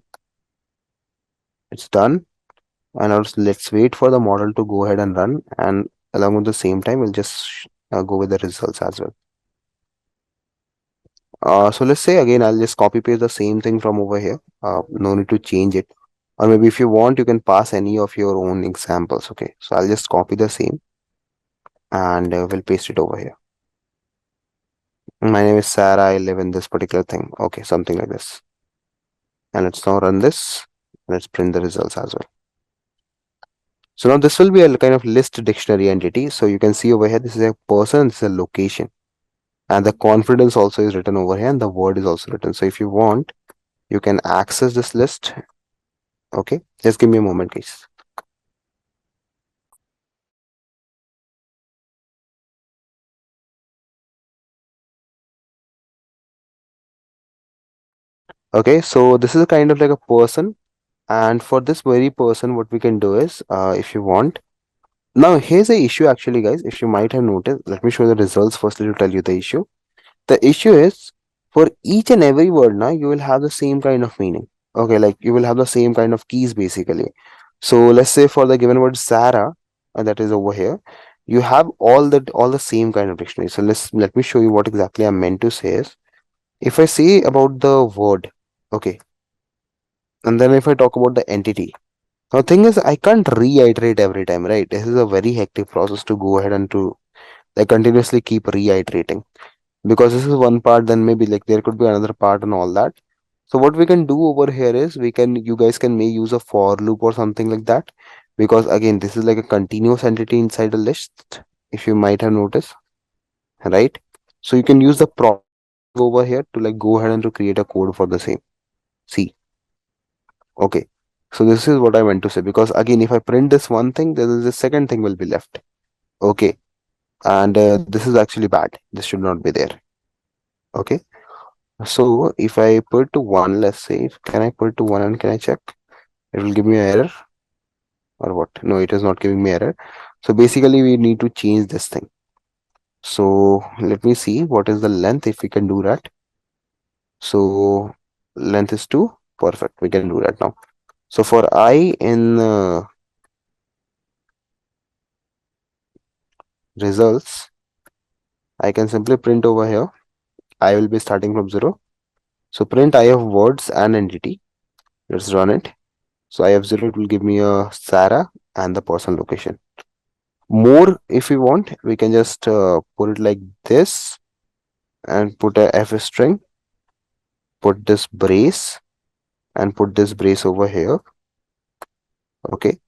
it's done. And now let's wait for the model to go ahead and run, and along with the same time we'll just go with the results as well. So let's say again I'll just copy paste the same thing from over here. No need to change it, or maybe if you want you can pass any of your own examples. Okay, so I'll just copy the same and we'll paste it over here. My name is Sarah, I live in this particular thing. Okay, something like this. And let's now run this. Let's print the results as well. So now this will be a kind of list dictionary entity. So you can see over here, this is a person, this is a location. And the confidence also is written over here and the word is also written. So if you want, you can access this list. Okay, just give me a moment, guys. Okay, so this is a kind of like a person. And for this very person, what we can do is, if you want, now here's the issue actually, guys. If you might have noticed, let me show you the results firstly to tell you the issue. The issue is for each and every word now you will have the same kind of meaning. Okay, like you will have the same kind of keys basically. So let's say for the given word Sarah, that is over here, you have all the same kind of dictionary. So let me show you what exactly I'm meant to say is if I say about the word, okay, and then if I talk about the entity. Now thing is I can't reiterate every time, right? This is a very hectic process to go ahead and to like continuously keep reiterating because this is one part, then maybe like there could be another part and all that. So what we can do over here is you guys can may use a for loop or something like that, because again this is like a continuous entity inside a list, if you might have noticed, right? So you can use the prompt over here to like go ahead and to create a code for the same. See, okay, so this is what I meant to say, because again if I print this one thing, then the second thing will be left. Okay, and this is actually bad, this should not be there. Okay, so if I put to one, let's say, can I put to one and can I check? It will give me an error or what? No, it is not giving me error. So basically we need to change this thing. So let me see what is the length if we can do that. So length is 2. Perfect. We can do that now. So for I in results, I can simply print over here. I will be starting from 0. So print I of words and entity. Let's run it. So I have 0, it will give me a Sarah and the person location. More if we want, we can just put it like this and put a f string, put this brace and put this brace over here. Okay,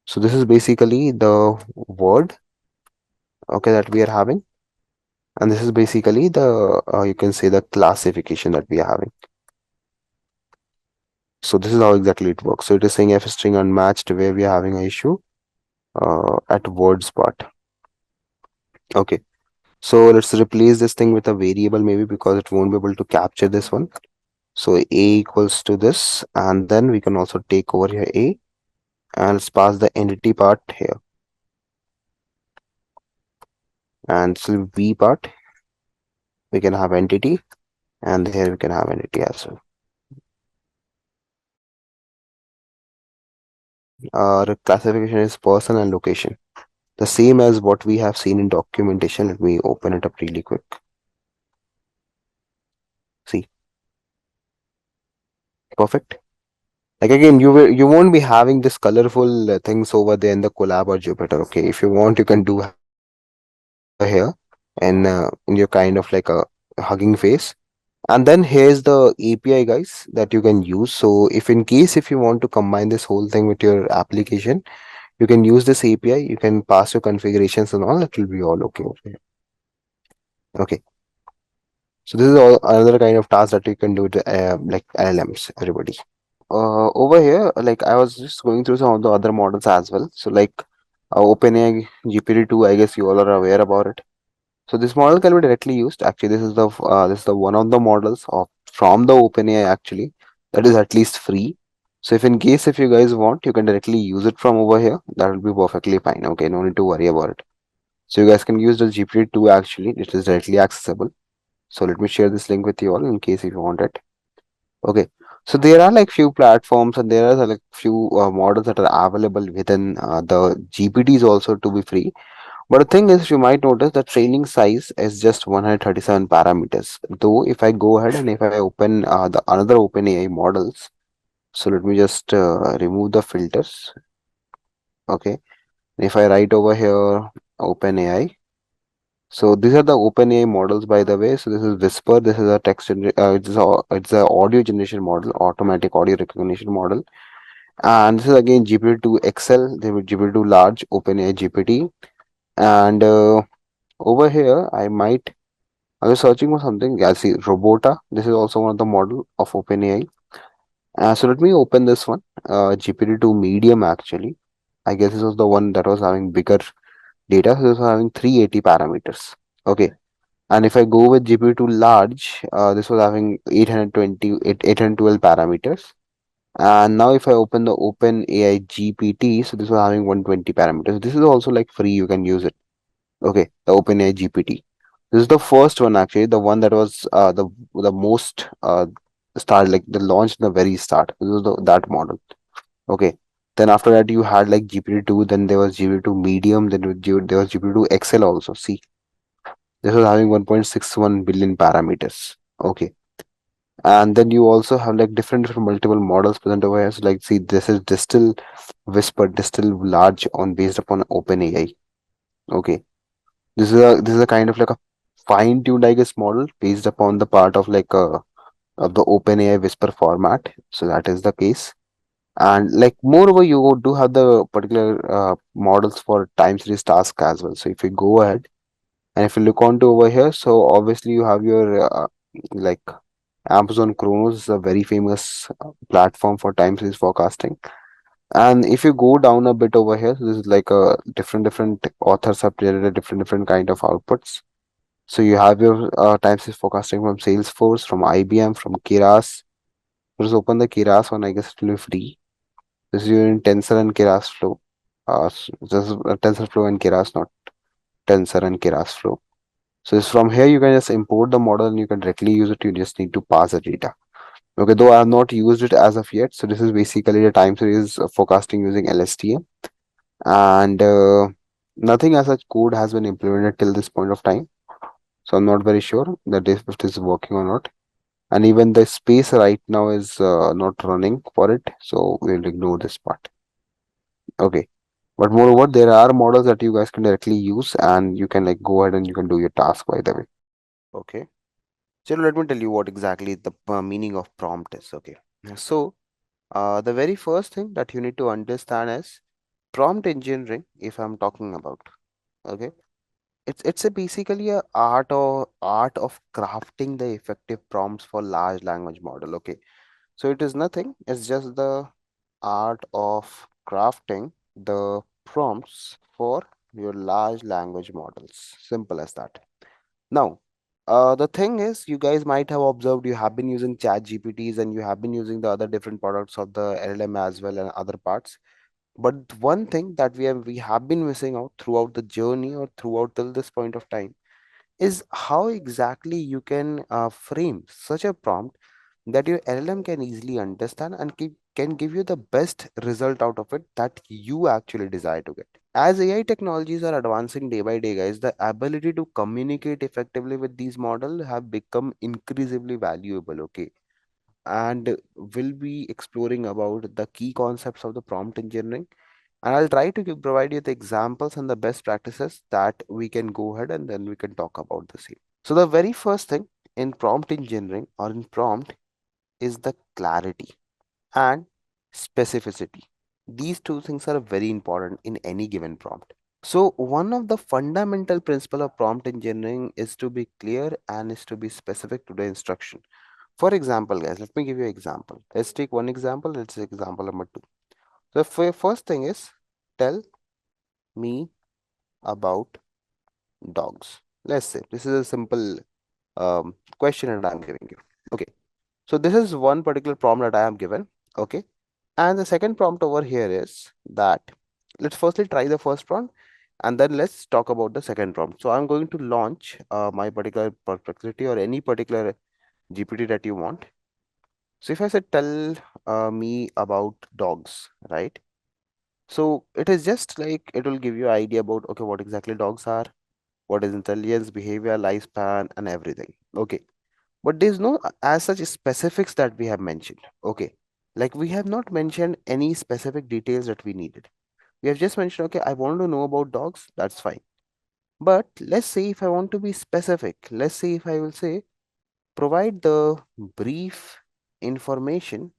so this is basically the word, okay, that we are having, and this is basically the you can say the classification that we are having. So this is how exactly it works. So it is saying f string unmatched where we are having an issue at words part. Okay, so let's replace this thing with a variable maybe because it won't be able to capture this one. So a equals to this, and then we can also take over here a, and let's pass the entity part here, and still b part we can have entity, and here we can have entity as well. Our classification is person and location, the same as what we have seen in documentation. Let me open it up really quick. See, perfect. Like again, you won't be having this colorful things over there in the collab or Jupyter. Okay, if you want, you can do have it over here, and in your kind of like a hugging face. And then here's the API, guys, that you can use. So if in case if you want to combine this whole thing with your application, you can use this API. You can pass your configurations and all. It will be all okay over here. Okay. So this is all another kind of task that you can do with like LLMs, everybody. Over here, like I was just going through some of the other models as well. So like OpenAI GPT-2, I guess you all are aware about it. So this model can be directly used. Actually, this is the one of the models of from the OpenAI actually that is at least free. So if in case if you guys want, you can directly use it from over here. That will be perfectly fine. Okay, no need to worry about it. So you guys can use the GPT-2 actually. It is directly accessible. So let me share this link with you all in case if you want it. Okay. So there are like few platforms and there are like few models that are available within the GPTs also to be free. But the thing is, you might notice the training size is just 137 parameters. Though if I go ahead and if I open the another OpenAI models, so let me just remove the filters. Okay. If I write over here OpenAI, so these are the OpenAI models, by the way. So this is Whisper. This is a it's a audio generation model, automatic audio recognition model, and this is again GPT-2 XL, they were GPT-2 large, OpenAI GPT, and over here I was searching for something. I see Robota. This is also one of the model of OpenAI. So let me open this one. GPT-2 medium actually. I guess this was the one that was having bigger data. So this was having 380 parameters. Okay. And if I go with GPU2 large, this was having 812 parameters. And now if I open the OpenAI GPT, so this was having 120 parameters. This is also like free, you can use it. Okay, the OpenAI GPT. This is the first one actually, the one that was the most start like the launch in the very start. This was that model. Okay. Then after that you had like GPT-2, then there was GPT-2 medium, then there was GPT-2 XL also. See, this was having 1.61 billion parameters. Okay. And then you also have like different multiple models present over here. So like see, this is Distill Whisper, Distill large on based upon OpenAI. Okay. This is a kind of like a fine-tuned, I guess, model based upon the part of like of the OpenAI Whisper format. So that is the case. And like moreover, you do have the particular models for time series task as well. So if you go ahead and if you look onto over here, so obviously you have your like Amazon Chronos is a very famous platform for time series forecasting. And if you go down a bit over here, so this is like a different authors have created a different kind of outputs. So you have your time series forecasting from Salesforce, from IBM, from Keras. Just open the Keras one, I guess it will be free. This is using Tensor and Keras Flow. This is TensorFlow and Keras, not Tensor and Keras Flow. So it's from here you can just import the model and you can directly use it. You just need to pass the data. Okay, though I have not used it as of yet. So this is basically a time series forecasting using LSTM, and nothing as such code has been implemented till this point of time. So I'm not very sure that if it is working or not. And even the space right now is not running for it. So we'll ignore this part. Okay. But moreover, there are models that you guys can directly use and you can like go ahead and you can do your task by the way. Okay. So let me tell you what exactly the meaning of prompt is. Okay. So the very first thing that you need to understand is prompt engineering, if I'm talking about. Okay. It's a basically a art of crafting the effective prompts for large language model. Okay. So it is nothing, it's just the art of crafting the prompts for your large language models. Simple as that. Now, The thing is, you guys might have observed you have been using chat GPTs and you have been using the other different products of the LLM as well and other parts. But one thing that we have been missing out throughout the journey or throughout till this point of time is how exactly you can frame such a prompt that your LLM can easily understand and can give you the best result out of it that you actually desire to get. As AI technologies are advancing day by day, guys, the ability to communicate effectively with these models have become increasingly valuable. Okay, and we'll be exploring about the key concepts of the prompt engineering, and I'll try to provide you the examples and the best practices that we can go ahead and then we can talk about the same. So the very first thing in prompt engineering or in prompt is the clarity and specificity. These two things are very important in any given prompt. So one of the fundamental principle of prompt engineering is to be clear and is to be specific to the instruction. For example, guys, let me give you an example. Let's take one example. Let's take example number two. So first thing is tell me about dogs. Let's say this is a simple question that I'm giving you. Okay. So this is one particular prompt that I am given. Okay. And the second prompt over here is that let's firstly try the first prompt and then let's talk about the second prompt. So I'm going to launch my particular perplexity or any particular GPT that you want. So if I say tell me about dogs, right? So it is just like it will give you idea about okay what exactly dogs are, what is intelligence, behavior, lifespan, and everything. Okay. But there's no as such specifics that we have mentioned. Okay. Like we have not mentioned any specific details that we needed. We have just mentioned, okay, I want to know about dogs, that's fine. But let's say if I want to be specific, let's say if I will say, provide the brief information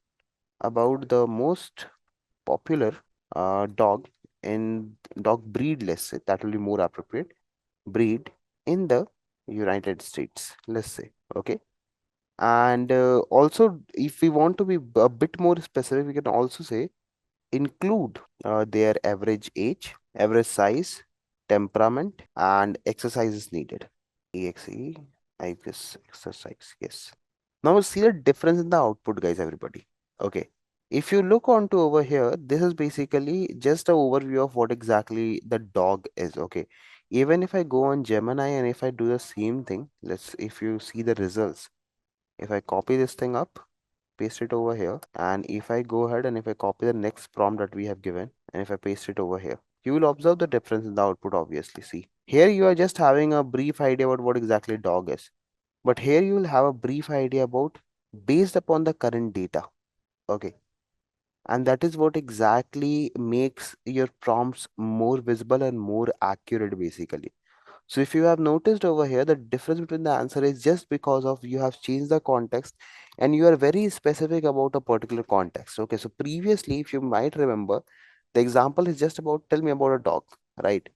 about the most popular dog in dog breed, let's say, that will be more appropriate, breed in the United States, let's say, okay. And also, if we want to be a bit more specific, we can also say include their average age, average size, temperament, and exercises needed. EXE, I guess exercise, yes. Now see the difference in the output, guys, everybody. Okay. If you look onto over here, this is basically just an overview of what exactly the dog is. Okay. Even if I go on Gemini and if I do the same thing, if you see the results, if I copy this thing up, paste it over here, and if I go ahead and if I copy the next prompt that we have given, and if I paste it over here, you will observe the difference in the output, obviously. See, here you are just having a brief idea about what exactly dog is, but here you will have a brief idea about based upon the current data. Okay. And that is what exactly makes your prompts more visible and more accurate, basically. So if you have noticed over here, the difference between the answer is just because of you have changed the context and you are very specific about a particular context. Okay, so previously, if you might remember, the example is just about tell me about a dog, right?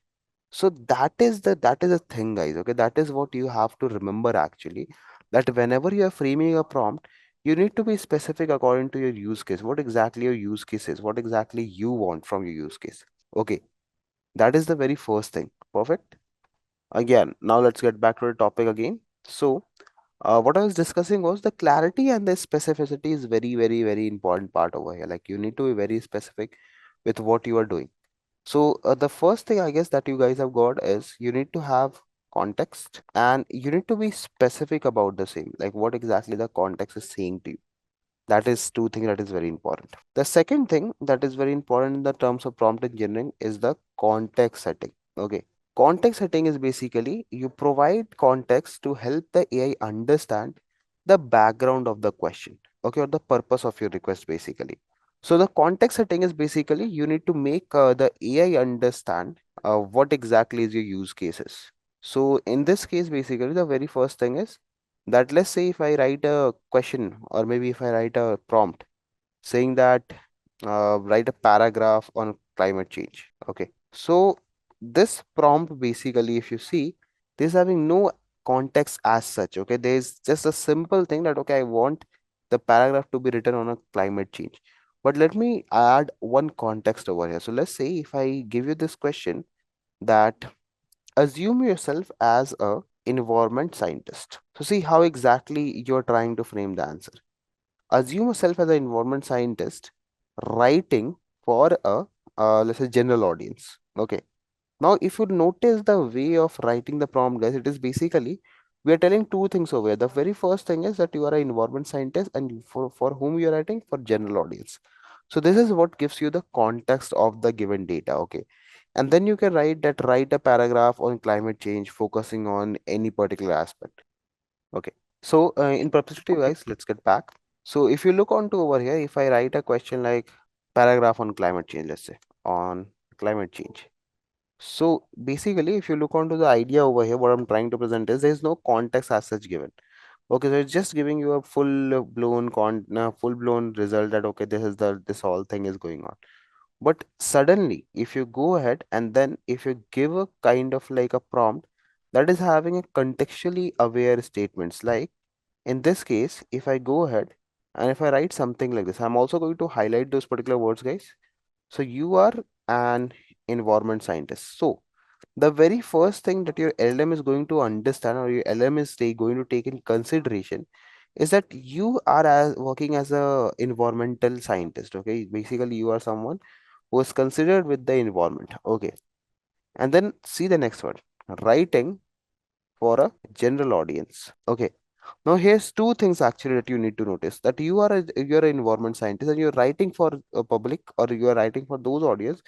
So that is the thing, guys. Okay, that is what you have to remember actually. That whenever you are framing a prompt, you need to be specific according to your use case. What exactly your use case is, what exactly you want from your use case. Okay, that is the very first thing. Perfect. Again, now let's get back to the topic again. So, what I was discussing was the clarity and the specificity is very, very, very important part over here. Like you need to be very specific with what you are doing. So, the first thing I guess that you guys have got is you need to have context and you need to be specific about the same, like what exactly the context is saying to you. That is two things that is very important. The second thing that is very important in the terms of prompt engineering is the context setting. Okay. Context setting is basically you provide context to help the AI understand the background of the question, okay, or the purpose of your request basically. So the context setting is basically you need to make the AI understand what exactly is your use cases. So in this case, basically the very first thing is that let's say if I write a question or maybe if I write a prompt saying that write a paragraph on climate change. Okay. So this prompt basically, if you see, this having no context as such. Okay. There's just a simple thing that, okay, I want the paragraph to be written on a climate change. But let me add one context over here. So let's say if I give you this question that assume yourself as a environment scientist. So see how exactly you're trying to frame the answer. Assume yourself as an environment scientist writing for a let's say general audience. Okay. Now, if you notice the way of writing the prompt, guys, it is basically we are telling two things over here. The very first thing is that you are an environment scientist and for whom you are writing for general audience. So this is what gives you the context of the given data. Okay. And then you can write a paragraph on climate change focusing on any particular aspect. Okay. So in perspective, guys, let's get back. So if you look onto over here, if I write a question like paragraph on climate change, let's say on climate change. So basically, if you look onto the idea over here, what I'm trying to present is there is no context as such given. Okay, so it's just giving you a full blown result that okay, this whole thing is going on. But suddenly, if you go ahead and then if you give a kind of like a prompt that is having a contextually aware statements, like in this case, if I go ahead and if I write something like this, I'm also going to highlight those particular words, guys. So you are an environment scientist. So the very first thing that your LM is going to understand or your LM is going to take in consideration is that you are working as a environmental scientist. Okay, basically you are someone who is considered with the environment. Okay, and then see the next one, writing for a general audience. Okay, now here's two things actually that you need to notice, that you're an environment scientist and you're writing for a public or you're writing for those audience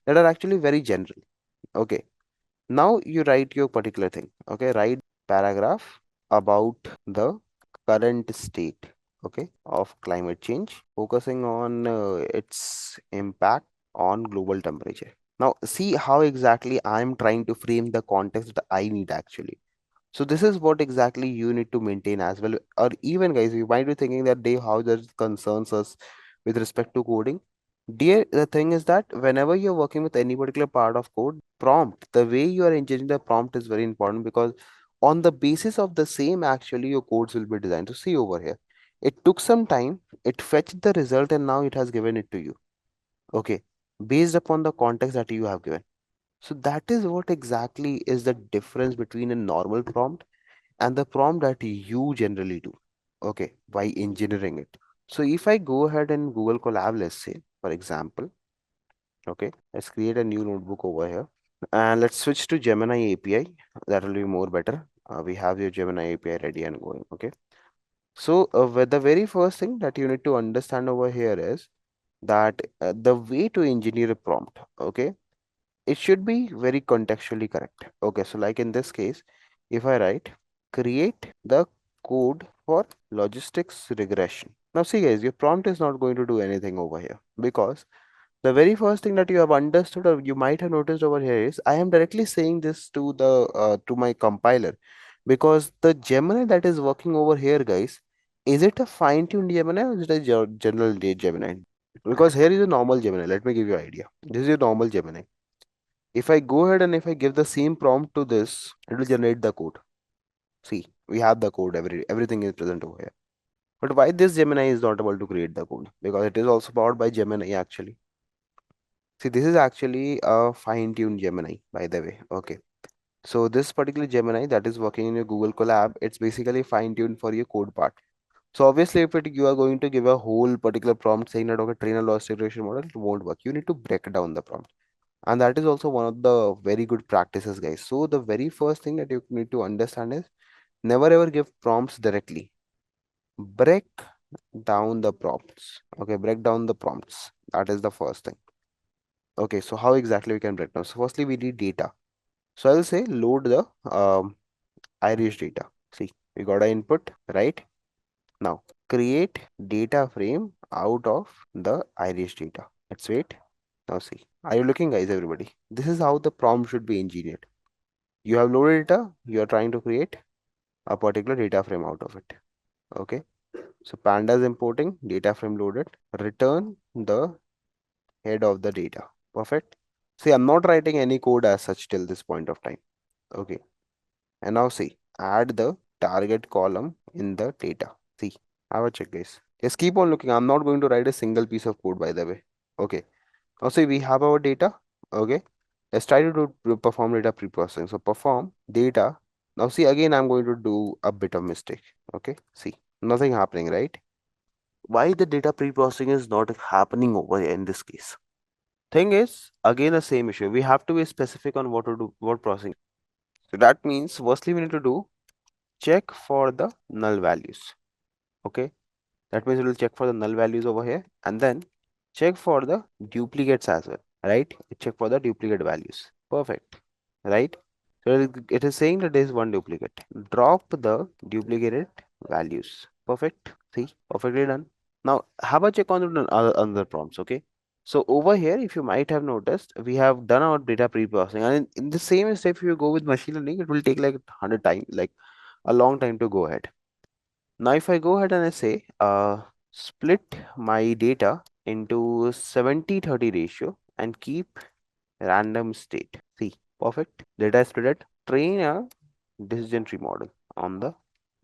that are actually very general. Okay, now you write your particular thing. Okay, write paragraph about the current state, okay, of climate change, focusing on its impact on global temperature. Now, see how exactly I'm trying to frame the context that I need actually. So this is what exactly you need to maintain as well. Or even guys, you might be thinking that Dave, how that concerns us with respect to coding. Dear, the thing is that whenever you're working with any particular part of code, prompt, the way you are engineering the prompt is very important because on the basis of the same, actually, your codes will be designed. So see over here, it took some time, it fetched the result, and now it has given it to you. Okay, based upon the context that you have given. So that is what exactly is the difference between a normal prompt and the prompt that you generally do. Okay, by engineering it. So if I go ahead and Google Colab, let's say, for example, okay, let's create a new notebook over here and let's switch to Gemini API. That will be more better. We have your Gemini API ready and going. Okay. So with the very first thing that you need to understand over here is that the way to engineer a prompt, okay, it should be very contextually correct. Okay. So like in this case, if I write create the code for logistics regression. Now see guys, your prompt is not going to do anything over here because the very first thing that you have understood or you might have noticed over here is I am directly saying this to the to my compiler because the Gemini that is working over here, guys, is it a fine-tuned Gemini or is it a general Gemini? Because here is a normal Gemini. Let me give you an idea. This is your normal Gemini. If I go ahead and if I give the same prompt to this, it will generate the code. See, we have the code. Everything is present over here. But why this Gemini is not able to create the code? Because it is also powered by Gemini actually. See, this is actually a fine-tuned Gemini, by the way. Okay. So this particular Gemini that is working in your Google Colab, it's basically fine-tuned for your code part. So obviously, if you are going to give a whole particular prompt saying that okay, train a loss regression model, it won't work. You need to break down the prompt. And that is also one of the very good practices, guys. So the very first thing that you need to understand is never ever give prompts directly. Break down the prompts. Okay, break down the prompts. That is the first thing. Okay, so how exactly we can break down? So firstly, we need data. So I'll say load the Irish data. See, we got an input, right? Now create data frame out of the Irish data. Let's wait. Now see, are you looking, guys, everybody? This is how the prompt should be engineered. You have loaded data, you are trying to create a particular data frame out of it. Okay. So pandas importing data frame loaded, return the head of the data. Perfect. See, I'm not writing any code as such till this point of time. Okay. And now see, add the target column in the data. See, have a check, guys. Just keep on looking. I'm not going to write a single piece of code, by the way. Okay. Now see, we have our data. Okay. Let's try to perform data pre-processing. So perform data. Now see, again I'm going to do a bit of mistake. Okay, see, nothing happening, right? Why the data pre-processing is not happening over here in this case? Thing is, again the same issue. We have to be specific on what to do, what processing. So that means firstly we need to do check for the null values. Okay, that means we will check for the null values over here and then check for the duplicates as well, right? Check for the duplicate values. Perfect, right? So it is saying that there is one duplicate. Drop the duplicated values. Perfect. See, perfectly done. Now have a check on the other prompts. Okay. So over here, if you might have noticed, we have done our data pre-processing, and in the same step, if you go with machine learning, it will take like 100 times, like a long time to go ahead. Now, if I go ahead and I say, split my data into 70-30 ratio and keep random state. See, perfect. Data is split. Train a decision tree model on the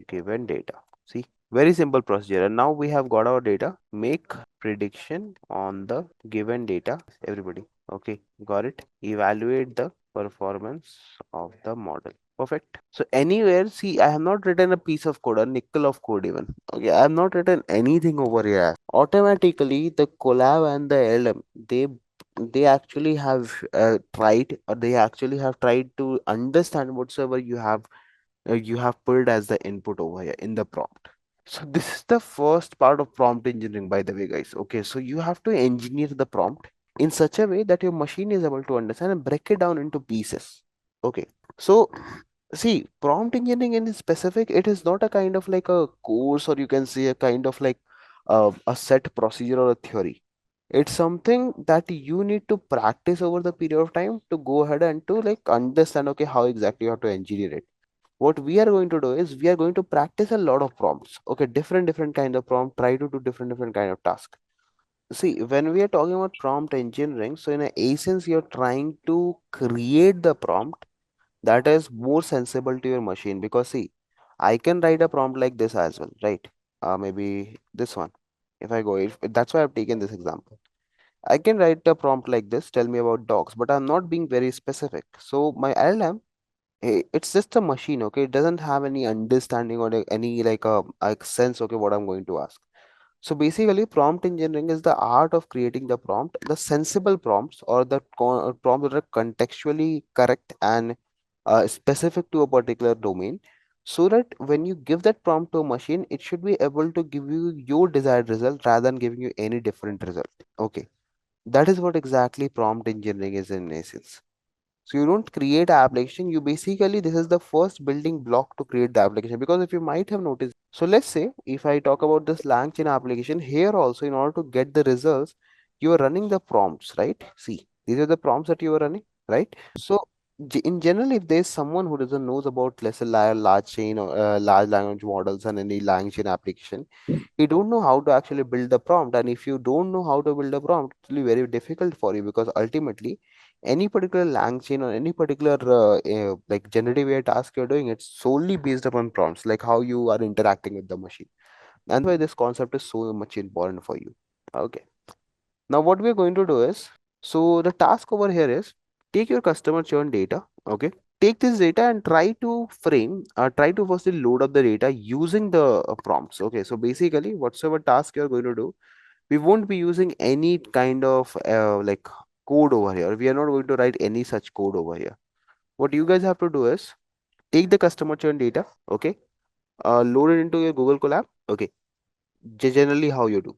given data. See, very simple procedure. And now we have got our data. Make prediction on the given data. Everybody. Okay, got it. Evaluate the performance of the model. Perfect. So anywhere, see, I have not written a piece of code, a nickel of code even. Okay, I have not written anything over here. Automatically, the collab and the LM, they actually have tried, or they actually have tried to understand whatsoever you have pulled as the input over here in the prompt. So this is the first part of prompt engineering, by the way, guys. Okay, so you have to engineer the prompt in such a way that your machine is able to understand and break it down into pieces. Okay, so see, prompt engineering in specific, it is not a kind of like a course, or you can say a kind of like a set procedure or a theory. It's something that you need to practice over the period of time to go ahead and to like understand, okay, how exactly you have to engineer it. What we are going to do is we are going to practice a lot of prompts. Okay, different kind of prompt, try to do different kind of task. See, when we are talking about prompt engineering, so in a essence, you're trying to create the prompt that is more sensible to your machine. Because see, I can write a prompt like this as well, right? Maybe this one. If I go, if that's why I've taken this example. I can write a prompt like this, tell me about dogs, but I'm not being very specific. So my LLM, it's just a machine, okay? It doesn't have any understanding or any like a sense, okay, what I'm going to ask. So basically, prompt engineering is the art of creating the prompt, the sensible prompts, or the prompts that are contextually correct and specific to a particular domain, so that when you give that prompt to a machine, it should be able to give you your desired result rather than giving you any different result. Okay, that is what exactly prompt engineering is in essence. So you don't create an application, you basically, this is the first building block to create the application. Because if you might have noticed, so let's say if I talk about this LangChain application, here also in order to get the results, you are running the prompts, right? See, these are the prompts that you are running, right? So in general, if there's someone who doesn't knows about, let's say, large chain or large language models and any LangChain application, you don't know how to actually build the prompt. And if you don't know how to build a prompt, it will be very difficult for you, because ultimately any particular lang chain or any particular like generative AI task you're doing, it's solely based upon prompts, like how you are interacting with the machine. And why this concept is so much important for you. Okay, now what we're going to do is, so the task over here is, take your customer churn data. Okay, take this data and try to frame, try to firstly load up the data using the prompts. Okay, so basically whatsoever task you're going to do, we won't be using any kind of like code over here. We are not going to write any such code over here. What you guys have to do is take the customer churn data. Okay, load it into your Google Colab. Okay, generally how you do.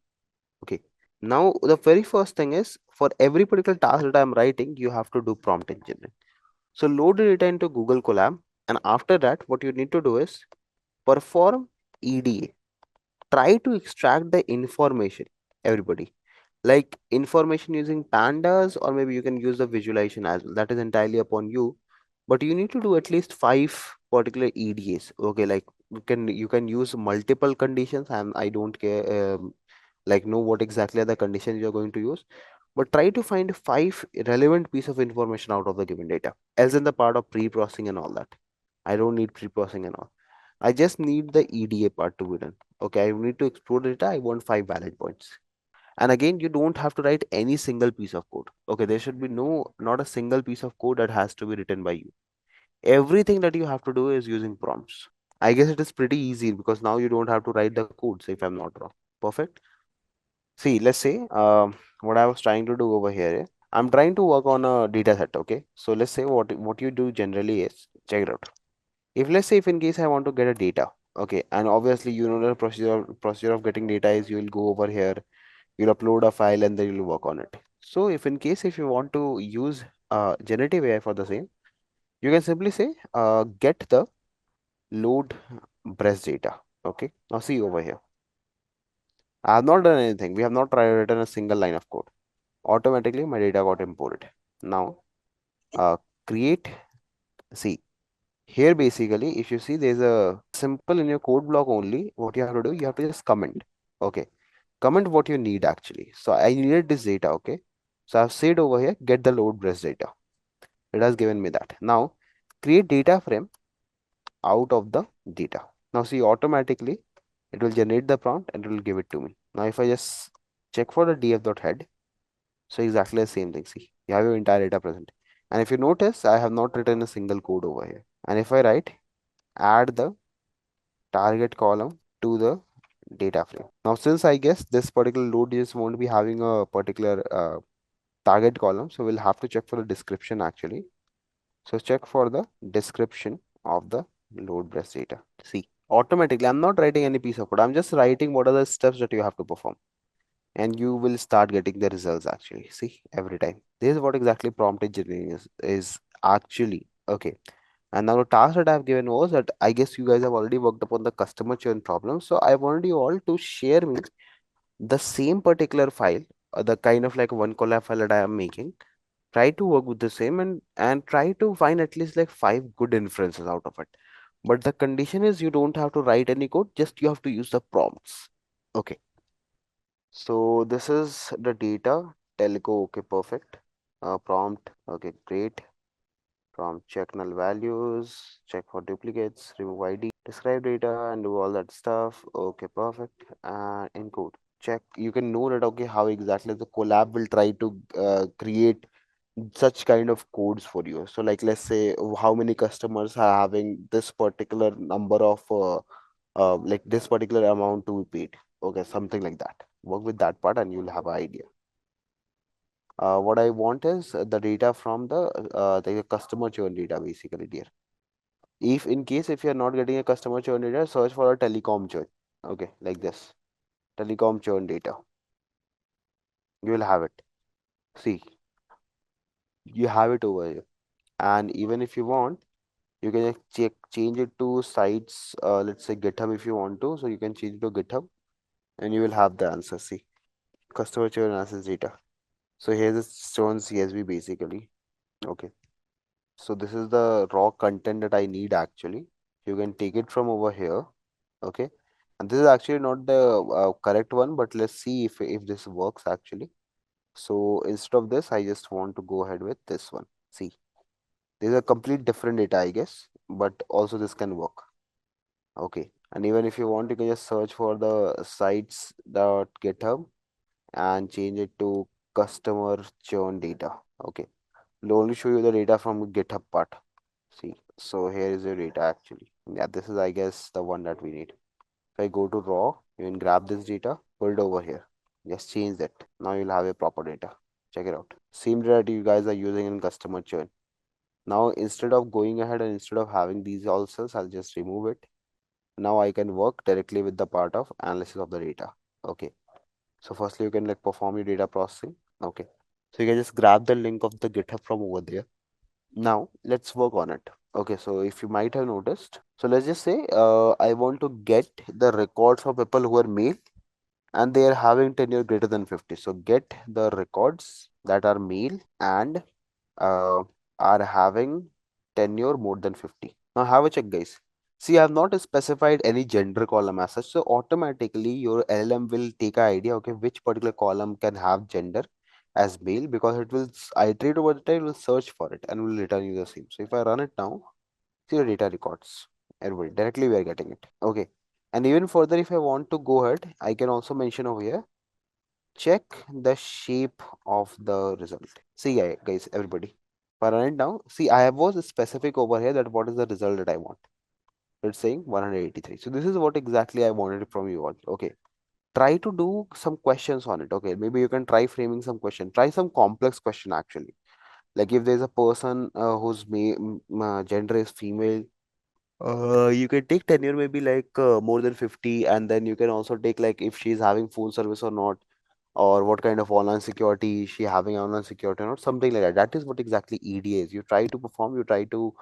Okay, now the very first thing is, for every particular task that I'm writing, you have to do prompt engineering. So load the data into Google Colab, and after that what you need to do is perform EDA. Try to extract the information, everybody, like information using pandas, or maybe you can use the visualization as well. That is entirely upon you, but you need to do at least five particular EDAs. Okay, like you can use multiple conditions, and I don't care like know what exactly are the conditions you're going to use, but try to find five relevant piece of information out of the given data, else in the part of pre-processing and all that. I don't need pre-processing and all. I just need the EDA part to be done. Okay, I need to explore the data. I want five valid points. And again, you don't have to write any single piece of code. Okay, there should be not a single piece of code that has to be written by you. Everything that you have to do is using prompts. I guess it is pretty easy because now you don't have to write the codes if I'm not wrong. Perfect. See, let's say what I was trying to do over here. I'm trying to work on a data set. Okay. So let's say what you do generally is check it out. If let's say if in case I want to get a data, okay, and obviously you know the procedure of getting data is you will go over here, you'll upload a file and then you'll work on it. So if in case if you want to use generative AI for the same, you can simply say get the load breast data. Okay. Now see over here. I have not done anything. We have not written a single line of code. Automatically my data got imported. Now uh, create. See here basically if you see there's a simple in your code block only. What you have to do, you have to just comment. Okay. Comment what you need actually. So I needed this data. Okay. So I've said over here get the load breast data. It has given me that. Now create data frame out of the data. Now see automatically it will generate the prompt and it will give it to me. Now if I just check for the df.head, so exactly the same thing. See, you have your entire data present. And if you notice, I have not written a single code over here. And if I write add the target column to the data frame. Now since I guess this particular load just won't be having a particular target column, so we'll have to check for the description actually. So check for the description of the load breast data. See, automatically, I'm not writing any piece of code. I'm just writing what are the steps that you have to perform. And you will start getting the results actually. See, every time. This is what exactly prompt engineering is actually. Okay. And now the task that I've given was that I guess you guys have already worked upon the customer churn problem. So I wanted you all to share me the same particular file, the kind of like one collab file that I am making. Try to work with the same and try to find at least like five good inferences out of it. But the condition is you don't have to write any code, just you have to use the prompts. Okay. So this is the data. Telco, okay, perfect. Prompt, okay, great. Prompt check null values, check for duplicates, remove ID, describe data, and do all that stuff. Okay, perfect. And encode. Check. You can know that okay how exactly the collab will try to create such kind of codes for you. So like let's say how many customers are having this particular number of like this particular amount to be paid. Okay, something like that. Work with that part and you'll have an idea. What I want is the data from the customer churn data basically dear. If in case if you're not getting a customer churn data, search for a telecom churn. Okay, like this. Telecom churn data. You will have it. See, you have it over here. And even if you want, you can just change it to sites, let's say GitHub if you want to. So you can change it to GitHub and you will have the answer. See, customer churn analysis data. So here's the churn CSV basically. Okay. So this is the raw content that I need actually. You can take it from over here. Okay. And this is actually not the correct one, but let's see if this works actually. So instead of this, I just want to go ahead with this one. See, this is a complete different data, I guess, but also this can work. Okay. And even if you want, you can just search for the sites.github and change it to customer churn data. Okay. It'll only show you the data from GitHub part. See, so here is your data actually. Yeah, this is, I guess, the one that we need. If I go to raw, you can grab this data, put it over here. Just change that. Now you'll have a proper data. Check it out. Same data that you guys are using in customer churn. Now, instead of going ahead and instead of having these all cells, I'll just remove it. Now I can work directly with the part of analysis of the data. Okay. So firstly, you can like perform your data processing. Okay. So you can just grab the link of the GitHub from over there. Now let's work on it. Okay. So if you might have noticed, so let's just say I want to get the records for people who are male and they are having tenure greater than 50. So get the records that are male and uh, are having tenure more than 50. Now have a check, guys. See, I have not specified any gender column as such, so automatically your LLM will take an idea, okay, which particular column can have gender as male because it will iterate over the time, it will search for it and will return you the same. So if I run it now, see the data records. Everybody, directly we are getting it. Okay. And even further, if I want to go ahead, I can also mention over here, check the shape of the result. See, guys, everybody. If I run it down, see, I was specific over here that what is the result that I want. It's saying 183. So this is what exactly I wanted from you all. Okay. Try to do some questions on it. Okay. Maybe you can try framing some question. Try some complex question actually. Like if there's a person whose gender is female, you can take tenure maybe like more than 50, and then you can also take like if she's having phone service or not, or what kind of online security is she having online security or not, something like that. That is what exactly EDA is. You try to perform, you try to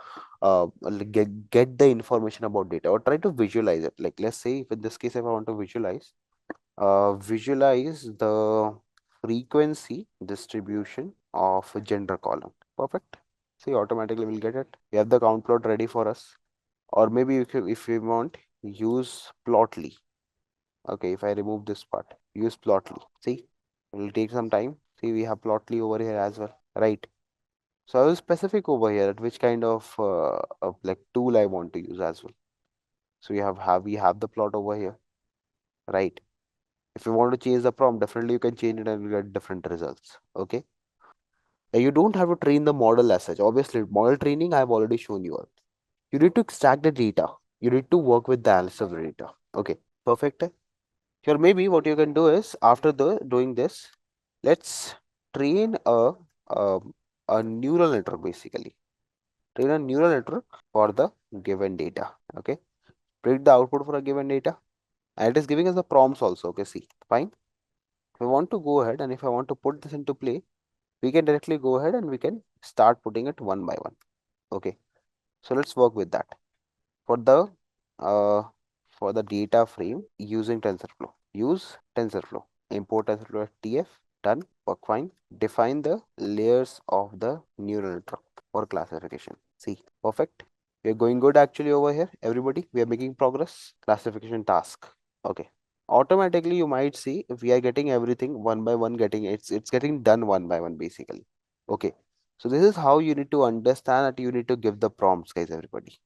get the information about data or try to visualize it. Like let's say if in this case, if I want to visualize the frequency distribution of a gender column. Perfect. See, automatically we'll get it. We have the count plot ready for us. Or maybe if you want, use plotly. Okay, if I remove this part, use plotly. See, it will take some time. See, we have plotly over here as well, right? So I was specific over here at which kind of like tool I want to use as well. So we have the plot over here, right? If you want to change the prompt, definitely you can change it and you get different results. Okay. Now, you don't have to train the model as such. Obviously, model training I have already shown you all. You need to extract the data. You need to work with the analysis of the data. Okay, perfect. Here, maybe what you can do is after the doing this, let's train a, a neural network basically. Train a neural network for the given data. Okay, predict the output for a given data, and it is giving us the prompts also. Okay, see, fine. If I want to go ahead and if I want to put this into play, we can directly go ahead and we can start putting it one by one. Okay, so let's work with that. For the uh, for the data frame using TensorFlow, use TensorFlow. Import TensorFlow as TF. Done. Work fine. Define the layers of the neural network for classification. See, perfect. We are going good actually over here. Everybody, we are making progress. Classification task. Okay. Automatically, you might see if we are getting everything one by one, getting it's getting done one by one basically. Okay. So this is how you need to understand that you need to give the prompts, guys. Everybody.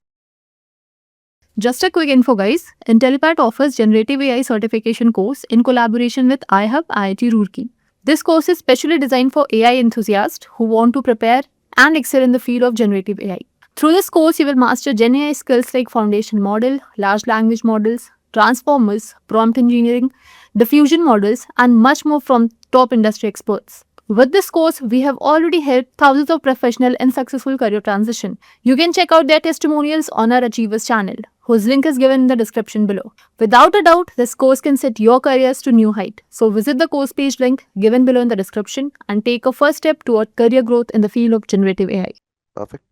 Just a quick info guys, Intellipaat offers Generative AI certification course in collaboration with iHub IIT Roorkee. This course is specially designed for AI enthusiasts who want to prepare and excel in the field of generative AI. Through this course, you will master Gen AI skills like foundation model, large language models, transformers, prompt engineering, diffusion models, and much more from top industry experts. With this course, we have already helped thousands of professionals in successful career transition. You can check out their testimonials on our Achievers channel, whose link is given in the description below. Without a doubt, this course can set your careers to new height. So visit the course page link given below in the description and take a first step toward career growth in the field of generative AI. Perfect.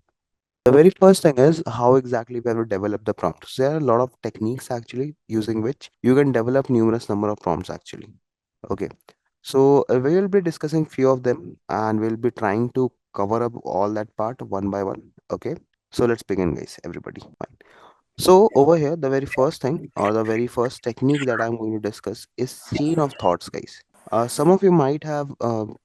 The very first thing is how exactly we have to develop the prompt. So there are a lot of techniques actually using which you can develop numerous number of prompts actually. Okay. So we will be discussing few of them and we'll be trying to cover up all that part one by one. Okay. So let's begin, guys, everybody. Fine. So over here, the very first thing or the very first technique that I'm going to discuss is chain of thoughts, guys. Some of you might have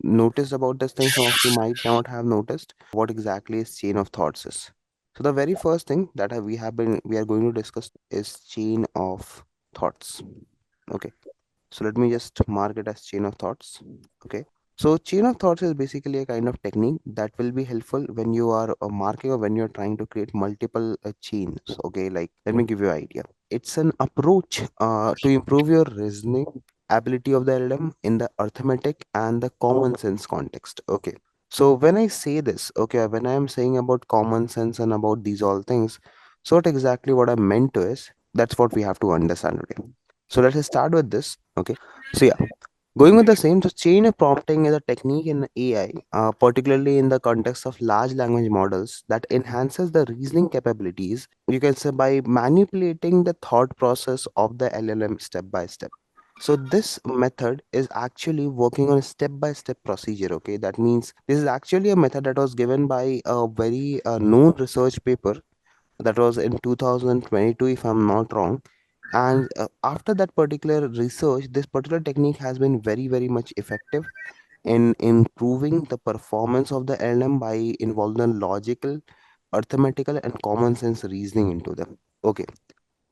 noticed about this thing. Some of you might not have noticed what exactly is chain of thoughts is. So the very first thing that we are going to discuss is chain of thoughts. Okay. So let me just mark it as chain of thoughts. Okay. So chain of thoughts is basically a kind of technique that will be helpful when you are marking or when you're trying to create multiple chains. Okay, like let me give you an idea. It's an approach to improve your reasoning ability of the LLM in the arithmetic and the common sense context. Okay. So when I say this, okay, when I am saying about common sense and about these all things, so what I meant to is that's what we have to understand today. So let's start with this. Okay. So yeah, going with the same, so chain of prompting is a technique in AI, particularly in the context of large language models that enhances the reasoning capabilities, you can say, by manipulating the thought process of the LLM step by step. So this method is actually working on a step-by-step procedure. Okay, that means this is actually a method that was given by a very known research paper that was in 2022, if I'm not wrong. And after that particular research, this particular technique has been very much effective in improving the performance of the LM by involving logical, arithmetical, and common sense reasoning into them. Okay.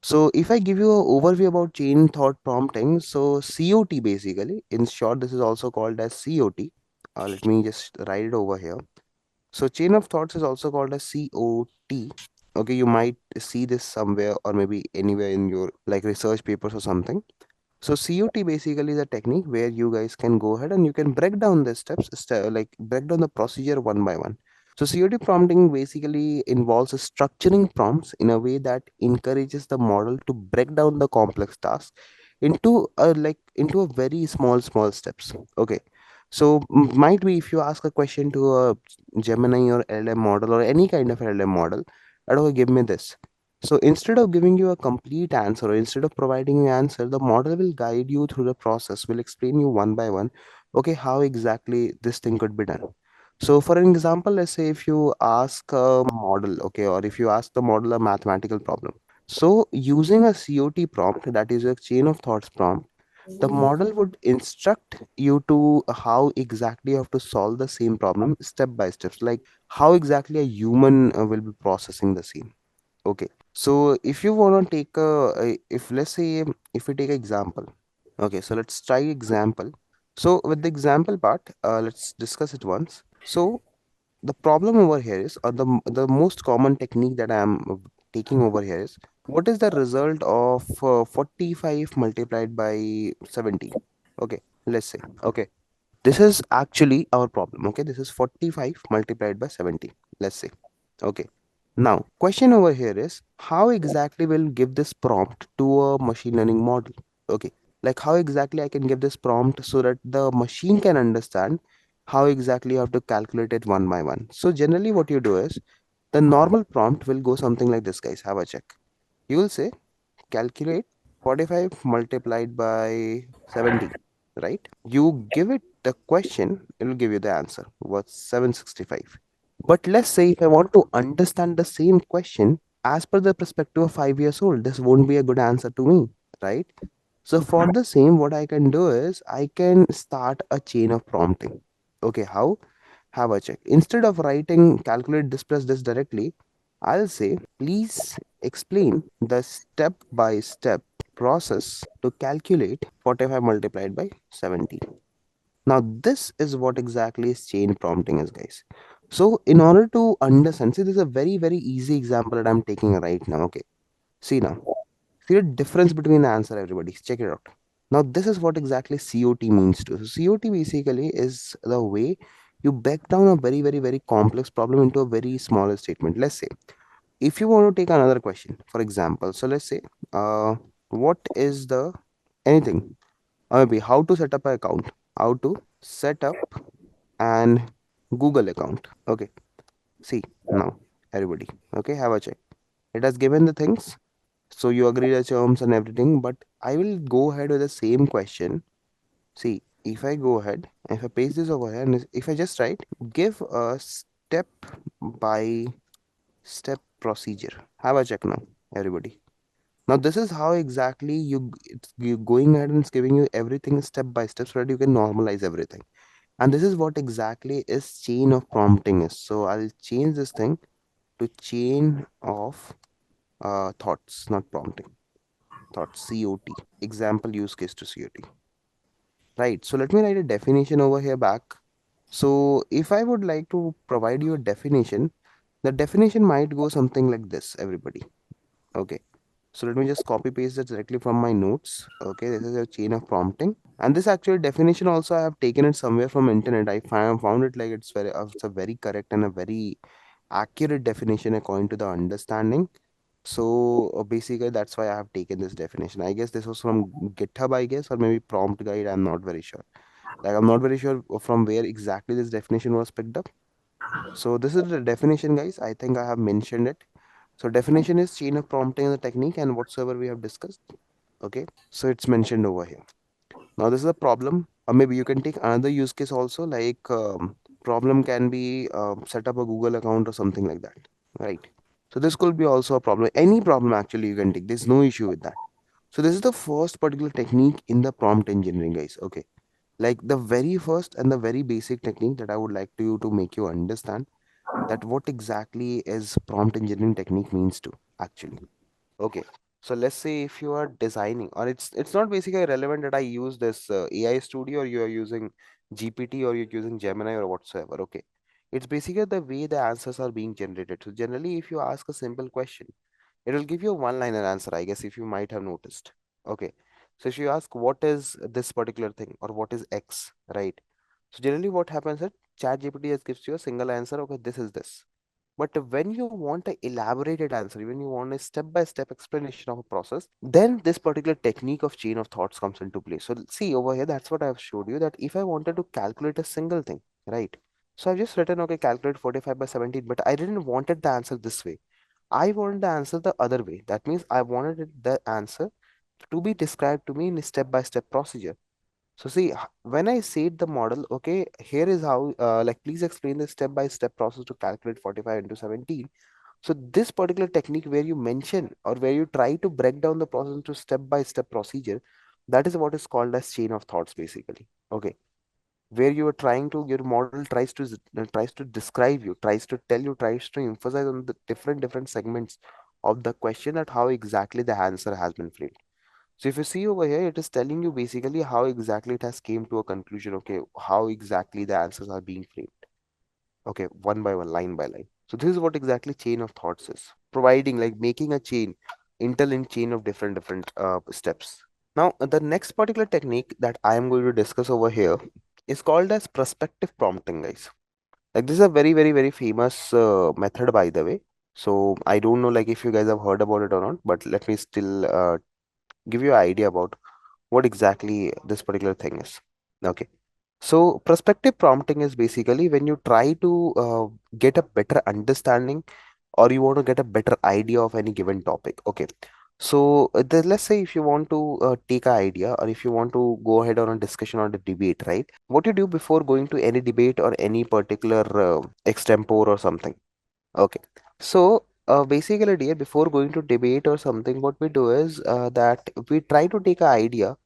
So if I give you an overview about chain thought prompting, so COT basically, in short, this is also called as COT. Let me just write it over here. So chain of thoughts is also called as COT. Okay, you might see this somewhere or maybe anywhere in your like research papers or something. So COT basically is a technique where you guys can go ahead and you can break down the steps, like break down the procedure one by one. So COT prompting basically involves structuring prompts in a way that encourages the model to break down the complex task into a very small steps. Okay. So might be if you ask a question to a Gemini or LM model or any kind of LM model, okay, give me this. So instead of giving you a complete answer or instead of providing you an answer, the model will guide you through the process, will explain you one by one, okay, how exactly this thing could be done. So for an example, let's say if you ask a model, okay, or if you ask the model a mathematical problem. So using a COT prompt, that is a chain of thoughts prompt, the model would instruct you to how exactly you have to solve the same problem step by steps, like how exactly a human will be processing the same. Okay. So if you want to take if let's say if we take an example. Okay, so let's try example. So with the example part, let's discuss it once. So the problem over here is, or the most common technique that I am taking over here is, what is the result of 45 multiplied by 70? Okay, let's say. Okay, this is actually our problem. Okay, this is 45 multiplied by 70. Let's say. Okay. Now, question over here is how exactly will give this prompt to a machine learning model? Okay. Like how exactly I can give this prompt so that the machine can understand how exactly you have to calculate it one by one. So generally what you do is the normal prompt will go something like this, guys. Have a check. You will say calculate 45 multiplied by 70, right? You give it the question, it will give you the answer. What's 765? But let's say if I want to understand the same question as per the perspective of 5 years old, this won't be a good answer to me, right? So for the same, what I can do is I can start a chain of prompting. Okay, how? Have a check. Instead of writing calculate this plus this directly, I'll say please explain the step by step process to calculate 45 multiplied by 70. Now, this is what exactly is chain prompting is, guys. So, in order to understand, see, this is a very easy example that I'm taking right now. Okay, see now, see the difference between the answer, everybody. Check it out. Now, this is what exactly COT means to. So, COT basically is the way you break down a very complex problem into a very smaller statement. Let's say, if you want to take another question, for example, so let's say, what is the anything, or maybe how to set up an account, how to set up an Google account. Okay, see now, everybody. Okay, have a check. It has given the things, so you agree the terms and everything. But I will go ahead with the same question. See, if I go ahead, if I paste this over here, and if I just write, give a step by step procedure. Have a check now, everybody. Now this is how exactly you going ahead and it's giving you everything step by step so that you can normalize everything. And this is what exactly is chain of prompting is. So I'll change this thing to chain of thoughts, not prompting. Thoughts, COT. Example use case to COT. Right. So let me write a definition over here back. So if I would like to provide you a definition, the definition might go something like this, everybody. Okay. So let me just copy paste that directly from my notes. Okay, this is a chain of prompting. And this actual definition also I have taken it somewhere from internet. I found it like it's a very correct and a very accurate definition according to the understanding. So basically that's why I have taken this definition. I guess this was from GitHub, I guess, or maybe prompt guide. I'm not very sure. Like I'm not very sure from where exactly this definition was picked up. So this is the definition, guys. I think I have mentioned it. So definition is chain of prompting is a technique and whatsoever we have discussed. Okay. So it's mentioned over here. Now this is a problem. Or maybe you can take another use case also, like problem can be set up a Google account or something like that. Right. So this could be also a problem. Any problem actually you can take. There's no issue with that. So this is the first particular technique in the prompt engineering, guys. Okay. Like the very first and the very basic technique that I would like to make you understand that what exactly is prompt engineering technique means to actually. Okay. So let's say if you are designing, or it's not basically relevant that I use this AI studio or you are using GPT or you're using Gemini or whatsoever. Okay. It's basically the way the answers are being generated. So generally, if you ask a simple question, it will give you a one-liner answer, I guess, if you might have noticed. Okay. So if you ask what is this particular thing or what is X, right? So generally what happens is ChatGPT just gives you a single answer, okay, this is this. But when you want an elaborated answer, when you want a step-by-step explanation of a process, then this particular technique of chain of thoughts comes into play. So see over here, that's what I've showed you, that if I wanted to calculate a single thing, right? So I've just written, okay, calculate 45 by 17, but I didn't wanted the answer this way. I wanted the answer the other way. That means I wanted the answer to be described to me in a step-by-step procedure. So see, when I said the model, okay, here is how, like, please explain the step-by-step process to calculate 45 into 17. So this particular technique where you mention or where you try to break down the process into step-by-step procedure, that is what is called as chain of thoughts, basically. Okay, where you are trying to, your model tries to describe you, tries to tell you, tries to emphasize on the different segments of the question, that how exactly the answer has been framed. So if you see over here, it is telling you basically how exactly it has came to a conclusion. Okay, how exactly the answers are being framed. Okay, one by one, line by line. So this is what exactly chain of thoughts is, providing, like, making a chain, interlinked chain of different steps. Now, the next particular technique that I am going to discuss over here is called as prospective prompting, guys. Like, this is a very famous method, by the way. So I don't know, like, if you guys have heard about it or not, but let me still give you an idea about what exactly this particular thing is. Okay. So prospective prompting is basically when you try to get a better understanding, or you want to get a better idea of any given topic. Okay. So let's say if you want to take an idea, or if you want to go ahead on a discussion or a debate, right? What you do before going to any debate or any particular extempore or something. Okay. So basically, dear, before going to debate or something, what we do is that we try to take an idea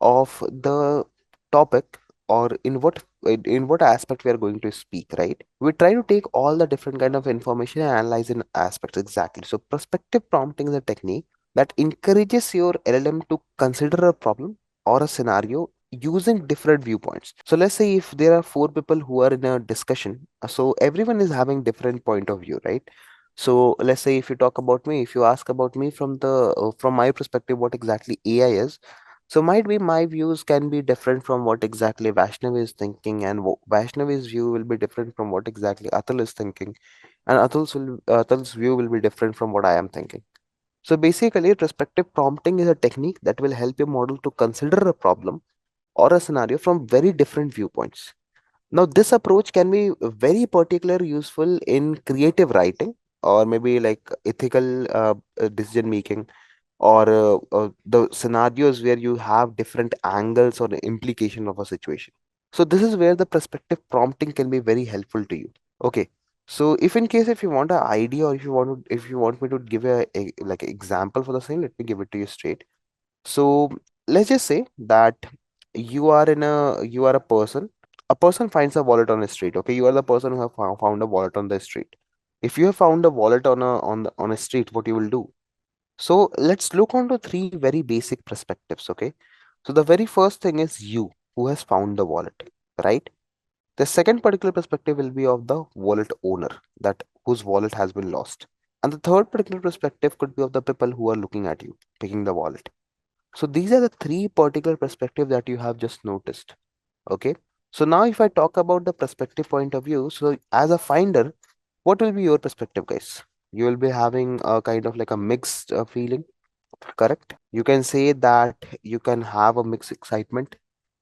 of the topic, or in what aspect we are going to speak, right? We try to take all the different kind of information and analyze in aspects, exactly. So prospective prompting is a technique that encourages your LLM to consider a problem or a scenario using different viewpoints. So let's say if there are four people who are in a discussion, so everyone is having different point of view, right? So let's say if you talk about me, if you ask about me from the from my perspective, what exactly AI is, so might be my views can be different from what exactly Vaishnav is thinking, and Vaishnav's view will be different from what exactly Atul is thinking, and Atul's view will be different from what I am thinking. So basically, respective prompting is a technique that will help your model to consider a problem or a scenario from very different viewpoints. Now, this approach can be very particular useful in creative writing, or maybe like ethical decision making, or the scenarios where you have different angles or the implication of a situation. So this is where the perspective prompting can be very helpful to you. Okay. So if in case if you want an idea, or if you want me to give a like example for the same, let me give it to you straight. So let's just say that you are a person finds a wallet on the street. Okay, you are the person who have found a wallet on the street. If you have found a wallet on a street, what you will do? So let's look onto three very basic perspectives, okay? So the very first thing is you who has found the wallet, right? The second particular perspective will be of the wallet owner, that whose wallet has been lost. And the third particular perspective could be of the people who are looking at you, picking the wallet. So these are the three particular perspectives that you have just noticed, okay? So now if I talk about the perspective point of view, so as a finder, what will be your perspective, guys? You will be having a kind of like a mixed feeling, correct? You can say that you can have a mixed excitement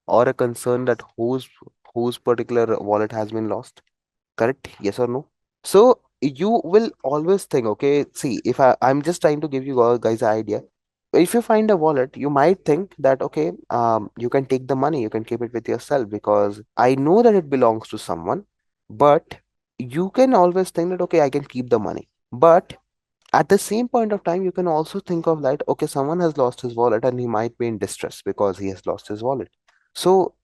or a concern that whose particular wallet has been lost, correct? Yes or no? So you will always think, okay, see, if I'm just trying to give you all guys an idea. If you find a wallet, you might think that, okay, you can take the money, you can keep it with yourself because I know that it belongs to someone, but you can always think that, okay, I can keep the money. But at the same point of time, you can also think of that, okay, someone has lost his wallet and he might be in distress because he has lost his wallet. So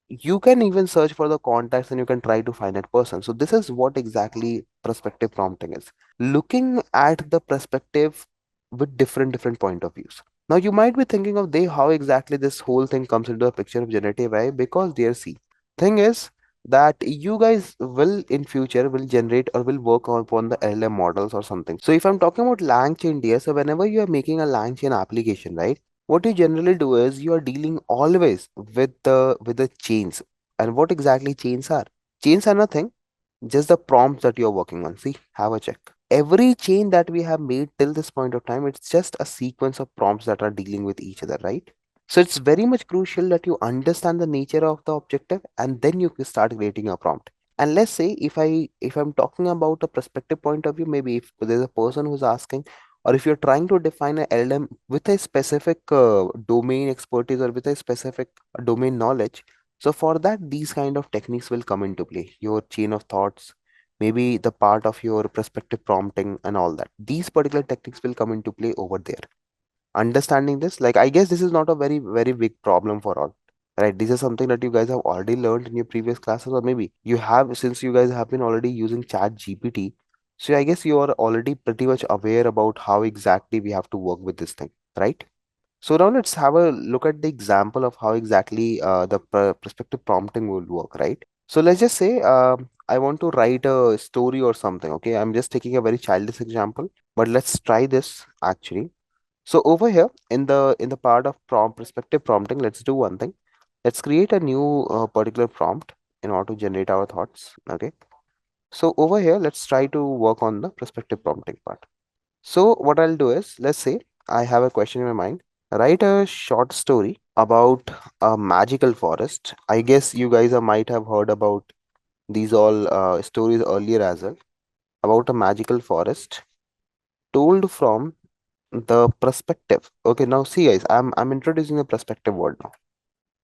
you can even search for the contacts and you can try to find that person. So this is what exactly perspective prompting is. Looking at the perspective with different point of views. Now you might be thinking of they how exactly this whole thing comes into the picture of generative AI, because dear see, thing is, that you guys will in future will generate or will work on upon the LLM models or something. So if I'm talking about LangChain dear, so whenever you are making a LangChain application, right, what you generally do is you are dealing always with the chains. And what exactly chains are? Chains are nothing, just the prompts that you're working on. See, have a check. Every chain that we have made till this point of time, it's just a sequence of prompts that are dealing with each other, right? So it's very much crucial that you understand the nature of the objective and then you can start creating a prompt. And let's say if I'm talking about a perspective point of view, maybe if there's a person who's asking, or if you're trying to define a LM with a specific domain expertise or with a specific domain knowledge, so for that, these kind of techniques will come into play. Your chain of thoughts, maybe the part of your perspective prompting and all that. These particular techniques will come into play over there. Understanding this, like I guess this is not a very big problem for all. Right? This is something that you guys have already learned in your previous classes, or maybe you have since you guys have been already using Chat GPT. So I guess you are already pretty much aware about how exactly we have to work with this thing, right? So now let's have a look at the example of how exactly the perspective prompting will work, right? So let's just say I want to write a story or something. Okay, I'm just taking a very childish example, but let's try this actually. So over here in the part of prompt perspective prompting, let's do one thing. Let's create a new particular prompt in order to generate our thoughts. Okay. So over here, let's try to work on the perspective prompting part. So what I'll do is, let's say I have a question in my mind. Write a short story about a magical forest. I guess you guys might have heard about these all stories earlier as well about a magical forest told from the perspective. Okay, now see guys, I'm introducing the perspective word now.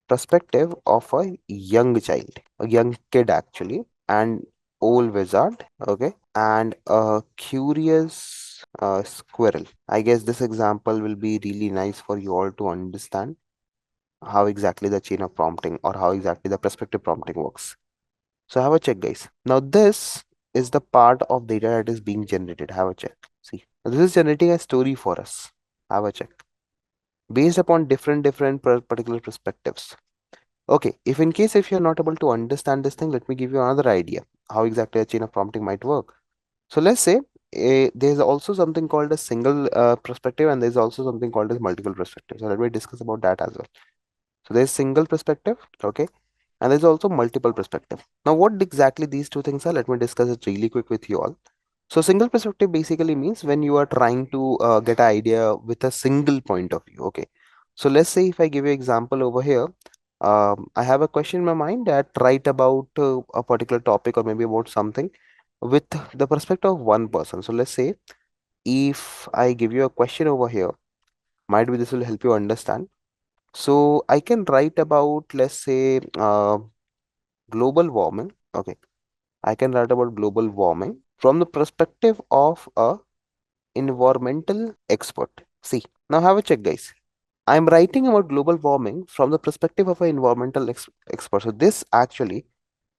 Perspective of a young child, a young kid actually, and old wizard. Okay, and a curious squirrel. I guess this example will be really nice for you all to understand how exactly the chain of prompting or how exactly the perspective prompting works. So have a check, guys. Now this is the part of data that is being generated. Have a check. See, this is generating a story for us. Have a check based upon different particular perspectives. Okay, if in case if you're not able to understand this thing, let me give you another idea how exactly a chain of prompting might work. So let's say there's also something called a single perspective and there's also something called as multiple perspective. So let me discuss about that as well. So there's single perspective, okay, and there's also multiple perspective. Now what exactly these two things are, let me discuss it really quick with you all. So single perspective basically means when you are trying to get an idea with a single point of view. Okay. So let's say if I give you example over here, I have a question in my mind that write about a particular topic or maybe about something with the perspective of one person. So let's say if I give you a question over here, might be this will help you understand. So I can write about, let's say, global warming. Okay. I can write about global warming from the perspective of a environmental expert. See, now have a check, guys. I'm writing about global warming from the perspective of an environmental expert. So this actually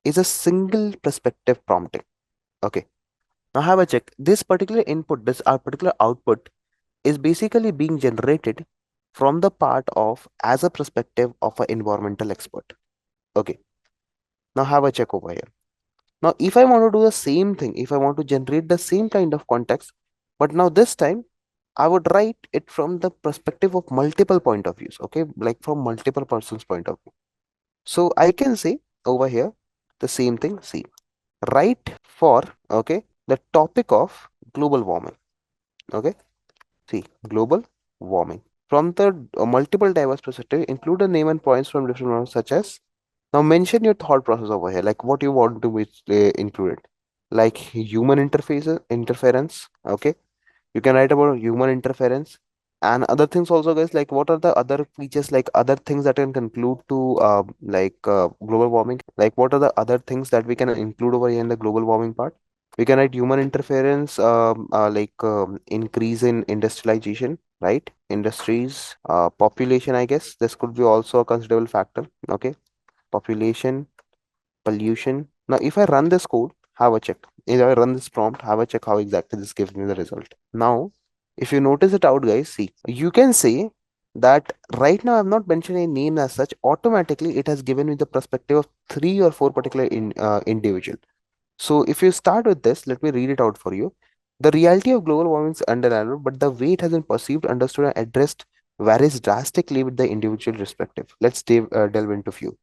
is a single perspective prompting. Okay. Now have a check. This particular input, this particular output is basically being generated from the part of as a perspective of an environmental expert. Okay. Now have a check over here. Now, if I want to do the same thing, if I want to generate the same kind of context, but now this time I would write it from the perspective of multiple point of views, okay, like from multiple persons' point of view. So I can say over here the same thing. See, write for okay the topic of global warming. Okay, see global warming from the multiple diverse perspective. Include the name and points from different ones such as now mention your thought process over here, like what you want to be included, like human interfaces interference. Okay, you can write about human interference and other things also, guys. Like what are the other features, like other things that can conclude to global warming. Like what are the other things that we can include over here in the global warming part? We can write human interference, increase in industrialization, right? Industries, population. I guess this could be also a considerable factor. Okay, population, pollution. Now, if I run this code, have a check. If I run this prompt, have a check how exactly this gives me the result. Now, if you notice it out, guys, see, you can say that right now I've not mentioned a name as such. Automatically, it has given me the perspective of three or four particular individual. So if you start with this, let me read it out for you. The reality of global warming is undeniable, but the way it has been perceived, understood, and addressed varies drastically with the individual perspective. Let's delve into few.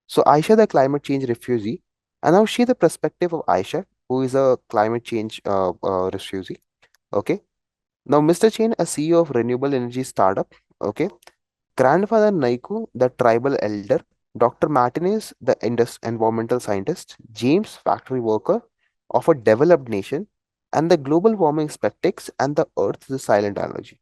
So Aisha, the climate change refugee, and now she the perspective of Aisha, who is a climate change refugee. Okay. Now Mr. Chain, a CEO of renewable energy startup. Okay. Grandfather Naiku, the tribal elder. Dr. Martinez, the environmental scientist. James, factory worker of a developed nation. And the global warming skeptics and the earth, the silent analogy.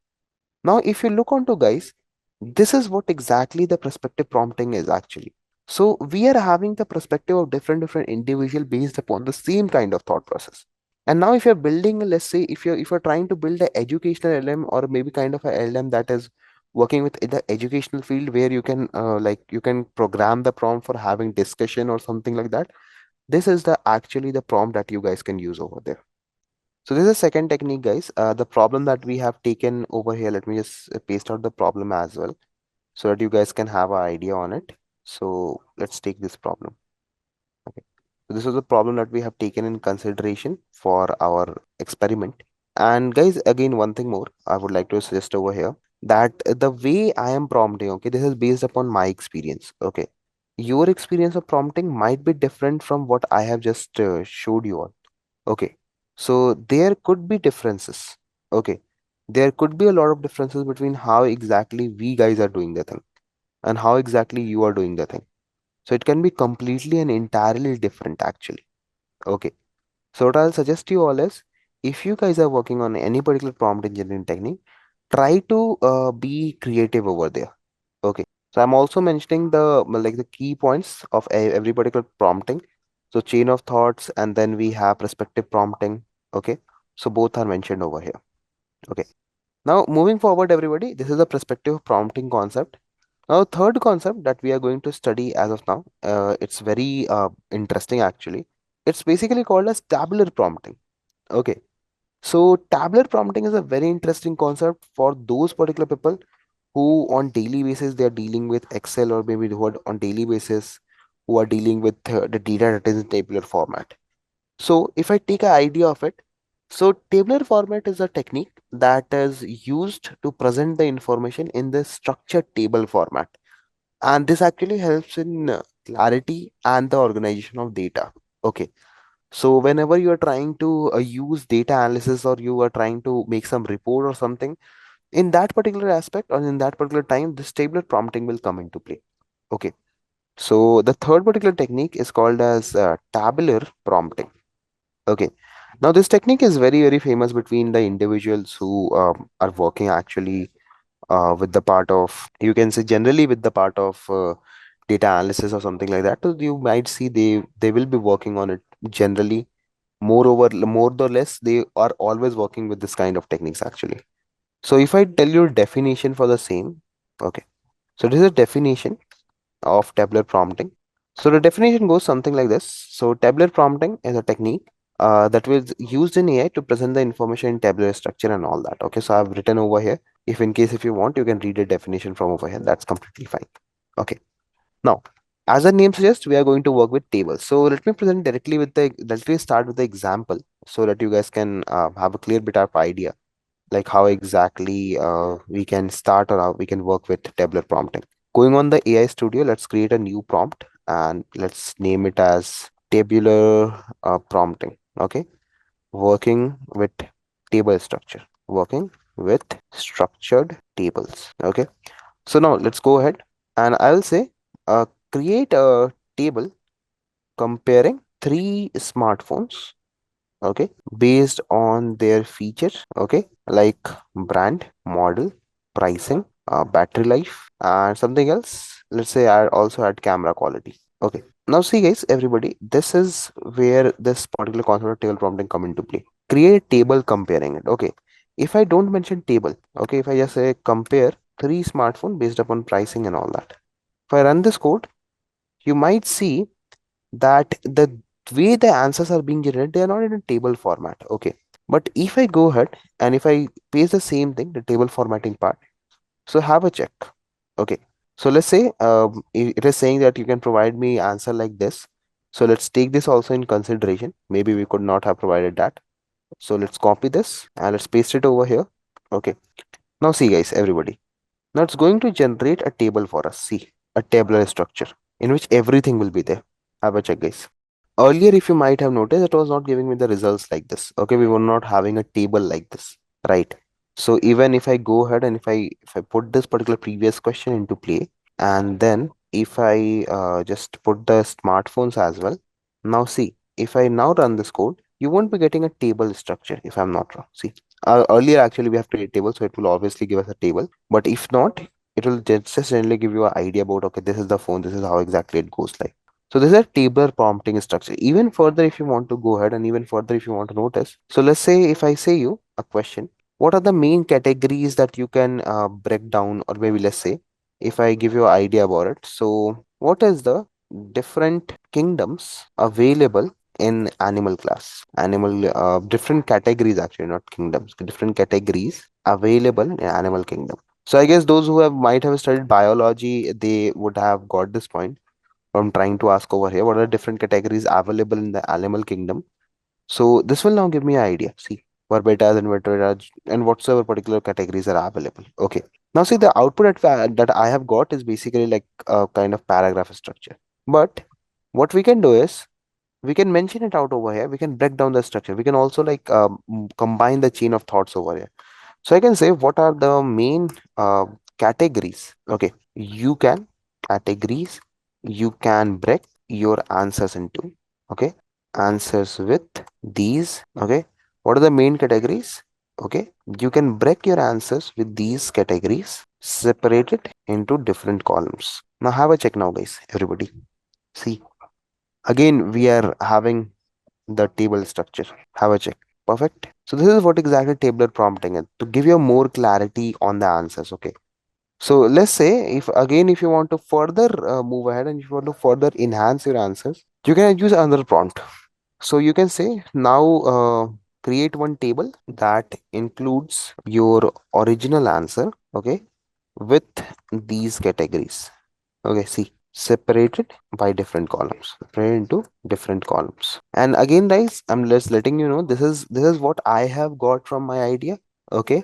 Now, if you look onto guys, this is what exactly the perspective prompting is actually. So we are having the perspective of different individual based upon the same kind of thought process. And now if you're building, let's say if you're trying to build an educational LM or maybe kind of a LM that is working with the educational field where you can you can program the prompt for having discussion or something like that. This is the actually the prompt that you guys can use over there. So this is a second technique, guys. The problem that we have taken over here, let me just paste out the problem as well so that you guys can have an idea on it. So let's take this problem. Okay. So this is the problem that we have taken in consideration for our experiment. And guys, again, one thing more I would like to suggest over here that the way I am prompting, okay, this is based upon my experience. Okay. Your experience of prompting might be different from what I have just showed you all. Okay. So there could be differences. Okay. There could be a lot of differences between how exactly we guys are doing the thing and how exactly you are doing the thing. So it can be completely and entirely different actually. Okay. So what I'll suggest you all is if you guys are working on any particular prompt engineering technique, try to be creative over there. Okay. So I'm also mentioning the key points of every particular prompting. So chain of thoughts, and then we have perspective prompting. Okay. So both are mentioned over here. Okay. Now moving forward, everybody, this is the perspective prompting concept. Now, third concept that we are going to study as of now, it's very interesting actually. It's basically called as tabular prompting. Okay. So tabular prompting is a very interesting concept for those particular people who on daily basis they are dealing with Excel, or maybe who are on daily basis who are dealing with the data that is in tabular format. So if I take an idea of it, so tabular format is a technique that is used to present the information in the structured table format, and this actually helps in clarity and the organization of data. Okay. So whenever you are trying to use data analysis or you are trying to make some report or something, in that particular aspect or in that particular time, this tabular prompting will come into play. Okay. So the third particular technique is called as tabular prompting. Okay. Now this technique is very famous between the individuals who are working actually with the part of, you can say generally with the part of data analysis or something like that. So you might see they will be working on it generally. Moreover, more or less, they are always working with this kind of techniques actually. So if I tell you definition for the same, okay. So this is a definition of tabular prompting. So the definition goes something like this. So tabular prompting is a technique that was used in AI to present the information in tabular structure and all that. Okay, so I've written over here. If in case if you want, you can read the definition from over here. That's completely fine. Okay. Now, as the name suggests, we are going to work with tables. So let me present directly with let me start with the example so that you guys can have a clear bit of idea like how exactly we can start or how we can work with tabular prompting. Going on the AI Studio, let's create a new prompt and let's name it as tabular prompting. Okay. Working with table structure. Working with structured tables. Okay. So now let's go ahead and I'll say create a table comparing three smartphones. Okay. Based on their features. Okay. Like brand, model, pricing, battery life, and something else. Let's say I also add camera quality. Okay. Now see guys, everybody, this is where this particular concept of table prompting come into play. Create a table comparing it. Okay. If I don't mention table, okay, if I just say compare three smartphone based upon pricing and all that. If I run this code, you might see that the way the answers are being generated, they are not in a table format. Okay. But if I go ahead and if I paste the same thing, the table formatting part, So have a check. Okay. So let's say it is saying that you can provide me answer like this. So let's take this also in consideration. Maybe we could not have provided that. So let's copy this and let's paste it over here. Okay. Now see guys, everybody. Now it's going to generate a table for us. See, a tabular structure in which everything will be there. Have a check guys. Earlier, if you might have noticed, it was not giving me the results like this. Okay, we were not having a table like this, right? So even if I go ahead and if I put this particular previous question into play, and then if I just put the smartphones as well, now see, if I now run this code, you won't be getting a table structure if I'm not wrong. See, earlier actually we have created a table, so it will obviously give us a table. But if not, it will just generally give you an idea about, okay, this is the phone, this is how exactly it goes like. So this is a tabular prompting structure. Even further, if you want to go ahead and even further, if you want to notice. So let's say if I say you a question, what are the main categories that you can break down, or maybe let's say if I give you an idea about it. So what is the different kingdoms available in animal class? Animal different categories actually, not kingdoms, different categories available in animal kingdom. So I guess those who have might have studied biology, they would have got this point. I'm trying to ask over here, what are different categories available in the animal kingdom? So this will now give me an idea. See, vertebrates and vertebrates and whatsoever particular categories are available. Okay. Now see, the output that I have got is basically like a kind of paragraph structure. But what we can do is we can mention it out over here. We can break down the structure. We can also like combine the chain of thoughts over here. So I can say what are the main categories. Okay, you can categories you can break your answers into. Okay, answers with these. Okay, what are the main categories? Okay, you can break your answers with these categories, separate it into different columns. Now have a check now, guys. Everybody, see again we are having the table structure. Have a check. Perfect. So this is what exactly tabular prompting is to give you more clarity on the answers. Okay. So let's say if you want to further move ahead and if you want to further enhance your answers, you can use another prompt. So you can say now create one table that includes your original answer. Okay, with these categories. Okay, see, separated by different columns, separated into different columns. And again, guys, I'm just letting you know this is what I have got from my idea. Okay,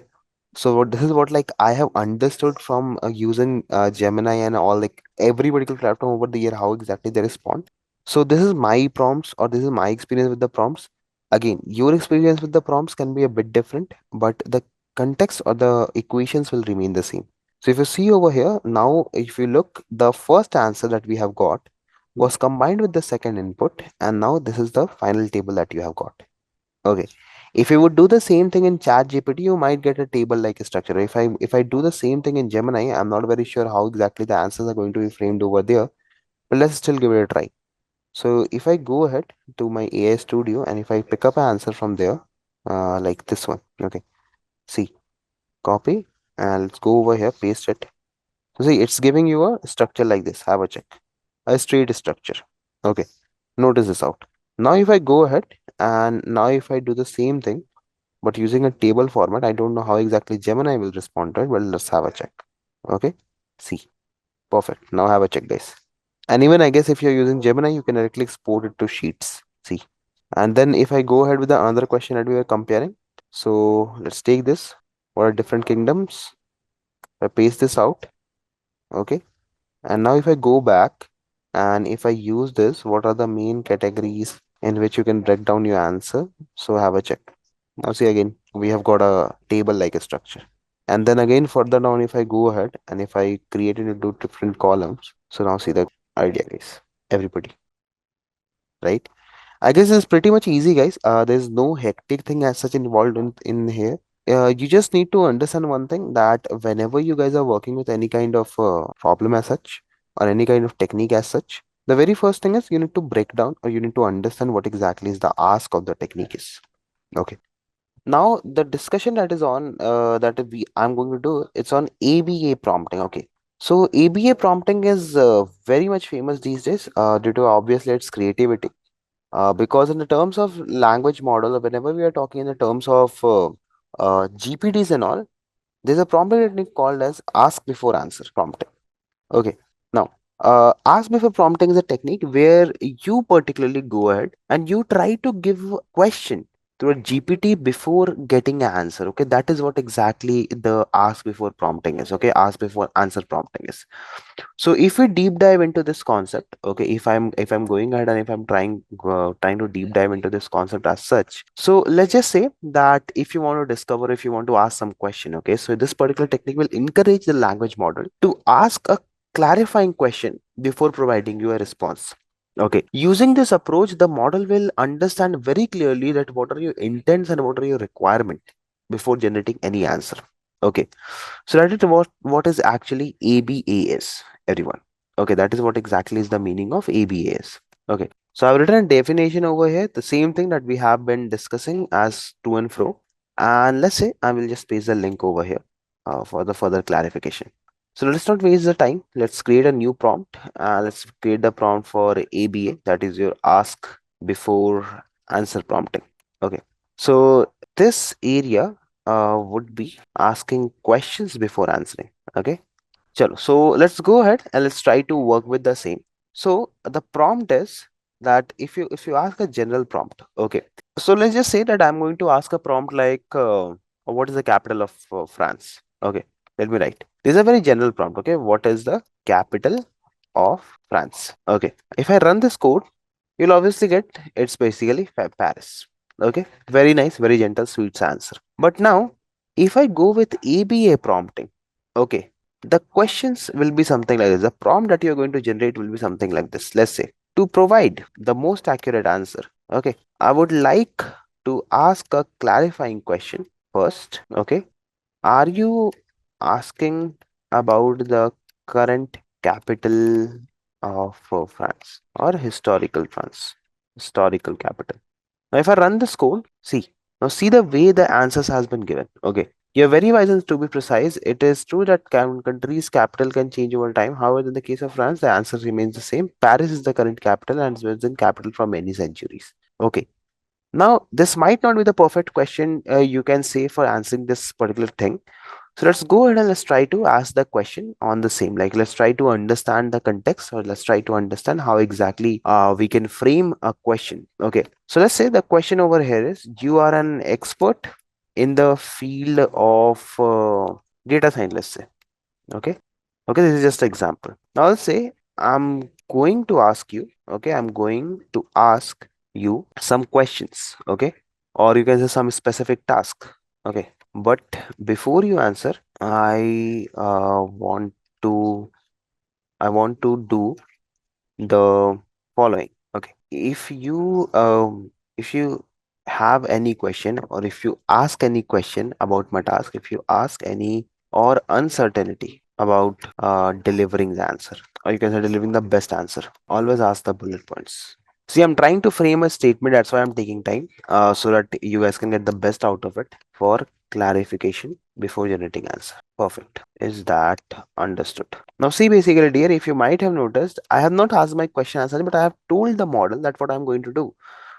so this is what like I have understood from using Gemini and all like every particular platform over the year how exactly they respond. So this is my prompts or this is my experience with the prompts. Again, your experience with the prompts can be a bit different, but the context or the equations will remain the same. So if you see over here, now if you look, the first answer that we have got was combined with the second input, and now this is the final table that you have got. Okay. If you would do the same thing in ChatGPT, you might get a table like a structure. If I do the same thing in Gemini, I'm not very sure how exactly the answers are going to be framed over there, but let's still give it a try. So if I go ahead to my AI Studio and if I pick up an answer from there, like this one, okay, see, copy and let's go over here, paste it. So see, it's giving you a structure like this. Have a check. A straight structure. Okay. Notice this out. Now if I go ahead and now if I do the same thing, but using a table format, I don't know how exactly Gemini will respond to it, but let's have a check. Okay. See. Perfect. Now have a check, guys. And even I guess if you're using Gemini, you can directly export it to sheets. See. And then if I go ahead with the another question that we were comparing. So let's take this. What are different kingdoms? I paste this out. Okay. And now if I go back and if I use this, what are the main categories in which you can break down your answer? So have a check. Now see again, we have got a table like a structure. And then again further down, if I go ahead and if I create it into different columns. So now see the idea guys, everybody, right? I guess it's pretty much easy guys. There's no hectic thing as such involved in here. You just need to understand one thing that whenever you guys are working with any kind of problem as such or any kind of technique as such, the very first thing is you need to break down or you need to understand what exactly is the ask of the technique is. Okay. Now the discussion that is on that I'm going to do it's on ABA prompting. Okay. So ABA prompting is very much famous these days due to obviously its creativity because in the terms of language model, whenever we are talking in the terms of GPTs and all, There's a prompting technique called as ask before answer prompting. Okay. Now, ask before prompting is a technique where you particularly go ahead and you try to give question to a GPT before getting an answer. Okay, that is what exactly the ask before prompting is. Okay, ask before answer prompting is. So if we deep dive into this concept, okay, if I'm going ahead and if I'm trying to deep dive into this concept as such, so let's just say that if you want to discover, if you want to ask some question, okay, so this particular technique will encourage the language model to ask a clarifying question before providing you a response. Okay, using this approach, the model will understand very clearly that what are your intents and what are your requirement before generating any answer. Okay, so that is what is actually ABAS, everyone. Okay, that is what exactly is the meaning of ABAS. Okay, so I've written a definition over here, the same thing that we have been discussing as to and fro. And let's say I will just paste the link over here for the further clarification. So let's not waste the time. Let's create a new prompt. Let's create the prompt for ABA, that is your ask before answer prompting. Okay, so this area would be asking questions before answering. Okay, chalo. So let's go ahead and let's try to work with the same. So the prompt is that if you ask a general prompt, okay. So let's just say that I'm going to ask a prompt like, what is the capital of France? Okay, let me write. This is a very general prompt. Okay, what is the capital of France? Okay, if I run this code, you'll obviously get it's basically Paris. Okay, very nice, very gentle, sweet answer. But now, if I go with ABA prompting, okay, the questions will be something like this. The prompt that you're going to generate will be something like this. Let's say, to provide the most accurate answer, okay, I would like to ask a clarifying question first. Okay, are you asking about the current capital of France or historical France? Historical capital. Now, if I run this code, see the way the answers has been given. Okay, you're very wise, and to be precise, it is true that country's capital can change over time. However, in the case of France, the answer remains the same. Paris is the current capital and it's been capital for many centuries. Okay, now this might not be the perfect question you can say for answering this particular thing. So let's go ahead and let's try to ask the question on the same. Like, let's try to understand the context, or let's try to understand how exactly we can frame a question. Okay, so let's say the question over here is, you are an expert in the field of data science, let's say. Okay, okay, this is just an example. Now let's say I'm going to ask you, okay, I'm going to ask you some questions, okay, or you can say some specific task. Okay, but before you answer, to I want to do the following. Okay, if you have any question, or if you ask any question about my task, if you ask any or uncertainty about delivering the answer, or you can say delivering the best answer, always ask the bullet points. See, I'm trying to frame a statement, that's why I'm taking time, so that you guys can get the best out of it for clarification before generating answer. Perfect. Is that understood? Now, see, basically, dear, if you might have noticed, I have not asked my question answer, but I have told the model that what I'm going to do.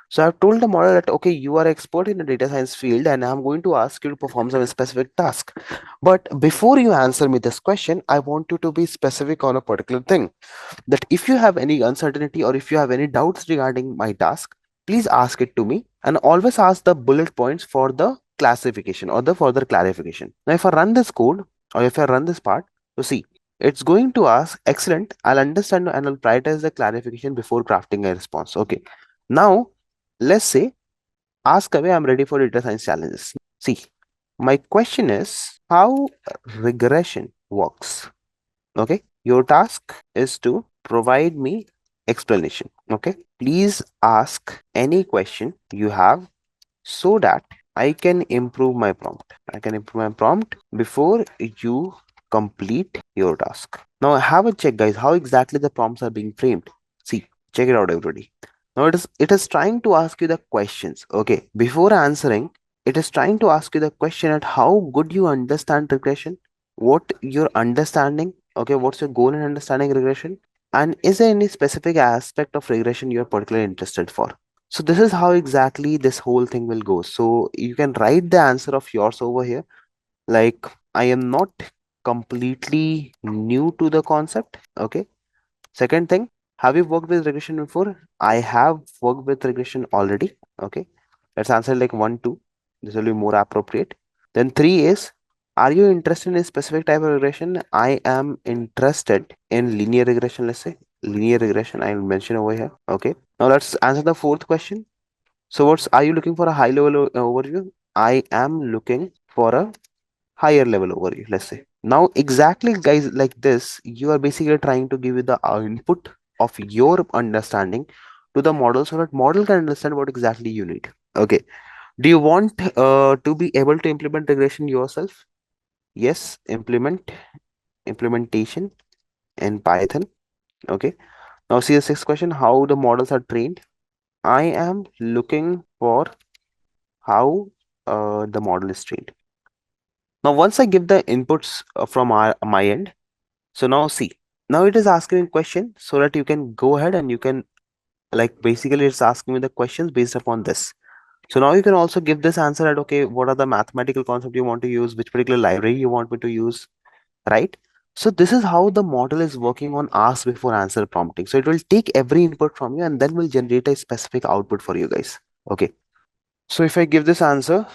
So I've told the model that, okay, you are expert in the data science field and I'm going to ask you to perform some specific task. But before you answer me this question, I want you to be specific on a particular thing, that if you have any uncertainty or if you have any doubts regarding my task, please ask it to me, and always ask the bullet points for the classification or the further clarification. Now, if I run this code, or if I run this part, so see, it's going to ask, excellent, I'll understand and I'll prioritize the clarification before crafting a response. Okay. Now, let's say, ask away, I'm ready for data science challenges. See, my question is how regression works. Okay, your task is to provide me explanation. Okay, please ask any question you have so that I can improve my prompt. I can improve my prompt before you complete your task. Now have a check, guys, how exactly the prompts are being framed. See, check it out, everybody. Now it is trying to ask you the questions. Okay, before answering, it is trying to ask you the question at how good you understand regression, what your understanding. Okay, what's your goal in understanding regression, and is there any specific aspect of regression you're particularly interested for. So this is how exactly this whole thing will go. So you can write the answer of yours over here. Like, I am not completely new to the concept. Okay. Second thing, have you worked with regression before? I have worked with regression already. Okay. Let's answer like one, two. This will be more appropriate. Then three is, are you interested in a specific type of regression? I am interested in linear regression, let's say. Linear regression, I will mention over here. Okay. Now let's answer the fourth question. So what's, are you looking for a high level overview? I am looking for a higher level overview, let's say. Now exactly guys, like this you are basically trying to give you the input of your understanding to the model so that model can understand what exactly you need. Okay, do you want to be able to implement regression yourself? Yes, implementation in Python. Okay, now see the sixth question, how the models are trained. I am looking for how the model is trained. Now once I give the inputs from my end, so now see, now it is asking a question so that you can go ahead and you can, like, basically it's asking me the questions based upon this. So now you can also give this answer at, okay, what are the mathematical concept you want to use, which particular library you want me to use, right? So this is how the model is working on ask before answer prompting. So it will take every input from you and then will generate a specific output for you guys. Okay. So if I give this answer,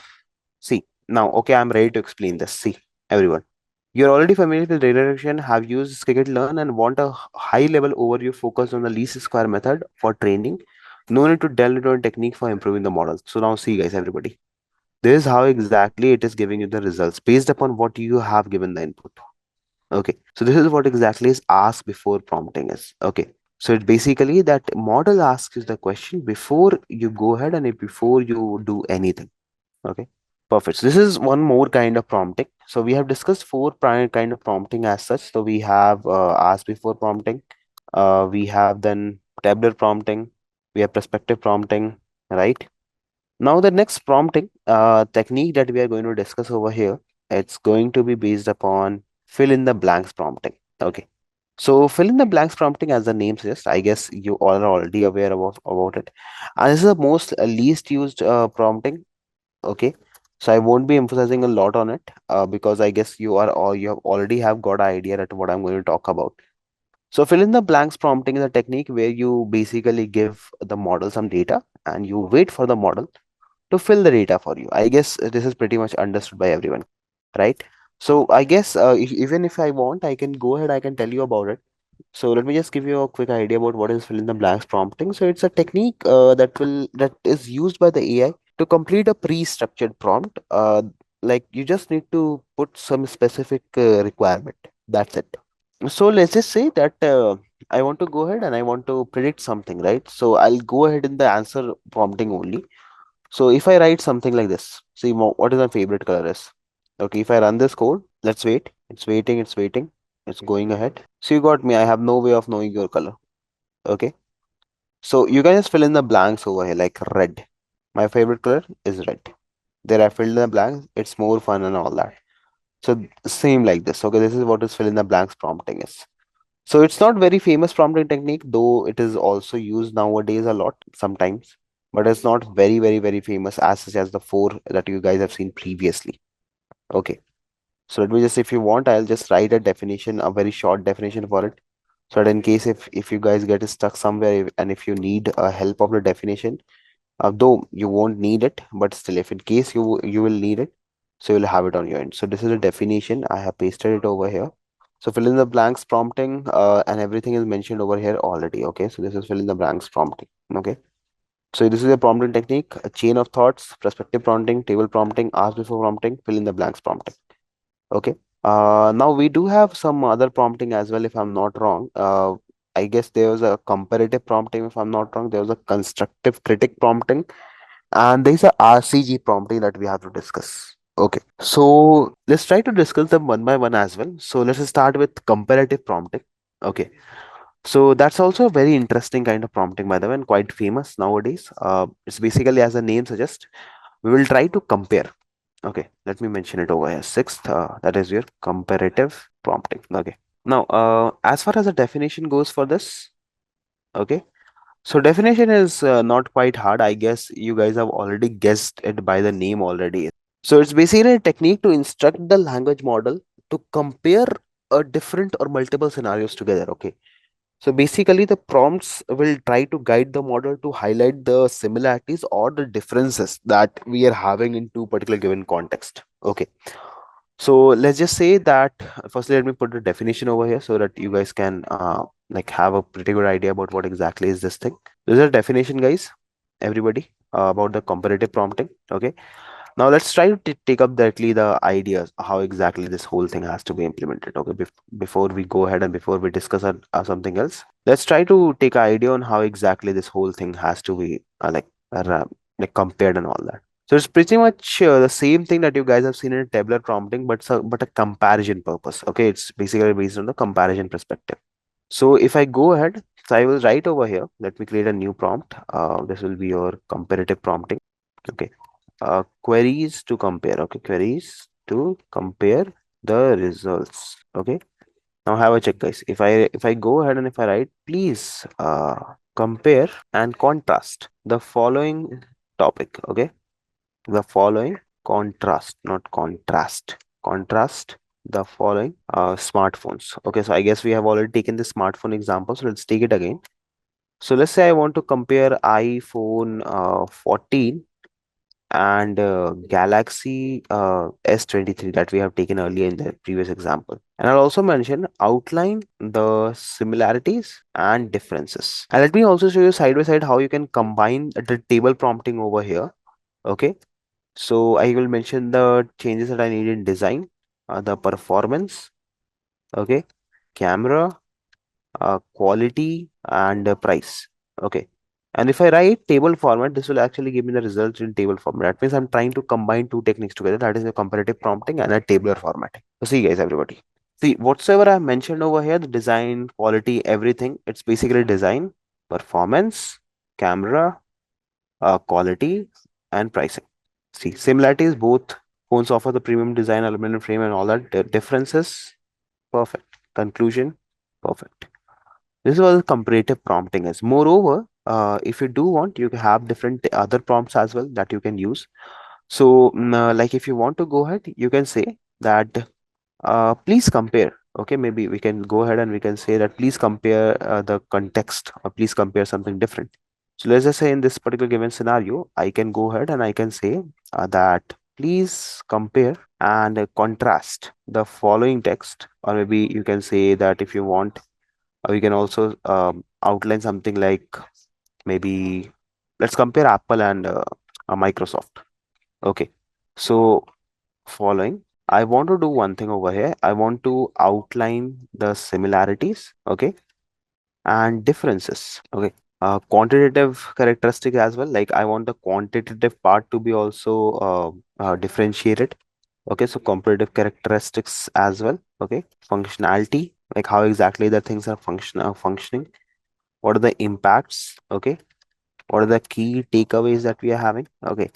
see, now, okay, I'm ready to explain this. See, everyone, you're already familiar with redirection, have used scikit-learn and want a high-level overview focused on the least square method for training. No need to delve into a technique for improving the model. So now see, guys, everybody, this is how exactly it is giving you the results based upon what you have given the input. Okay, so this is what exactly is ask before prompting is. Okay, so it basically that model asks you the question before you go ahead and before you do anything. Okay. Perfect. So this is one more kind of prompting. So we have discussed four primary kind of prompting as such. So we have ask before prompting. We have then tabular prompting. We have perspective prompting, right? Now the next prompting technique that we are going to discuss over here, it's going to be based upon fill in the blanks prompting. Okay. So fill in the blanks prompting, as the name suggests, I guess you all are already aware about it. And this is the most least used prompting. Okay, so I won't be emphasizing a lot on it because I guess you are all you have already have got an idea at what I'm going to talk about. So fill in the blanks prompting is a technique where you basically give the model some data and you wait for the model to fill the data for you. I guess this is pretty much understood by everyone, right? So I guess even if I want, I can go ahead, I can tell you about it. So let me just give you a quick idea about what is fill in the blanks prompting. So it's a technique that is used by the AI to complete a pre-structured prompt. Like you just need to put some specific requirement. That's it. So let's just say that I want to go ahead and I want to predict something, right? So I'll go ahead in the answer prompting only. So if I write something like this, see what is my favorite color is. Okay, if I run this code, let's wait. It's waiting, it's waiting. It's going ahead. So you got me. I have no way of knowing your color. Okay. So you can just fill in the blanks over here like red. My favorite color is red. There I filled in the blanks. It's more fun and all that. So same like this. Okay, this is what is fill in the blanks prompting is. So it's not very famous prompting technique, though it is also used nowadays a lot sometimes. But it's not very famous as such as the four that you guys have seen previously. Okay. So let me just, if you want, I'll just write a definition, a very short definition for it. So that in case if you guys get stuck somewhere and if you need help of the definition, though you won't need it, but still, if in case you will need it, so you'll have it on your end. So this is a definition. I have pasted it over here. So fill in the blanks prompting, and everything is mentioned over here already. Okay, so this is fill in the blanks prompting. Okay, so this is a prompting technique: a chain of thoughts, perspective prompting, table prompting, ask before prompting, fill in the blanks prompting. Okay. Now we do have some other prompting as well, if I'm not wrong. I guess there was a comparative prompting, if I'm not wrong. There was a constructive critic prompting, and there's a RCG prompting that we have to discuss. Okay. So let's try to discuss them one by one as well. So let's start with comparative prompting. Okay. So that's also a very interesting kind of prompting, by the way, and quite famous nowadays. It's basically, as the name suggests, we will try to compare. Okay, let me mention it over here. Sixth, that is your comparative prompting. Okay. Now, as far as the definition goes for this, okay. So definition is not quite hard. I guess you guys have already guessed it by the name already. So it's basically a technique to instruct the language model to compare a different or multiple scenarios together. Okay. So basically, the prompts will try to guide the model to highlight the similarities or the differences that we are having in two particular given context. Okay. So let's just say that firstly, let me put the definition over here so that you guys can like have a pretty good idea about what exactly is this thing. This is a definition, guys. Everybody about the comparative prompting. Okay. Now let's try to take up directly the ideas how exactly this whole thing has to be implemented. Okay, before we go ahead and before we discuss something else, let's try to take an idea on how exactly this whole thing has to be like compared and all that. So it's pretty much the same thing that you guys have seen in tabular prompting, but a comparison purpose. Okay, it's basically based on the comparison perspective. So if I go ahead, so I will write over here. Let me create a new prompt. This will be your comparative prompting. Okay, queries to compare. Okay, queries to compare the results. Okay, now have a check, guys. If I go ahead and if I write, please compare and contrast the following topic. Okay, the following contrast, not contrast. Contrast the following smartphones. Okay, so I guess we have already taken the smartphone example. So let's take it again. So let's say I want to compare iPhone 14 and Galaxy S23 that we have taken earlier in the previous example. And I'll also mention outline the similarities and differences. And let me also show you side by side how you can combine the table prompting over here. Okay. So I will mention the changes that I need in design, the performance, okay, camera, quality, and price. Okay. And if I write table format, this will actually give me the results in table format. That means I'm trying to combine two techniques together. That is a comparative prompting and a tabular formatting. So see guys, everybody. See, whatsoever I mentioned over here, the design, quality, everything, it's basically design, performance, camera, quality, and pricing. See, similarities, both phones offer the premium design, aluminum frame, and all that. The differences, perfect. Conclusion, perfect. This is what the comparative prompting is. Moreover, if you do want, you can have different other prompts as well that you can use. So, like if you want to go ahead, you can say that please compare. Okay, maybe we can go ahead and we can say that please compare the context or please compare something different. So let's just say in this particular given scenario, I can go ahead and I can say that please compare and contrast the following text, or maybe you can say that if you want, we can also outline something like maybe let's compare Apple and Microsoft. Okay, so following, I want to do one thing over here. I want to outline the similarities, okay, and differences. Okay, quantitative characteristic as well. Like I want the quantitative part to be also differentiated. Okay, so comparative characteristics as well. Okay, functionality, like how exactly the things are functioning. What are the impacts? Okay, what are the key takeaways that we are having? Okay,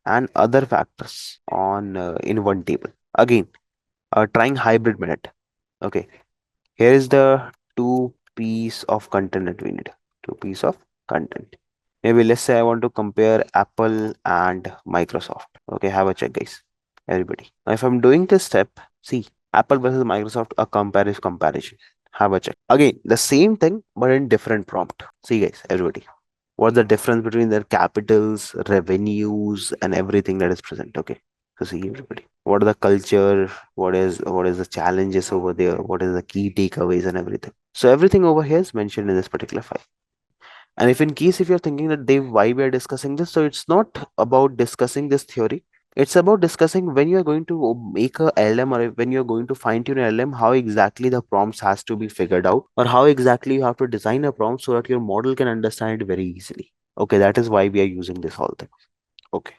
and other factors on in one table. Again, trying hybrid minute. Okay, here is the two piece of content that we need. Two piece of content. Maybe let's say I want to compare Apple and Microsoft. Okay, have a check, guys. Everybody. Now, if I'm doing this step, see Apple versus Microsoft, a comparison. Have a check. Again, the same thing, but in different prompt. See, guys, everybody. What's the difference between their capitals, revenues, and everything that is present? Okay. So see everybody. What are the culture? What is the challenges over there? What is the key takeaways and everything? So everything over here is mentioned in this particular file. And if in case if you're thinking that Dave, why we are discussing this, so it's not about discussing this theory. It's about discussing when you are going to make a LM or when you're going to fine tune an LM, how exactly the prompts has to be figured out, or how exactly you have to design a prompt so that your model can understand it very easily. Okay, that is why we are using this whole thing. Okay,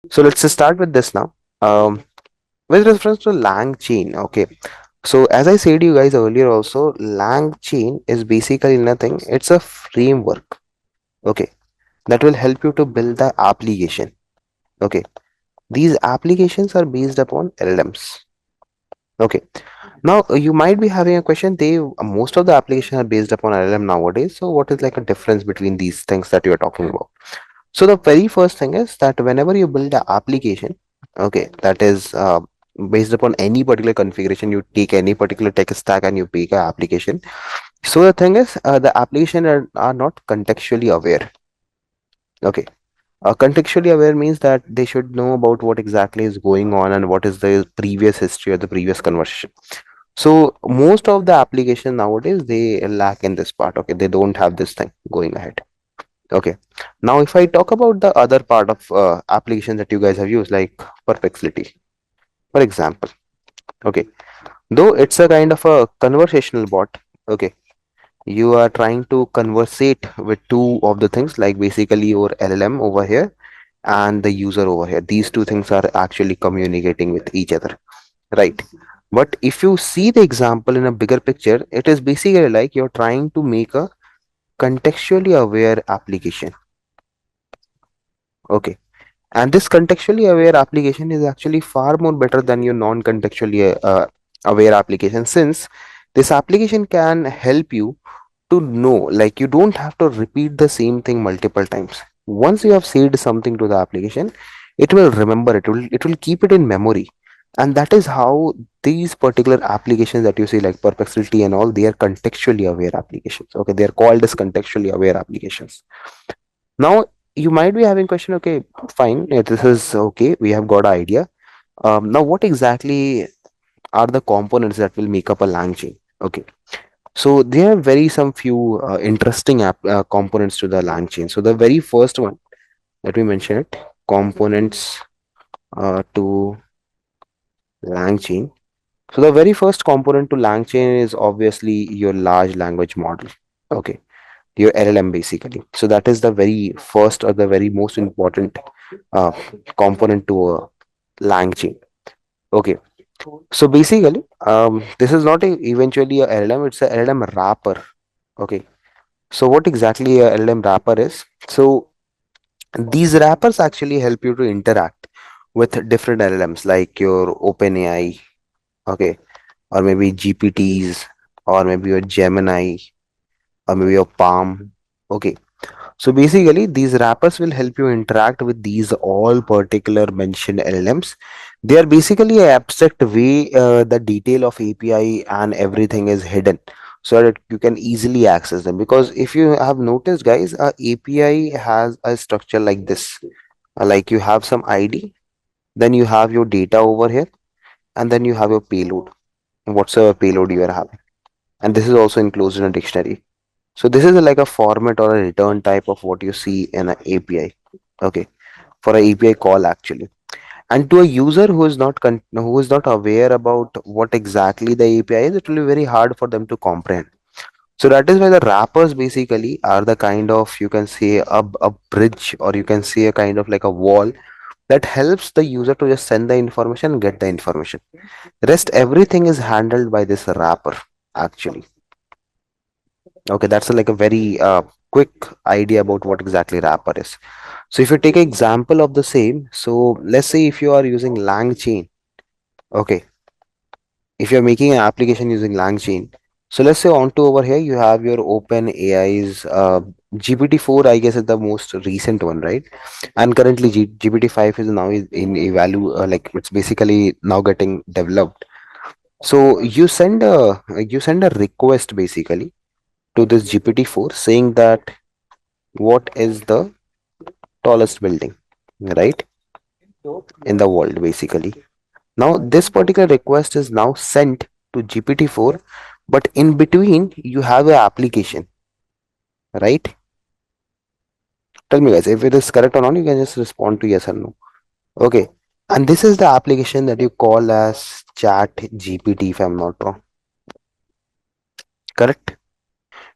so let's just start with this now. With reference to LangChain, okay. So as I said you guys earlier also, LangChain is basically nothing. It's a framework, okay, that will help you to build the application. Okay, these applications are based upon LLMs. Okay, now you might be having a question. They most of the applications are based upon LLM nowadays. So what is like a difference between these things that you are talking about? So the very first thing is that whenever you build an application, Okay, that is based upon any particular configuration. You take any particular tech stack and you make an application. So the thing is, the application are not contextually aware. Okay, contextually aware means that they should know about what exactly is going on and what is the previous history or the previous conversation. So most of the application nowadays they lack in this part. Okay, they don't have this thing going ahead. Okay, now if I talk about the other part of application that you guys have used, like perplexity, for example. Okay, though it's a kind of a conversational bot. Okay, you are trying to conversate with two of the things, like basically your LLM over here and the user over here. These two things are actually communicating with each other, right? But if you see the example in a bigger picture, it is basically like you're trying to make a contextually aware application. Okay, and this contextually aware application is actually far more better than your non-contextually aware application, since this application can help you to know, like you don't have to repeat the same thing multiple times. Once you have said something to the application, it will remember, it will keep it in memory. And that is how these particular applications that you see, like perplexity and all, they are contextually aware applications. Okay, they are called as contextually aware applications. Now you might be having question, okay, fine, this is okay, we have got an idea. Now what exactly are the components that will make up a LangChain? Okay, so there are very some few interesting components to the LangChain. So the very first one, let me mention it, components to LangChain. So the very first component to LangChain is obviously your large language model. Okay, your LLM basically. So that is the very first or the very most important uh, component to a LangChain. Okay, so basically, this is not eventually a LLM; it's a LLM wrapper. Okay, so what exactly a LLM wrapper is? So these wrappers actually help you to interact with different LLMs like your OpenAI, okay, or maybe GPTs, or maybe your Gemini, or maybe your Palm. Okay, so basically, these wrappers will help you interact with these all particular mentioned LLMs. They are basically an abstract way the detail of API and everything is hidden so that you can easily access them. Because if you have noticed, guys, API has a structure like this. Like you have some ID, then you have your data over here, and then you have your payload. Whatsoever payload you are having. And this is also enclosed in a dictionary. So this is like a format or a return type of what you see in an API. Okay, for an API call actually. And to a user who is not who is not aware about what exactly the API is, it will be very hard for them to comprehend. So that is why the wrappers basically are the kind of, you can say, a bridge, or you can say a kind of like a wall that helps the user to just send the information and get the information. Rest everything is handled by this wrapper actually. Okay, that's like a very quick idea about what exactly wrapper is. So if you take an example of the same, so let's say if you are using LangChain, okay, if you're making an application using LangChain, so let's say onto over here you have your Open AI's GPT-4, I guess is the most recent one, right? And currently GPT-5 is now in evalu like it's basically now getting developed. So you send a request basically to this GPT-4 saying that what is the tallest building, right, in the world basically. Now this particular request is now sent to GPT-4, but in between you have an application, right? Tell me guys if it is correct or not, you can just respond to yes or no. Okay, and this is the application that you call as Chat GPT, if I'm not wrong. Correct?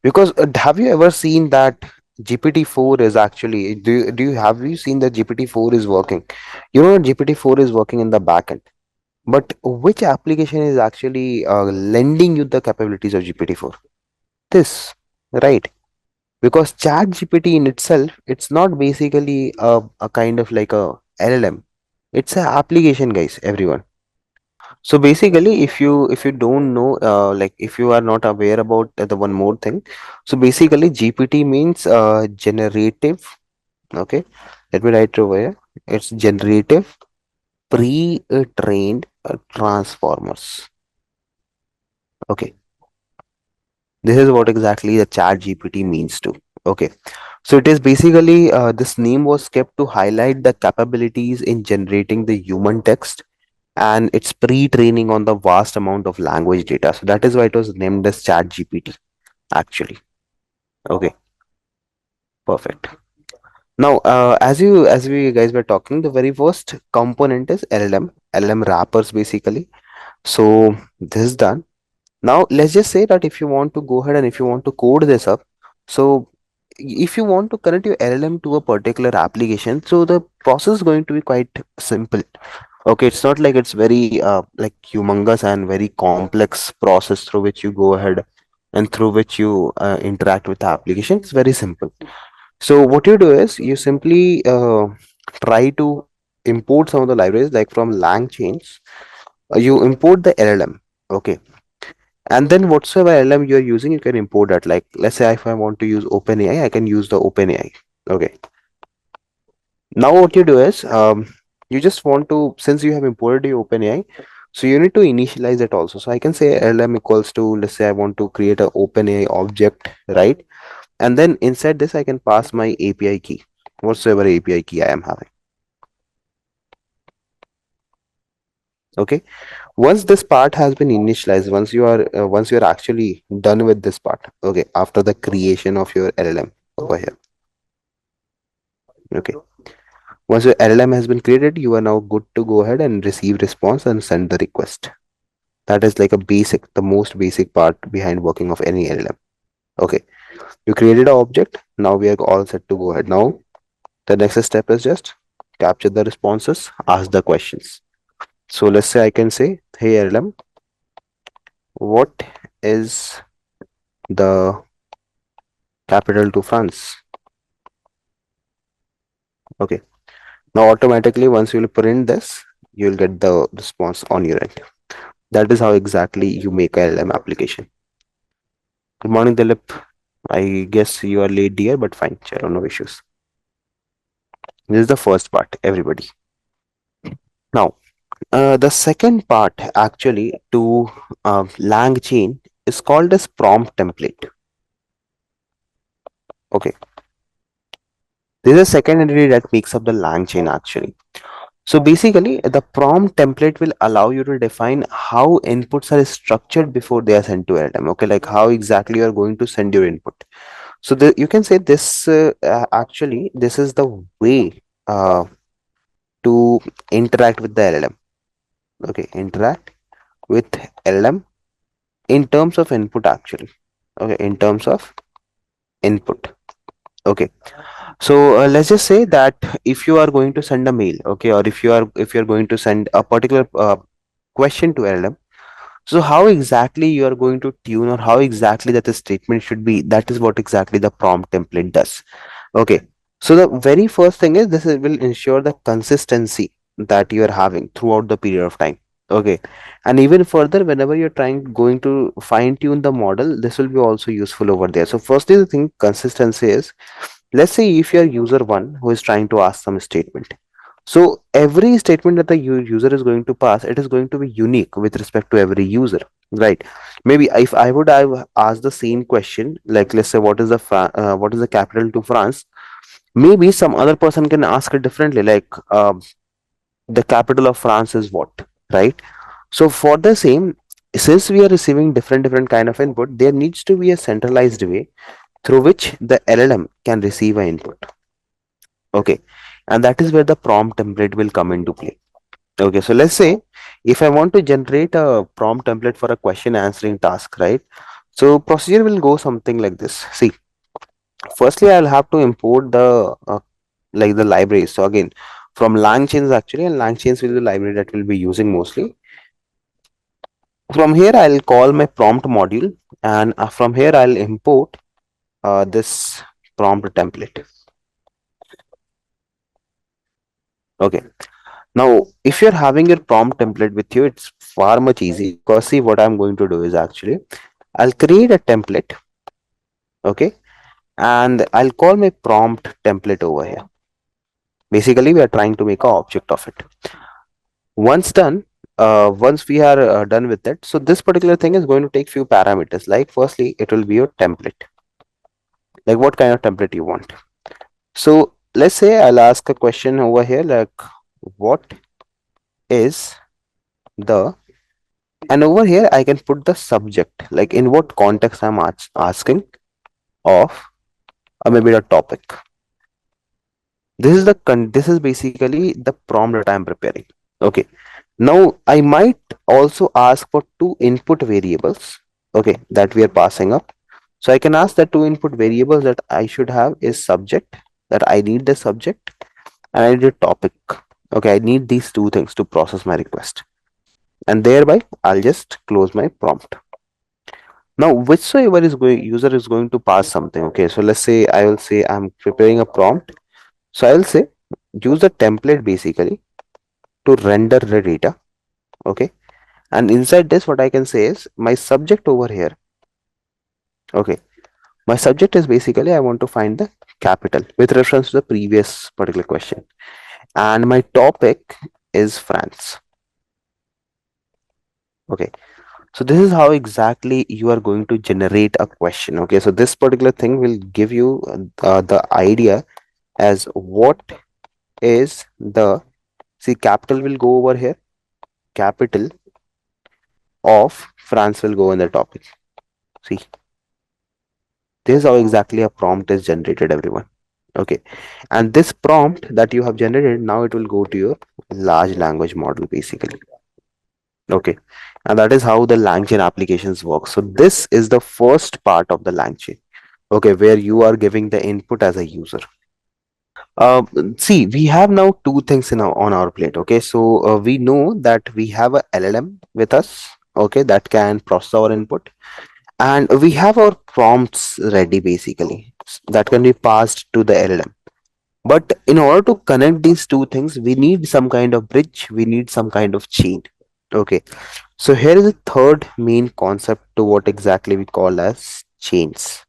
Because have you ever seen that GPT-4 is actually, have you seen that GPT-4 is working? You know GPT-4 is working in the backend. But which application is actually lending you the capabilities of GPT-4? This, right? Because Chat GPT in itself, it's not basically a kind of like a LLM. It's an application, guys, everyone. So basically, if you don't know, like if you are not aware about the one more thing, so basically GPT means generative. Okay, let me write it over here. It's generative pre-trained transformers. Okay, this is what exactly the chat GPT means to. Okay, so it is basically this name was kept to highlight the capabilities in generating the human text, and it's pre-training on the vast amount of language data. So that is why it was named as chat GPT actually. Okay, perfect. Now, as we guys were talking, the very first component is LLM wrappers basically. So this is done. Now let's just say that if you want to go ahead and if you want to code this up, so if you want to connect your LLM to a particular application, so the process is going to be quite simple. Okay, it's not like it's very like humongous and very complex process through which you go ahead and through which you interact with the application. It's very simple. So what you do is you simply try to import some of the libraries like from LangChains. You import the LLM. Okay, and then whatsoever LLM you're using, you can import that. Like let's say if I want to use OpenAI, I can use the OpenAI. Okay. Now what you do is you just want to, since you have imported the OpenAI, so you need to initialize it also. So I can say LLM equals to, let's say I want to create a OpenAI object, right? And then inside this I can pass my API key, whatsoever API key I am having. Okay. Once this part has been initialized, once you are actually done with this part, okay, after the creation of your LLM over here, okay, once your LLM has been created, you are now good to go ahead and receive response and send the request. That is like a basic, the most basic part behind working of any LLM. Okay, you created an object. Now we are all set to go ahead. Now the next step is just capture the responses, ask the questions. So let's say I can say, hey LLM, what is the capital to France? Okay. Now automatically once you will print this, you will get the response on your end. That is how exactly you make a LLM application. Good morning, Dilip. I guess you are late, dear, but fine. Chalo, no issues. This is the first part, everybody. Now, the second part actually to LangChain is called as prompt template. Okay, this is a second entity that makes up the LangChain actually. So basically, the prompt template will allow you to define how inputs are structured before they are sent to LLM. Okay, like how exactly you are going to send your input. So you can say this actually, this is the way to interact with the LLM. Okay, interact with LLM in terms of input actually. Okay, in terms of input. Okay, so let's just say that if you are going to send a mail, okay, or if you are going to send a particular question to LLM. So how exactly you are going to tune or how exactly that the statement should be, that is what exactly the prompt template does. Okay. So the very first thing is will ensure the consistency that you are having throughout the period of time. Okay. And even further, whenever you're going to fine tune the model, this will be also useful over there. So firstly, the thing consistency is, let's say if you're user one who is trying to ask some statement. So every statement that the user is going to pass, it is going to be unique with respect to every user, right? Maybe if I have asked the same question, like let's say what is the capital to France? Maybe some other person can ask it differently, like the capital of France is what, right? So for the same, since we are receiving different kind of input, there needs to be a centralized way through which the LLM can receive an input. Okay, and that is where the prompt template will come into play. Okay, so let's say if I want to generate a prompt template for a question answering task, right? So procedure will go something like this. See, firstly I'll have to import the like the libraries. So again, from LangChains actually, and LangChains will be the library that we'll be using mostly. From here I'll call my prompt module, and from here I'll import this prompt template. Okay. Now, if you're having your prompt template with you, it's far much easy, because see what I'm going to do is actually I'll create a template, okay, and I'll call my prompt template over here. Basically, we are trying to make an object of it. Once done, once we are done with it, so this particular thing is going to take few parameters. Like firstly, it will be your template. Like what kind of template you want. So let's say I'll ask a question over here like what is the, and over here I can put the subject, like in what context I'm asking of, or maybe the topic. This is basically the prompt that I'm preparing. Okay. Now I might also ask for two input variables, okay, that we are passing up. So I can ask that two input variables that I should have is subject, that I need the subject, and I need a topic. Okay, I need these two things to process my request. And thereby I'll just close my prompt. Now whichsoever is going user is going to pass something. Okay, so let's say I will say I'm preparing a prompt. So I'll say use a template basically to render the data. Okay. And inside this, what I can say is my subject over here. Okay. My subject is basically I want to find the capital with reference to the previous particular question. And my topic is France. Okay. So this is how exactly you are going to generate a question. Okay. So this particular thing will give you the idea as what is the, see, capital will go over here. Capital of France will go in the topic. See, this is how exactly a prompt is generated, everyone. Okay. And this prompt that you have generated, now it will go to your large language model basically. Okay. And that is how the LangChain applications work. So this is the first part of the LangChain. Okay, where you are giving the input as a user. Uh, See, we have now two things on our plate. Okay, so we know that we have a LLM with us. Okay, that can process our input, and we have our prompts ready basically that can be passed to the LLM. But in order to connect these two things, we need some kind of bridge, we need some kind of chain. Okay, so here is a third main concept to what exactly we call as chains.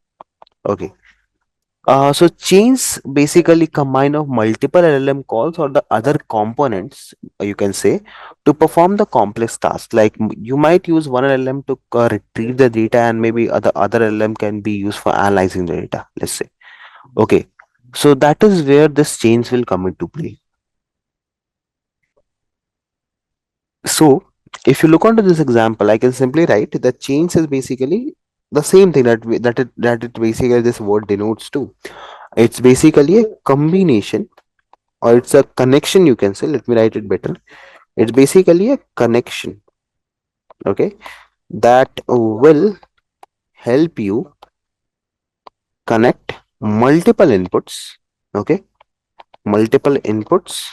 Okay, so chains basically combine of multiple LLM calls or the other components, you can say, to perform the complex task. Like you might use one LLM to retrieve the data, and maybe other LLM can be used for analyzing the data. Let's say, okay, so that is where this chains will come into play. So if you look onto this example, I can simply write that chains is basically the same thing that it basically this word denotes to. It's basically a combination, or it's a connection, you can say. Let me write it better. It's basically a connection, okay, that will help you connect multiple inputs, okay, multiple inputs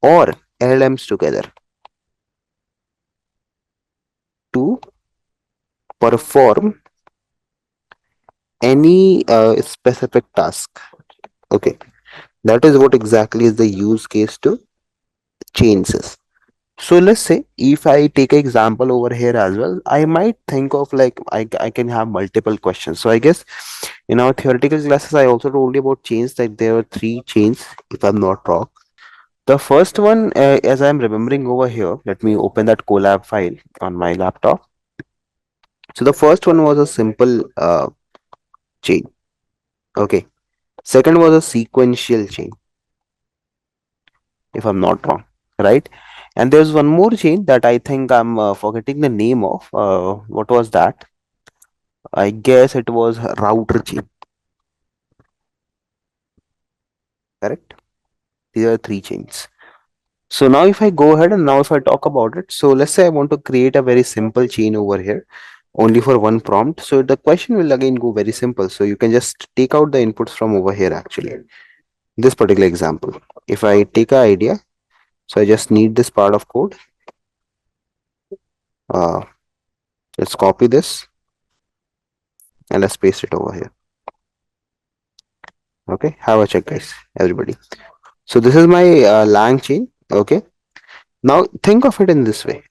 or LLMs together to perform any specific task. Okay, that is what exactly is the use case to chains is. So let's say if I take an example over here as well, I might think of like I can have multiple questions. So I guess in our theoretical classes, I also told you about chains, that there are three chains, if I'm not wrong. The first one, as I'm remembering over here, let me open that collab file on my laptop. So the first one was a simple chain. Okay. Second was a sequential chain, if I'm not wrong, right? And there's one more chain that I think I'm forgetting the name of. What was that? I guess it was router chain, correct? These are three chains. So now if I go ahead and now if I talk about it, so let's say I want to create a very simple chain over here only for one prompt. So the question will again go very simple. So you can just take out the inputs from over here actually. This particular example. If I take an idea, so I just need this part of code. Uh, let's copy this and let's paste it over here. Okay, have a check, guys, everybody. So this is my lang chain. Okay, now think of it in this way.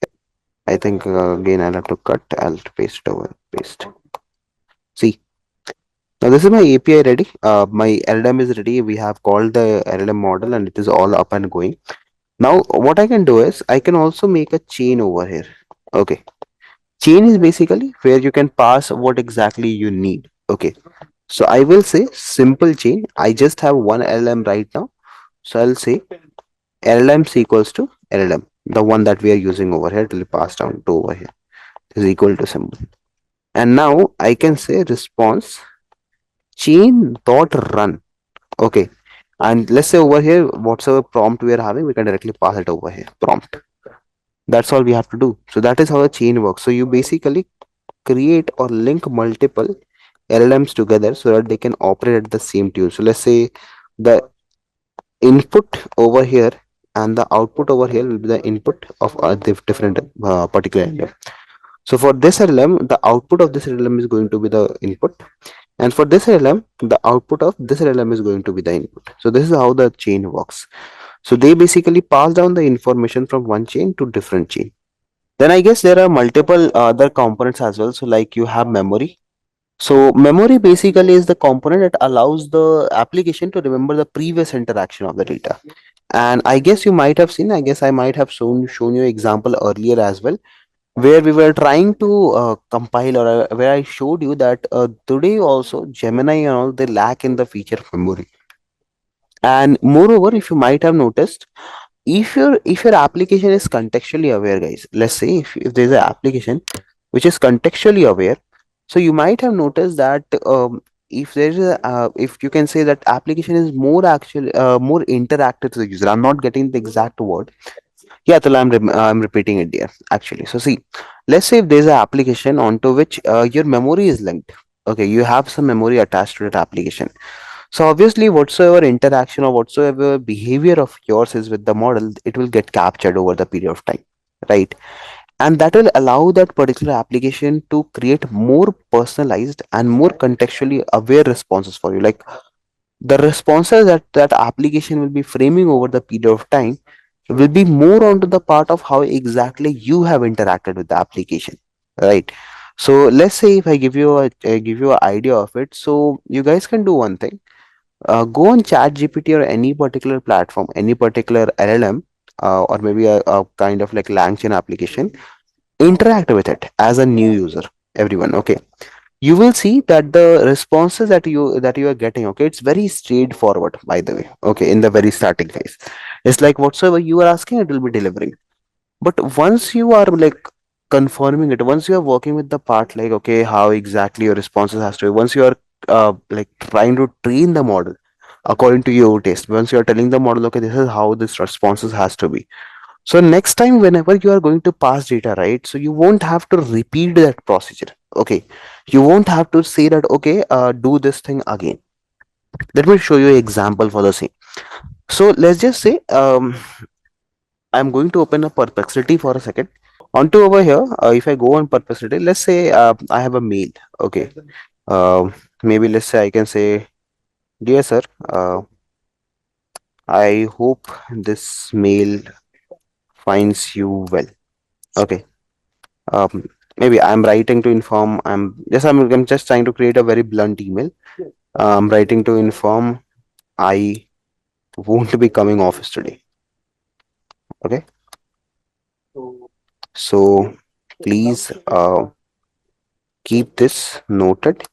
I think again I'll have to cut. I'll paste it over. Paste. See, now this is my API ready. My LLM is ready. We have called the LLM model and it is all up and going. Now what I can do is I can also make a chain over here. Okay, chain is basically where you can pass what exactly you need. Okay, so I will say simple chain. I just have one LLM right now, so I'll say LLMs equals to LLM, the one that we are using over here, till pass down to over here is equal to symbol. And now I can say response chain dot run. Okay, and let's say over here whatsoever prompt we are having, we can directly pass it over here prompt. That's all we have to do. So that is how a chain works. So you basically create or link multiple LLMs together so that they can operate at the same tune. So let's say the input over here and the output over here will be the input of the different particular LLM. So for this LLM, the output of this LLM is going to be the input, and for this LLM, the output of this LLM is going to be the input. So this is how the chain works. So they basically pass down the information from one chain to different chain. Then I guess there are multiple other components as well. So like you have memory. So memory basically is the component that allows the application to remember the previous interaction of the data. And I guess you might have seen, I guess I might have shown you example earlier as well, where we were trying to compile, or where I showed you that today also Gemini and all, they lack in the feature of memory. And moreover, if you might have noticed, if your application is contextually aware, guys, let's say if there's an application which is contextually aware, so you might have noticed that if there's a if you can say that application is more actually more interactive to the user. I'm not getting the exact word. Yeah, Tala, I'm repeating it there actually. So see, let's say if there's an application onto which your memory is linked. Okay, you have some memory attached to that application. So obviously, whatsoever interaction or whatsoever behavior of yours is with the model, it will get captured over the period of time, right? And that will allow that particular application to create more personalized and more contextually aware responses for you. Like the responses that that application will be framing over the period of time will be more onto the part of how exactly you have interacted with the application, right? So let's say if I give you give you an idea of it, so you guys can do one thing. Go on ChatGPT or any particular platform, any particular LLM, or maybe a kind of like LangChain application. Interact with it as a new user, everyone. Okay, you will see that the responses that you are getting, okay, it's very straightforward, by the way. Okay, in the very starting phase, it's like whatsoever you are asking, it will be delivering. But once you are like confirming it, once you are working with the part, like okay, how exactly your responses has to be, once you are like trying to train the model according to your taste, once you are telling the model, okay, this is how this responses has to be, so next time whenever you are going to pass data, right, so you won't have to repeat that procedure. Okay, you won't have to say that, okay, do this thing again. Let me show you an example for the same. So let's just say I'm going to open a perplexity for a second. Onto over here, if I go on perplexity, let's say I have a mail. Okay, maybe let's say I can say, dear sir, I hope this mail finds you well. Okay, maybe I'm writing to inform. I'm just trying to create a very blunt email. I'm writing to inform I won't be coming office today. Okay, so please keep this noted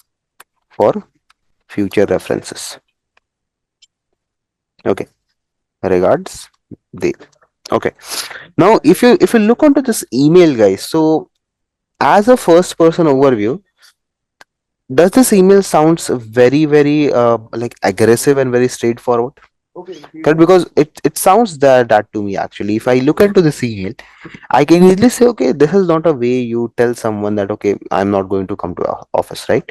for future references. Okay, regards, Dev. Okay, now if you look onto this email, guys, so as a first person overview, does this email sounds very like aggressive and very straightforward? Correct, because it sounds that to me actually. If I look into this email, I can easily say, okay, this is not a way you tell someone that, okay, I'm not going to come to our office, right?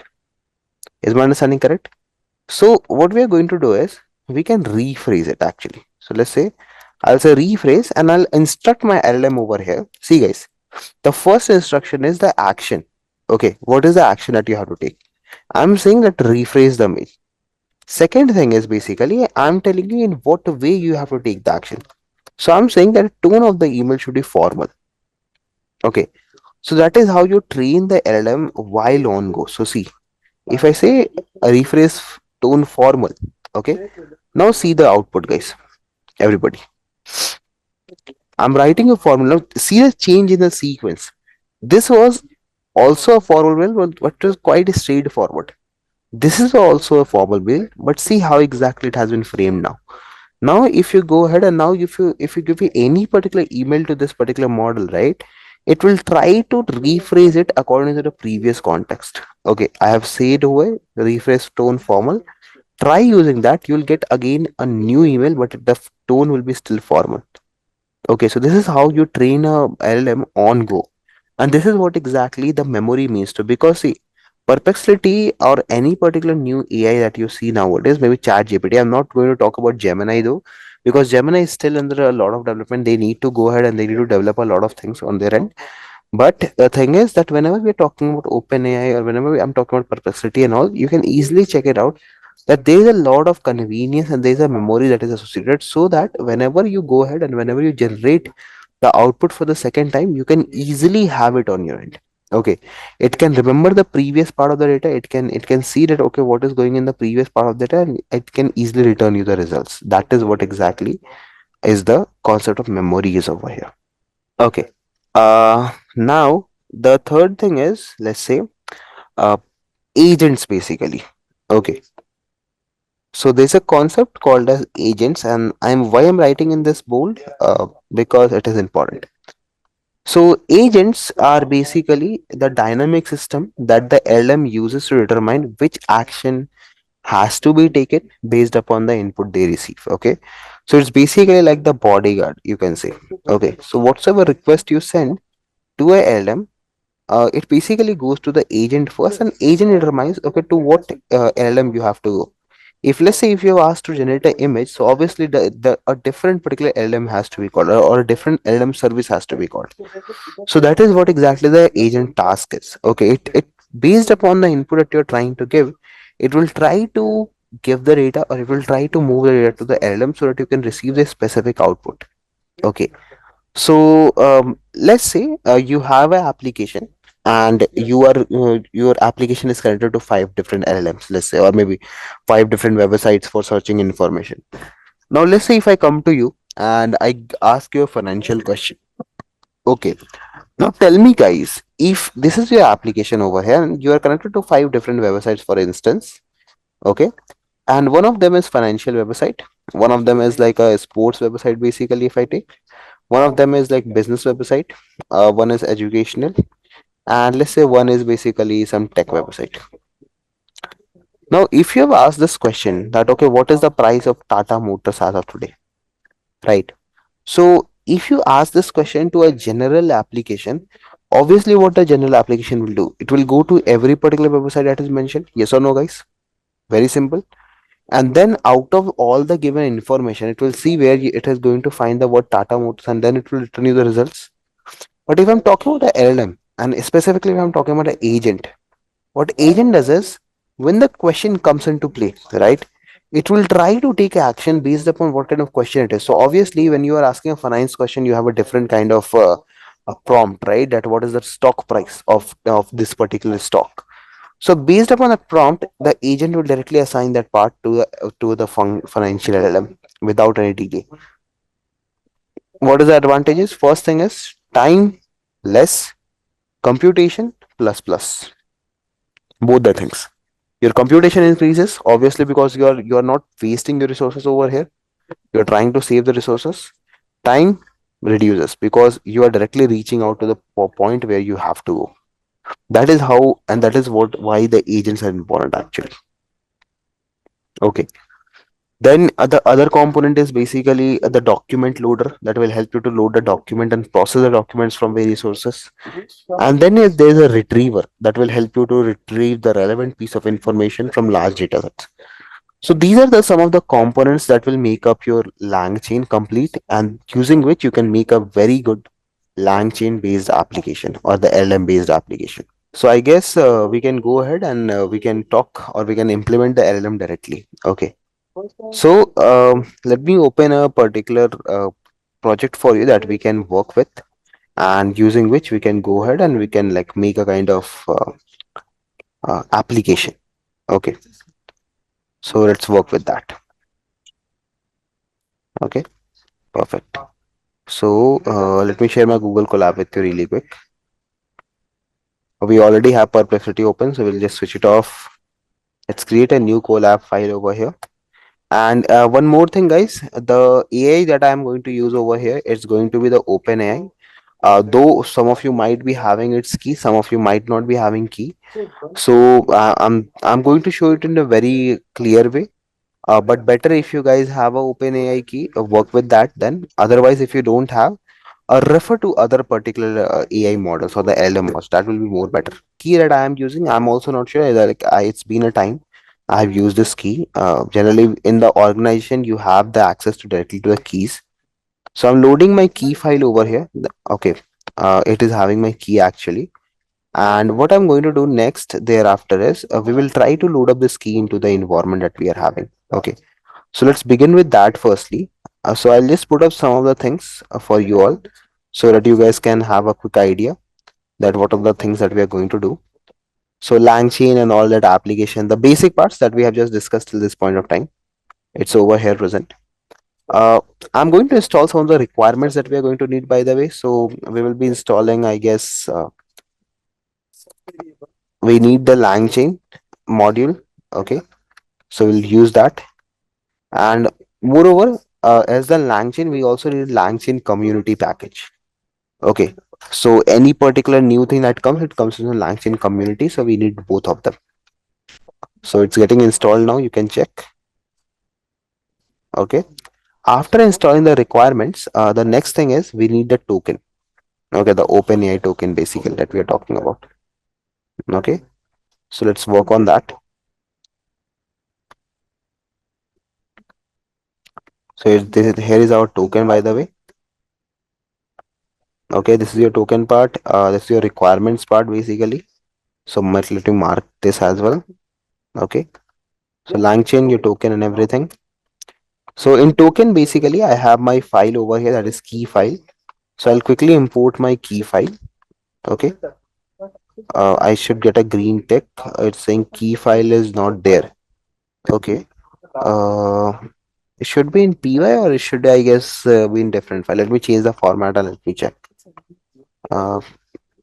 Is my understanding correct? So what we are going to do is we can rephrase it actually. So let's say I'll say rephrase and I'll instruct my LLM over here. See guys, the first instruction is the action. Okay, what is the action that you have to take? I'm saying that rephrase the mail. Second thing is basically I'm telling you in what way you have to take the action. So I'm saying that tone of the email should be formal. Okay. So that is how you train the LLM while on go. So see, if I say a rephrase tone formal, okay. Now see the output, guys. Everybody. I'm writing a formula. See the change in the sequence. This was also a formal mail, but it was quite straightforward. This is also a formal mail, but see how exactly it has been framed now. Now, if you go ahead and now if you give me any particular email to this particular model, right, it will try to rephrase it according to the previous context. Okay, I have said over rephrase tone formal. Try using that. You'll get again a new email, but the tone will be still formal. Okay, so this is how you train a LLM on go. And this is what exactly the memory means to, because see, perplexity or any particular new AI that you see nowadays, maybe ChatGPT. I'm not going to talk about Gemini though, because Gemini is still under a lot of development. They need to go ahead and they need to develop a lot of things on their end. But the thing is that whenever we're talking about OpenAI or whenever I'm talking about perplexity and all, you can easily check it out that there is a lot of convenience and there is a memory that is associated, so that whenever you go ahead and whenever you generate the output for the second time, you can easily have it on your end. Okay, it can remember the previous part of the data. It can see that okay, what is going in the previous part of the data, and it can easily return you the results. That is what exactly is the concept of memory is over here. Okay, now the third thing is, let's say, uh agents basically. Okay, so there's a concept called as agents, and I'm writing in this bold, because it is important. So agents are basically the dynamic system that the LM uses to determine which action has to be taken based upon the input they receive. Okay, so it's basically like the bodyguard, you can say. Okay, so whatsoever request you send to a LM, it basically goes to the agent first, and agent determines okay to what LLM you have to go. If let's say if you are asked to generate an image, so obviously the a different particular LLM has to be called, or a different LLM service has to be called. So that is what exactly the agent task is. Okay, it based upon the input that you're trying to give, it will try to give the data, or it will try to move the data to the LLM so that you can receive the specific output. Okay, so let's say you have an application, and your application is connected to five different LLMs, let's say, or maybe five different websites for searching information. Now let's say if I come to you and ask you a financial question. Okay, now tell me guys, if this is your application over here and you are connected to five different websites, for instance. Okay, and one of them is financial website, one of them is like a sports website basically, if I take one of them is like business website, one is educational, and let's say one is basically some tech website. Now if you have asked this question that okay, what is the price of Tata Motors as of today, right? So if you ask this question to a general application, obviously what a general application will do, it will go to every particular website that is mentioned. Yes or no, guys? Very simple. And then out of all the given information, it will see where it is going to find the word Tata Motors, and then it will return you the results. But if I'm talking about the LLM, and specifically if I'm talking about the agent, what agent does is when the question comes into play, right? It will try to take action based upon what kind of question it is. So obviously, when you are asking a finance question, you have a different kind of a prompt, right? That what is the stock price of this particular stock. So based upon that prompt, the agent will directly assign that part to the financial LLM without any delay. What is the advantages? First thing is time less, computation plus plus, both the things. Your computation increases obviously because you are not wasting your resources over here, you're trying to save the resources. Time reduces because you are directly reaching out to the point where you have to go. That is how, and that is what why the agents are important actually. Okay, then the other component is basically the document loader that will help you to load the document and process the documents from various sources. And then there's a retriever that will help you to retrieve the relevant piece of information from large data sets. So these are some of the components that will make up your LangChain complete, and using which you can make a very good LangChain based application or the LM based application. So I guess we can go ahead and we can talk or we can implement the LLM directly. Okay. So let me open a particular project for you that we can work with, and using which we can go ahead and we can like make a kind of application. Okay. So let's work with that. Okay. Perfect. So let me share my Google Colab with you really quick. We already have Perplexity open, so we'll just switch it off. Let's create a new Colab file over here. And one more thing, guys, the AI that I'm going to use over here, it's going to be the Open AI. Though some of you might be having its key, some of you might not be having key. So I'm going to show it in a very clear way. But better if you guys have a Open AI key, work with that. Then otherwise, if you don't have, refer to other particular AI models or the LLM models. That will be more better. Key that I am using, I'm also not sure. It's been a time I have used this key. Generally, in the organization, you have the access to directly to the keys. So I'm loading my key file over here. Okay, it is having my key actually. And what I'm going to do next thereafter is we will try to load up this key into the environment that we are having. Okay, so let's begin with that firstly. So I'll just put up some of the things for you all so that you guys can have a quick idea that what are the things that we are going to do. So LangChain and all that application, the basic parts that we have just discussed till this point of time, it's over here present. Uh, I'm going to install some of the requirements that we are going to need, by the way. So we will be installing, I guess, we need the LangChain module. Okay, so we'll use that. And moreover, as the LangChain, we also need LangChain community package. Okay, so any particular new thing that comes, it comes in the LangChain community. So we need both of them. So it's getting installed now. You can check. Okay. After installing the requirements, the next thing is we need the token. Okay, the OpenAI token basically that we are talking about. Okay, so let's work on that. So here is our token, by the way. Okay, this is your token part. This is your requirements part basically. So let me mark this as well. Okay, so LangChain, your token and everything. So in token, basically, I have my file over here that is key file. So I'll quickly import my key file. Okay, I should get a green tick. It's saying key file is not there. Okay, it should be in py or it should, I guess, be in different file. Let me change the format and let me check. Uh,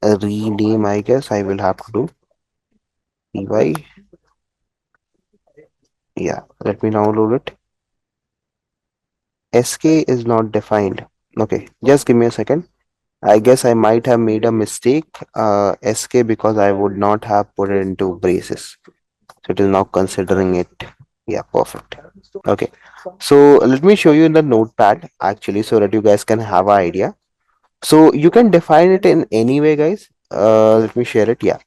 a rename, I guess I will have to do py. Yeah, let me now load it. Sk is not defined. Okay, just give me a second. I guess I might have made a mistake. SK because I would not have put it into braces. So it is now considering it. Yeah, perfect. Okay. So let me show you in the notepad actually so that you guys can have an idea. So you can define it in any way, guys. Let me share it. Yeah.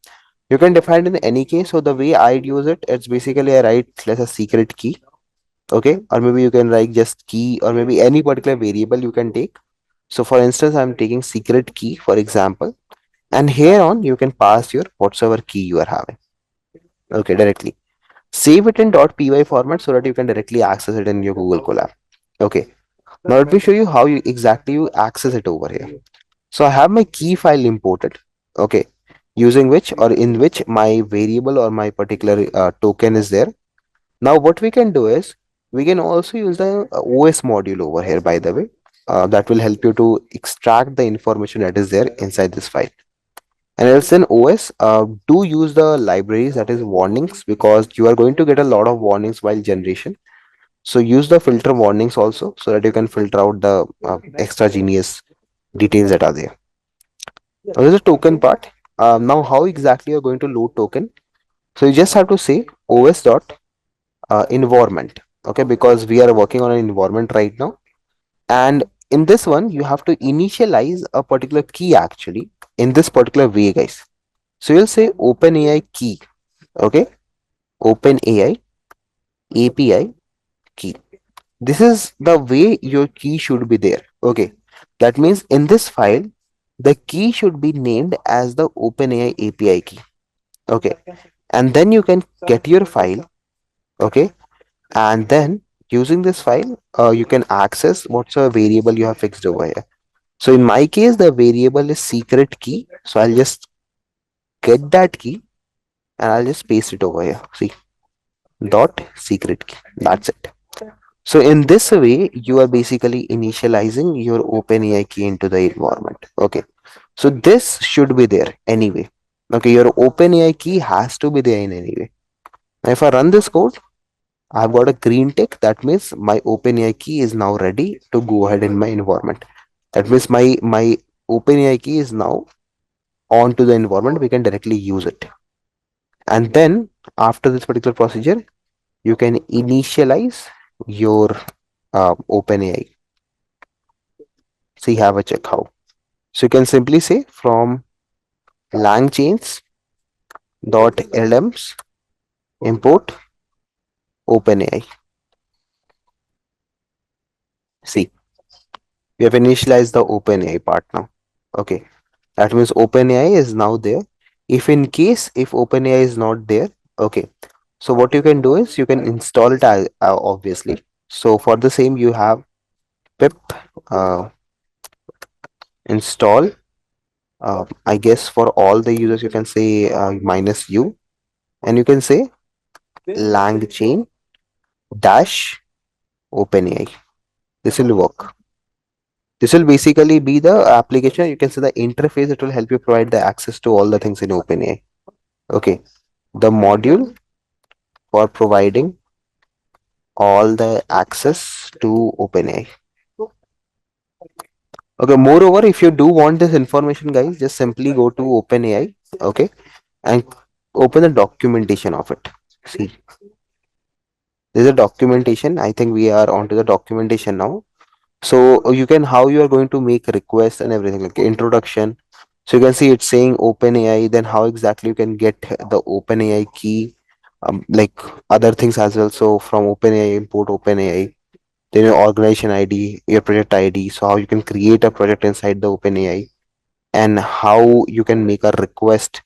You can define it in any case. So the way I'd use it, it's basically I write let's a secret key. Okay. Or maybe you can write just key or maybe any particular variable you can take. So for instance, I'm taking secret key, for example, and here on you can pass your whatsoever key you are having. Okay, directly. Save it in .py format so that you can directly access it in your Google Colab. Okay. Now let me show you how you exactly you access it over here. So I have my key file imported. Okay. Using which or in which my variable or my particular token is there. Now what we can do is we can also use the OS module over here, by the way. That will help you to extract the information that is there inside this file. And else in OS, do use the libraries that is warnings because you are going to get a lot of warnings while generation. So use the filter warnings also so that you can filter out the extra genius details that are there. Now there's a token part. Now how exactly you're going to load token? So you just have to say OS dot environment. Okay, because we are working on an environment right now. And in this one, you have to initialize a particular key actually in this particular way, guys. So you'll say OpenAI key. Okay, OpenAI API key. This is the way your key should be there. Okay, that means in this file, the key should be named as the OpenAI API key. Okay, and then you can get your file. Okay, and then using this file, you can access what's a variable you have fixed over here. So in my case, the variable is secret key. So I'll just get that key and I'll just paste it over here. See, dot secret key. That's it. So in this way, you are basically initializing your OpenAI key into the environment. Okay. So this should be there anyway. Okay, your OpenAI key has to be there in any way. Now if I run this code, I've got a green tick. That means my OpenAI key is now ready to go ahead in my environment. That means my OpenAI key is now on to the environment. We can directly use it. And then after this particular procedure, you can initialize your OpenAI. See, have a check how. So you can simply say from LangChains dot LLMs import OpenAI. See, we have initialized the OpenAI part now. Okay, that means OpenAI is now there. If in case if OpenAI is not there, okay, so what you can do is you can install it obviously. So for the same, you have pip uh, install. I guess for all the users, you can say minus u, and you can say LangChain dash OpenAI. This will work. This will basically be the application. You can say the interface. It will help you provide the access to all the things in OpenAI. Okay. The module for providing all the access to OpenAI. Okay. Moreover, if you do want this information, guys, just simply go to OpenAI. Okay. And open the documentation of it. See, there's a documentation. I think we are onto the documentation now. So you can how you are going to make requests and everything like introduction. So you can see it's saying OpenAI, then how exactly you can get the OpenAI key, like other things as well. So from OpenAI, import OpenAI, then your organization ID, your project ID. So how you can create a project inside the OpenAI and how you can make a request.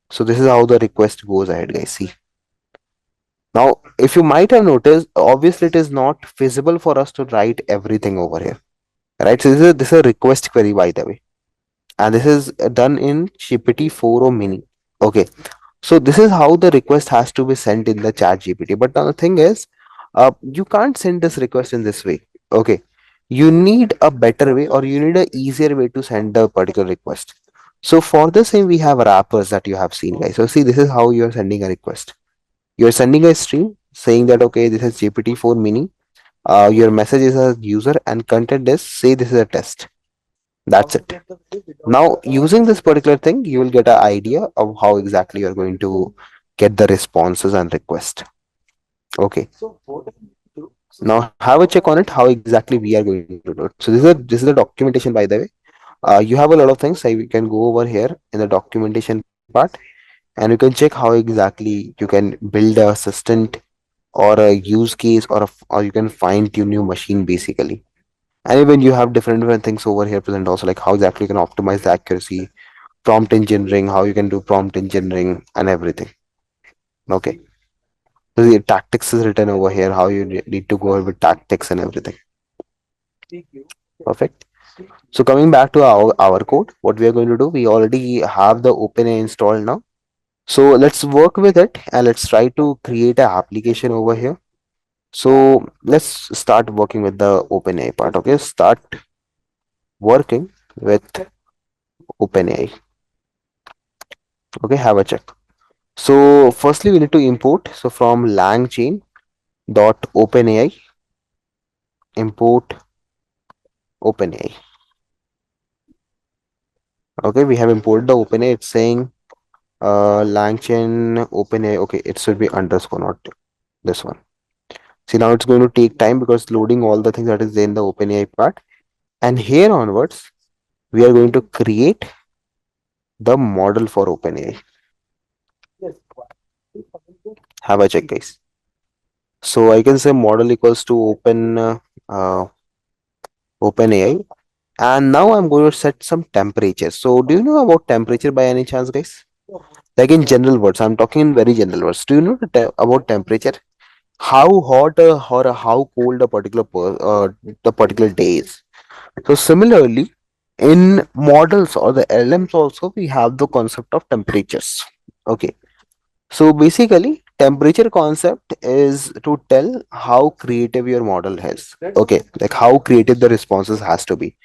So this is how the request goes ahead, guys. See. Now, if you might have noticed, obviously it is not feasible for us to write everything over here, right? So this is a request query, by the way, and this is done in GPT-4 or Mini. Okay, so this is how the request has to be sent in the chat GPT. But now the thing is, you can't send this request in this way. Okay, you need a better way or you need a easier way to send the particular request. So for the same, we have wrappers that you have seen, guys. So see, this is how you're sending a request. You're sending a string saying that, okay, this is GPT-4 Mini. Your message is a user and content is say this is a test. That's it. Now, using this particular thing, you will get an idea of how exactly you're going to get the responses and request. Okay. Now have a check on it how exactly we are going to do it. So this is the documentation, by the way. You have a lot of things. So you can go over here in the documentation part and you can check how exactly you can build a assistant or a use case or you can fine tune your machine basically. And even you have different things over here present also, like how exactly you can optimize the accuracy, prompt engineering, how you can do prompt engineering and everything. Okay. So the tactics is written over here, how you need to go with tactics and everything. Perfect. So coming back to our code, what we are going to do, we already have the OpenAI installed now. So let's work with it and let's try to create an application over here. So let's start working with the OpenAI part. Okay, start working with OpenAI. Okay, have a check. So firstly, we need to import. So from LangChain dot OpenAI import OpenAI. Okay, we have imported the OpenAI. It's saying LangChain OpenAI. Okay, it should be underscore, not this one. See, now it's going to take time because loading all the things that is in the OpenAI part. And here onwards, we are going to create the model for OpenAI. Have a check, guys. So I can say model equals to uh, OpenAI. And now I'm going to set some temperature. So do you know about temperature by any chance, guys? Like in general words, I'm talking in very general words. Do you know about temperature? How hot or how cold a the particular day is. So similarly, in models or the LMs also we have the concept of temperatures. Okay. So basically temperature concept is to tell how creative your model is. Okay, like how creative the responses has to be.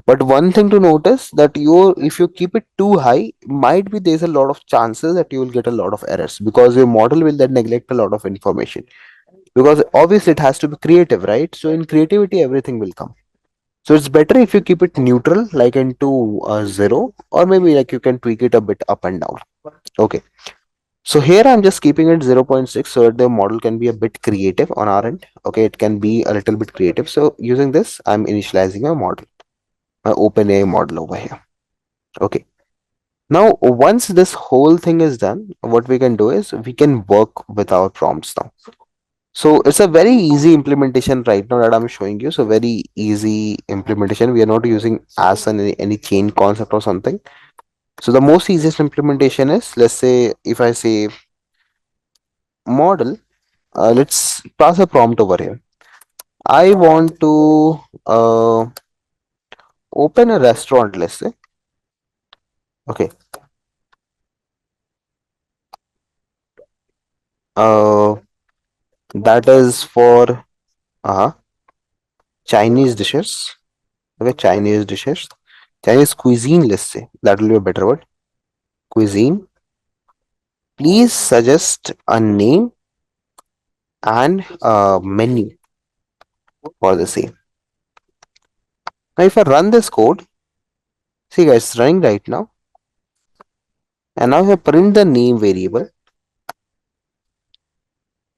But one thing to notice that if you keep it too high, might be there's a lot of chances that you will get a lot of errors because your model will then neglect a lot of information. Because obviously it has to be creative, right? So in creativity, everything will come. So it's better if you keep it neutral, like into zero, or maybe like you can tweak it a bit up and down. Okay. So here I'm just keeping it 0.6 so that the model can be a bit creative on our end. Okay, it can be a little bit creative. So using this, I'm initializing my model, my OpenAI model over here. Okay. Now, once this whole thing is done, what we can do is we can work with our prompts now. So it's a very easy implementation right now that I'm showing you. So very easy implementation. We are not using as any chain concept or something. So the most easiest implementation is, let's say if I say model, let's pass a prompt over here. I want to open a restaurant, let's say. Okay. Uh, that is for uh, Chinese dishes. Okay, Chinese dishes. Chinese cuisine, let's say. That will be a better word. Cuisine. Please suggest a name and a menu for the same. Now, if I run this code, see guys, it's running right now. And now if I print the name variable,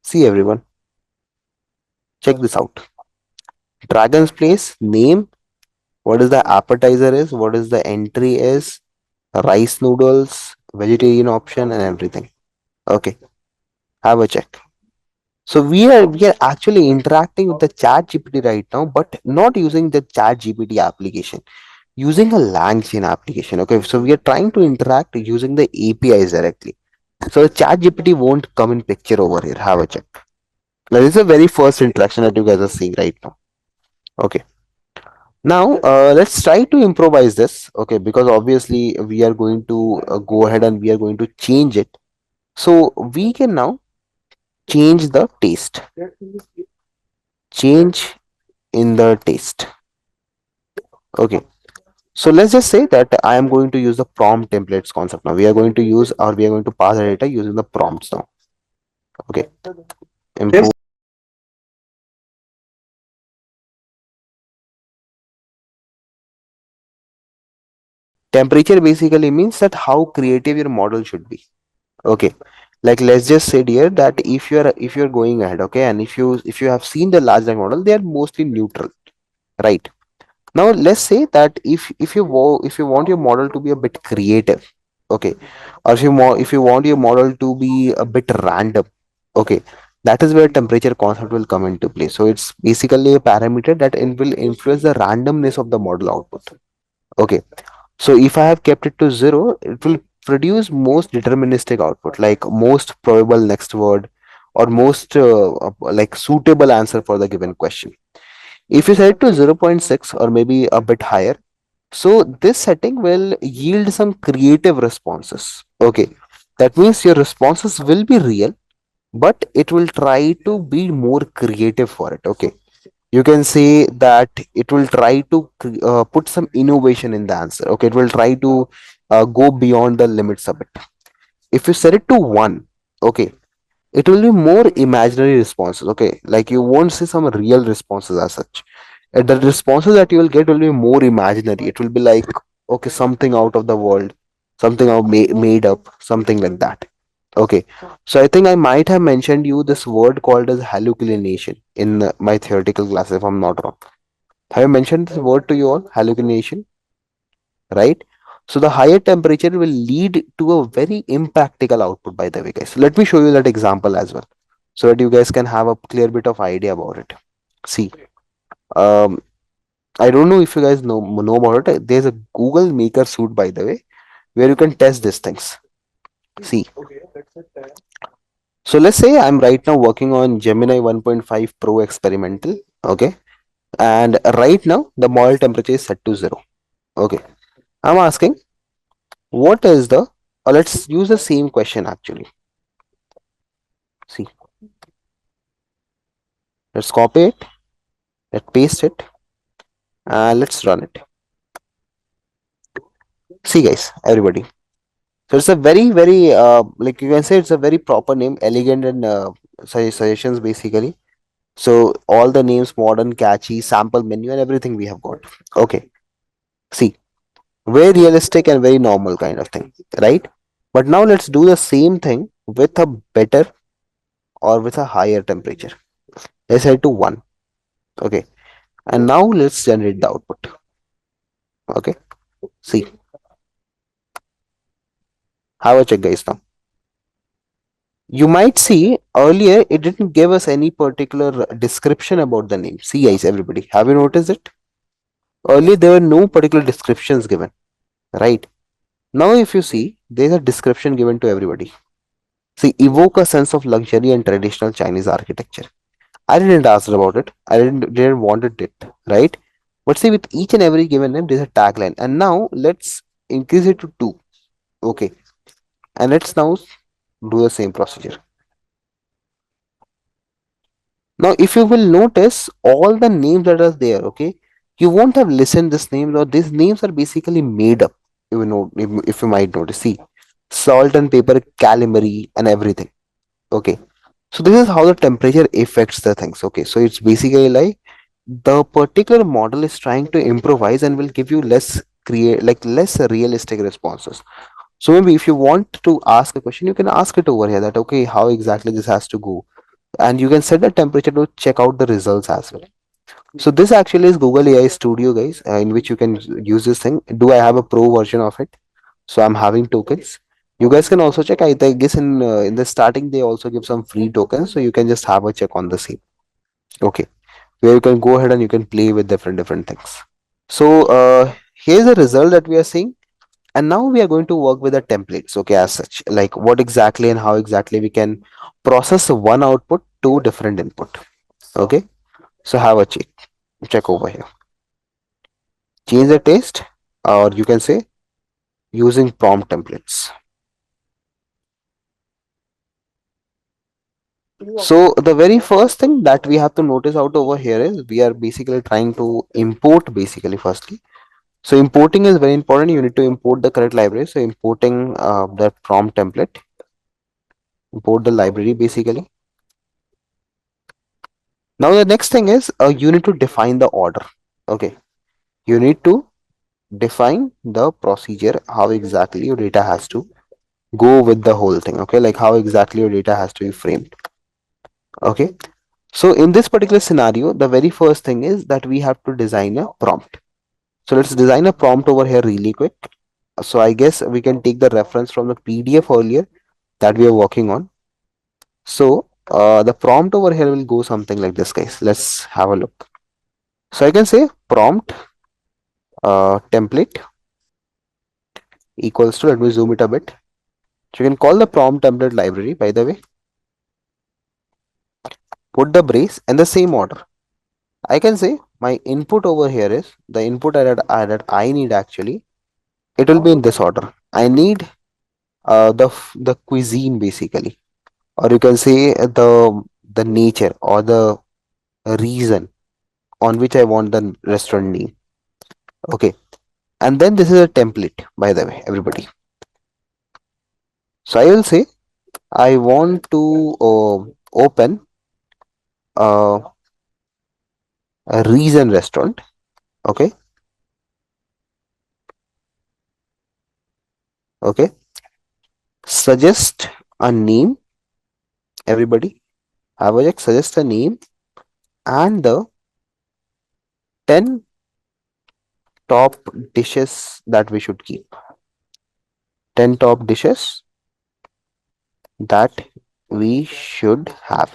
see everyone, check this out. Dragon's place, name, what is the appetizer is, what is the entry is, rice noodles, vegetarian option, and everything. Okay, have a check. So we are actually interacting with the chat GPT right now, but not using the chat GPT application, using a LangChain application. Okay, so we are trying to interact using the APIs directly. So the chat GPT won't come in picture over here. Have a check. Now this is the very first interaction that you guys are seeing right now. Okay. Now let's try to improvise this. Okay, because obviously we are going to go ahead and we are going to change it. So we can now change the taste. Change in the taste. Okay. So let's just say that I am going to use the prompt templates concept now. We are going to use or we are going to pass the data using the prompts now. Okay. Improve. Temperature basically means that how creative your model should be. Okay. Like let's just say here that if you're going ahead, okay, and if you have seen the large language model, they are mostly neutral, right? Now let's say that if you want your model to be a bit creative, okay, or if you want your model to be a bit random, okay, that is where temperature concept will come into play. So it's basically a parameter that will influence the randomness of the model output. Okay, so if I have kept it to zero, it will produce most deterministic output, like most probable next word or most like suitable answer for the given question. If you set it to 0.6 or maybe a bit higher, so this setting will yield some creative responses. Okay, that means your responses will be real, but it will try to be more creative for it. Okay, you can say that it will try to put some innovation in the answer. Okay, it will try to go beyond the limits of it. If you set it to one, okay, it will be more imaginary responses. Okay, like you won't see some real responses as such. And the responses that you will get will be more imaginary. It will be like, okay, something out of the world, something made up, something like that. Okay, so I think I might have mentioned you this word called as hallucination in my theoretical class, if I'm not wrong. Have I mentioned this word to you all? Hallucination, right? So the higher temperature will lead to a very impractical output, by the way, guys. Let me show you that example as well, so that you guys can have a clear bit of idea about it. See, um, I don't know if you guys know about it. There's a Google Maker suite, by the way, where you can test these things. See, so let's say I'm right now working on Gemini 1.5 Pro experimental. Okay, and right now the model temperature is set to zero. Okay, I'm asking what is the, or let's use the same question actually. Let's copy it, let's paste it, and let's run it. See guys, everybody. So it's a very like you can say it's a very proper name, elegant and suggestions basically. So all the names modern, catchy, sample menu and everything we have got. Okay. See, very realistic and very normal kind of thing, right? But now let's do the same thing with a better or with a higher temperature. Let's head to 1. Okay. And now let's generate the output. Okay. See, have a check guys now. You might see earlier it didn't give us any particular description about the name. See guys, everybody, have you noticed it? Earlier there were no particular descriptions given, right? Now if you see, there's a description given to everybody. See, evoke a sense of luxury and traditional Chinese architecture. I didn't ask about it. I didn't wanted it, right? But see, with each and every given name, there's a tagline. And now let's increase it to 2. Okay. And let's now do the same procedure. Now, if you will notice all the names that are there, okay, you won't have listened this names or these names are basically made up. You know, if you might notice, see, salt and pepper, calamari, and everything. Okay, so this is how the temperature affects the things. Okay, so it's basically like the particular model is trying to improvise and will give you less create like less realistic responses. So maybe if you want to ask a question, you can ask it over here that okay, how exactly this has to go, and you can set the temperature to check out the results as well. So this actually is Google AI Studio, guys, in which you can use this thing. Do I have a pro version of it? So I'm having tokens. You guys can also check. I guess in the starting they also give some free tokens, so you can just have a check on the same. Okay, where you can go ahead and you can play with different things. So here's the result that we are seeing, and now we are going to work with the templates. Okay, as such, like what exactly and how exactly we can process one output to different input. Okay, so have a check over here. Change the taste, or you can say using prompt templates. So the very first thing that we have to notice out over here is we are basically trying to import basically firstly. So importing is very important. You need to import the correct library. So importing the prompt template, import the library basically. Now the next thing is you need to define the order. Okay, you need to define the procedure, how exactly your data has to go with the whole thing. Okay, like how exactly your data has to be framed. Okay, so in this particular scenario, the very first thing is that we have to design a prompt. So let's design a prompt over here really quick. So I guess we can take the reference from the PDF earlier that we are working on. So the prompt over here will go something like this, guys. Let's have a look. So I can say prompt template equals to, let me zoom it a bit. So you can call the prompt template library, by the way, put the brace and the same order. I can say my input over here is the input that I need actually. It will be in this order. I need the cuisine basically, or you can say the nature or the reason on which I want the restaurant name. Okay, and then this is a template, by the way, everybody. So I will say I want to open uh, a reason restaurant. Okay, okay. Suggest a name, everybody. Have a check. Suggest a name and the 10 top dishes that we should keep. 10 top dishes that we should have.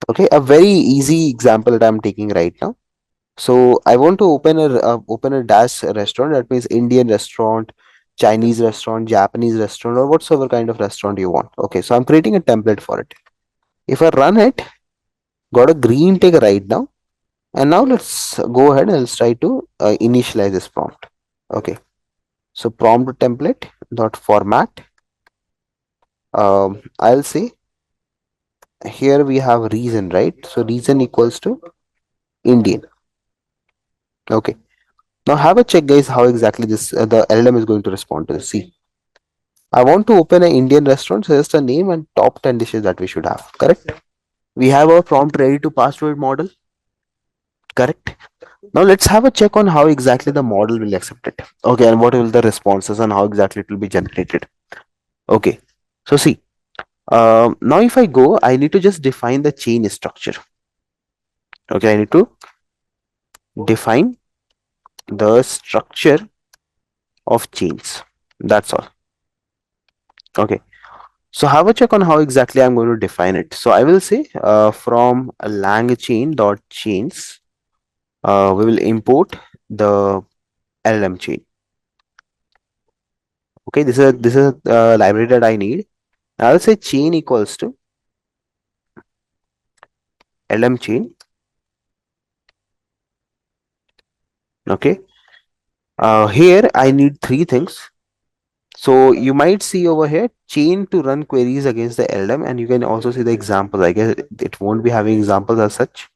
Okay, a very easy example that I'm taking right now. So I want to open a dash restaurant. That means Indian restaurant, Chinese restaurant, Japanese restaurant, or whatsoever kind of restaurant you want. Okay, so I'm creating a template for it. If I run it, got a green tick right now. And now let's go ahead and let's try to initialize this prompt. Okay, so prompt template dot format. I'll say here we have reason, right? So reason equals to Indian. Okay. Now have a check, guys, how exactly this the LLM is going to respond to this. See, I want to open an Indian restaurant, suggest a name and top 10 dishes that we should have. Correct? We have our prompt ready to pass to a model. Correct? Now let's have a check on how exactly the model will accept it. Okay, and what will the responses and how exactly it will be generated. Okay. So see, now if I go, I need to just define the chain structure. Okay, I need to define the structure of chains. That's all. Okay. So have a check on how exactly I'm going to define it. So I will say from LangChain dot chains, we will import the LLM chain. Okay, this is a library that I need. I will say chain equals to LM chain. Okay. Here I need three things. So you might see over here chain to run queries against the LM, and you can also see the examples. I guess it won't be having examples as such,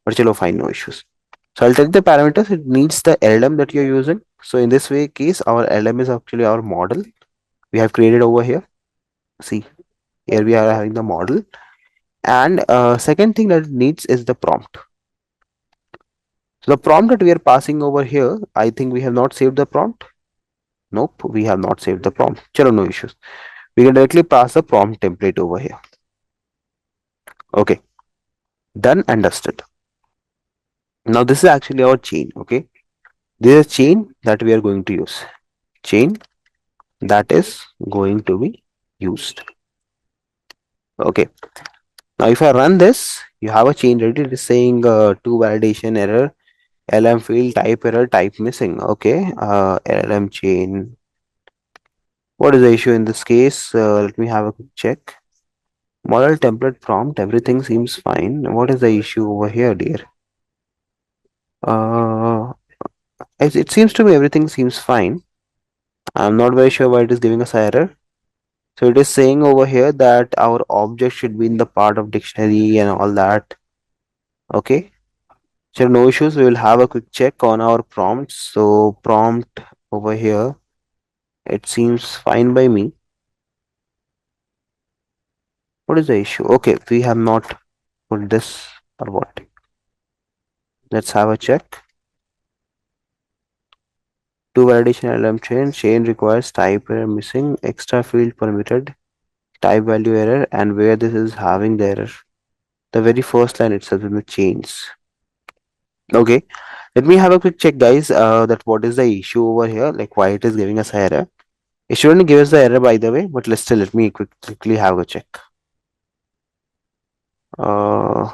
but chalo, fine, no issues. So I'll tell the parameters. It needs the LM that you're using. So in this way case, our LM is actually our model we have created over here. See, here we are having the model, and second thing that it needs is the prompt. So the prompt that we are passing over here, I think we have not saved the prompt. Nope, we have not saved the prompt. Chalo, no issues. We can directly pass the prompt template over here. Okay, done and dusted. Now this is actually our chain. Okay, this is a chain that we are going to use. Chain that is going to be used. Okay, now if I run this, you have a chain ready. It is saying to validation error, LM field type error, type missing. Okay, LM chain. What is the issue in this case? Let me have a quick check. Model template prompt, everything seems fine. What is the issue over here, dear? Uh, it seems to me everything seems fine. I'm not very sure why it is giving us error. So it is saying over here that our object should be in the part of dictionary and all that. Okay. So no issues. We will have a quick check on our prompts. So prompt over here, it seems fine by me. What is the issue? Okay, we have not put this or what? Let's have a check. To validation LM chain requires type error missing, extra field permitted, type value error, and where this is having the error. The very first line itself in the chains. Okay, let me have a quick check, guys. That what is the issue over here? Like why it is giving us error? It shouldn't give us the error, by the way, but let's still let me quickly have a check. Uh,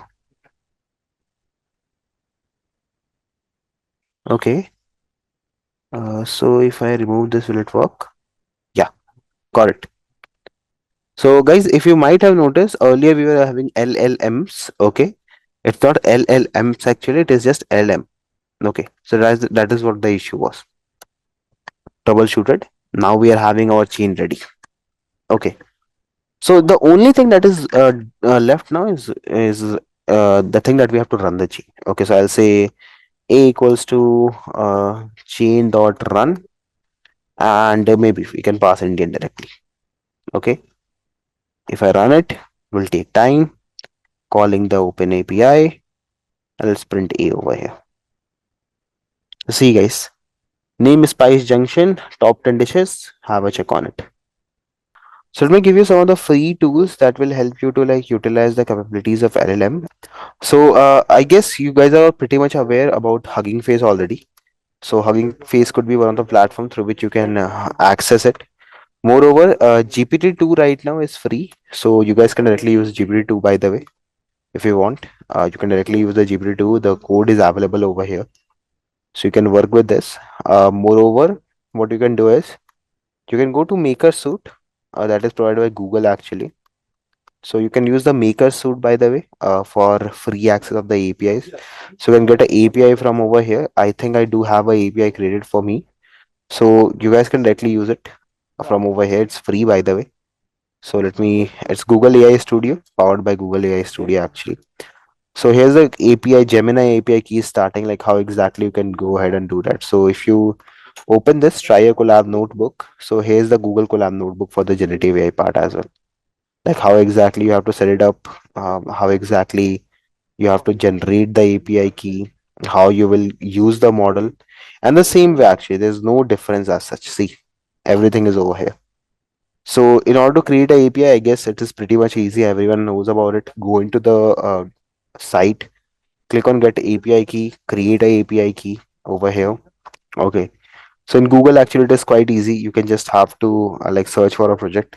okay. So if I remove this, will it work? Yeah, got it. So guys, if you might have noticed earlier we were having LLMs. Okay, it's not LLMs actually. It is just LM. Okay, so that is what the issue was. Troubleshooted. Now we are having our chain ready. Okay. So the only thing that is left now is the thing that we have to run the chain. Okay, so I'll say a equals to chain dot run, and maybe we can pass Indian directly. Okay, if I run it, will take time calling the open API. I'll print A over here. See guys, name is Spice Junction, top 10 dishes. Have a check on it. So let me give you some of the free tools that will help you to like utilize the capabilities of LLM. So I guess you guys are pretty much aware about Hugging Face already. So Hugging Face could be one of the platforms through which you can access it. Moreover, GPT-2 right now is free, so you guys can directly use GPT-2, by the way, if you want. You can directly use the GPT-2. The code is available over here, so you can work with this. Moreover, what you can do is you can go to Maker Suite, that is provided by Google actually. So you can use the Maker Suite, by the way, for free access of the APIs. So you can get an API from over here. I think I do have a API created for me, so you guys can directly use it from over here. It's free, by the way. So it's Google AI Studio, powered by Google AI Studio actually. So here's the API, Gemini API key starting, like how exactly you can go ahead and do that. So if you open this, try a collab notebook. So here's the Google collab notebook for the generative AI part as well. Like how exactly you have to set it up, how exactly you have to generate the API key, how you will use the model, and the same way actually, there's no difference as such. See, everything is over here. So in order to create a API, I guess it is pretty much easy. Everyone knows about it. Go into the site, click on get API key, create a API key over here. Okay. So in Google, actually, it is quite easy. You can just have to like search for a project.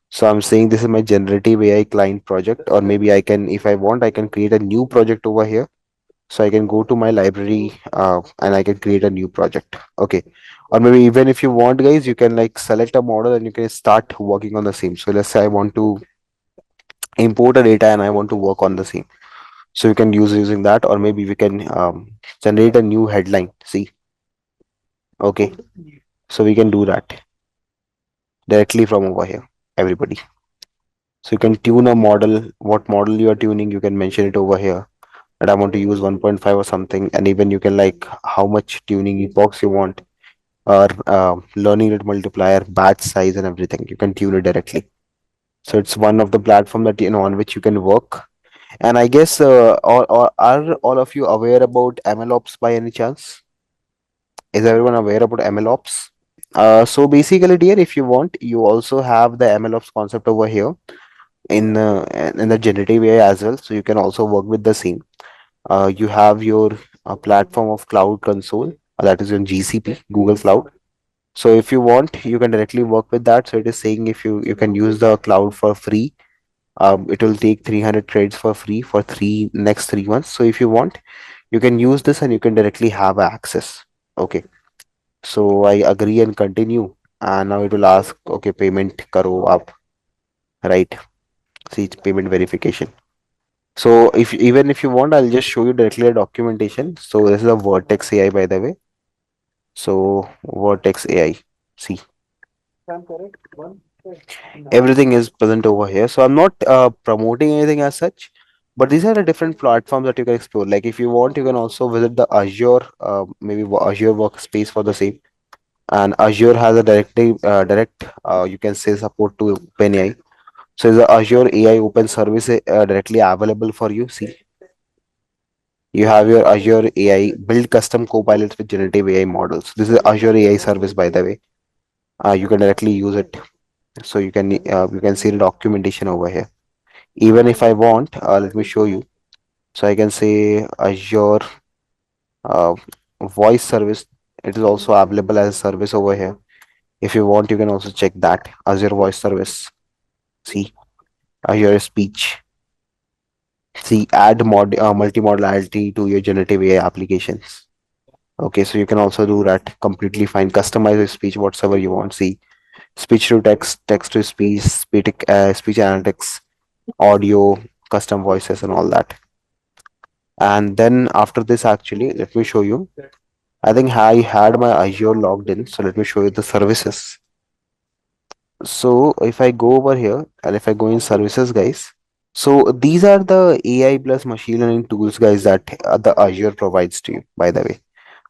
So I'm saying this is my generative AI client project, or maybe I can, if I want, I can create a new project over here. So I can go to my library and I can create a new project. Okay. Or maybe even if you want, guys, you can like select a model and you can start working on the same. So let's say I want to import a data and I want to work on the same. So you can use using that, or maybe we can generate a new headline. See, okay. So we can do that directly from over here, everybody. So you can tune a model, what model you are tuning, you can mention it over here. That I want to use 1.5 or something, and even you can like how much tuning epochs you want, or learning rate multiplier, batch size, and everything. You can tune it directly. So it's one of the platform that on which you can work. And I guess, or are all of you aware about MLOps by any chance? Is everyone aware about MLOps? So basically, dear, if you want, you also have the MLOps concept over here in the generative AI as well. So you can also work with the same. You have your platform of cloud console, that is in GCP, Google Cloud. So if you want, you can directly work with that. So it is saying if you can use the cloud for free, it will take 300 credits for free for next 3 months. So if you want, you can use this and you can directly have access. Okay. So I agree and continue. And now it will ask, okay, payment karo up, right? See, it's payment verification. So if even if you want, I'll just show you directly a documentation. So this is a Vertex AI, by the way. So Vertex AI. See, everything is present over here. So I'm not promoting anything as such, but these are the different platforms that you can explore. Like if you want, you can also visit the Azure, Azure workspace for the same. And Azure has a you can say support to OpenAI. So the Azure AI open service directly available for you. See, you have your Azure AI build custom copilots with generative AI models. This is Azure AI service, by the way. You can directly use it. So you can see the documentation over here. Even if I want, let me show you. So I can say Azure uh, voice service. It is also available as a service over here. If you want, you can also check that Azure voice service. See, Azure speech. See, add multimodality to your generative AI applications. Okay, so you can also do that completely fine. Customize your speech whatsoever you want. See, speech to text, text to speech analytics, audio, custom voices, and all that. And then after this, actually, let me show you. I think I had my Azure logged in, so let me show you the services. So if I go over here and if I go in services, guys, so these are the AI plus machine learning tools, guys, that the Azure provides to you, by the way.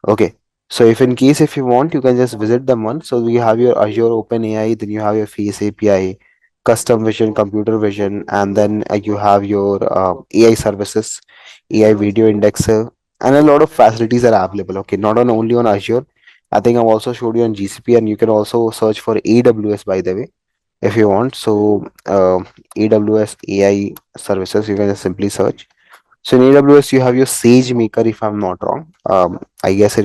Okay. So if in case if you want, you can just visit them once. So you have your Azure OpenAI, then you have your Face API, custom vision, computer vision, and then you have your AI services, AI video indexer, and a lot of facilities are available. Okay, not on only on Azure. I think I've also showed you on GCP, and you can also search for AWS, by the way, if you want. So AWS AI services, you can just simply search. So in AWS, you have your SageMaker, if I'm not wrong. I guess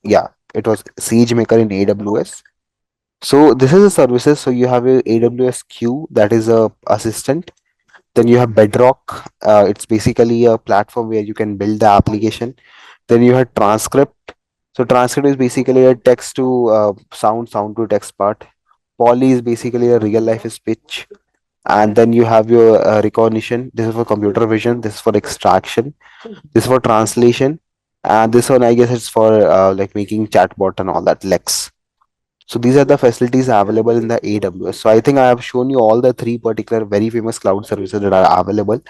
yeah, it was SageMaker in AWS. So this is the services. So you have your AWS Q, that is a assistant. Then you have Bedrock. It's basically a platform where you can build the application. Then you have Transcript. So Transcript is basically a text to sound to text part. Poly is basically a real life speech. And then you have your recognition. This is for computer vision. This is for extraction. This is for translation, and this one I guess it's for like making chatbot and all that Lex. So these are the facilities available in the AWS. So I think I have shown you all the three particular very famous cloud services that are available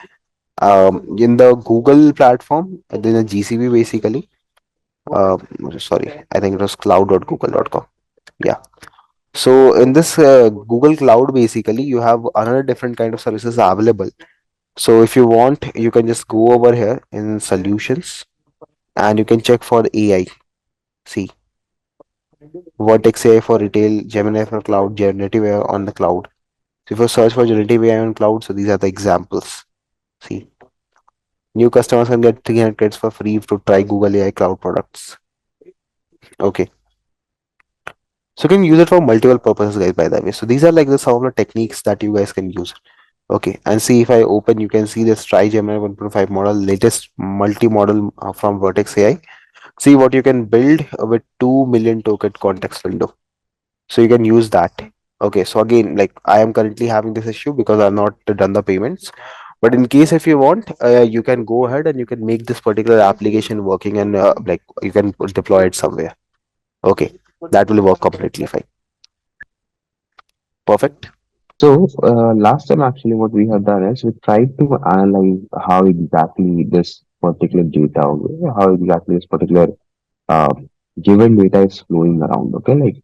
in the Google platform, and then the GCP basically. Uh, Sorry, I think it was cloud.google.com. Yeah. So in this Google Cloud, basically, you have another different kind of services available. So if you want, you can just go over here in solutions and you can check for AI. See, Vertex AI for retail, Gemini for cloud, generative AI on the cloud. So if you search for generative AI on cloud, so these are the examples. See, new customers can get 300 credits for free to try Google AI cloud products. Okay. So you can use it for multiple purposes, guys, by the way. So these are like the some of the techniques that you guys can use. Okay. And see if I open, you can see this Try Gemini 1.5 model, latest multi-model from Vertex AI. See what you can build with 2 million token context window. So you can use that. Okay. So again, like I am currently having this issue because I've not done the payments. But in case if you want, you can go ahead and you can make this particular application working and like you can deploy it somewhere. Okay. That will work completely fine. Perfect. So last time actually what we have done is we tried to analyze how exactly this particular data, how exactly this particular uh, given data is flowing around. Okay, like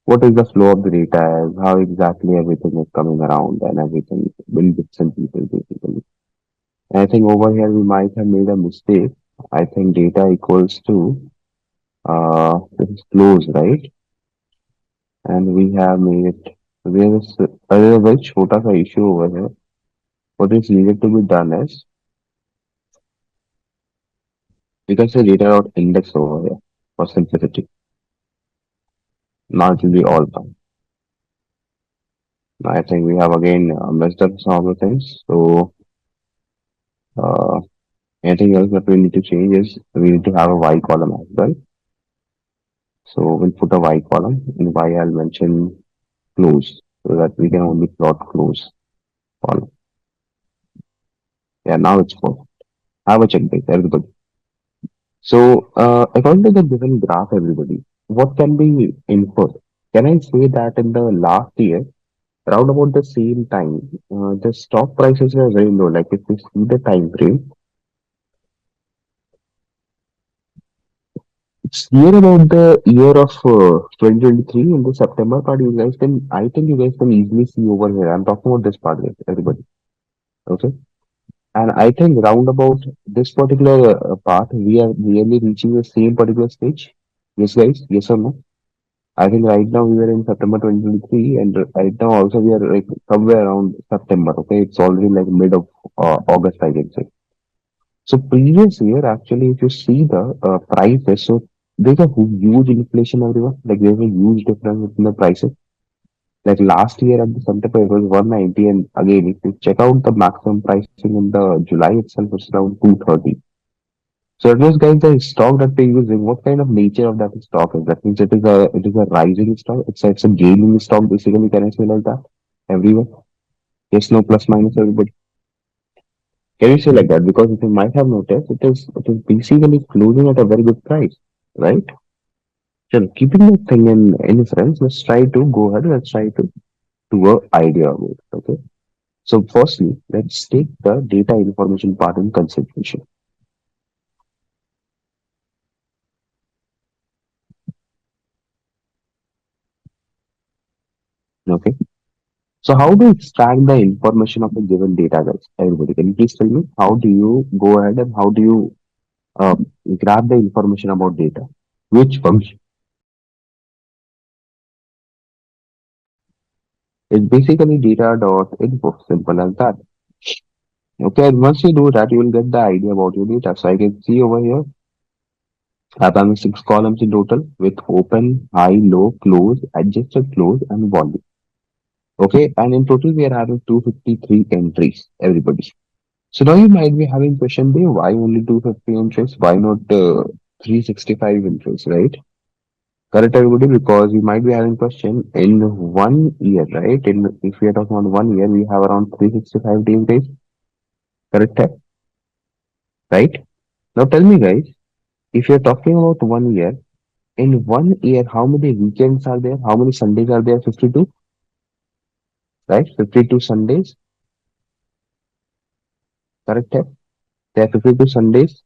what is the flow of the data, is how exactly everything is coming around and everything in bits and pieces basically. And I think over here we might have made a mistake. I think data equals to this is flows, right? And we have made it. There is a very छोटा सा issue over here. What is needed to be done is we can say data dot index over here for simplicity. Now it will be all fine. Now I think we have again messed up some of the things. So uh, anything else that we need to change is we need to have a y column as well. So we'll put a y column. In y I'll mention close so that we can only plot close column. Yeah, now it's full. Have a check base, everybody. So according to the given graph, everybody, what can be inferred? Can I say that in the last year, around about the same time, the stock prices were very low. Like if you see the time frame, it's near about the year of 2023 in the September part. You guys can, I think you guys can easily see over here. I'm talking about this part, guys, everybody. Okay. And I think round about this particular part, we are really reaching the same particular stage. Yes, guys. Yes or no? I think right now we are in September 2023, and right now also we are like somewhere around September. Okay, it's already like mid of August, I can say. So previous year, actually, if you see the prices, so there's a huge inflation, everyone. Like there's a huge difference between the prices. Like last year at the September it was 190, and again, if you check out the maximum pricing in the July itself, it's around 230. So it was guys the stock that they're using. What kind of nature of that stock is? That means it is a rising stock. It's a gaining stock basically. Can I say like that? Everyone? Yes, no, plus minus everybody. Can you say like that? Because if you might have noticed, it is basically closing at a very good price, right? So keeping the thing in reference, let's try to go ahead. Let's try to do a idea about it. Okay. So firstly, let's take the data information part in consideration. Okay. So how do you extract the information of a given data, guys? Everybody, can you please tell me how do you go ahead and how do you grab the information about data? Which function? It's basically data dot info, simple as that. Okay, and once you do that, you will get the idea about your data. So I can see over here, I'm having six columns in total with open, high, low, close, adjusted close, and volume. Okay, and in total we are having 253 entries, everybody. So now you might be having question there, why only 250 entries? Why not 365 entries, right? Correct everybody, because you might be having question in 1 year, right? In if we are talking about 1 year, we have around 365 days, correct? Right? Now tell me guys, if you're talking about 1 year, In 1 year, how many weekends are there? How many Sundays are there? 52, right? 52 Sundays, correct? Hai? There are 52 Sundays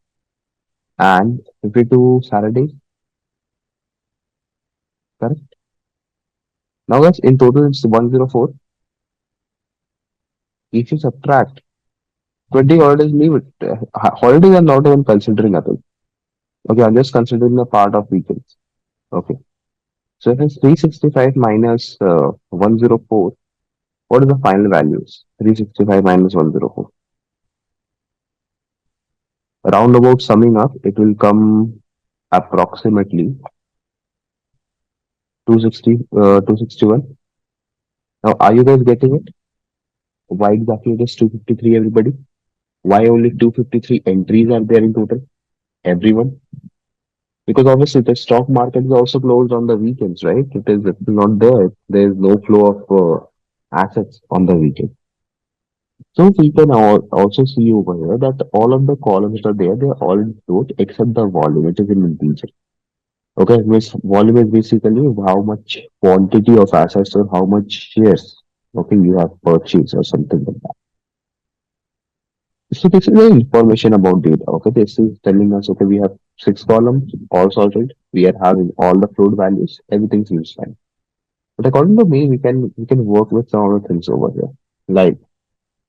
and 52 Saturdays, correct? Now, guys, in total, it's 104. If you subtract 20 holidays, leave it. Holidays are not even considering others. Okay, I'm just considering the part of weekends. Okay. So if it's 365 minus 104, what is the final values? 365 minus 104. Roundabout summing up, it will come approximately 260, 261. Now, are you guys getting it? Why exactly it is 253, everybody? Why only 253 entries are there in total? Everyone? Because obviously the stock market is also closed on the weekends, right? It's not there. There is no flow of assets on the weekend. So we can also see over here that all of the columns that are there, they are all in float except the volume, which is in integer. Okay, which volume is basically how much quantity of assets or how much shares, okay, you have purchased or something like that. So this is the information about data. Okay, this is telling us, okay, we have 6 columns, all sorted. We are having all the float values. Everything seems fine. But according to me, we can work with some other things over here. Like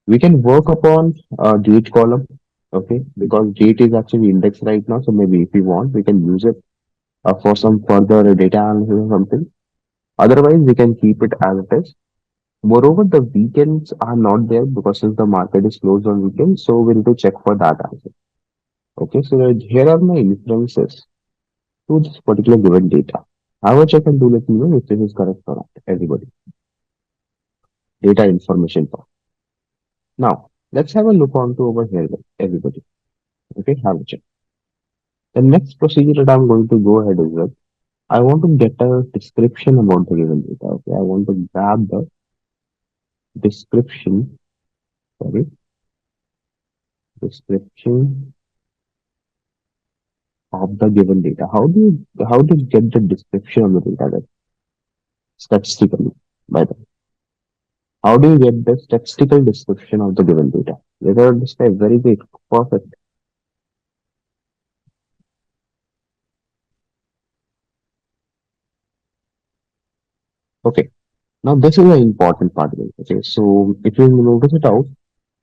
we can work upon date column. Okay, because date is actually indexed right now. So maybe if we want, we can use it for some further data analysis or something. Otherwise, we can keep it as it is. Moreover, the weekends are not there because since the market is closed on weekends, so we need to check for that as well. Okay, so here are my inferences to this particular given data. Have a check and do let me know if this is correct or not. Everybody, data information part. Now, let's have a look on to over here, everybody. Okay, have a check. The next procedure that I'm going to go ahead is that I want to get a description about the given data. Okay, I want to grab the description, sorry, description of the given data. How do you get the description of the data that statistically? By the way, how do you get the statistical description of the given data? Let us describe very big, perfect. Okay, now this is the important part of it. Okay, so if you notice it out,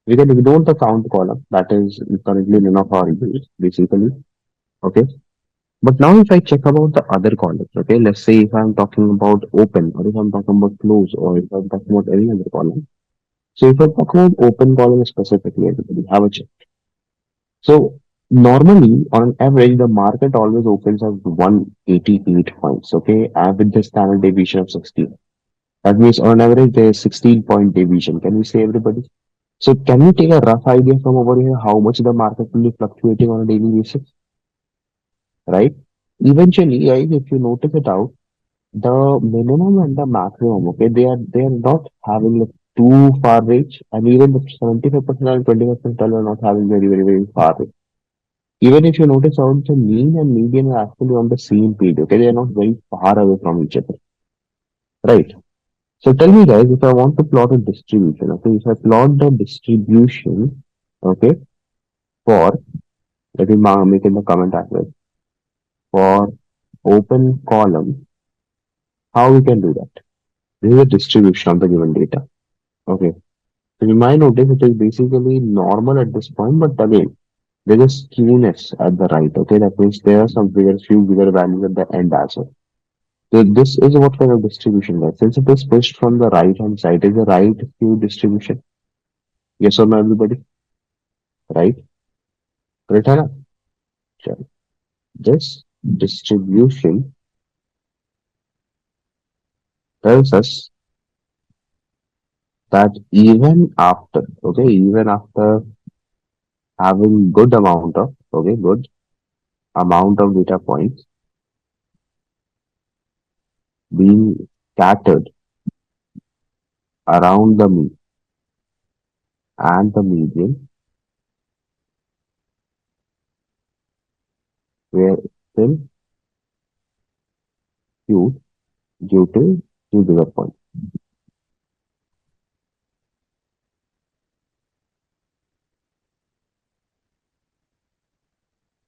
we can ignore the count column that is currently none of our use basically. Okay, but now if I check about the other columns, okay, let's say if I'm talking about open or if I'm talking about close or if I'm talking about any other column. So if I talk about open column specifically, everybody have a check. So normally on average, the market always opens at 188 points, okay, with the standard deviation of 16. That means on average, there's 16-point deviation. Can we say everybody? So can you take a rough idea from over here how much the market will be fluctuating on a daily basis, right? Eventually, guys, if you notice it out, the minimum and the maximum, okay, they are not having like too far range, and even the 75% and 20% are not having very very very far range. Even if you notice out, the mean and median are actually on the same page, okay, they are not very far away from each other, right? So tell me, guys, if I want to plot a distribution, okay, if I plot the distribution, okay, for let me make in the comment as well for open column, how we can do that? This is a distribution of the given data. Okay. So you might notice it is basically normal at this point, but again, there is skewness at the right. Okay, that means there are some few bigger values at the end as well. So this is what kind of distribution that since it is pushed from the right hand side, is the right skew distribution. Yes or no, everybody? Right? Correct, Hannah? Sure. This distribution tells us that even after having good amount of data points being scattered around the mean and the median, where still skewed due to two bigger points.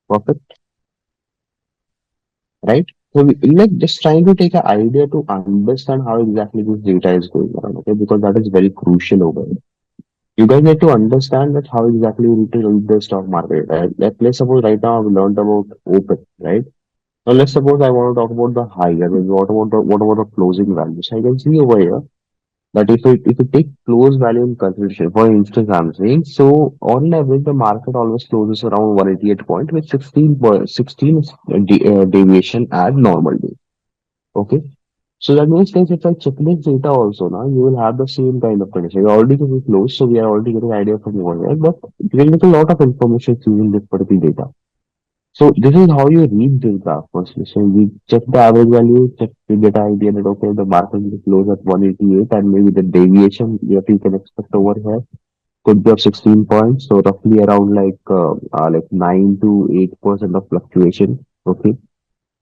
Perfect, right? So we like just trying to take an idea to understand how exactly this data is going on, okay? Because that is very crucial over here. You guys need to understand that how exactly you need to read the stock market, right? Like, let's suppose right now we learned about open, right? Now let's suppose I want to talk about the high. I mean, what about the closing values? I can see over here that if you take close value in consideration, for instance, I'm saying so on average the market always closes around 188 point with 16 deviation at normal day. Okay. So that means guys, if I check this data also now, you will have the same kind of condition. We're already getting close, so we are already getting idea from over here. But we will get a lot of information using this particular data. So this is how you read this graph firstly. So we check the average value, check to get an idea that okay, the market will close at 188 and maybe the deviation that you can expect over here could be of 16 points. So roughly around like 9 to 8% of fluctuation. Okay.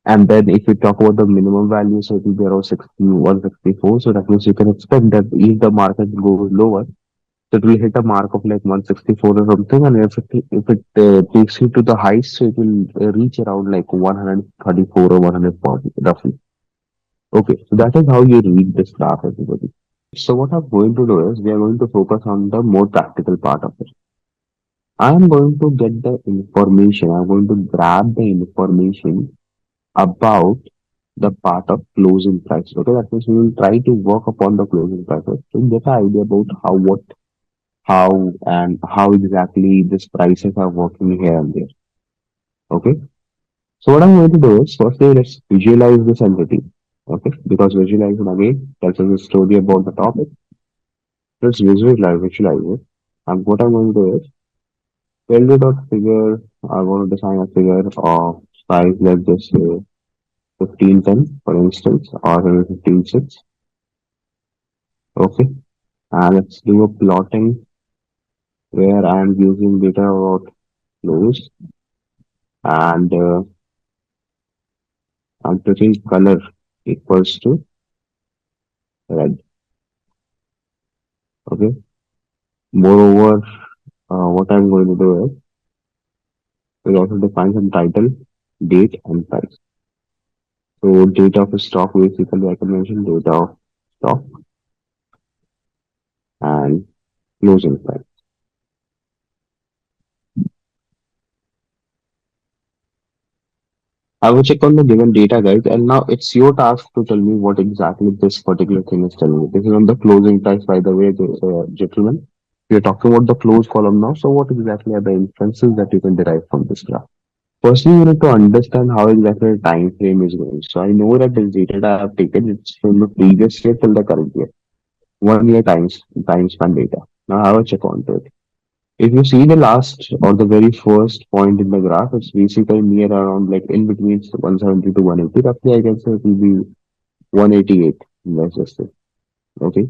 And then if you talk about the minimum value, so it will be around 164. So that means you can expect that if the market goes lower, so it will hit a mark of like 164 or something. And if it takes you to the highest, so it will reach around like 134 or 140 roughly. Okay, so that is how you read this graph, everybody. So what I'm going to do is we are going to focus on the more practical part of it. I am going to get the information. I'm going to grab the information about the part of closing price. Okay, that means we will try to work upon the closing prices to get an idea about how and how exactly these prices are working here and there. Okay, so what I'm going to do is firstly let's visualize this entity. Okay, because visualization again tells us a story about the topic. Let's visualize it. And what I'm going to do is value dot figure. I want to design a figure of size. Let's just say 1510 for instance, or 156. Okay, and let's do a plotting where I'm using data about close and I'm taking color equals to red. Okay. Moreover, what I'm going to do is we'll also define some title, date, and price. So date of stock basically I can mention date of stock and closing price. I will check on the given data, guys, and now it's your task to tell me what exactly this particular thing is telling me. This is on the closing price, by the way, gentlemen. We are talking about the close column now. So, what exactly are the inferences that you can derive from this graph? Firstly, you need to understand how exactly the time frame is going. So, I know that this data that I have taken it's from the previous year till the current year, 1 year time span data. Now, I have a check on to it. If you see the last or the very first point in the graph, it's basically near around like in between 170 to 180. Roughly, I can say it will be 188. Let's just say. Okay.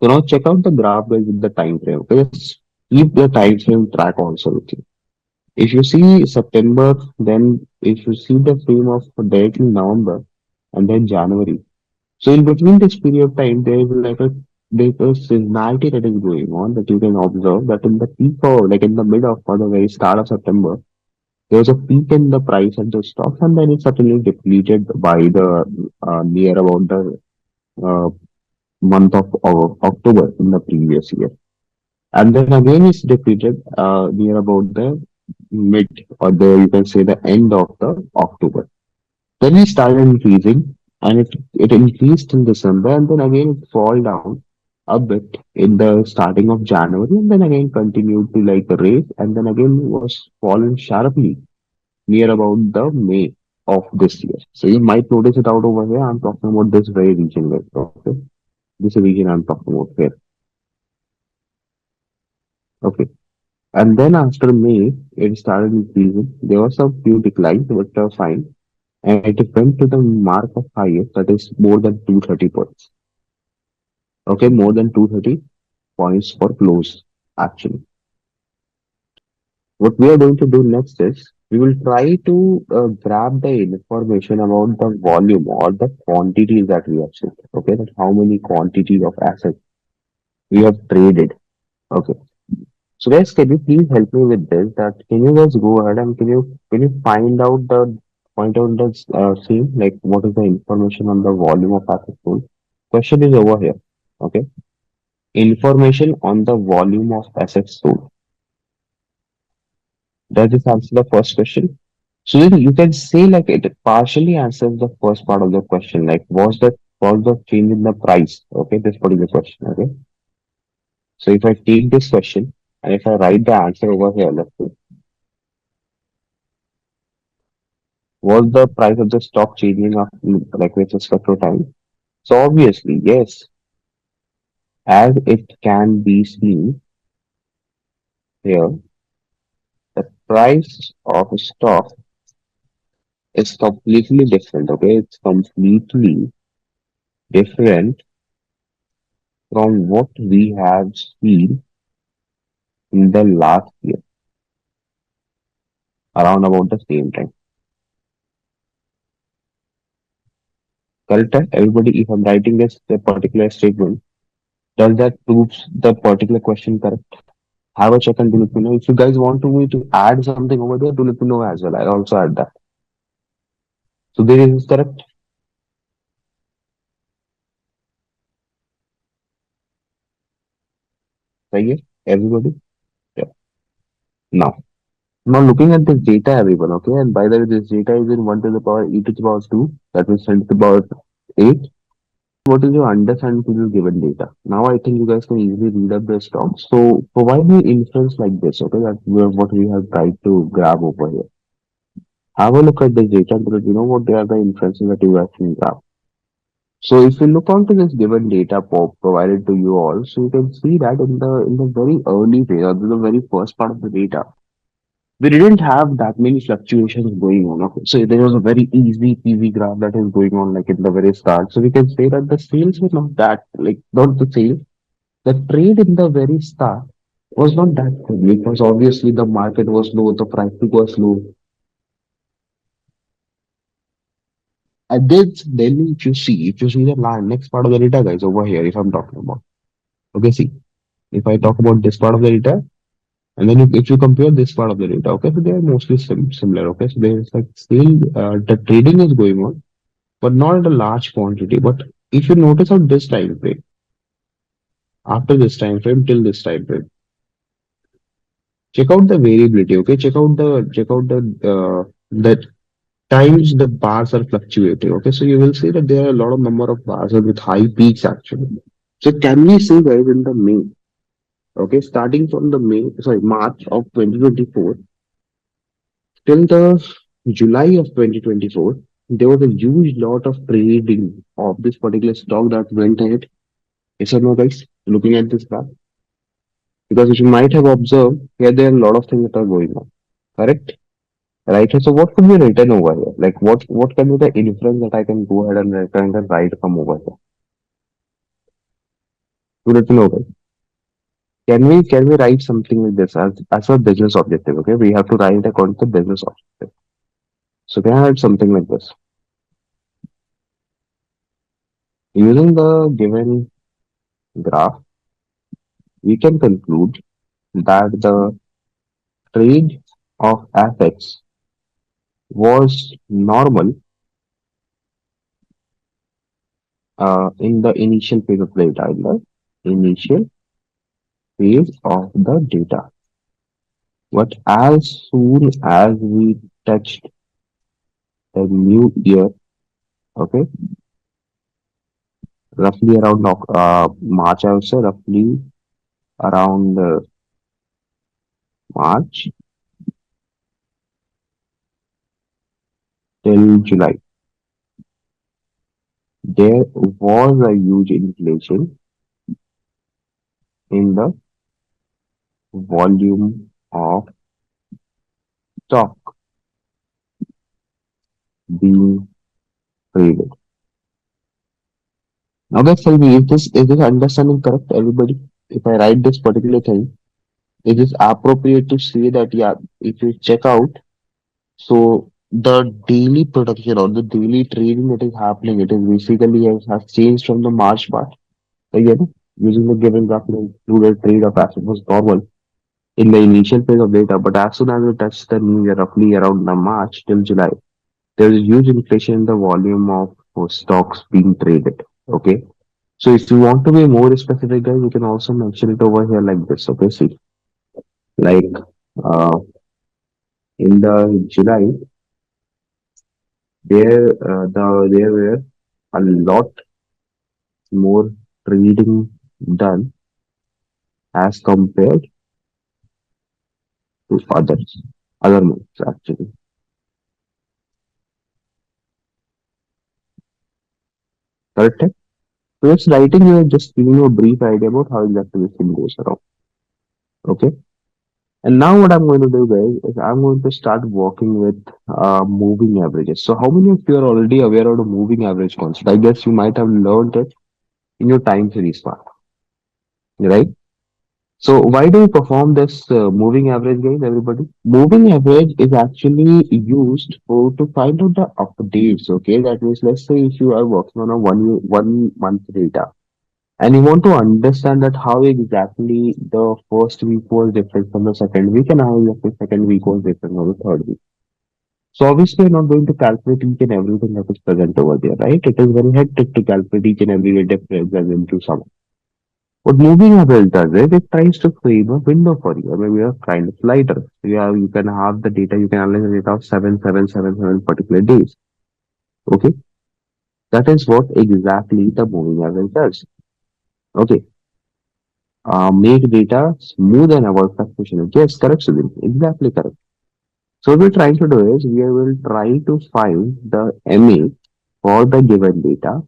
So now check out the graph guys with the time frame. Okay. Just keep the time frame track also with you. If you see September, then if you see the frame of directly November and then January. So in between this period of time, there is like there's a seasonality that is going on that you can observe that in the peak or like in the mid of or the very start of September, there was a peak in the price of the stocks and then it suddenly depleted by the near about the uh, month of October in the previous year. And then again it's depleted near about the mid or the you can say the end of the October. Then it started increasing and it increased in December and then again it fall down a bit in the starting of January and then again continued to like raise and then again was fallen sharply near about the May of this year. So you might notice it out over here. I'm talking about this very region, right? Okay. This region I'm talking about here. Okay. And then after May, it started increasing. There was a few declines, but fine. And it went to the mark of highest, that is more than 230 points. Okay, more than 230 points for close, actually. What we are going to do next is We will try to grab the information about the volume or the quantities that we have seen. Okay, that how many quantity of assets we have traded. Okay. So guys, can you please help me with this? That can you guys go ahead and can you point out the same, like what is the information on the volume of assets sold? Question is over here. Okay, information on the volume of assets sold. Does this answer the first question? So then you can say like it partially answers the first part of the question. Like was the change in the price? Okay, this particular question. Okay, so if I take this question and if I write the answer over here, let's say, was the price of the stock changing up like with respect to time? So obviously, yes, as it can be seen here, the price of a stock is completely different. Okay, it's completely different from what we have seen in the last year, around about the same time. Correct? Everybody, if I'm writing this a particular statement, does that proves the particular question correct? Have a check and do let me know. If you guys want to me to add something over there, do let me know as well. I'll also add that. So there is correct. Right here, everybody. Yeah. Now, now looking at this data, everyone. Okay, and by the way, this data is in 1 to the power e to the power 2. That means 10 to the power 8. What is your understanding to this given data? Now I think you guys can easily read up the stocks. So provide me inference like this, okay? That's what we have tried to grab over here. Have a look at this data because you know what they are the inferences that you guys can grab. So if you look onto this given data provided to you all, so you can see that in the very early phase, or the very first part of the data, we didn't have that many fluctuations going on. Okay? So there was a very easy PV graph that is going on like in the very start. So we can say that the sales were not that like not the sales. The trade in the very start was not that good because obviously the market was low, the pricing was low. And then if you see the next part of the data, guys, over here, if I'm talking about. Okay, see, if I talk about this part of the data, and then if you compare this part of the data, okay, so they are mostly similar. Okay, so there's like still the trading is going on, but not at a large quantity. But if you notice on this time frame, after this time frame till this time frame, check out the variability. Okay, check out the times the bars are fluctuating. Okay, so you will see that there are a lot of number of bars with high peaks actually. So can we say guys in the May? Okay, starting from the March of 2024 till the July of 2024, there was a huge lot of trading of this particular stock that went ahead. Yes or no, guys? Looking at this graph, because as you might have observed, here there are a lot of things that are going on. Correct? Right. So what could be written over here? Like what can be the inference that I can go ahead and write from over here? You need to know, guys. Can we write something like this as a business objective? Okay, we have to write according to business objective. So can I write something like this? Using the given graph, we can conclude that the trade of assets was normal in the initial phase of data, in the initial phase of the data. But as soon as we touched the new year, okay, roughly around March, I would say roughly around March till July, there was a huge inflation in the volume of stock being traded. Now, guys, tell me, is this understanding correct, everybody? If I write this particular thing, is it appropriate to say that, yeah, if you check out, So the daily production or the daily trading that is happening, it is basically has changed from the March part. Again, using the given graph to include a trade of asset was normal in the initial phase of data, but as soon as we touch the new year, roughly around the March till July, there is huge inflation in the volume of stocks being traded. Okay. So if you want to be more specific, guys, you can also mention it over here like this. Okay. See, like uh, in the July, there were a lot more trading done as compared to other months actually. Correct? So it's writing here just giving you a brief idea about how exactly this thing goes around. Okay. And now what I'm going to do, guys, is I'm going to start working with moving averages. So how many of you are already aware of the moving average concept? I guess you might have learned it in your time series part, right? So why do we perform this moving average, guys? Everybody, moving average is actually used for to find out the updates. Okay, that means let's say if you are working on a 1 month data and you want to understand that how exactly the first week was different from the second week and how exactly second week was different from the third week. So obviously, you're not going to calculate each and everything that is present over there, right? It is very hectic to calculate each and every difference as into some. What moving average does is it tries to frame a window for you, or maybe a kind of slider. So you can have the data, you can analyze the data of 7 particular days. Okay, that is what exactly the moving average does. Okay, make data smooth and avoid fluctuation. Yes, correct, Sudhir. Exactly correct. So what we're trying to do is we will try to find the MA for the given data.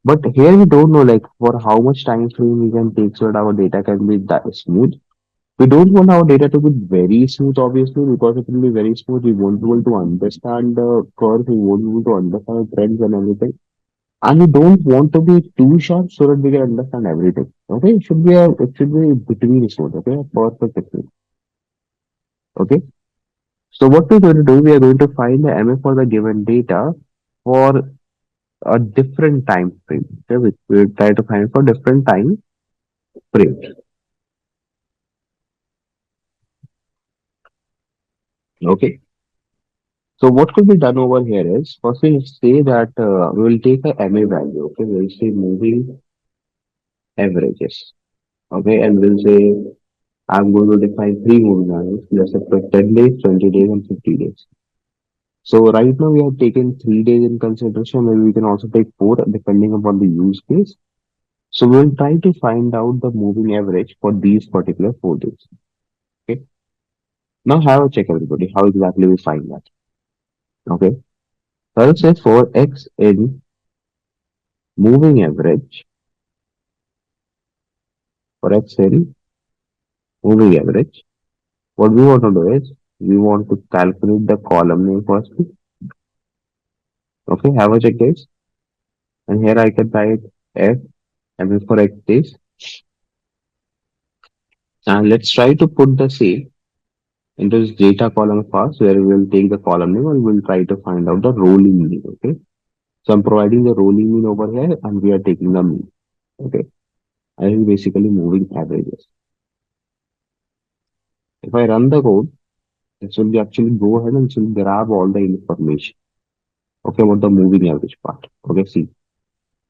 But here we don't know like for how much time frame we can take so that our data can be that smooth. We don't want our data to be very smooth, obviously, because if it will be very smooth, we won't be able to understand the curve, we won't be able to understand the trends and everything. And we don't want to be too sharp so that we can understand everything. Okay, it should be between smooth, okay, a perfect between. Okay. So what we're going to do, we are going to find the MA for the given data for a different time frame. Okay, which we try to find for different time frame. Okay. So what could be done over here is first we'll say that we will take a MA value. Okay, we'll say moving averages. Okay, and we'll say I'm going to define three moving averages. Let's say for 10 days, 20 days, and 50 days. So right now we have taken 3 days in consideration. Maybe we can also take four depending upon the use case. So we'll try to find out the moving average for these particular 4 days. Okay. Now have a check everybody. How exactly we find that? Okay. So I'll say for X in moving average, for X in moving average, what we want to do is we want to calculate the column name firstly. Okay. Have a check guys. And here I can type F and then for X days. And let's try to put the same into this data column first where we will take the column name and we'll try to find out the rolling mean. Okay. So I'm providing the rolling mean over here and we are taking the mean. Okay. I am basically moving averages. If I run the code, this will be actually go ahead and it will grab all the information. Okay, about the moving average part. Okay, see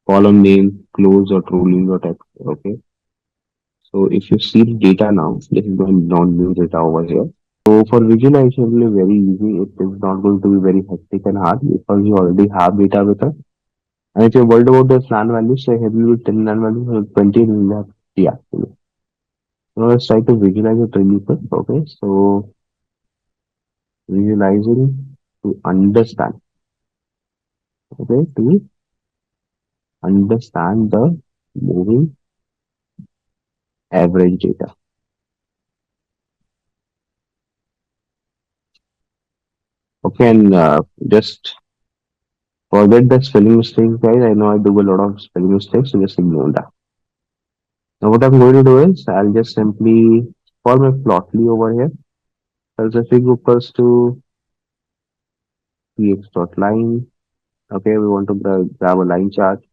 column name, close or rolling or text. Okay. So if you see the data now, this is going non-new data over here. So for visualization, it will be very easy. It is not going to be very hectic and hard because you already have data with us. And if you're worried about the slan values, so here we will 10 slan values or 20 and we will have the actually. Now let's try to visualize it really quick. Okay, so visualizing to understand. Okay, to understand the moving average data. Okay, and just forget the spelling mistakes, guys. I know I do a lot of spelling mistakes, so just ignore that. Now what I'm going to do is I'll just simply form a plotly over here. as if equals to px dot line. Okay, we want to grab a line chart.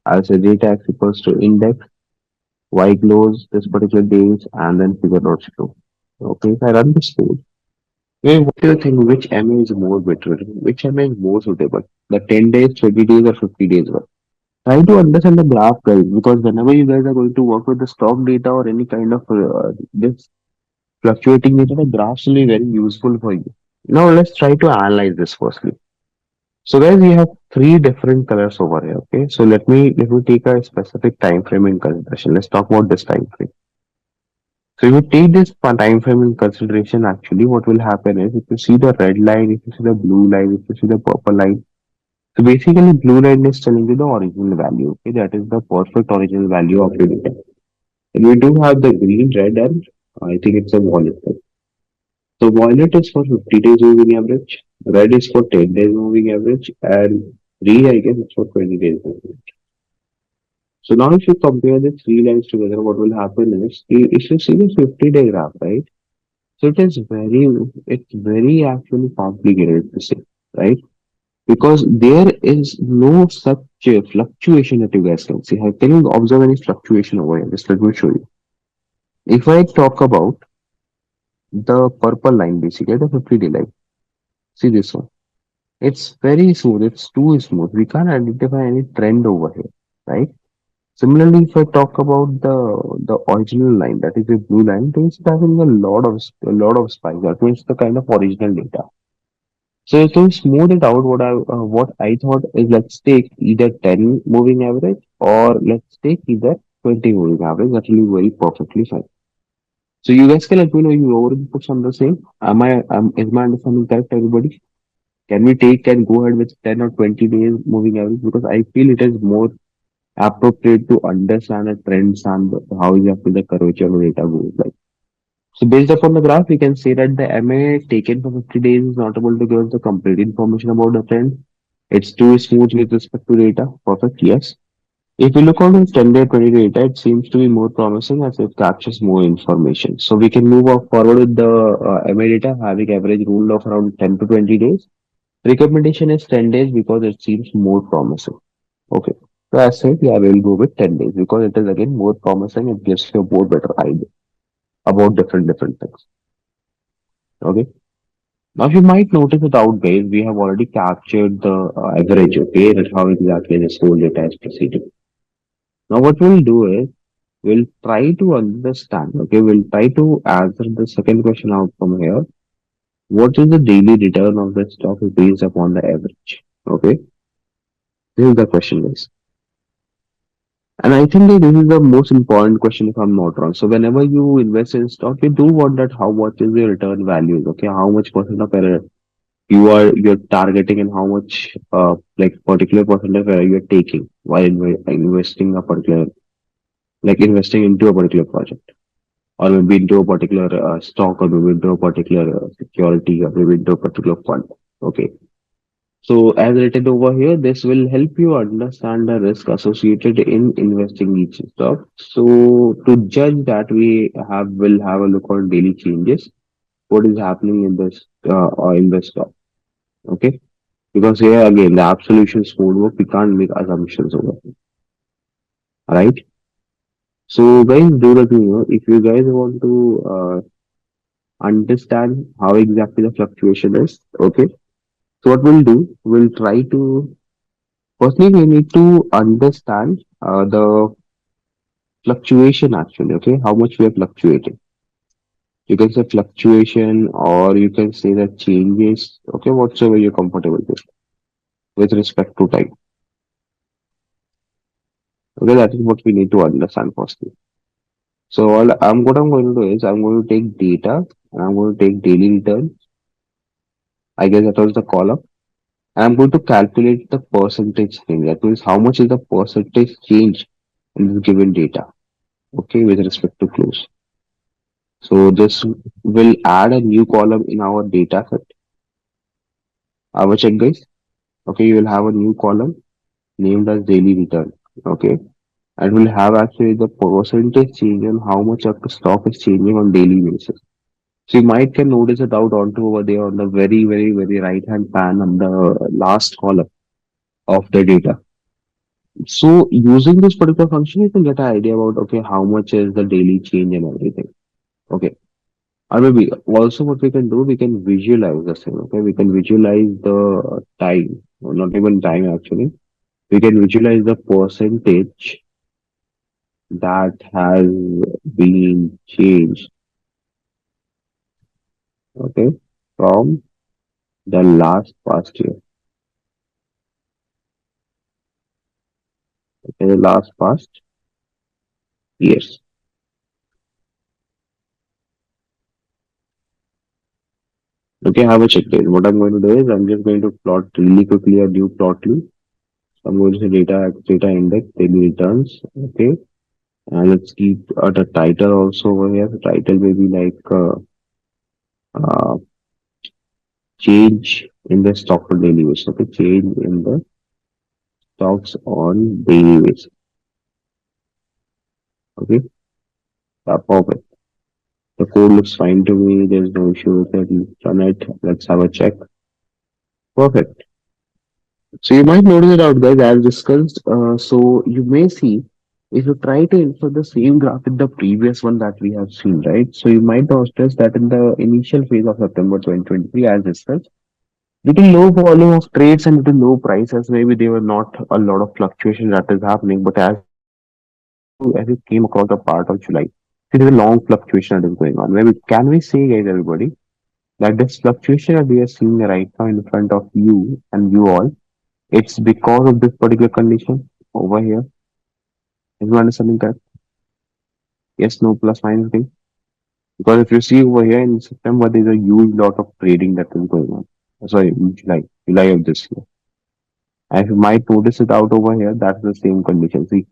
I'll say data x equals to index y close this particular days and then figure dot show. Okay, if I run this code, hey, what do you think? Which MA is more better? Which MA is more suitable? The 10 days, 20 days, or 50 days one? Try to understand the graph, guys, because whenever you guys are going to work with the stock data or any kind of this fluctuating data, the graphs will be very useful for you. Now, let's try to analyze this firstly. So, guys, we have three different colors over here. Okay, so let me take a specific time frame in consideration. Let's talk about this time frame. So, if you take this time frame in consideration, actually, what will happen is if you see the red line, if you see the blue line, if you see the purple line. So basically, blue line is telling you the original value. Okay, that is the perfect original value of your data. And we do have the green, red, and I think it's a violet. So violet is for 50 days moving average, red is for 10 days moving average, and green, I guess, it's for 20 days moving average. So now, if you compare the three lines together, what will happen is, if you see the 50-day graph, right? So it's very actually complicated to say, right? Because there is no such fluctuation that you guys can see. Can you observe any fluctuation over here? Just let me show you. If I talk about the purple line, basically the 50-day line, see this one. It's very smooth. It's too smooth. We can't identify any trend over here, right? Similarly, if I talk about the original line, that is the blue line, then it's having a lot of spikes. That means the kind of original data. So to smooth it out, what I thought is let's take either 10 moving average or let's take either 20 moving average. That will be very perfectly fine. So you guys can let me know your inputs on the same. Is my understanding correct, everybody? Can we take and go ahead with 10 or 20 days moving average? Because I feel it is more appropriate to understand the trends and how exactly the curvature of the data goes like. So based upon the graph, we can say that the MA taken for 50 days is not able to give us the complete information about the trend. It's too smooth with respect to data. Perfect, yes. If we look on the 10-day, 20-day data, it seems to be more promising as it captures more information. So we can move forward with the MA data having average rule of around 10 to 20 days. Recommendation is 10 days because it seems more promising. Okay. So as said, yeah, we'll go with 10 days because it is again more promising. It gives you a more better idea about different things. Okay. Now, you might notice that out guys, we have already captured the average, okay, that's how exactly this whole data is proceeding. Now, what we'll do is, we'll try to understand, okay, we'll try to answer the second question out from here. What is the daily return of the stock based upon the average? Okay, this is the question, guys. And I think that this is the most important question if I'm not wrong. So whenever you invest in stock, you do want that how much is your return values, okay, how much percent of error you're targeting and how much like particular percent of error you're taking while investing a particular like investing into a particular project or maybe into a particular stock or maybe into a particular security or maybe into a particular fund. Okay, so as written over here, this will help you understand the risk associated in investing each stock. So to judge that, we have will have a look on daily changes, what is happening in this or in the stock. Okay, because here again, the absolution mode work, we can't make assumptions over it, right? So guys, do let me know if you guys want to understand how exactly the fluctuation is. Okay, so what we'll do, we'll try to firstly we need to understand the fluctuation actually. Okay, how much we are fluctuating. You can say fluctuation, or you can say that changes. Okay, whatsoever you're comfortable with respect to time. Okay, that is what we need to understand firstly. So what I'm going to do is I'm going to take data and I'm going to take daily return. I guess that was the column. And I'm going to calculate the percentage thing. That means how much is the percentage change in this given data. Okay, with respect to close. So this will add a new column in our data set. Our check guys. Okay, you will have a new column named as daily return. Okay. And we'll have actually the percentage change on how much of the stock is changing on daily basis. So you might can notice it out onto over there on the very, very, very right hand pan on the last column of the data. So using this particular function, you can get an idea about okay, how much is the daily change and everything. Okay. Or maybe also what we can do, we can visualize the same. Okay, we can visualize the time, or not even time actually. We can visualize the percentage that has been changed. Okay, from the last past year. Okay, the last past years. Okay, have a check there. What I'm going to do is I'm just going to plot really quickly a new plotly. So I'm going to say data index daily returns. Okay, and let's keep the title also over here. The title may be like uh, change in the stock on daily basis. Okay, change in the stocks on daily basis. Okay, perfect. The code looks fine to me. There's no issue with it. Let's run it. Let's have a check. Perfect. So you might notice it out, guys, as discussed. So you may see if you try to insert the same graph with the previous one that we have seen, right? So you might notice that in the initial phase of September 2023, as discussed, due to low volume of trades and due to low prices, maybe there were not a lot of fluctuation that is happening. But as it came across the part of July, there is a long fluctuation that is going on. Maybe can we say, guys, everybody, that this fluctuation that we are seeing right now in front of you and you all, it's because of this particular condition over here. Is you understanding that? Yes, no, plus minus thing. Because if you see over here in September, there's a huge lot of trading that is going on. Sorry, in July of this year. And if you might notice it out over here, that's the same condition. See,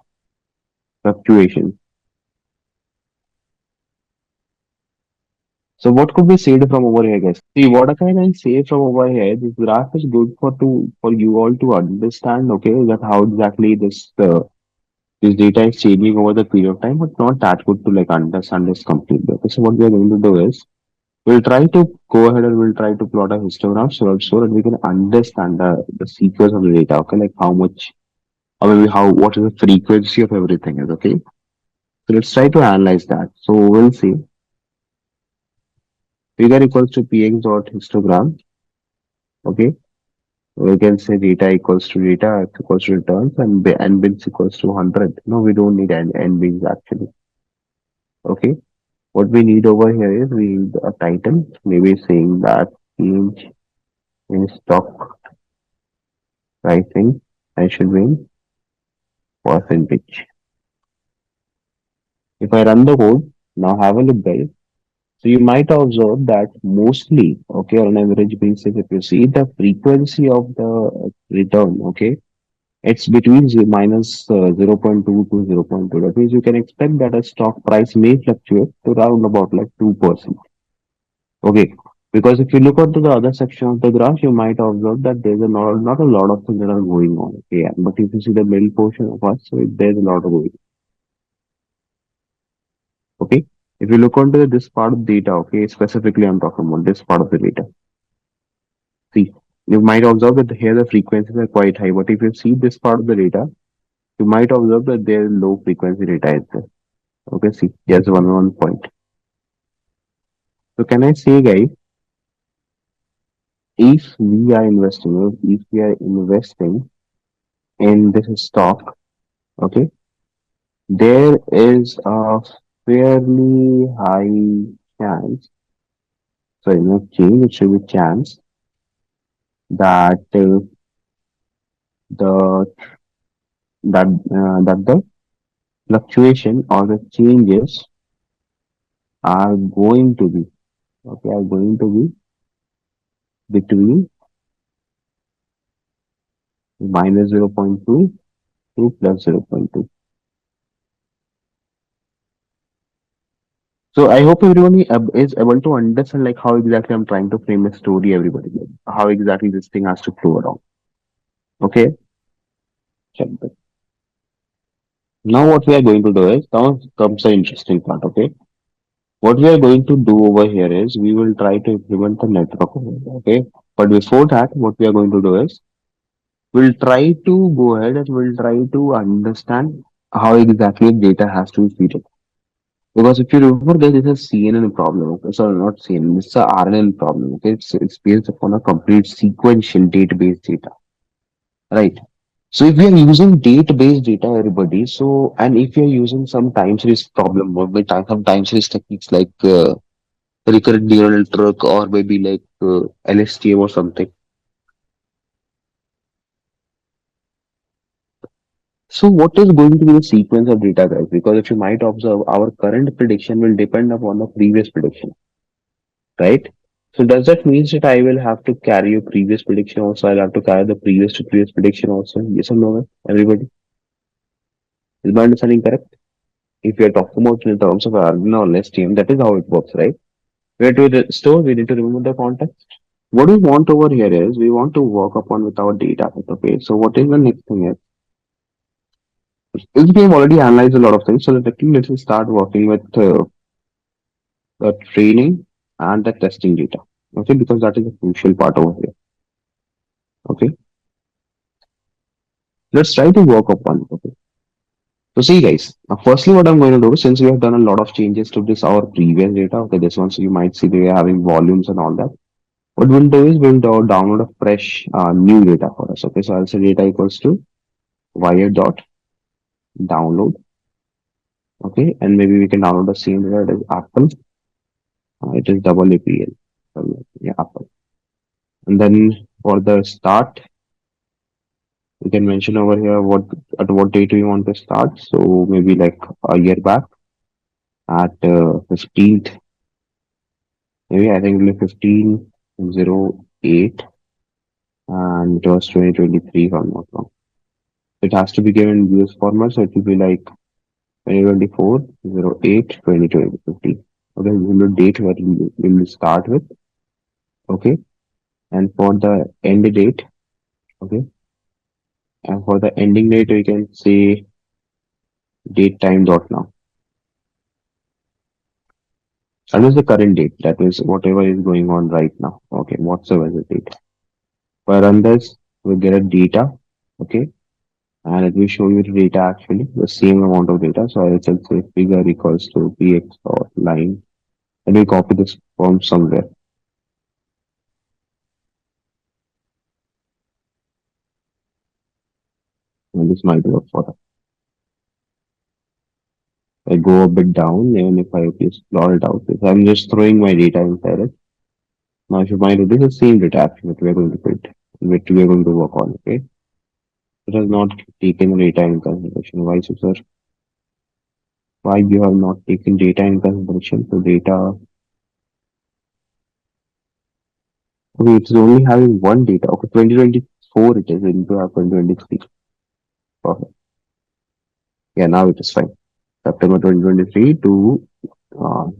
fluctuation. So what could be said from over here, guys? See, what can I say from over here? This graph is good for you all to understand, okay, that how exactly this data is changing over the period of time, but not that good to like understand this completely. Okay, so what we are going to do is we'll try to go ahead and we'll try to plot a histogram so that we can understand the sequence of the data. Okay, like how much or maybe how what is the frequency of everything is. Okay, so let's try to analyze that. So we'll see figure equals to px dot histogram. Okay, we can say data equals to data, x equals to returns, and n bits equals to 100. No, we don't need n bits actually. Okay, what we need over here is we need a title, maybe saying that change in stock pricing I should be in percentage. If I run the code, now have a look guys. So you might observe that mostly, okay, on average basis, if you see the frequency of the return, okay, it's between 0.2 to 0.2. That means you can expect that a stock price may fluctuate to around about like 2%. Okay. Because if you look onto the other section of the graph, you might observe that there's not a lot of things that are going on. Okay. But if you see the middle portion of us, so there's a lot of going. Okay. If you look onto this part of data, okay, specifically I'm talking about this part of the data. See, you might observe that here the frequencies are quite high, but if you see this part of the data, you might observe that there is low frequency data is there. Okay, see, there's one point. So can I say, guys, if we are investing in this stock, okay, there is a fairly high chance, sorry, not change, it should be chance that the that the fluctuation or the changes are going to be okay are going to be between minus 0.2 to plus 0.2. So I hope everyone is able to understand like how exactly I'm trying to frame a story. Everybody, like, how exactly this thing has to flow around. Okay, check that. Now what we are going to do is now comes the interesting part. Okay, What we are going to do over here is we will try to implement the network over here, okay? But before that, what we are going to do is we'll try to go ahead and we'll try to understand how exactly data has to be fed. Because if you remember, there is a CNN problem. Okay? Sorry, not CNN. It's a RNN problem. Okay, it's based upon a complete sequential database data, right? So if we are using database data, everybody. So and if you are using some time series problem or some time series techniques like recurrent neural network or maybe like LSTM or something. So what is going to be the sequence of data, guys? Because if you might observe, our current prediction will depend upon the previous prediction, right? So does that mean that I will have to carry your previous prediction also? I'll have to carry the previous to previous prediction also. Yes or no, everybody? Is my understanding correct? If we are talking about in terms of Arjuna or less team, that is how it works, right? Where to store, we need to remove the context. What we want over here is we want to work upon with our data. Okay, so what is the next thing is we have already analyzed a lot of things. So let's just start working with the training and the testing data. Okay, because that is a crucial part over here. Okay, let's try to work upon it. Okay. So see guys, firstly what I'm going to do, since we have done a lot of changes to this our previous data, okay, this one, so you might see we are having volumes and all that. What we'll do is we'll download a fresh new data for us. Okay, so I'll say data equals to wire dot download. Okay, and maybe we can download the same data as Apple. It is double APL. Yeah, Apple. And then for the start, we can mention over here what at what date we want to start. So maybe like a year back at 15th, maybe I think like 15/08, and it was 2023 if I'm not wrong. It has to be given in US format, so it will be like 2024/08/2020. Okay, this is the date where we will start with. Okay, and for the end date, okay, and for the ending date, we can say date time dot now. That is the current date. That is whatever is going on right now. Okay, whatsoever the date. If I run this, we get a data. Okay, and it will show you the data actually, the same amount of data. So I will say figure equals to px or line. And we copy this from somewhere. And this might work for us. I go a bit down, even if I just plot it out. So I'm just throwing my data inside it. Now, if you might notice the same data actually that we are going to print, which we are going to work on. Okay, it has not taken data in consideration. Why, so, sir? Why you have not taken data in consideration? So data, okay, it's only having one data. Okay, 2024 it is into our 2023. Perfect. Yeah, now it is fine. September 2023 to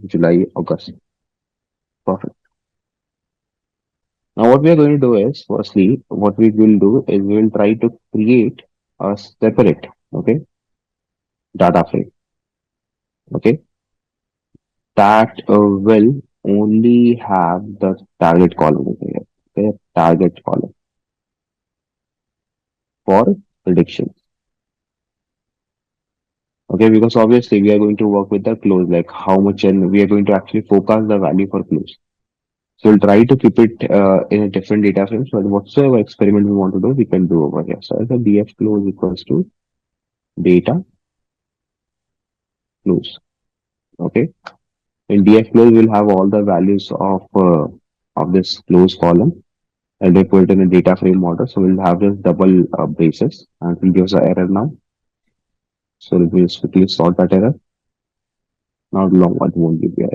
July, August. Perfect. Now what we are going to do is, firstly, what we will do is we will try to create a separate, okay, data frame, okay, that will only have the target column over here, okay, target column for prediction. Okay, because obviously we are going to work with the close, like how much, and we are going to actually forecast the value for close. So we'll try to keep it in a different data frames, but whatsoever experiment we want to do, we can do over here. So as a df close equals to data close. Okay. In df close, we'll have all the values of this close column, and we put it in a data frame order. So we'll have this double braces, and it will give us an error now. So let me just quickly sort that error. Not long, it won't give you.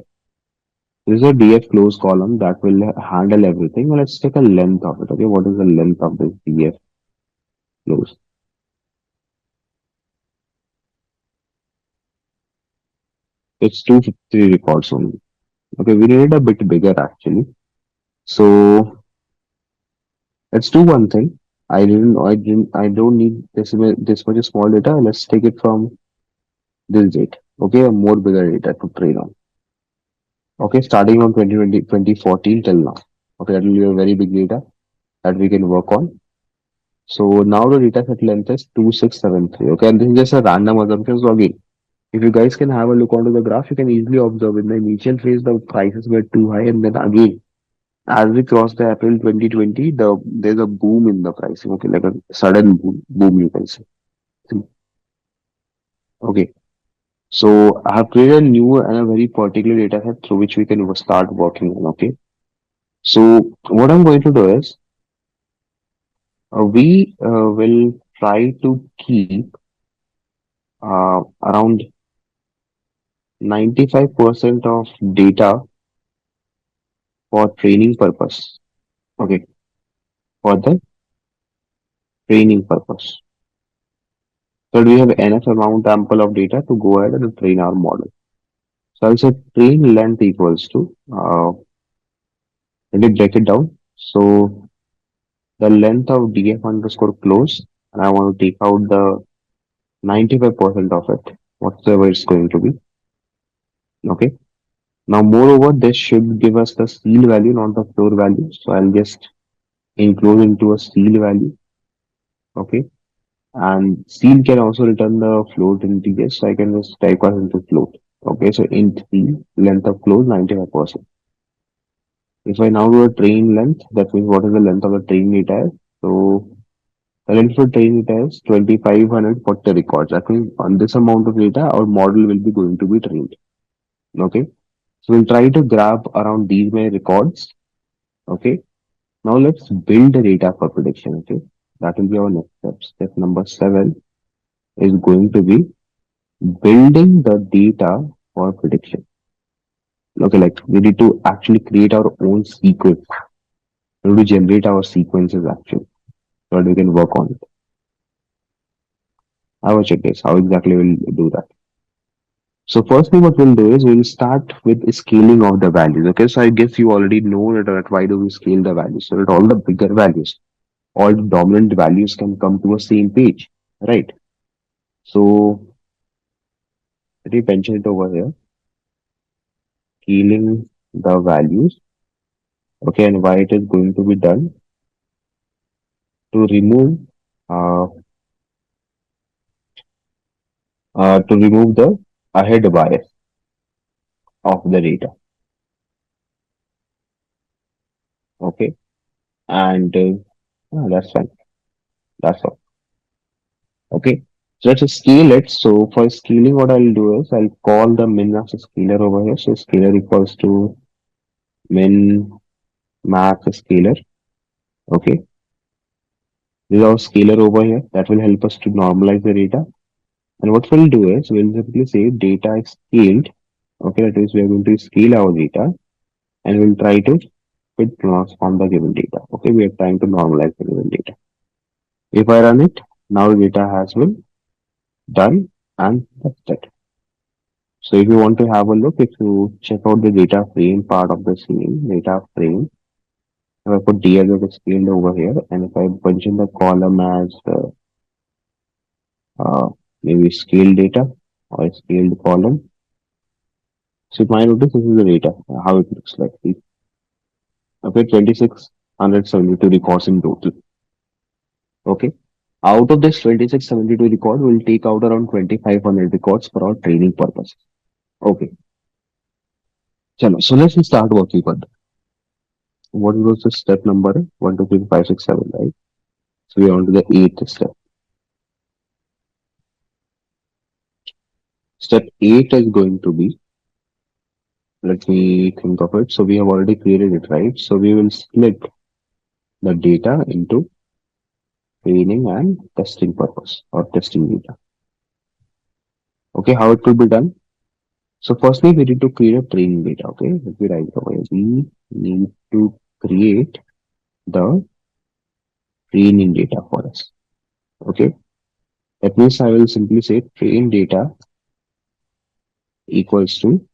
This is a df close column that will handle everything. Well, let's take a length of it. Okay, what is the length of this df close? It's 253 records only. Okay, we need it a bit bigger actually. So let's do one thing. I don't need this much small data. Let's take it from this date. Okay, a more bigger data to train on. Okay, starting from 2020, 2014 till now. Okay, that will be a very big data that we can work on. So now the data set length is 2673. Okay, and this is just a random assumption. So again, if you guys can have a look onto the graph, you can easily observe in the initial phase the prices were too high, and then again as we cross the April 2020, there's a boom in the pricing. Okay, like a sudden boom you can say. Okay, so I have created a new and a very particular data set through which we can start working on. Okay, so what I'm going to do is we will try to keep around 95% of data for training purpose. Okay, for the training purpose. So we have enough amount ample of data to go ahead and train our model. So I'll say train length equals to let me break it down. So the length of df underscore close, and I want to take out the 95% of it, whatever it's going to be. Okay. Now, moreover, this should give us the seal value, not the floor value. So I'll just include into a seal value. Okay. And seal can also return the float integer. So I can just type as into float. Okay. So int seal, length of close 95%. If I now do a train length, that means what is the length of the train data is. So the length for train data is 2540 records. That means on this amount of data, our model will be going to be trained. Okay. So we'll try to grab around these many records. Okay. Now let's build the data for prediction. Okay. That will be our next step. Step number 7 is going to be building the data for prediction. Okay. Like we need to actually create our own sequence. We need to generate our sequences actually so that we can work on it. I will check this. How exactly we'll do that. So firstly, what we'll do is we'll start with scaling of the values. Okay, so I guess you already know that why do we scale the values? So that all the bigger values, all the dominant values can come to a same page, right? So let me mention it over here, scaling the values. Okay, and why it is going to be done to uh, remove the ahead bias of the data. Okay, and that's fine. That's all. Okay. So let's just scale it. So for scaling, what I'll do is I'll call the min max scalar over here. So scalar equals to min max scalar. Okay. This is our scalar over here. That will help us to normalize the data. And what we'll do is we'll simply say data is scaled. Okay. That is we are going to scale our data and we'll try to fit transform the given data. Okay. We are trying to normalize the given data. If I run it, now the data has been done and that's it. So if you want to have a look, if you check out the data frame part of the scene, data frame, if I put D as a scaled over here, and if I punch in the column as uh, maybe scaled data or scaled column, so you might notice this is the data, how it looks like. Okay, 2672 records in total. Okay. Out of this 2672 record, we'll take out around 2500 records for our training purpose. Okay. Chalo. So let's start working on that. What was the step number? 1, 2, 3, 5, 6, 7, right? So we are on to the eighth step. Step 8 is going to be, let me think of it. So we have already created it, right? So we will split the data into training and testing purpose or testing data. Okay, how it will be done? So firstly, we need to create a training data. Okay, let me write over here. We need to create the training data for us. Okay, that means I will simply say train data equals to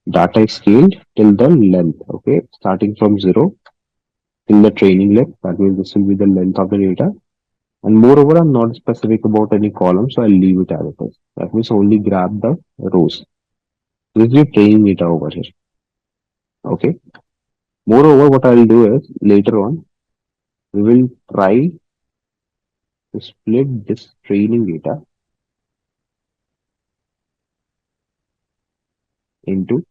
data is scaled till the length. Okay, starting from 0 till the training length. That means this will be the length of the data. And moreover, I'm not specific about any column, so I'll leave it as it is. That means only grab the rows. This is your training data over here. Okay. Moreover, what I'll do is later on, we will try to split this training data into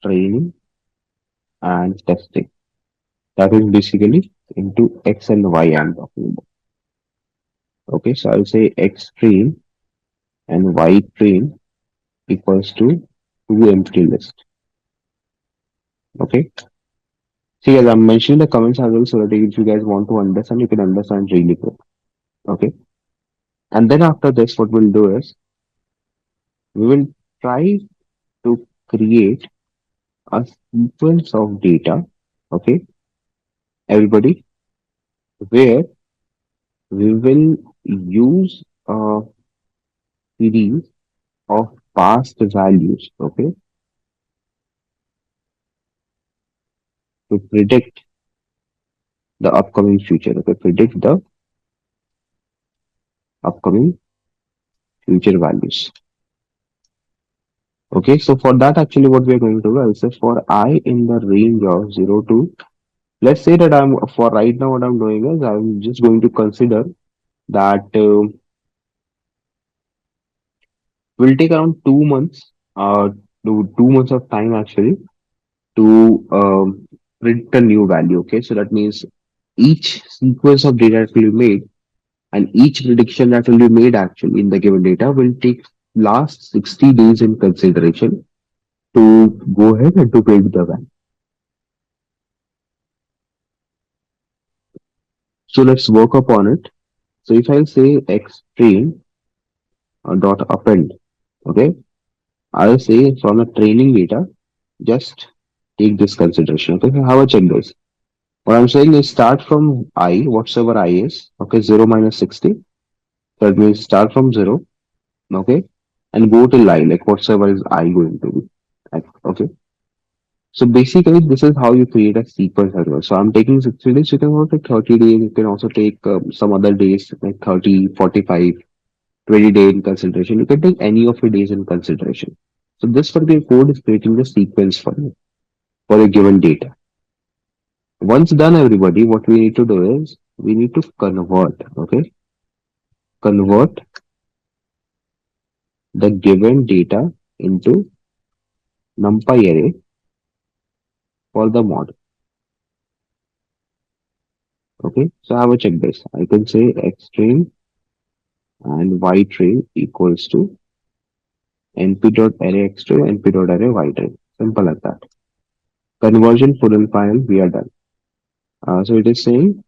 training and testing. That is basically into X and Y I'm talking about. Okay, so I'll say X train and Y train equals to two empty list. Okay. See, as I'm mentioning the comments as well, so that if you guys want to understand, you can understand really good. Okay. And then after this, what we'll do is we will try to create a sequence of data. Okay, everybody, where we will use a series of past values. Okay, to predict the upcoming future. Okay, predict the upcoming future values. Okay, so for that, actually, what we are going to do is say for I in the range of 0 to, let's say that I'm, for right now, what I'm doing is I'm just going to consider that will take around 2 months, to 2 months of time actually to print a new value. Okay, so that means each sequence of data that will be made and each prediction that will be made actually in the given data will take last 60 days in consideration to go ahead and to print the value. So let's work upon it. So if I say x train dot append, okay, I'll say from the training data, just take this consideration. Okay, so how I check this? What I'm saying is start from I, whatsoever I is, okay, 0 minus 60. That means start from 0, okay, and go till I, like whatsoever is I going to be. Like, okay. So basically, this is how you create a sequence as well. So I'm taking 60 days. You can also take 30 days. You can also take some other days like 30, 45, 20 days in consideration. You can take any of your days in consideration. So this particular code is creating the sequence for you for a given data. Once done, everybody, what we need to do is we need to convert, okay? Convert the given data into numpy array for the model. Okay, so I have a check this. I can say x train and y train equals to np.array x train, np.array y train. Simple like that. Conversion full and final, we are done. So it is saying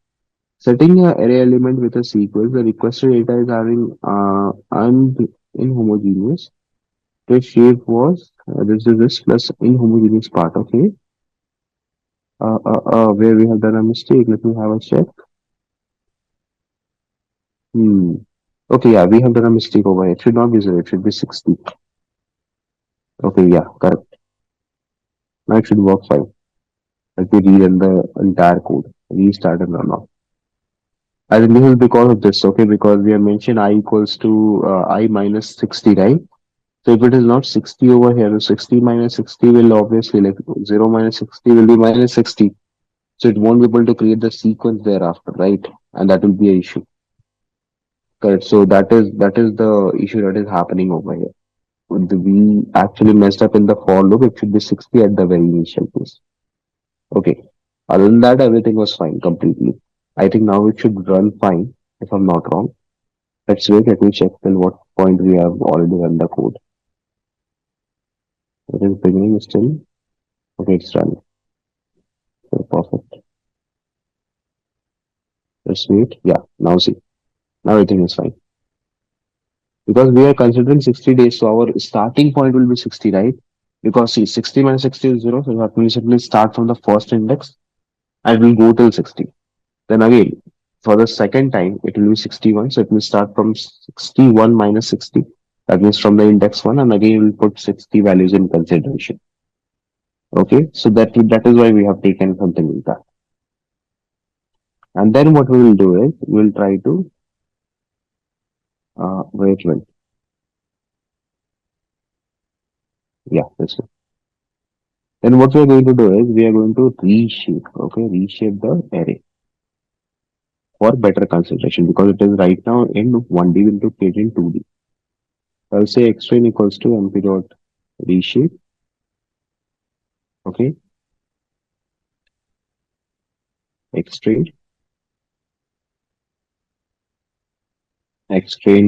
setting an array element with a sequence, the requested data is having inhomogeneous. The shape was this is this plus inhomogeneous part. Okay, where we have done a mistake. Let me have a check. Hmm. Okay, yeah, we have done a mistake over here. It should not be 0, it should be 60. Okay, yeah, correct. Now it should work fine. Let me rerun the entire code. Restart and run off. I think this is because of this, okay, because we have mentioned I equals to I minus 60, right? So if it is not 60 over here, 60 minus 60 will obviously like 0 minus 60 will be minus 60. So it won't be able to create the sequence thereafter, right? And that will be an issue. Correct. So that is the issue that is happening over here. We actually messed up in the for loop. It should be 60 at the very initial place. Okay. Other than that, everything was fine completely. I think now it should run fine, if I'm not wrong. Let's wait. Let me check till what point we have already run the code. It is beginning still. Okay, it's running. So perfect. Let's wait. Yeah, now see. Now everything is fine. Because we are considering 60 days, so our starting point will be 60, right? Because see, 60 minus 60 is 0, so that means it will start from the first index and will go till 60. Then again, for the second time, it will be 61. So it will start from 61 minus 60. That means from the index 1. And again, we will put 60 values in consideration. Okay. So that is why we have taken something like that. And then what we will do is we will try to, wait. Yeah, this is. Then what we are going to do is we are going to reshape the array for better consideration because it is right now in 1D, will to create in 2D. I'll say x train equals to mp dot reshape. Okay, x train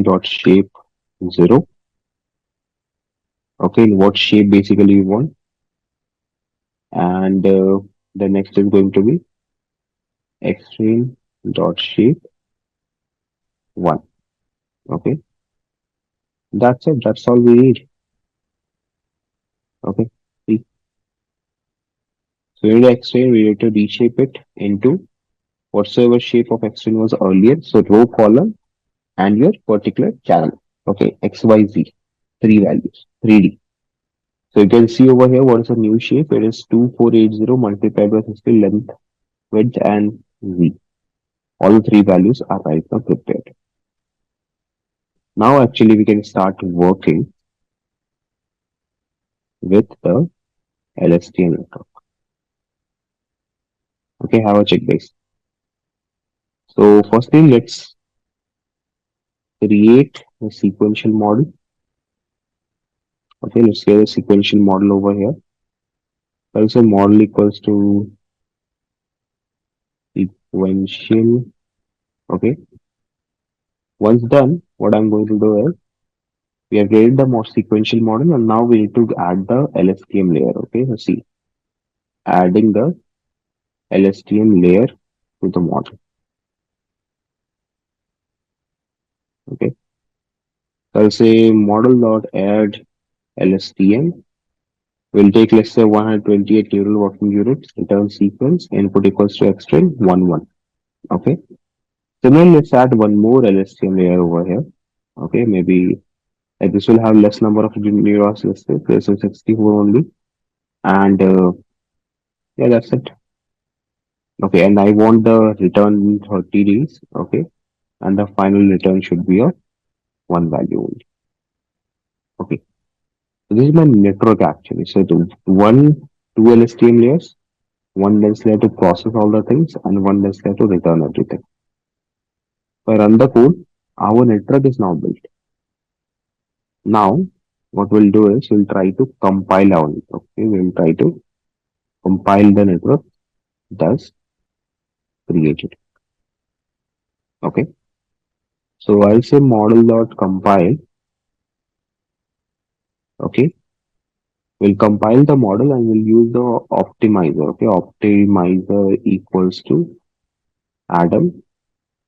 dot shape 0. Okay, what shape basically you want, and the next is going to be x train dot shape 1. Okay, that's it. That's all we need. Okay, see. So in x train we need to reshape it into whatsoever shape of x train was earlier. So row, column, and your particular channel. Okay, XYZ, three values, 3D. So you can see over here what is the new shape. It is 2480 multiplied by 50 length, width, and Z. All the three values are right now prepared. Now actually we can start working with the LSTM network. Okay, have a check guys. So firstly, let's create a sequential model. Okay, let's get a sequential model over here. Also model equals to sequential. Okay, once done, what I'm going to do is we have created the more sequential model and now we need to add the LSTM layer. Okay, so see, adding the LSTM layer to the model. Okay, so I'll say model dot add LSTM will take let's say 128 neural working units, return sequence, input equals to x string 1 1. Okay, similarly, let's add one more LSTM layer over here. Okay, maybe this will have less number of neurons, let's say, place of 64 only, and yeah, that's it. Okay, and I want the return in 30 days. Okay, and the final return should be a one value only. Okay, so this is my network actually. So the two LSTM layers, one lens layer to process all the things, and one lens layer to return everything. So I run the code. Our network is now built. Now, what we'll do is we'll try to compile our network. Okay, we'll try to compile the network, thus create it. Okay, so I'll say model dot compile. Okay, we'll compile the model and we'll use the optimizer. Okay, optimizer equals to Adam.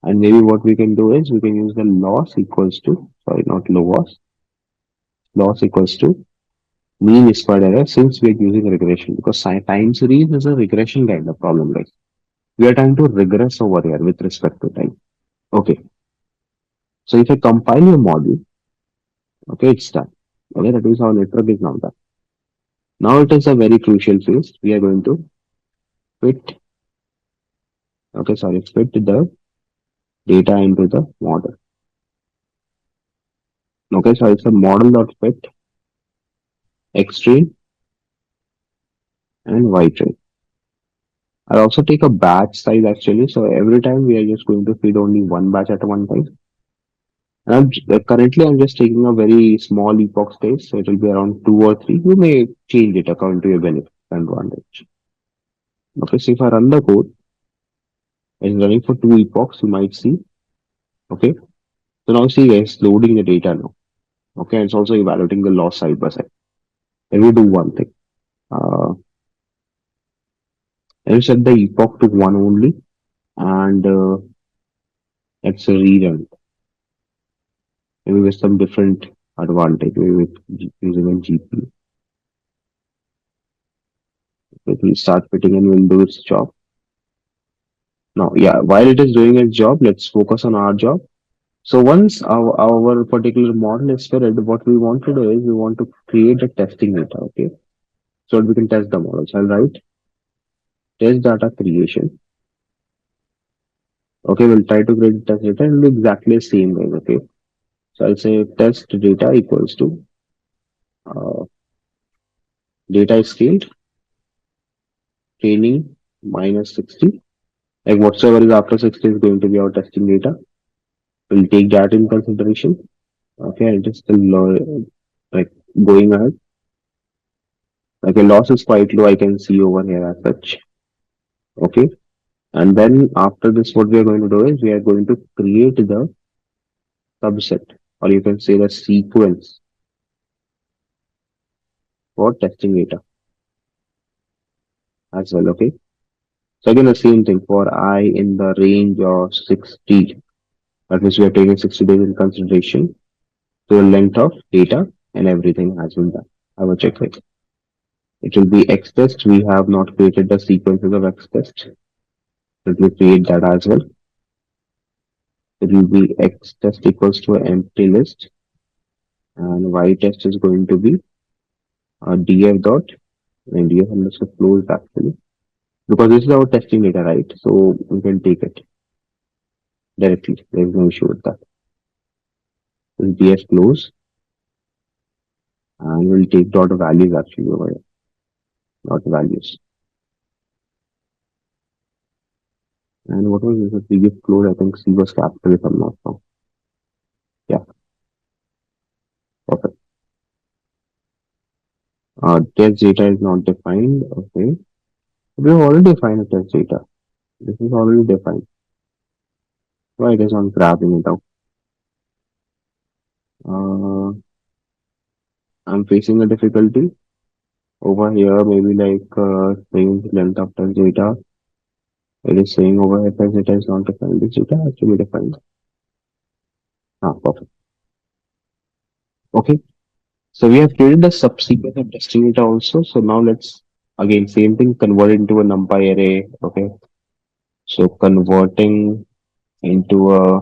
And maybe what we can do is we can use the loss equals to, sorry, not loss equals to mean squared error since we're using regression because time series is a regression kind of problem. Like we are trying to regress over here with respect to time. Okay, so if I compile your model, okay, it's done. Okay, that is our network is now done. Now it is a very crucial phase. We are going to fit, okay, sorry, fit the data into the model. Okay, so it's a model dot fit x train and y train. I'll also take a batch size actually. So every time we are just going to feed only one batch at one time. And currently I'm just taking a very small epoch space. So it will be around two or three. You may change it according to your benefit and advantage. Okay, so if I run the code, it's running for two epochs, you might see. Okay, so now see it's loading the data now. Okay, it's also evaluating the loss side by side. Let me do one thing. Let me set the epoch to one only and let's rerun. Maybe with some different advantage, maybe with using a GPU. It will start fitting and will do its job. Now, yeah, while it is doing its job, let's focus on our job. So once our particular model is fitted, what we want to do is we want to create a testing data, okay? So that we can test the model. So I'll write test data creation. Okay, we'll try to create test data and do exactly the same way, okay? So I'll say test data equals to uh, data is scaled training minus 60. Like whatsoever is after 60 is going to be our testing data. We'll take that in consideration. Okay, and just still like going ahead. Like a loss is quite low, I can see over here as such. Okay, and then after this, what we are going to do is we are going to create the subset, or you can say the sequence for testing data as well. Okay, so again, the same thing for I in the range of 60. That means we are taking 60 days in consideration. So the length of data and everything has been done. I will check it. It will be X test. We have not created the sequences of X test. Let me create that as well. It will be X test equals to an empty list, and Y test is going to be df dot and df underscore closed actually, because this is our testing data, right? So we can take it directly. There is no issue with that. This df close, and we'll take dot values actually over here, dot values. And what was this? The previous close, I think C was capital if I'm not wrong. Yeah, perfect. Test data is not defined. Okay. We have already defined a test data. This is already defined. Why it is not grabbing it out? Uh, I'm facing a difficulty over here. Maybe like saying the length of test data. It is saying over here test data is not defined. This data has to be defined. Ah, perfect. Okay. So we have created the subsequence of testing data also. So now let's again same thing convert into a NumPy array. Okay. So converting into a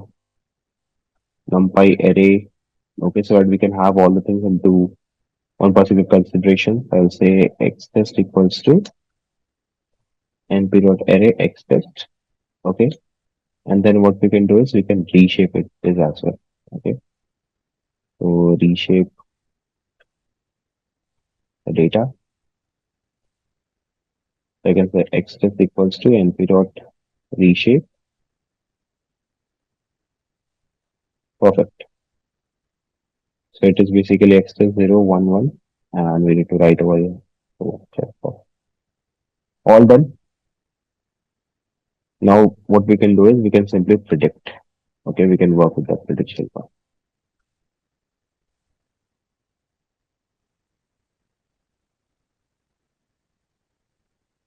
NumPy array. Okay, so that we can have all the things into one particular consideration. I'll say x test equals to np dot array x test. Okay, and then what we can do is we can reshape it this as well. Okay, so reshape the data. So I can say x test equals to np dot reshape. Perfect. So it is basically x test 0, 1, 1, and we need to write over here. So check for all done. Now what we can do is we can simply predict. Okay, we can work with the prediction part.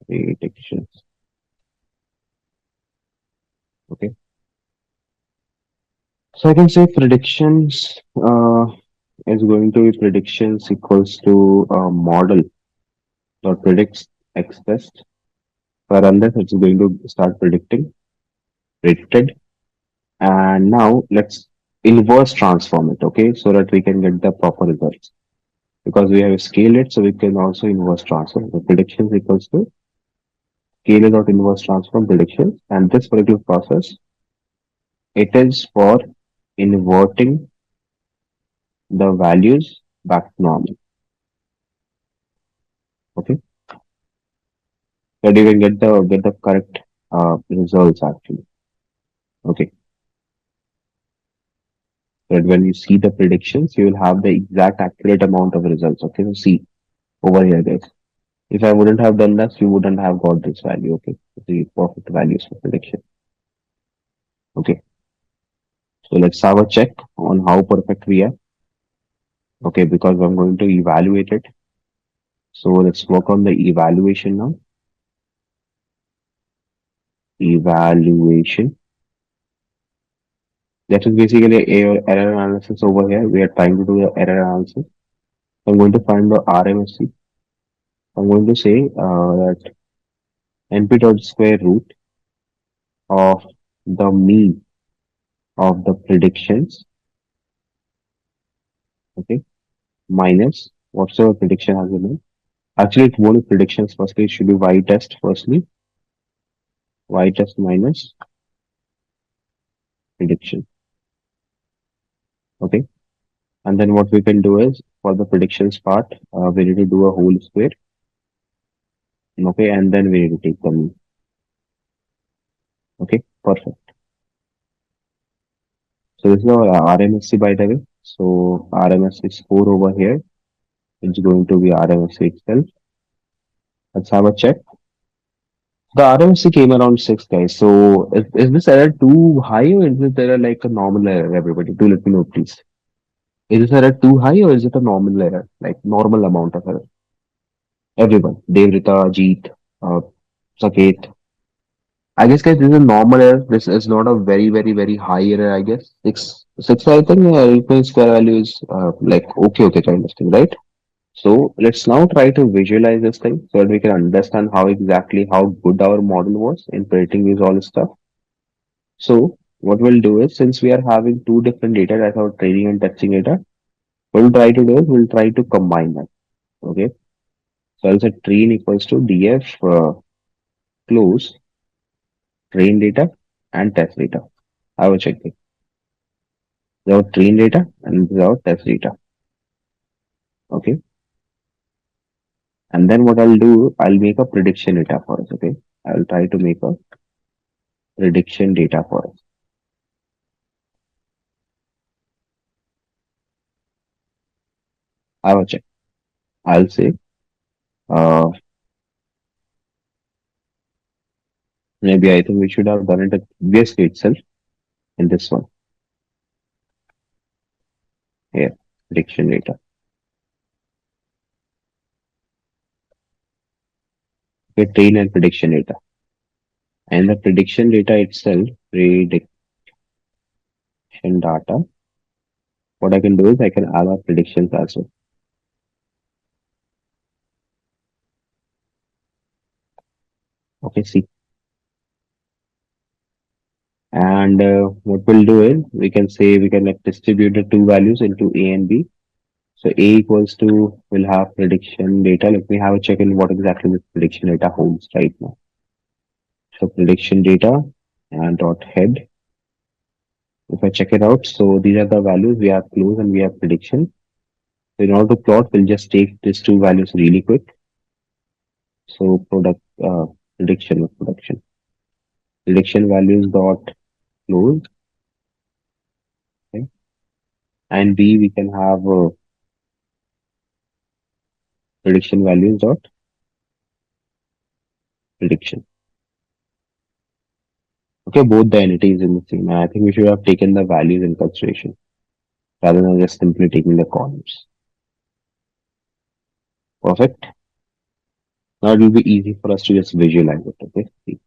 Predictions. Okay. So I can say predictions is going to be predictions equals to a model that predicts X test. For unless it's going to start predicted. And now let's inverse transform it, okay, so that we can get the proper results. Because we have scaled it, so we can also inverse transform. The predictions equals to scalar dot inverse transform predictions. And this particular process, it is for inverting the values back to normal. Okay, that you can get the correct results actually. Okay, that when you see the predictions, you will have the exact accurate amount of results. Okay, so see over here, guys. If I wouldn't have done that, you wouldn't have got this value. Okay, the perfect values for prediction. Okay, so let's have a check on how perfect we are. Okay, because I'm going to evaluate it. So let's work on the evaluation now. Evaluation. That is basically error analysis over here. We are trying to do the error analysis. I'm going to find the RMSC. I'm going to say that np dot square root of the mean of the predictions, okay, minus whatsoever prediction has been made. Actually, it won't be predictions firstly, it should be y test firstly, y test minus prediction, okay. And then what we can do is for the predictions part, we need to do a whole square Okay, and then we need to take them. Okay, perfect. So this is our RMSC by the way. So RMSC score over here. It's going to be RMSC itself. Let's have a check. The RMSC came around 6, guys. So is this error too high or is it error like a normal error, everybody? Do let me know, please. Is this error too high or is it a normal error, like normal amount of error? Everyone, Devrita, Jeet, uh, Saket. I guess, guys, this is a normal error. This is not a very, very, very high error, I guess. Six, I think, equal square value is like okay kind of thing, right? So let's now try to visualize this thing so that we can understand how good our model was in predicting these all stuff. So what we'll do is, since we are having two different data, that's our training and testing data, what we'll try to do is we'll try to combine them. Okay. So I'll say train equals to df close train data and test data. I will check it. Without train data and without test data. Okay. And then what I'll do, I'll make a prediction data for us. Okay. I'll try to make a prediction data for us. I will check. I'll say, uh, maybe I think we should have done it at previously itself in this one. Here, prediction data. Okay, train and prediction data. And the prediction data itself, prediction data, what I can do is I can add our predictions as well. Okay, see. And what we'll do is we can say we can like, distribute the two values into A and B. So A equals to, we'll have prediction data. Let me have a check in what exactly this prediction data holds right now. So prediction data and dot head. If I check it out, so these are the values. We have close and we have prediction. So in order to plot, we'll just take these two values really quick. So prediction of production. Prediction values dot close. Okay. And B, we can have prediction values dot prediction. Okay, both the entities in the same. And I think we should have taken the values in consideration rather than just simply taking the columns. Perfect. Now it will be easy for us to just visualize it. Okay. See.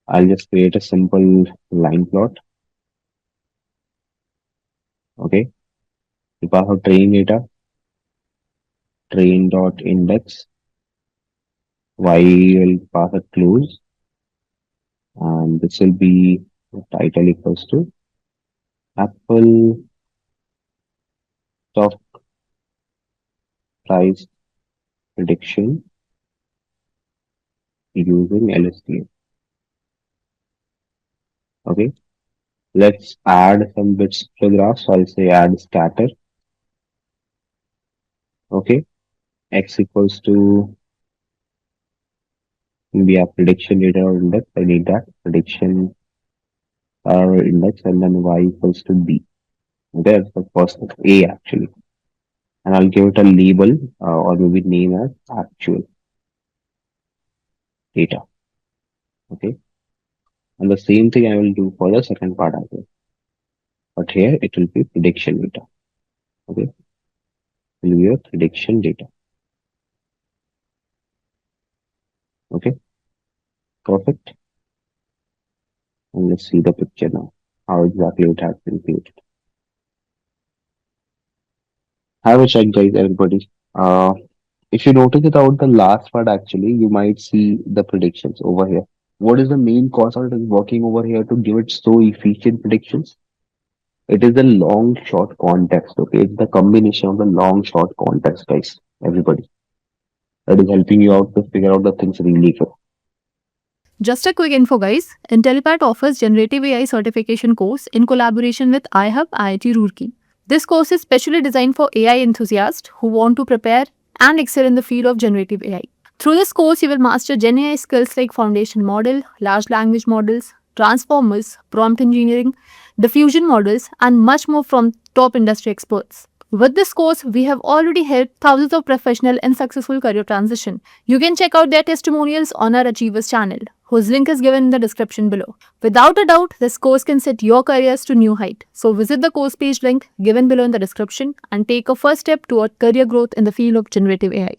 I'll just create a simple line plot. Okay. We pass out train data, train dot index. Y will pass a close, and this will be title equals to Apple stock price prediction using LSTM. Okay. Let's add some bits to the graph. So I'll say add scatter. Okay. X equals to, we have prediction data or index. I need that prediction index, and then Y equals to B. Okay, that's the first A actually. And I'll give it a label or maybe name as actual data. Okay. And the same thing I will do for the second part as well. But here it will be prediction data. Okay. It will be a prediction data. Okay. Perfect. And let's see the picture now. How exactly it has been created. Have a check, guys, everybody. If you notice it out the last part, actually, you might see the predictions over here. What is the main concept is working over here to give it so efficient predictions? It is the long short context. Okay, it's the combination of the long short context, guys. Everybody, that is helping you out to figure out the things really quick. Just a quick info guys, Intellipaat offers Generative AI certification course in collaboration with iHub IIT Roorkee. This course is specially designed for AI enthusiasts who want to prepare and excel in the field of generative AI. Through this course, you will master Gen AI skills like foundation model, large language models, transformers, prompt engineering, diffusion models, and much more from top industry experts. With this course, we have already helped thousands of professionals in successful career transition. You can check out their testimonials on our Achievers channel, whose link is given in the description below. Without a doubt, this course can set your careers to new height. So visit the course page link given below in the description and take a first step toward career growth in the field of generative AI.